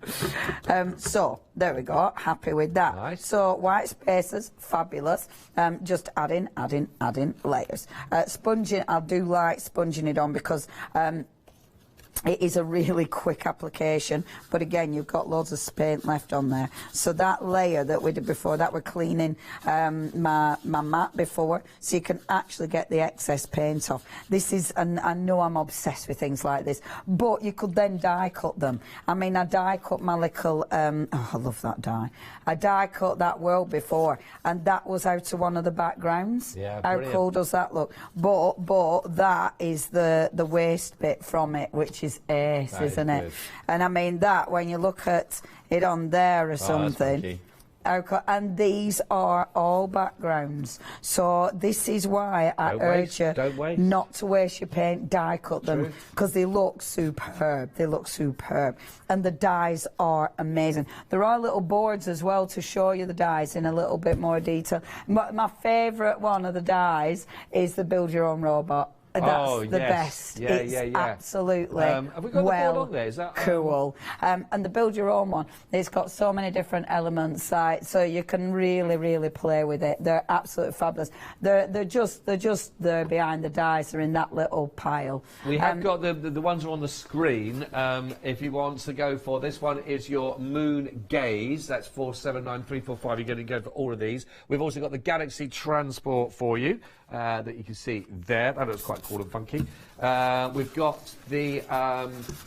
So there we go, happy with that. Nice. So white spaces, fabulous. Just adding layers. Sponging, I do like sponging it on because it is a really quick application, but again, you've got loads of paint left on there. So that layer that we did before, that we're cleaning my mat before, so you can actually get the excess paint off. This is, and I know I'm obsessed with things like this, but you could then die cut them. I mean, I die cut my little, oh, I love that die. I die cut that world before, and that was out of one of the backgrounds. Yeah, how brilliant. cool does that look? But that is the waste bit from it, which is ace, isn't it? Good. And I mean that when you look at it on there or something. And these are all backgrounds, so this is why I urge you not to waste your paint. Die cut them because they look superb. They look superb, and the dies are amazing. There are little boards as well to show you the dies in a little bit more detail. My favourite one of the dies is the build your own robot. That's the best. It's absolutely have we got the board on there? Is that cool? And the build your own one, it's got so many different elements, so you can really play with it. They're absolutely fabulous. They're just there behind the dice. They're in that little pile. We have got the ones are on the screen. If you want to go for this one, is your Moon Gaze. That's 479345. You're going to go for all of these. We've also got the Galaxy Transport for you. That you can see there. That looks quite cool and funky. We've got the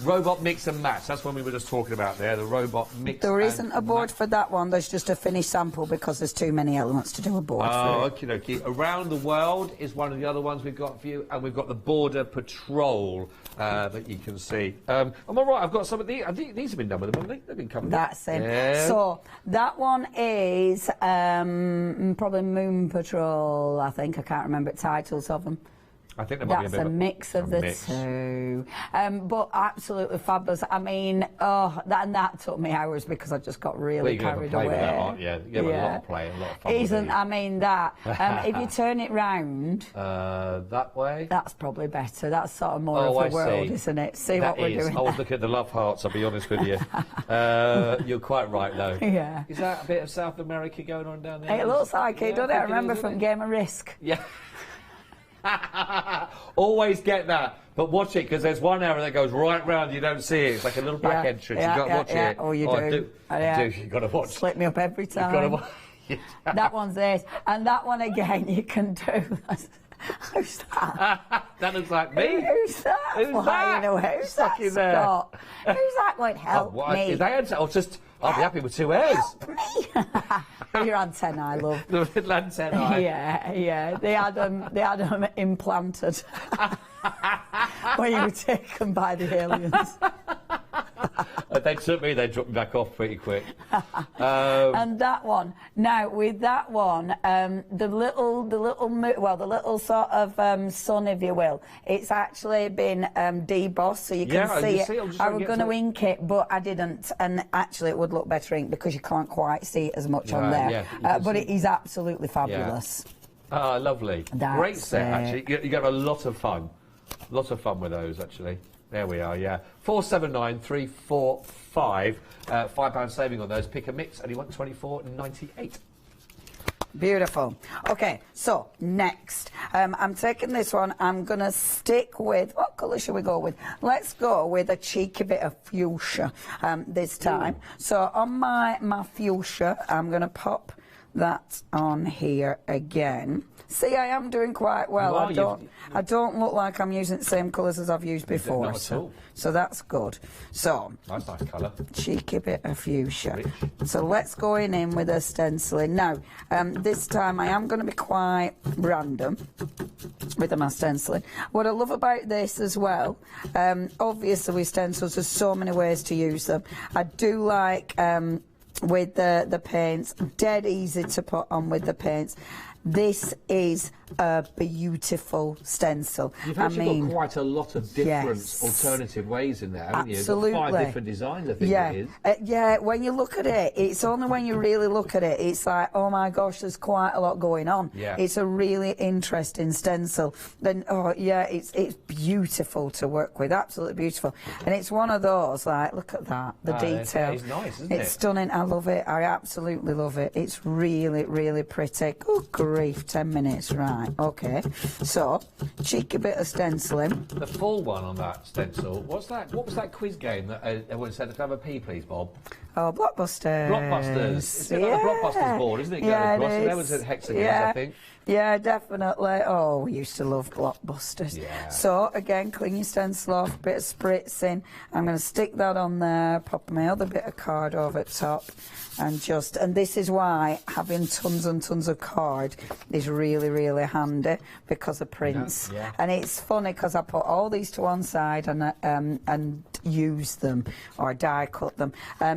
robot mix and match. That's one we were just talking about there, the robot mix. There isn't a board for that one. There's just a finished sample because there's too many elements to do a board for. Okie dokie. Around the World is one of the other ones we've got for you, and we've got the Border Patrol that you can see. Am I right? I've got some of these. I think these have been done with them, haven't they? They've been coming. That's it. Yeah. So that one is probably Moon Patrol. I think I can't remember titles of them. I think there might That's be a bit a mix of the two. But absolutely fabulous. I mean, that took me hours because I just got really carried away. With that, aren't you? You have a lot of play, a lot of fun. Isn't, I mean, that. If you turn it round... that way? That's probably better. That's sort of more of a world, isn't it? See what we're doing. I was looking at the love hearts, I'll be honest with you. You're quite right, though. Yeah. Is that a bit of South America going on down there? It looks like it, doesn't it? I remember from Game of Risk. Yeah. Always get that, but watch it because there's one arrow that goes right round. You don't see it. It's like a little back entrance. You've got to watch it. Oh, you do. You've got to watch. Slip me up every time. That one's it, and that one again you can do. Who's that? That looks like me. Who's that? Who's that? You know, who's that, Scott? Who's that going to help me? Is they I'll be happy with 2 hairs. Help me. Your antennae, love. The little antennae. Yeah. They had them implanted when you were taken by the aliens. They took me. They dropped me back off pretty quick. And that one. Now with that one, the little sort of sun, if you will, it's actually been debossed, so you can see it. I was going to ink it, but I didn't, and actually it would look better inked because you can't quite see it as much on there. But it is absolutely fabulous. Ah, lovely. That's great set, actually. You get a lot of fun. Lots of fun with those, actually. There we are, yeah. 479345. £5 saving on those. Pick a mix, and you want 24.98. Beautiful. Okay, so next, I'm taking this one. I'm going to stick with, what colour should we go with? Let's go with a cheeky bit of fuchsia this time. So on my fuchsia, I'm going to pop that on here again. See, I am doing quite well. I don't look like I'm using the same colours as I've used before. Not at all. So that's good. So, nice colour. Cheeky bit of fuchsia. So let's go in with a stenciling. Now, this time I am going to be quite random with my stenciling. What I love about this as well, obviously with stencils, there's so many ways to use them. I do like with the paints, dead easy to put on with the paints. This is a beautiful stencil. You've actually got quite a lot of different alternative ways in there, haven't you? Absolutely. You've got 5 different designs, I think it is. Yeah, when you look at it, it's only when you really look at it, it's like, oh my gosh, there's quite a lot going on. Yeah. It's a really interesting stencil. Then, oh yeah, it's beautiful to work with, absolutely beautiful. And it's one of those, like, look at that, the detail. It's nice, isn't it? It's stunning, I love it, I absolutely love it. It's really, really pretty. Good grief, 10 minutes, right, okay. So, cheeky bit of stenciling. The full one on that stencil, what's that? What was that quiz game that everyone said, "Let's have a pee, please, Bob"? Oh, Blockbusters. Blockbusters. It's like the Blockbusters board, isn't it? Yeah, going across? it There is. was a hexagons, Yeah. I think. Yeah, definitely. Oh, we used to love Blockbusters. Yeah. So, again, clean your stencil off, bit of spritzing. I'm going to stick that on there, pop my other bit of card over top, and this is why having tons and tons of card is really, really handy, because of prints. Yeah. And it's funny because I put all these to one side and use them or die cut them.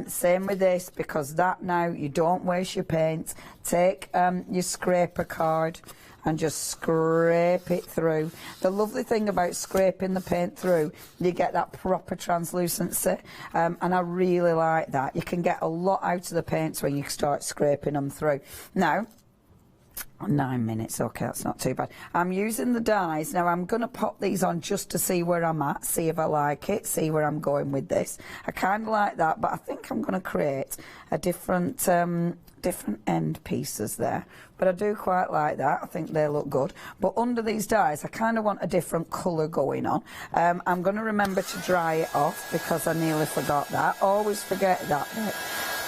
Same with this, because that now you don't waste your paint. Take your scraper card and just scrape it through. The lovely thing about scraping the paint through, you get that proper translucency, and I really like that. You can get a lot out of the paints when you start scraping them through. Now, 9 minutes, okay, that's not too bad. I'm using the dies. Now I'm going to pop these on just to see where I'm at, see if I like it, see where I'm going with this. I kind of like that, but I think I'm going to create a different end pieces there. But I do quite like that. I think they look good. But under these dies, I kind of want a different colour going on. I'm going to remember to dry it off, because I nearly forgot that. Always forget that bit.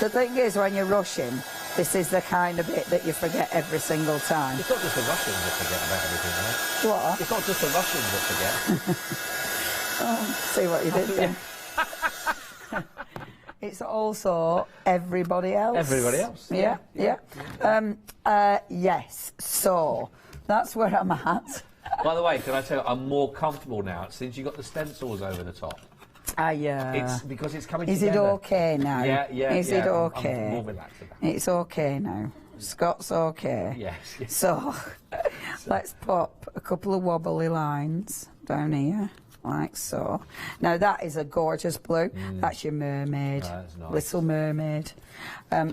The thing is, when you're rushing, this is the kind of bit that you forget every single time. It's not just the Russians that forget about everything, right? What? It's not just the Russians that forget. Oh, see what you did there. It's also everybody else. Everybody else. Yeah. Yes. So that's where I'm at. By the way, can I tell you, I'm more comfortable now since you got the stencils over the top. It's because it's coming Is together. it okay now? Yeah. Is it okay? I'm more relaxed about it. It's okay now. Scott's okay. Yes. So let's pop a couple of wobbly lines down here, like so. Now that is a gorgeous blue. That's your mermaid. That's nice. Little Mermaid.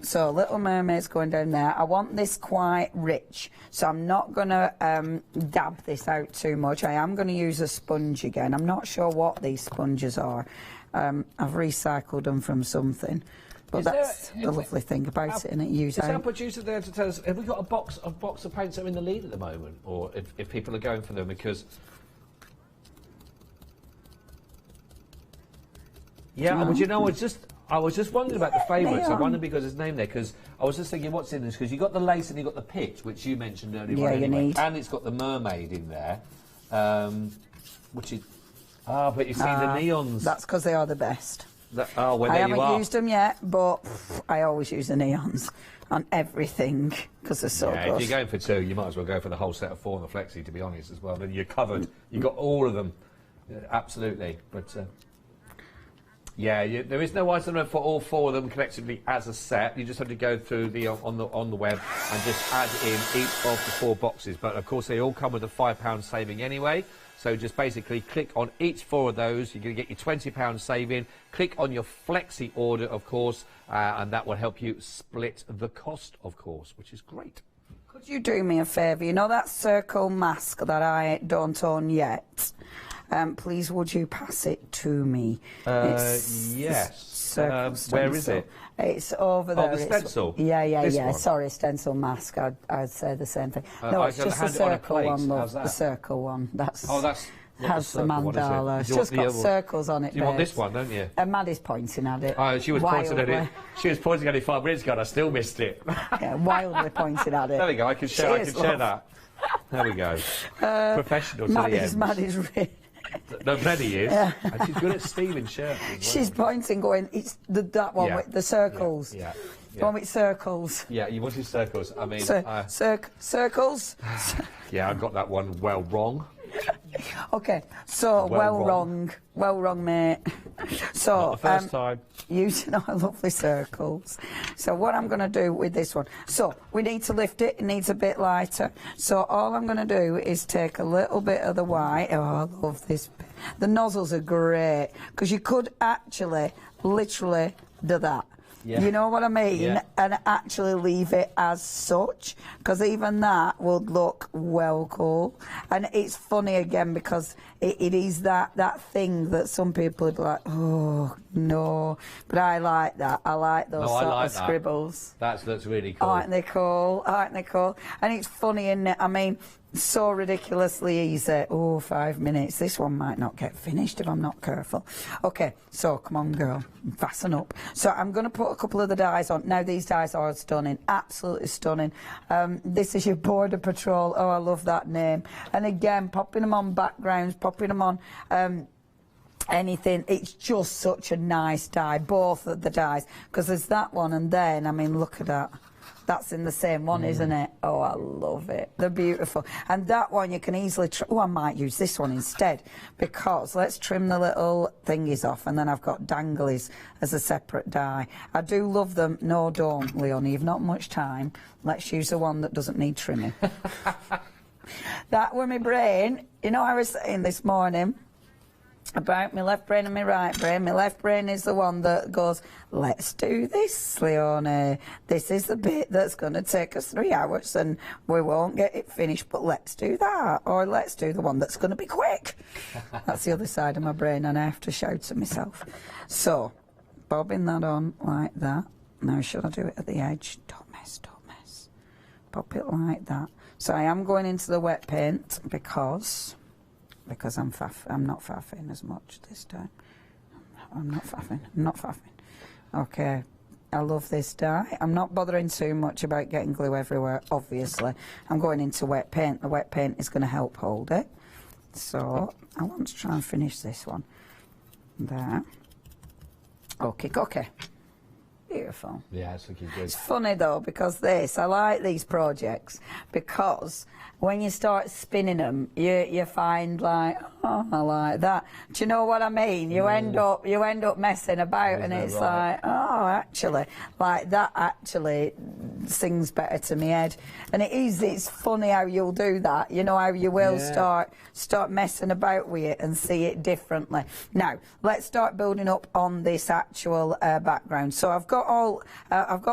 So Little Mermaid's going down there. I want this quite rich, so I'm not going to dab this out too much. I am going to use a sponge again. I'm not sure what these sponges are. I've recycled them from something. But that's the lovely thing about it, isn't it? Is our producer there to tell us, have we got a box of paints that are in the lead at the moment? Or if people are going for them, because... Yeah, but you know, I was just wondering about the favourites. I wondered because his name there, because I was just thinking, what's in this? Because you got the lace and you got the pitch, which you mentioned earlier. Yeah, you need. And it's got the mermaid in there, which is but you see the neons. That's because they are the best. Well, there I you are. haven't used them yet, but I always use the neons on everything because they're so good. If you're going for 2, you might as well go for the whole set of 4 on the flexi, to be honest, as well. Then you're covered. You've got all of them, absolutely. But. Yeah, there is no item for all 4 of them collectively as a set. You just have to go through on the web and just add in each of the 4 boxes. But of course, they all come with a £5 saving anyway. So just basically click on each 4 of those. You're going to get your £20 saving. Click on your flexi order, of course, and that will help you split the cost, of course, which is great. Could you do me a favour? You know that circle mask that I don't own yet? Please, would you pass it to me? Yes. Where is it? It's over there. Oh, the stencil? Yeah. Sorry, stencil mask. I'd say the same thing. No, it's just the circle one, love. The circle one. That's has the mandala. It's just got circles on it. You want this one, don't you? And Maddie's pointing at it. Oh, she was pointing at it. She was pointing at it 5 minutes ago and I still missed it. Yeah, wildly pointing at it. There we go, I can share that. There we go. Professional to the end. Maddie's No, Maddie is. Yeah. And she's good at stealing shirts as well. She's pointing, going, it's that one with the circles. Yeah. The one with circles. Yeah, you wanted circles. I mean... circles? Yeah, I got that one well wrong. Okay, so well wrong, mate. So not the first time. Using our lovely circles. So what I'm going to do with this one, so we need to lift it. It needs a bit lighter. So all I'm going to do is take a little bit of the white. Oh, I love this. The nozzles are great because you could actually, literally do that. Yeah. You know what I mean? Yeah. And actually leave it as such, because even that would look well cool. And it's funny again because it is that thing that some people would be like, oh no, but I like that. I like those of scribbles. That's really cool. Aren't they cool? Aren't they cool? And it's funny, isn't it? I mean, so ridiculously easy. Oh, 5 minutes. This one might not get finished if I'm not careful. Okay, so come on, girl, fasten up. So I'm going to put a couple of the dies on. Now, these dies are stunning, absolutely stunning. This is your Border Patrol. Oh, I love that name. And again, popping them on backgrounds, popping them on anything. It's just such a nice die, both of the dies, because there's that one, and then, I mean, look at that. That's in the same one, isn't it? Oh, I love it. They're beautiful. And that one you can easily... Oh, I might use this one instead, because let's trim the little thingies off, and then I've got danglies as a separate die. I do love them. No, don't, Leonie. You've not much time. Let's use the one that doesn't need trimming. That were my brain. You know, I was saying this morning about my left brain and my right brain. My left brain is the one that goes, let's do this, Leonie. This is the bit that's going to take us 3 hours and we won't get it finished, but let's do that. Or let's do the one that's going to be quick. That's the other side of my brain, and I have to shout to myself. So, bobbing that on like that. Now, should I do it at the edge? Don't mess, don't mess. Pop it like that. So I am going into the wet paint because I'm not faffing as much this time. I'm not faffing. Okay, I love this die. I'm not bothering too much about getting glue everywhere, obviously. I'm going into wet paint. The wet paint is going to help hold it. So I want to try and finish this one. There. Okay. Beautiful. Yeah, it's looking good. It's funny though, because I like these projects, because when you start spinning them, you find like, oh, I like that. Do you know what I mean? You end up messing about, and it's like, oh, actually, like that actually sings better to me head. And it's funny how you'll do that. You know how you will start messing about with it and see it differently. Now let's start building up on this actual background. So I've got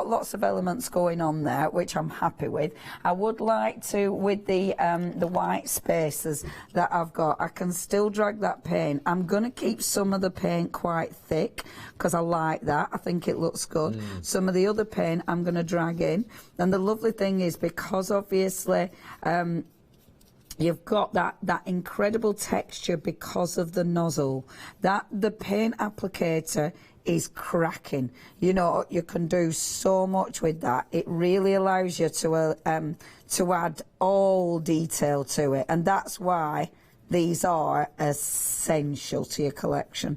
lots of elements going on there, which I'm happy with. I would like to, with the white spaces that I've got, I can still drag that paint. I'm going to keep some of the paint quite thick because I like that. I think it looks good. Some of the other paint I'm going to drag in. And the lovely thing is, because obviously you've got that incredible texture because of the nozzle, that the paint applicator is cracking. You know, you can do so much with that. It really allows you to add all detail to it, and that's why these are essential to your collection,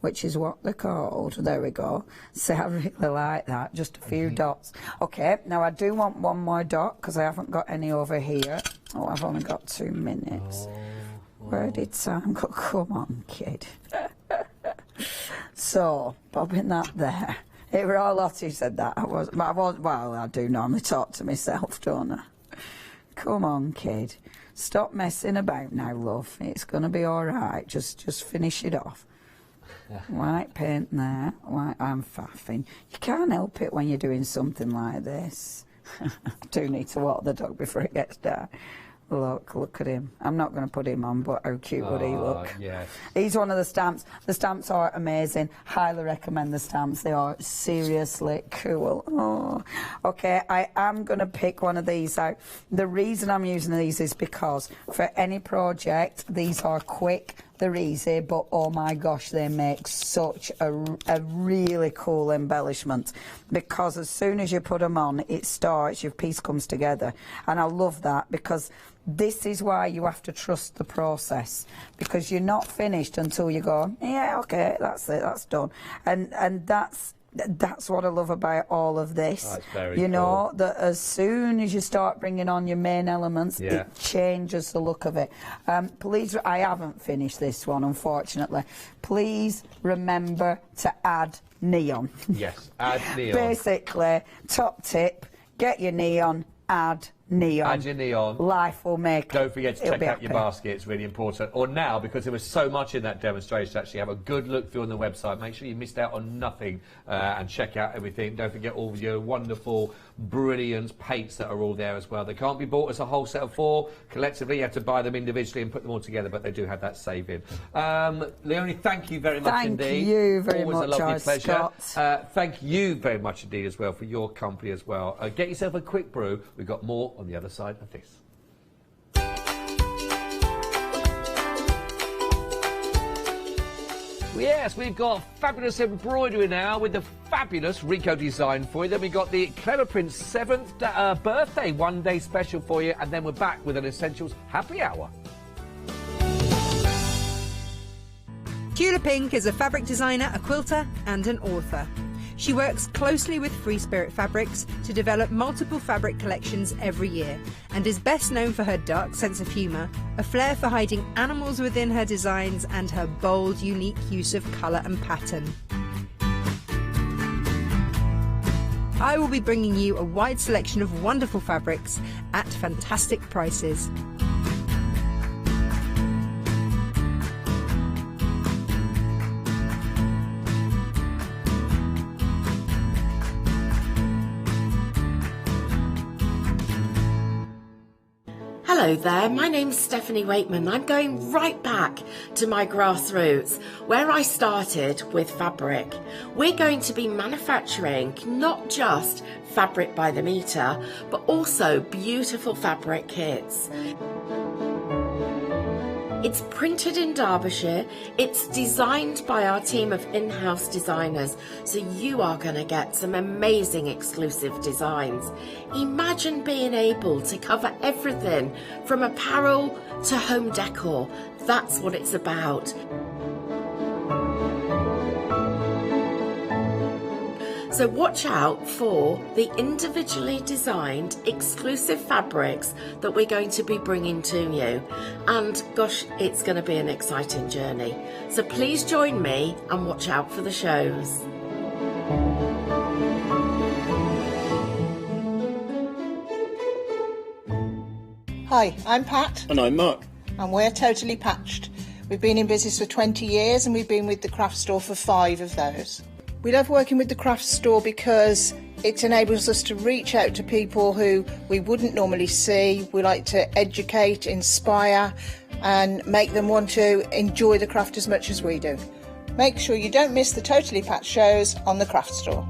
which is what they're called. There we go. So I really like that. Just a few dots. Okay, now I do want one more dot because I haven't got any over here. Oh, I've only got 2 minutes. Where did time go? Come on, kid. So, bobbing that there. It were all Lottie who said that. Well, I do normally talk to myself, don't I? Come on, kid. Stop messing about now, love. It's going to be all right. Just finish it off. White paint there. I'm faffing. You can't help it when you're doing something like this. I do need to walk the dog before it gets dark. Look at him. I'm not going to put him on, but how cute would he look? Yes. He's one of the stamps. The stamps are amazing. Highly recommend the stamps. They are seriously cool. Oh. Okay, I am going to pick one of these out. The reason I'm using these is because for any project, these are quick, they're easy, but oh my gosh, they make such a really cool embellishment, because as soon as you put them on, it starts, your piece comes together. And I love that, because this is why you have to trust the process, because you're not finished until you go, yeah, okay, that's it, that's done. And that's what I love about all of this. That's very you know, cool. that as soon as you start bringing on your main elements, it changes the look of it. Please, I haven't finished this one, unfortunately. Please remember to add neon. Yes, add neon. Basically, top tip, get your neon, add neon. Add your neon. Life will make. Don't forget to check out your happy. basket, it's really important. Or now, because there was so much in that demonstration, to actually have a good look through on the website. Make sure you missed out on nothing and check out everything. Don't forget all of your wonderful, brilliant paints that are all there as well. They can't be bought as a whole set of 4. Collectively, you have to buy them individually and put them all together, but they do have that save-in. Leonie, thank you very much indeed. Thank you very Always much, a lovely pleasure. Scott. Thank you very much indeed as well for your company as well. Get yourself a quick brew. We've got more on the other side of this. Yes, we've got fabulous embroidery now with the fabulous Rico design for you. Then we've got the Clever Prince 7th birthday one-day special for you. And then we're back with an Essentials Happy Hour. Tula Pink is a fabric designer, a quilter and an author. She works closely with Free Spirit Fabrics to develop multiple fabric collections every year, and is best known for her dark sense of humour, a flair for hiding animals within her designs, and her bold, unique use of colour and pattern. I will be bringing you a wide selection of wonderful fabrics at fantastic prices. Hello there, my name's Stephanie Waitman. I'm going right back to my grassroots, where I started with fabric. We're going to be manufacturing not just fabric by the metre, but also beautiful fabric kits. It's printed in Derbyshire, it's designed by our team of in-house designers, so you are going to get some amazing exclusive designs. Imagine being able to cover everything from apparel to home decor. That's what it's about. So watch out for the individually designed exclusive fabrics that we're going to be bringing to you. And gosh, it's going to be an exciting journey. So please join me and watch out for the shows. Hi, I'm Pat. And I'm Mark. And we're Totally Patched. We've been in business for 20 years and we've been with the craft store for 5 of those. We love working with the craft store because it enables us to reach out to people who we wouldn't normally see. We like to educate, inspire and make them want to enjoy the craft as much as we do. Make sure you don't miss the Totally Patched shows on the craft store.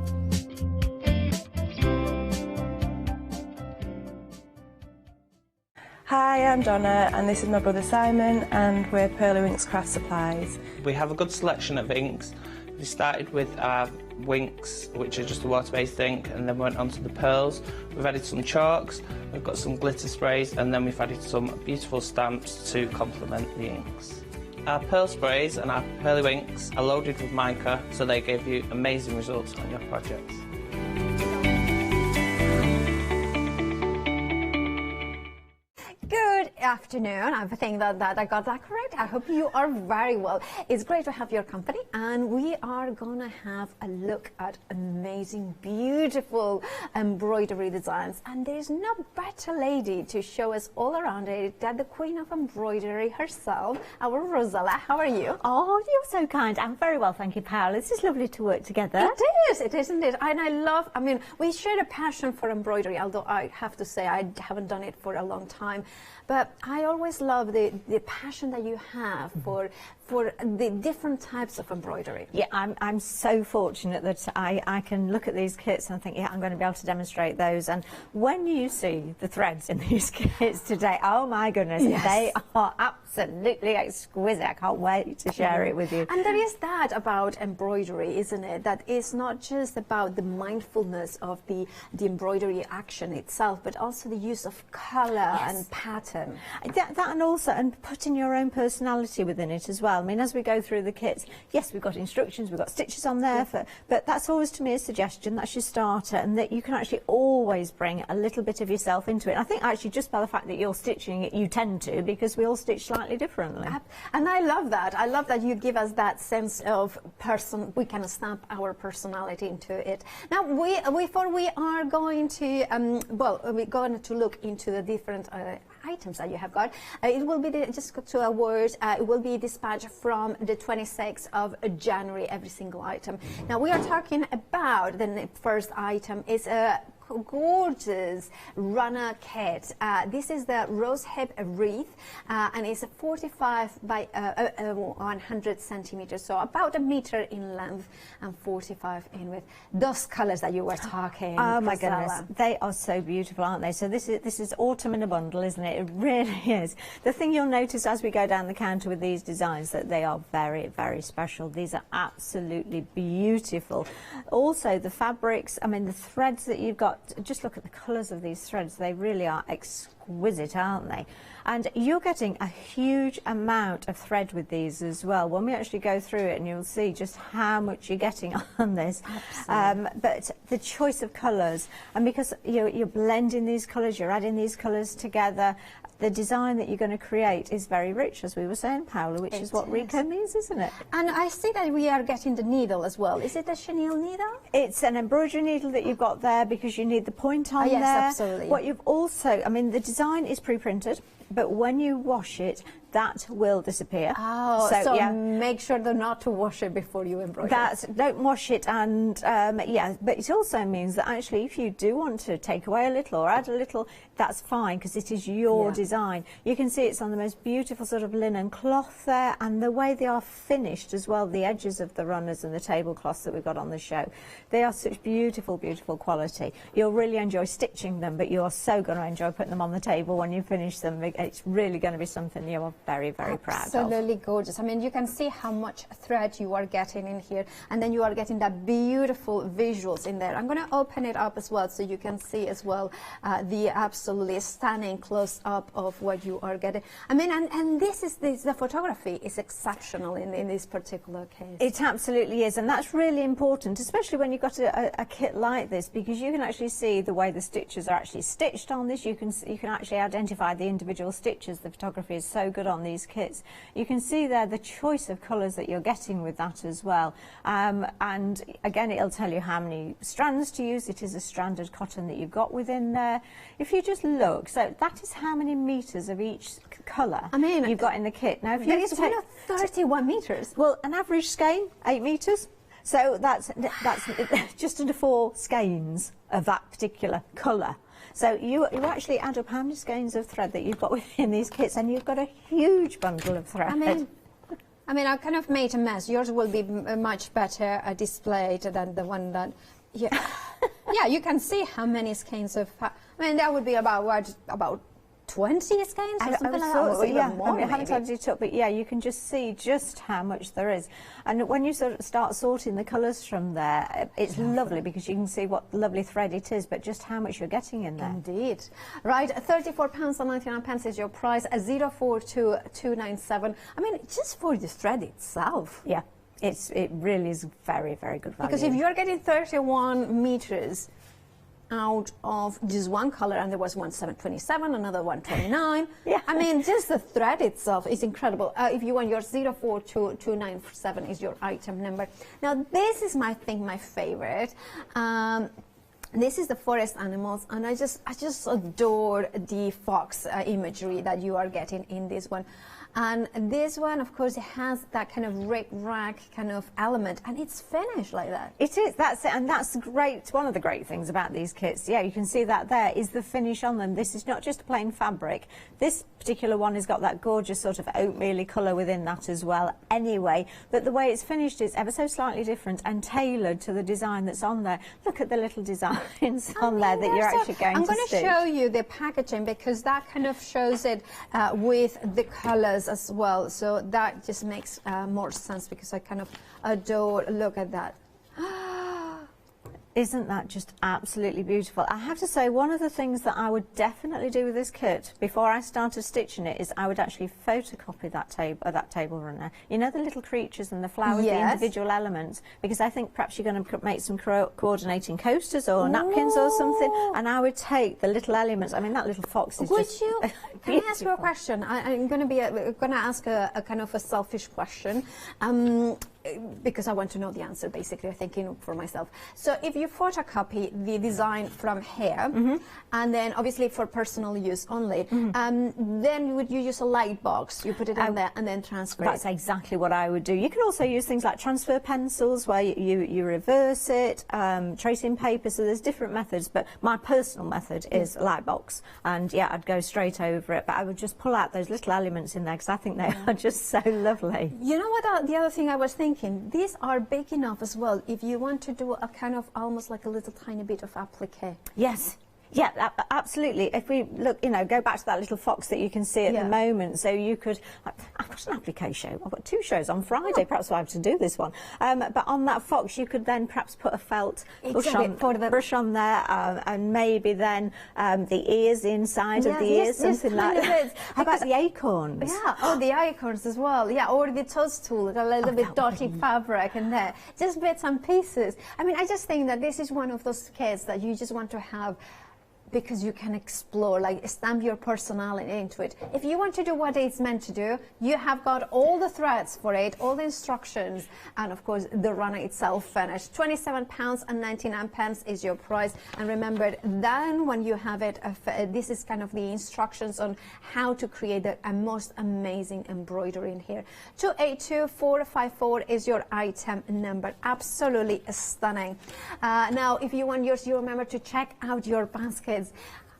Hi, I'm Donna and this is my brother Simon and we're Pearly Winks Craft Supplies. We have a good selection of inks. We started with our Winks, which are just a water-based ink, and then went on to the pearls. We've added some chalks, we've got some glitter sprays, and then we've added some beautiful stamps to complement the inks. Our pearl sprays and our Pearly Winks are loaded with mica, so they give you amazing results on your projects. Good afternoon. I think that I got that correct. I hope you are very well. It's great to have your company, and we are gonna have a look at amazing, beautiful embroidery designs. And there's no better lady to show us all around it than the queen of embroidery herself, our Rosella. How are you? Oh, you're so kind. I'm very well, thank you, Paola. It's just lovely to work together. It is, isn't it? And I love, I mean, we share a passion for embroidery, although I have to say I haven't done it for a long time. But I always love the passion that you have for the different types of embroidery. Yeah, I'm so fortunate that I can look at these kits and think, yeah, I'm going to be able to demonstrate those. And when you see the threads in these kits today, oh my goodness, yes, they are absolutely exquisite. I can't wait to share it with you. And there is that about embroidery, isn't it? That it's not just about the mindfulness of the embroidery action itself, but also the use of colour, yes, and pattern. That and also, and putting your own personality within it as well. I mean, as we go through the kits, yes, we've got instructions, we've got stitches on there, but that's always to me a suggestion, that's your starter, and that you can actually always bring a little bit of yourself into it. I think actually just by the fact that you're stitching it, you tend to, because we all stitch slightly differently. And I love that. I love that you give us that sense of we can stamp our personality into it. Now, before we are going to, we're going to look into the different items that you have got. It will be, just to a word, it will be dispatched from the 26th of January, every single item. Now, we are talking about the first item is a gorgeous runner kit. This is the rose hip wreath, and it's 45 by 100 centimeters, so about a meter in length and 45 in width. Those colors that you were talking. Oh my goodness, they are so beautiful, aren't they? So this is autumn in a bundle, isn't it? It really is. The thing you'll notice as we go down the counter with these designs, that they are very, very special. These are absolutely beautiful. Also the fabrics, I mean the threads that you've got, just look at the colours of these threads. They really are exquisite, aren't they? And you're getting a huge amount of thread with these as well. When we actually go through it, and you'll see just how much you're getting on this. But the choice of colours, and because you're blending these colours, you're adding these colours together, the design that you're going to create is very rich, as we were saying, Paola, which is what Rico means, isn't it? And I see that we are getting the needle as well. Is it a chenille needle? It's an embroidery needle that you've got there because you need the point on yes, there. Absolutely. What you've also, I mean, the design is pre-printed, but when you wash it, that will disappear. Oh, so yeah, make sure not to wash it before you embroider. Don't wash it, and yeah, but it also means that actually if you do want to take away a little or add a little, that's fine, because it is your design. You can see it's on the most beautiful sort of linen cloth there, and the way they are finished as well, the edges of the runners and the tablecloths that we've got on the show, they are such beautiful, beautiful quality. You'll really enjoy stitching them, but you are so going to enjoy putting them on the table when you finish them. It's really going to be something you are very, very proud of. Absolutely gorgeous. I mean, you can see how much thread you are getting in here, and then you are getting that beautiful visuals in there. I'm going to open it up as well so you can see as well the absolutely stunning close-up of what you are getting. I mean, and the photography is exceptional in this particular case. It absolutely is, and that's really important, especially when you've got a kit like this, because you can actually see the way the stitches are actually stitched on this. You can actually identify the individual stitches. The photography is so good on these kits. You can see there the choice of colours that you're getting with that as well. And again, it'll tell you how many strands to use. It is a stranded cotton that you've got within there. If you just look, so that is how many metres of each colour you've got in the kit. Now, if you it's 31 metres. Well, an average skein, 8 metres. So that's just under 4 skeins of that particular colour. So you actually add up how many skeins of thread that you've got within these kits, and you've got a huge bundle of thread. I mean, I kind of made a mess. Yours will be much better displayed than the one that... Yeah, yeah, you can see how many skeins of... I mean, that would be about, what, about 20 skeins or something like that? Yeah, I haven't added it up, but yeah, you can just see just how much there is. And when you sort of start sorting the colours from there, it's lovely because you can see what lovely thread it is, but just how much you're getting in there. Indeed. Right, £34.99 is your price, 042297. I mean, just for the thread itself. Yeah, it really is very, very good value. Because if you're getting 31 metres, out of just one color, and there was one 727, another 129. Yeah. I mean, just the thread itself is incredible. If you want your 042297 is your item number. Now, this is my favorite. This is the forest animals, and I just adore the fox imagery that you are getting in this one. And this one, of course, it has that kind of rag kind of element, and it's finished like that. It is, that's it, and that's great. One of the great things about these kits, yeah, you can see that there is the finish on them. This is not just plain fabric. This particular one has got that gorgeous sort of oatmeal-y colour within that as well anyway, but the way it's finished is ever so slightly different and tailored to the design that's on there. Look at the little designs on there that you're actually going to stitch. I'm going to show you the packaging, because that kind of shows it with the colours as well, so that just makes more sense, because I kind of adore, look at that. Isn't that just absolutely beautiful? I have to say, one of the things that I would definitely do with this kit before I started stitching it is I would actually photocopy that table runner. You know, the little creatures and the flowers, the individual elements, because I think perhaps you're going to make some coordinating coasters or napkins or something, and I would take the little elements. I mean, that little fox is just can I ask you a question? I'm going to ask a kind of a selfish question. Because I want to know the answer, basically, I'm thinking for myself. So if you photocopy the design from here, and then obviously for personal use only, then would you use a light box? You put it on there and then transfer That's exactly what I would do. You can also use things like transfer pencils, where you reverse it, tracing paper, so there's different methods, but my personal method is light box, and yeah, I'd go straight over it, but I would just pull out those little elements in there, because I think they are just so lovely. You know what, the other thing I was thinking, these are big enough as well if you want to do a kind of almost like a little tiny bit of applique. Yes. Yeah, absolutely. If we look, you know, go back to that little fox that you can see at the moment, so you could, I've got an applique show, I've got 2 shows on Friday, perhaps I have to do this one, but on that fox you could then perhaps put a felt brush on there, and maybe then the ears inside of the ears, something like that. How about the acorns? Yeah, oh, the acorns as well, yeah, or the toadstool, a little bit dotty fabric in there, just bits and pieces. I mean, I just think that this is one of those kits that you just want to have, because you can explore, like stamp your personality into it. If you want to do what it's meant to do, you have got all the threads for it, all the instructions, and of course the runner itself finished. £27.99 is your price. And remember, then when you have it, this is kind of the instructions on how to create the most amazing embroidery in here. 282454 is your item number. Absolutely stunning. Now, if you want yours, you remember to check out your basket.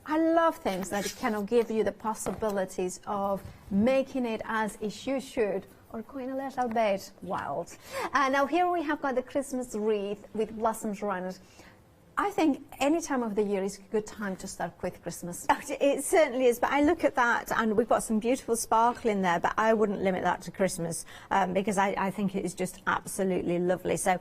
I love things that kind of give you the possibilities of making it as you should, or going a little bit wild. Now here we have got the Christmas wreath with blossoms runners. I think any time of the year is a good time to start with Christmas. It certainly is, but I look at that and we've got some beautiful sparkle in there, but I wouldn't limit that to Christmas, because I think it is just absolutely lovely. So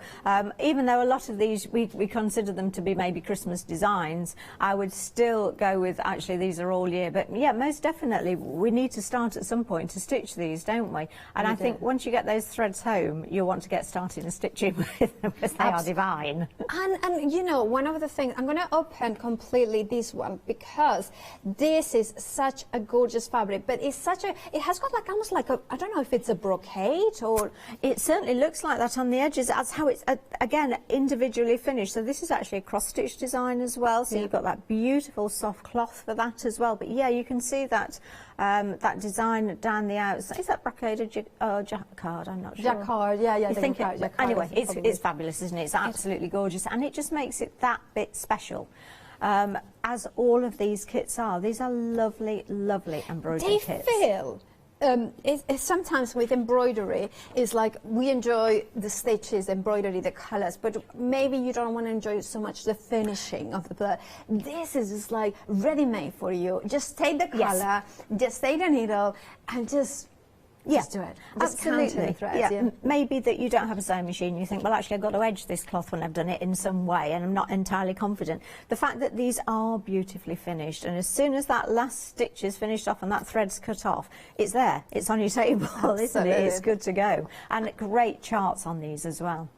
even though a lot of these, we consider them to be maybe Christmas designs, I would still go with, actually, these are all year. But yeah, most definitely, we need to start at some point to stitch these, don't we? And I think once you get those threads home, you'll want to get started in stitching with them, because they are divine. And you know, one of the things, I'm going to open completely this one, because this is such a gorgeous fabric, but it's such a, it has got like almost like a, I don't know if it's a brocade, or it certainly looks like that on the edges. That's how it's again individually finished. So this is actually a cross stitch design as well, so you've got that beautiful soft cloth for that as well. But yeah, you can see that that design down the outside. Is that brocaded or jacquard? I'm not sure. Jacquard, yeah. You think it, anyway, it's fabulous, isn't it? It's absolutely gorgeous, and it just makes it that bit special. As all of these kits are. These are lovely, lovely embroidery kits. They feel sometimes with embroidery, it's like we enjoy the stitches, embroidery, the colours, but maybe you don't want to enjoy so much the finishing of the blood. This is just like ready-made for you. Just take the colour, just take the needle, and just do it. Just absolutely. Threads, Maybe that you don't have a sewing machine, you think, well, actually I've got to edge this cloth when I've done it in some way, and I'm not entirely confident. The fact that these are beautifully finished, and as soon as that last stitch is finished off and that thread's cut off, it's there, it's on your table, isn't it? It's good to go. And great charts on these as well.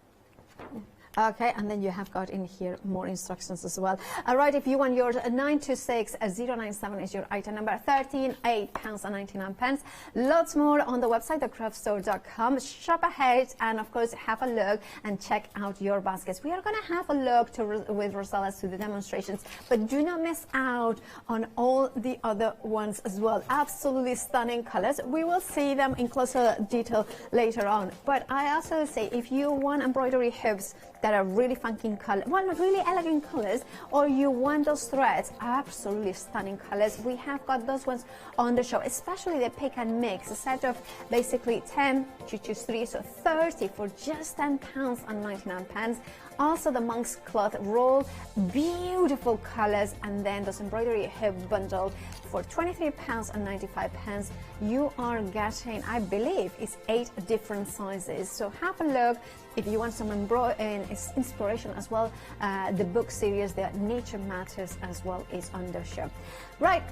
Okay, and then you have got in here more instructions as well. All right, if you want yours, 926-097 is your item number, £13.99. Lots more on the website, thecraftstore.com. Shop ahead and, of course, have a look and check out your baskets. We are going to have a look with Rosella to the demonstrations, but do not miss out on all the other ones as well. Absolutely stunning colors. We will see them in closer detail later on. But I also say, if you want embroidery hoops that are really funky color, well, really elegant colors, or you want those threads, absolutely stunning colors, we have got those ones on the show, especially the pick and mix, a set of basically 10, you choose 3, so 30 for just £10.99. Also the monk's cloth roll, beautiful colors, and then those embroidery hoop bundle for £23.95. You are getting, I believe, it's 8 different sizes. So have a look if you want some inspiration as well. The book series, the Nature Matters as well, is on the show. Right.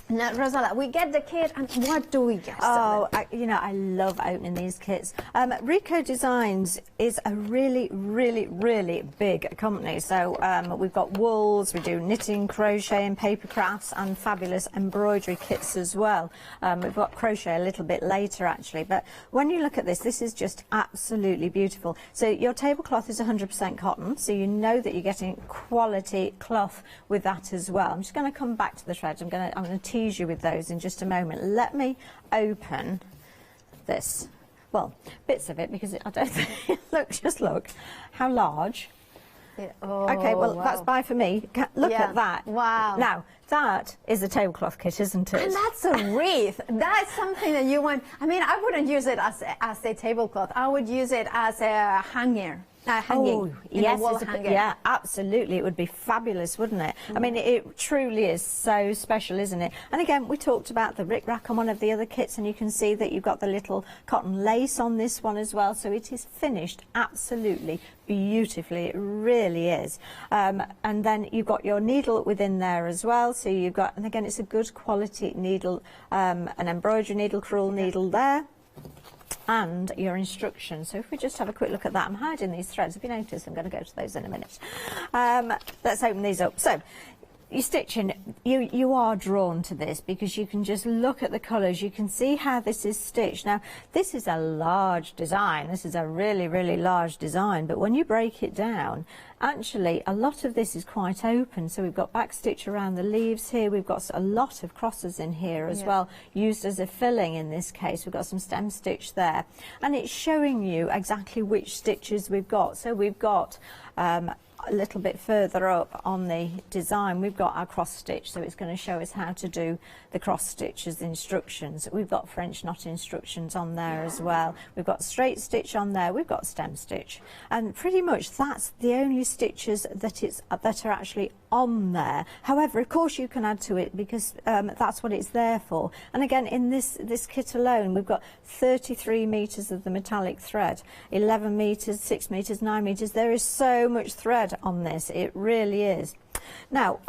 Now, Rosella, we get the kit, and what do we get? Oh, I love opening these kits. Rico Designs is a really, really, really big company. So we've got wools, we do knitting, crochet and paper crafts, and fabulous embroidery kits as well. We've got crochet a little bit later, actually. But when you look at this, this is just absolutely beautiful. So your tablecloth is 100% cotton, so you know that you're getting quality cloth with that as well. I'm just going to come back to the threads. I'm going to tease you with those in just a moment. Let me open this. Well, bits of it, because I don't think, look, just look how large. Yeah. Oh, okay, well, wow. that's by for me. Look at that. Wow. Now, that is a tablecloth kit, isn't it? And that's a wreath. That's something that you want. I mean, I wouldn't use it as a tablecloth. I would use it as a hanger. Hanging. Yes, yeah, absolutely. It would be fabulous, wouldn't it? I mean, it truly is so special, isn't it? And again, we talked about the rick-rack on one of the other kits, and you can see that you've got the little cotton lace on this one as well. So it is finished absolutely beautifully. It really is. And then you've got your needle within there as well. So you've got, and again, it's a good quality needle, an embroidery needle, crewel needle there. And your instructions. So if we just have a quick look at that, I'm hiding these threads. If you notice, I'm going to go to those in a minute. Let's open these up. So you're stitching, you are drawn to this because you can just look at the colours. You can see how this is stitched. Now, this is a large design. This is a really, really large design. But when you break it down, actually, a lot of this is quite open. So we've got back stitch around the leaves here. We've got a lot of crosses in here as well, used as a filling in this case. We've got some stem stitch there. And it's showing you exactly which stitches we've got. So we've got a little bit further up on the design, we've got our cross stitch, so it's going to show us how to do the cross stitches instructions. We've got French knot instructions on there as well. We've got straight stitch on there. We've got stem stitch, and pretty much that's the only stitches that are actually on there. However, of course, you can add to it because that's what it's there for. And again, in this kit alone, we've got 33 meters of the metallic thread, 11 meters, 6 meters, 9 meters. There is so much thread on this. It really is. Now,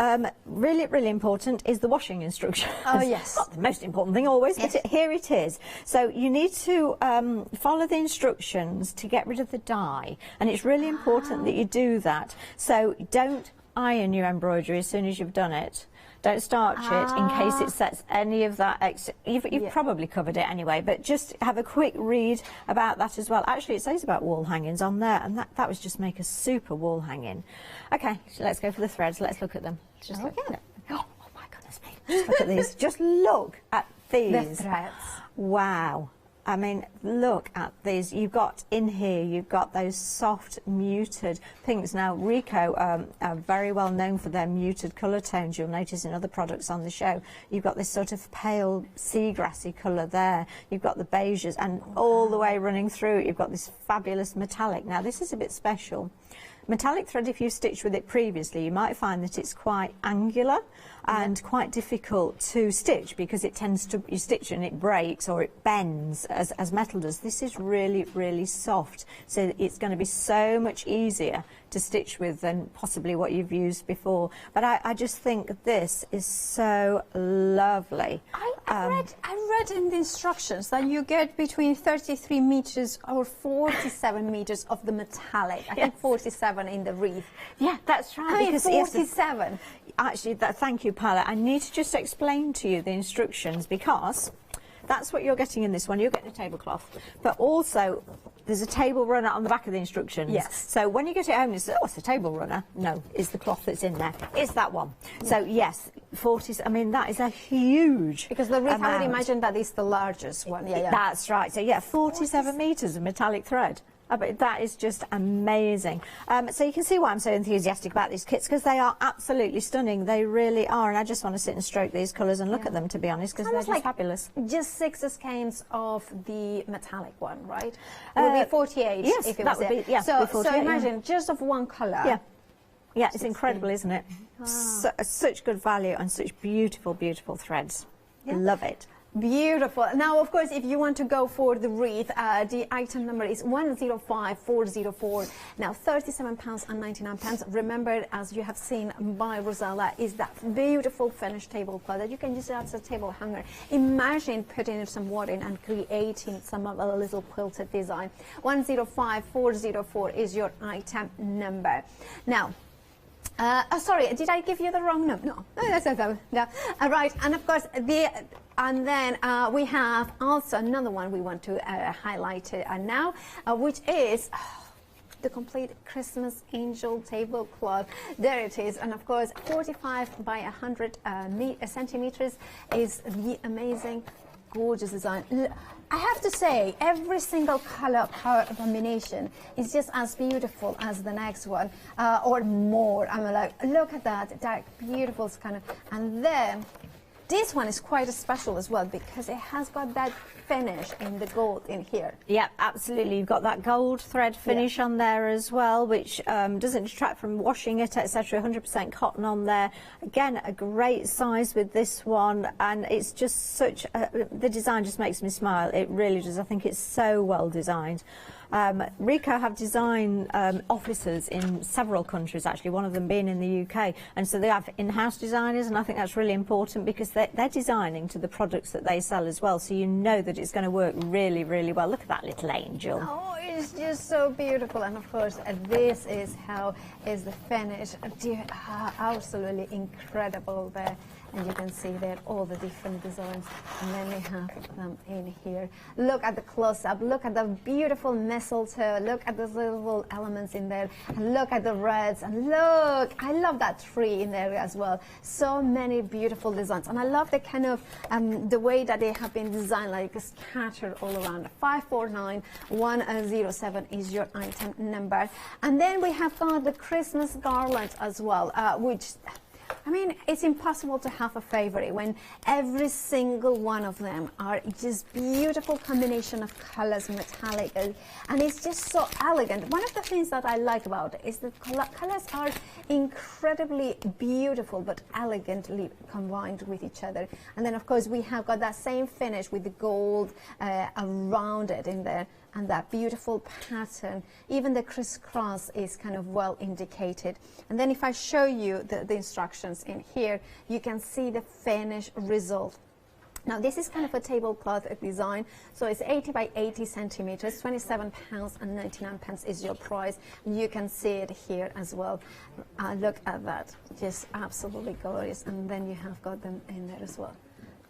really, really important is the washing instructions. Oh, yes. Not the most important thing always, yes. But here it is. So you need to follow the instructions to get rid of the dye. And it's really important that you do that. So don't iron your embroidery as soon as you've done it. Don't starch it in case it sets any of that extra. You've probably covered it anyway, but just have a quick read about that as well. Actually, it says about wall hangings on there, and that was just make a super wall hanging. Okay, so let's go for the threads. Let's look at them. Just look at them. Oh my goodness me. Just look at these. Just look at these. The threads. Wow. I mean, look at these. You've got in here, you've got those soft, muted pinks. Now, Rico are very well known for their muted colour tones. You'll notice in other products on the show. You've got this sort of pale seagrassy colour there. You've got the beiges, and all the way running through, you've got this fabulous metallic. Now, this is a bit special. Metallic thread, if you stitched with it previously, you might find that it's quite angular and quite difficult to stitch because it tends to, you stitch and it breaks or it bends as metal does. This is really, really soft, so it's going to be so much easier to stitch with than possibly what you've used before. But I just think this is so lovely. lovely. I read in the instructions that you get between 33 meters or 47 meters of the metallic. I think 47 in the wreath. Yeah, that's right. I mean, because 47. Actually, thank you, Paula. I need to just explain to you the instructions, because that's what you're getting in this one. You're getting a tablecloth, but also there's a table runner on the back of the instructions. Yes. So when you get it home, you say, oh, it's a table runner. No, it's the cloth that's in there. It's that one. So yes, 40. I mean, that is a huge. Because the wreath, amount. I would imagine that is the largest one. Yeah. That's right. So yeah, 47 meters of metallic thread. But that is just amazing. So you can see why I'm so enthusiastic about these kits, because they are absolutely stunning. They really are, and I just want to sit and stroke these colours and look at them, to be honest, because they're just fabulous. Just 6 skeins of the metallic one, right? It would be 48. Yes, if it that was would be, yeah, so, 48, so imagine just of one colour. Yeah. Yeah, it's incredible, isn't it? Such good value and such beautiful, beautiful threads. Love it. Beautiful. Now, of course, if you want to go for the wreath, the item number is 105404. Now, £37.99. Remember, as you have seen by Rosella, is that beautiful finished tablecloth that you can use it as a table hanger. Imagine putting some water in and creating some of a little quilted design. 105404 is your item number. Now, sorry, did I give you the wrong number? No, that's okay. No. Right, and of course, and then we have also another one we want to highlight now, which is the complete Christmas angel tablecloth. There it is, and of course, 45 by 100 centimeters is the amazing, gorgeous design. I have to say, every single color combination is just as beautiful as the next one, or more. I'm like, look at that, dark, beautiful kind of, and then this one is quite special as well, because it has got that finish in the gold in here. Yeah, absolutely. You've got that gold thread finish on there as well, which doesn't detract from washing it, etc. 100% cotton on there. Again, a great size with this one, and it's just such the design just makes me smile. It really does. I think it's so well designed. Rico have design offices in several countries, actually, one of them being in the UK, and so they have in-house designers, and I think that's really important, because they're designing to the products that they sell as well, so you know that it's going to work really, really well. Look at that little angel. Oh, it's just so beautiful, and of course this is how is the finish. Absolutely incredible there. And you can see there all the different designs, and then we have them in here. Look at the close-up, look at the beautiful mistletoe, look at those little elements in there, and look at the reds, and look, I love that tree in there as well. So many beautiful designs, and I love the kind of the way that they have been designed, like scattered all around. 549107 is your item number. And then we have got the Christmas garland as well, which, I mean, it's impossible to have a favorite when every single one of them are just beautiful combination of colors, metallic, and it's just so elegant. One of the things that I like about it is the colors are incredibly beautiful but elegantly combined with each other. And then, of course, we have got that same finish with the gold around it in there, and that beautiful pattern. Even the crisscross is kind of well indicated. And then if I show you the instructions in here, you can see the finished result. Now, this is kind of a tablecloth design, so it's 80 by 80 centimeters, £27.99 is your price. You can see it here as well. Look at that, just absolutely glorious. And then you have got them in there as well.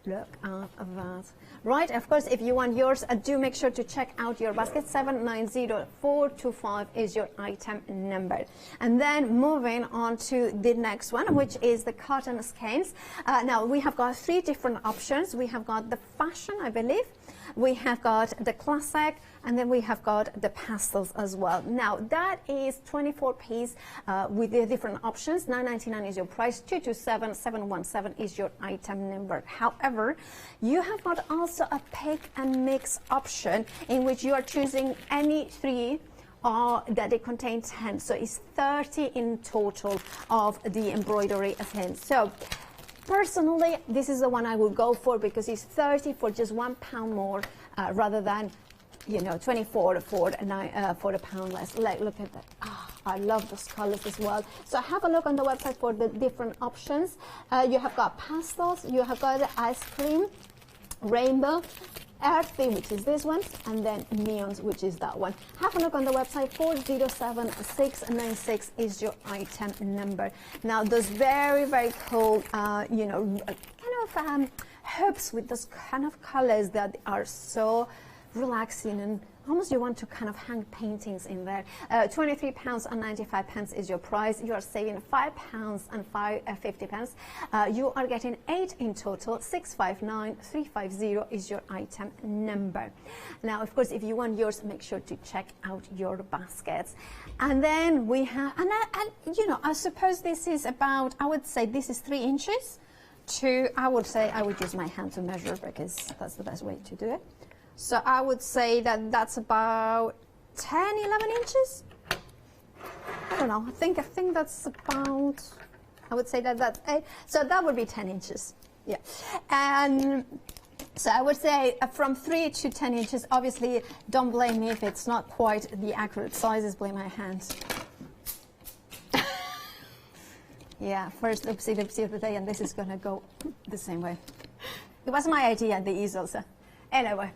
Look at that. Right, of course, if you want yours, do make sure to check out your basket. 790425 is your item number. And then moving on to the next one, which is the cotton skeins. Now, we have got 3 different options. We have got the fashion, I believe. We have got the classic, and then we have got the pastels as well. Now, that is 24 piece with the different options. $9.99 is your price. 227717 is your item number. However, you have got also a pick and mix option in which you are choosing any 3 that they contain 10. So it's 30 in total of the embroidery things. So personally, this is the one I would go for, because it's 30 for just £1 more rather than, you know, 24 for a pound less. Like, look at that. I love those colors as well. So have a look on the website for the different options. You have got pastels, you have got the ice cream, rainbow, earthy, which is this one, and then neons, which is that one. Have a look on the website. 407696 is your item number. Now those very, very cool, you know, kind of hoops with those kind of colors that are so relaxing, and almost you want to kind of hang paintings in there. £23.95 is your price. You are saving £5.50. You are getting 8 in total. 659350 is your item number. Now, of course, if you want yours, make sure to check out your baskets. And then we have, and you know, I suppose this is about, I would say this is 3 inches to, I would say I would use my hand to measure because that's the best way to do it. So I would say that that's about 10, 11 inches. I don't know. I think that's about, I would say that that's 8. So that would be 10 inches. Yeah. And so I would say from 3 to 10 inches. Obviously, don't blame me if it's not quite the accurate sizes. Blame my hands. Yeah, first oopsie of the day, and this is going to go the same way. It was my idea, the easel, so. Anyway,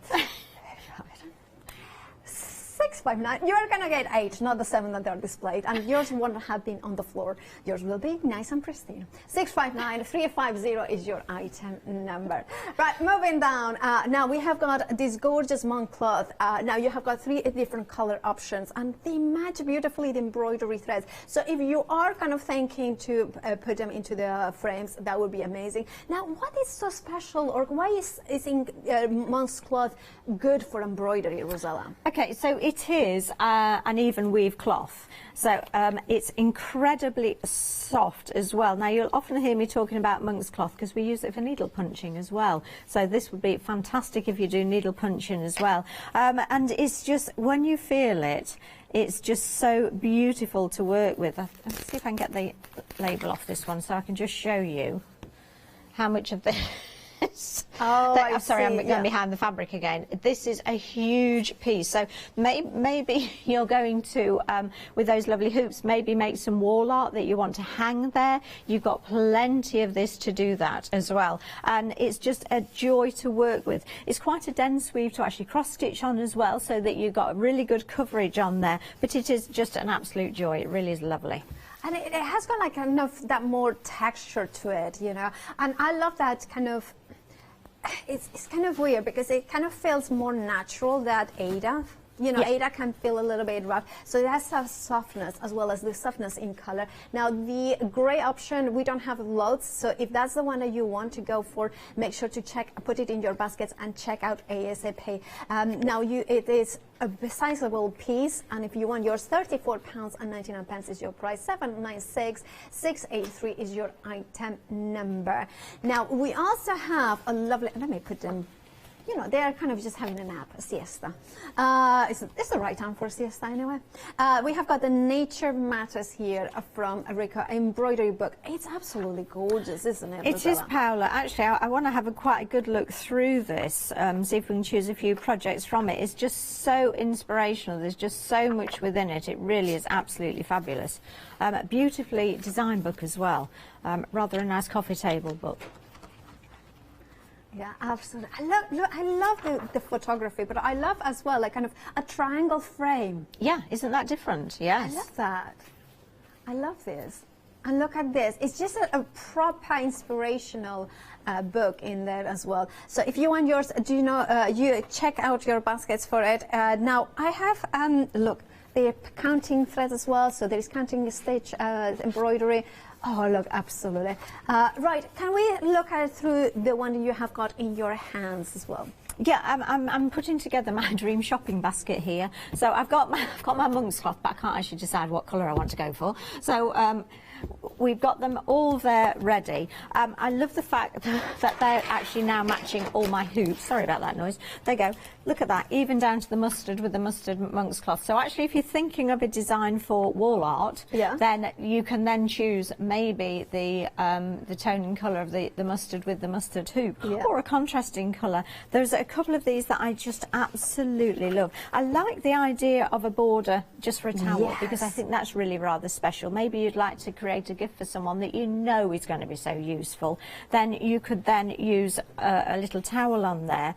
659. You're gonna get 8, not the 7 that they're displayed, and yours won't have been on the floor. Yours will be nice and pristine. 659350 is your item number. Right, moving down. Now we have got this gorgeous monk cloth. Now you have got 3 different color options, and they match beautifully the embroidery threads. So if you are kind of thinking to put them into the frames, that would be amazing. Now, what is so special, or why is monk's cloth good for embroidery, Rosella? Okay, so it is an even weave cloth, so it's incredibly soft as well. Now you'll often hear me talking about monk's cloth because we use it for needle punching as well, so this would be fantastic if you do needle punching as well. And it's just, when you feel it, it's just so beautiful to work with. Let's see if I can get the label off this one so I can just show you how much of this. I'm sorry, I'm going behind the fabric again. This is a huge piece, so maybe you're going to, with those lovely hoops, maybe make some wall art that you want to hang there. You've got plenty of this to do that as well, and it's just a joy to work with. It's quite a dense weave to actually cross stitch on as well, so that you've got really good coverage on there, but it is just an absolute joy. It really is lovely. And it has got like enough that more texture to it, you know. And I love that kind of, it's kind of weird because it kind of feels more natural than Ada. You know, Ada can feel a little bit rough, so it has a softness as well as the softness in color. Now the gray option, we don't have loads, so if that's the one that you want to go for, make sure to put it in your baskets and check out ASAP. Now it is a sizable piece, and if you want yours, £34.99 is your price. 796683 is your item number. Now we also have a lovely, let me put them, you know, they are kind of just having a nap, a siesta. It's the right time for a siesta anyway. We have got the nature mattress here from Rico embroidery book. It's absolutely gorgeous, isn't it, It is, Paola. Actually, I want to have quite a good look through this, see if we can choose a few projects from it. It's just so inspirational. There's just so much within it. It really is absolutely fabulous. Beautifully designed book as well. Rather a nice coffee table book. Yeah, absolutely. I love the photography, but I love as well like kind of a triangle frame. Yeah, isn't that different? Yes. I love that. I love this. And look at this. It's just a proper inspirational book in there as well. So if you want yours, do you know, you check out your baskets for it. Now I have, look, they're counting threads as well. So there is counting stitch, embroidery. Oh, look, absolutely. Right, can we look at it through the one you have got in your hands as well? Yeah, I'm putting together my dream shopping basket here. So I've got my monk's cloth, but I can't actually decide what colour I want to go for. So we've got them all there ready. I love the fact that they're actually now matching all my hoops. Sorry about that noise. There you go. Look at that, even down to the mustard with the mustard monk's cloth. So actually, if you're thinking of a design for wall art, then you can then choose maybe the toning colour of the mustard with the mustard hoop, or a contrasting colour. There's a couple of these that I just absolutely love. I like the idea of a border just for a towel, because I think that's really rather special. Maybe you'd like to create a gift for someone that you know is going to be so useful. Then you could then use a little towel on there.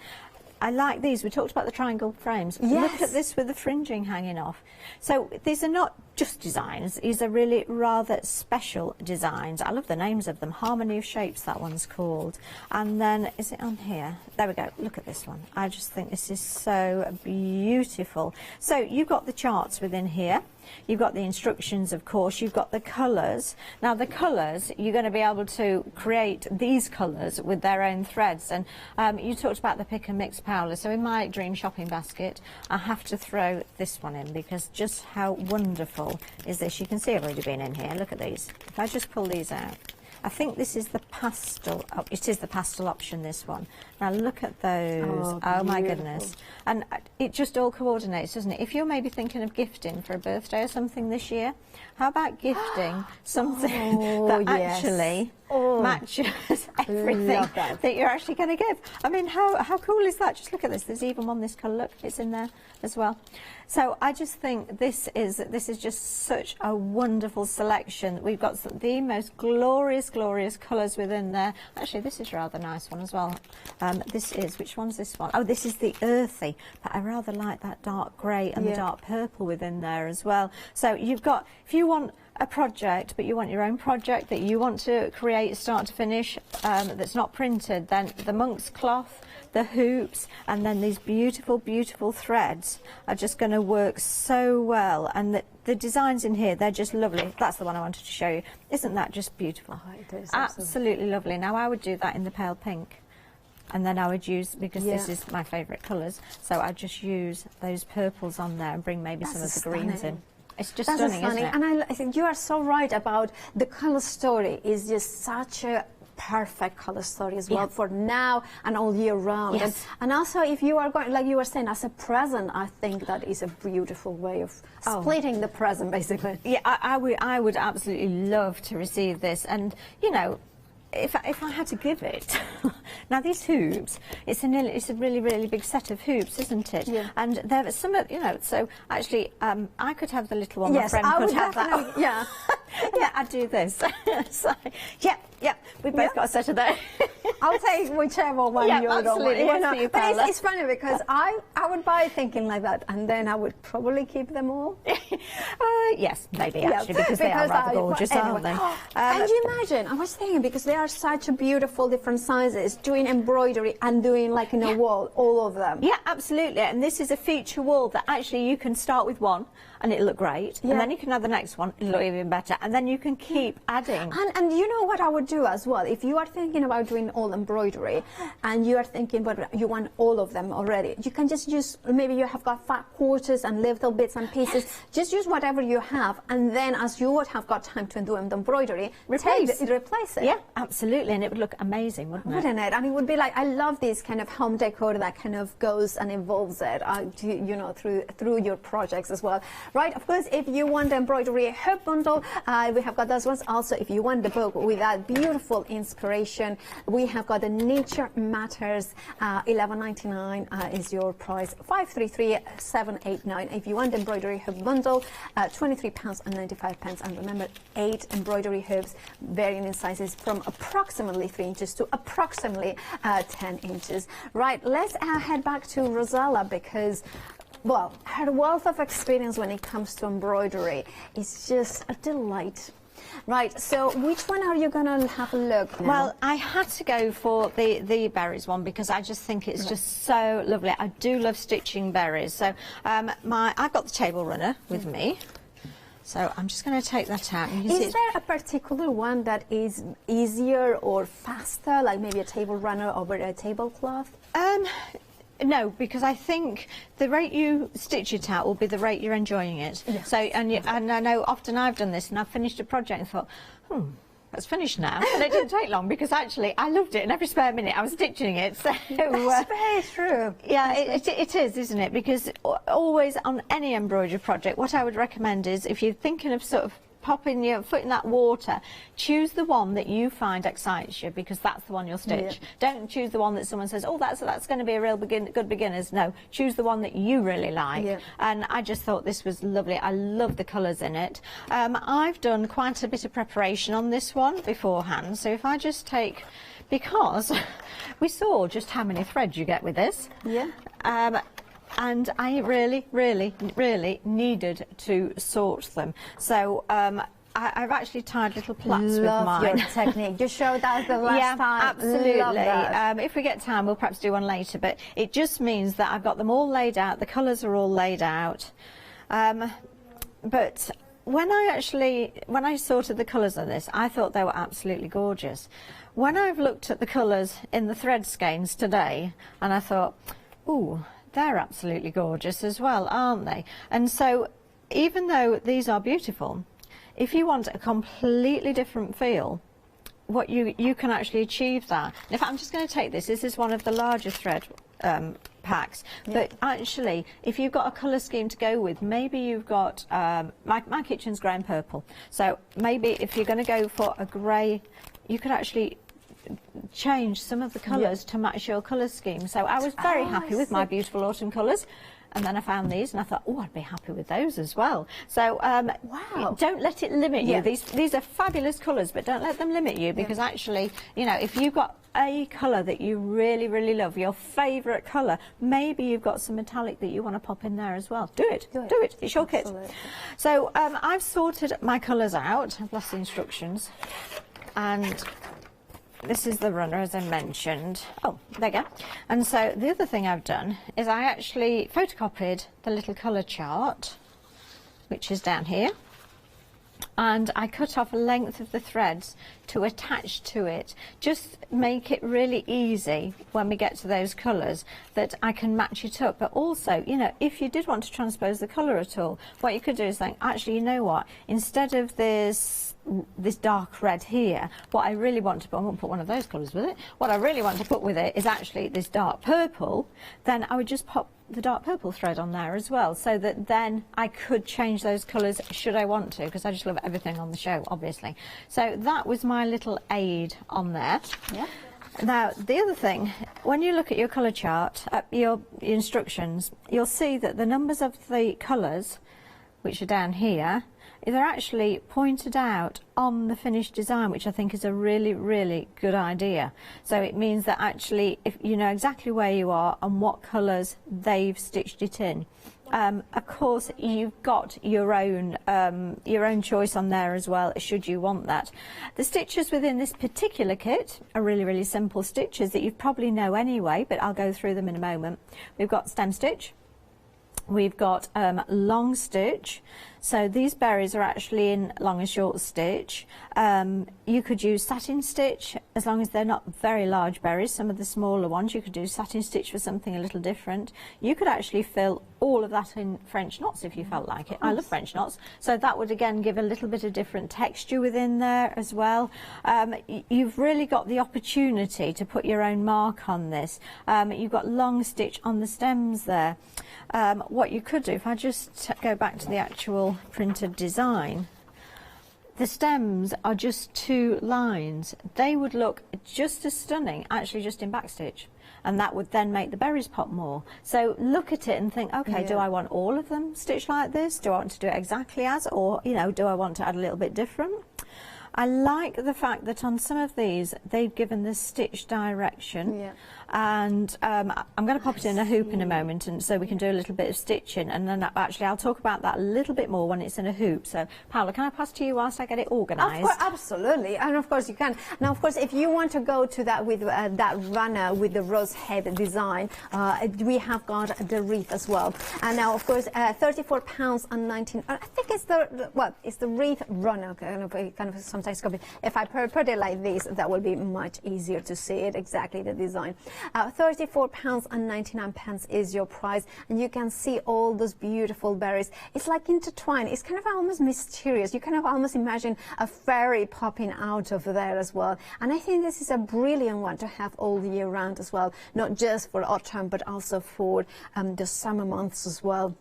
I like these. We talked about the triangle frames. Look at this with the fringing hanging off. So these are not just designs. These are really rather special designs. I love the names of them. Harmony of Shapes, that one's called. And then, is it on here? There we go. Look at this one. I just think this is so beautiful. So you've got the charts within here. You've got the instructions, of course. You've got the colours. Now, the colours, you're going to be able to create these colours with their own threads. And you talked about the pick and mix powder. So in my dream shopping basket, I have to throw this one in, because just how wonderful is this? You can see I've already been in here. Look at these. If I just pull these out, I think this is the pastel. Oh, it is the pastel option, this one. Now look at those. Oh my goodness. And it just all coordinates, doesn't it? If you're maybe thinking of gifting for a birthday or something this year, how about gifting something that actually matches everything that you're actually going to give? I mean, how cool is that? Just look at this. There's even one this colour. Look, it's in there as well. So I just think this is just such a wonderful selection. We've got the most glorious colours within there. Actually, this is a rather nice one as well. Which one's this one? Oh, this is the earthy, but I rather like that dark grey and the dark purple within there as well. So you've got, if you want a project, but you want your own project that you want to create start to finish, that's not printed, then the monk's cloth, the hoops, and then these beautiful threads are just going to work so well. And the designs in here, they're just lovely. That's the one I wanted to show you. Isn't that just beautiful? Oh, it is. Absolutely lovely. Now I would do that in the pale pink. And then I would use, because this is my favourite colours, so I'd just use those purples on there and bring maybe some of the greens in. It's just stunning, isn't it? And I think you are so right about the colour story. Is just such a perfect colour story as well for now and all year round. And also, if you are going, like you were saying, as a present, I think that is a beautiful way of splitting the present, basically. Yeah, I would absolutely love to receive this. And, you know, if I had to give it, now these hoops, it's a really big set of hoops, isn't it? Yeah. And there are some, you know, so actually I could have the little one. Yes, my friend could have that. Yeah. Yeah, I'd do this. So, yeah, we both got a set of those. I'll take whichever one you don't want. You know, but it's funny because I would buy thinking like that, and then I would probably keep them all. Yes, maybe actually, because they are rather gorgeous, aren't they? And you imagine, I was thinking, because they are such a beautiful different sizes, doing embroidery and doing like in a wall, all of them. Yeah, absolutely. And this is a feature wall that actually you can start with one and it'll look great, and then you can have the next one, it'll look even better, and then you can keep adding. And you know what I would do as well, if you are thinking about doing all embroidery and you are thinking but you want all of them already, you can just use, maybe you have got fat quarters and little bits and pieces, just use whatever you have, and then as you would have got time to do the embroidery, replace it. Yeah, absolutely, and it would look amazing, wouldn't it? And it would be like, I love this kind of home decor that kind of goes and evolves it, you know, through your projects as well. Right, of course, if you want the embroidery hoop bundle, we have got those ones. Also, if you want the book with that beautiful inspiration, we have got the Nature Matters, $11.99 is your price, $533,789. If you want the embroidery hoop bundle, £23.95. And remember, 8 embroidery hoops, varying in sizes from approximately 3 inches to approximately 10 inches. Right, let's head back to Rosella, because well, her wealth of experience when it comes to embroidery is just a delight. Right, so which one are you going to have a look now? Well, I had to go for the berries one because I just think it's just so lovely. I do love stitching berries. So I've got the table runner with me. So I'm just going to take that out. And is there a particular one that is easier or faster, like maybe a table runner over a tablecloth? No, because I think the rate you stitch it out will be the rate you're enjoying it. Yes. So, and I know often I've done this, and I've finished a project and thought, that's finished now. And it didn't take long because actually I loved it, and every spare minute I was stitching it. So that's very true. Yeah, it is, isn't it? Because always on any embroidery project, what I would recommend is if you're thinking of sort of popping your foot in that water, choose the one that you find excites you, because that's the one you'll stitch. Yeah. Don't choose the one that someone says, oh, that's going to be a real good beginners. No, choose the one that you really like. Yeah. And I just thought this was lovely. I love the colours in it. I've done quite a bit of preparation on this one beforehand, so if I just take, because we saw just how many threads you get with this. Yeah. And I really needed to sort them. So I've actually tied little plaits with mine. Love your technique. You showed that the last time. Absolutely. If we get time, we'll perhaps do one later. But it just means that I've got them all laid out. The colours are all laid out. But when I sorted the colours on this, I thought they were absolutely gorgeous. When I've looked at the colours in the thread skeins today, and I thought, ooh, they're absolutely gorgeous as well, aren't they? And so, even though these are beautiful, if you want a completely different feel, what you can actually achieve that. And if I'm just going to take this is one of the larger thread packs, but actually, if you've got a colour scheme to go with, maybe you've got, my kitchen's grey and purple, so maybe if you're going to go for a grey, you could actually change some of the colours to match your colour scheme. So I was very happy with my beautiful autumn colours, and then I found these and I thought, oh, I'd be happy with those as well. So wow, don't let it limit you. These are fabulous colours, but don't let them limit you, because actually, you know, if you've got a colour that you really love, your favourite colour, maybe you've got some metallic that you want to pop in there as well. Do it. It's your kit. So I've sorted my colours out. I've lost the instructions, and this is the runner, as I mentioned. Oh, there you go. And so the other thing I've done is I actually photocopied the little colour chart, which is down here, and I cut off a length of the threads to attach to it. Just make it really easy when we get to those colours that I can match it up. But also, you know, if you did want to transpose the colour at all, what you could do is think, actually, you know what, instead of this dark red here, what I really want to put, I won't put one of those colours with it, what I really want to put with it is actually this dark purple. Then I would just pop the dark purple thread on there as well, so that then I could change those colours should I want to, because I just love everything on the show, obviously. So that was my little aid on there. Yeah. Now, the other thing, when you look at your colour chart, your instructions, you'll see that the numbers of the colours, which are down here, they're actually pointed out on the finished design, which I think is a really good idea. So it means that actually, if you know exactly where you are and what colours they've stitched it in. Of course, you've got your own choice on there as well, should you want that. The stitches within this particular kit are really simple stitches that you probably know anyway, but I'll go through them in a moment. We've got stem stitch. We've got long stitch, so these berries are actually in long and short stitch. You could use satin stitch as long as they're not very large berries. Some of the smaller ones you could do satin stitch for something a little different. You could actually fill all of that in French knots if you felt like it. I love French knots, so that would again give a little bit of different texture within there as well. You've really got the opportunity to put your own mark on this. You've got long stitch on the stems there. What you could do, if I just go back to the actual printed design, the stems are just 2 lines. They would look just as stunning, actually just in backstitch, and that would then make the berries pop more. So look at it and think, okay, do I want all of them stitched like this? Do I want to do it exactly as, or, you know, do I want to add a little bit different? I like the fact that on some of these, they've given the stitch direction. And I'm going to pop it in a hoop in a moment, and so we can do a little bit of stitching, and then actually I'll talk about that a little bit more when it's in a hoop. So Paola, can I pass to you whilst I get it organised? Of course, absolutely, and of course you can. Now, of course, if you want to go to that with that runner with the rose head design, we have got the wreath as well. And now, of course, £34.19. I think it's it's the wreath runner. Kind of sometimes copy. If I put it like this, that will be much easier to see it exactly the design. £34.99 is your price, and you can see all those beautiful berries. It's like intertwined. It's kind of almost mysterious. You kind of almost imagine a fairy popping out of there as well. And I think this is a brilliant one to have all the year round as well, not just for autumn but also for the summer months as well.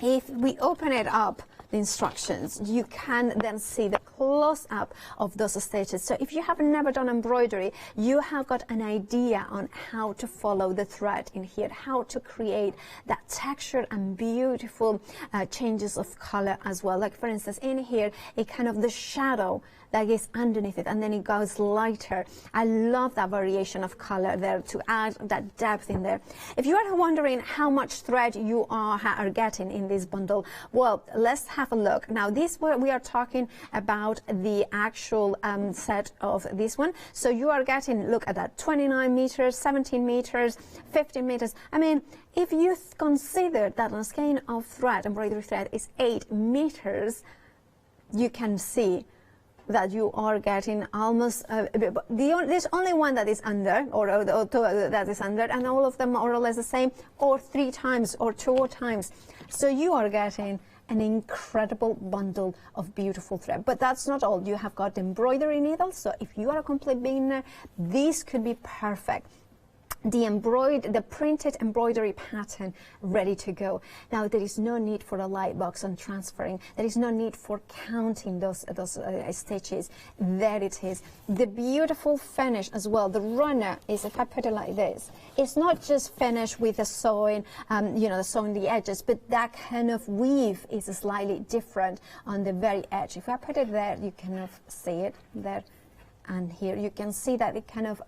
If we open it up, the instructions, you can then see the close-up of those stitches. So if you have never done embroidery, you have got an idea on how to follow the thread in here, how to create that texture and beautiful changes of color as well. Like for instance, in here, it kind of the shadow that is underneath it, and then it goes lighter. I love that variation of color there to add that depth in there. If you are wondering how much thread you are getting in this bundle, well, let's have a look. Now, this we are talking about the actual set of this one. So you are getting, look at that, 29 meters, 17 meters, 15 meters. I mean, if you consider that on a skein of thread, embroidery thread is 8 meters, you can see that you are getting almost there's only one that is under, or two that is under, and all of them more or less the same, or 3 times or 2 times. So you are getting an incredible bundle of beautiful thread. But that's not all. You have got the embroidery needles, so if you are a complete beginner, this could be perfect. The printed embroidery pattern ready to go. Now, there is no need for a light box and transferring. There is no need for counting those stitches. There it is. The beautiful finish as well. The runner is, if I put it like this, it's not just finished with the sewing, sewing the edges, but that kind of weave is slightly different on the very edge. If I put it there, you can see it there. And here you can see that it kind of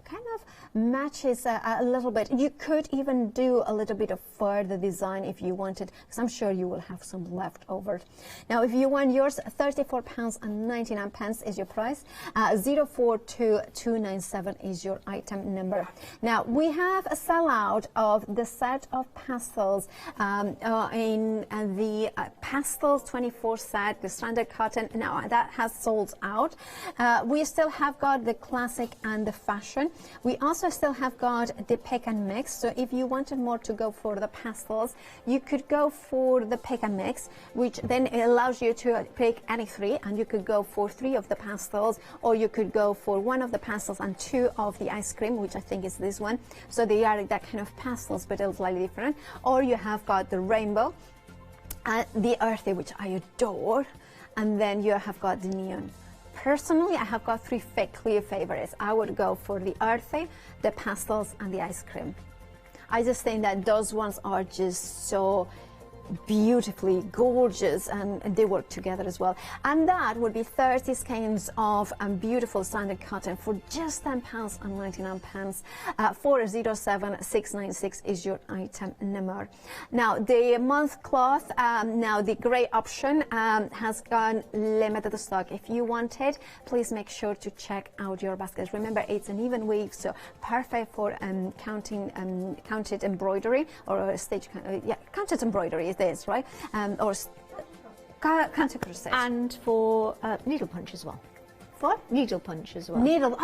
matches a little bit. You could even do a little bit of further design if you wanted, because I'm sure you will have some left over. Now, if you want yours, £34.99 is your price. 042297 is your item number. Now, we have a sellout of the set of pastels in the pastels 24 set, the standard cotton. Now, that has sold out. We still have got the classic and the fashion. We also still have got the pick and mix. So if you wanted more to go for the pastels, you could go for the pick and mix, which then allows you to pick any 3, and you could go for 3 of the pastels, or you could go for 1 of the pastels and 2 of the ice cream, which I think is this one. So they are that kind of pastels, but it's slightly different. Or you have got the rainbow, the earthy, which I adore, and then you have got the neon. Personally, I have got 3 clear favorites. I would go for the earthy, the pastels, and the ice cream. I just think that those ones are just so beautifully gorgeous, and they work together as well. And that would be 30 skeins of beautiful standard cotton for just £10.99. 407696 is your item number. Now, the month cloth, now the grey option has gone limited stock. If you want it, please make sure to check out your baskets. Remember, it's an even weave, so perfect for counted embroidery, or stitch, counted embroidery is this, right? Or counter crochet. And for needle punch as well. For? Needle punch as well. Needle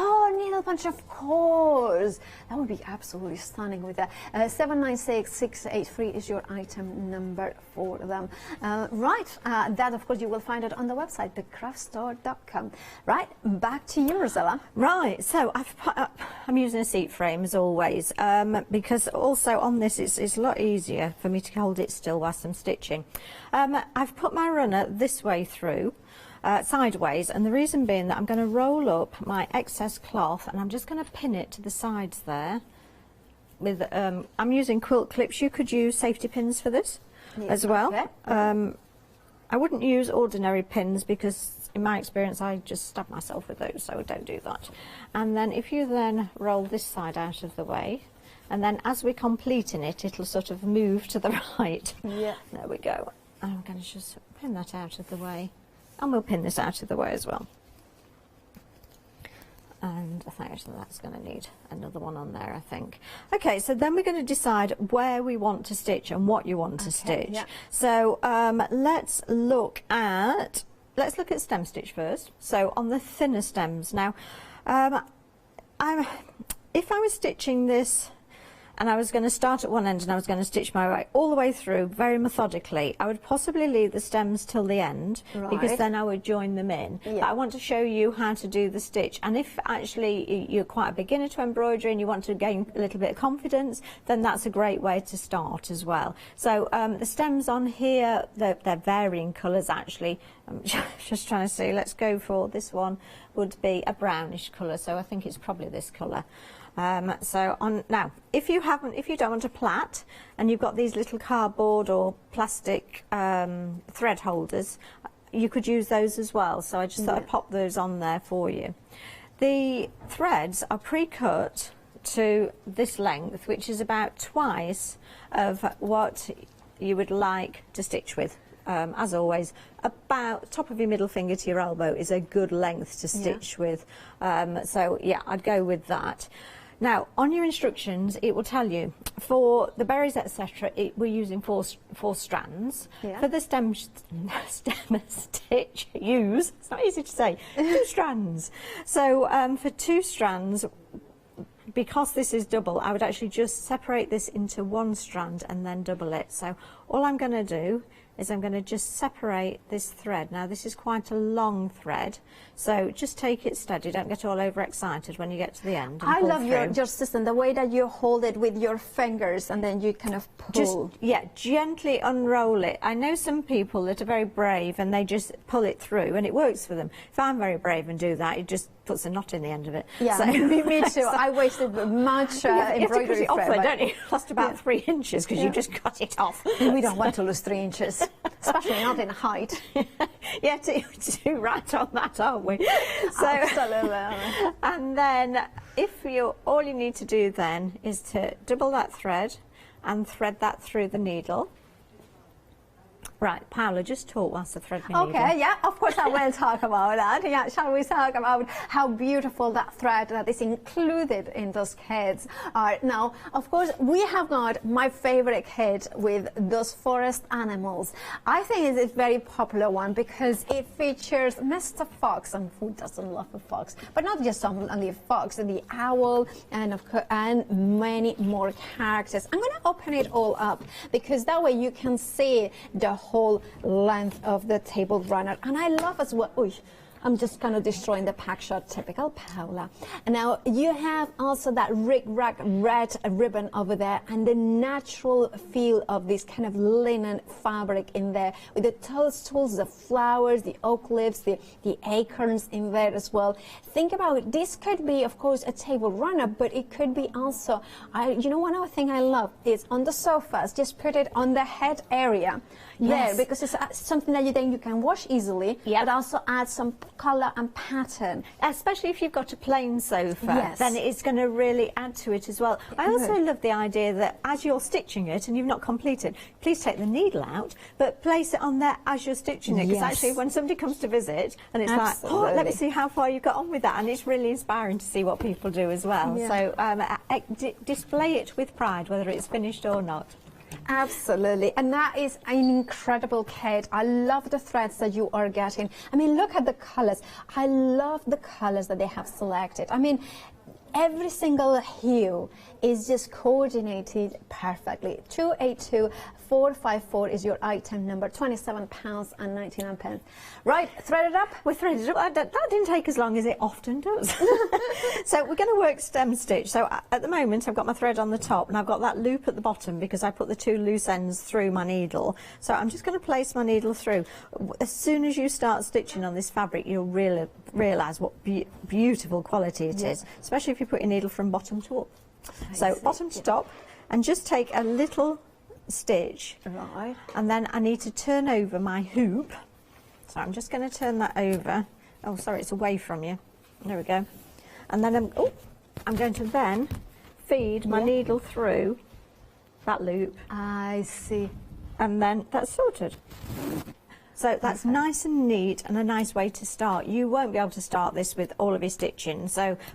punch, of course. That would be absolutely stunning with that. 796683 is your item number for them. That, of course, you will find it on the website, thecraftstore.com. Right, back to you, Rosella. Right, so I'm using a seat frame as always, because also on this it's a lot easier for me to hold it still whilst I'm stitching. I've put my runner this way through, sideways, and the reason being that I'm going to roll up my excess cloth and I'm just going to pin it to the sides there with I'm using quilt clips. You could use safety pins for this as well. Okay. I wouldn't use ordinary pins because in my experience I just stab myself with those, so don't do that. And then if you then roll this side out of the way, and then as we're completing it, it'll sort of move to the right. Yeah. There we go. I'm going to just pin that out of the way. And we'll pin this out of the way as well. And I think actually that's going to need another one on there, I think. Okay, so then we're going to decide where we want to stitch and what you want to stitch. Yeah. So let's look at stem stitch first. So on the thinner stems. Now, if I was stitching this and I was going to start at one end and I was going to stitch my way all the way through very methodically. I would possibly leave the stems till the end because then I would join them in. But I want to show you how to do the stitch, and if actually you're quite a beginner to embroidery and you want to gain a little bit of confidence, then that's a great way to start as well. So the stems on here, they're varying colours actually. I'm just trying to see, let's go for this one, would be a brownish colour, so I think it's probably this colour. So on now, if you don't want to plait and you've got these little cardboard or plastic thread holders, you could use those as well. So I just thought I'd pop those on there for you. The threads are pre-cut to this length, which is about twice of what you would like to stitch with. As always, about top of your middle finger to your elbow is a good length to stitch with. So yeah, I'd go with that. Now, on your instructions, it will tell you for the berries, etc. We're using four strands. For the stem stitch, it's not easy to say, 2 strands. So for 2 strands, because this is double, I would actually just separate this into 1 strand and then double it. So all I'm going to do is I'm going to just separate this thread. Now this is quite a long thread, so just take it steady, don't get all overexcited when you get to the end. I love your system, the way that you hold it with your fingers and then you kind of pull. Just, gently unroll it. I know some people that are very brave and they just pull it through and it works for them. If I'm very brave and do that, it just puts a knot in the end of it. Yeah, so, me too. I wasted much embroidery thread. Don't you? Lost about 3 inches because you just cut it off. We don't want to lose 3 inches, especially not in height. Yeah, too right on that, aren't we? So, absolutely. And then all you need to do then is to double that thread and thread that through the needle. Right, Paola, just talk whilst I thread my needle. Okay, yeah, of course I will talk about that. Yeah, shall we talk about how beautiful that thread that is included in those kits are. Now, of course, we have got my favorite kit with those forest animals. I think it's a very popular one because it features Mr. Fox, and who doesn't love a fox? But not just only a fox, and the owl, and many more characters. I'm going to open it all up because that way you can see the whole length of the table runner. And I love as well, I'm just kind of destroying the pack shot, typical Paola. And now you have also that rig-rag red ribbon over there and the natural feel of this kind of linen fabric in there with the tools, the flowers, the oak leaves, the acorns in there as well. Think about it, this could be of course a table runner, but it could be also, you know, one other thing I love is on the sofas, just put it on the head area there because it's something that you can wash easily, but also add some colour and pattern. Especially if you've got a plain sofa, then it's going to really add to it as well. I also love the idea that as you're stitching it and you've not completed, please take the needle out, but place it on there as you're stitching it. Because actually when somebody comes to visit and it's like, oh, let me see how far you've got on with that, and it's really inspiring to see what people do as well. So display it with pride, whether it's finished or not. Absolutely, and that is an incredible kit. I love the threads that you are getting. I mean, look at the colors. I love the colors that they have selected. I mean, every single hue is just coordinated perfectly. 282454 is your item number, £27.99. Right, thread it up? We threaded it up. That didn't take as long as it often does. So we're going to work stem stitch. So at the moment I've got my thread on the top and I've got that loop at the bottom because I put the 2 loose ends through my needle. So I'm just going to place my needle through. As soon as you start stitching on this fabric, you'll realise what beautiful quality it is, especially if you put your needle from bottom to up. So bottom to top, and just take a little stitch, and then I need to turn over my hoop. So I'm just going to turn that over. Oh, sorry, it's away from you. There we go. And then I'm going to then feed my needle through that loop. I see. And then that's sorted. So that's nice and neat and a nice way to start. You won't be able to start this with all of your stitching,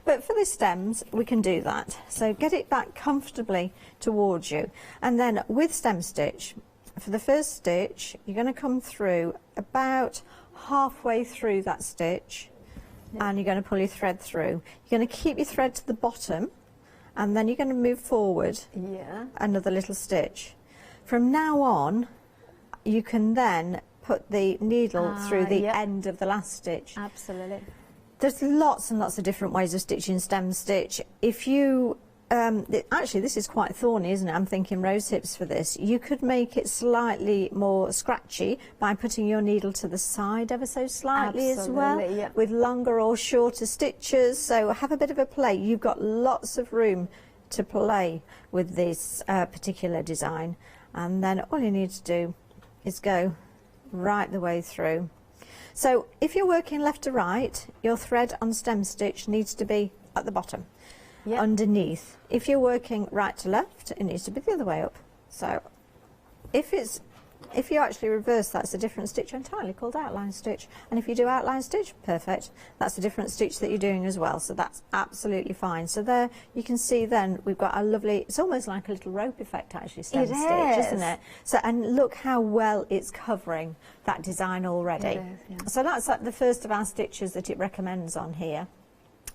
but for the stems we can do that. So get it back comfortably towards you, and then with stem stitch, for the first stitch you're going to come through about halfway through that stitch, and you're going to pull your thread through. You're going to keep your thread to the bottom, and then you're going to move forward another little stitch. From now on, you can then put the needle through the end of the last stitch. Absolutely. There's lots and lots of different ways of stitching stem stitch. If you actually, this is quite thorny, isn't it? I'm thinking rose hips for this. You could make it slightly more scratchy by putting your needle to the side ever so slightly as well, with longer or shorter stitches. So have a bit of a play. You've got lots of room to play with this particular design. And then all you need to do is go right the way through. So if you're working left to right, your thread on stem stitch needs to be at the bottom. Underneath. If you're working right to left, it needs to be the other way up. So if you actually reverse, that's a different stitch entirely called outline stitch. And if you do outline stitch, perfect. That's a different stitch that you're doing as well. So that's absolutely fine. So there you can see then we've got a lovely, it's almost like a little rope effect actually, stem stitch, isn't it? So, and look how well it's covering that design already. So that's like the first of our stitches that it recommends on here.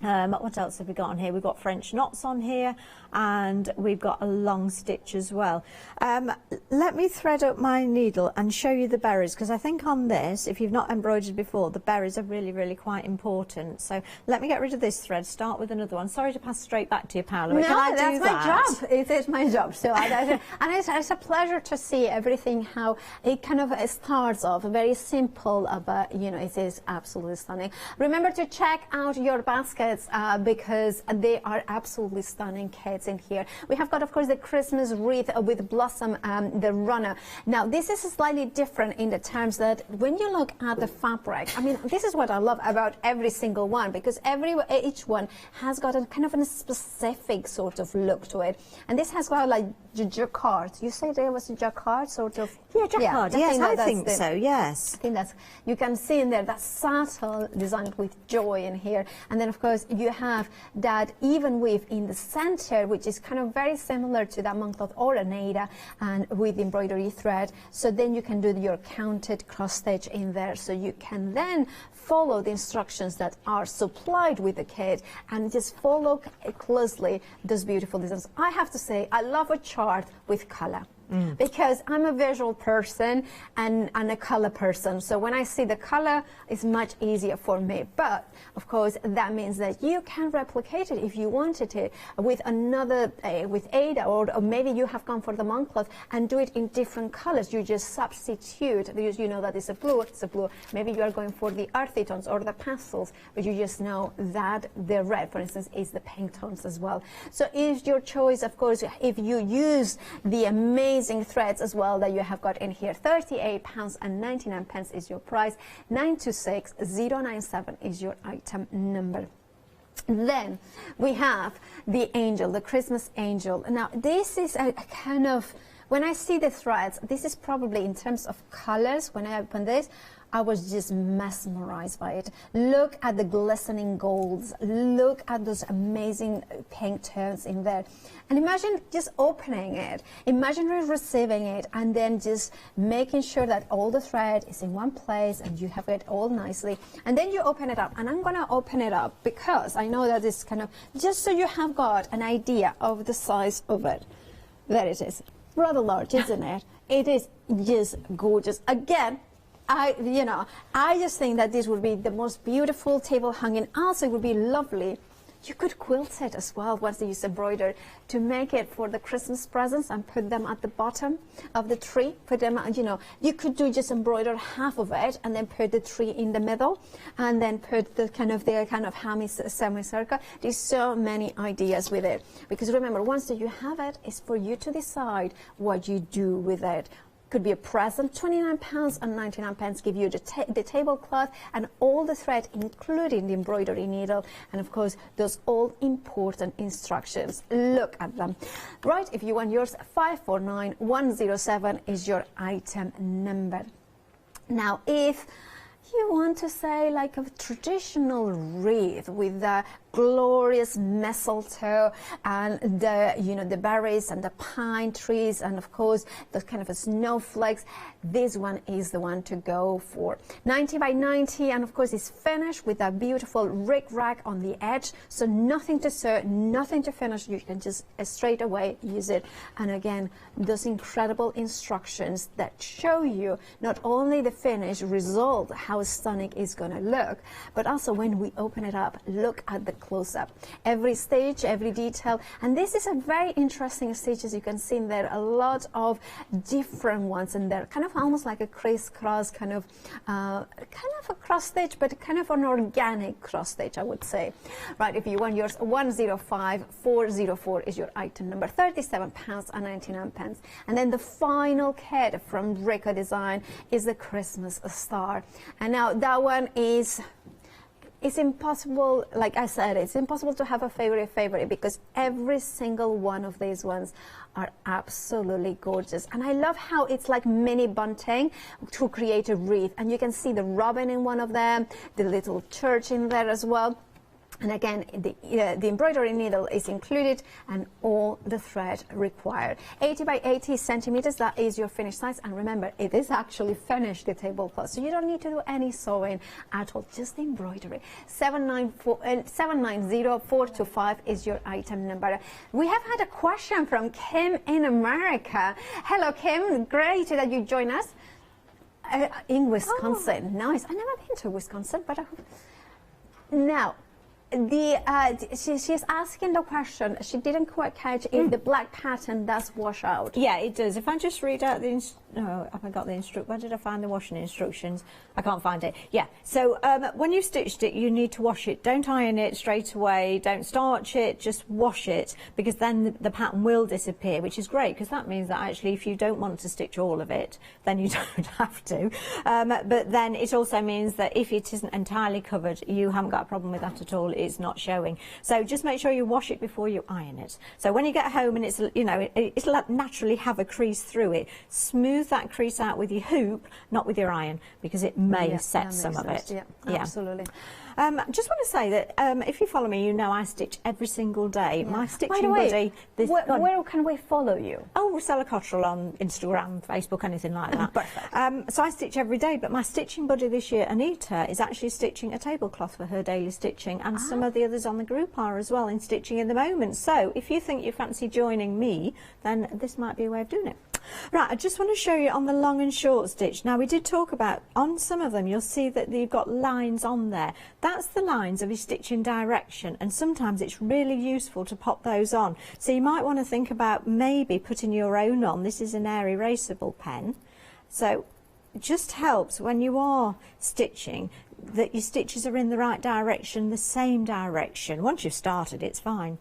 What else have we got on here? We've got French knots on here, and we've got a long stitch as well. Let me thread up my needle and show you the berries, because I think on this, if you've not embroidered before, the berries are really, really quite important. So let me get rid of this thread, start with another one. Sorry to pass straight back to you, Paola. No, Can I that's do my that? job. It is my job. So and it's a pleasure to see everything, how it kind of starts off very simple, but you know, it is absolutely stunning. Remember to check out your basket because they are absolutely stunning kits in here. We have got, of course, the Christmas wreath with blossom, the runner. Now, this is slightly different in the terms that when you look at the fabric, I mean, this is what I love about every single one, because each one has got a kind of a specific sort of look to it. And this has got like jacquard. You say there was a jacquard sort of? Yeah, jacquard. Yes, I think so, yes. I think that's, you can see in there that subtle design with joy in here. And then, of course, you have that even weave in the center, which is kind of very similar to that moncloth or a naida, and with embroidery thread. So then you can do your counted cross stitch in there. So you can then follow the instructions that are supplied with the kit and just follow closely those beautiful designs. I have to say, I love a chart with color. Because I'm a visual person and a color person. So when I see the color, it's much easier for me. But, of course, that means that you can replicate it if you wanted it with another, with Ada, or maybe you have gone for the moncloth and do it in different colors. You just substitute, because you know that it's a blue, it's a blue. Maybe you are going for the earthy tones or the pastels, but you just know that the red, for instance, is the pink tones as well. So it's your choice, of course, if you use the amazing threads as well that you have got in here. £38.99 is your price. 926097 is your item number. Then we have the angel, the Christmas angel. Now this is a kind of, when I see the threads, this is probably in terms of colors, when I open this, I was just mesmerized by it. Look at the glistening golds. Look at those amazing pink tones in there. And imagine just opening it. Imagine receiving it and then just making sure that all the thread is in one place and you have it all nicely. And then you open it up. And I'm going to open it up because I know that it's kind of, just so you have got an idea of the size of it. There it is. Rather large, isn't it? It is just gorgeous. Again, I just think that this would be the most beautiful table hanging. Also, it would be lovely. You could quilt it as well once you use embroidery to make it for the Christmas presents and put them at the bottom of the tree. Put them, you could do just embroider half of it and then put the tree in the middle and then put the kind of semicircle. There's so many ideas with it. Because remember, once that you have it, it's for you to decide what you do with it. Could be a present. £29.99 give you the tablecloth and all the thread, including the embroidery needle, and of course those all important instructions. Look at them. Right, if you want yours, 549107 is your item number. Now, if you want to say like a traditional wreath with glorious mistletoe and the, you know, the berries and the pine trees and of course the kind of a snowflakes, this one is the one to go for. 90 by 90, and of course it's finished with a beautiful ric-rac on the edge, so nothing to sew, nothing to finish. You can just straight away use it. And again, those incredible instructions that show you not only the finished result, how stunning it's going to look, but also when we open it up, look at the close-up. Every stage, every detail, and this is a very interesting stage. As you can see, there are a lot of different ones, and they're kind of almost like a crisscross kind of a cross stitch, but kind of an organic cross stitch, I would say. Right, if you want yours, 105404 is your item number, £37.99. And then the final kit from Cricut Design is the Christmas star. And now that one is, it's impossible, like I said, it's impossible to have a favorite because every single one of these ones are absolutely gorgeous. And I love how it's like mini bunting to create a wreath. And you can see the robin in one of them, the little church in there as well. And again, the embroidery needle is included and all the thread required. 80 by 80 centimeters, that is your finished size. And remember, it is actually finished, the tablecloth, so you don't need to do any sewing at all, just the embroidery. 790425 is your item number. We have had a question from Kim in America. Hello, Kim. Great that you join us. In Wisconsin. Oh. Nice. I've never been to Wisconsin, but now, she's asking the question. She didn't quite catch if the black pattern does wash out. Yeah, it does. If I just read out the have I got the where did I find the washing instructions? I can't find it. Yeah. So when you've stitched it, you need to wash it. Don't iron it straight away. Don't starch it. Just wash it, because then the pattern will disappear, which is great, because that means that actually if you don't want to stitch all of it, then you don't have to. But then it also means that if it isn't entirely covered, you haven't got a problem with that at all. It's not showing. So just make sure you wash it before you iron it. So when you get home and it's, you know, it'll naturally have a crease through it, smooth that crease out with your hoop, not with your iron, because it may set some of it. Yeah, absolutely. Just want to say that if you follow me, you know I stitch every single day. My stitching buddy. Where can we follow you? Oh, Rosella Cottrell on Instagram, Facebook, anything like that. Perfect. So I stitch every day, but my stitching buddy this year, Anita, is actually stitching a tablecloth for her daily stitching, and some of the others on the group are as well in stitching in the moment. So if you think you fancy joining me, then this might be a way of doing it. Right, I just want to show you on the long and short stitch. Now, we did talk about, on some of them, you'll see that you've got lines on there. That's the lines of your stitching direction, and sometimes it's really useful to pop those on. So you might want to think about maybe putting your own on. This is an air erasable pen. So it just helps when you are stitching that your stitches are in the right direction, the same direction. Once you've started, it's fine.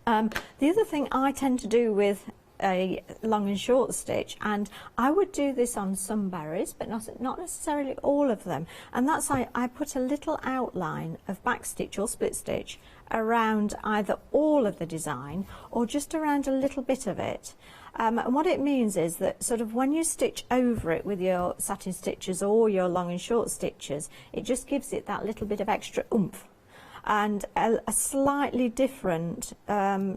The other thing I tend to do with a long and short stitch, and I would do this on some berries, but not necessarily all of them, and that's I put a little outline of back stitch or split stitch around either all of the design or just around a little bit of it. And what it means is that sort of when you stitch over it with your satin stitches or your long and short stitches, it just gives it that little bit of extra oomph and a slightly different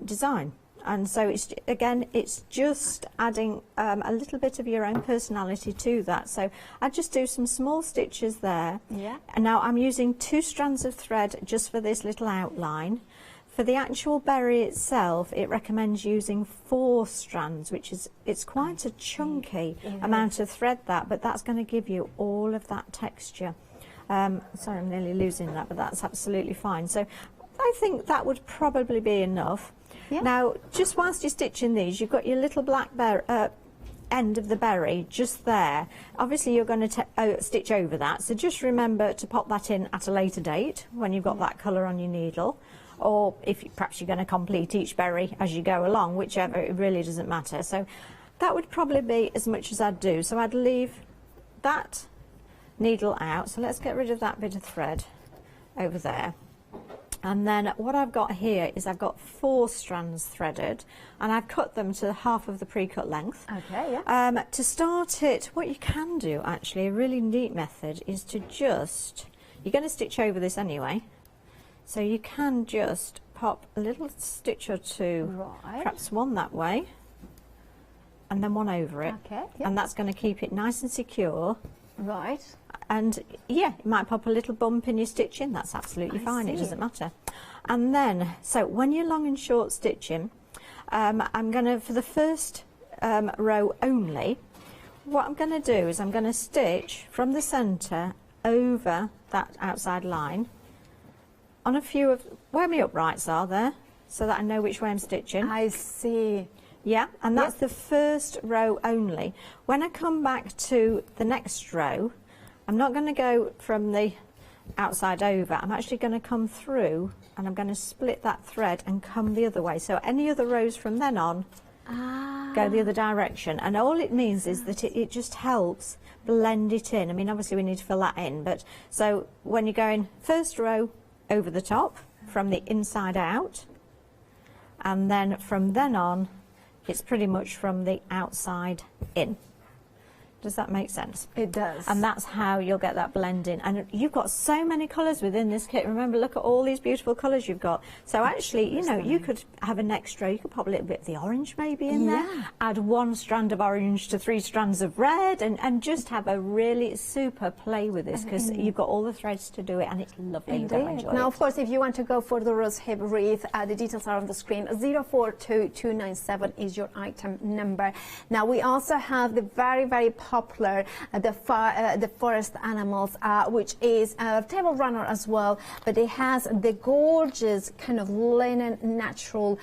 design. And so it's, again, it's just adding a little bit of your own personality to that. So I just do some small stitches there. Yeah. And now I'm using 2 strands of thread just for this little outline. For the actual berry itself, it recommends using 4 strands, which is, it's quite a chunky amount of thread but that's going to give you all of that texture. Sorry, I'm nearly losing that, but that's absolutely fine. So I think that would probably be enough. Yeah. Now, just whilst you're stitching these, you've got your little black end of the berry just there. Obviously, you're going to stitch over that, so just remember to pop that in at a later date when you've got that colour on your needle, or if perhaps you're going to complete each berry as you go along, whichever, it really doesn't matter. So that would probably be as much as I'd do. So I'd leave that needle out. So let's get rid of that bit of thread over there. And then what I've got here is I've got 4 strands threaded, and I've cut them to half of the pre-cut length. Okay, yeah. To start it, what you can do, actually, a really neat method is to just, you're going to stitch over this anyway, So you can just pop a little stitch or two, perhaps one that way, and then one over it. Okay. Yep. And that's going to keep it nice and secure. Right. And yeah, you might pop a little bump in your stitching, that's absolutely fine, it doesn't matter. And then, so when you're long and short stitching, I'm going to, for the first row only, what I'm going to do is I'm going to stitch from the centre over that outside line on a few of where my uprights are there, so that I know which way I'm stitching. I see. Yeah, and that's the first row only. When I come back to the next row, I'm not going to go from the outside over. I'm actually going to come through and I'm going to split that thread and come the other way. So any other rows from then on go the other direction. And all it means is that it just helps blend it in. I mean, obviously we need to fill that in, but so when you're going first row over the top from the inside out, and then from then on it's pretty much from the outside in. Does that make sense? It does. And that's how you'll get that blend in. And you've got so many colours within this kit. Remember, look at all these beautiful colours you've got. So actually, you know, you could have an extra, you could pop a little bit of the orange maybe in there, add 1 strand of orange to 3 strands of red, and just have a really super play with this, because you've got all the threads to do it, and it's lovely. You're going to enjoy Now, it. of course, if you want to go for the rose hip wreath, the details are on the screen. 042297 is your item number. Now, we also have the very, very popular the forest animals, which is a table runner as well, but it has the gorgeous kind of linen natural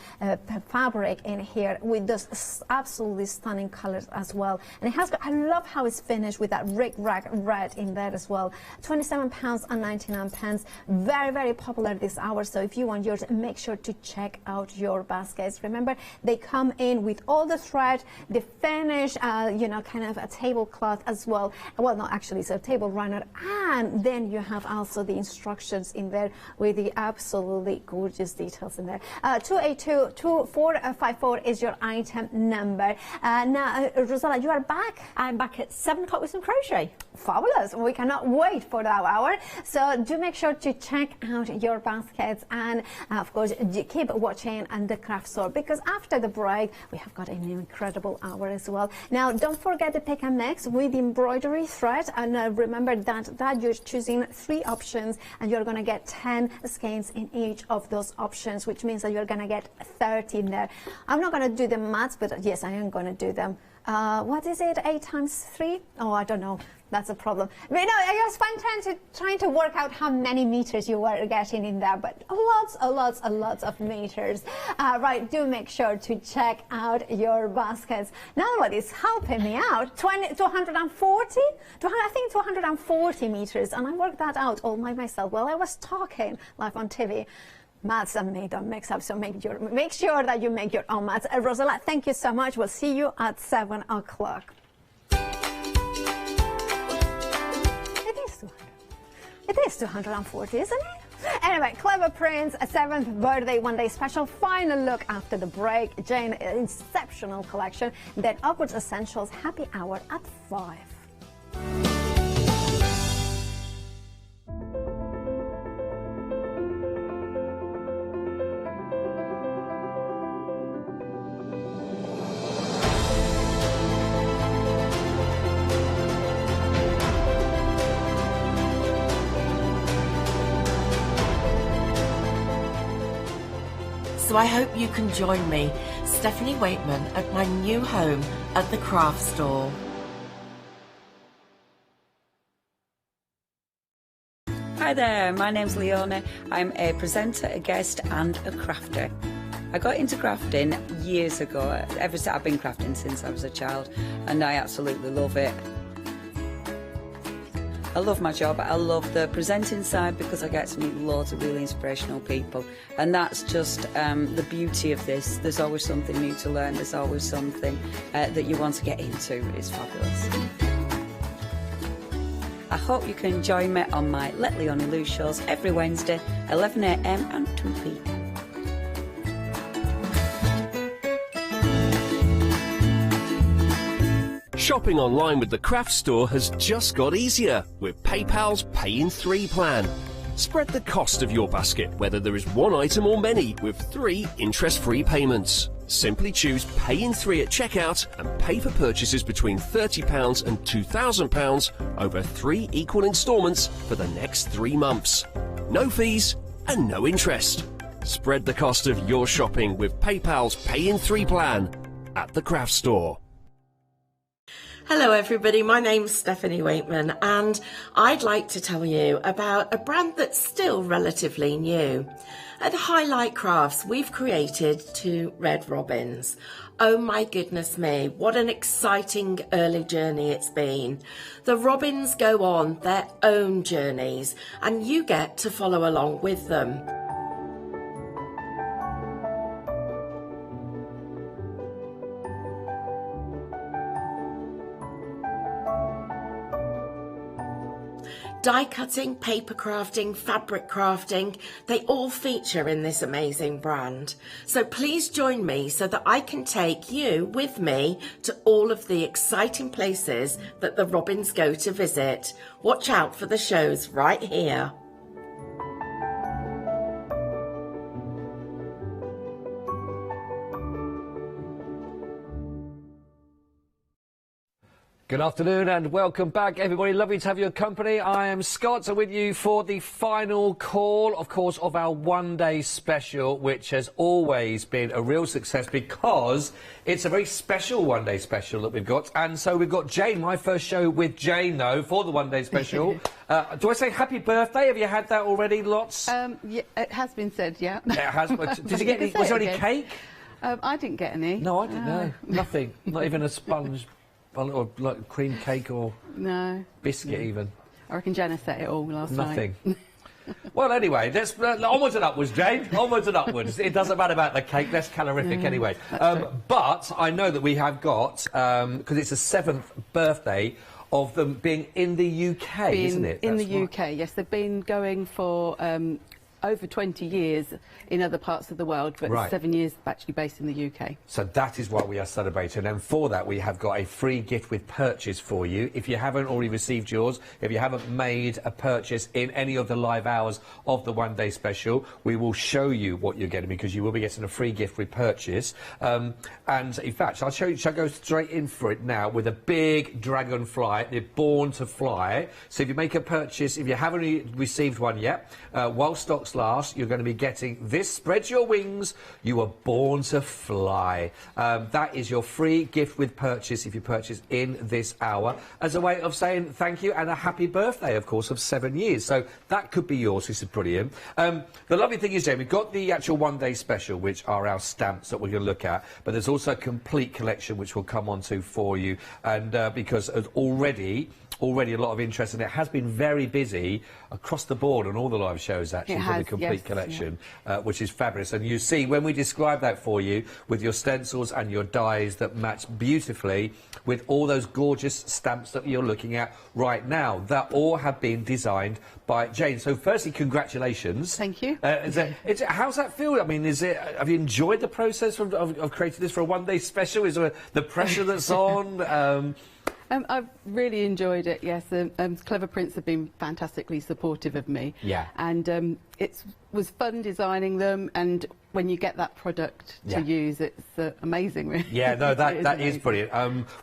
fabric in here with those absolutely stunning colors as well. And it has got, I love how it's finished with that rag red in there as well. £27.99. Very, very popular this hour. So if you want yours, make sure to check out your baskets. Remember, they come in with all the thread, the finish, you know, kind of a tablecloth as well. Well, no, actually, it's a table runner, and then you have also the instructions in there with the absolutely gorgeous details in there. 282-2454 is your item number. Now, Rosella, you are back. I'm back at 7 o'clock with some crochet. Fabulous. We cannot wait for that hour. So do make sure to check out your baskets, and of course, keep watching and the craft store, because after the break, we have got an incredible hour as well. Now, don't forget the pick and mix with embroidery thread, and remember that you're choosing 3 options, and you're going to get 10 skeins in each of those options, which means that you're going to get 30 in there. I'm not going to do the maths, but yes, I am going to do them. What is it? 8 times 3? Oh, I don't know. That's a problem. But, no, I was trying to work out how many meters you were getting in there, but lots of meters. Right, do make sure to check out your baskets. Now what is helping me out, 240? I think 240 meters, and I worked that out all by myself while I was talking live on TV. Maths and me don't mix up, so make sure that you make your own maths. Rosella, thank you so much. We'll see you at 7 o'clock. It is 240, isn't it? Anyway, Clever Prince, a 7th birthday one-day special. Final look after the break. Jane, exceptional collection. Then Awkward Essentials, happy hour at 5. So I hope you can join me, Stephanie Waitman, at my new home at the craft store. Hi there, my name's Leona. I'm a presenter, a guest and a crafter. I got into crafting years ago. I've been crafting since I was a child, and I absolutely love it. I love my job. I love the presenting side because I get to meet loads of really inspirational people, and that's just the beauty of this. There's always something new to learn. There's always something that you want to get into. It's fabulous. I hope you can join me on my Let Leonie Loose shows every Wednesday, 11 AM and 2 PM. Shopping online with the craft store has just got easier with PayPal's Pay in 3 plan. Spread the cost of your basket, whether there is one item or many, with 3 interest-free payments. Simply choose Pay in 3 at checkout and pay for purchases between £30 and £2,000 over 3 equal instalments for the next 3 months. No fees and no interest. Spread the cost of your shopping with PayPal's Pay in 3 plan at the craft store. Hello everybody, my name's Stephanie Waitman and I'd like to tell you about a brand that's still relatively new. At Highlight Crafts we've created 2 red robins. Oh my goodness me, what an exciting early journey it's been. The robins go on their own journeys and you get to follow along with them. Die cutting, paper crafting, fabric crafting, they all feature in this amazing brand. So please join me so that I can take you with me to all of the exciting places that the robins go to visit. Watch out for the shows right here. Good afternoon and welcome back, everybody. Lovely to have your company. I am Scott, with you for the final call, of course, of our one-day special, which has always been a real success because it's a very special one-day special that we've got. And so we've got Jane, my first show with Jane, though, for the one-day special. Do I say happy birthday? Have you had that already? Lots? Yeah, it has been said, yeah. It has. But did you get any? Was there any cake? I didn't get any. No, I didn't know. Nothing. Not even a sponge. Or like cream cake or biscuit even. I reckon Jenna set it all last night. Nothing. Well, anyway, let's onwards and upwards, Jane. Onwards and upwards. It doesn't matter about the cake. Less calorific anyway. But I know that we have got, because it's the 7th birthday of them being in the UK, isn't it? In the UK, yes. They've been going for over 20 years in other parts of the world, but 7 years actually based in the UK. So that is what we are celebrating, and for that we have got a free gift with purchase for you. If you haven't already received yours, if you haven't made a purchase in any of the live hours of the one-day special, we will show you what you're getting, because you will be getting a free gift with purchase. And in fact, I'll show you, shall I go straight in for it now with a big dragonfly. They're born to fly. So if you make a purchase, if you haven't received one yet, while stocks last, you're going to be getting this. Spread your wings, you are born to fly. That is your free gift with purchase if you purchase in this hour, as a way of saying thank you and a happy birthday, of course, of 7 years. So that could be yours. This is brilliant. The lovely thing is, Jane, we've got the actual one-day special, which are our stamps that we're going to look at, but there's also a complete collection which we'll come on to for you, and because already a lot of interest, and it has been very busy across the board on all the live shows, actually, for the complete collection, which is fabulous. And you see, when we describe that for you, with your stencils and your dies that match beautifully with all those gorgeous stamps that you're looking at right now, that all have been designed by Jane. So firstly, congratulations. Thank you. How's that feel? I mean, have you enjoyed the process of creating this for a one-day special? Is there the pressure that's on? I've really enjoyed it, yes. Clever Prints have been fantastically supportive of me. Yeah. And it was fun designing them, and when you get that product to use, it's amazing, really. Yeah, no, that is brilliant.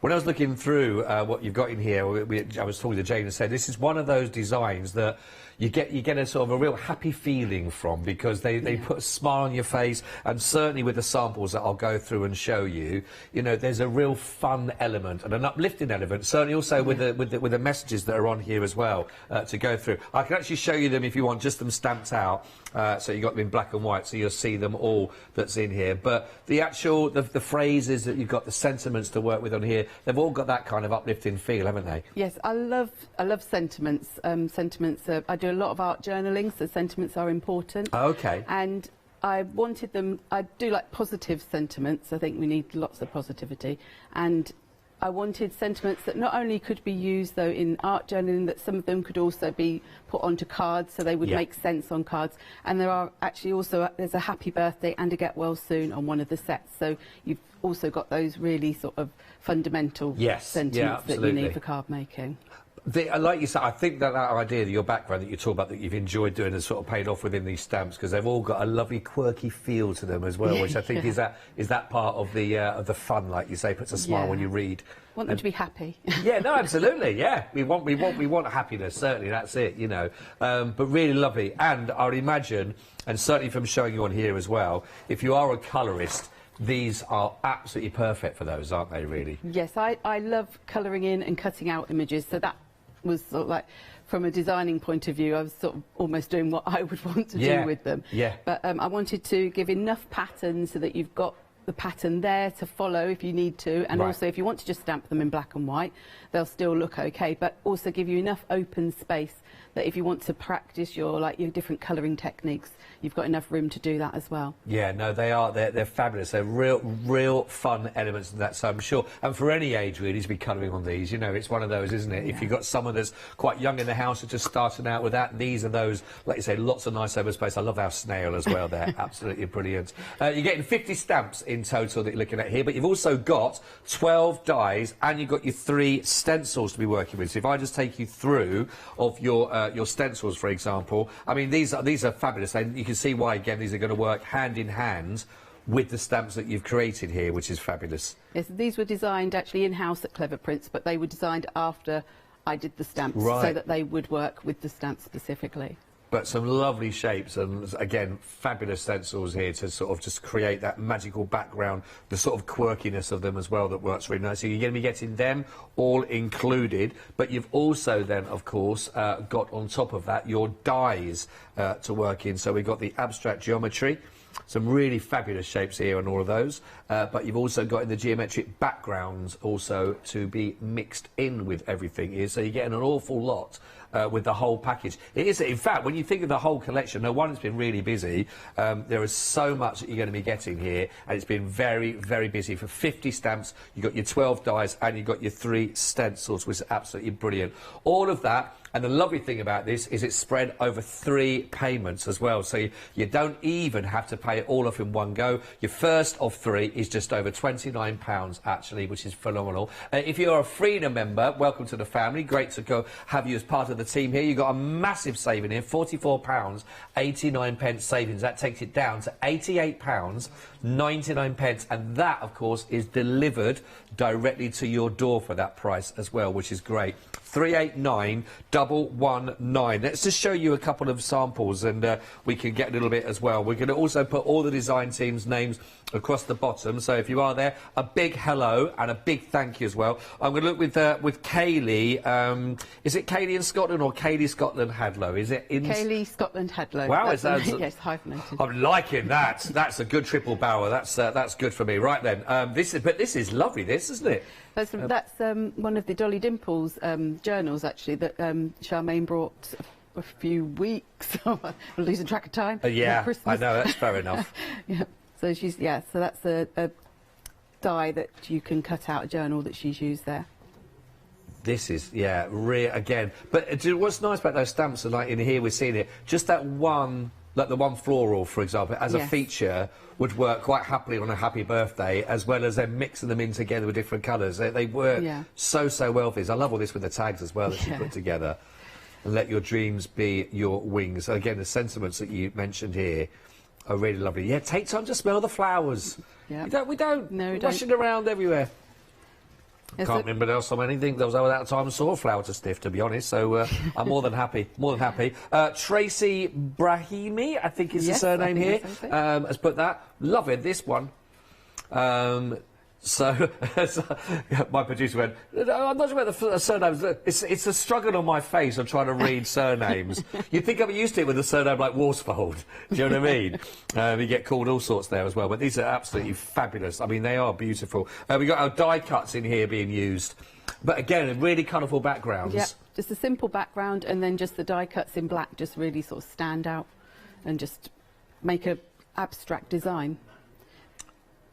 When I was looking through what you've got in here, I was talking to Jane and said, this is one of those designs that you get a sort of a real happy feeling from, because they put a smile on your face, and certainly with the samples that I'll go through and show you, you know, there's a real fun element and an uplifting element, certainly also with the messages that are on here as well to go through. I can actually show you them if you want, just them stamped out, so you got them in black and white, so you'll see them all that's in here. But the actual the phrases that you've got, the sentiments to work with on here, they've all got that kind of uplifting feel, haven't they? Yes, I love sentiments. Sentiments. I do a lot of art journaling, so sentiments are important. Okay. And I wanted them. I do like positive sentiments. I think we need lots of positivity, and I wanted sentiments that not only could be used though in art journaling, that some of them could also be put onto cards, so they would make sense on cards. And there are actually also there's a happy birthday and a get well soon on one of the sets, so you've also got those really sort of fundamental sentiments that you need for card making. Like you said, I think that idea, your background that you talk about, that you've enjoyed doing, has sort of paid off within these stamps, because they've all got a lovely quirky feel to them as well, which I think is that part of the fun, like you say, puts a smile when you read. Want them to be happy. Yeah, no, absolutely, yeah. We want happiness, certainly, that's it, you know. But really lovely, and I would imagine, and certainly from showing you on here as well, if you are a colourist, these are absolutely perfect for those, aren't they, really? Yes, I love colouring in and cutting out images, so that was sort of like, from a designing point of view, I was sort of almost doing what I would want to do with them. Yeah. But I wanted to give enough pattern so that you've got the pattern there to follow if you need to, and also if you want to just stamp them in black and white, they'll still look okay, but also give you enough open space that if you want to practice your different colouring techniques, you've got enough room to do that as well. Yeah, no, they're fabulous. They're real fun elements in that, so I'm sure, and for any age really to be colouring on these, you know, it's one of those, isn't it? If you've got someone that's quite young in the house who's just starting out with that, these are those, like you say, lots of nice open space. I love our snail as well there, absolutely brilliant. You're getting 50 stamps in total that you're looking at here, but you've also got 12 dies and you've got your 3 stencils to be working with. So if I just take you through of your stencils, for example, I mean, these are fabulous, and you can see why, again, these are going to work hand in hand with the stamps that you've created here, which is fabulous. Yes, these were designed actually in-house at Clever Prints, but they were designed after I did the stamps, so that they would work with the stamps specifically. But some lovely shapes, and again, fabulous stencils here to sort of just create that magical background, the sort of quirkiness of them as well that works really nice. So you're going to be getting them all included, but you've also then, of course, got on top of that your dies to work in. So we've got the abstract geometry, some really fabulous shapes here on all of those, but you've also got in the geometric backgrounds also to be mixed in with everything here, so you're getting an awful lot with the whole package. It is, in fact, when you think of the whole collection, no one has been really busy. There is so much that you're going to be getting here, and it's been very, very busy. For 50 stamps, you've got your 12 dies and you've got your 3 stencils, which is absolutely brilliant. All of that. And the lovely thing about this is it's spread over 3 payments as well, so you don't even have to pay it all off in one go. Your first of 3 is just over £29 actually, which is phenomenal. If you're a Freedom member, welcome to the family. Great to go have you as part of the team here. You've got a massive saving here, £44.89 savings. That takes it down to £88.99, and that, of course, is delivered directly to your door for that price as well, which is great. 389119. Let's just show you a couple of samples, and we can get a little bit as well. We're going to also put all the design team's names across the bottom, so if you are there, a big hello and a big thank you as well. I'm going to look with Kaylee. Is it Kaylee in Scotland or Kaylee Scotland Hadlow? Is it in Kaylee Scotland Hadlow? Wow, it sounds, yes, hyphenated. I'm liking that. That's a good triple barrel. That's good for me. Right then, this is lovely. This, isn't it? That's one of the Dolly Dimples journals, actually, that Charmaine brought a few weeks. I'm losing track of time. Yeah, I know, that's fair enough. Yeah. So so that's a die that you can cut out a journal that she's used there. This is, yeah, again. But what's nice about those stamps, and like in here we're seeing it, just that one, like the one floral, for example, as a feature, would work quite happily on a happy birthday, as well as then mixing them in together with different colours. They work so well for this. I love all this with the tags as well that she put together. And let your dreams be your wings. So again, the sentiments that you mentioned here are really lovely. Yeah, take time to smell the flowers. Yeah. We don't. No, we rushing around everywhere. Can't remember else on anything. There was over that time saw a flower to sniff, to be honest. So I'm more than happy. More than happy. Tracy Brahimi, I think is the surname here, has put that. Loving this one. So my producer went, I'm not sure about the surnames. It's a struggle on my face of trying to read surnames. You'd think I'm used to it with a surname like Worsfold. Do you know what I mean? You get called all sorts there as well. But these are absolutely fabulous. I mean, they are beautiful. We've got our die cuts in here being used. But again, really colourful backgrounds. Yeah, just a simple background, and then just the die cuts in black just really sort of stand out and just make an abstract design.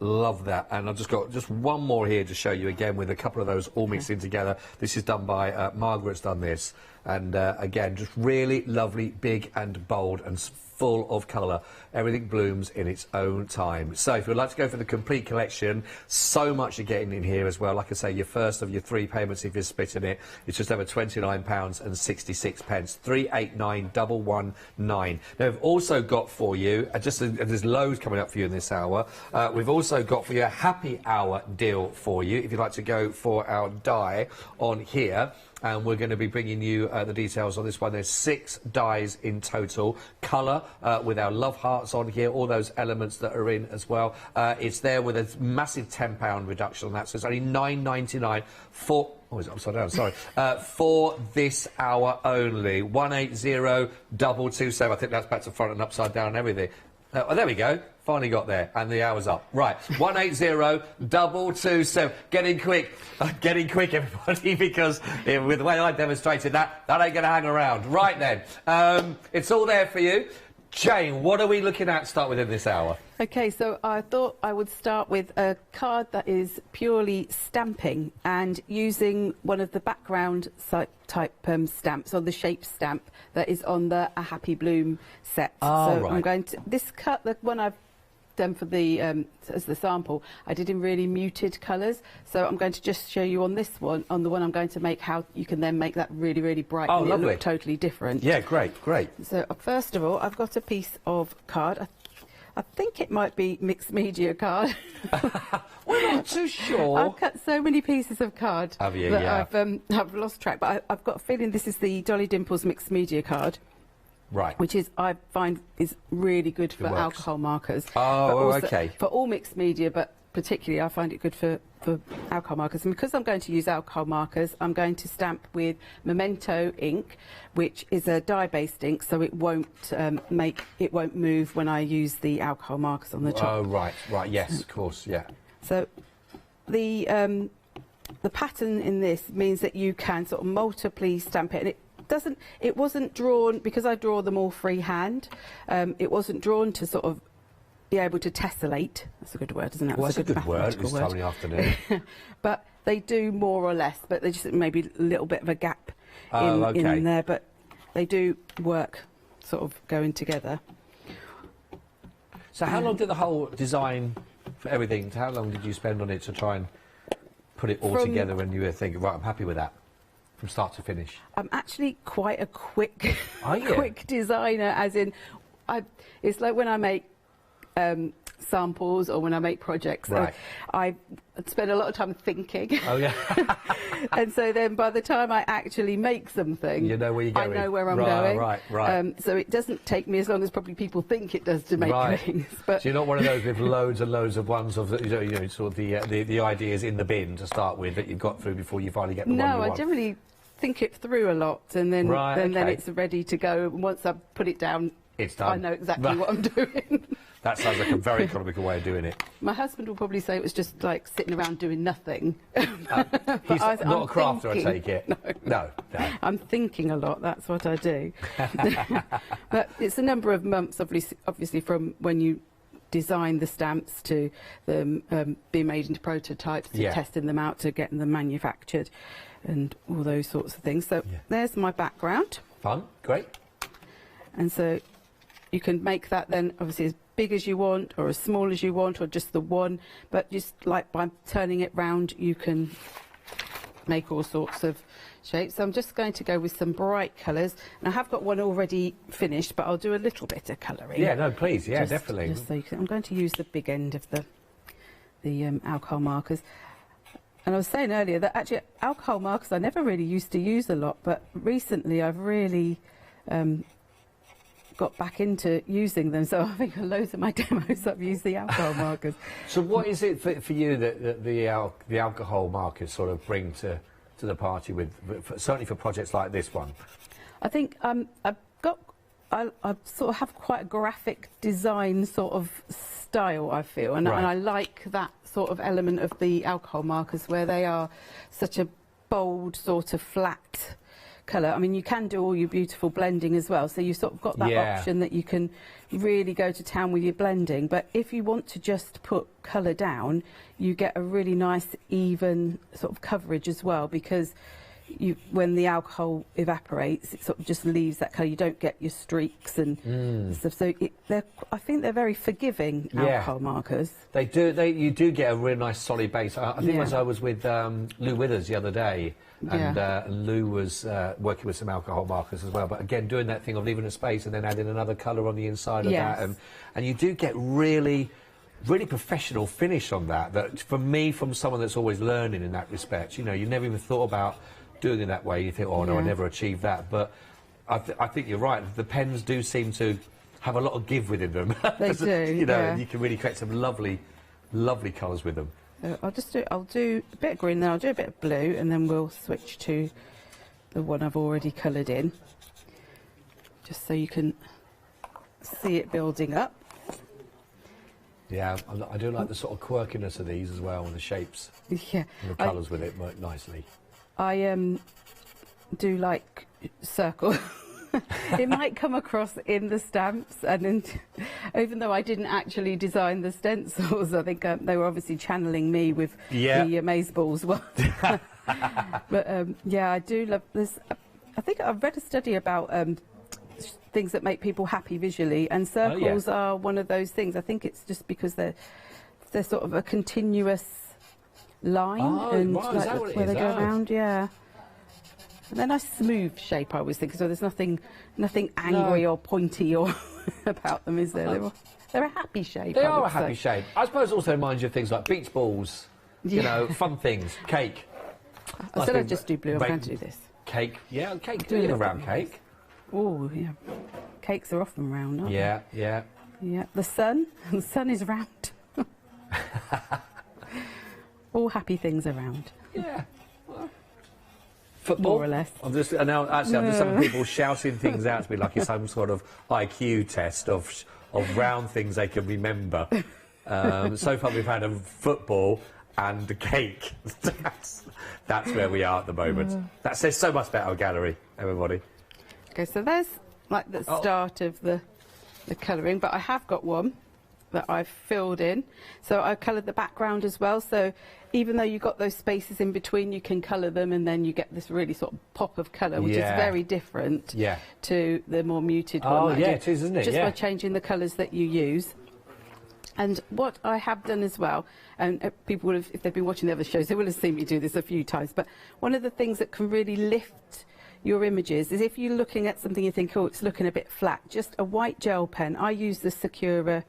Love that. And I've just got one more here to show you again with a couple of those all mixed in together. This is done by Margaret's done this, and again, just really lovely, big and bold and full of colour. Everything blooms in its own time. So if you'd like to go for the complete collection, so much you're getting in here as well. Like I say, your first of your 3 payments, if you're splitting it, it's just over £29.66. 389,119. Now we've also got for you, there's loads coming up for you in this hour. We've also got for you a happy hour deal for you. If you'd like to go for our die on here, and we're going to be bringing you the details on this one. There's 6 dies in total. Colour with our love hearts on here, all those elements that are in as well. It's there with a massive £10 reduction on that, so it's only £9.99 for... Oh, is it upside down? Sorry. For this hour only. 180227. I think that's back to front and upside down and everything. Oh, there we go. Finally got there, and the hour's up. Right, 180227. Getting quick, everybody, because with the way I demonstrated that ain't going to hang around. Right then, it's all there for you. Jane, what are we looking at to start with in this hour? Okay, so I thought I would start with a card that is purely stamping and using one of the background type stamps, or the shape stamp that is on the A Happy Bloom set. Oh, so right. I'm going to the one I've done for the as the sample, I did in really muted colours, so I'm going to just show you on this one, on the one I'm going to make, how you can then make that really, really bright. Oh, and lovely. Look totally different. Yeah, great. So first of all, I've got a piece of card. I think it might be mixed media card. We're not too sure. I've cut so many pieces of card Have you? that Yeah. I've lost track, but I've got a feeling this is the Dolly Dimples mixed media card. Right. Which is, I find, is really good for alcohol markers. Oh, but also okay. For all mixed media, but particularly I find it good for alcohol markers. And because I'm going to use alcohol markers, I'm going to stamp with Memento ink, which is a dye-based ink, so it won't move when I use the alcohol markers on the top. Oh, right, yes, of course, yeah. So the pattern in this means that you can sort of multiply stamp it, and it wasn't drawn, because I draw them all freehand, it wasn't drawn to sort of be able to tessellate. That's a good word, isn't it? Well, that's a good word this time in the afternoon. But they do more or less, but they just maybe a little bit of a gap in there, but they do work sort of going together. So how long did the whole design for everything, how long did you spend on it to try and put it all together when you were thinking, right, I'm happy with that? From start to finish? I'm actually quite a quick designer, as in, it's like when I make samples or when I make projects. Right. I spend a lot of time thinking. Oh, yeah. And so then by the time I actually make something, you know where you're going. I know where I'm going. Right. So it doesn't take me as long as probably people think it does to make things. But so you're not one of those with loads and loads of ones of the, sort of the ideas in the bin to start with that you've got through before you finally get the one you want. No, I generally think it through a lot, and then then it's ready to go. Once I've put it down, it's done. I know exactly what I'm doing. That sounds like a very economical way of doing it. My husband will probably say it was just like sitting around doing nothing. He's not a crafter, I take it. No. I'm thinking a lot, that's what I do. But it's a number of months, obviously, from when you design the stamps to them being made into prototypes, to testing them out, to getting them manufactured, and all those sorts of things. So there's my background. Fun, great. And so you can make that then obviously as big as you want, or as small as you want, or just the one, but just like by turning it round you can make all sorts of shapes. So I'm just going to go with some bright colours, and I have got one already finished, but I'll do a little bit of colouring. Yeah, no, please, definitely. Just so you can, I'm going to use the big end of the alcohol markers. And I was saying earlier that actually alcohol markers I never really used to use a lot, but recently I've really got back into using them, so I think loads of my demos I've used the alcohol markers. So what is it for you that the alcohol markers sort of bring to the party, certainly for projects like this one? I think I sort of have quite a graphic design sort of style, I feel, and I like that sort of element of the alcohol markers where they are such a bold sort of flat colour. I mean, you can do all your beautiful blending as well, so you've sort of got that option that you can really go to town with your blending. But if you want to just put colour down, you get a really nice even sort of coverage as well, because when the alcohol evaporates, it sort of just leaves that colour. You don't get your streaks and stuff. So I think they're very forgiving alcohol markers. They do. You do get a really nice solid base. I think as I was with Lou Withers the other day, and Lou was working with some alcohol markers as well. But again, doing that thing of leaving a space and then adding another colour on the inside of that, and you do get really professional finish on that. That for me, from someone that's always learning in that respect, you know, you never even thought about doing it that way. You think, oh no, I never achieved that. But I think you're right. The pens do seem to have a lot of give within them. They do. You know, and you can really create some lovely colours with them. I'll do a bit of green, then I'll do a bit of blue, and then we'll switch to the one I've already coloured in, just so you can see it building up. Yeah, I do like the sort of quirkiness of these as well, and the shapes. Yeah. And the colours with it nicely. I do like circle. It might come across in the stamps, and even though I didn't actually design the stencils, I think they were obviously channeling me with the amazeballs one. But yeah, I do love this. I think I've read a study about things that make people happy visually, and circles are one of those things. I think it's just because they're sort of a continuous line, and like where they go around. Yeah. And they're a nice smooth shape, I always think, so there's nothing angry or pointy or about them, is there? They're a happy shape. They are a happy shape. I suppose also reminds you of things like beach balls, you know, fun things, cake. I said I'd just do blue, I'm going to do this. Cake, yeah, cake, do a round cake. Oh, yeah. Cakes are often round, aren't they? Yeah. The sun is round. All happy things are round. Yeah. Football? More or less. I'm just having people shouting things out to me like it's some sort of IQ test of round things they can remember. So far we've had a football and a cake. That's where we are at the moment. That says so much about our gallery, everybody. Okay, so there's like the start of the colouring, but I have got one that I've filled in. So I coloured the background as well, so even though you've got those spaces in between, you can colour them, and then you get this really sort of pop of colour, which is very different to the more muted one. Oh, yeah, it is, isn't it? Just by changing the colours that you use. And what I have done as well, and people will have, if they've been watching the other shows, they will have seen me do this a few times, but one of the things that can really lift your images is if you're looking at something you think, oh, it's looking a bit flat, just a white gel pen. I use the Sakura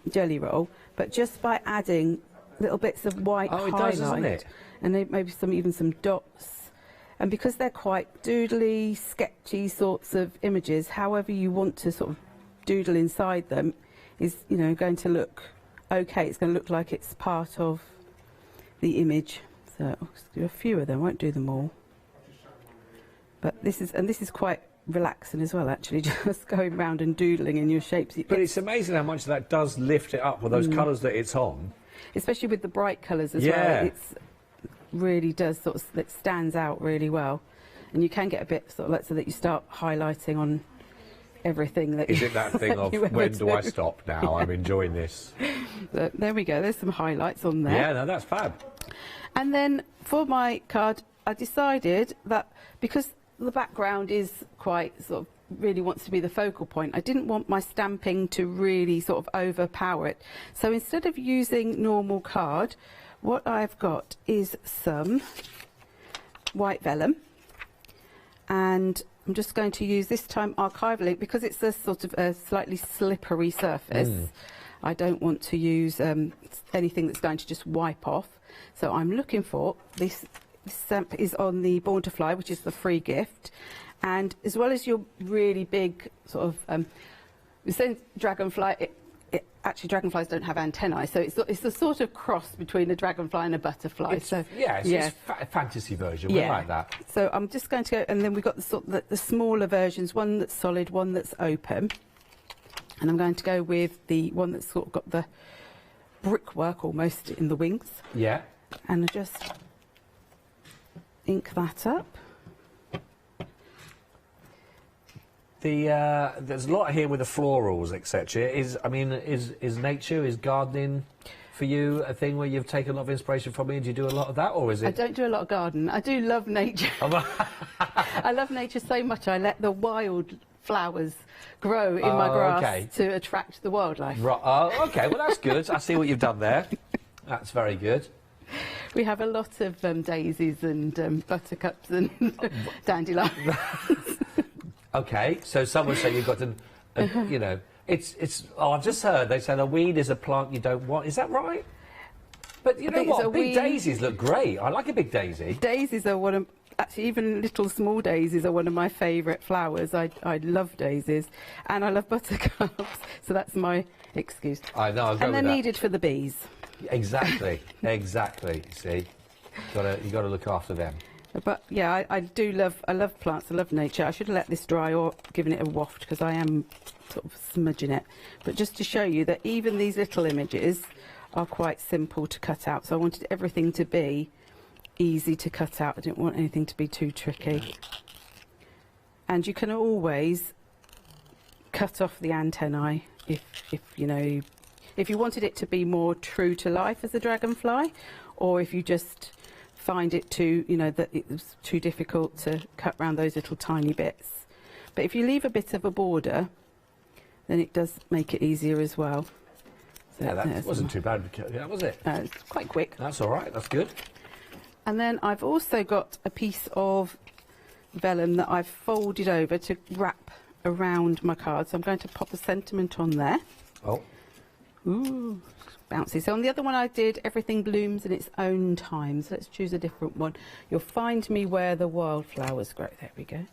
jelly roll, but just by adding little bits of white highlight, doesn't it? And maybe even some dots, and because they're quite doodly, sketchy sorts of images, however you want to sort of doodle inside them is, you know, going to look okay. It's going to look like it's part of the image. So I'll just do a few of them, won't do them all. But this is quite relaxing as well, actually, just going round and doodling in your shapes. But it's amazing how much that does lift it up with those colours that it's on. Especially with the bright colours as well. It really does sort of, it stands out really well. And you can get a bit sort of like so that you start highlighting on everything that Is it that thing of when do I stop now? I'm enjoying this. So, there we go, there's some highlights on there. Yeah, no, that's fab. And then for my card, I decided that because the background is quite sort of really wants to be the focal point, I didn't want my stamping to really sort of overpower it. So instead of using normal card, what I've got is some white vellum, and I'm just going to use this time archival ink because it's a sort of a slightly slippery surface. I don't want to use anything that's going to just wipe off. So I'm looking for this stamp is on the Born to Fly, which is the free gift, and as well as your really big sort of we say dragonfly, actually dragonflies don't have antennae, so it's a sort of cross between a dragonfly and a butterfly. It's a fantasy version. We like that. So I'm just going to go, and then we've got the smaller versions, one that's solid, one that's open, and I'm going to go with the one that's sort of got the brickwork almost in the wings. Yeah. And I just ink that up. There's a lot here with the florals, etc. Is nature, is gardening for you a thing where you've taken a lot of inspiration from me? Do you do a lot of that, or is it? I don't do a lot of garden. I do love nature. I love nature so much. I let the wild flowers grow in my grass to attract the wildlife. Right. Oh, okay. Well, that's good. I see what you've done there. That's very good. We have a lot of daisies and buttercups and dandelions. Okay, so some would say you've got to, you know, it's. Oh, I've just heard they say a weed is a plant you don't want. Is that right? But you know what? Big daisies look great. I like a big daisy. Daisies are one of. Actually, even little small daisies are one of my favourite flowers. I love daisies, and I love buttercups. So that's my excuse. I know. I'll go and they're with that. needed for the bees. Exactly, exactly. You gotta look after them. But yeah, I love plants. I love nature. I should have let this dry or given it a waft because I am sort of smudging it. But just to show you that even these little images are quite simple to cut out. So I wanted everything to be easy to cut out. I didn't want anything to be too tricky. And you can always cut off the antennae if you know. If you wanted it to be more true to life as a dragonfly, or if you just find it too, you know, that it was too difficult to cut around those little tiny bits. But if you leave a bit of a border, then it does make it easier as well. So yeah, that wasn't too bad, was it? It's quite quick. That's all right, that's good. And then I've also got a piece of vellum that I've folded over to wrap around my card. So I'm going to pop a sentiment on there. Oh. Ooh, bouncy. So on the other one I did everything blooms in its own time. So let's choose a different one. You'll find me where the wildflowers grow. There we go.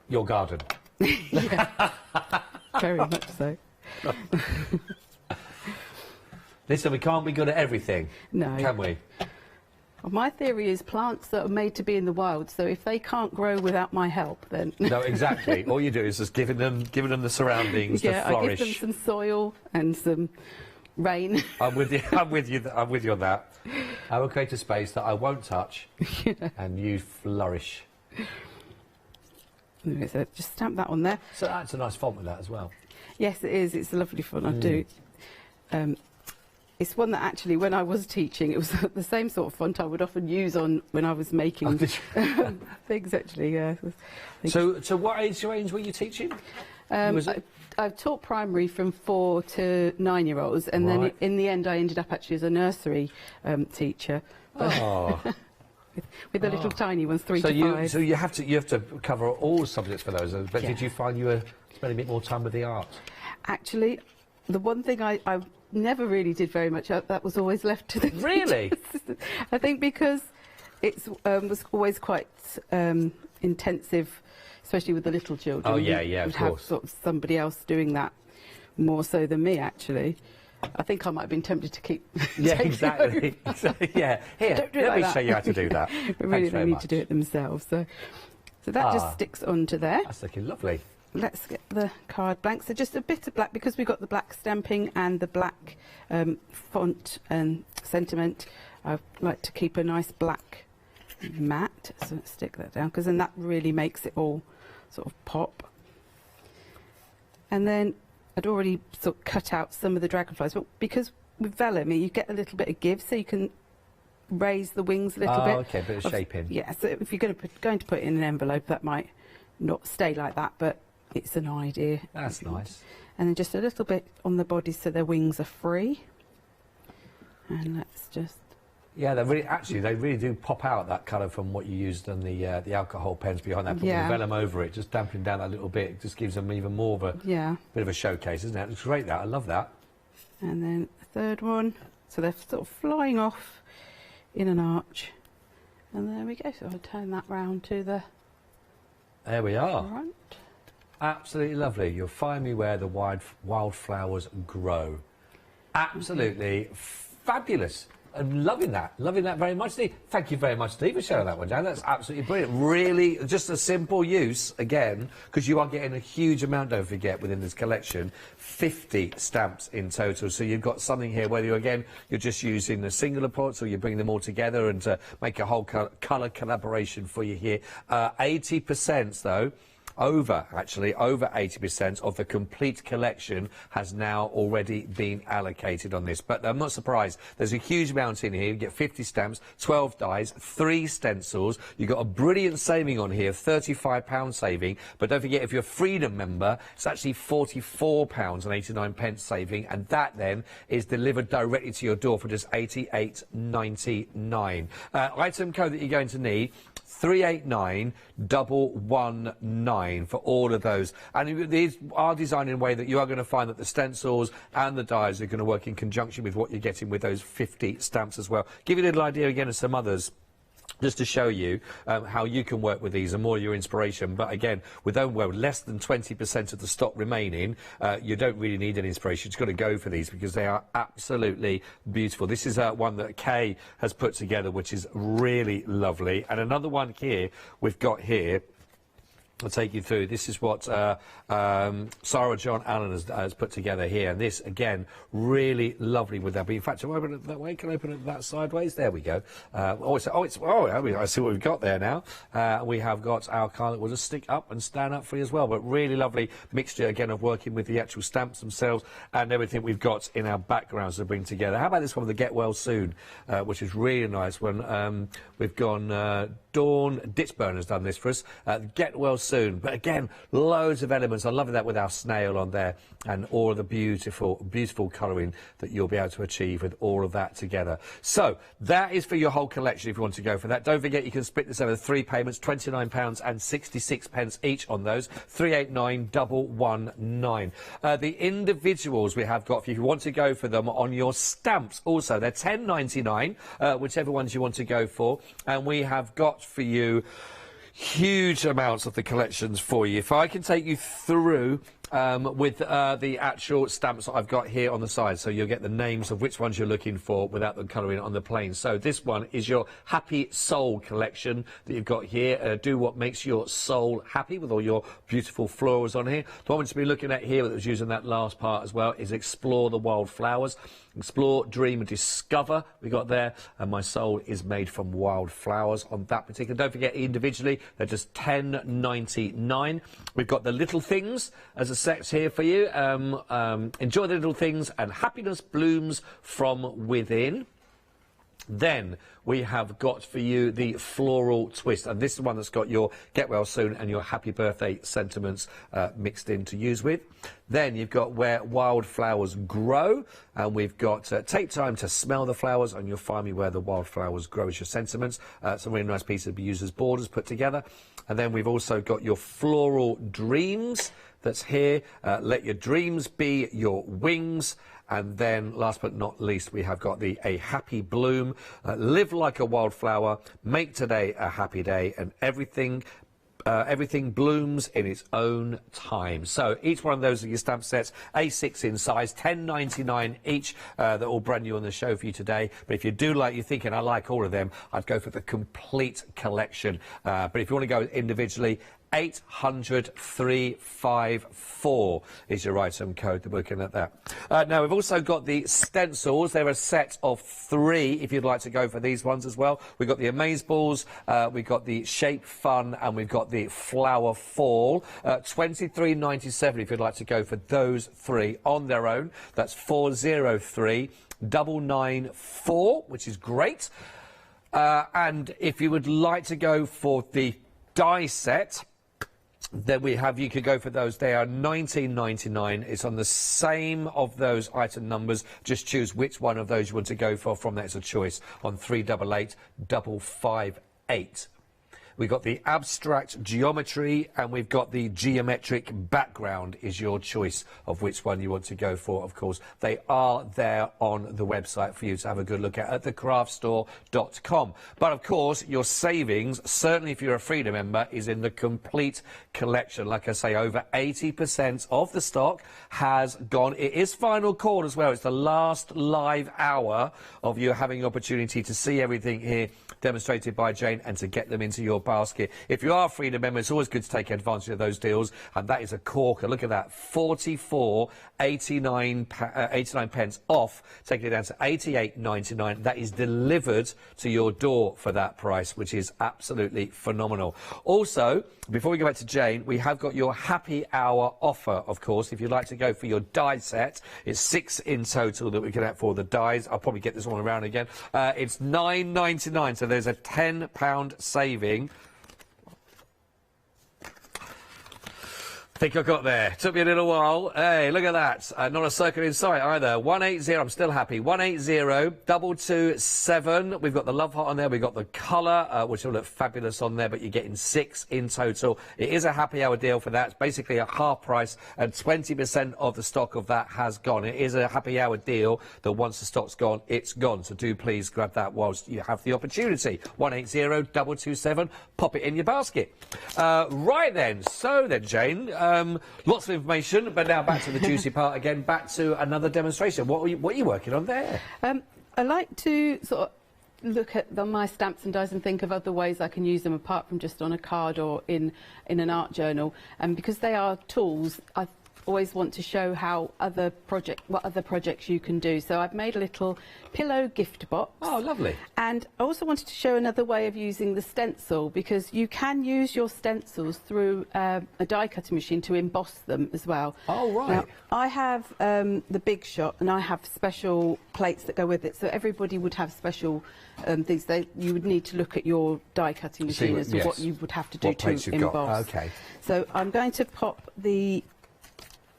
Your garden. Yeah, very much so. Listen, we can't be good at everything. No. Can we? Well, my theory is plants that are made to be in the wild, so if they can't grow without my help, then... No, exactly. All you do is just giving them the surroundings to flourish. I give them some soil and some rain. I'm with you on that. I will create a space that I won't touch, and you flourish. So just stamp that on there. So that's a nice font with that as well. Yes, it is. It's a lovely font. I do. It's one that actually, when I was teaching, it was the same sort of font I would often use on when I was making things. Actually, yeah. So what age range were you teaching? I've taught primary from 4 to 9-year-olds, and then in the end, I ended up actually as a nursery teacher. Oh. with the little tiny ones, 3 to 5. So you have to cover all subjects for those. But did you find you were spending a bit more time with the art? Actually, the one thing I never really did very much, that was always left to the Really? I think because it was always quite intensive, especially with the little children. Oh, yeah, of course. course. Have sort of somebody else doing that more so than me, actually. I think I might have been tempted to keep... Yeah, exactly. Yeah, here, let me show you how to do that. But really, they need to do it themselves. So that just sticks onto there. That's looking lovely. Let's get the card blank. So just a bit of black, because we've got the black stamping and the black font and sentiment. I like to keep a nice black mat. So let's stick that down, because then that really makes it all sort of pop. And then I'd already sort of cut out some of the dragonflies, but because with vellum you get a little bit of give, so you can raise the wings a little bit. Oh, okay, a bit of shaping. Yeah, so if you're going to put it in an envelope, that might not stay like that, but it's an idea. That's nice. And then just a little bit on the body so their wings are free. And let's just... Yeah, they really do pop out, that colour from what you used on the alcohol pens behind that. Put the vellum over it, just dampening down that little bit. It just gives them even more of a bit of a showcase, isn't it? It's great, that. I love that. And then the third one. So they're sort of flying off in an arch. And there we go. So I'll turn that round to the... There we are. front. Absolutely lovely. You'll find me where the wildflowers grow. Absolutely fabulous. I'm loving that very much, Steve. Thank you very much, Steve, for showing that one down. That's absolutely brilliant. Really, just a simple use, again, because you are getting a huge amount, don't forget, within this collection. 50 stamps in total. So you've got something here, whether you're just using the singular plots or you're bringing them all together and to make a whole colour collaboration for you here. 80%, though, actually over 80% of the complete collection has now already been allocated on this. But I'm not surprised. There's a huge amount in here. You get 50 stamps, 12 dies, 3 stencils. You've got a brilliant saving on here, £35 saving. But don't forget, if you're a Freedom member, it's actually £44.89 saving, and that then is delivered directly to your door for just £88.99. Item code that you're going to need, 389119 for all of those. And these are designed in a way that you are going to find that the stencils and the dies are going to work in conjunction with what you're getting with those 50 stamps as well. Give you a little idea again of some others, just to show you how you can work with these and more your inspiration. But again, with less than 20% of the stock remaining, you don't really need any inspiration. You've got to go for these because they are absolutely beautiful. This is one that Kay has put together, which is really lovely. And another one here, we've got here, I'll take you through. This is what Sarah John Allen has put together here. And this, again, really lovely with that. But in fact, if I open it that way, can I open it that sideways? There we go. I see what we've got there now. We have got our card that will just stick up and stand up for you as well. But really lovely mixture, again, of working with the actual stamps themselves and everything we've got in our backgrounds to bring together. How about this one with the Get Well Soon, which is really nice when we've gone... Dawn Ditchburn has done this for us. Get Well Soon. But again, loads of elements. I love that with our snail on there and all of the beautiful, beautiful colouring that you'll be able to achieve with all of that together. So that is for your whole collection if you want to go for that. Don't forget you can split this over 3 payments, £29.66 each on those. 389119. The individuals we have got, if you want to go for them on your stamps also, they're £10.99, whichever ones you want to go for. And we have got for you huge amounts of the collections for you. If I can take you through with the actual stamps that I've got here on the side, so you'll get the names of which ones you're looking for without them colouring on the plane. So this one is your Happy Soul collection that you've got here. Do what makes your soul happy, with all your beautiful florals on here. The one to be looking at here that was using that last part as well is Explore the Wildflowers. Explore, Dream and Discover we got there, and My Soul is Made from Wildflowers on that particular. Don't forget, individually they're just £10.99. We've got the Little Things as a set here for you. Enjoy the little things and happiness blooms from within. Then we have got for you the Floral Twist, and this is the one that's got your Get Well Soon and your Happy Birthday sentiments mixed in to use with. Then you've got Where Wildflowers Grow, and we've got Take Time to Smell the Flowers, and you'll find me Where the Wildflowers Grow as your sentiments. Some really nice pieces to be used as borders put together. And then we've also got your Floral Dreams that's here. Let your dreams be your wings. And then, last but not least, we have got A Happy Bloom. Live like a wildflower, make today a happy day, and everything blooms in its own time. So each one of those are your stamp sets, A6 in size, £10.99 each. They're all brand new on the show for you today. But if you do like, you're thinking, I like all of them, I'd go for the complete collection. But if you want to go individually, 800-354 is your item code to book in at that. Now, we've also got the stencils. They're a set of 3 if you'd like to go for these ones as well. We've got the Amazeballs, we've got the Shape Fun, and we've got the Flower Fall. £23.97 if you'd like to go for those 3 on their own. That's 403-994, which is great. And if you would like to go for the die set, then you could go for those. They are £19.99. It's on the same of those item numbers. Just choose which one of those you want to go for. From that, it's a choice on 388-558. We've got the abstract geometry, and we've got the geometric background is your choice of which one you want to go for. Of course, they are there on the website for you to have a good look at thecraftstore.com. But of course, your savings, certainly if you're a Freedom member, is in the complete collection. Like I say, over 80% of the stock has gone. It is final call as well. It's the last live hour of you having the opportunity to see everything here demonstrated by Jane and to get them into your basket. If you are a Freedom member, it's always good to take advantage of those deals, and that is a corker. Look at that, 44.89 pence off, taking it down to 88.99. That is delivered to your door for that price, which is absolutely phenomenal. Also, before we go back to Jane, we have got your happy hour offer, of course. If you'd like to go for your die set, it's 6 in total that we can have for the dies. I'll probably get this one around again. It's £9.99, so there's a £10 saving. I think I got there. Took me a little while. Hey, look at that. Not a circle in sight either. 180, I'm still happy. 180-227. We've got the Love Heart on there. We've got the colour, which will look fabulous on there, but you're getting 6 in total. It is a happy hour deal for that. It's basically a half price, and 20% of the stock of that has gone. It is a happy hour deal that once the stock's gone, it's gone. So do please grab that whilst you have the opportunity. 180-227. Pop it in your basket. Right then. So then, Jane, lots of information, but now back to the juicy part again, back to another demonstration. What are you working on there? I like to sort of look at my stamps and dies and think of other ways I can use them apart from just on a card or in an art journal. And because they are tools, I always want to show how what other projects you can do. So I've made a little pillow gift box. Oh, lovely. And I also wanted to show another way of using the stencil, because you can use your stencils through a die cutting machine to emboss them as well. Oh, right. Now, I have the Big Shot, and I have special plates that go with it, so everybody would have special things. You would need to look at your die cutting machine as to what you would have to do to emboss. Okay. So I'm going to pop the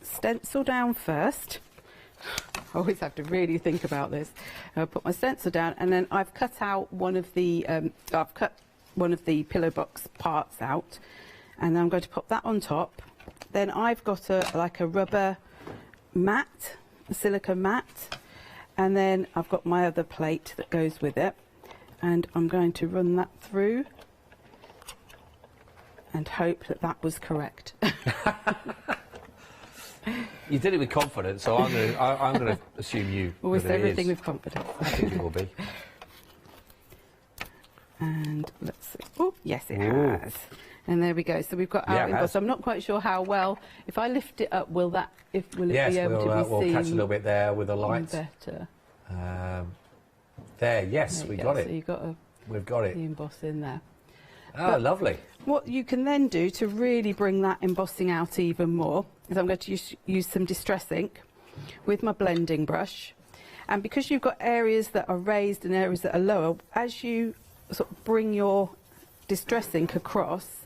stencil down first. I always have to really think about this. I'll put my stencil down, and then I've cut out one of the pillow box parts out, and then I'm going to pop that on top. Then I've got like a rubber mat, a silicone mat, and then I've got my other plate that goes with it, and I'm going to run that through and hope that that was correct. You did it with confidence, so I'm going to assume you. Always everything with confidence. I think it will be. And let's see. Oh, yes, it has. And there we go. So we've got our emboss. I'm not quite sure how well. If I lift it up, will it be able to be seen? We'll catch a little bit there with the light. Better. There, yes, we got it. So we've got it. The emboss in there. Oh, lovely. What you can then do to really bring that embossing out even more is I'm going to use some Distress ink with my blending brush. And because you've got areas that are raised and areas that are lower, as you sort of bring your Distress ink across,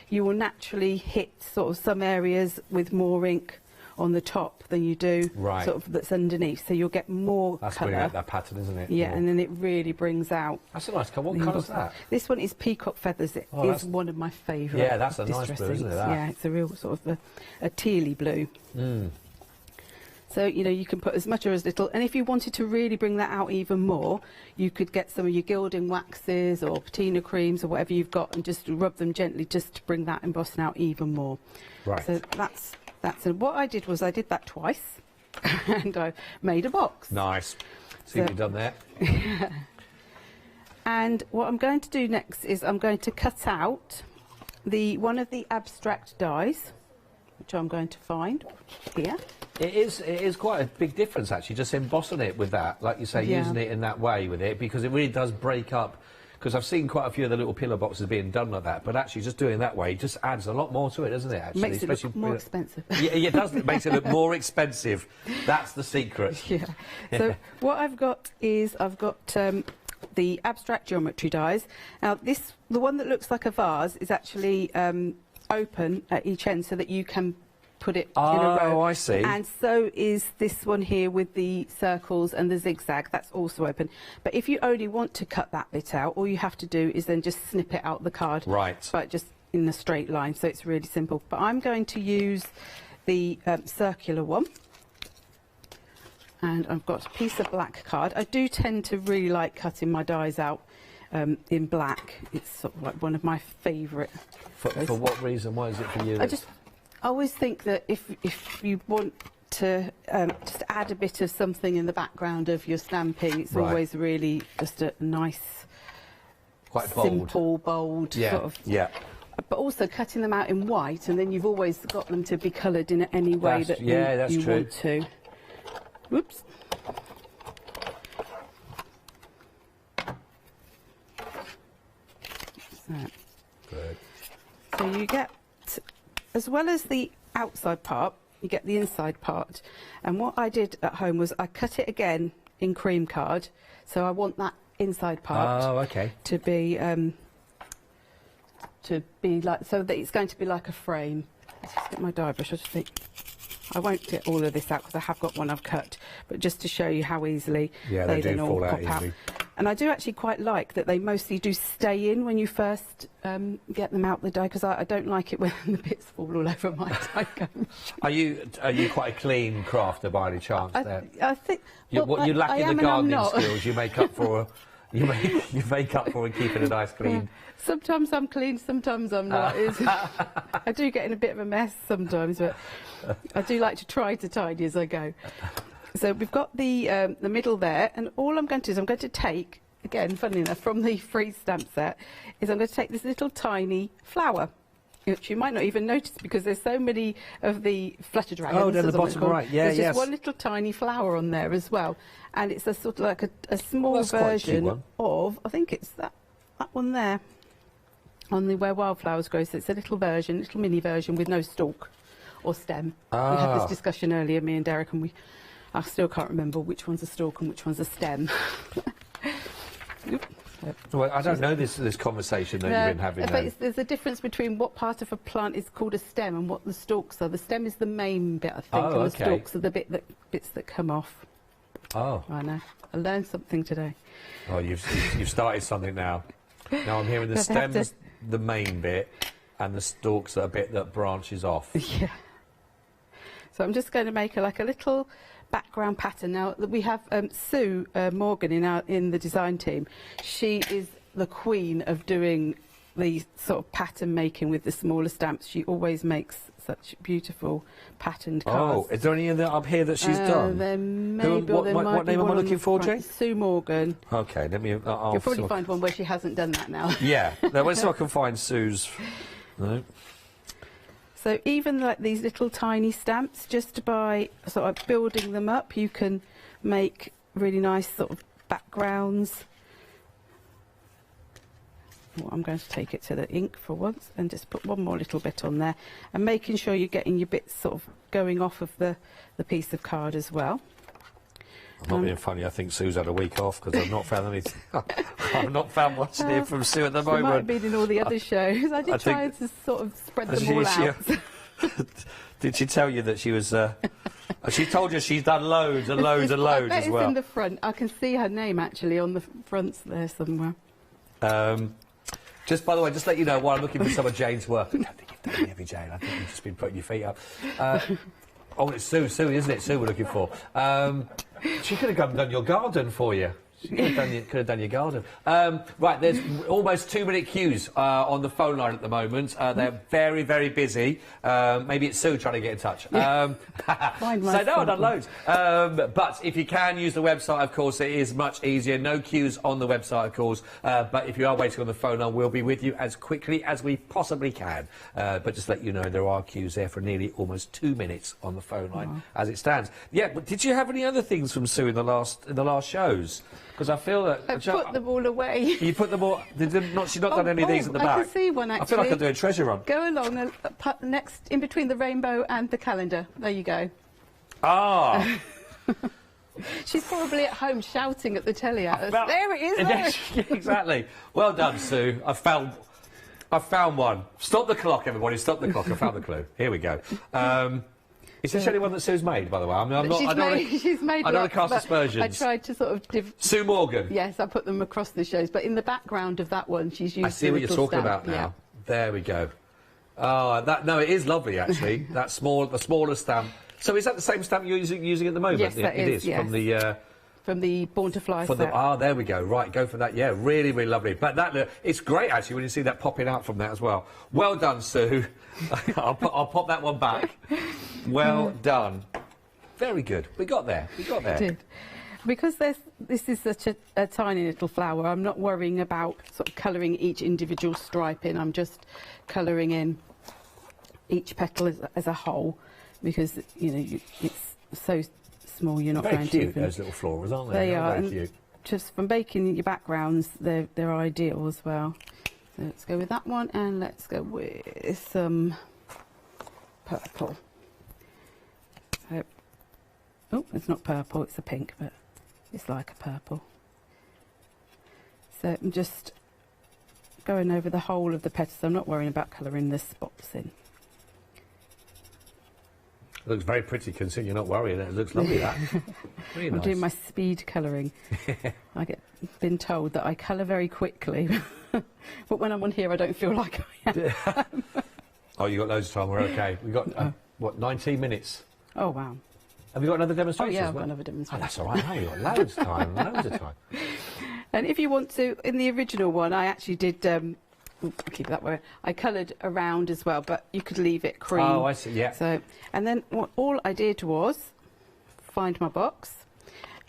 you will naturally hit sort of some areas with more ink on the top than you do sort of that's underneath, so you'll get more colour. That's bringing out that pattern, isn't it? Yeah, and then it really brings out. That's a nice colour. What colour's that? This one is Peacock Feathers. It is one of my favourite. Yeah, that's a nice blue, isn't it? That? Yeah, it's a real sort of a tealy blue. So, you know, you can put as much or as little, and if you wanted to really bring that out even more, you could get some of your gilding waxes or patina creams or whatever you've got and just rub them gently just to bring that embossing out even more. Right. So that's what I did was I did that twice and I made a box. Nice. See what you've done there. And what I'm going to do next is I'm going to cut out one of the abstract dies, which I'm going to find here. It is quite a big difference, actually, just embossing it with that, like you say, using it in that way with it, because it really does break up. Because I've seen quite a few of the little pillar boxes being done like that, but actually just doing it that way just adds a lot more to it, doesn't it, actually? Makes it look more expensive. Yeah, it does. It makes it look more expensive. That's the secret. Yeah. So what I've got is I've got the abstract geometry dies. Now, the one that looks like a vase is actually open at each end so that you can put it in a row. Oh, I see. And so is this one here with the circles and the zigzag. That's also open. But if you only want to cut that bit out, all you have to do is then just snip it out the card. Right. But just in a straight line, so it's really simple. But I'm going to use the circular one. And I've got a piece of black card. I do tend to really like cutting my dies out in black. It's sort of like one of my favourite. For what reason? Why is it for you? I always think that if you want to just add a bit of something in the background of your stamping, it's always really just a nice Quite bold. simple, bold Yeah, sort of. yeah. But also cutting them out in white, and then you've always got them to be coloured in any way That's- that yeah, that's you true. want to. Whoops. So you get, as well as the outside part, you get the inside part. And what I did at home was I cut it again in cream card. So I want that inside part to be like, so that it's going to be like a frame. Let's just get my die brush. I just think I won't get all of this out because I have got one I've cut, but just to show you how easily they then do all fall out pop easily. And I do actually quite like that they mostly do stay in when you first get them out the die, because I don't like it when the bits fall all over my die gum. Are you quite a clean crafter by any chance? I think What you lack in the gardening not. skills, you make up for. You make up for in keeping a nice clean. Sometimes I'm clean, sometimes I'm not. I do get in a bit of a mess sometimes, but I do like to try to tidy as I go. So we've got the middle there, and all I'm going to do is I'm going to take, again, funnily enough, from the free stamp set, is I'm going to take this little tiny flower, which you might not even notice because there's so many of the flutter dragons. Oh, down the bottom right, yeah, There's yes. just one little tiny flower on there as well, and it's a sort of like a small version of, I think it's that one there, on the Where Wildflowers Grow. So it's a little version, little mini version with no stalk or stem. We had this discussion earlier, me and Derek, and I still can't remember which one's a stalk and which one's a stem. Well, I don't know this conversation that you've been having. But there's a difference between what part of a plant is called a stem and what the stalks are. The stem is the main bit, I think, and the stalks are the bits that come off. Oh. I know. I learned something today. Oh, you've started something now. Now I'm hearing the stem's the main bit, and the stalks are a bit that branches off. Yeah. So I'm just going to make like a little background pattern. Now we have Sue Morgan in the design team. She is the queen of doing the sort of pattern making with the smaller stamps. She always makes such beautiful patterned cards. Oh, is there any of that up here that she's done? There may be, what name am I looking for, Jane? Sue Morgan. Okay, let me. You'll probably find one where she hasn't done that now. Yeah, let's see if I can find Sue's. No. So even like these little tiny stamps, just by sort of building them up, you can make really nice sort of backgrounds. Well, I'm going to take it to the ink for once and just put one more little bit on there, and making sure you're getting your bits sort of going off of the piece of card as well. I'm not being funny. I think Sue's had a week off because I've not found anything. I've not found much to hear from Sue at the moment. She might have been in all the other shows. I did try to sort of spread them all out. Did she tell you that she was... she told you she's done loads and loads and loads as well. It's in the front. I can see her name actually on the fronts there somewhere. Just by the way, just let you know, while I'm looking for some of Jane's work, I don't think you've done any of it, Jane. I think you've just been putting your feet up. Oh, it's Sue, isn't it? Sue we're looking for. She could have come and done your garden for you. She could have done your garden. Right, there's almost 2-minute queues on the phone line at the moment. They're very, very busy. Maybe it's Sue trying to get in touch. So no, I've done loads. But if you can use the website, of course, it is much easier. No queues on the website, of course. But if you are waiting on the phone line, we'll be with you as quickly as we possibly can. But just let you know, there are queues there for nearly almost 2 minutes on the phone line as it stands. Yeah, but did you have any other things from Sue in the last shows? Because I feel that... I put them all away. You put them all... She's not done any of these at the back. I can see one, actually. I feel like I'm doing a treasure run. Go along, next, in between the rainbow and the calendar. There you go. Ah! She's probably at home shouting at the telly at us. There it is, there. Exactly. Well done, Sue. I found one. Stop the clock, everybody. Stop the clock. I found the clue. Here we go. Is this only one that Sue's made, by the way? I mean, I don't want to cast aspersions. I tried to sort of... Sue Morgan? Yes, I put them across the shows, but in the background of that one, she's used... I see what you're talking about now. Yeah. There we go. No, it is lovely, actually. The smaller stamp. So is that the same stamp you're using at the moment? Yes, that is, yes. From the Born to Fly set. There we go. Right, go for that. Yeah, really, really lovely. But it's great, actually, when you see that popping out from that as well. Well done, Sue. I'll pop that one back. Well done. Very good. We got there. Did. Because this is such a tiny little flower, I'm not worrying about sort of colouring each individual stripe in. I'm just colouring in each petal as a whole, because it's so small you're not very going cute, to. Those little florals, aren't they? They are. Very cute. Just from making your backgrounds, they're ideal as well. So let's go with that one, and let's go with some purple. So, oh, it's not purple, it's a pink, but it's like a purple. So I'm just going over the whole of the petals. I'm not worrying about colouring the spots in. It looks very pretty, considering you're not worrying. It looks lovely, that. Really I'm nice. doing my speed colouring. I been told that I colour very quickly, but when I'm on here, I don't feel like I am. Oh, you got loads of time. We're okay. We got what, 19 minutes? Oh wow. Have you got another demonstration? Oh yeah, as I've well? got another demonstration. Oh, that's all right. Now you've got loads of time. Loads of time. And if you want to, in the original one, I actually did. Keep it that way. I coloured around as well, but you could leave it cream. Oh, I see. Yeah. So, and then all I did was find my box,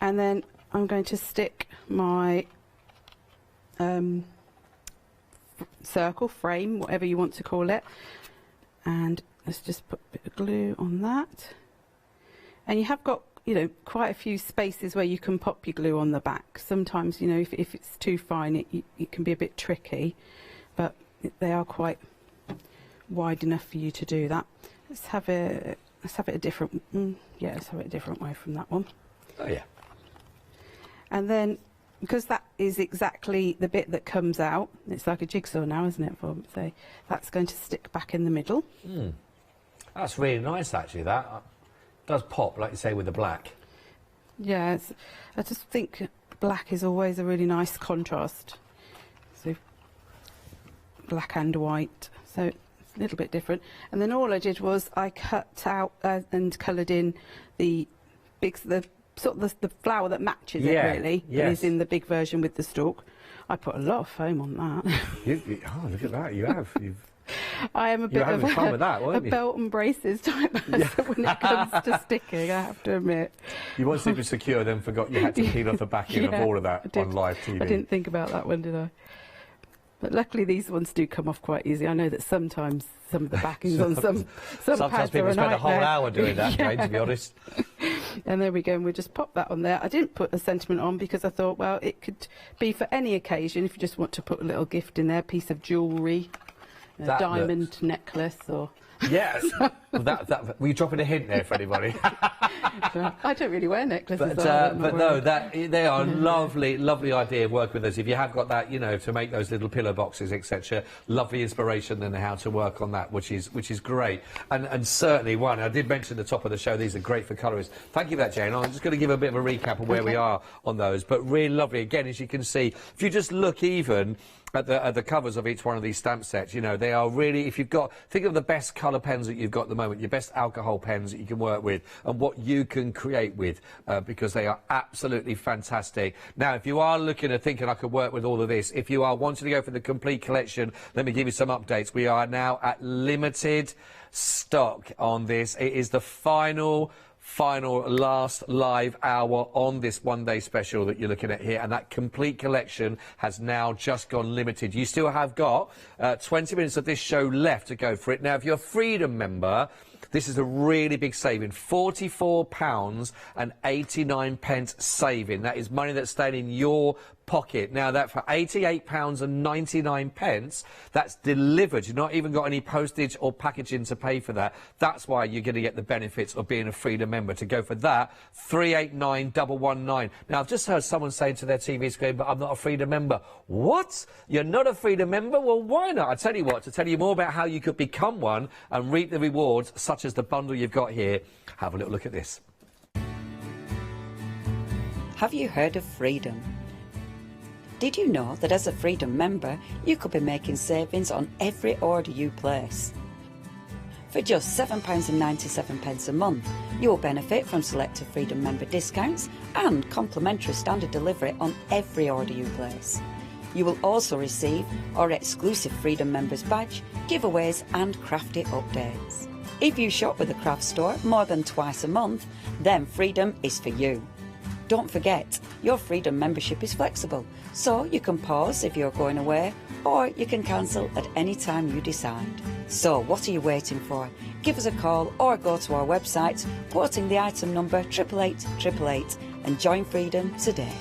and then I'm going to stick my circle frame, whatever you want to call it, and let's just put a bit of glue on that. And you have got, quite a few spaces where you can pop your glue on the back. Sometimes, if it's too fine, it can be a bit tricky, but they are quite wide enough for you to do that. Let's have it a different. Let's have it a different way from that one. Oh yeah. And then, because that is exactly the bit that comes out, it's like a jigsaw now, isn't it? So that's going to stick back in the middle. That's really nice, actually. That does pop, like you say, with the black. Yeah, I just think black is always a really nice contrast. So black and white, so it's a little bit different. And then all I did was I cut out and coloured in the flower that matches it, really. Yes. That is in the big version with the stalk. I put a lot of foam on that. Oh, look at that! You have. I am a bit of fun with that, weren't you? belt and braces type person when it comes to sticking, I have to admit. You wanted to be secure, then forgot you had to peel off the backing of all of that on live TV. I didn't think about that one, did I? But luckily these ones do come off quite easy. I know that sometimes some of the backings on some sometimes pads people are a spend a whole nightmare. hour doing that, Jane, to be honest. And there we go, and we'll just pop that on there. I didn't put a sentiment on because I thought, well, it could be for any occasion if you just want to put a little gift in there, a piece of jewellery, a diamond necklace, or... Yes. Were you dropping a hint there for anybody? I don't really wear necklaces. But no, they are lovely, lovely idea of working with us. If you have got that, to make those little pillow boxes, etc. Lovely inspiration and how to work on that, which is great. And certainly one, I did mention at the top of the show, these are great for colourists. Thank you for that, Jane. I'm just going to give a bit of a recap of where we are on those. But really lovely. Again, as you can see, if you just look even at the covers of each one of these stamp sets, they are really, if you've got, think of the best colour pens that you've got at the moment, your best alcohol pens that you can work with, and what you can create with, because they are absolutely fantastic. Now, if you are looking at thinking I could work with all of this, if you are wanting to go for the complete collection, let me give you some updates. We are now at limited stock on this. It is the final last live hour on this one-day special that you're looking at here, and that complete collection has now just gone limited. You still have got 20 minutes of this show left to go for it. Now, if you're a Freedom member, this is a really big saving, £44.89 saving. That is money that's staying in your pocket. Now, that for £88.99, that's delivered. You've not even got any postage or packaging to pay for that. That's why you're going to get the benefits of being a Freedom member. To go for that, £389,119. Now, I've just heard someone say to their TV screen, but I'm not a Freedom member. What? You're not a Freedom member? Well, why not? I tell you what, to tell you more about how you could become one and reap the rewards, such as the bundle you've got here, have a little look at this. Have you heard of Freedom? Did you know that as a Freedom member, you could be making savings on every order you place? For just £7.97 a month, you will benefit from selected Freedom member discounts and complimentary standard delivery on every order you place. You will also receive our exclusive Freedom members badge, giveaways and crafty updates. If you shop with the craft store more than twice a month, then Freedom is for you. Don't forget, your Freedom membership is flexible, so you can pause if you're going away, or you can cancel at any time you decide. So what are you waiting for? Give us a call or go to our website, quoting the item number 88888, and join Freedom today.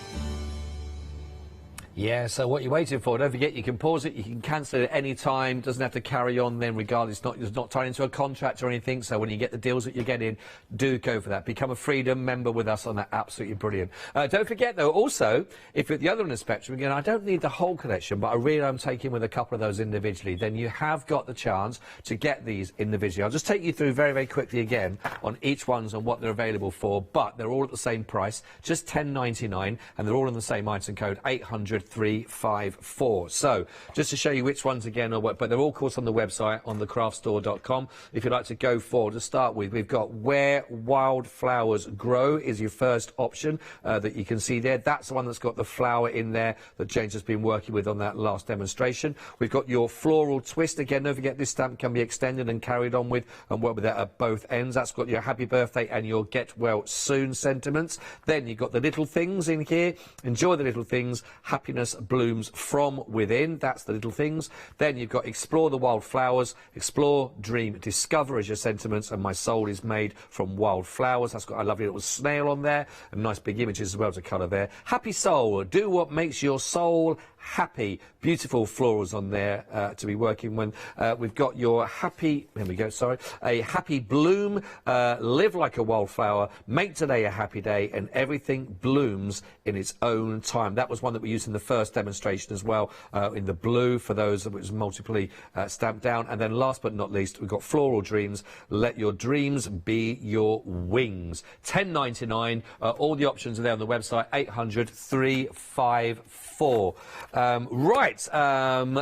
Yeah, so what you're waiting for, don't forget you can pause it, you can cancel it at any time, doesn't have to carry on then regardless, it's not tied into a contract or anything, so when you get the deals that you're getting, do go for that. Become a Freedom member with us on that, absolutely brilliant. Don't forget though, also, if you're at the other end of the spectrum, again, I don't need the whole collection, but I really am taking with a couple of those individually, then you have got the chance to get these individually. I'll just take you through very, very quickly again on each ones and what they're available for, but they're all at the same price, just $10.99, and they're all in the same item code, 800 354. So just to show you which ones again are what, but they're all of course on the website on thecraftstore.com. If you'd like to go forward to start with, we've got Where Wildflowers Grow is your first option that you can see there. That's the one that's got the flower in there that James has been working with on that last demonstration. We've got your Floral Twist. Again, don't forget this stamp can be extended and carried on with and work with that at both ends. That's got your happy birthday and your get well soon sentiments. Then you've got the little things in here. Enjoy the little things. Happiness blooms from within. That's the little things. Then you've got Explore the Wildflowers, Explore, Dream, Discover as your sentiments, and My Soul is Made from Wildflowers. That's got a lovely little snail on there and nice big images as well to colour there. Happy Soul, do what makes your soul happy. Beautiful florals on there to be working with. We've got your happy, there we go, sorry, a happy bloom, live like a wildflower, make today a happy day, and everything blooms in its own time. That was one that we used in the first demonstration as well, in the blue for those that was multiply stamped down. And then last but not least, we've got Floral Dreams, let your dreams be your wings. $10.99, all the options are there on the website, 800 354. Right,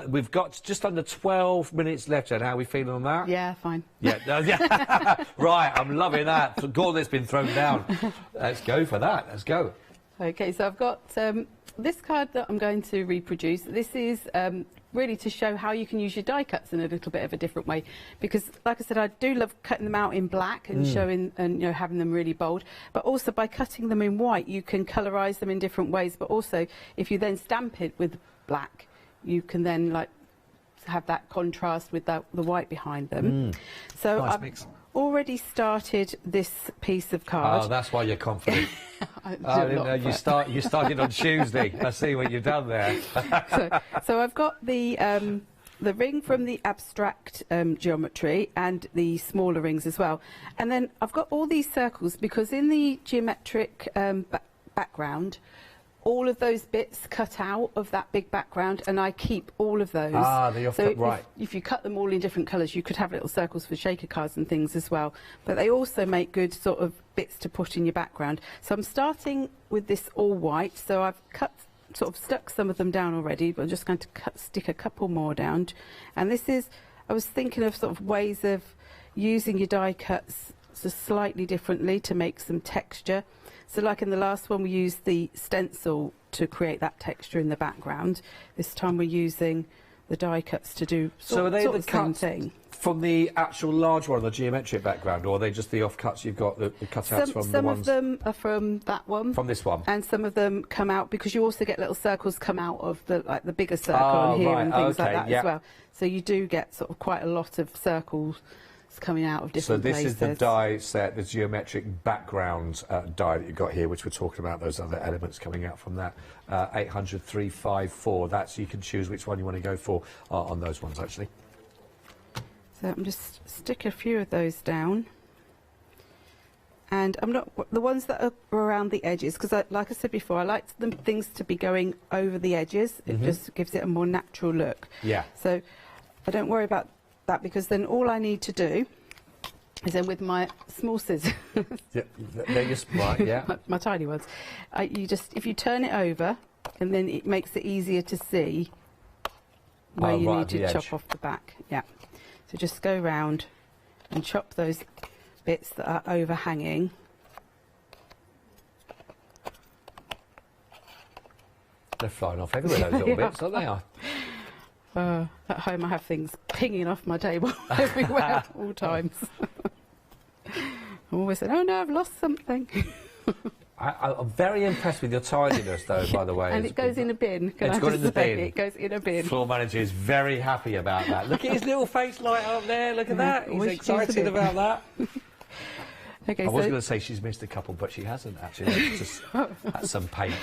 we've got just under 12 minutes left, and how are we feeling on that? Yeah, fine. Yeah, right, I'm loving that. The gauntlet's been thrown down. Let's go for that, let's go. Okay, so I've got this card that I'm going to reproduce. This is really to show how you can use your die cuts in a little bit of a different way, because like I said, I do love cutting them out in black and showing and having them really bold, but also by cutting them in white you can colorize them in different ways, but also if you then stamp it with black you can then like have that contrast with the white behind them. So nice I've mix. Already started this piece of card. Oh, that's why you're confident. I didn't know you started on Tuesday. I see what you've done there. so I've got the ring from the abstract geometry and the smaller rings as well. And then I've got all these circles because in the geometric background, all of those bits cut out of that big background, and I keep all of those. So right. If you cut them all in different colours, you could have little circles for shaker cards and things as well. But they also make good sort of bits to put in your background. So I'm starting with this all white. So I've stuck some of them down already, but I'm just going to stick a couple more down. And this is, I was thinking of sort of ways of using your die cuts slightly differently to make some texture. So like in the last one, we used the stencil to create that texture in the background. This time we're using the die cuts to do So are they the same cuts thing. From the actual large one, the geometric background, or are they just the offcuts you've got, the cutouts from the ones? Some of them are from that one. From this one. And some of them come out, because you also get little circles come out of the bigger circle on here and things like that as well. So you do get sort of quite a lot of circles coming out of different places. So this is the die set, the geometric background die that you've got here, which we're talking about, those other elements coming out from that. 800 354, that's, you can choose which one you want to go for on those ones actually. So I'm just stick a few of those down. And I'm not, the ones that are around the edges, because like I said before, I like things to be going over the edges. It just gives it a more natural look. Yeah. So I don't worry about that, because then all I need to do is then with my small scissors, they're just right, yeah, my tiny ones, if you turn it over, and then it makes it easier to see where you need to chop off the back. Yeah. So just go round and chop those bits that are overhanging. They're flying off everywhere, those little bits, aren't they? At home I have things pinging off my table everywhere at all times. I always say, oh no, I've lost something. I'm very impressed with your tidiness, though, by the way. And it goes in a bin. It's gone in the bin. It goes in a bin. Floor manager is very happy about that. Look at his little face light up there. Look at that. He's excited about that. Okay, I was going to say she's missed a couple, but she hasn't, actually. It's just that's some paint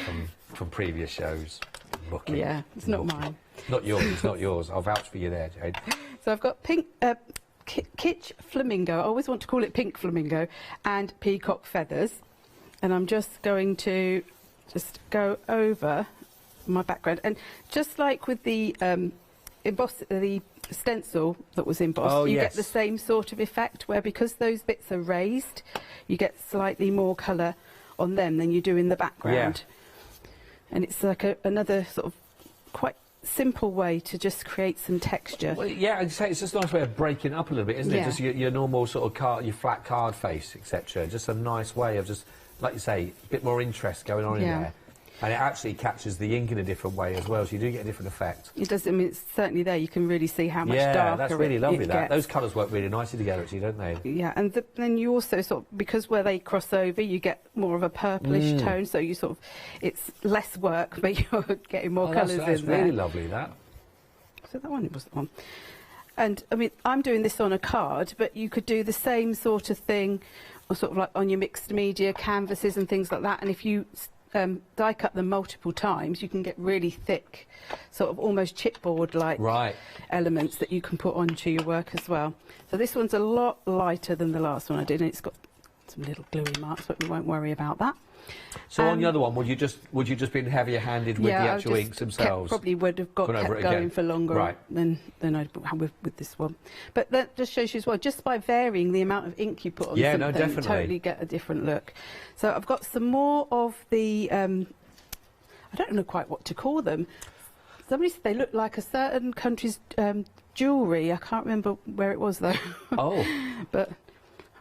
from previous shows. Lucky. Yeah, it's not mine. Not yours, it's not yours. I'll vouch for you there, Jade. So I've got pink... kitsch flamingo, I always want to call it pink flamingo, and peacock feathers. And I'm just going to go over my background. And just like with the the stencil that was embossed, you get the same sort of effect, where because those bits are raised, you get slightly more colour on them than you do in the background. Yeah. And it's like another sort of quite simple way to just create some texture. Well, yeah, I'd say it's just a nice way of breaking up a little bit, isn't it? Just your normal sort of card, your flat card face, etc. Just a nice way of just, like you say, a bit more interest going on in there. And it actually captures the ink in a different way as well, so you do get a different effect. It does. I mean, it's certainly there. You can really see how much darker Yeah, that's really lovely. Gets. Those colours work really nicely together, actually, don't they? Yeah, and then you also sort of, because where they cross over, you get more of a purplish tone. So you sort of, it's less work, but you're getting more colours in there. That's really lovely. That. So that one was the one. And I mean, I'm doing this on a card, but you could do the same sort of thing, or sort of like on your mixed media canvases and things like that. And if you die cut them multiple times, you can get really thick, sort of almost chipboard-like elements that you can put onto your work as well. So this one's a lot lighter than the last one I did, and it's got some little gluey marks, but we won't worry about that. So on the other one, would you just been heavier handed with the actual inks themselves? Probably would have kept going for longer than I have with this one. But that just shows you as well, just by varying the amount of ink you put on something, you totally get a different look. So I've got some more of the, I don't know quite what to call them. Somebody said they look like a certain country's jewellery. I can't remember where it was though. Oh. But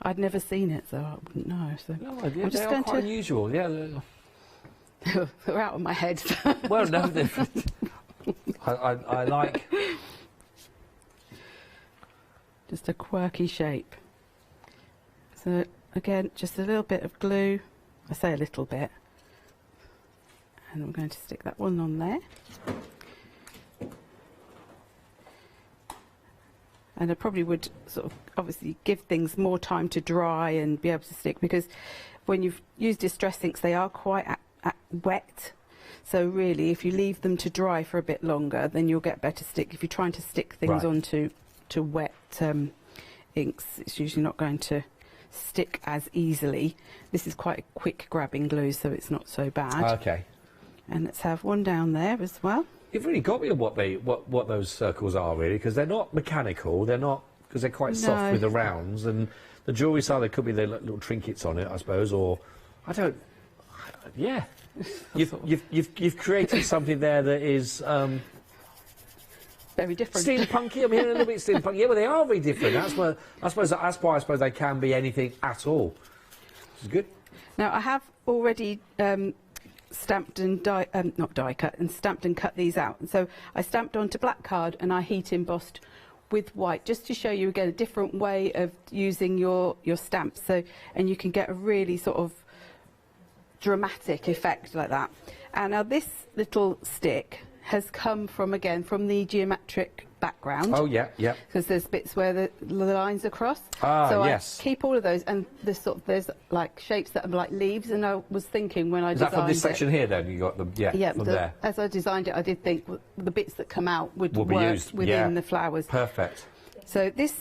I'd never seen it, so I wouldn't know. So no idea. I'm just quite unusual. Yeah, they're out of my head. Well, no, I like just a quirky shape. So again, just a little bit of glue. I say a little bit, and I'm going to stick that one on there. And I probably would sort of obviously give things more time to dry and be able to stick, because when you've used distress inks, they are quite wet. So really, if you leave them to dry for a bit longer, then you'll get better stick. If you're trying to stick things onto wet inks, it's usually not going to stick as easily. This is quite a quick grabbing glue, so it's not so bad. Okay. And let's have one down there as well. You've really got me on what those circles are, really, because they're not mechanical. They're not, because they're quite soft with the rounds, and the jewellery side, there could be the little trinkets on it, I suppose, or I don't. Yeah, you've created something there that is very different, steampunky. I mean, a little bit steampunky. Yeah, well, they are very different. That's why I suppose they can be anything at all. Which is good. Now I have already. Stamped and not die cut, and stamped and cut these out. And so I stamped onto black card and I heat embossed with white, just to show you again a different way of using your stamps. So, and you can get a really sort of dramatic effect like that. And now this little stick has come from, again, from the geometric background. Oh yeah, yeah. Because there's bits where the lines are crossed. Ah, so yes. I keep all of those, and there's like shapes that are like leaves. And I was thinking when I designed it. Is that from this section here? Then you got them, from there. As I designed it, I did think the bits that come out would be work used within the flowers. Perfect. So this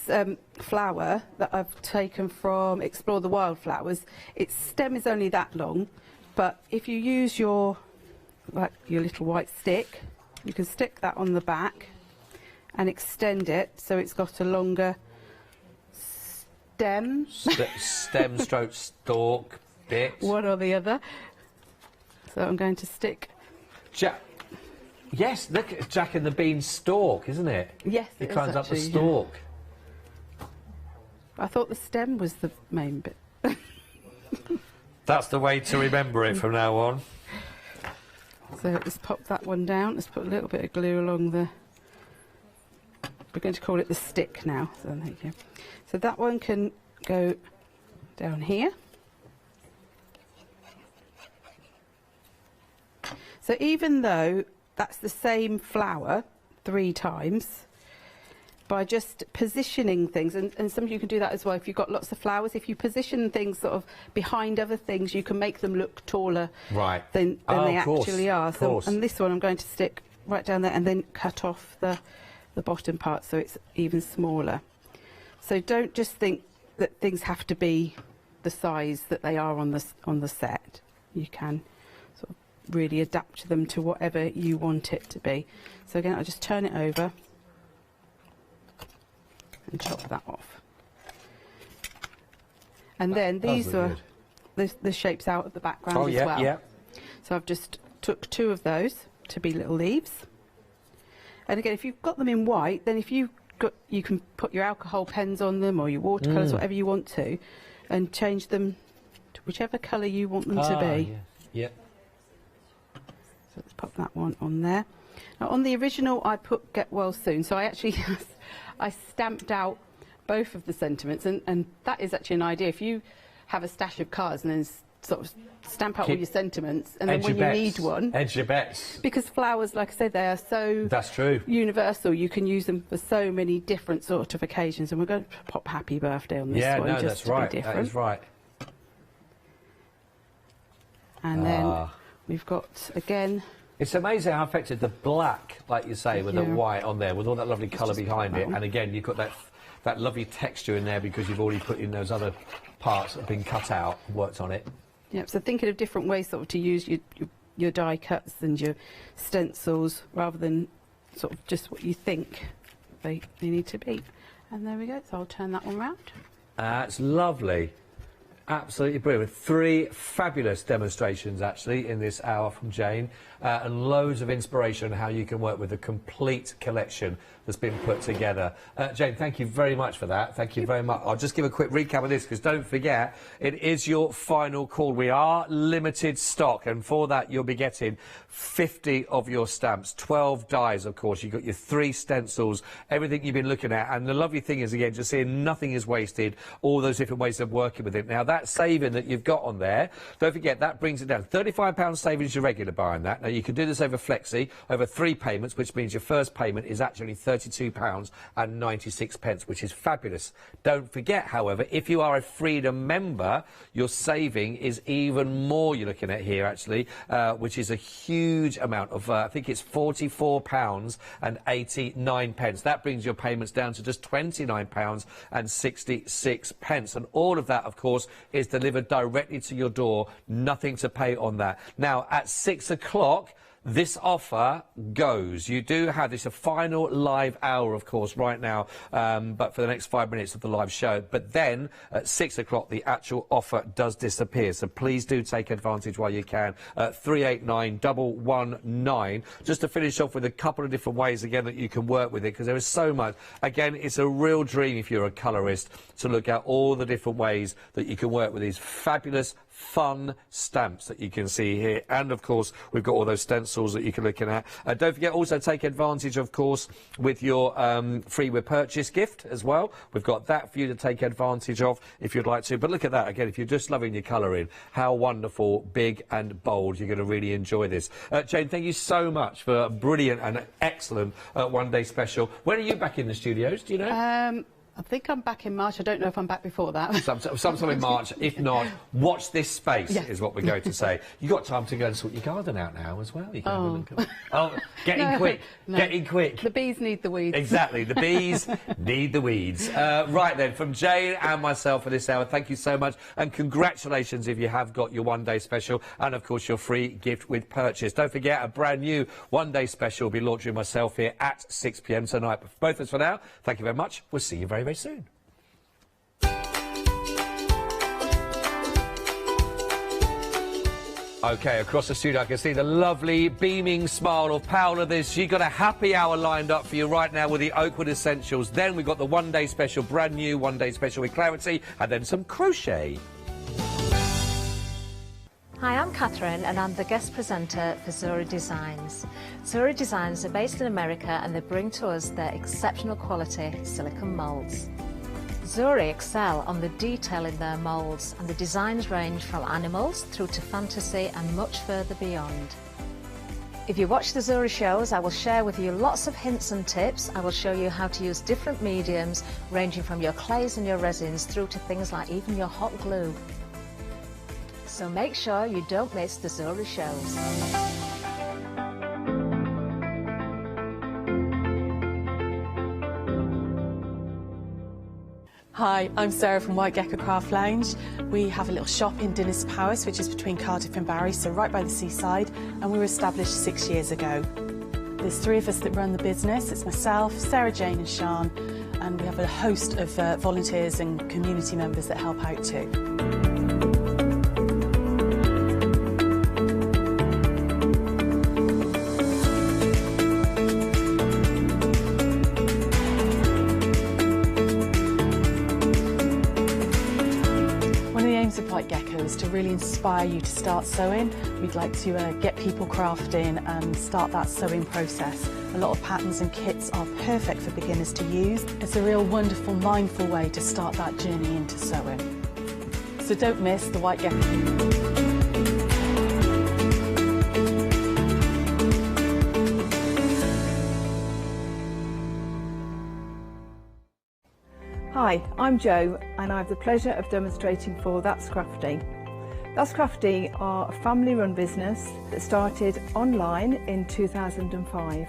flower that I've taken from Explore the Wildflowers, its stem is only that long, but if you use your little white stick, you can stick that on the back and extend it so it's got a longer stem. Stem stroke stalk bit. One or the other. So I'm going to stick. Yes, look, it's Jack and the Bean's stalk, isn't it? Yes, it climbs up the stalk. Yeah. I thought the stem was the main bit. That's the way to remember it from now on. So let's pop that one down. Let's put a little bit of glue along the... We're going to call it the stick now. So there you go. So that one can go down here. So even though that's the same flower 3 times, by just positioning things, and some of you can do that as well if you've got lots of flowers. If you position things sort of behind other things, you can make them look taller than they actually are. So, and this one I'm going to stick right down there and then cut off the bottom part so it's even smaller. So don't just think that things have to be the size that they are on the set. You can sort of really adapt them to whatever you want it to be. So again, I'll just turn it over and chop that off. And then these are the shapes out of the background as well. Yeah. So I've just took 2 of those to be little leaves. And again, if you've got them in white, then you can put your alcohol pens on them or your watercolours, whatever you want to, and change them to whichever colour you want them to be. Yeah. So let's pop that one on there. Now on the original I put get well soon, so I actually I stamped out both of the sentiments, and that is actually an idea. If you have a stash of cards and then sort of stamp out all your sentiments, and then when you need one, hedge your bets. Because flowers, like I said, they are so universal. You can use them for so many different sort of occasions, and we're going to pop happy birthday on this one. Yeah, no, just that's right. Be different. That is right. And then we've got again. It's amazing how effective the black, like you say, with the white on there, with all that lovely colour behind it. And again, you've got that lovely texture in there because you've already put in those other parts that have been cut out and worked on it. Yep, so thinking of different ways sort of to use your die cuts and your stencils rather than sort of just what you think they need to be. And there we go, so I'll turn that one round. It's lovely. Absolutely brilliant. 3 fabulous demonstrations actually in this hour from Jane, and loads of inspiration on how you can work with a complete collection that's been put together. Jane, thank you very much for that. Thank you very much. I'll just give a quick recap of this because don't forget, it is your final call. We are limited stock, and for that you'll be getting 50 of your stamps, 12 dies, of course. You've got your 3 stencils, everything you've been looking at. And the lovely thing is, again, just seeing nothing is wasted, all those different ways of working with it. Now, that saving that you've got on there, don't forget, that brings it down. £35 savings your regular buying that. Now, you can do this over Flexi, over 3 payments, which means your first payment is actually £32.96, which is fabulous. Don't forget, however, if you are a Freedom member, your saving is even more you're looking at here, actually, which is a huge amount of, I think it's £44.89. That brings your payments down to just £29.66. And all of that, of course, is delivered directly to your door. Nothing to pay on that. Now, at 6 o'clock, this offer goes. You do have this a final live hour, of course, right now, but for the next 5 minutes of the live show. But then at 6 o'clock, the actual offer does disappear. So please do take advantage while you can. 389119. Just to finish off with a couple of different ways again that you can work with it, because there is so much. Again, it's a real dream if you're a colourist to look at all the different ways that you can work with these fabulous, fun stamps that you can see here. And of course, we've got all those stencils that you can look at. Don't forget, also take advantage, of course, with your free with purchase gift as well. We've got that for you to take advantage of if you'd like to. But look at that again, if you're just loving your colouring, how wonderful, big and bold. You're going to really enjoy this. Jane, thank you so much for a brilliant and excellent one-day special. When are you back in the studios, do you know? I think I'm back in March. I don't know if I'm back before that. Sometime in March. If not, watch this space, is what we're going to say. You've got time to go and sort your garden out now as well. You can have a look at getting quick. No. Getting quick. The bees need the weeds. Exactly. The bees need the weeds. Right then, from Jane and myself for this hour, thank you so much. And congratulations if you have got your one-day special and, of course, your free gift with purchase. Don't forget, a brand new one-day special will be launching myself here at 6 p.m. tonight. But both of us for now, thank you very much. We'll see you very, very soon. OK, across the studio I can see the lovely beaming smile of Paola. She's got a happy hour lined up for you right now with the Oakwood Essentials. Then we've got the one-day special, brand new one-day special with Clarity, and then some crochet. Hi, I'm Catherine and I'm the guest presenter for Zuri Designs. Zuri Designs are based in America and they bring to us their exceptional quality silicone moulds. Zuri excel on the detail in their moulds and the designs range from animals through to fantasy and much further beyond. If you watch the Zuri shows, I will share with you lots of hints and tips. I will show you how to use different mediums, ranging from your clays and your resins through to things like even your hot glue. So make sure you don't miss the Zuri shows. Hi, I'm Sarah from White Gecko Craft Lounge. We have a little shop in Dinas Powys, which is between Cardiff and Barry, so right by the seaside, and we were established 6 years ago. There's 3 of us that run the business. It's myself, Sarah Jane and Sian, and we have a host of volunteers and community members that help out too. White Gecko is to really inspire you to start sewing. We'd like to get people crafting and start that sewing process. A lot of patterns and kits are perfect for beginners to use. It's a real wonderful, mindful way to start that journey into sewing. So don't miss the White Gecko. Hi, I'm Jo and I have the pleasure of demonstrating for That's Crafty. That's Crafty are a family-run business that started online in 2005.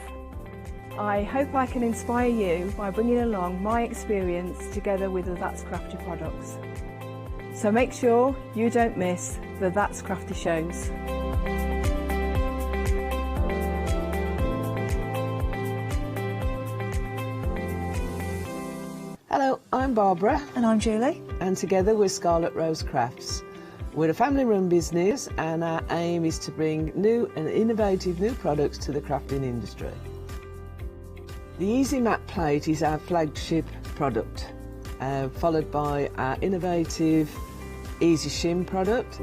I hope I can inspire you by bringing along my experience together with the That's Crafty products. So make sure you don't miss the That's Crafty shows. Hello, I'm Barbara. And I'm Julie. And together we're Scarlet Rose Crafts. We're a family-run business and our aim is to bring new and innovative new products to the crafting industry. The Easy Mat Plate is our flagship product, followed by our innovative Easy Shim product.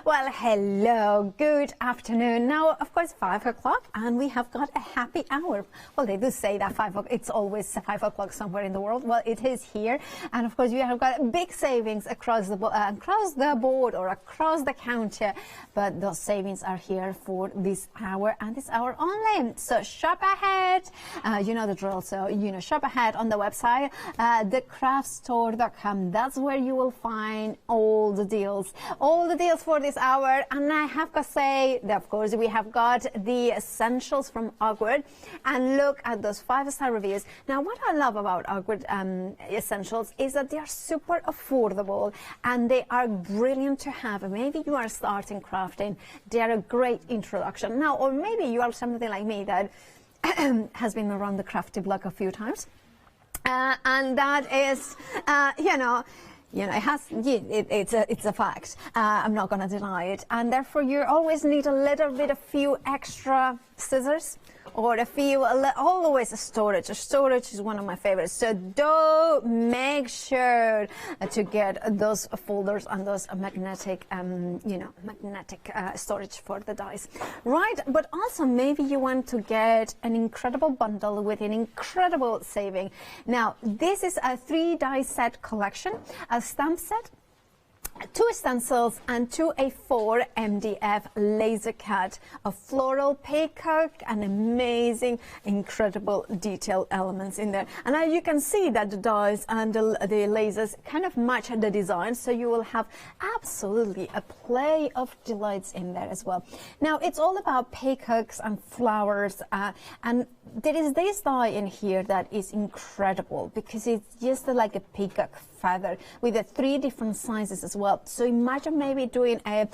Well, hello, good afternoon. Now, of course, 5 o'clock, and we have got a happy hour. Well, they do say that 5 o'clock, it's always 5 o'clock somewhere in the world. Well, it is here. And of course, we have got big savings across the board or across the counter. But those savings are here for this hour and this hour only. So shop ahead. You know the drill. So, shop ahead on the website, thecraftstore.com. That's where you will find all the deals for this hour. And I have to say that, of course, we have got the essentials from Awkward, and look at those 5-star reviews. Now, what I love about Awkward essentials is that they are super affordable and they are brilliant to have. Maybe you are starting crafting, they are a great introduction now, or maybe you are somebody like me that has been around the crafty block a few times, and that is, it's a fact. I'm not going to deny it. And therefore, you always need a few extra scissors or always a storage. Storage is one of my favorites. So do make sure to get those folders and those magnetic storage for the dies. Right, but also maybe you want to get an incredible bundle with an incredible saving. Now, this is a 3-die set collection, a stamp set, 2 stencils and 2 A4 MDF laser cut, a floral peacock, and amazing, incredible detail elements in there. And now you can see that the dies and the lasers kind of match the design, so you will have absolutely a play of delights in there as well. Now, it's all about peacocks and flowers, and there is this die in here that is incredible because it's just like a peacock feather with the 3 different sizes as well. So imagine maybe doing a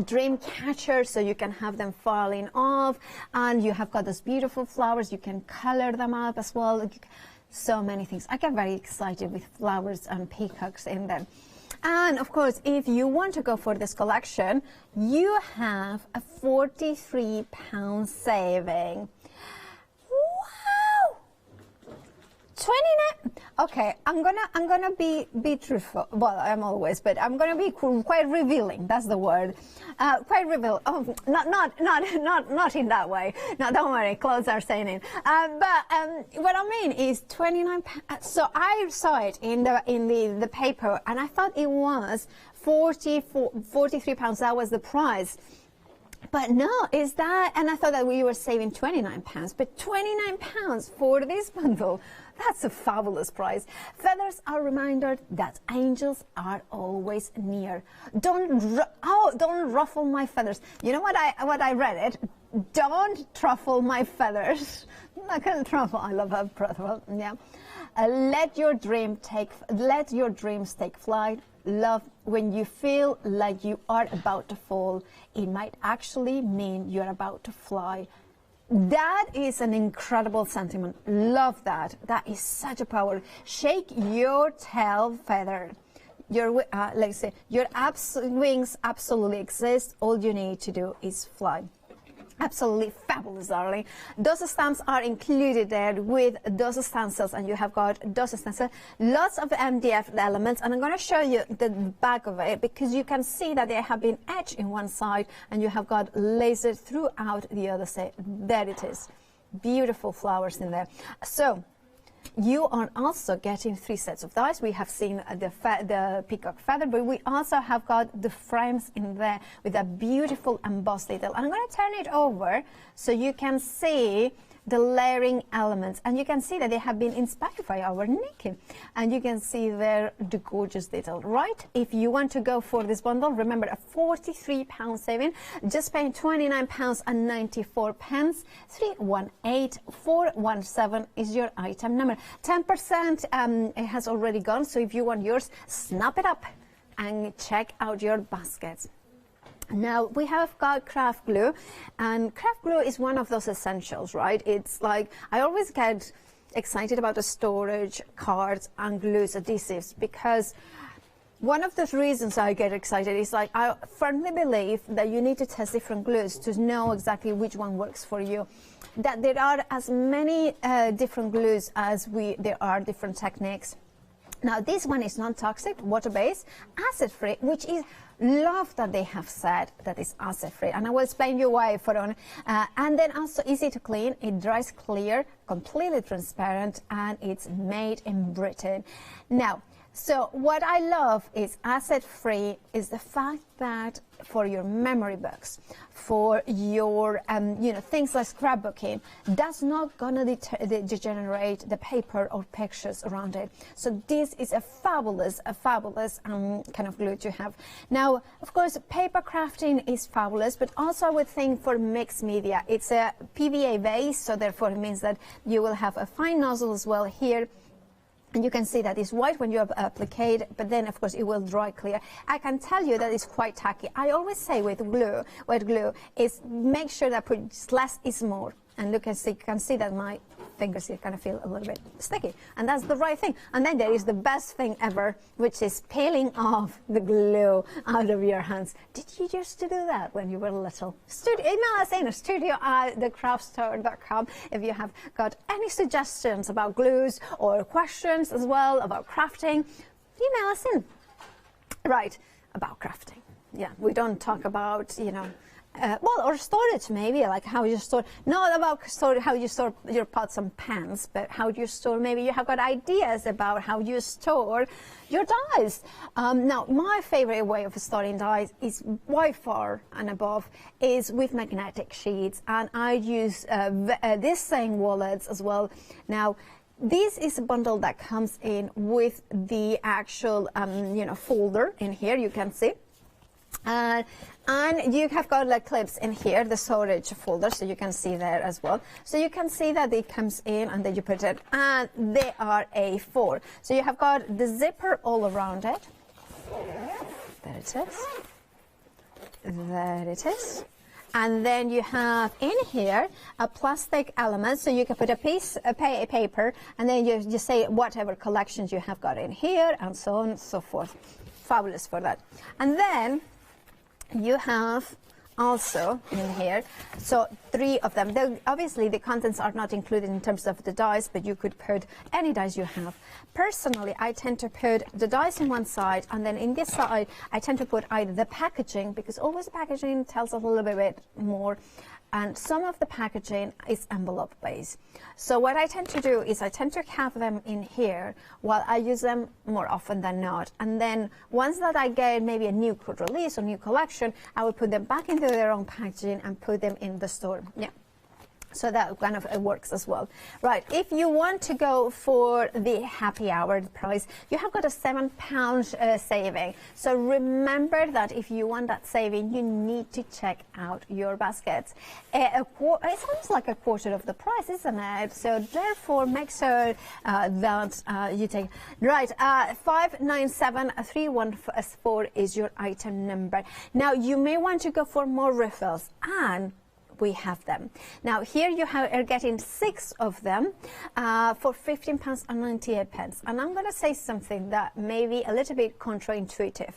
dream catcher, so you can have them falling off, and you have got those beautiful flowers. You can color them up as well. So many things. I get very excited with flowers and peacocks in them. And of course, if you want to go for this collection, you have a £43 saving. Wow! 29. Okay, I'm gonna be truthful. Well, I'm always, but I'm gonna be quite revealing. That's the word. Quite reveal. Oh, not in that way. No, don't worry. Clothes are saying it. But what I mean is 29. So I saw it in the paper, and I thought it was 43 pounds. That was the price. But no, is that, and I thought that we were saving 29 pounds, but 29 pounds for this bundle, that's a fabulous price. Feathers are a reminder that angels are always near. Don't ruffle my feathers. You know what I read it? Don't truffle my feathers. I can't truffle. I love that truffle. Yeah. Let your dreams take flight. Love, when you feel like you are about to fall, it might actually mean you're about to fly. That is an incredible sentiment. Love that. That is such a power. Shake your tail feather. Your let's say your wings absolutely exist. All you need to do is fly. Absolutely fabulous, darling. Those stamps are included there with those stencils, and you have got those stencils, lots of MDF elements, and I'm going to show you the back of it because you can see that they have been etched in one side and you have got laser throughout the other side. There it is. Beautiful flowers in there. So you are also getting 3 sets of dies. We have seen the peacock feather, but we also have got the frames in there with a beautiful embossed detail. And I'm going to turn it over so you can see the layering elements, and you can see that they have been inspired by our Nikki, and you can see there the gorgeous detail. Right, if you want to go for this bundle, remember a 43 pound saving, just paying 29 pounds and 94 pence. 318417 is your item number. 10% it has already gone, so if you want yours, snap it up and check out your baskets. Now we have got craft glue, and craft glue is one of those essentials, right? It's like, I always get excited about the storage, cards and glues, adhesives, because one of the reasons I get excited is like, I firmly believe that you need to test different glues to know exactly which one works for you. That there are as many different glues as there are different techniques. Now this one is non-toxic, water-based, acid-free, which is, love that they have said that it's acid-free, and I will explain you why for on. And then also easy to clean, it dries clear, completely transparent, and it's made in Britain. Now, so what I love is acid-free is the fact that for your memory books, for your things like scrapbooking, that's not gonna degenerate the paper or pictures around it. So this is a fabulous kind of glue to have. Now, of course, paper crafting is fabulous, but also I would think for mixed media, it's a PVA base, so therefore it means that you will have a fine nozzle as well here. And you can see that it's white when you apply, but then of course it will dry clear. I can tell you that it's quite tacky. I always say with glue, wet glue, is make sure that less is more. And look and see, you can see that my fingers here kind of feel a little bit sticky, and that's the right thing. And then there is the best thing ever, which is peeling off the glue out of your hands. Did you used to do that when you were little? Email us in studio@thecraftstore.com if you have got any suggestions about glues or questions as well about crafting. Email us in. Right, about crafting. Yeah, we don't talk about, or storage maybe, like how you store, not about how you store your pots and pans, but how you store, maybe you have got ideas about how you store your dies. Now, my favorite way of storing dies is by far and above is with magnetic sheets, and I use these same wallets as well. Now, this is a bundle that comes in with the actual, folder in here, you can see. And you have got like clips in here, the storage folder, so you can see there as well. So you can see that it comes in and then you put it, and they are A4. So you have got the zipper all around it. There it is. There it is. And then you have in here a plastic element, so you can put a piece of paper, and then you say whatever collections you have got in here, and so on and so forth. Fabulous for that. And then you have also in here. So 3 of them. Obviously, the contents are not included in terms of the dies, but you could put any dies you have. Personally, I tend to put the dies in one side, and then in this side, I tend to put either the packaging, because always packaging tells us a little bit more, and some of the packaging is envelope based. So what I tend to do is I tend to have them in here while I use them more often than not. And then once that I get maybe a new release or new collection, I will put them back into their own packaging and put them in the store. Yeah. So that kind of works as well. Right, if you want to go for the happy hour price, you have got a £7 saving. So remember that if you want that saving, you need to check out your baskets. It's almost like a quarter of the price, isn't it? So therefore, make sure that you take... Right, 597314 is your item number. Now, you may want to go for more refills, and we have them. Now here you are getting 6 of them for £15.98. And I'm going to say something that may be a little bit counterintuitive.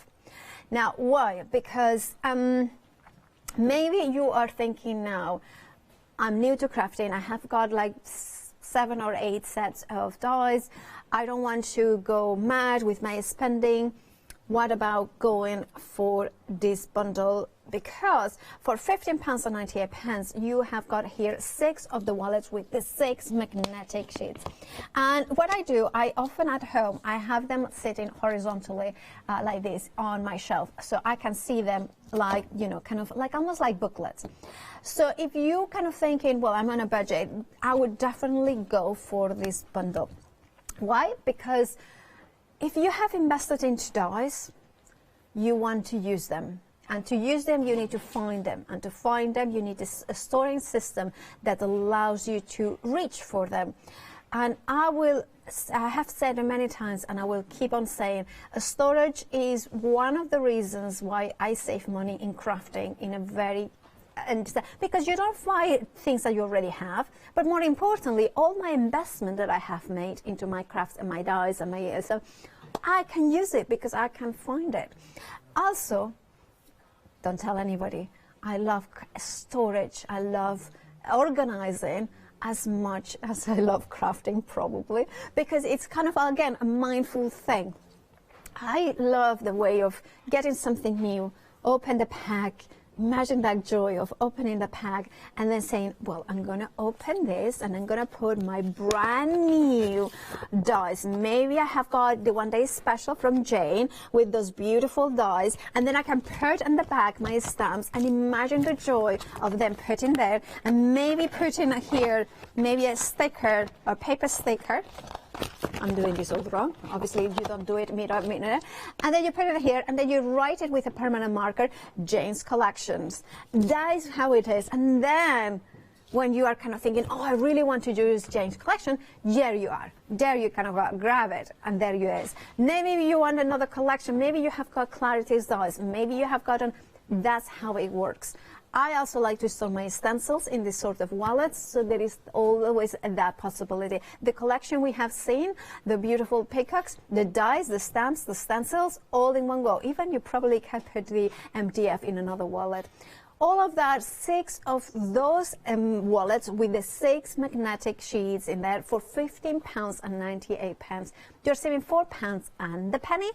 Now why? Because maybe you are thinking now, I'm new to crafting, I have got like 7 or 8 sets of dies, I don't want to go mad with my spending. What about going for this bundle? Because for £15.98, you have got here 6 of the wallets with the 6 magnetic sheets. And what I do, I often at home, I have them sitting horizontally like this on my shelf, so I can see them like, you know, kind of like almost like booklets. So if you kind of thinking, well, I'm on a budget, I would definitely go for this bundle. Why? Because if you have invested into dies, you want to use them. And to use them, you need to find them. And to find them, you need a storing system that allows you to reach for them. And I have said it many times, and I will keep on saying, storage is one of the reasons why I save money in crafting in a very... because you don't buy things that you already have, but more importantly, all my investment that I have made into my crafts and my dies and my... So I can use it because I can find it. Also, don't tell anybody, I love storage, I love organizing as much as I love crafting, probably, because it's kind of, again, a mindful thing. I love the way of getting something new, open the pack, imagine that joy of opening the pack and then saying, well, I'm going to open this and I'm going to put my brand new dies. Maybe I have got the one day special from Jane with those beautiful dies, and then I can put in the back my stamps and imagine the joy of them putting there, and maybe putting here maybe a sticker or paper sticker. I'm doing this all wrong. Obviously, if you don't do it, and then you put it here, and then you write it with a permanent marker, Jane's Collections. That is how it is. And then, when you are kind of thinking, oh, I really want to use Jane's Collection, there you are. There you kind of grab it, and there you is. Maybe you want another collection. Maybe you have got Clarity's dies. Maybe you have gotten... That's how it works. I also like to store my stencils in this sort of wallets, so there is always that possibility. The collection we have seen, the beautiful peacocks, the dies, the stamps, the stencils, all in one go. Even you probably can put the MDF in another wallet. All of that, 6 of those wallets with the 6 magnetic sheets in there for £15.98. You're saving £4 and the penny.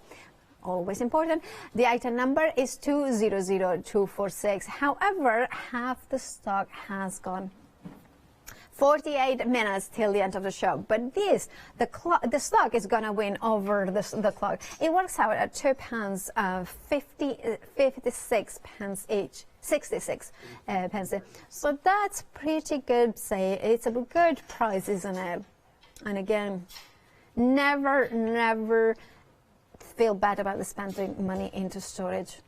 Always important. The item number is 200246. However, half the stock has gone. 48 minutes till the end of the show. But this, the stock is going to win over the clock. It works out at £2, 56 pence each. 66 pence. So that's pretty good, say. It's a good price, isn't it? And again, never feel bad about spending money into storage.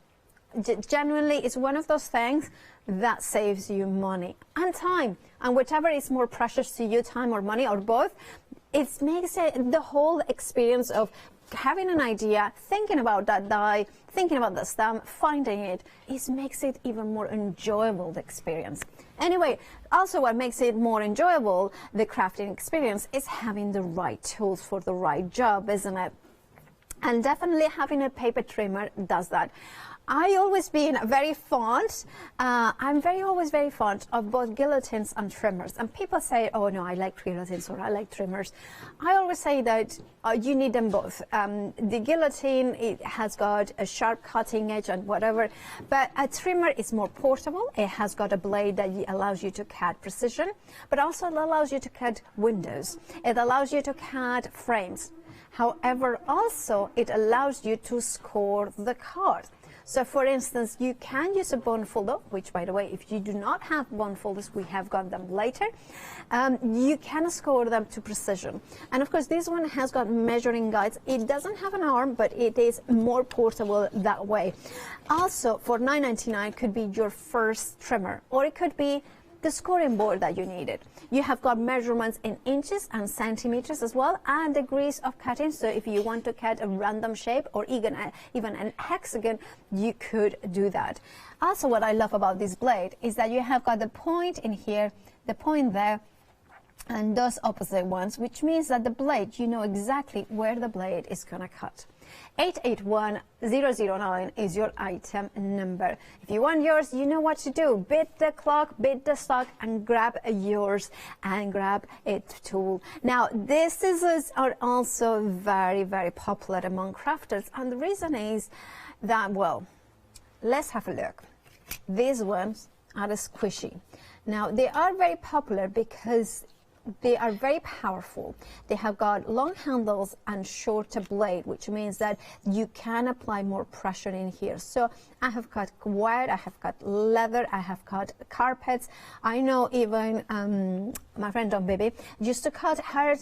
Genuinely, it's one of those things that saves you money and time, and whichever is more precious to you, time or money or both. It makes it the whole experience of having an idea, thinking about that die, thinking about the stamp, finding it, makes it even more enjoyable, the experience. Anyway, also what makes it more enjoyable, the crafting experience, is having the right tools for the right job, isn't it? And definitely having a paper trimmer does that. I always been very fond. I'm always very fond of both guillotines and trimmers. And people say, "Oh no, I like guillotines or I like trimmers." I always say that you need them both. The guillotine, it has got a sharp cutting edge and whatever, but a trimmer is more portable. It has got a blade that allows you to cut precision, but also it allows you to cut windows. It allows you to cut frames. However, also it allows you to score the card. So, for instance, you can use a bone folder, which, by the way, if you do not have bone folders, we have got them later. You can score them to precision. And, of course, this one has got measuring guides. It doesn't have an arm, but it is more portable that way. Also, for $9.99 could be your first trimmer, or it could be the scoring board that you needed. You have got measurements in inches and centimeters as well, and degrees of cutting. So if you want to cut a random shape or even an hexagon, you could do that. Also, what I love about this blade is that you have got the point in here, the point there, and those opposite ones, which means that the blade, you know exactly where the blade is going to cut. 881009 is your item number. If you want yours, you know what to do. Beat the clock, beat the stock, and grab yours and grab a tool. Now, these scissors are also very, very popular among crafters, and the reason is that, well, let's have a look. These ones are squishy. Now, they are very popular because they are very powerful. They have got long handles and shorter blade, which means that you can apply more pressure in here. So I have got wire, I have got leather, I have got carpets. I know even my friend Don Bibi used to cut her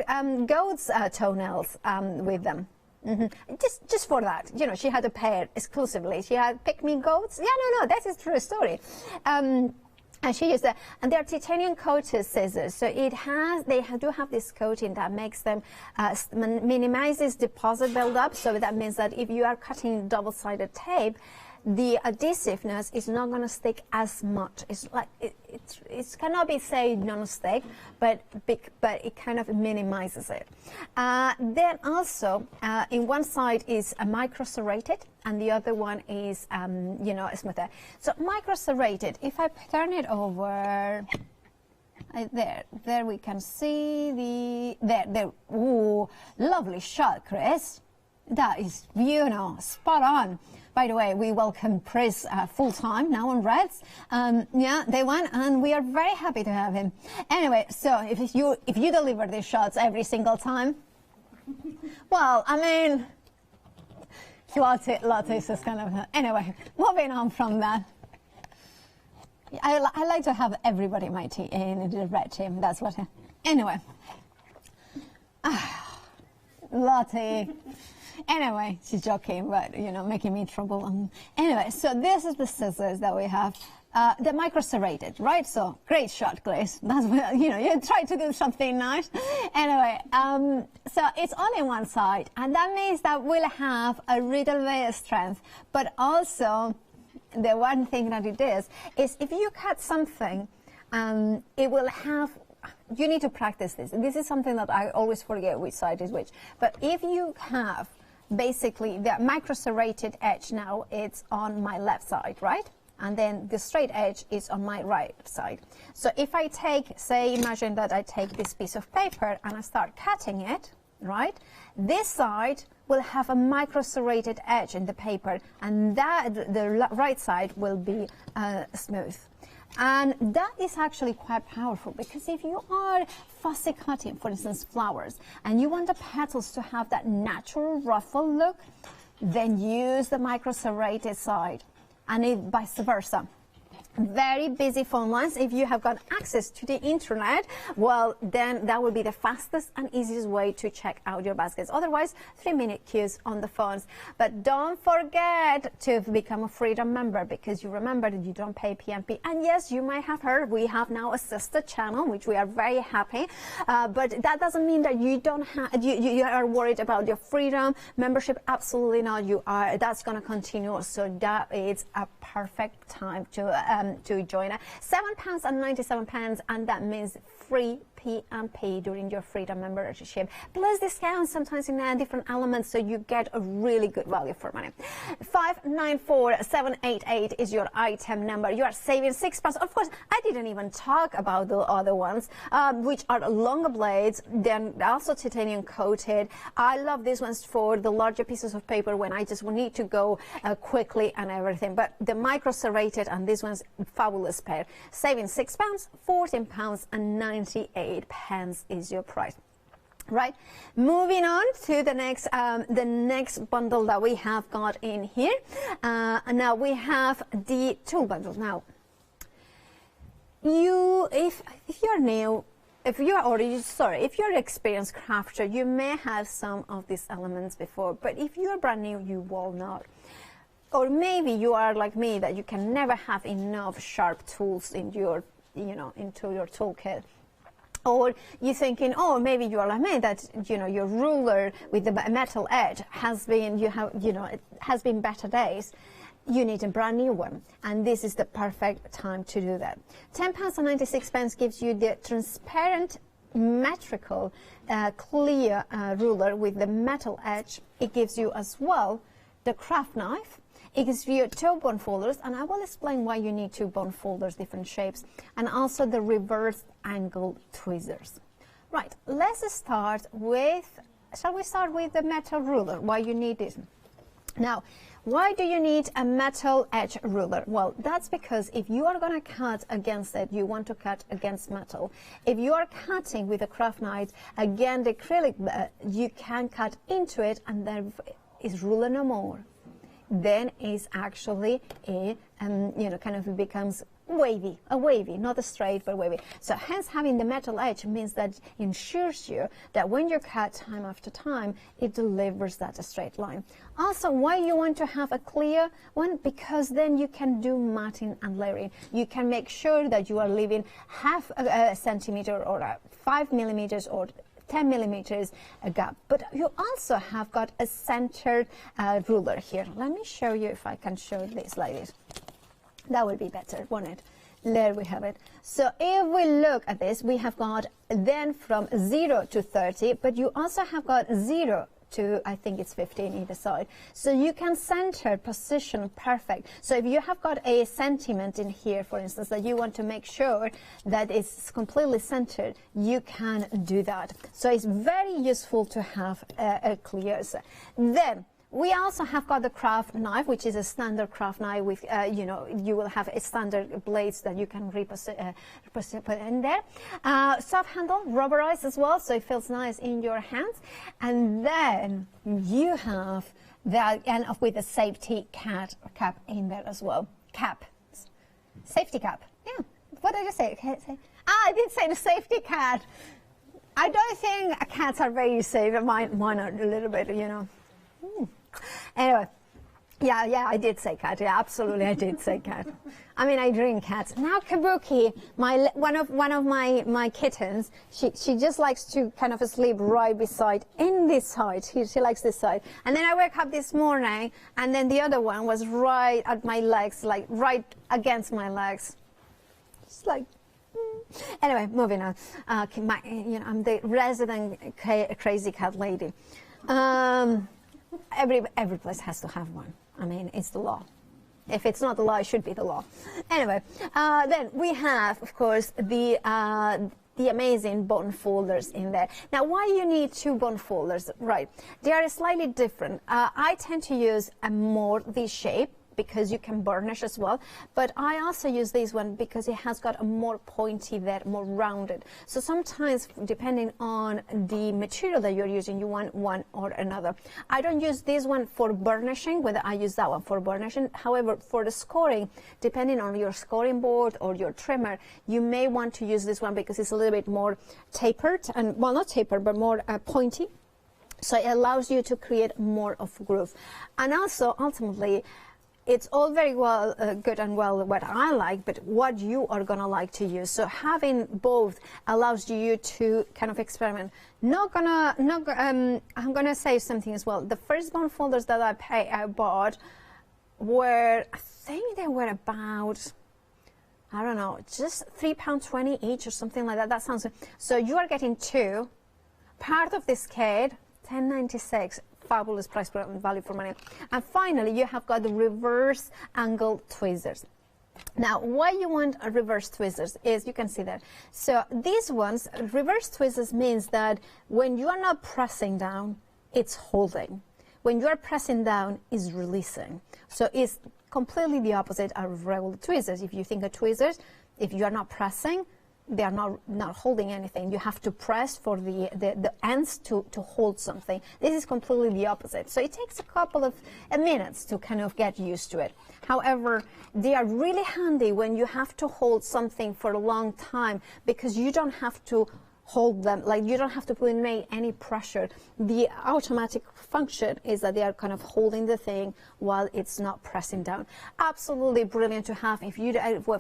goat's toenails with them. Just for that, you know, she had a pair exclusively. She had pick-me goats. Yeah, no, that is a true story. And she used that, and they're titanium coated scissors. So they do have this coating that makes them minimizes deposit buildup. So that means that if you are cutting double-sided tape, the adhesiveness is not going to stick as much. It's like it cannot be say non-stick, but it kind of minimizes it. Then also, in one side is a micro-serrated, and the other one is smoother. So micro-serrated, if I turn it over, there we can see there. Ooh, lovely shot, Chris. That is, spot on. By the way, we welcome Chris full-time now on Reds. Yeah, they won, and we are very happy to have him. Anyway, so if you deliver these shots every single time, well, I mean, Lottie is kind of... Anyway, moving on from that. I like to have everybody in my team, in the red team. That's what... Anyway. Lottie... Anyway, she's joking, but, making me trouble. Anyway, so this is the scissors that we have. The micro-serrated, right? So, great shot, Grace. That's what, you try to do something nice. Anyway, so it's only one side, and that means that we'll have a little bit of strength. But also, the one thing that it is if you cut something, it will have... You need to practice this. This is something that I always forget which side is which. But if you have... Basically, the micro-serrated edge now, it's on my left side, right? And then the straight edge is on my right side. So if I imagine that I take this piece of paper and I start cutting it, right? This side will have a micro-serrated edge in the paper, and the right side will be smooth. And that is actually quite powerful, because if you are fussy cutting, for instance, flowers, and you want the petals to have that natural ruffle look, then use the micro-serrated side, and vice versa. Very busy phone lines. If you have got access to the internet, well, then that will be the fastest and easiest way to check out your baskets. Otherwise, 3-minute queues on the phones. But don't forget to become a Freedom member, because you remember that you don't pay PMP. And yes, you might have heard we have now a sister channel, which we are very happy. But that doesn't mean that you don't have you are worried about your Freedom membership. Absolutely not. You are. That's going to continue. So that is a perfect time to join us. £7.97, and that means free P&P during your Freedom membership, plus discounts sometimes in different elements, so you get a really good value for money. 594788 is your item number. You are saving £6. Of course, I didn't even talk about the other ones, which are longer blades, then also titanium coated. I love these ones for the larger pieces of paper when I just need to go quickly and everything, but the micro serrated and this one's fabulous pair. Saving £6, £14.98 is your price. Right, moving on to the next bundle that we have got in here. Now we have the tool bundle. Now, if you're new, if you're an experienced crafter, you may have some of these elements before, but if you're brand new, you will not. Or maybe you are like me, that you can never have enough sharp tools in your, into your toolkit. Or you're thinking, oh, maybe you are like me, that, your ruler with the metal edge has been, it has been better days. You need a brand new one, and this is the perfect time to do that. £10.96 gives you the transparent, metrical, clear ruler with the metal edge. It gives you as well the craft knife. It gives you 2 bone folders, and I will explain why you need 2 bone folders, different shapes, and also the reverse angle tweezers. Right, let's start with, shall we start with the metal ruler, why you need this? Now, why do you need a metal edge ruler? Well, that's because if you are going to cut against it, you want to cut against metal. If you are cutting with a craft knife, again, the acrylic, you can cut into it, and there is ruler no more. Then is actually a, kind of becomes wavy, not a straight, but wavy. So hence having the metal edge means that ensures you that when you cut time after time, it delivers that straight line. Also, why you want to have a clear one? Because then you can do matting and layering. You can make sure that you are leaving half a centimeter or 5 millimeters or 10 millimeters a gap, but you also have got a centered ruler here. Let me show you if I can show this like this. That would be better, won't it? There we have it. So if we look at this, we have got then from 0 to 30, but you also have got 0 to, I think it's 15 either side. So you can center, position perfect. So if you have got a sentiment in here, for instance, that you want to make sure that it's completely centered, you can do that. So it's very useful to have a clear set. Then we also have got the craft knife, which is a standard craft knife with, you will have a standard blades that you can put in there. Soft handle, rubberized as well, so it feels nice in your hands. And then you have that, and with a safety cap in there as well. Safety cap. Yeah. What did I say? I did say the safety cap. I don't think cats are very safe. Mine are a little bit, Anyway, yeah, I did say cat. Yeah, absolutely, I did say cat. I mean, I drink cats. Now, Kabuki, one of my kittens, she just likes to kind of sleep right beside in this side. She likes this side. And then I woke up this morning, and then the other one was right at my legs, like right against my legs. It's like. Anyway, moving on. I'm the resident crazy cat lady. Every place has to have one. I mean, it's the law. If it's not the law, it should be the law. Anyway, then we have, of course, the amazing bone folders in there. Now, why you need 2 bone folders? Right, they are slightly different. I tend to use more this shape, because you can burnish as well, but I also use this one because it has got a more pointy there, more rounded. So sometimes, depending on the material that you're using, you want one or another. I don't use this one for burnishing, whether I use that one for burnishing. However, for the scoring, depending on your scoring board or your trimmer, you may want to use this one because it's a little bit more tapered, and well, not tapered, but more pointy. So it allows you to create more of groove. And also, ultimately, it's all very well, good and well what I like, but what you are going to like to use. So having both allows you to kind of experiment. I'm going to say something as well. The first bone folders that I bought were, I think they were about I don't know, just £3.20 each or something like that. That sounds good. So you are getting 2. Part of this kit, £10.96. Fabulous price value for money. And finally, you have got the reverse angle tweezers. Now, why you want a reverse tweezers is, you can see that. So these ones, reverse tweezers means that when you are not pressing down, it's holding. When you are pressing down, it's releasing. So it's completely the opposite of regular tweezers. If you think of tweezers, if you are not pressing, they are not holding anything. You have to press for the ends to hold something. This is completely the opposite. So it takes a couple of minutes to kind of get used to it. However, they are really handy when you have to hold something for a long time, because you don't have to hold them, like you don't have to put in any pressure. The automatic function is that they are kind of holding the thing while it's not pressing down. Absolutely brilliant to have if you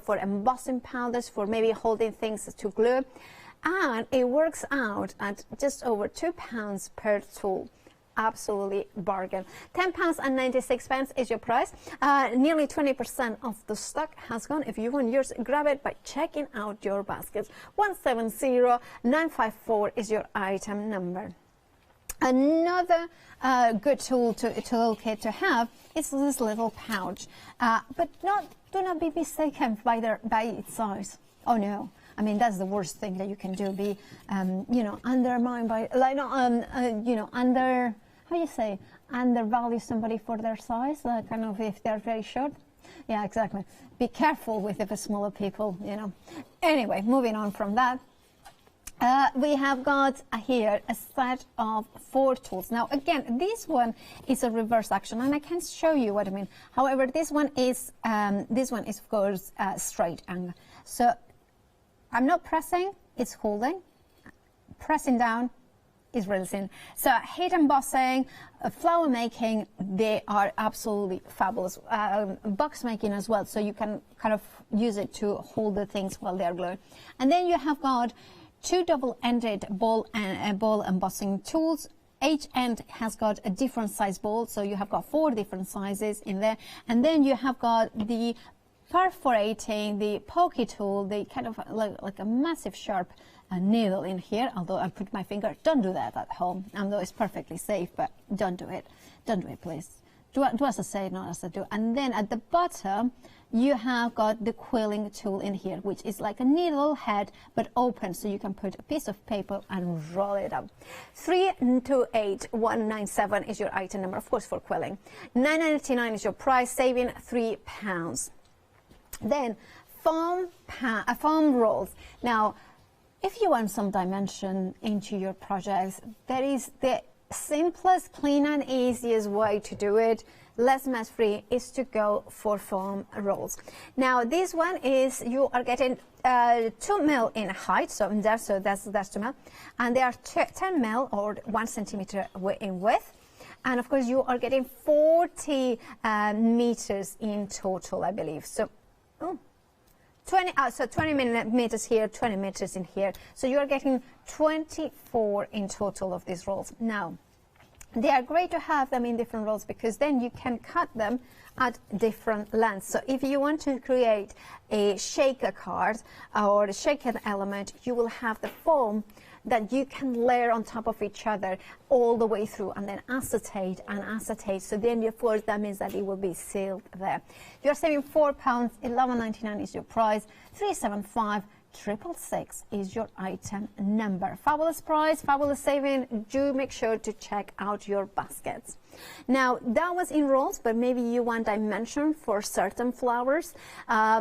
for embossing powders, for maybe holding things to glue, and it works out at just over £2 per tool. Absolutely bargain. £10.96 is your price. Nearly 20% of the stock has gone. If you want yours, grab it by checking out your baskets. 170954 is your item number. Another good toolkit to have is this little pouch, but do not be mistaken by its size. Oh no. I mean, that's the worst thing that you can do, be, undermined by, like, how do you say, undervalue somebody for their size, kind of if they're very short. Yeah, exactly. Be careful with the smaller people, Anyway, moving on from that. We have got here a set of 4 tools. Now, again, this one is a reverse action, and I can show you what I mean. However, this one is of course straight angle. So I'm not pressing; it's holding. Pressing down is releasing. So heat embossing, flower making, they are absolutely fabulous. Box making as well, so you can kind of use it to hold the things while they're glued. And then you have got 2 double-ended ball embossing tools. Each end has got a different size ball, so you have got 4 different sizes in there. And then you have got the perforating, the pokey tool, the kind of like a massive sharp needle in here, although I put my finger. Don't do that at home, although it's perfectly safe, but don't do it. Don't do it, please. Do as I say, not as I do. And then at the bottom, you have got the quilling tool in here, which is like a needle head, but open, so you can put a piece of paper and roll it up. 328197 is your item number, of course, for quilling. £9.99 is your price, saving £3. Then foam rolls. Now, if you want some dimension into your projects, there is the simplest, clean and easiest way to do it, less mess free, is to go for foam rolls. Now this one is, you are getting 2 mil in height, so that's 2 mil, and they are 10 mil or 1 centimeter in width. And of course you are getting 40 meters in total, I believe. So 20 meters here, 20 meters in here. So you are getting 24 in total of these rolls. Now, they are great to have them in different rolls, because then you can cut them at different lengths. So if you want to create a shaker card or a shaker element, you will have the foam that you can layer on top of each other all the way through, and then acetate and acetate. So then, of course, that means that it will be sealed there. You're saving £4, £11.99 is your price, 375-666 is your item number. Fabulous price, fabulous saving. Do make sure to check out your baskets. Now, that was in rolls, but maybe you want dimension for certain flowers.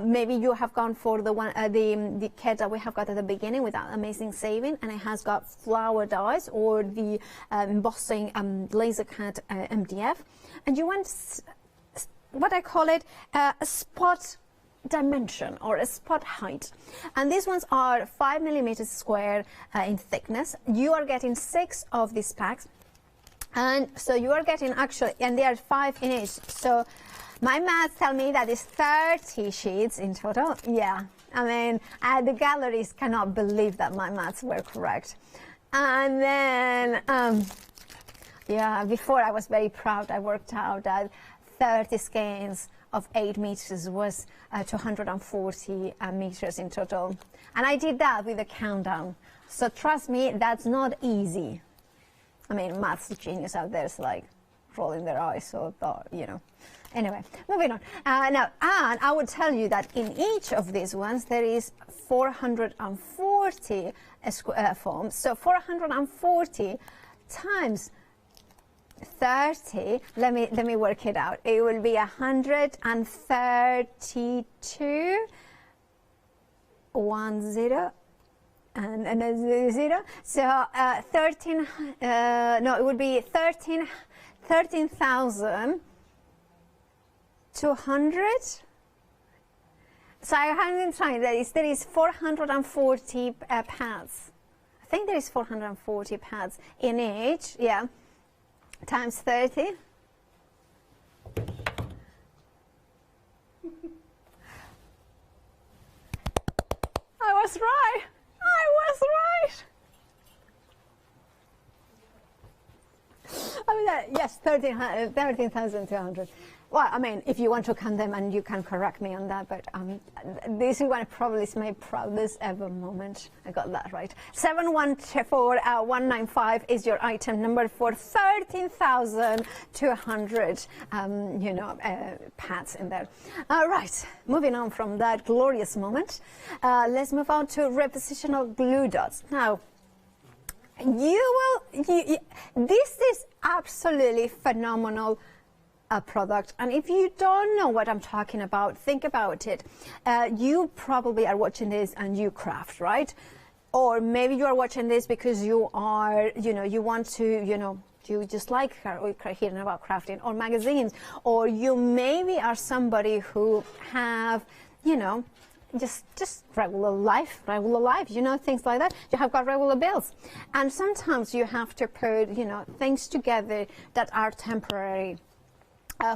Maybe you have gone for the one, the kit that we have got at the beginning with that amazing saving, and it has got flower dies or the embossing laser cut MDF, and you want what I call it a spot dimension or a spot height, and these ones are 5 millimeters square in thickness. You are getting 6 of these packs, and so you are getting actually, and they are 5 in each. So my maths tell me that it's 30 sheets in total. Yeah, I mean, the galleries cannot believe that my maths were correct. And then, yeah, before I was very proud. I worked out that 30 skeins of 8 meters was 240 meters in total. And I did that with a countdown. So trust me, that's not easy. I mean, maths genius out there is like rolling their eyes, so, you know. Anyway, moving on. Now, and I would tell you that in each of these ones, there is 440 forms. So 440 times 30, let me work it out. It will be 132, 10, and a 0. So 13, no, it would be 13,200. So I'm trying, there is 440 pads. I think there is 440 pads in each, yeah, times 30. I was right. I was right. I mean, yes, 13,200. Well, I mean, if you want to count them, and you can correct me on that, but this is one probably is my proudest ever moment. I got that right. 714195 is your item number for 13,200, you know, pads in there. All right, moving on from that glorious moment, let's move on to repositional glue dots. Now, this is absolutely phenomenal product, and if you don't know what I'm talking about, think about it. You probably are watching this and you craft, right? Or maybe you are watching this because you are, you know, you want to, you know, you just like hearing about crafting or magazines, or you maybe are somebody who have, you know, just regular life, you know, things like that. You have got regular bills, and sometimes you have to put, you know, things together that are temporary.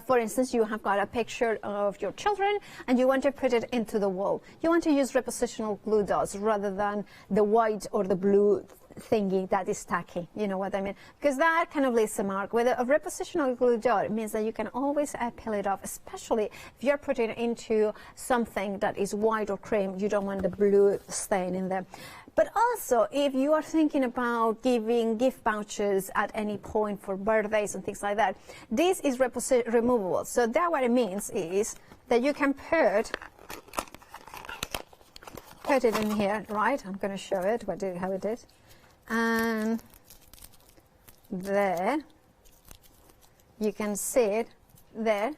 For instance, you have got a picture of your children and you want to put it into the wall. You want to use repositional glue dots rather than the white or the blue thingy that is tacky, you know what I mean? Because that kind of leaves a mark. With a repositional glue dot, it means that you can always peel it off, especially if you're putting it into something that is white or cream. You don't want the blue stain in there. But also, if you are thinking about giving gift vouchers at any point for birthdays and things like that, this is removable. So that what it means is that you can put it in here, right? I'm going to show it, how it is. And there, you can see it there.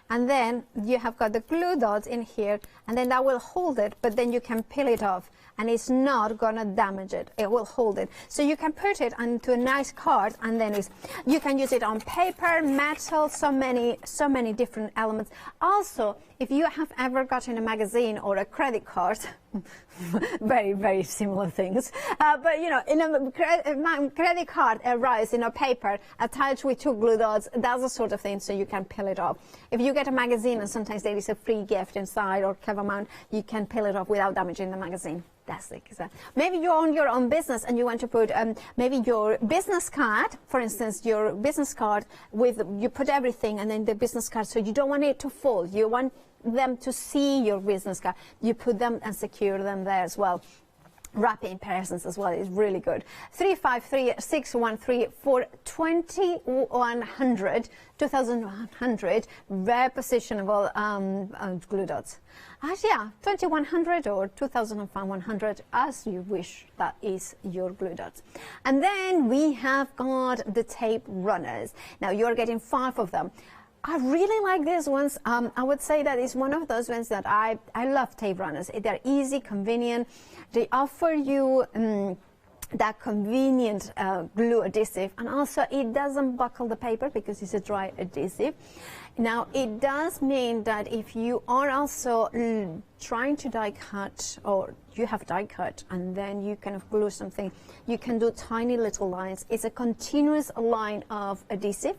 And then you have got the glue dots in here, and then that will hold it, but then you can peel it off, and it's not gonna damage it. It will hold it. So you can put it onto a nice card, and then you can use it on paper, metal, so many different elements. Also, if you have ever gotten a magazine or a credit card, very, very similar things. But you know, in a credit card arrives in a paper attached with 2 glue dots. That's the sort of thing, so you can peel it off. If you get a magazine and sometimes there is a free gift inside or cover mount, you can peel it off without damaging the magazine. That's it. Maybe you own your own business and you want to put maybe your business card, for instance, your business card you put everything and then the business card, so you don't want it to fall. You want them to see your business card. You put them and secure them there as well. Wrapping presents as well is really good. 353-613 for 2,100 repositionable glue dots. Yeah, 2,100 or 2,100, as you wish. That is your glue dots. And then we have got the tape runners. Now you're getting 5 of them. I really like these ones. I would say that it's one of those ones that I love tape runners. They're easy, convenient. They offer you that convenient glue adhesive, and also it doesn't buckle the paper because it's a dry adhesive. Now, it does mean that if you are also trying to die cut, or you have die cut and then you kind of glue something, you can do tiny little lines. It's a continuous line of adhesive,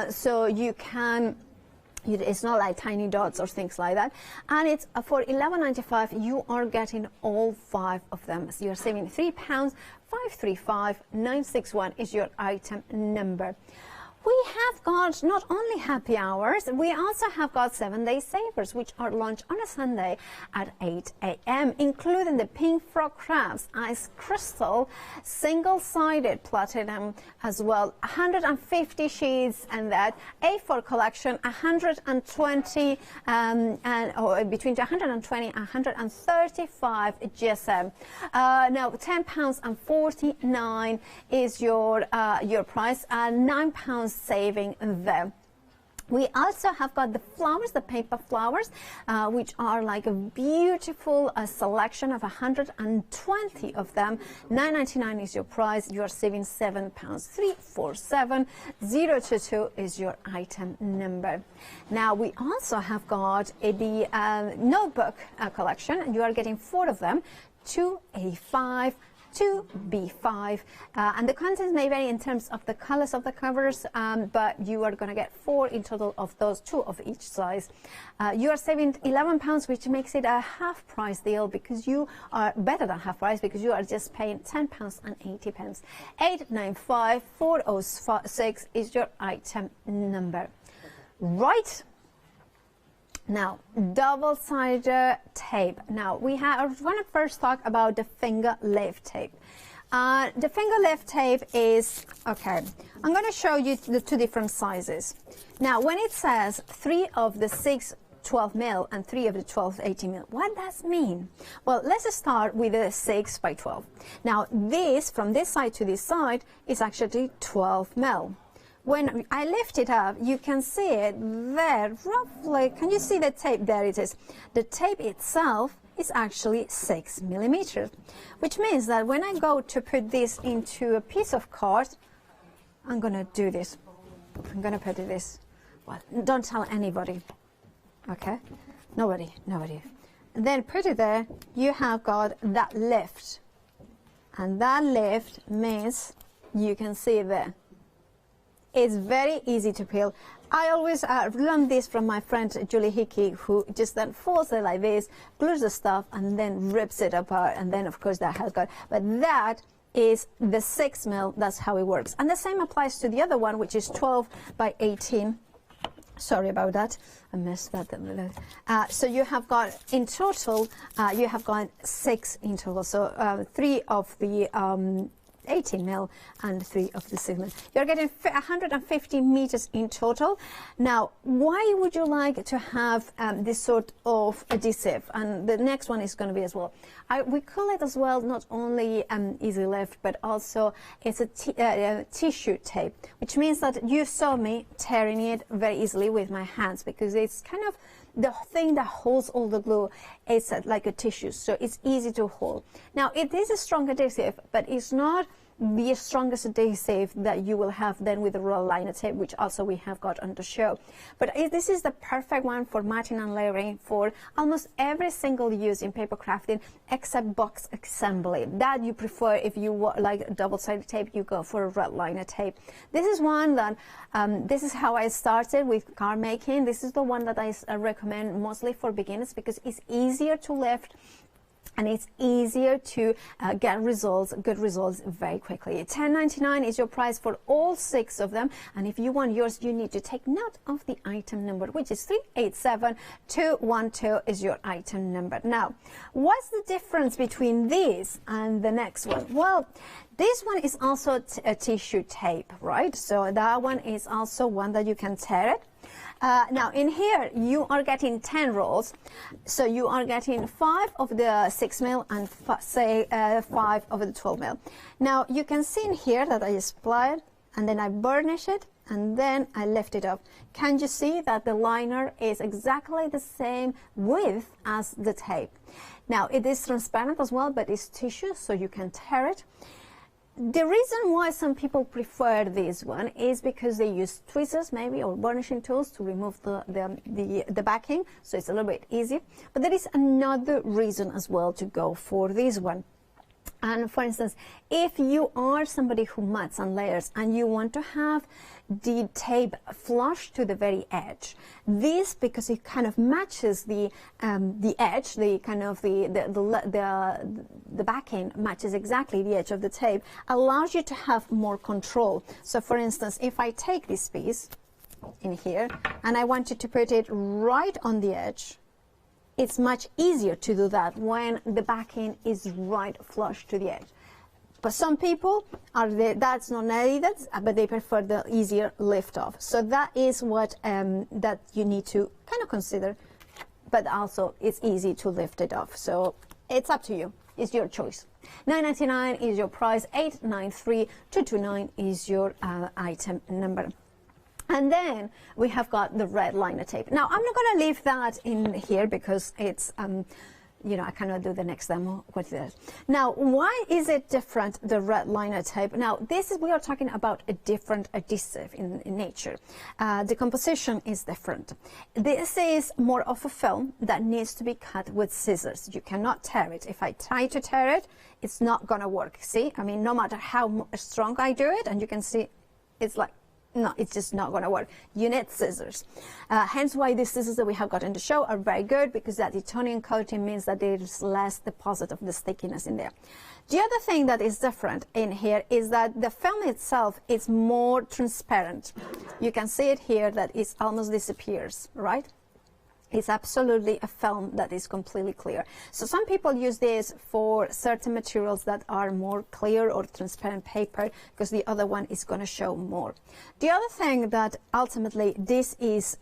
so you can, it's not like tiny dots or things like that. And it's for £11.95, you are getting all 5 of them. So you're saving £3. 535-961 is your item number. We have got not only happy hours, we also have got 7-day savers, which are launched on a Sunday at 8 a.m., including the Pink Frog Crafts Ice Crystal single-sided platinum as well, 150 sheets, and that A4 collection, 120 or between 120 and 135 GSM. Now £10.49 is your price, and £9 saving there. We also have got the flowers, the paper flowers, which are like a beautiful selection of 120 of them. £9.99 is your price. You are saving £7. 347 022 is your item number. Now we also have got the notebook collection. You are getting 4 of them, 2A5. 2B5, and the contents may vary in terms of the colors of the covers, but you are going to get 4 in total of those, 2 of each size. You are saving £11, which makes it a half price deal, because you are better than half price, because you are just paying £10.80. 895 406 is your item number. Right. Now, double-sided tape. Now, I want to first talk about the finger lift tape. The finger lift tape is, okay, I'm going to show you the 2 different sizes. Now, when it says 3 of the 6 12 mil and 3 of the 12 18 mil, what does that mean? Well, let's start with the 6 by 12. Now, this, from this side to this side, is actually 12 mil. When I lift it up, you can see it there, roughly. Can you see the tape? There it is. The tape itself is actually 6 millimeters, which means that when I go to put this into a piece of card, I'm going to do this. I'm going to put this. Well, don't tell anybody, okay? Nobody. And then put it there. You have got that lift, and that lift means you can see it there. It's very easy to peel. I always learned this from my friend Julie Hickey, who just then folds it like this, glues the stuff, and then rips it apart, and then of course that has got. But that is the 6 mil. That's how it works, and the same applies to the other one, which is 12 by 18. Sorry about that, I messed that up. So you have got in total, you have got 6 in total. So 3 of the 18 mil and 3 of the 6 mil. You're getting 150 meters in total. Now, why would you like to have this sort of adhesive? And the next one is going to be as well. We call it as well not only easy lift, but also it's a tissue tape, which means that you saw me tearing it very easily with my hands, because it's kind of the thing that holds all the glue. Is like a tissue, so it's easy to hold. Now, it is a strong adhesive, but it's not the strongest adhesive that you will have then with the roller liner tape, which also we have got on the show. But this is the perfect one for matting and layering for almost every single use in paper crafting, except box assembly. That you prefer. If you like double-sided tape, you go for a red liner tape. This is one that this is how I started with card making. This is the one that I recommend mostly for beginners, because it's easier to lift and it's easier to get results, good results very quickly. $10.99 is your price for all 6 of them, and if you want yours, you need to take note of the item number, which is 387212 is your item number. Now, what's the difference between this and the next one? Well, this one is also a tissue tape, right? So that one is also one that you can tear it. Now, in here, you are getting 10 rolls. So you are getting 5 of the 6 mil and 5 of the 12 mil. Now, you can see in here that I apply it, and then I burnish it, and then I lift it up. Can you see that the liner is exactly the same width as the tape? Now, it is transparent as well, but it's tissue, so you can tear it. The reason why some people prefer this one is because they use tweezers maybe or burnishing tools to remove the backing, so it's a little bit easy. But there is another reason as well to go for this one. And for instance, if you are somebody who mats and layers and you want to have the tape flush to the very edge, this, because it kind of matches the edge, the kind of the backing matches exactly the edge of the tape, allows you to have more control. So for instance, if I take this piece in here and I wanted to put it right on the edge, it's much easier to do that when the backing is right flush to the edge. But some people that's not needed, but they prefer the easier lift off. So that is what that you need to kind of consider. But also, it's easy to lift it off. So it's up to you. It's your choice. $9.99 is your price. $893,229 is your item number. And then we have got the red liner tape. Now, I'm not going to leave that in here because it's, you know, I cannot do the next demo with this. Now, why is it different, the red liner tape? Now, we are talking about a different adhesive in nature. The composition is different. This is more of a film that needs to be cut with scissors. You cannot tear it. If I try to tear it, it's not going to work. See? I mean, no matter how strong I do it, and you can see it's like, no, it's just not going to work. You need scissors. Hence why these scissors that we have got in the show are very good, because that titanium coating means that there is less deposit of the stickiness in there. The other thing that is different in here is that the film itself is more transparent. You can see it here that it almost disappears, right? It's absolutely a film that is completely clear. So some people use this for certain materials that are more clear or transparent paper, because the other one is going to show more. The other thing that ultimately this is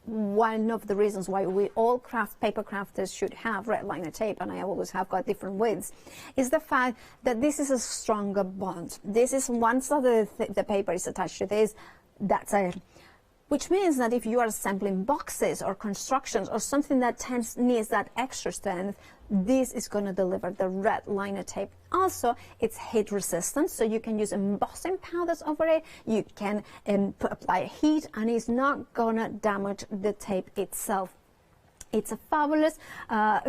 one of the reasons why we all paper crafters should have red liner tape, and I always have got different widths, is the fact that this is a stronger bond. This is once the paper is attached to this, that's it. Which means that if you are assembling boxes or constructions or something that needs that extra strength, this is going to deliver the red liner tape. Also, it's heat resistant, so you can use embossing powders over it. You can apply heat, and it's not going to damage the tape itself. It's a fabulous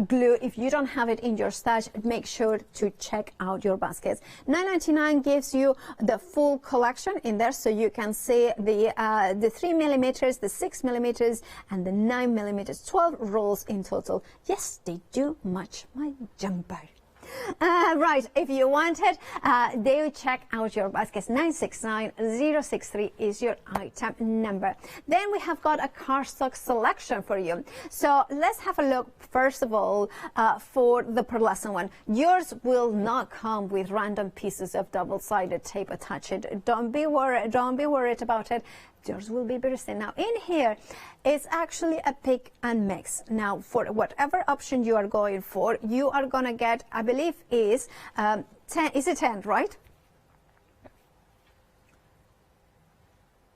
glue. If you don't have it in your stash, make sure to check out your baskets. $9.99 gives you the full collection in there, so you can see the 3mm, the 6mm, and the 9mm, 12 rolls in total. Yes, they do match my jumper. Right, if you want it, do check out your baskets. 969063 is your item number. Then we have got a cardstock selection for you. So let's have a look, first of all, for the pearlescent one. Yours will not come with random pieces of double-sided tape attached. Don't be worried about it. Yours will be bursting. Now in here, it's actually a pick and mix. Now for whatever option you are going for, you are gonna get, I believe is 10, is it 10, right?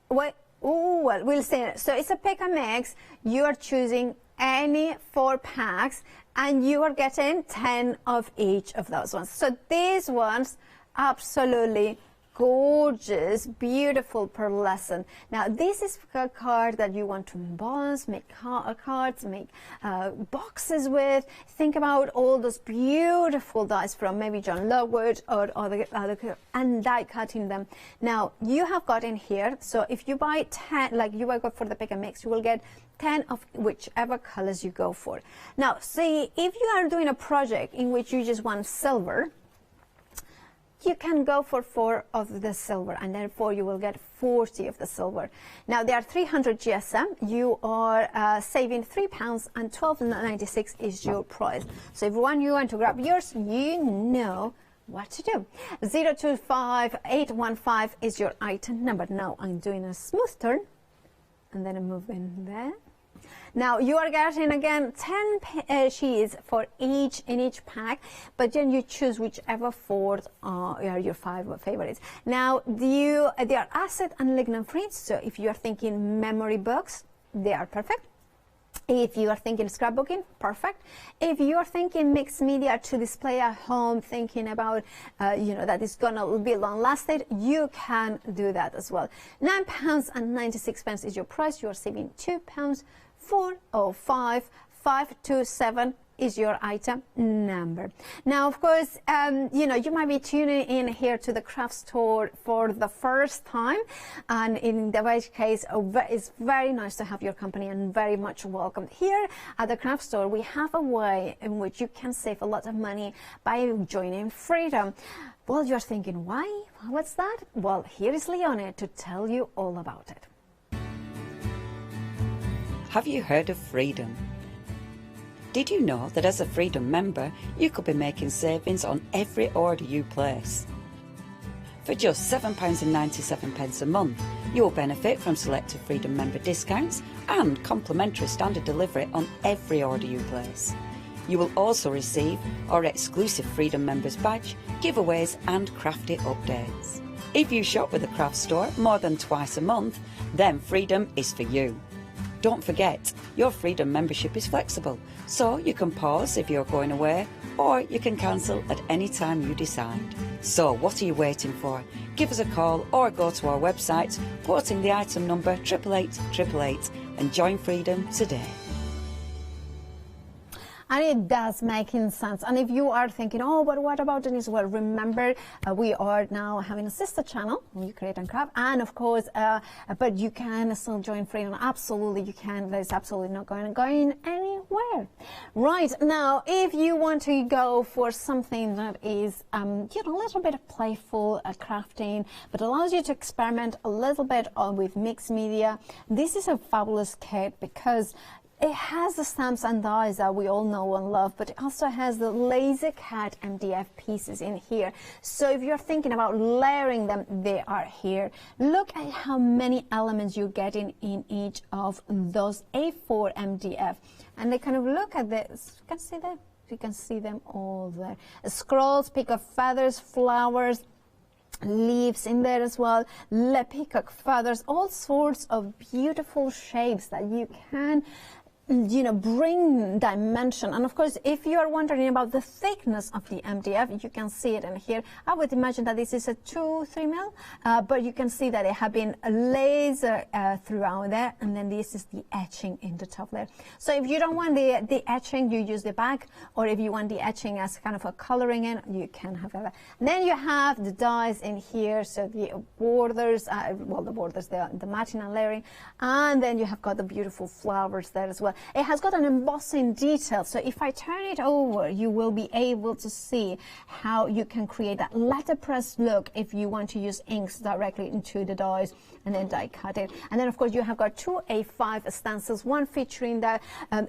Well, we'll see. So it's a pick and mix. You are choosing any 4 packs and you are getting 10 of each of those ones. So these ones, absolutely gorgeous, beautiful pearlescent. Now this is a card that you want to emboss, make cards, make boxes with. Think about all those beautiful dies from maybe John Lockwood or other and die cutting them. Now you have got in here, so if you buy 10, like you will go for the pick and mix, you will get 10 of whichever colors you go for. Now see, if you are doing a project in which you just want silver, you can go for 4 of the silver, and therefore you will get 40 of the silver. Now they are 300 GSM. You are saving £3 and £12.96 is your price. So if you want to grab yours, you know what to do. 025815 is your item number. Now I'm doing a smooth turn, and then I'm moving there. Now you are getting again 10 sheets for in each pack, but then you choose whichever 4 are your 5 favorites. Now they are acid and lignin free, so if you are thinking memory books, they are perfect. If you are thinking scrapbooking, perfect. If you are thinking mixed media to display at home, thinking about, you know, that it's going to be long-lasting, you can do that as well. £9.96 is your price. You are saving £2. 405 527 is your item number. Now, of course, you know, you might be tuning in here to the craft store for the first time, and in the which case, it's very nice to have your company and very much welcome. Here at the craft store, we have a way in which you can save a lot of money by joining Freedom. Well, you're thinking, why? What's that? Well, here is Leone to tell you all about it. Have you heard of Freedom? Did you know that as a Freedom member, you could be making savings on every order you place? For just £7.97 a month, you will benefit from selected Freedom member discounts and complimentary standard delivery on every order you place. You will also receive our exclusive Freedom Members badge, giveaways and crafty updates. If you shop with the craft store more than twice a month, then Freedom is for you. Don't forget, your Freedom membership is flexible, so you can pause if you're going away, or you can cancel at any time you decide. So what are you waiting for? Give us a call or go to our website, quoting the item number 88888 and join Freedom today. And it does make sense. And if you are thinking, oh, but what about Denise? Well, remember, we are now having a sister channel, You Create and Craft, and of course, but you can still join Freedom. Absolutely, you can. There's absolutely not going anywhere. Right, now, if you want to go for something that is, you know, a little bit of playful crafting, but allows you to experiment a little bit with mixed media, this is a fabulous kit because it has the stamps and dies that we all know and love, but it also has the laser cut MDF pieces in here. So if you're thinking about layering them, they are here. Look at how many elements you're getting in each of those A4 MDF. And they kind of look at this. You can see them? You can see them all there. Scrolls, peacock feathers, flowers, leaves in there as well, peacock feathers, all sorts of beautiful shapes that you can, you know, bring dimension. And of course, if you are wondering about the thickness of the MDF, you can see it in here. I would imagine that this is a 2-3 mil, but you can see that it have been laser throughout there, and then this is the etching in the top there. So if you don't want the etching, you use the back, or if you want the etching as kind of a coloring in, you can have that. And then you have the dies in here, so the borders, well, the borders, the matching and layering, and then you have got the beautiful flowers there as well. It has got an embossing detail, so if I turn it over, you will be able to see how you can create that letterpress look if you want to use inks directly into the dies and then die cut it. And then of course you have got 2 A5 stencils, one featuring that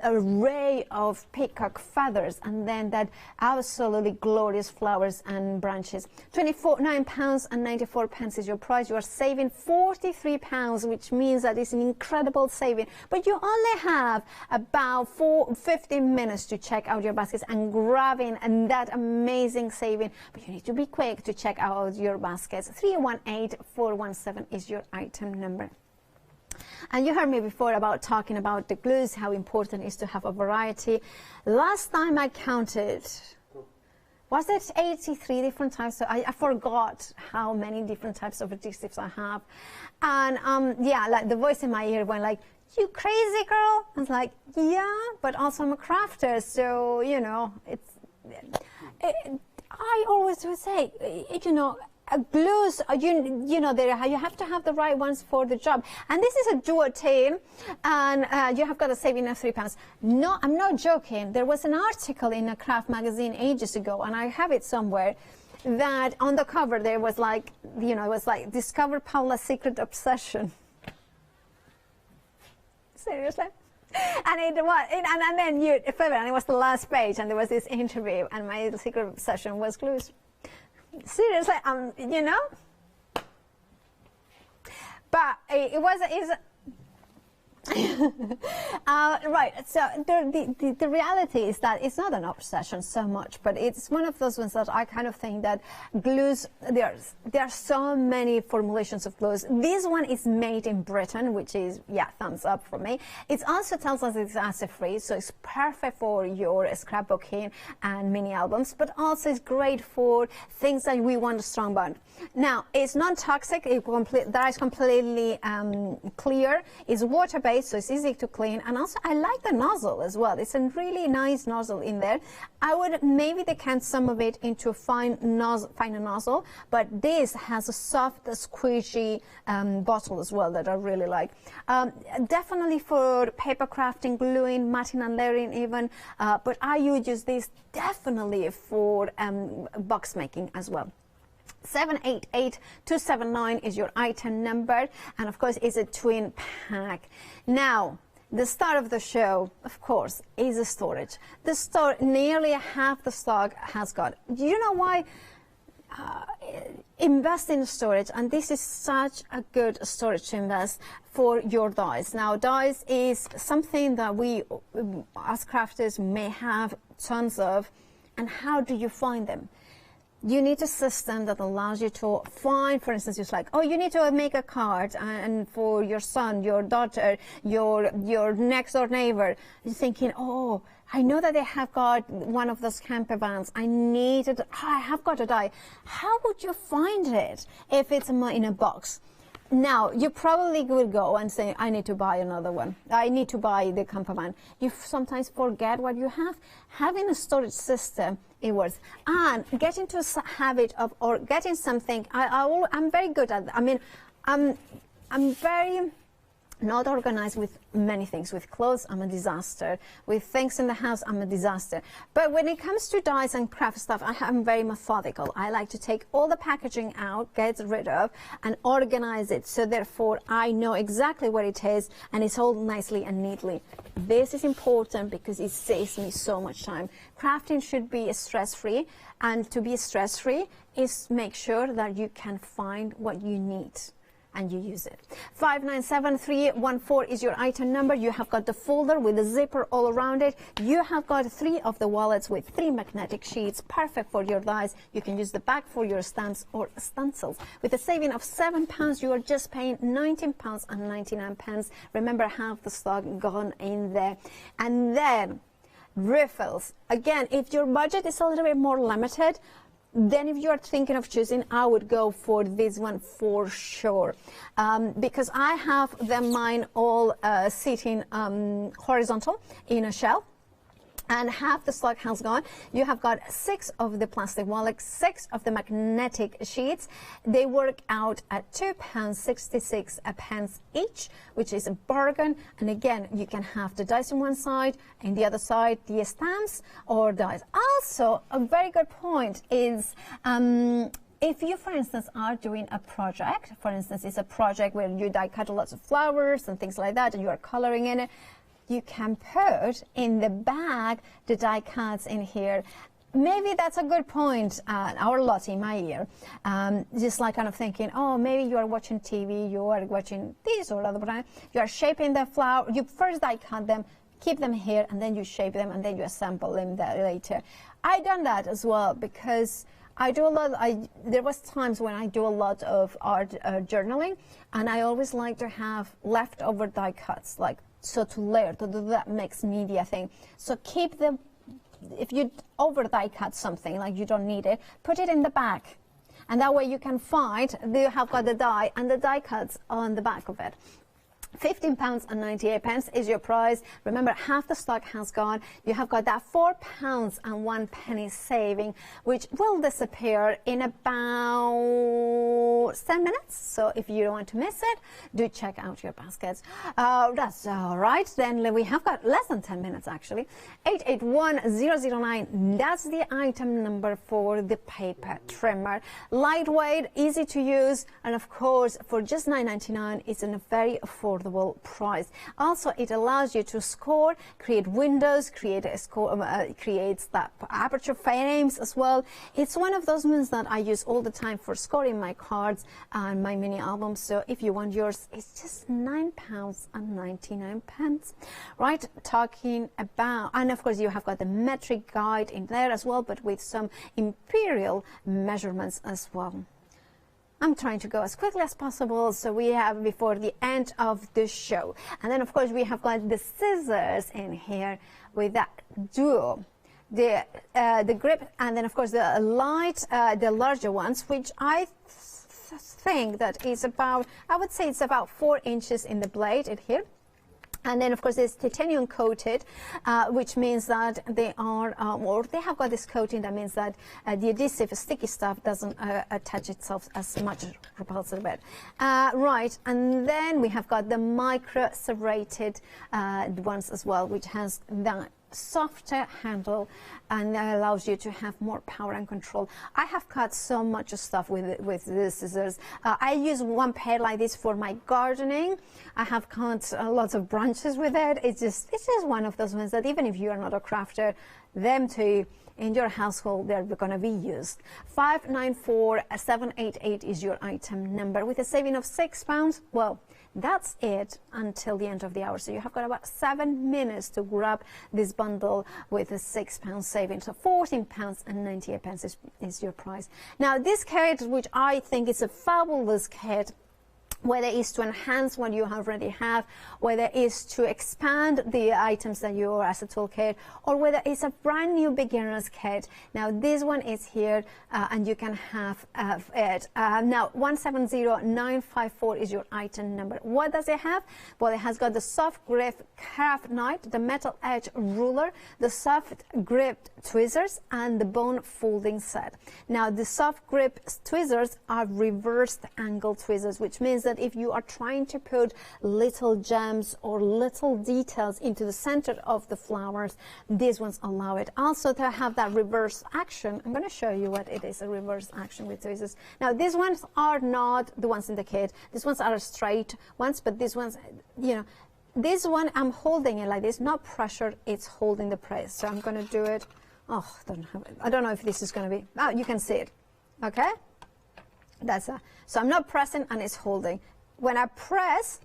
array of peacock feathers, and then that absolutely glorious flowers and branches. £29.94 is your price. You are saving £43, which means that it's an incredible saving, but you only have about 15 minutes to check out your baskets and grabbing that amazing saving, but you need to be quick to check out your baskets. 318417 is your item number. And you heard me before about talking about the glues, how important it is to have a variety. Last time I counted, was it 83 different types? So I forgot how many different types of adhesives I have. And yeah, like the voice in my ear went like, you crazy girl? I was like, yeah, but also I'm a crafter, so, you know, I always would say, you know, glues, you know, you have to have the right ones for the job. And this is a dual team, and you have got a saving of £3. No, I'm not joking. There was an article in a craft magazine ages ago, and I have it somewhere, that on the cover there was like, you know, it was like, discover Paula's secret obsession. Seriously? And it was, and then and it was the last page, and there was this interview, and my secret obsession was glues. Seriously, you know? But it's right, so the reality is that it's not an obsession so much, but it's one of those ones that I kind of think that glues, there are so many formulations of glues. This one is made in Britain, which is, yeah, thumbs up for me. It also tells us it's acid-free, so it's perfect for your scrapbooking and mini albums, but also it's great for things that we want a strong bond. Now, it's non-toxic, that is completely clear. It's water-based, space, so it's easy to clean. And also, I like the nozzle as well. It's a really nice nozzle in there. I would maybe decant some of it into a finer nozzle, but this has a soft, squishy bottle as well that I really like. Definitely for paper crafting, gluing, matting and layering even, but I would use this definitely for box making as well. 788279 is your item number, and of course it's a twin pack. Now, the star of the show, of course, is the storage. The store, nearly half the stock has got. Do you know why? Invest in storage, and this is such a good storage to invest for your dies. Now, dies is something that we as crafters may have tons of, and how do you find them? You need a system that allows you to find, for instance, it's like, oh, you need to make a card and for your son, your daughter, your next door neighbor. You're thinking, oh, I know that they have got one of those camper vans. I have got a die. How would you find it if it's in a box? Now, you probably would go and say, I need to buy another one. I need to buy the camper van. You sometimes forget what you have. Having a storage system, it works. And get into a habit of, or getting something, I'm very good at that. I mean, I'm very not organized with many things. With clothes, I'm a disaster. With things in the house, I'm a disaster. But when it comes to dies and craft stuff, I'm very methodical. I like to take all the packaging out, get rid of, and organize it. So therefore, I know exactly what it is, and it's all nicely and neatly. This is important because it saves me so much time. Crafting should be stress-free, and to be stress-free is make sure that you can find what you need and you use it. 597314 is your item number. You have got the folder with the zipper all around it. You have got 3 of the wallets with 3 magnetic sheets, perfect for your dies. You can use the back for your stamps or stencils. With a saving of £7, you are just paying £19.99. Remember, half the stock gone in there. And then refills. Again, if your budget is a little bit more limited, then if you're thinking of choosing, I would go for this one for sure. Because I have mine all sitting horizontal in a shelf. And half the stock has gone. You have got 6 of the plastic wallets, 6 of the magnetic sheets. They work out at £2.66 a pence each, which is a bargain. And again, you can have the dice on one side, and the other side, the stamps or dice. Also, a very good point is, if you, for instance, are doing a project, for instance, it's a project where you die cut lots of flowers and things like that, and you are coloring in it, you can put in the bag the die cuts in here. Maybe that's a good point, or lot in my ear. Just like kind of thinking, oh, maybe you are watching TV, you are watching this or other, you are shaping the flower, you first die cut them, keep them here, and then you shape them, and then you assemble them later. I've done that as well because I do a lot. There was times when I do a lot of art journaling, and I always like to have leftover die cuts, like so to layer, to do that mixed media thing. So keep them. If you over die cut something like you don't need it, put it in the back, and that way you can find you have got the die and the die cuts on the back of it. £15.98 is your price. Remember, half the stock has gone. You have got that £4.01 saving, which will disappear in about 10 minutes. So if you don't want to miss it, do check out your baskets. That's all right. Then we have got less than 10 minutes, actually. 881009, that's the item number for the paper trimmer. Lightweight, easy to use, and of course, for just $9.99, it's in a very affordable price. Also, it allows you to score, create windows, create a score, creates that aperture frames as well. It's one of those ones that I use all the time for scoring my cards and my mini albums. So if you want yours, it's just £9.99. Right, talking about, and of course you have got the metric guide in there as well, but with some imperial measurements as well. I'm trying to go as quickly as possible, so we have before the end of the show. And then, of course, we have got the scissors in here with that duo, the grip, and then, of course, the light, the larger ones, which I think that is about, I would say it's about 4 inches in the blade in here. And then, of course, it's titanium coated, which means that they are, or they have got this coating that means that the adhesive, sticky stuff doesn't attach itself as much, repels a bit. Right, and then we have got the micro serrated ones as well, which has that softer handle and that allows you to have more power and control. I have cut so much stuff with the scissors. I use one pair like this for my gardening. I have cut lots of branches with it. It's just one of those ones that even if you are not a crafter, them too in your household, they're going to be used. 594788 is your item number with a saving of £6. Well, that's it until the end of the hour. So you have got about 7 minutes to grab this bundle with a £6 saving. So £14.98 is your price. Now this kit, which I think is a fabulous kit, whether it's to enhance what you already have, whether it's to expand the items that you are as a toolkit, or whether it's a brand new beginner's kit. Now this one is here and you can have it. Now 170954 is your item number. What does it have? Well, it has got the soft grip craft knife, the metal edge ruler, the soft grip tweezers, and the bone folding set. Now the soft grip tweezers are reversed angle tweezers, which means that if you are trying to put little gems or little details into the center of the flowers, these ones allow it. Also to have that reverse action, I'm going to show you what it is, a reverse action with tweezers. Now these ones are not the ones in the kit. These ones are straight ones, but these ones, you know, this one I'm holding it like this, not pressured, it's holding the press. So I'm going to do it. Oh, I don't know if this is going to be, you can see it, okay? So I'm not pressing and it's holding. When I press,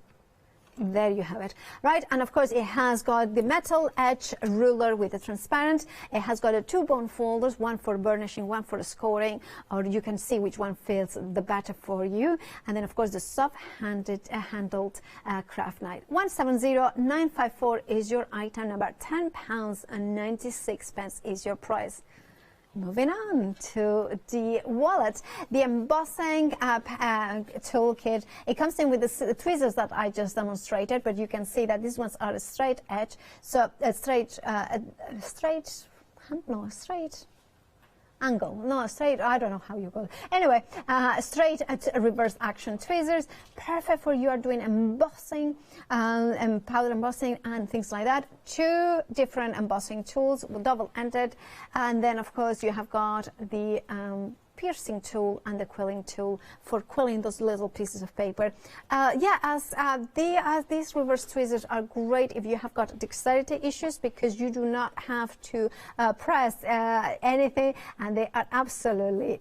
there you have it, right? And of course it has got the metal edge ruler with the transparent. It has got 2 bone folders, one for burnishing, one for scoring, or you can see which one feels the better for you. And then of course the soft-handled craft knife. 170954 is your item number. £10.96 is your price. Moving on to the wallet, the embossing toolkit. It comes in with the tweezers that I just demonstrated, but you can see that these ones are a straight edge, so a straight angle, no, straight, I don't know how you call it. Anyway, straight reverse action tweezers, perfect for you are doing embossing and powder embossing and things like that. 2 different embossing tools, double-ended, and then of course you have got the piercing tool and the quilling tool for quilling those little pieces of paper. These reverse tweezers are great if you have got dexterity issues, because you do not have to press anything, and they are absolutely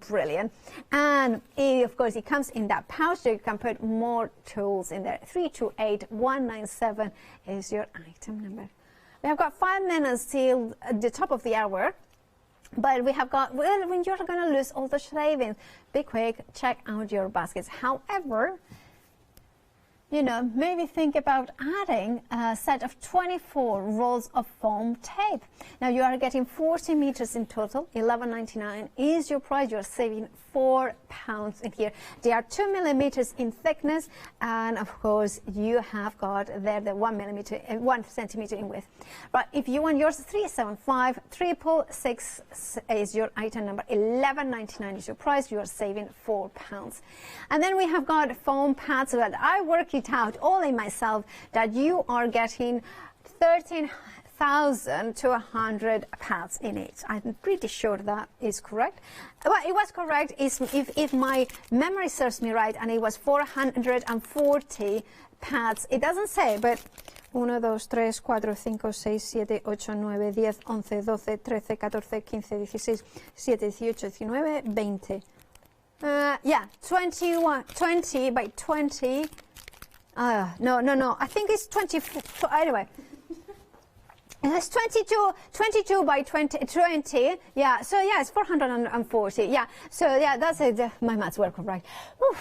brilliant. And of course it comes in that pouch, so you can put more tools in there. 328197 is your item number. We have got 5 minutes till the top of the hour. But we have got, well, when you're going to lose all the shavings, be quick, check out your baskets. However, you know, maybe think about adding a set of 24 rolls of foam tape. Now you are getting 40 meters in total, $11.99 is your price. You're saving £4 in here. They are 2 millimeters in thickness, and of course you have got there the 1 centimeter in width. But if you want yours, 375666 is your item number. $11.99 is your price. You are saving £4. And then we have got foam pads that I work it out all in myself, that you are getting 13,200 pads in it. I'm pretty sure that is correct. Well, it was correct if my memory serves me right, and it was 440 pads. It doesn't say, but 1, 2, 3, 4, 5, 6, 7, 8, 9, 10, 11, 12, 13, 14, 15, 16, 17, 18, 19, 20. Yeah, 20 by 20. No. I think it's 24. Anyway, it's 22 by 20. Yeah. So yeah, it's 440. Yeah. So yeah, that's it. My maths were correct. Oof.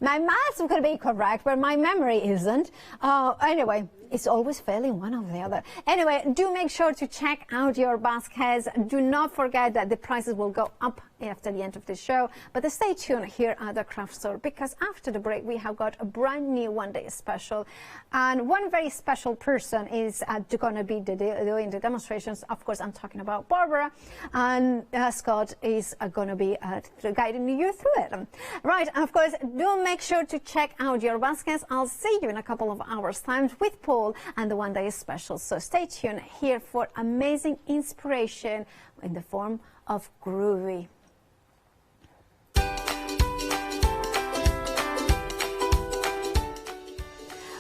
My maths could be correct, but my memory isn't. Anyway, it's always failing one or the other. Anyway, do make sure to check out your baskets. Do not forget that the prices will go up after the end of the show. But stay tuned here at the craft store, because after the break we have got a brand new one-day special, and one very special person is going to be doing the demonstrations. Of course, I'm talking about Barbara, and Scott is going to be guiding you through it. Right, of course, do make sure to check out your baskets. I'll see you in a couple of hours time with Paul and the one-day special. So stay tuned here for amazing inspiration in the form of groovy.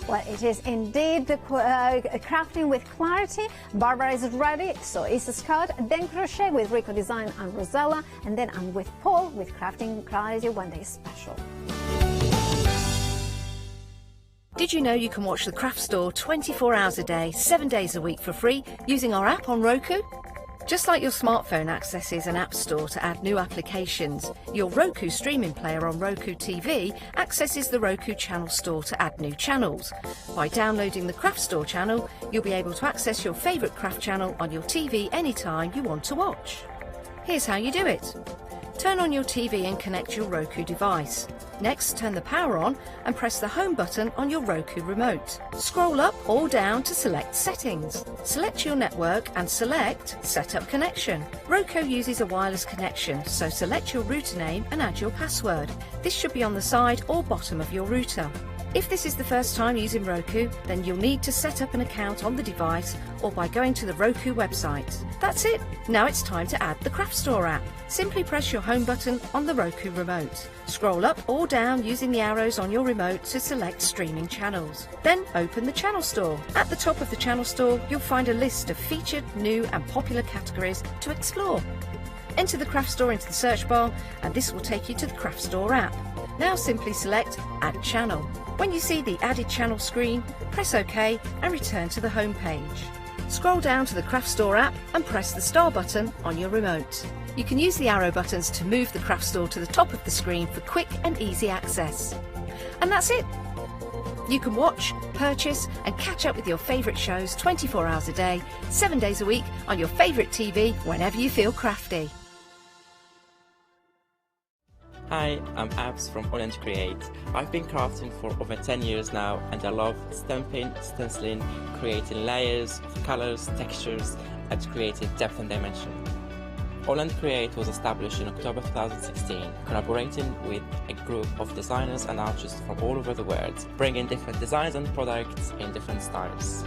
Well, it is indeed the crafting with clarity. Barbara is ready, so is Scott. Then crochet with Rico Design and Rosella, and then I'm with Paul with Crafting Clarity One-Day Special. Did you know you can watch the Craft Store 24 hours a day, 7 days a week for free using our app on Roku? Just like your smartphone accesses an app store to add new applications, your Roku streaming player on Roku TV accesses the Roku channel store to add new channels. By downloading the Craft Store channel, you'll be able to access your favourite craft channel on your TV anytime you want to watch. Here's how you do it. Turn on your TV and connect your Roku device. Next, turn the power on and press the home button on your Roku remote. Scroll up or down to select Settings. Select your network and select Set Up Connection. Roku uses a wireless connection, so select your router name and add your password. This should be on the side or bottom of your router. If this is the first time using Roku, then you'll need to set up an account on the device or by going to the Roku website. That's it. Now it's time to add the Craft Store app. Simply press your home button on the Roku remote. Scroll up or down using the arrows on your remote to select streaming channels. Then open the Channel Store. At the top of the Channel Store, you'll find a list of featured, new and popular categories to explore. Enter the Craft Store into the search bar and this will take you to the Craft Store app. Now simply select Add Channel. When you see the Added Channel screen, press OK and return to the home page. Scroll down to the Craft Store app and press the star button on your remote. You can use the arrow buttons to move the Craft Store to the top of the screen for quick and easy access. And that's it! You can watch, purchase and catch up with your favourite shows 24 hours a day, 7 days a week on your favourite TV whenever you feel crafty. Hi, I'm Abs from AALL Create. I've been crafting for over 10 years now and I love stamping, stenciling, creating layers, colours, textures and creating depth and dimension. AALL Create was established in October 2016, collaborating with a group of designers and artists from all over the world, bringing different designs and products in different styles.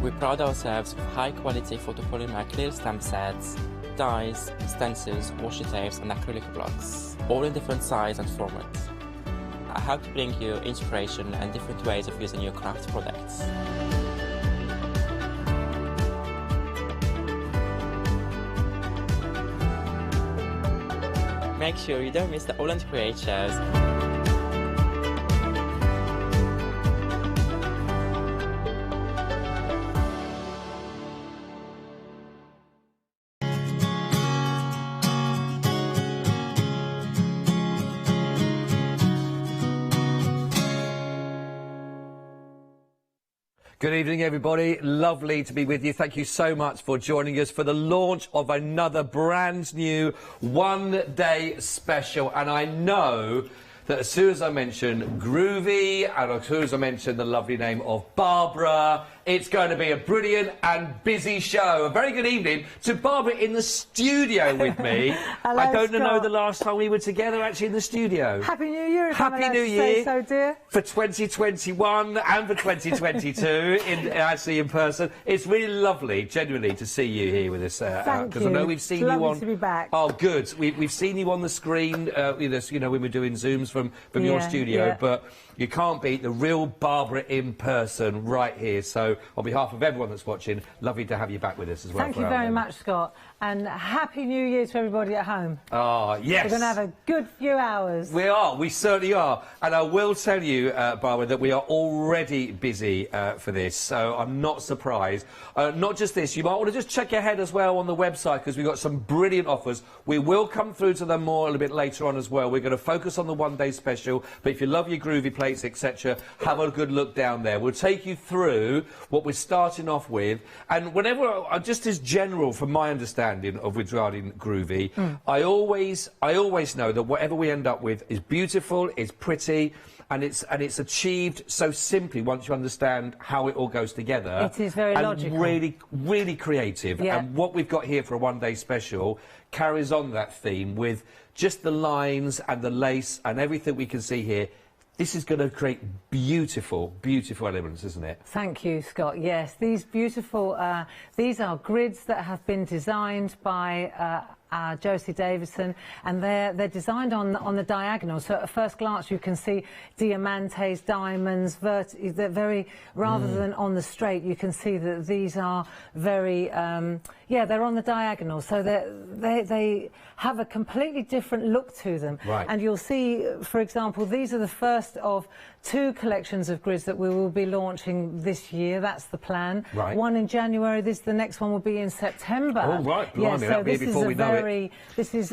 We pride ourselves with high-quality photopolymer clear stamp sets, dies, stencils, washi tapes and acrylic blocks, all in different size and format. I hope to bring you inspiration and different ways of using your craft products. Make sure you don't miss the AALL Create shows. Good evening, everybody. Lovely to be with you. Thank you so much for joining us for the launch of another brand new one-day special. And I know that as soon as I mention groovy and as soon as I mention the lovely name of Barbara, it's going to be a brilliant and busy show. A very good evening to Barbara in the studio with me. Hello, I don't Scott. know the last time we were together actually in the studio. Happy New Year, if Happy I'm New allowed to Year say so, dear. For 2021 and for 2022 actually in person. It's really lovely, genuinely, to see you here with us. Thank Because you. I know we've seen It's you lovely on. to be back. Oh, good. We've seen you on the screen with us, you know, when we're doing Zooms from your Yeah, studio, yeah. but you can't beat the real Barbara in person right here. So, on behalf of everyone that's watching, lovely to have you back with us as well. Thank you very much, Scott. And Happy New Year to everybody at home. Oh, yes. We're going to have a good few hours. We are, we certainly are. And I will tell you, Barbara, that we are already busy for this, so I'm not surprised. Not just this, you might want to just check ahead as well on the website, because we've got some brilliant offers. We will come through to them more a little bit later on as well. We're going to focus on the one-day special, but if you love your groovy plates, etc., have a good look down there. We'll take you through what we're starting off with. And whenever, just as general from my understanding of regarding Groovy, I always know that whatever we end up with is beautiful, it's pretty, and it's achieved so simply once you understand how it all goes together. It is very logical. Really creative. Yeah. And what we've got here for a one-day special carries on that theme with just the lines and the lace and everything we can see here. This is going to create beautiful, beautiful elements, isn't it? Thank you, Scott. Yes, these beautiful, these are grids that have been designed by Josie Davison, and they're designed on the diagonal. So at first glance, you can see diamantes, diamonds, they're very, rather than on the straight, you can see that these are very, yeah, they're on the diagonal. So they have a completely different look to them. Right. And you'll see, for example, these are the first of 2 collections of grids that we will be launching this year. That's the plan. Right. One in January. The next one will be in September. Oh, right. Blimey, yeah, so that'll be before we know it. This is,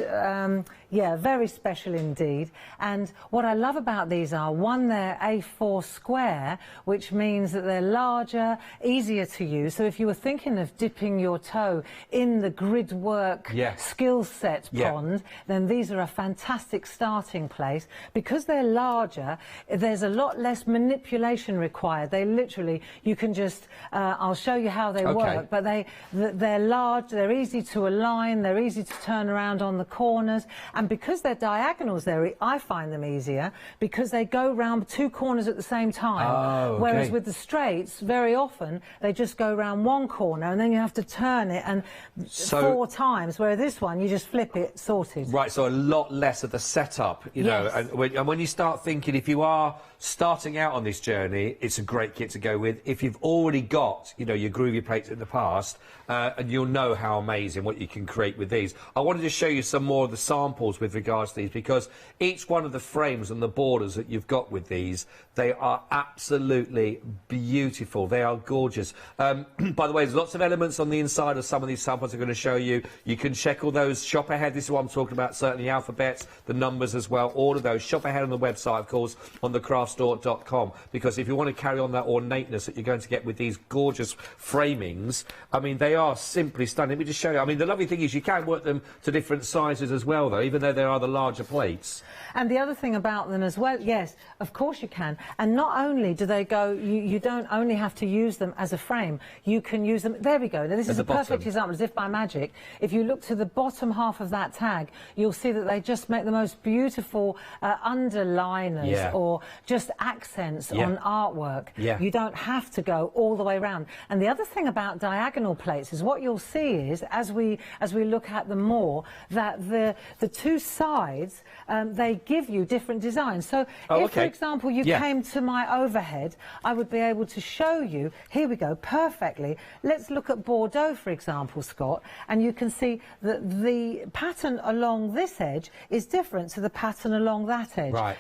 yeah, very special indeed. And what I love about these are, one, they're A4 square, which means that they're larger, easier to use. So if you were thinking of dipping your toe in the grid work skill set pond, then these are a fantastic starting place. Because they're larger, there's a lot less manipulation required. They literally, you can just, I'll show you how they work, but they're large, they're easy to align, they're easy to turn around on the corners, and because they're diagonals, I find them easier because they go round 2 corners at the same time. Whereas with the straights, very often they just go round 1 corner and then you have to turn it and 4 times. Whereas this one, you just flip it, sorted. Right, so a lot less of the setup, you know. And when you start thinking, if you are starting out on this journey, it's a great kit to go with. If you've already got, you know, your groovy plates in the past, and you'll know how amazing what you can create with these. I wanted to show you some more of the samples with regards to these, because each one of the frames and the borders that you've got with these, they are absolutely beautiful. They are gorgeous. By the way, there's lots of elements on the inside of some of these samples I'm going to show you. You can check all those, shop ahead. This is what I'm talking about, certainly the alphabets, the numbers as well, all of those. Shop ahead on the website, of course, on thecraftstore.com, because if you want to carry on that ornateness that you're going to get with these gorgeous framings, I mean, they are simply stunning. Let me just show you. I mean, the lovely thing is you can work them to different sizes as well, though, even though they are the larger plates. And the other thing about them as well, yes, of course you can. And not only do they go, you don't only have to use them as a frame, you can use them, there we go. Now, this is a perfect example, as if by magic. If you look to the bottom half of that tag, you'll see that they just make the most beautiful underliners or just accents on artwork. You don't have to go all the way around. And the other thing about diagonal plates is what you'll see is, as we look at them more, that the 2 sides, they give you different designs. So if, for example, you came to my overhead, I would be able to show you, here we go, perfectly. Let's look at Bordeaux, for example, Scott, and you can see that the pattern along this edge is different to the pattern along that edge. Right.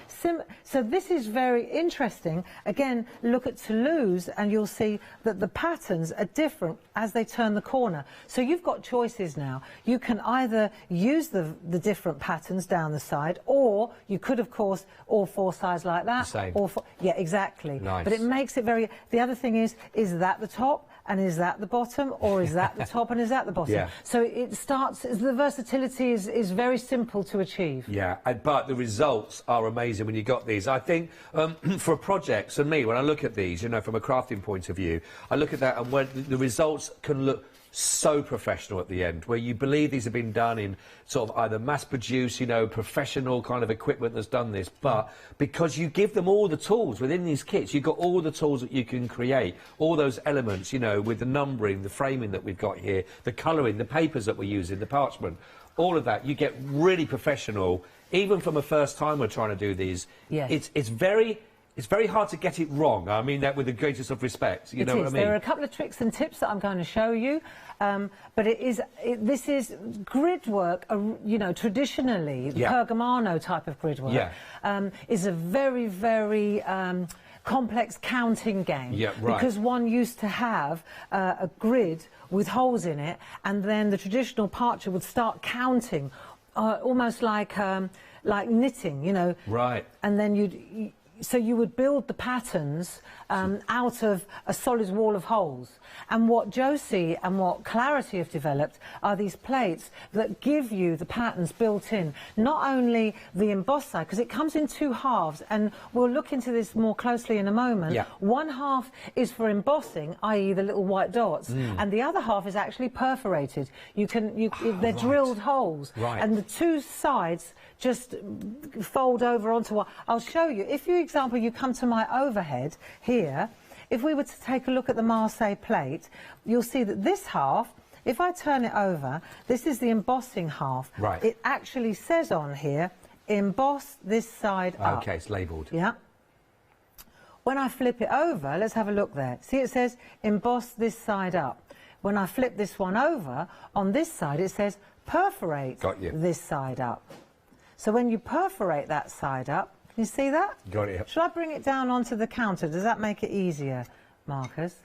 So this is very interesting. Again, look at Toulouse and you'll see that the patterns are different as they turn the corner. So you've got choices now. You can either use the different patterns down the side, or you could, of course, all 4 sides like that. Same. Yeah, exactly. Nice. But it makes it very... The other thing is that the top? And is that the bottom, or is that the top, and is that the bottom? So it starts, the versatility is very simple to achieve. But the results are amazing when you got these. I think for projects, and me, when I look at these, you know, from a crafting point of view, I look at that and when the results can look so professional at the end, where you believe these have been done in sort of either mass-produced, you know, professional kind of equipment that's done this, but because you give them all the tools within these kits, you've got all the tools that you can create, all those elements, you know, with the numbering, the framing that we've got here, the colouring, the papers that we're using, the parchment, all of that, you get really professional, even from a first timer trying to do these. It's very hard to get it wrong. I mean that with the greatest of respect. You know what I mean? There are a couple of tricks and tips that I'm going to show you, but this is grid work. You know, traditionally, the Pergamano type of grid work is a very, very complex counting game. Because one used to have a grid with holes in it, and then the traditional parcher would start counting, almost like knitting. You know. Right. And then so you would build the patterns out of a solid wall of holes. And what Josie and what Clarity have developed are these plates that give you the patterns built in. Not only the embossed side, because it comes in two halves, and we'll look into this more closely in a moment. Yeah. One half is for embossing, i.e. the little white dots, and the other half is actually perforated. They're drilled holes, and the two sides just fold over onto what I'll show you. If you, example, you come to my overhead here, if we were to take a look at the Marseille plate, you'll see that this half, if I turn it over, this is the embossing half. Right. It actually says on here, emboss this side up. Okay, it's labelled. Yeah. When I flip it over, let's have a look there. See, it says emboss this side up. When I flip this one over, on this side it says perforate this side up. So when you perforate that side up, can you see that? Got it. Shall I bring it down onto the counter? Does that make it easier, Marcus?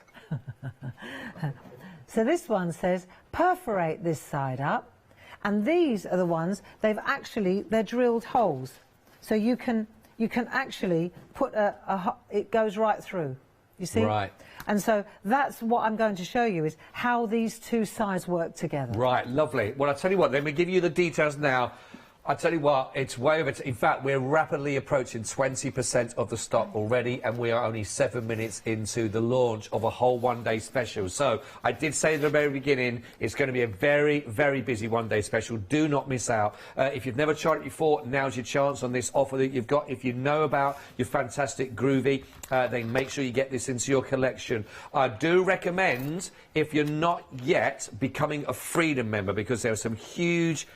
So this one says perforate this side up, and these are the ones they're drilled holes. So you can actually put it goes right through. You see? Right. And so that's what I'm going to show you, is how these two sides work together. Right, lovely. Well, I'll tell you what, let me give you the details now. I tell you what, it's way over. In fact, we're rapidly approaching 20% of the stock already, and we are only 7 minutes into the launch of a whole one-day special. So I did say at the very beginning, it's going to be a very, very busy one-day special. Do not miss out. If you've never tried it before, now's your chance on this offer that you've got. If you know about your fantastic Groovy, then make sure you get this into your collection. I do recommend, if you're not yet, becoming a Freedom member, because there are some huge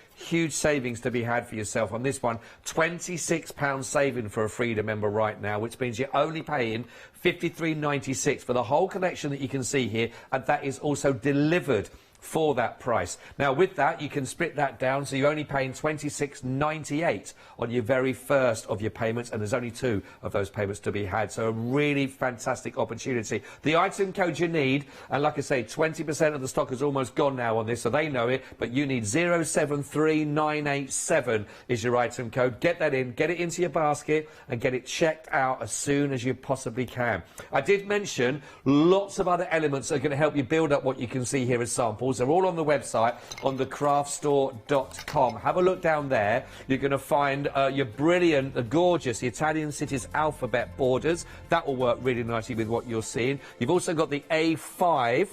savings to be had for yourself on this one. £26 saving for a Freedom member right now, which means you're only paying $53.96 for the whole collection that you can see here, and that is also delivered for that price. Now, with that, you can split that down, so you're only paying $26.98 on your very first of your payments, and there's only 2 of those payments to be had, so a really fantastic opportunity. The item code you need, and like I say, 20% of the stock is almost gone now on this, so they know it, but you need 073987 is your item code. Get that in, get it into your basket, and get it checked out as soon as you possibly can. I did mention lots of other elements that are going to help you build up what you can see here as samples. They're all on the website, on thecraftstore.com. Have a look down there. You're going to find your brilliant, the gorgeous Italian cities alphabet borders. That will work really nicely with what you're seeing. You've also got the A5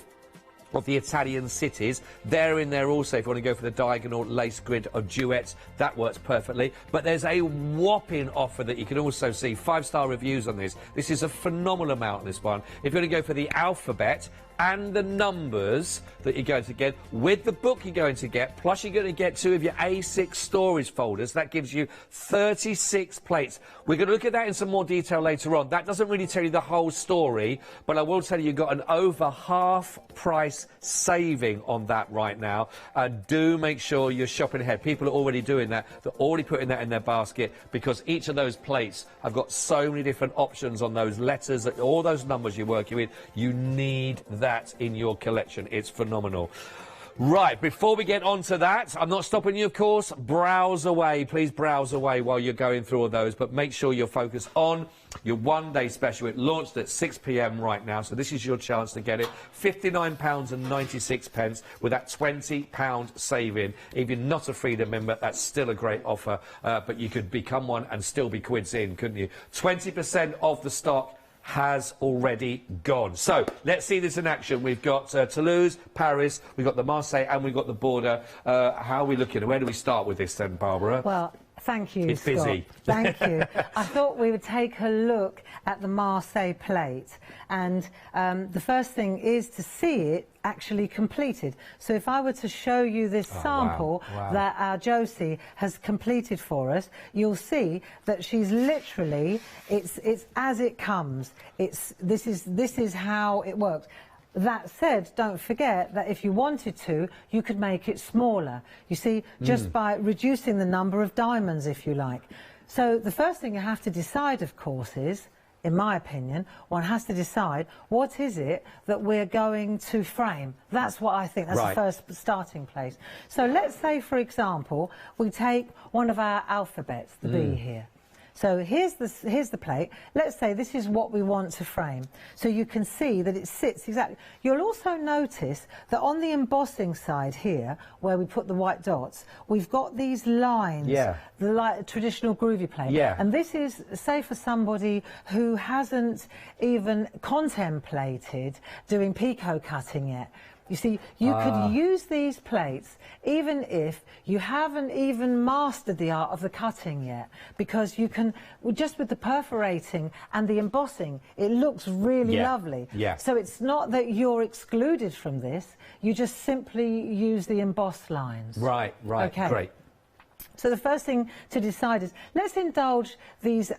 of the Italian cities. They're in there also if you want to go for the diagonal lace grid of duets. That works perfectly. But there's a whopping offer that you can also see. 5-star reviews on this. This is a phenomenal amount, this one. If you're going to go for the alphabet and the numbers that you're going to get, with the book you're going to get, plus you're going to get 2 of your A6 storage folders. That gives you 36 plates. We're going to look at that in some more detail later on. That doesn't really tell you the whole story, but I will tell you you've got an over half price saving on that right now. Do make sure you're shopping ahead. People are already doing that. They're already putting that in their basket, because each of those plates have got so many different options on those letters, all those numbers you're working with. You need that in your collection. It's phenomenal. Right, before we get on to that, I'm not stopping you, of course. Browse away. Please browse away while you're going through all those, but make sure you're focused on your one-day special. It launched at 6 p.m. right now, so this is your chance to get it. £59.96 with that £20 saving. If you're not a Freedom member, that's still a great offer, but you could become one and still be quids in, couldn't you? 20% of the stock has already gone. So let's see this in action. We've got Toulouse, Paris, we've got the Marseille, and we've got the border. How are we looking? Where do we start with this then, Barbara? Well, thank you, It's Scott. busy. Thank you. I thought we would take a look at the Marseille plate, and the first thing is to see it actually completed. So if I were to show you this sample that our Josie has completed for us, you'll see that she's literally, it's as it comes. This is how it works. That said, don't forget that if you wanted to, you could make it smaller. You see, just by reducing the number of diamonds, if you like. So the first thing you have to decide, of course, is, in my opinion, one has to decide what is it that we're going to frame. That's what I think. That's the first starting place. So let's say, for example, we take one of our alphabets, the B here. So here's the plate. Let's say this is what we want to frame. So you can see that it sits exactly. You'll also notice that on the embossing side here, where we put the white dots, we've got these lines, the traditional groovy plate. And this is, say, for somebody who hasn't even contemplated doing picot cutting yet. You see, you could use these plates even if you haven't even mastered the art of the cutting yet, because you can, just with the perforating and the embossing, it looks really lovely. So it's not that you're excluded from this, you just simply use the embossed lines. Right, Okay. Great. So the first thing to decide is, let's indulge these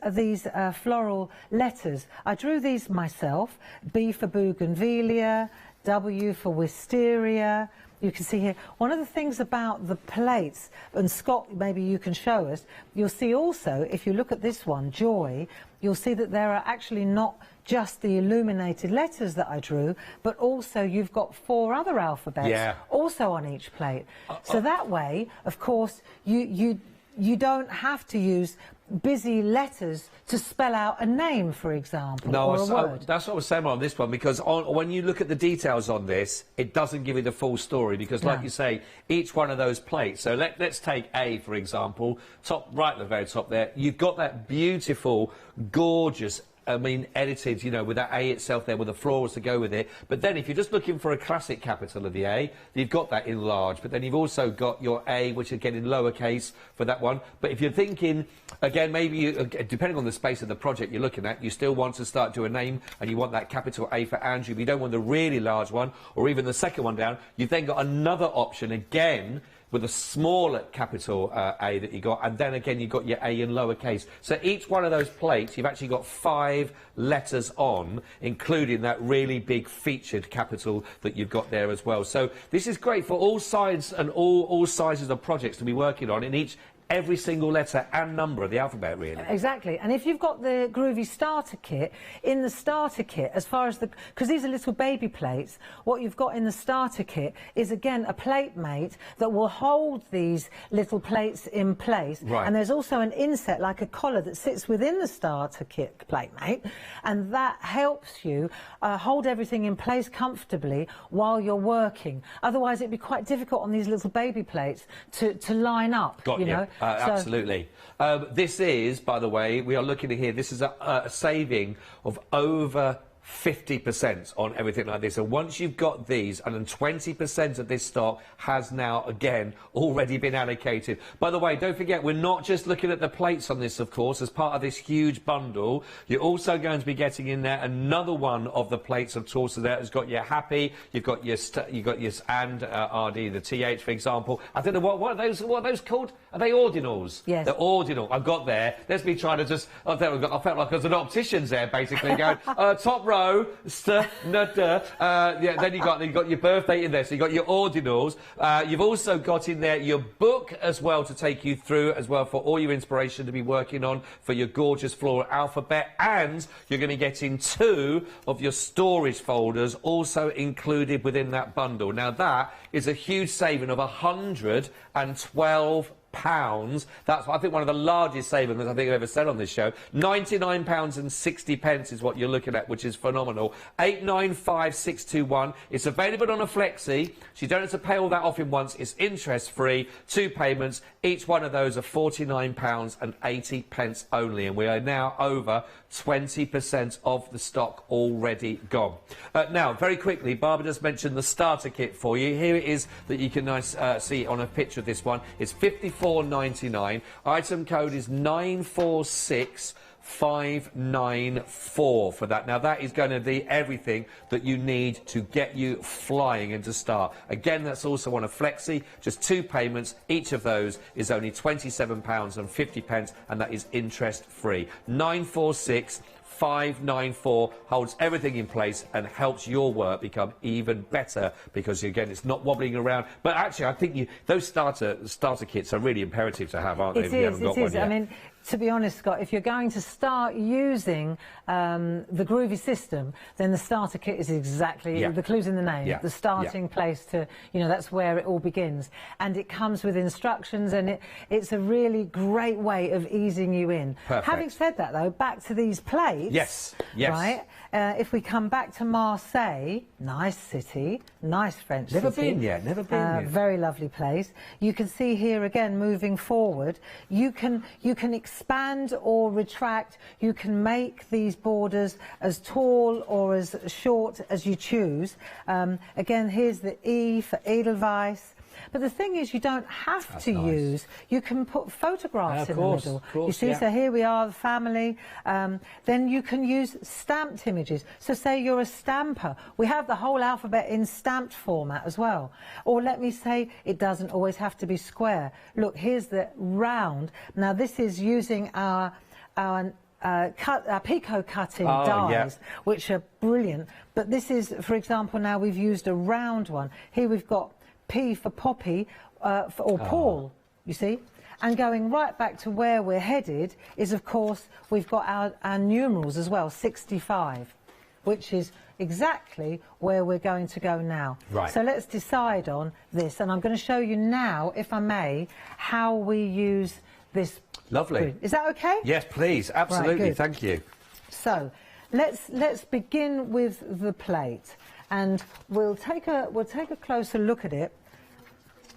floral letters. I drew these myself, B for bougainvillea, W for wisteria. You can see here, one of the things about the plates, and Scott, maybe you can show us, you'll see also, if you look at this one, Joy, you'll see that there are actually not just the illuminated letters that I drew, but also you've got 4 other alphabets also on each plate. So that way, of course, you don't have to use busy letters to spell out a name, for example, or a word. That's what I was saying on this one, because when you look at the details on this, it doesn't give you the full story, because like you say, each one of those plates, so let's take A, for example, top right at the very top there, you've got that beautiful, gorgeous, edited, you know, with that A itself there, with the florals to go with it. But then if you're just looking for a classic capital of the A, you've got that in large. But then you've also got your A, which again in lowercase for that one. But if you're thinking, again, maybe you, depending on the space of the project you're looking at, you still want to start to a name and you want that capital A for Andrew, but you don't want the really large one, or even the second one down. You've then got another option again, with a smaller capital A that you got, and then again you've got your A in lowercase. So each one of those plates, you've actually got 5 letters on, including that really big featured capital that you've got there as well. So this is great for all sides and all sizes of projects to be working on in every single letter and number of the alphabet, really. Exactly. And if you've got the Groovy starter kit, in the starter kit, as far as because these are little baby plates, what you've got in the starter kit is, again, a plate mate that will hold these little plates in place. Right. And there's also an inset, like a collar, that sits within the starter kit plate mate, and that helps you hold everything in place comfortably while you're working. Otherwise, it'd be quite difficult on these little baby plates to line up, Got you know. Absolutely. This is, by the way, we are looking at here, this is a saving of over 50% on everything like this. And once you've got these, and then 20% of this stock has now, again, already been allocated. By the way, don't forget, we're not just looking at the plates on this, of course, as part of this huge bundle. You're also going to be getting in there another one of the plates of Torso there has got your happy, you've got your and RD, the TH, for example. I don't know, what are those called? Are they ordinals? Yes. They're ordinal. I've got there. There's me trying to just, I felt like I was an optician's there, basically, going, top row, then you got your birthday in there, so you got your ordinals. You've also got in there your book as well to take you through as well for all your inspiration to be working on for your gorgeous floral alphabet, and you're going to get in 2 of your storage folders also included within that bundle. Now that is a huge saving of £112. That's, I think, one of the largest savings I think I've ever said on this show. £99.60 is what you're looking at, which is phenomenal. 895621. It's available on a flexi, so you don't have to pay all that off in once. It's interest-free, 2 payments. Each one of those are £49.80 only, and we are now over 20% of the stock already gone. Now, very quickly, Barbara just mentioned the starter kit for you. Here it is that you can see on a picture of this one. It's £54.99. Item code is 946594 for that. Now, that is going to be everything that you need to get you flying and to start. Again, that's also on a flexi, just 2 payments. Each of those is only £27.50, and that is interest-free. 946594. 594, holds everything in place and helps your work become even better because, again, it's not wobbling around. But actually, I think those starter kits are really imperative to have, aren't they? It is. I mean, to be honest, Scott, if you're going to start using the Groovy system, then the starter kit is exactly, the clue's in the name, the starting place to, you know, that's where it all begins. And it comes with instructions, and it's a really great way of easing you in. Perfect. Having said that, though, back to these plates. Yes. Right? If we come back to Marseille, nice city, nice French city. Never been yet. Very lovely place. You can see here again, moving forward, you can expand or retract. You can make these borders as tall or as short as you choose. Again, here's the E for Edelweiss. But the thing is, you don't have to use. You can put photographs in the middle. You see, so here we are, the family. Then you can use stamped images. So say you're a stamper. We have the whole alphabet in stamped format as well. Or let me say, it doesn't always have to be square. Look, here's the round. Now this is using our picot cutting dies, which are brilliant. But this is, for example, now we've used a round one. Here we've got P for Poppy, or Paul, you see. And going right back to where we're headed is, of course, we've got our numerals as well, 65, which is exactly where we're going to go now. Right. So let's decide on this, and I'm going to show you now, if I may, how we use this. Lovely. Grid. Is that okay? Yes, please. Absolutely. Right, thank you. So let's begin with the plate, and we'll take a closer look at it.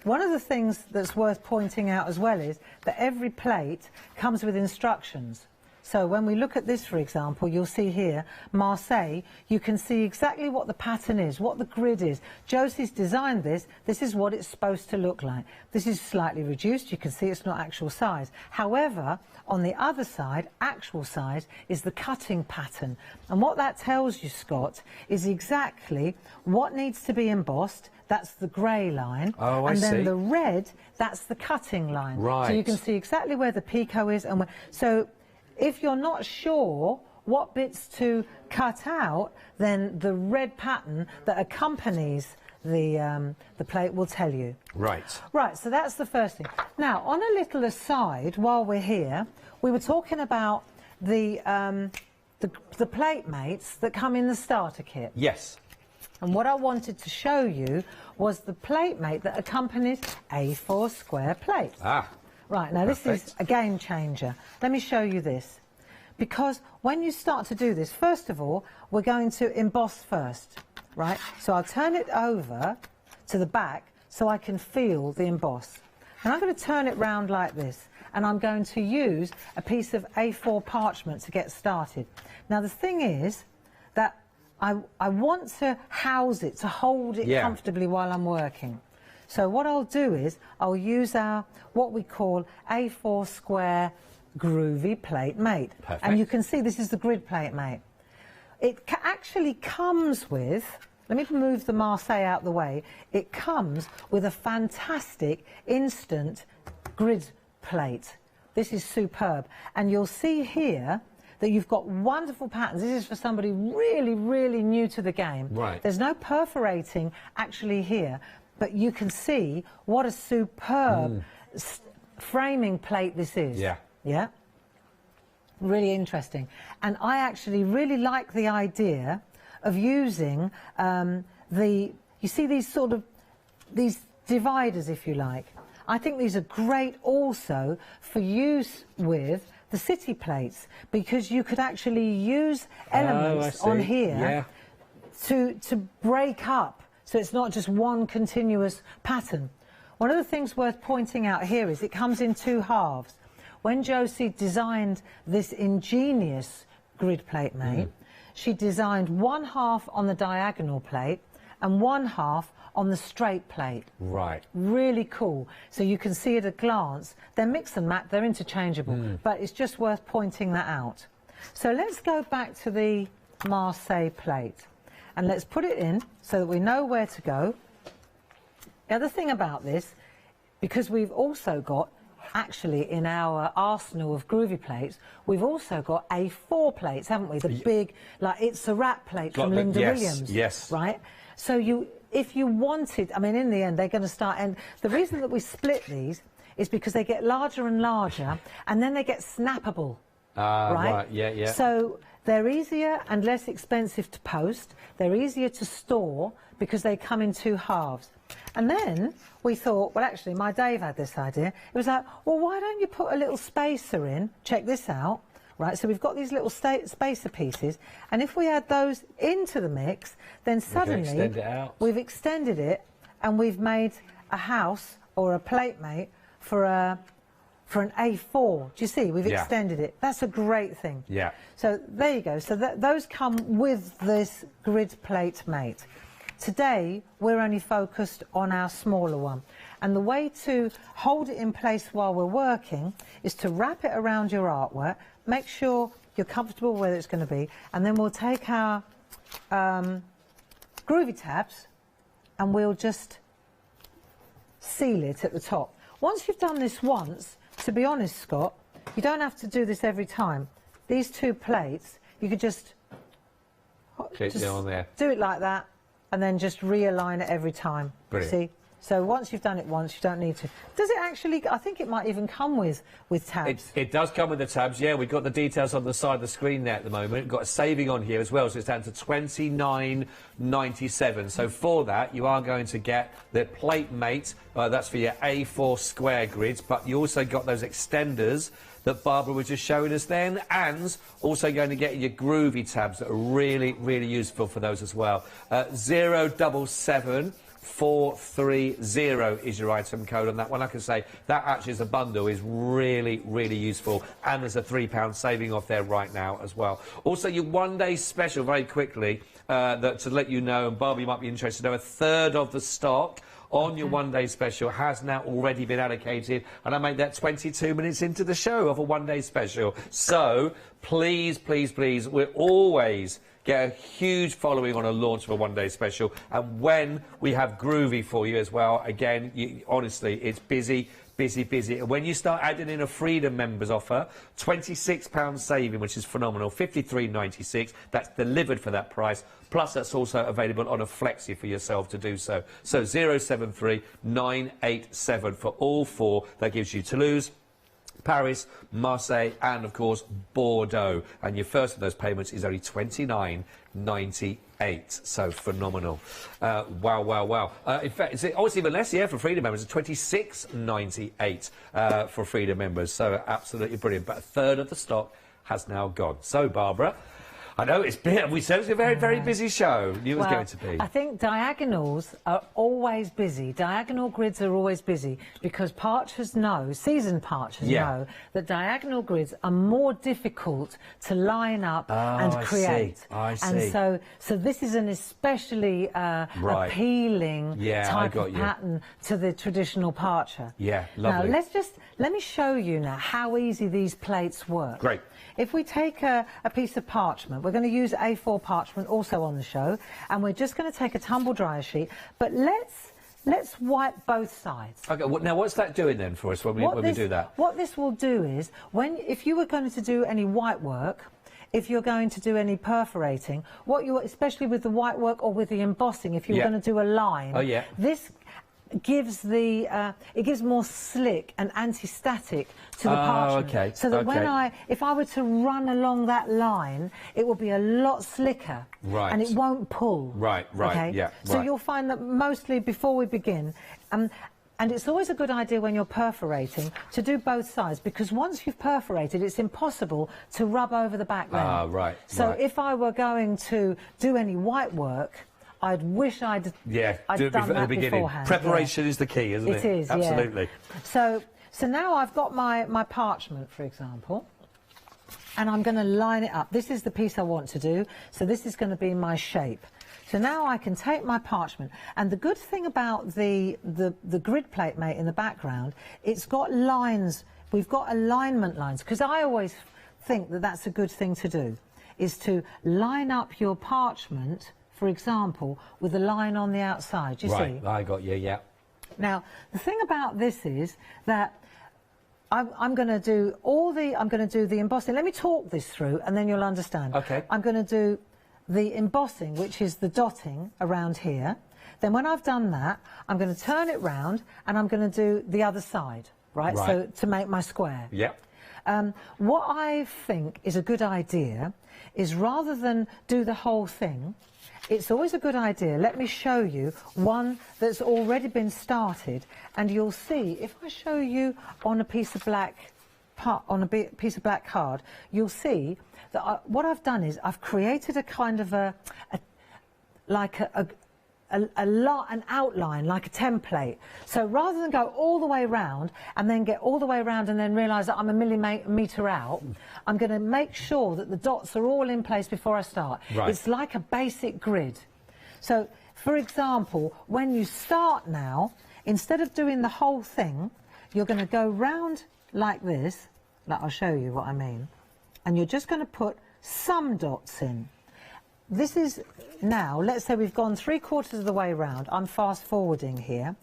One of the things that's worth pointing out as well is that every plate comes with instructions. So when we look at this, for example, you'll see here, Marseille, you can see exactly what the pattern is, what the grid is. Josie's designed this. This is what it's supposed to look like. This is slightly reduced. You can see it's not actual size. However, on the other side, actual size is the cutting pattern. And what that tells you, Scott, is exactly what needs to be embossed. That's the grey line. Oh, and I then see. the red, that's the cutting line. Right. So you can see exactly where the picot is. And so if you're not sure what bits to cut out, then the red pattern that accompanies the plate will tell you. Right. Right, so that's the first thing. Now, on a little aside, while we're here, we were talking about the plate mates that come in the starter kit. Yes. And what I wanted to show you was the plate mate that accompanies A4 square plates. Ah. Right, now this is a game changer. Let me show you this. Because when you start to do this, first of all, we're going to emboss first, right? So I'll turn it over to the back so I can feel the emboss. And I'm going to turn it round like this, and I'm going to use a piece of A4 parchment to get started. Now the thing is that I want to house it, to hold it comfortably while I'm working. So what I'll do is I'll use our, what we call A4 square groovy plate mate. Perfect. And you can see this is the grid plate mate. It actually comes with, let me move the Marseille out the way, it comes with a fantastic instant grid plate. This is superb. And you'll see here that you've got wonderful patterns. This is for somebody really, really new to the game. Right. There's no perforating actually here, but you can see what a superb framing plate this is. Yeah. Yeah? Really interesting. And I actually really like the idea of using you see these sort of, these dividers, if you like. I think these are great also for use with the city plates, because you could actually use elements on here to break up, so it's not just one continuous pattern. One of the things worth pointing out here is it comes in two halves. When Josie designed this ingenious grid plate mate, she designed one half on the diagonal plate and one half on the straight plate. Right. Really cool. So you can see at a glance, they're mix and match, they're interchangeable, but it's just worth pointing that out. So let's go back to the Marseille plate and let's put it in so that we know where to go. The other thing about this, because we've also got actually in our arsenal of groovy plates, we've also got A4 plates, haven't we? The big, like It's a Wrap plates from Linda Williams. Yes. Right? So if you wanted, I mean, in the end, they're going to start, and the reason that we split these is because they get larger and larger, and then they get snappable. Right? Yeah. So they're easier and less expensive to post. They're easier to store because they come in 2 halves. And then we thought, well, actually, my Dave had this idea. It was like, well, why don't you put a little spacer in? Check this out. Right, so we've got these little spacer pieces, and if we add those into the mix, then suddenly we've extended it, and we've made a house or a plate mate for an A4. Do you see? We've extended it. That's a great thing. Yeah. So there you go. So those come with this grid plate mate. Today, we're only focused on our smaller one. And the way to hold it in place while we're working is to wrap it around your artwork, make sure you're comfortable where it's going to be, and then we'll take our groovy tabs and we'll just seal it at the top. Once you've done this once, to be honest, Scott, you don't have to do this every time. These 2 plates, you could just on there. Do it like that, and then just realign it every time. Brilliant. See? So once you've done it once, you don't need to. Does it actually? I think it might even come with tabs. It does come with the tabs, yeah. We've got the details on the side of the screen there at the moment. We've got a saving on here as well, so it's down to $29.97. So for that, you are going to get the plate mate. That's for your A4 square grids, but you also got those extenders that Barbara was just showing us then, and also going to get your groovy tabs that are really, really useful for those as well. 077430 is your item code on that one. Like I say, that actually as a bundle is really, really useful, and there's a £3 saving off there right now as well. Also, your one-day special, very quickly, to let you know, and Barbara, you might be interested to know, 1/3 of the stock on your one-day special has now already been allocated, and I made that 22 minutes into the show of a one-day special. So please, please, please, we're always get a huge following on a launch of a one-day special, and when we have groovy for you as well, again, honestly, it's busy. And when you start adding in a Freedom members offer, £26 saving, which is phenomenal, $53.96. That's delivered for that price. Plus, that's also available on a flexi for yourself to do so. So 073987 for all 4. That gives you Toulouse, Paris, Marseille, and of course Bordeaux. And your first of those payments is only $29.98. So phenomenal. Wow. In fact, it's even less, for Freedom members. It's $26.98 for Freedom members. So absolutely brilliant. But 1/3 of the stock has now gone. So, Barbara, I know it's been, we said it was a very, very busy show. It was going to be. I think diagonals are always busy. Diagonal grids are always busy because parchers know, seasoned parchers know, that diagonal grids are more difficult to line up and create. I see. And so this is an especially appealing type of pattern to the traditional parcher. Yeah, lovely. Now, let me show you now how easy these plates work. Great. If we take a piece of parchment, we're going to use A4 parchment also on the show, and we're just going to take a tumble dryer sheet, but let's wipe both sides. Okay, now what's that doing then for us when we do that? What this will do is, if you were going to do any white work, if you're going to do any perforating, especially with the white work or with the embossing, if you're going to do a line, this gives it gives more slick and anti-static to the parchment. So that if I were to run along that line, it will be a lot slicker. Right. And it won't pull. Right, okay? So you'll find that mostly before we begin, and it's always a good idea when you're perforating to do both sides, because once you've perforated, it's impossible to rub over the back layer. So if I were going to do any white work, I'd wish I'd done that beforehand. Preparation is the key, isn't it? It is, absolutely. So now I've got my parchment, for example, and I'm going to line it up. This is the piece I want to do, so this is going to be my shape. So now I can take my parchment, and the good thing about the grid plate mate in the background, it's got lines. We've got alignment lines, because I always think that that's a good thing to do, is to line up your parchment, for example, with a line on the outside. You see? Right, I got you, yeah. Now, the thing about this is that I'm going to do the embossing. Let me talk this through and then you'll understand. Okay. I'm going to do the embossing, which is the dotting around here. Then when I've done that, I'm going to turn it round and I'm going to do the other side, right? So to make my square. Yep. What I think is a good idea is rather than do the whole thing, it's always a good idea. Let me show you one that's already been started, and you'll see if I show you on a piece of black card, you'll see that what I've done is I've created a kind of an outline, like a template. So rather than go all the way around and then get all the way around and then realise that I'm a millimetre out, I'm going to make sure that the dots are all in place before I start. Right. It's like a basic grid. So, for example, when you start now, instead of doing the whole thing, you're going to go round like this. I'll show you what I mean. And you're just going to put some dots in. This is now, let's say we've gone 3/4 of the way round. I'm fast forwarding here.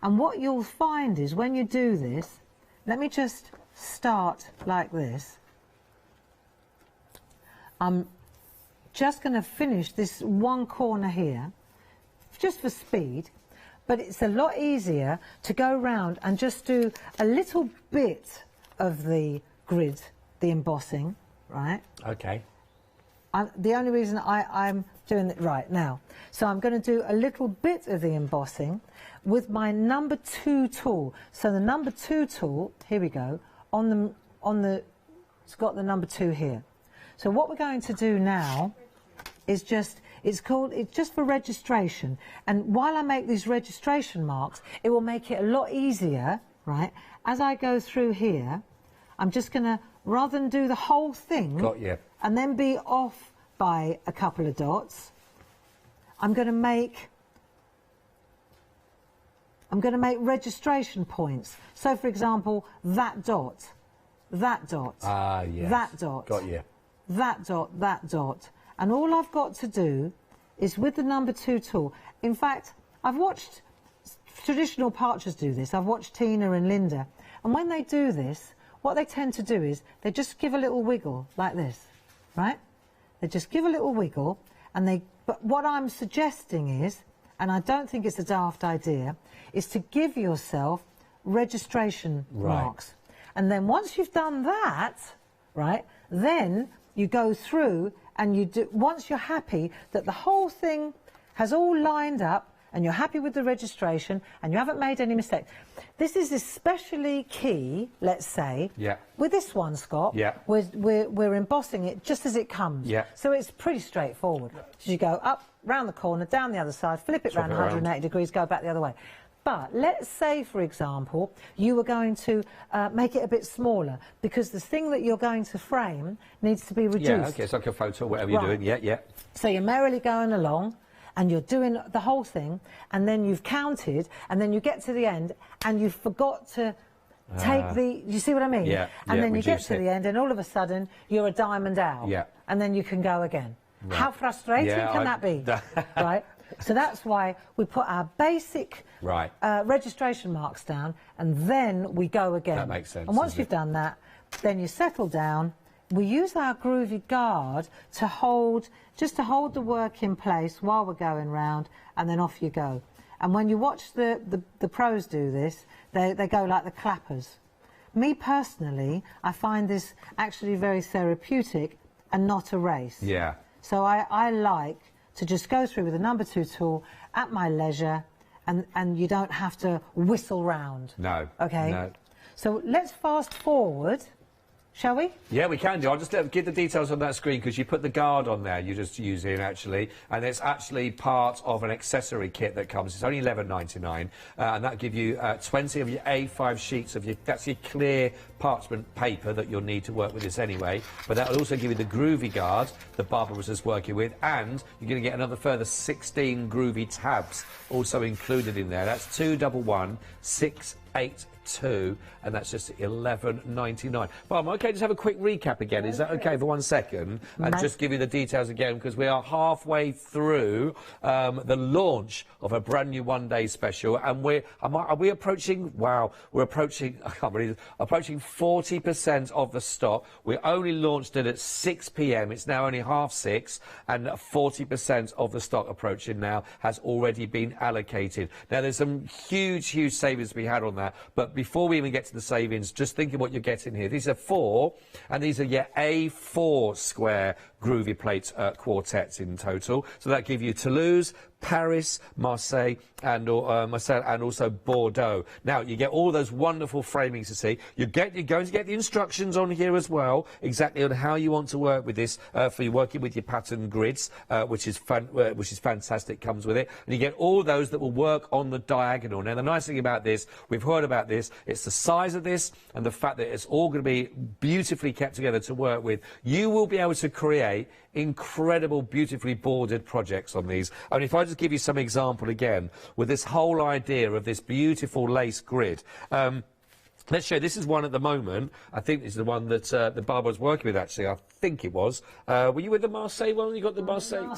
And what you'll find is when you do this, let me just start like this. I'm just going to finish this one corner here, just for speed. But it's a lot easier to go round and just do a little bit of the grid, the embossing, right? Okay. The only reason I'm doing it right now. So I'm going to do a little bit of the embossing with my number 2 tool. So the number 2 tool, here we go, it's got the number 2 here. So what we're going to do now is it's just for registration. And while I make these registration marks, it will make it a lot easier, right? As I go through here, I'm just going to, rather than do the whole thing, got you, and then be off by a couple of dots, I'm going to make registration points. So, for example, that dot, yes. That dot, got you, that dot. And all I've got to do is with the number 2 tool. In fact, I've watched traditional parchers do this. I've watched Tina and Linda. And when they do this, what they tend to do is they just give a little wiggle like this, right? They just give a little wiggle, but what I'm suggesting is, and I don't think it's a daft idea, is to give yourself registration marks. And then once you've done that, right, then you go through and you do, once you're happy that the whole thing has all lined up and you're happy with the registration and you haven't made any mistakes. This is especially key, let's say, with this one, Scott. We're embossing it just as it comes. So it's pretty straightforward. So you go up, round the corner, down the other side, flip it round 180 degrees, go back the other way. But let's say, for example, you were going to make it a bit smaller because the thing that you're going to frame needs to be reduced. Yeah, okay, it's like a photo, whatever you're doing. Yeah. So you're merrily going along and you're doing the whole thing, and then you've counted, and then you get to the end and you forgot to take you see what I mean? And then you get to the end and all of a sudden you're a diamond out. And then you can go again. How frustrating can that be? Right? So that's why we put our basic registration marks down and then we go again. That makes sense. And once you've done that, then you settle down. We use our groovy guard to hold the work in place while we're going round, and then off you go. And when you watch the pros do this, they go like the clappers. Me personally, I find this actually very therapeutic and not a race. So I like to just go through with the number 2 tool at my leisure, and you don't have to whistle round. No. Okay? No. So let's fast forward. Shall we? Yeah, we can do. I'll just give the details on that screen because you put the guard on there you're just using, actually, and it's actually part of an accessory kit that comes. It's only $11.99, and that'll give you 20 of your A5 sheets of that's your clear parchment paper that you'll need to work with this anyway, but that'll also give you the groovy guard that Barbara was just working with, and you're going to get another further 16 groovy tabs also included in there. That's 211 6 82, and that's just $11.99. But I'm okay, just have a quick recap again. Is that okay for 1 second? And just give you the details again, because we are halfway through the launch of a brand new one-day special, and are we approaching? Wow, we're approaching. I can't believe it, approaching 40% of the stock. We only launched it at 6 p.m. It's now only 6:30, and 40% of the stock approaching now has already been allocated. Now, there's some huge savings to be had on that, but before we even get to the savings, just think of what you're getting here. These are 4, and these are your A4 square groovy plate quartets in total. So that gives you Toulouse, Paris, Marseille, and also Bordeaux. Now, you get all those wonderful framings to see. You're going to get the instructions on here as well, exactly on how you want to work with this for you working with your pattern grids, which is fantastic, comes with it. And you get all those that will work on the diagonal. Now, the nice thing about this, we've heard about this, it's the size of this and the fact that it's all going to be beautifully kept together to work with. You will be able to create incredible, beautifully bordered projects on these. And if I just give you some example again, with this whole idea of this beautiful lace grid, let's show you. This is one at the moment. I think this is the one that the Barbara was working with, actually. I think it was. Were you with the Marseille one? You got the Marseille?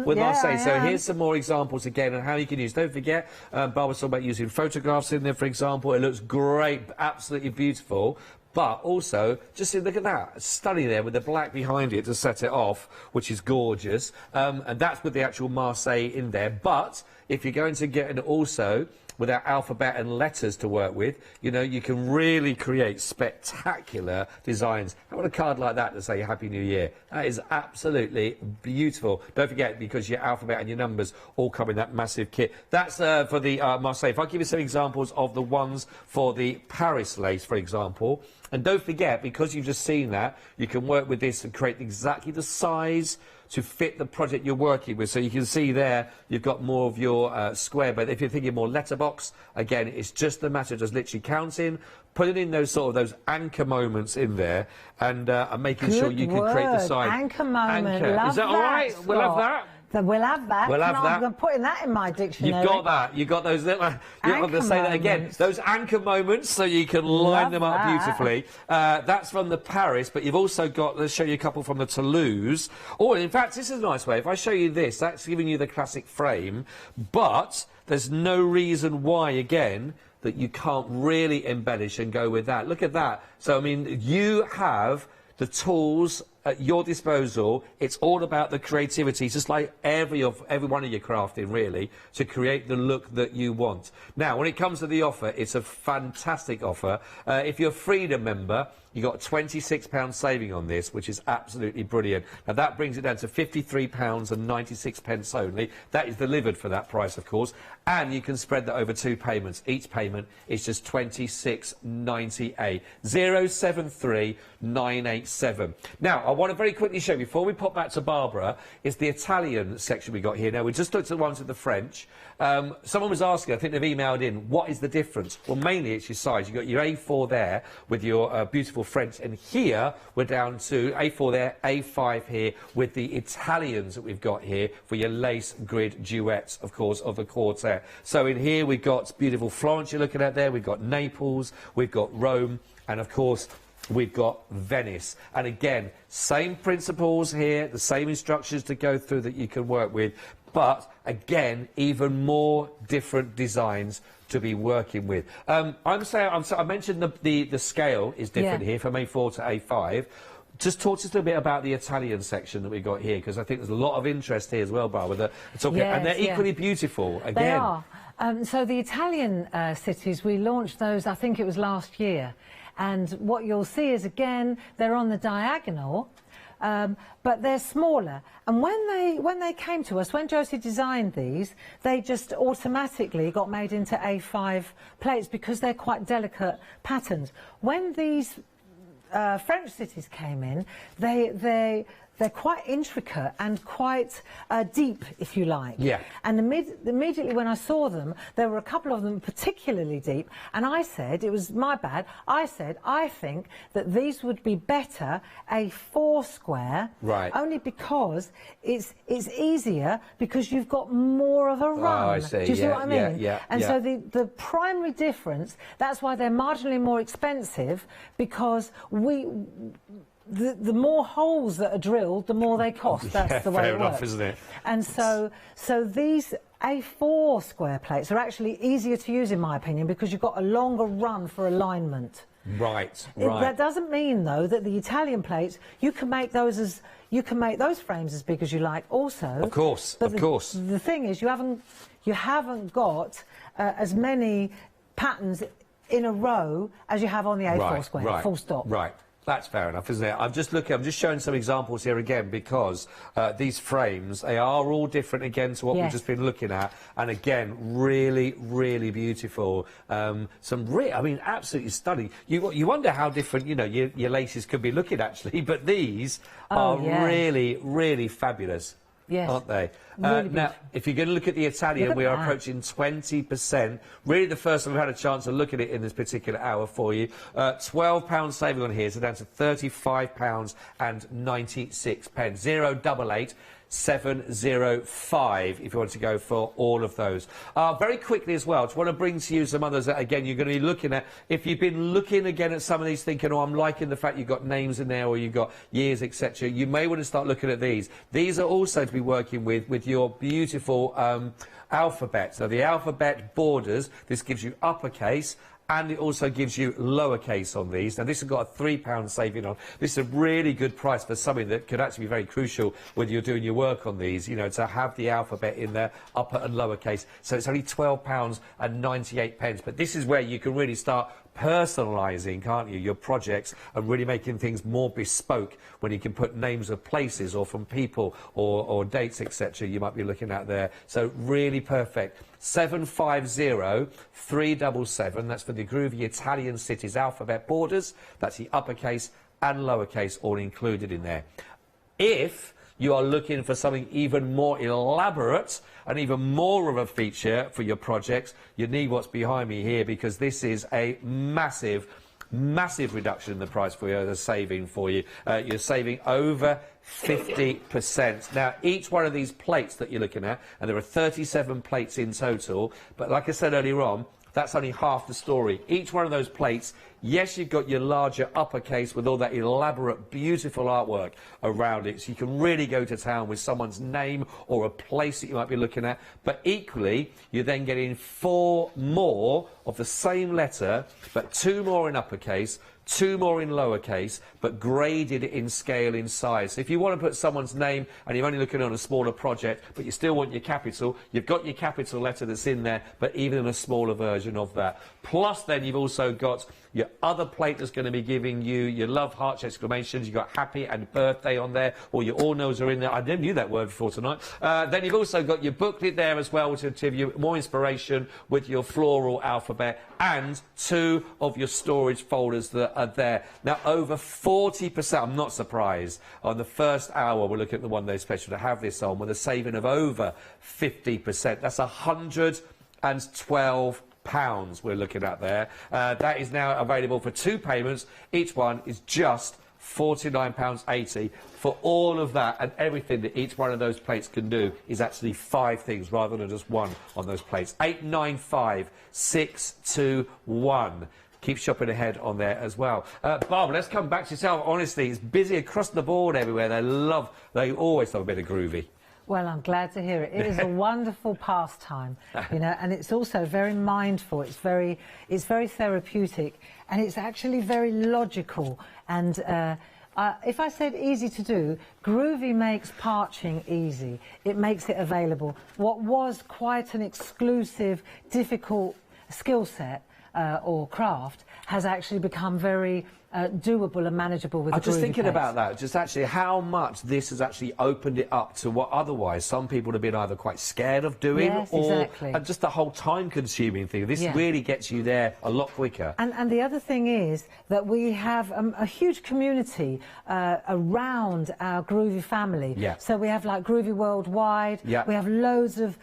With Marseille. So here's some more examples again on how you can use. Don't forget, Barbara was talking about using photographs in there, for example. It looks great, absolutely beautiful. But also, just look at that, stunning there with the black behind it to set it off, which is gorgeous. And that's with the actual Marseille in there. But if you're going to get it also with our alphabet and letters to work with, you know, you can really create spectacular designs. How about a card like that to say Happy New Year? That is absolutely beautiful. Don't forget, because your alphabet and your numbers all come in that massive kit. That's for the Marseille. If I give you some examples of the ones for the Paris lace, for example, and don't forget, because you've just seen that, you can work with this and create exactly the size to fit the project you're working with. So you can see there, you've got more of your square, but if you're thinking more letterbox, again, it's just a matter of just literally counting, putting in those anchor moments in there, and making sure you can create the size. Anchor moment. Love Is that all right? Scott. We'll have that. We'll have that. We'll have that. I'm putting that in my dictionary. You've got that. You've got those little... I'm going to say that again. Those anchor moments, so you can line them up beautifully. That's from the Paris, but you've also got... Let's show you a couple from the Toulouse. Or, in fact, this is a nice way. If I show you this, that's giving you the classic frame, but there's no reason why, again, that you can't really embellish and go with that. Look at that. So, I mean, you have the tools at your disposal. It's all about the creativity, just like every one of your crafting, really, to create the look that you want. Now, when it comes to the offer, it's a fantastic offer. If you're a Freedom member, you got a £26 saving on this, which is absolutely brilliant. Now, that brings it down to £53.96 only. That is delivered for that price, of course, and you can spread that over 2 payments. Each payment is just £26.98. 073987. Now, I want to very quickly show you, before we pop back to Barbara, is the Italian section we got here. Now, we just looked at the ones with the French. Someone was asking, I think they've emailed in, what is the difference? Well, mainly it's your size. You've got your A4 there with your beautiful French, and here we're down to A4 there, A5 here, with the Italians that we've got here for your lace grid duets, of course, of the quartet. So in here we've got beautiful Florence you're looking at there, we've got Naples, we've got Rome, and of course we've got Venice. And again, same principles here, the same instructions to go through that you can work with, but again, even more different designs to be working with. I mentioned the scale is different here from A4 to A5. Just talk to us a little bit about the Italian section that we got here, because I think there's a lot of interest here as well, Barbara. And they're equally beautiful, again. They are. So the Italian cities, we launched those, I think it was last year. And what you'll see is, again, they're on the diagonal, but they're smaller. And when they came to us, when Josie designed these, they just automatically got made into A5 plates because they're quite delicate patterns. When these French cities came in, they they're quite intricate and quite deep, if you like. Yeah. And immediately when I saw them, there were a couple of them particularly deep, and I said, it was my bad, I said, I think that these would be better A4 square, right, only because it's easier because you've got more of a run. Oh, I see. Do you see what I mean? Yeah, and so the primary difference, that's why they're marginally more expensive, because the more holes that are drilled, the more they cost. That's the way fair it enough, works. Isn't it? And so these A4 square plates are actually easier to use, in my opinion, because you've got a longer run for alignment. Right. That doesn't mean, though, that the Italian plates, you can make those frames as big as you like, also. Of course. But the thing is, you haven't got as many patterns in a row as you have on the A4 square. Full stop. Right. That's fair enough, isn't it? I'm just showing some examples here again, because these frames, they are all different again to what we've just been looking at, and again, really, really beautiful. I mean, absolutely stunning. You wonder how different, you know, your laces could be looking actually, but these are really, really fabulous. Yes. Aren't they? Really now, if you're going to look at the Italian, we are approaching 20%. Really the first time we've had a chance to look at it in this particular hour for you. £12 saving on here, so down to £35.96. 088 705 if you want to go for all of those. Very quickly as well, I just want to bring to you some others that, again, you're going to be looking at. If you've been looking again at some of these thinking, oh, I'm liking the fact you've got names in there or you've got years, etc., you may want to start looking at these. These are also to be working with your beautiful alphabet. So the alphabet borders, this gives you uppercase, and it also gives you lowercase on these. Now, this has got a £3 saving on. This is a really good price for something that could actually be very crucial when you're doing your work on these, you know, to have the alphabet in there, upper and lowercase. So it's only £12.98. But this is where you can really start personalising, can't you, your projects, and really making things more bespoke when you can put names of places or from people or dates, etc. you might be looking at there. So really perfect. 750-377, that's for the groovy Italian cities alphabet borders. That's the uppercase and lowercase all included in there. If you are looking for something even more elaborate and even more of a feature for your projects, you need what's behind me here, because this is a massive reduction in the price for you, a saving for you. You're saving over 50%. Now, each one of these plates that you're looking at, and there are 37 plates in total, but like I said earlier on, that's only half the story. Each one of those plates, yes, you've got your larger uppercase with all that elaborate, beautiful artwork around it, so you can really go to town with someone's name or a place that you might be looking at, but equally, you're then getting 4 more of the same letter, but 2 more in uppercase, 2 more in lowercase, but graded in scale in size. So if you want to put someone's name and you're only looking on a smaller project, but you still want your capital, you've got your capital letter that's in there, but even in a smaller version of that. Plus then you've also got your other plate that's going to be giving you your love, hearts, exclamations. You've got happy and birthday on there, or your all knows are in there. I never knew that word before tonight. Then you've also got your booklet there as well to give you more inspiration with your floral alphabet, and 2 of your storage folders that are there. Now, over 40%, I'm not surprised, on the first hour, we're looking at the One Day Special to have this on with a saving of over 50%. That's £112 we're looking at there. That is now available for 2 payments. Each one is just £49.80. For all of that and everything that each one of those plates can do is actually 5 things rather than just 1 on those plates. 895621. Keep shopping ahead on there as well. Barbara, let's come back to yourself. Honestly, it's busy across the board everywhere. They always love a bit of groovy. Well, I'm glad to hear it. It is a wonderful pastime, you know, and it's also very mindful. It's very therapeutic, and it's actually very logical. And if I said easy to do, groovy makes parching easy. It makes it available. What was quite an exclusive, difficult skill set or craft has actually become very doable and manageable with I'm the just groovy thinking plates. about that, just actually how much this has actually opened it up to what otherwise some people have been either quite scared of doing, Yes, or exactly. just the whole time-consuming thing. This Yeah. really gets you there a lot quicker. And the other thing is that we have a huge community around our Groovy family. Yeah. So we have like Groovy Worldwide. Yeah. We have loads of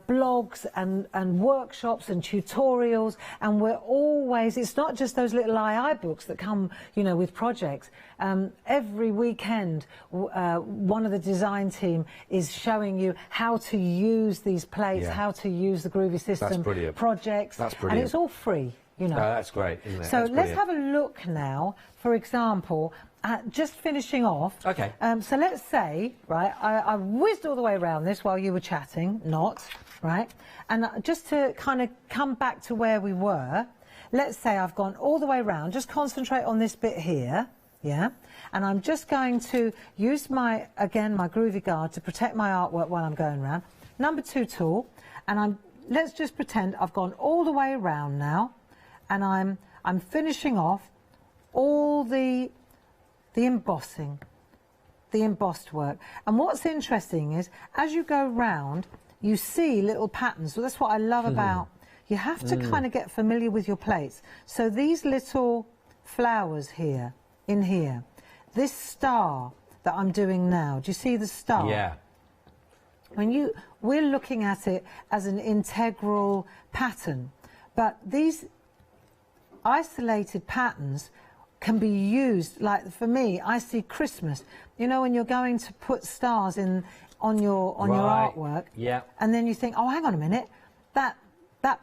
blogs and workshops and tutorials, and we're always, it's not just those little II books that come, you know, with projects. Every weekend, one of the design team is showing you how to use these plates, Yeah. how to use the Groovy system. That's brilliant. Projects. That's brilliant. And it's all free, you know. That's great, isn't it? So That's let's brilliant. have a look now, for example, at just finishing off. Okay. So let's say, right, I whizzed all the way around this while you were chatting, right? And just to kind of come back to where we were, let's say I've gone all the way around, just concentrate on this bit here, yeah? And I'm just going to use my Groovy Guard to protect my artwork while I'm going around. Number 2 tool, and let's just pretend I've gone all the way around now, and I'm finishing off all the embossing, the embossed work. And what's interesting is, as you go round, you see little patterns. So that's what I love about, you have to kind of get familiar with your plates. So these little flowers here, in here, this star that I'm doing now, do you see the star? Yeah. We're looking at it as an integral pattern, but these isolated patterns can be used, like for me, I see Christmas. You know, when you're going to put stars on your artwork, yeah, and then you think, oh, hang on a minute, that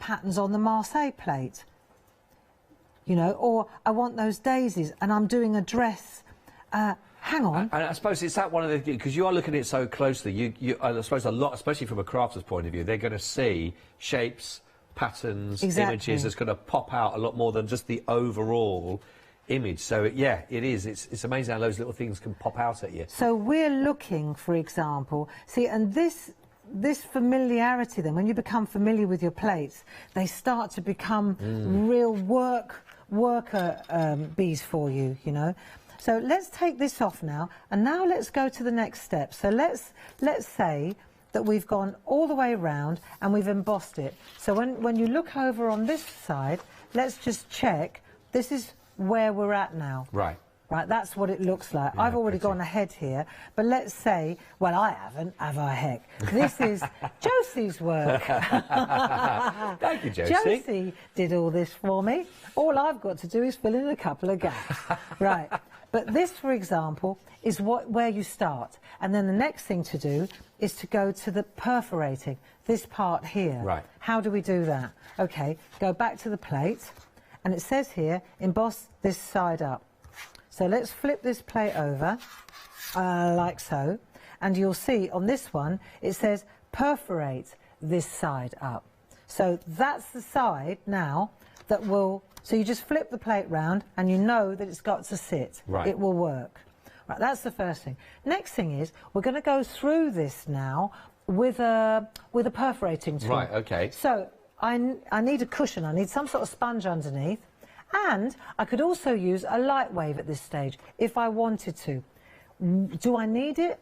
pattern's on the Marseille plate. You know, or I want those daisies, and I'm doing a dress. Hang on. And I suppose it's that one of the, because you are looking at it so closely, I suppose a lot, especially from a crafter's point of view, they're going to see shapes, patterns, images that's going to pop out a lot more than just the overall image. So yeah, it is. It's amazing how those little things can pop out at you. So we're looking, for example, see, and this familiarity then, when you become familiar with your plates, they start to become real worker bees for you, you know. So let's take this off now, and now let's go to the next step. So let's say that we've gone all the way around and we've embossed it. So when you look over on this side, let's just check. This is where we're at now. Right. Right, that's what it looks like. Yeah, I've already gone ahead here, but let's say, well, I haven't, have I, heck? This is Josie's work. Thank you, Josie. Josie did all this for me. All I've got to do is fill in a couple of gaps. Right, but this, for example, is where you start. And then the next thing to do is to go to the perforating, this part here. Right. How do we do that? Okay, go back to the plate, and it says here, emboss this side up. So let's flip this plate over, like so, and you'll see on this one, it says perforate this side up. So that's the side now that will, so you just flip the plate round and you know that it's got to sit. Right. It will work. Right, that's the first thing. Next thing is, we're going to go through this now with a perforating tool. Right, okay. So I need a cushion, I need some sort of sponge underneath. And I could also use a light wave at this stage, if I wanted to. Do I need it?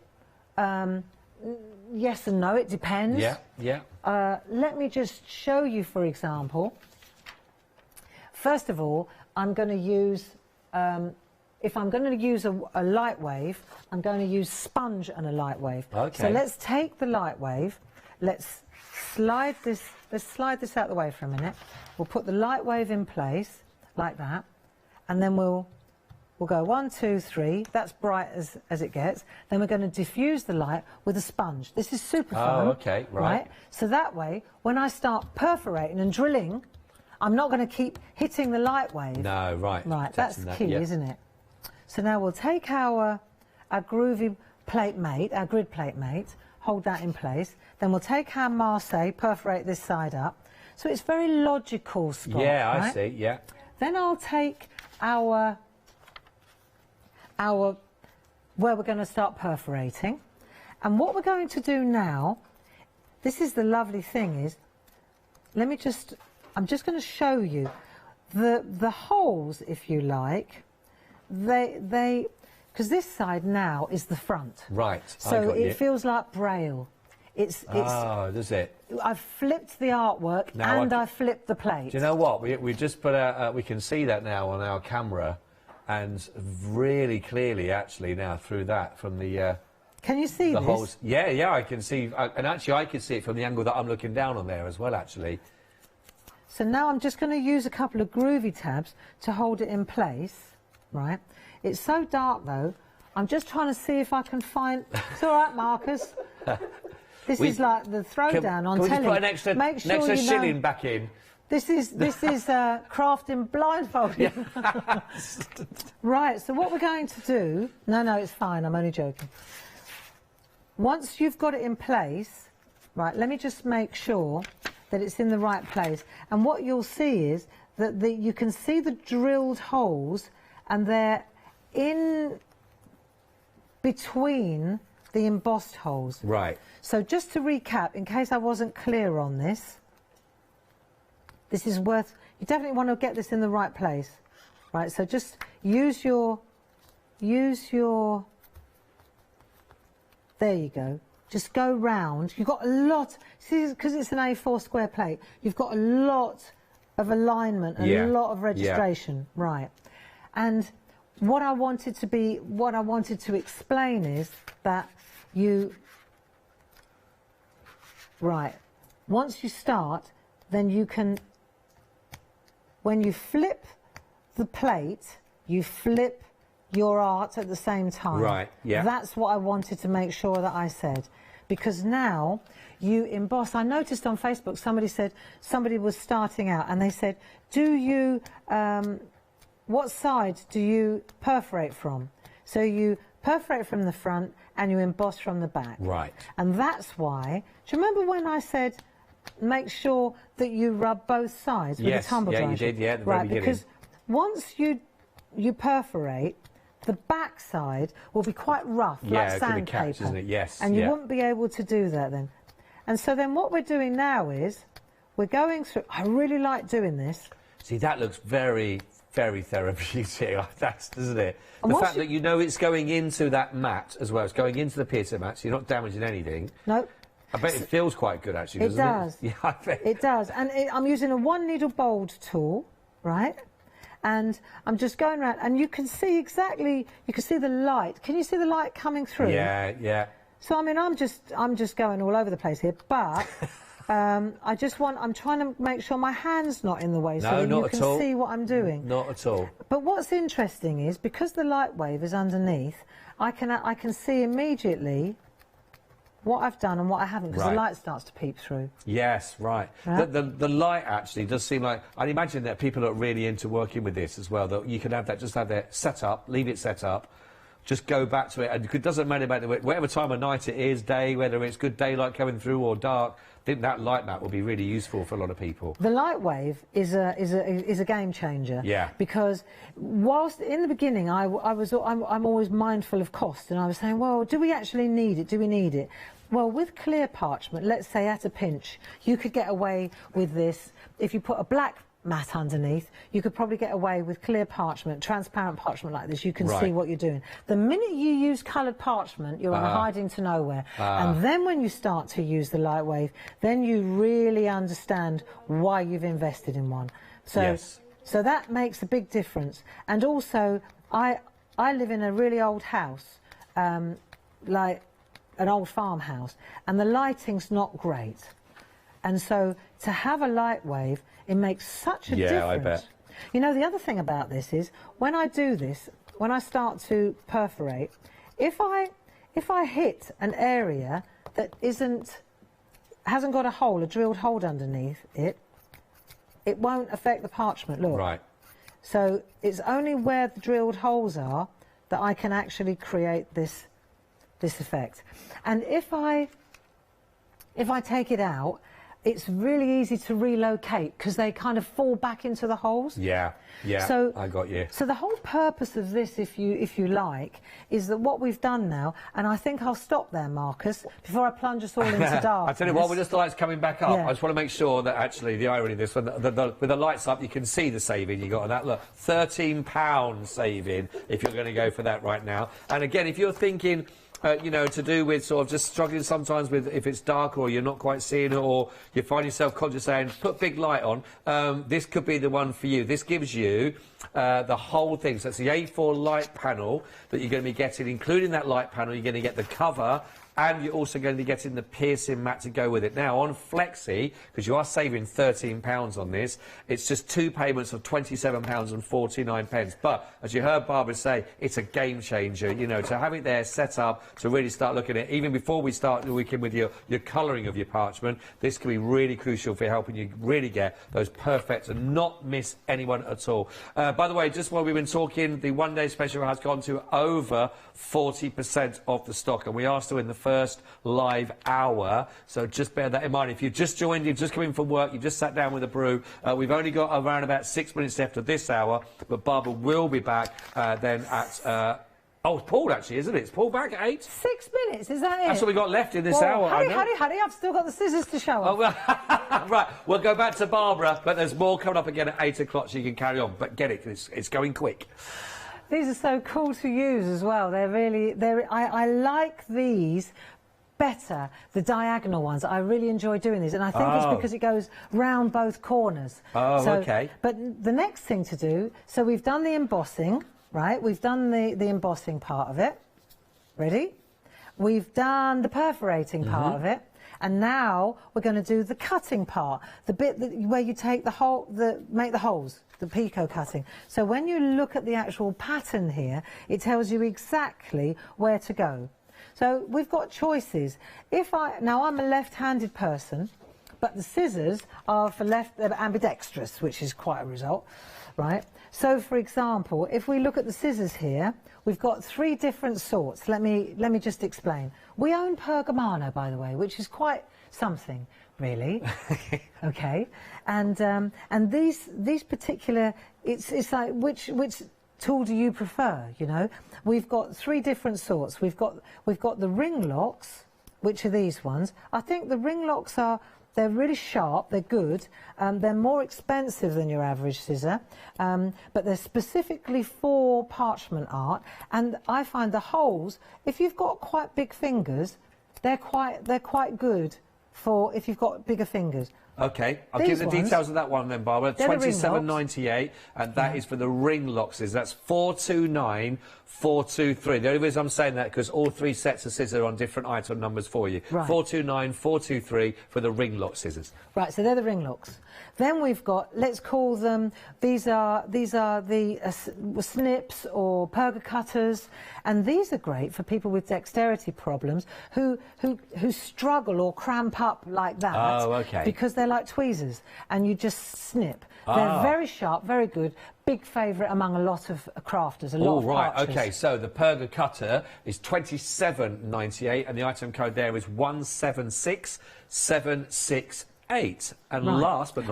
Yes and no, it depends. Yeah, yeah. Let me just show you, for example. First of all, I'm going to use, if I'm going to use a light wave, I'm going to use sponge and a light wave. Okay. So let's take the light wave, let's slide this out of the way for a minute. We'll put the light wave in place, like that, and then we'll go 1, 2, 3. That's bright as it gets. Then we're going to diffuse the light with a sponge. This is super fun. Oh, okay, right. So that way, when I start perforating and drilling, I'm not going to keep hitting the light wave. No, right. Right, that's key, isn't it? So now we'll take our groovy plate mate, our grid plate mate, hold that in place. Then we'll take our Marseille, perforate this side up. So it's very logical, Scott. Yeah, right? I see, yeah. Then I'll take our where we're going to start perforating, and what we're going to do now, this is the lovely thing is, I'm just going to show you the holes, if you like. because this side now is the front. Right. So it feels like Braille. Does it? I've flipped the artwork and I've flipped the plate. Do you know what? We just put we can see that now on our camera, and really clearly, actually, now through that from the. Can you see the this? holes? Yeah, I can see, and actually I can see it from the angle that I'm looking down on there as well, actually. So now I'm just going to use a couple of groovy tabs to hold it in place, right? It's so dark though. I'm just trying to see if I can find. It's all right, Marcus. This is like the throwdown on telly. Can we just put an extra shilling back in? This is crafting blindfolded. Right. So what we're going to do? No, it's fine. I'm only joking. Once you've got it in place, right? Let me just make sure that it's in the right place. And what you'll see is that you can see the drilled holes, and they're in between the embossed holes. Right. So just to recap, in case I wasn't clear on this, this is worth, you definitely want to get this in the right place. Right, so just use your, there you go. Just go round. You've got a lot, see, because it's an A4 square plate, you've got a lot of alignment and a lot of registration. Right. And what I wanted to explain is that once you start, then you can, when you flip the plate, you flip your art at the same time. Right, yeah. That's what I wanted to make sure that I said. Because now you emboss. I noticed on Facebook somebody was starting out and they said, do you, what side do you perforate from? So you perforate from the front and you emboss from the back. Right. And that's why, do you remember when I said make sure that you rub both sides with a tumble dryer? You did, at the very beginning. Because once you perforate, the back side will be quite rough, like sandpaper. Isn't it? Yes. And you wouldn't be able to do that then. And so then what we're doing now is, we're going through, I really like doing this. See, that looks very, very therapeutic, doesn't it? The fact that you know it's going into that mat as well, it's going into the piezo mat, so you're not damaging anything. No. I bet it feels quite good, actually, doesn't it? It does. Yeah, I bet. It does. And I'm using a 1-needle bold tool, right? And I'm just going around, and you can see exactly, you can see the light. Can you see the light coming through? Yeah. So, I mean, I'm just going all over the place here, but I'm trying to make sure my hand's not in the way so that you can see what I'm doing. Not at all. But what's interesting is, because the light wave is underneath, I can see immediately what I've done and what I haven't, because the light starts to peep through. Yes, right. The light actually does seem like, I'd imagine that people are really into working with this as well, that you can have that, just have that set up, leave it set up, just go back to it, and it doesn't matter about whatever time of night it is, day, whether it's good daylight coming through or dark. I think that light mat will be really useful for a lot of people. The light wave is a game changer. Yeah. Because whilst in the beginning I'm always mindful of cost, and I was saying, well, do we actually need it? Do we need it? Well, with clear parchment, let's say at a pinch, you could get away with this. If you put a black mat underneath, you could probably get away with clear parchment, transparent parchment like this. You can see what you're doing. The minute you use coloured parchment, you're hiding to nowhere. And then when you start to use the light wave, then you really understand why you've invested in one. So, so that makes a big difference. And also, I live in a really old house, like an old farmhouse, and the lighting's not great. And so to have a light wave, it makes such a difference. Yeah, I bet. You know, the other thing about this is, when I do this, when I start to perforate, if I hit an area that hasn't got a hole, a drilled hole underneath it, it won't affect the parchment, look. Right. So it's only where the drilled holes are that I can actually create this effect. And if I take it out, it's really easy to relocate because they kind of fall back into the holes. Yeah, yeah, so, I got you. So the whole purpose of this, if you like, is that what we've done now, and I think I'll stop there, Marcus, before I plunge us all into darkness. I tell you what, with the lights coming back up, I just want to make sure that actually the irony of this, with the lights up, you can see the saving you got on that. Look, £13 saving if you're going to go for that right now. And again, if you're thinking, you know, to do with sort of just struggling sometimes with if it's dark or you're not quite seeing it, or you find yourself conscious saying, put big light on, this could be the one for you. This gives you the whole thing. So it's the A4 light panel that you're going to be getting. Including that light panel, you're going to get the cover, and you're also going to be getting the piercing mat to go with it. Now, on Flexi, because you are saving £13 on this, it's just 2 payments of £27.49. But, as you heard Barbara say, it's a game changer, you know, to have it there set up, to really start looking at it. Even before we start the weekend with your colouring of your parchment, this can be really crucial for helping you really get those perfect and not miss anyone at all. By the way, just while we've been talking, the one-day special has gone to over 40% of the stock, and we are still in the first live hour, so just bear that in mind. If you've just joined, you've just come in from work, you've just sat down with a brew, we've only got around about 6 minutes left of this hour, but Barbara will be back then at... oh, it's Paul, actually, isn't it? It's Paul back at 8? 6 minutes, is that it? That's what we got left in this hour. Hurry, I've still got the scissors to show off. Oh, right, we'll go back to Barbara, but there's more coming up again at 8 o'clock, so you can carry on. But get it, 'cause it's going quick. These are so cool to use as well. I like these better, the diagonal ones. I really enjoy doing these, and I think it's because it goes round both corners. Oh, okay. But the next thing to do, so we've done the embossing, right? We've done the embossing part of it. Ready? We've done the perforating part of it. And now we're going to do the cutting part, the bit where you take make the holes, the picot cutting. So when you look at the actual pattern here, it tells you exactly where to go. So we've got choices. Now I'm a left-handed person, but the scissors are for they're ambidextrous, which is quite a result, right? So for example, if we look at the scissors here, we've got 3 different sorts. Let me just explain. We own Pergamano, by the way, which is quite something, really. Okay, and these particular, it's like which tool do you prefer? You know, we've got 3 different sorts. We've got the ring locks, which are these ones. I think the ring locks they're really sharp, they're good, they're more expensive than your average scissor, but they're specifically for parchment art, and I find the holes, if you've got quite big fingers, they're quite good for if you've got bigger fingers. Okay, I'll give the details of that one then, Barbara. £27.98, and that is for the ring locks. That's 429,423. The only reason I'm saying that because all 3 sets of scissors are on different item numbers for you. Right. 429,423 for the ring lock scissors. Right, so they're the ring locks. Then we've got, let's call them, these are the snips or perga cutters, and these are great for people with dexterity problems who struggle or cramp up like that. Oh, okay. Because they're like tweezers, and you just snip. They're very sharp, very good. Big favourite among a lot of crafters, a lot of archers. OK, so the perga cutter is £27.98, and the item code there is 176768. And last but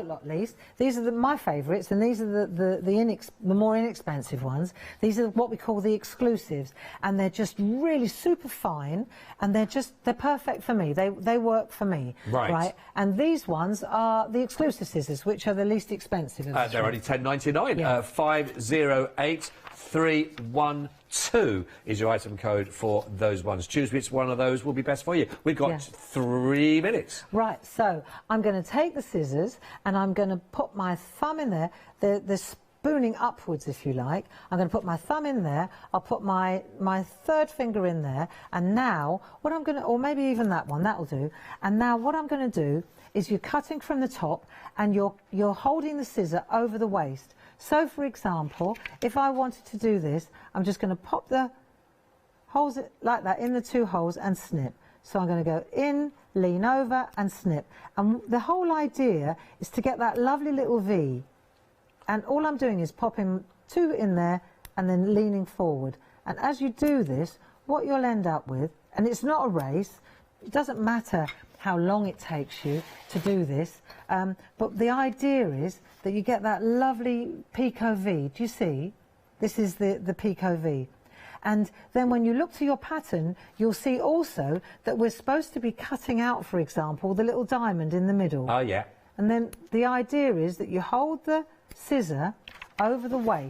not least, these are my favourites, and these are the more inexpensive ones. These are what we call the exclusives, and they're just really super fine, and they're perfect for me. They work for me, right? And these ones are the exclusive scissors, which are the least expensive. They're only £10.99. 508312 is your item code for those ones. Choose which one of those will be best for you. We've got 3 minutes. Right, so I'm going to take the scissors and I'm going to put my thumb in there. They're spooning upwards, if you like. I'm going to put my thumb in there. I'll put my 3rd finger in there. And now, what I'm going to, or maybe even that one, that'll do. And now what I'm going to do is you're cutting from the top and you're holding the scissor over the waist. So, for example, if I wanted to do this, I'm just going to pop the holes like that in the 2 holes and snip. So I'm going to go in, lean over and snip. And the whole idea is to get that lovely little V. And all I'm doing is popping 2 in there and then leaning forward. And as you do this, what you'll end up with, and it's not a race, it doesn't matter how long it takes you to do this. But the idea is that you get that lovely Picot V. Do you see? This is the Picot V. And then when you look to your pattern, you'll see also that we're supposed to be cutting out, for example, the little diamond in the middle. Oh, yeah. And then the idea is that you hold the scissor over the waist.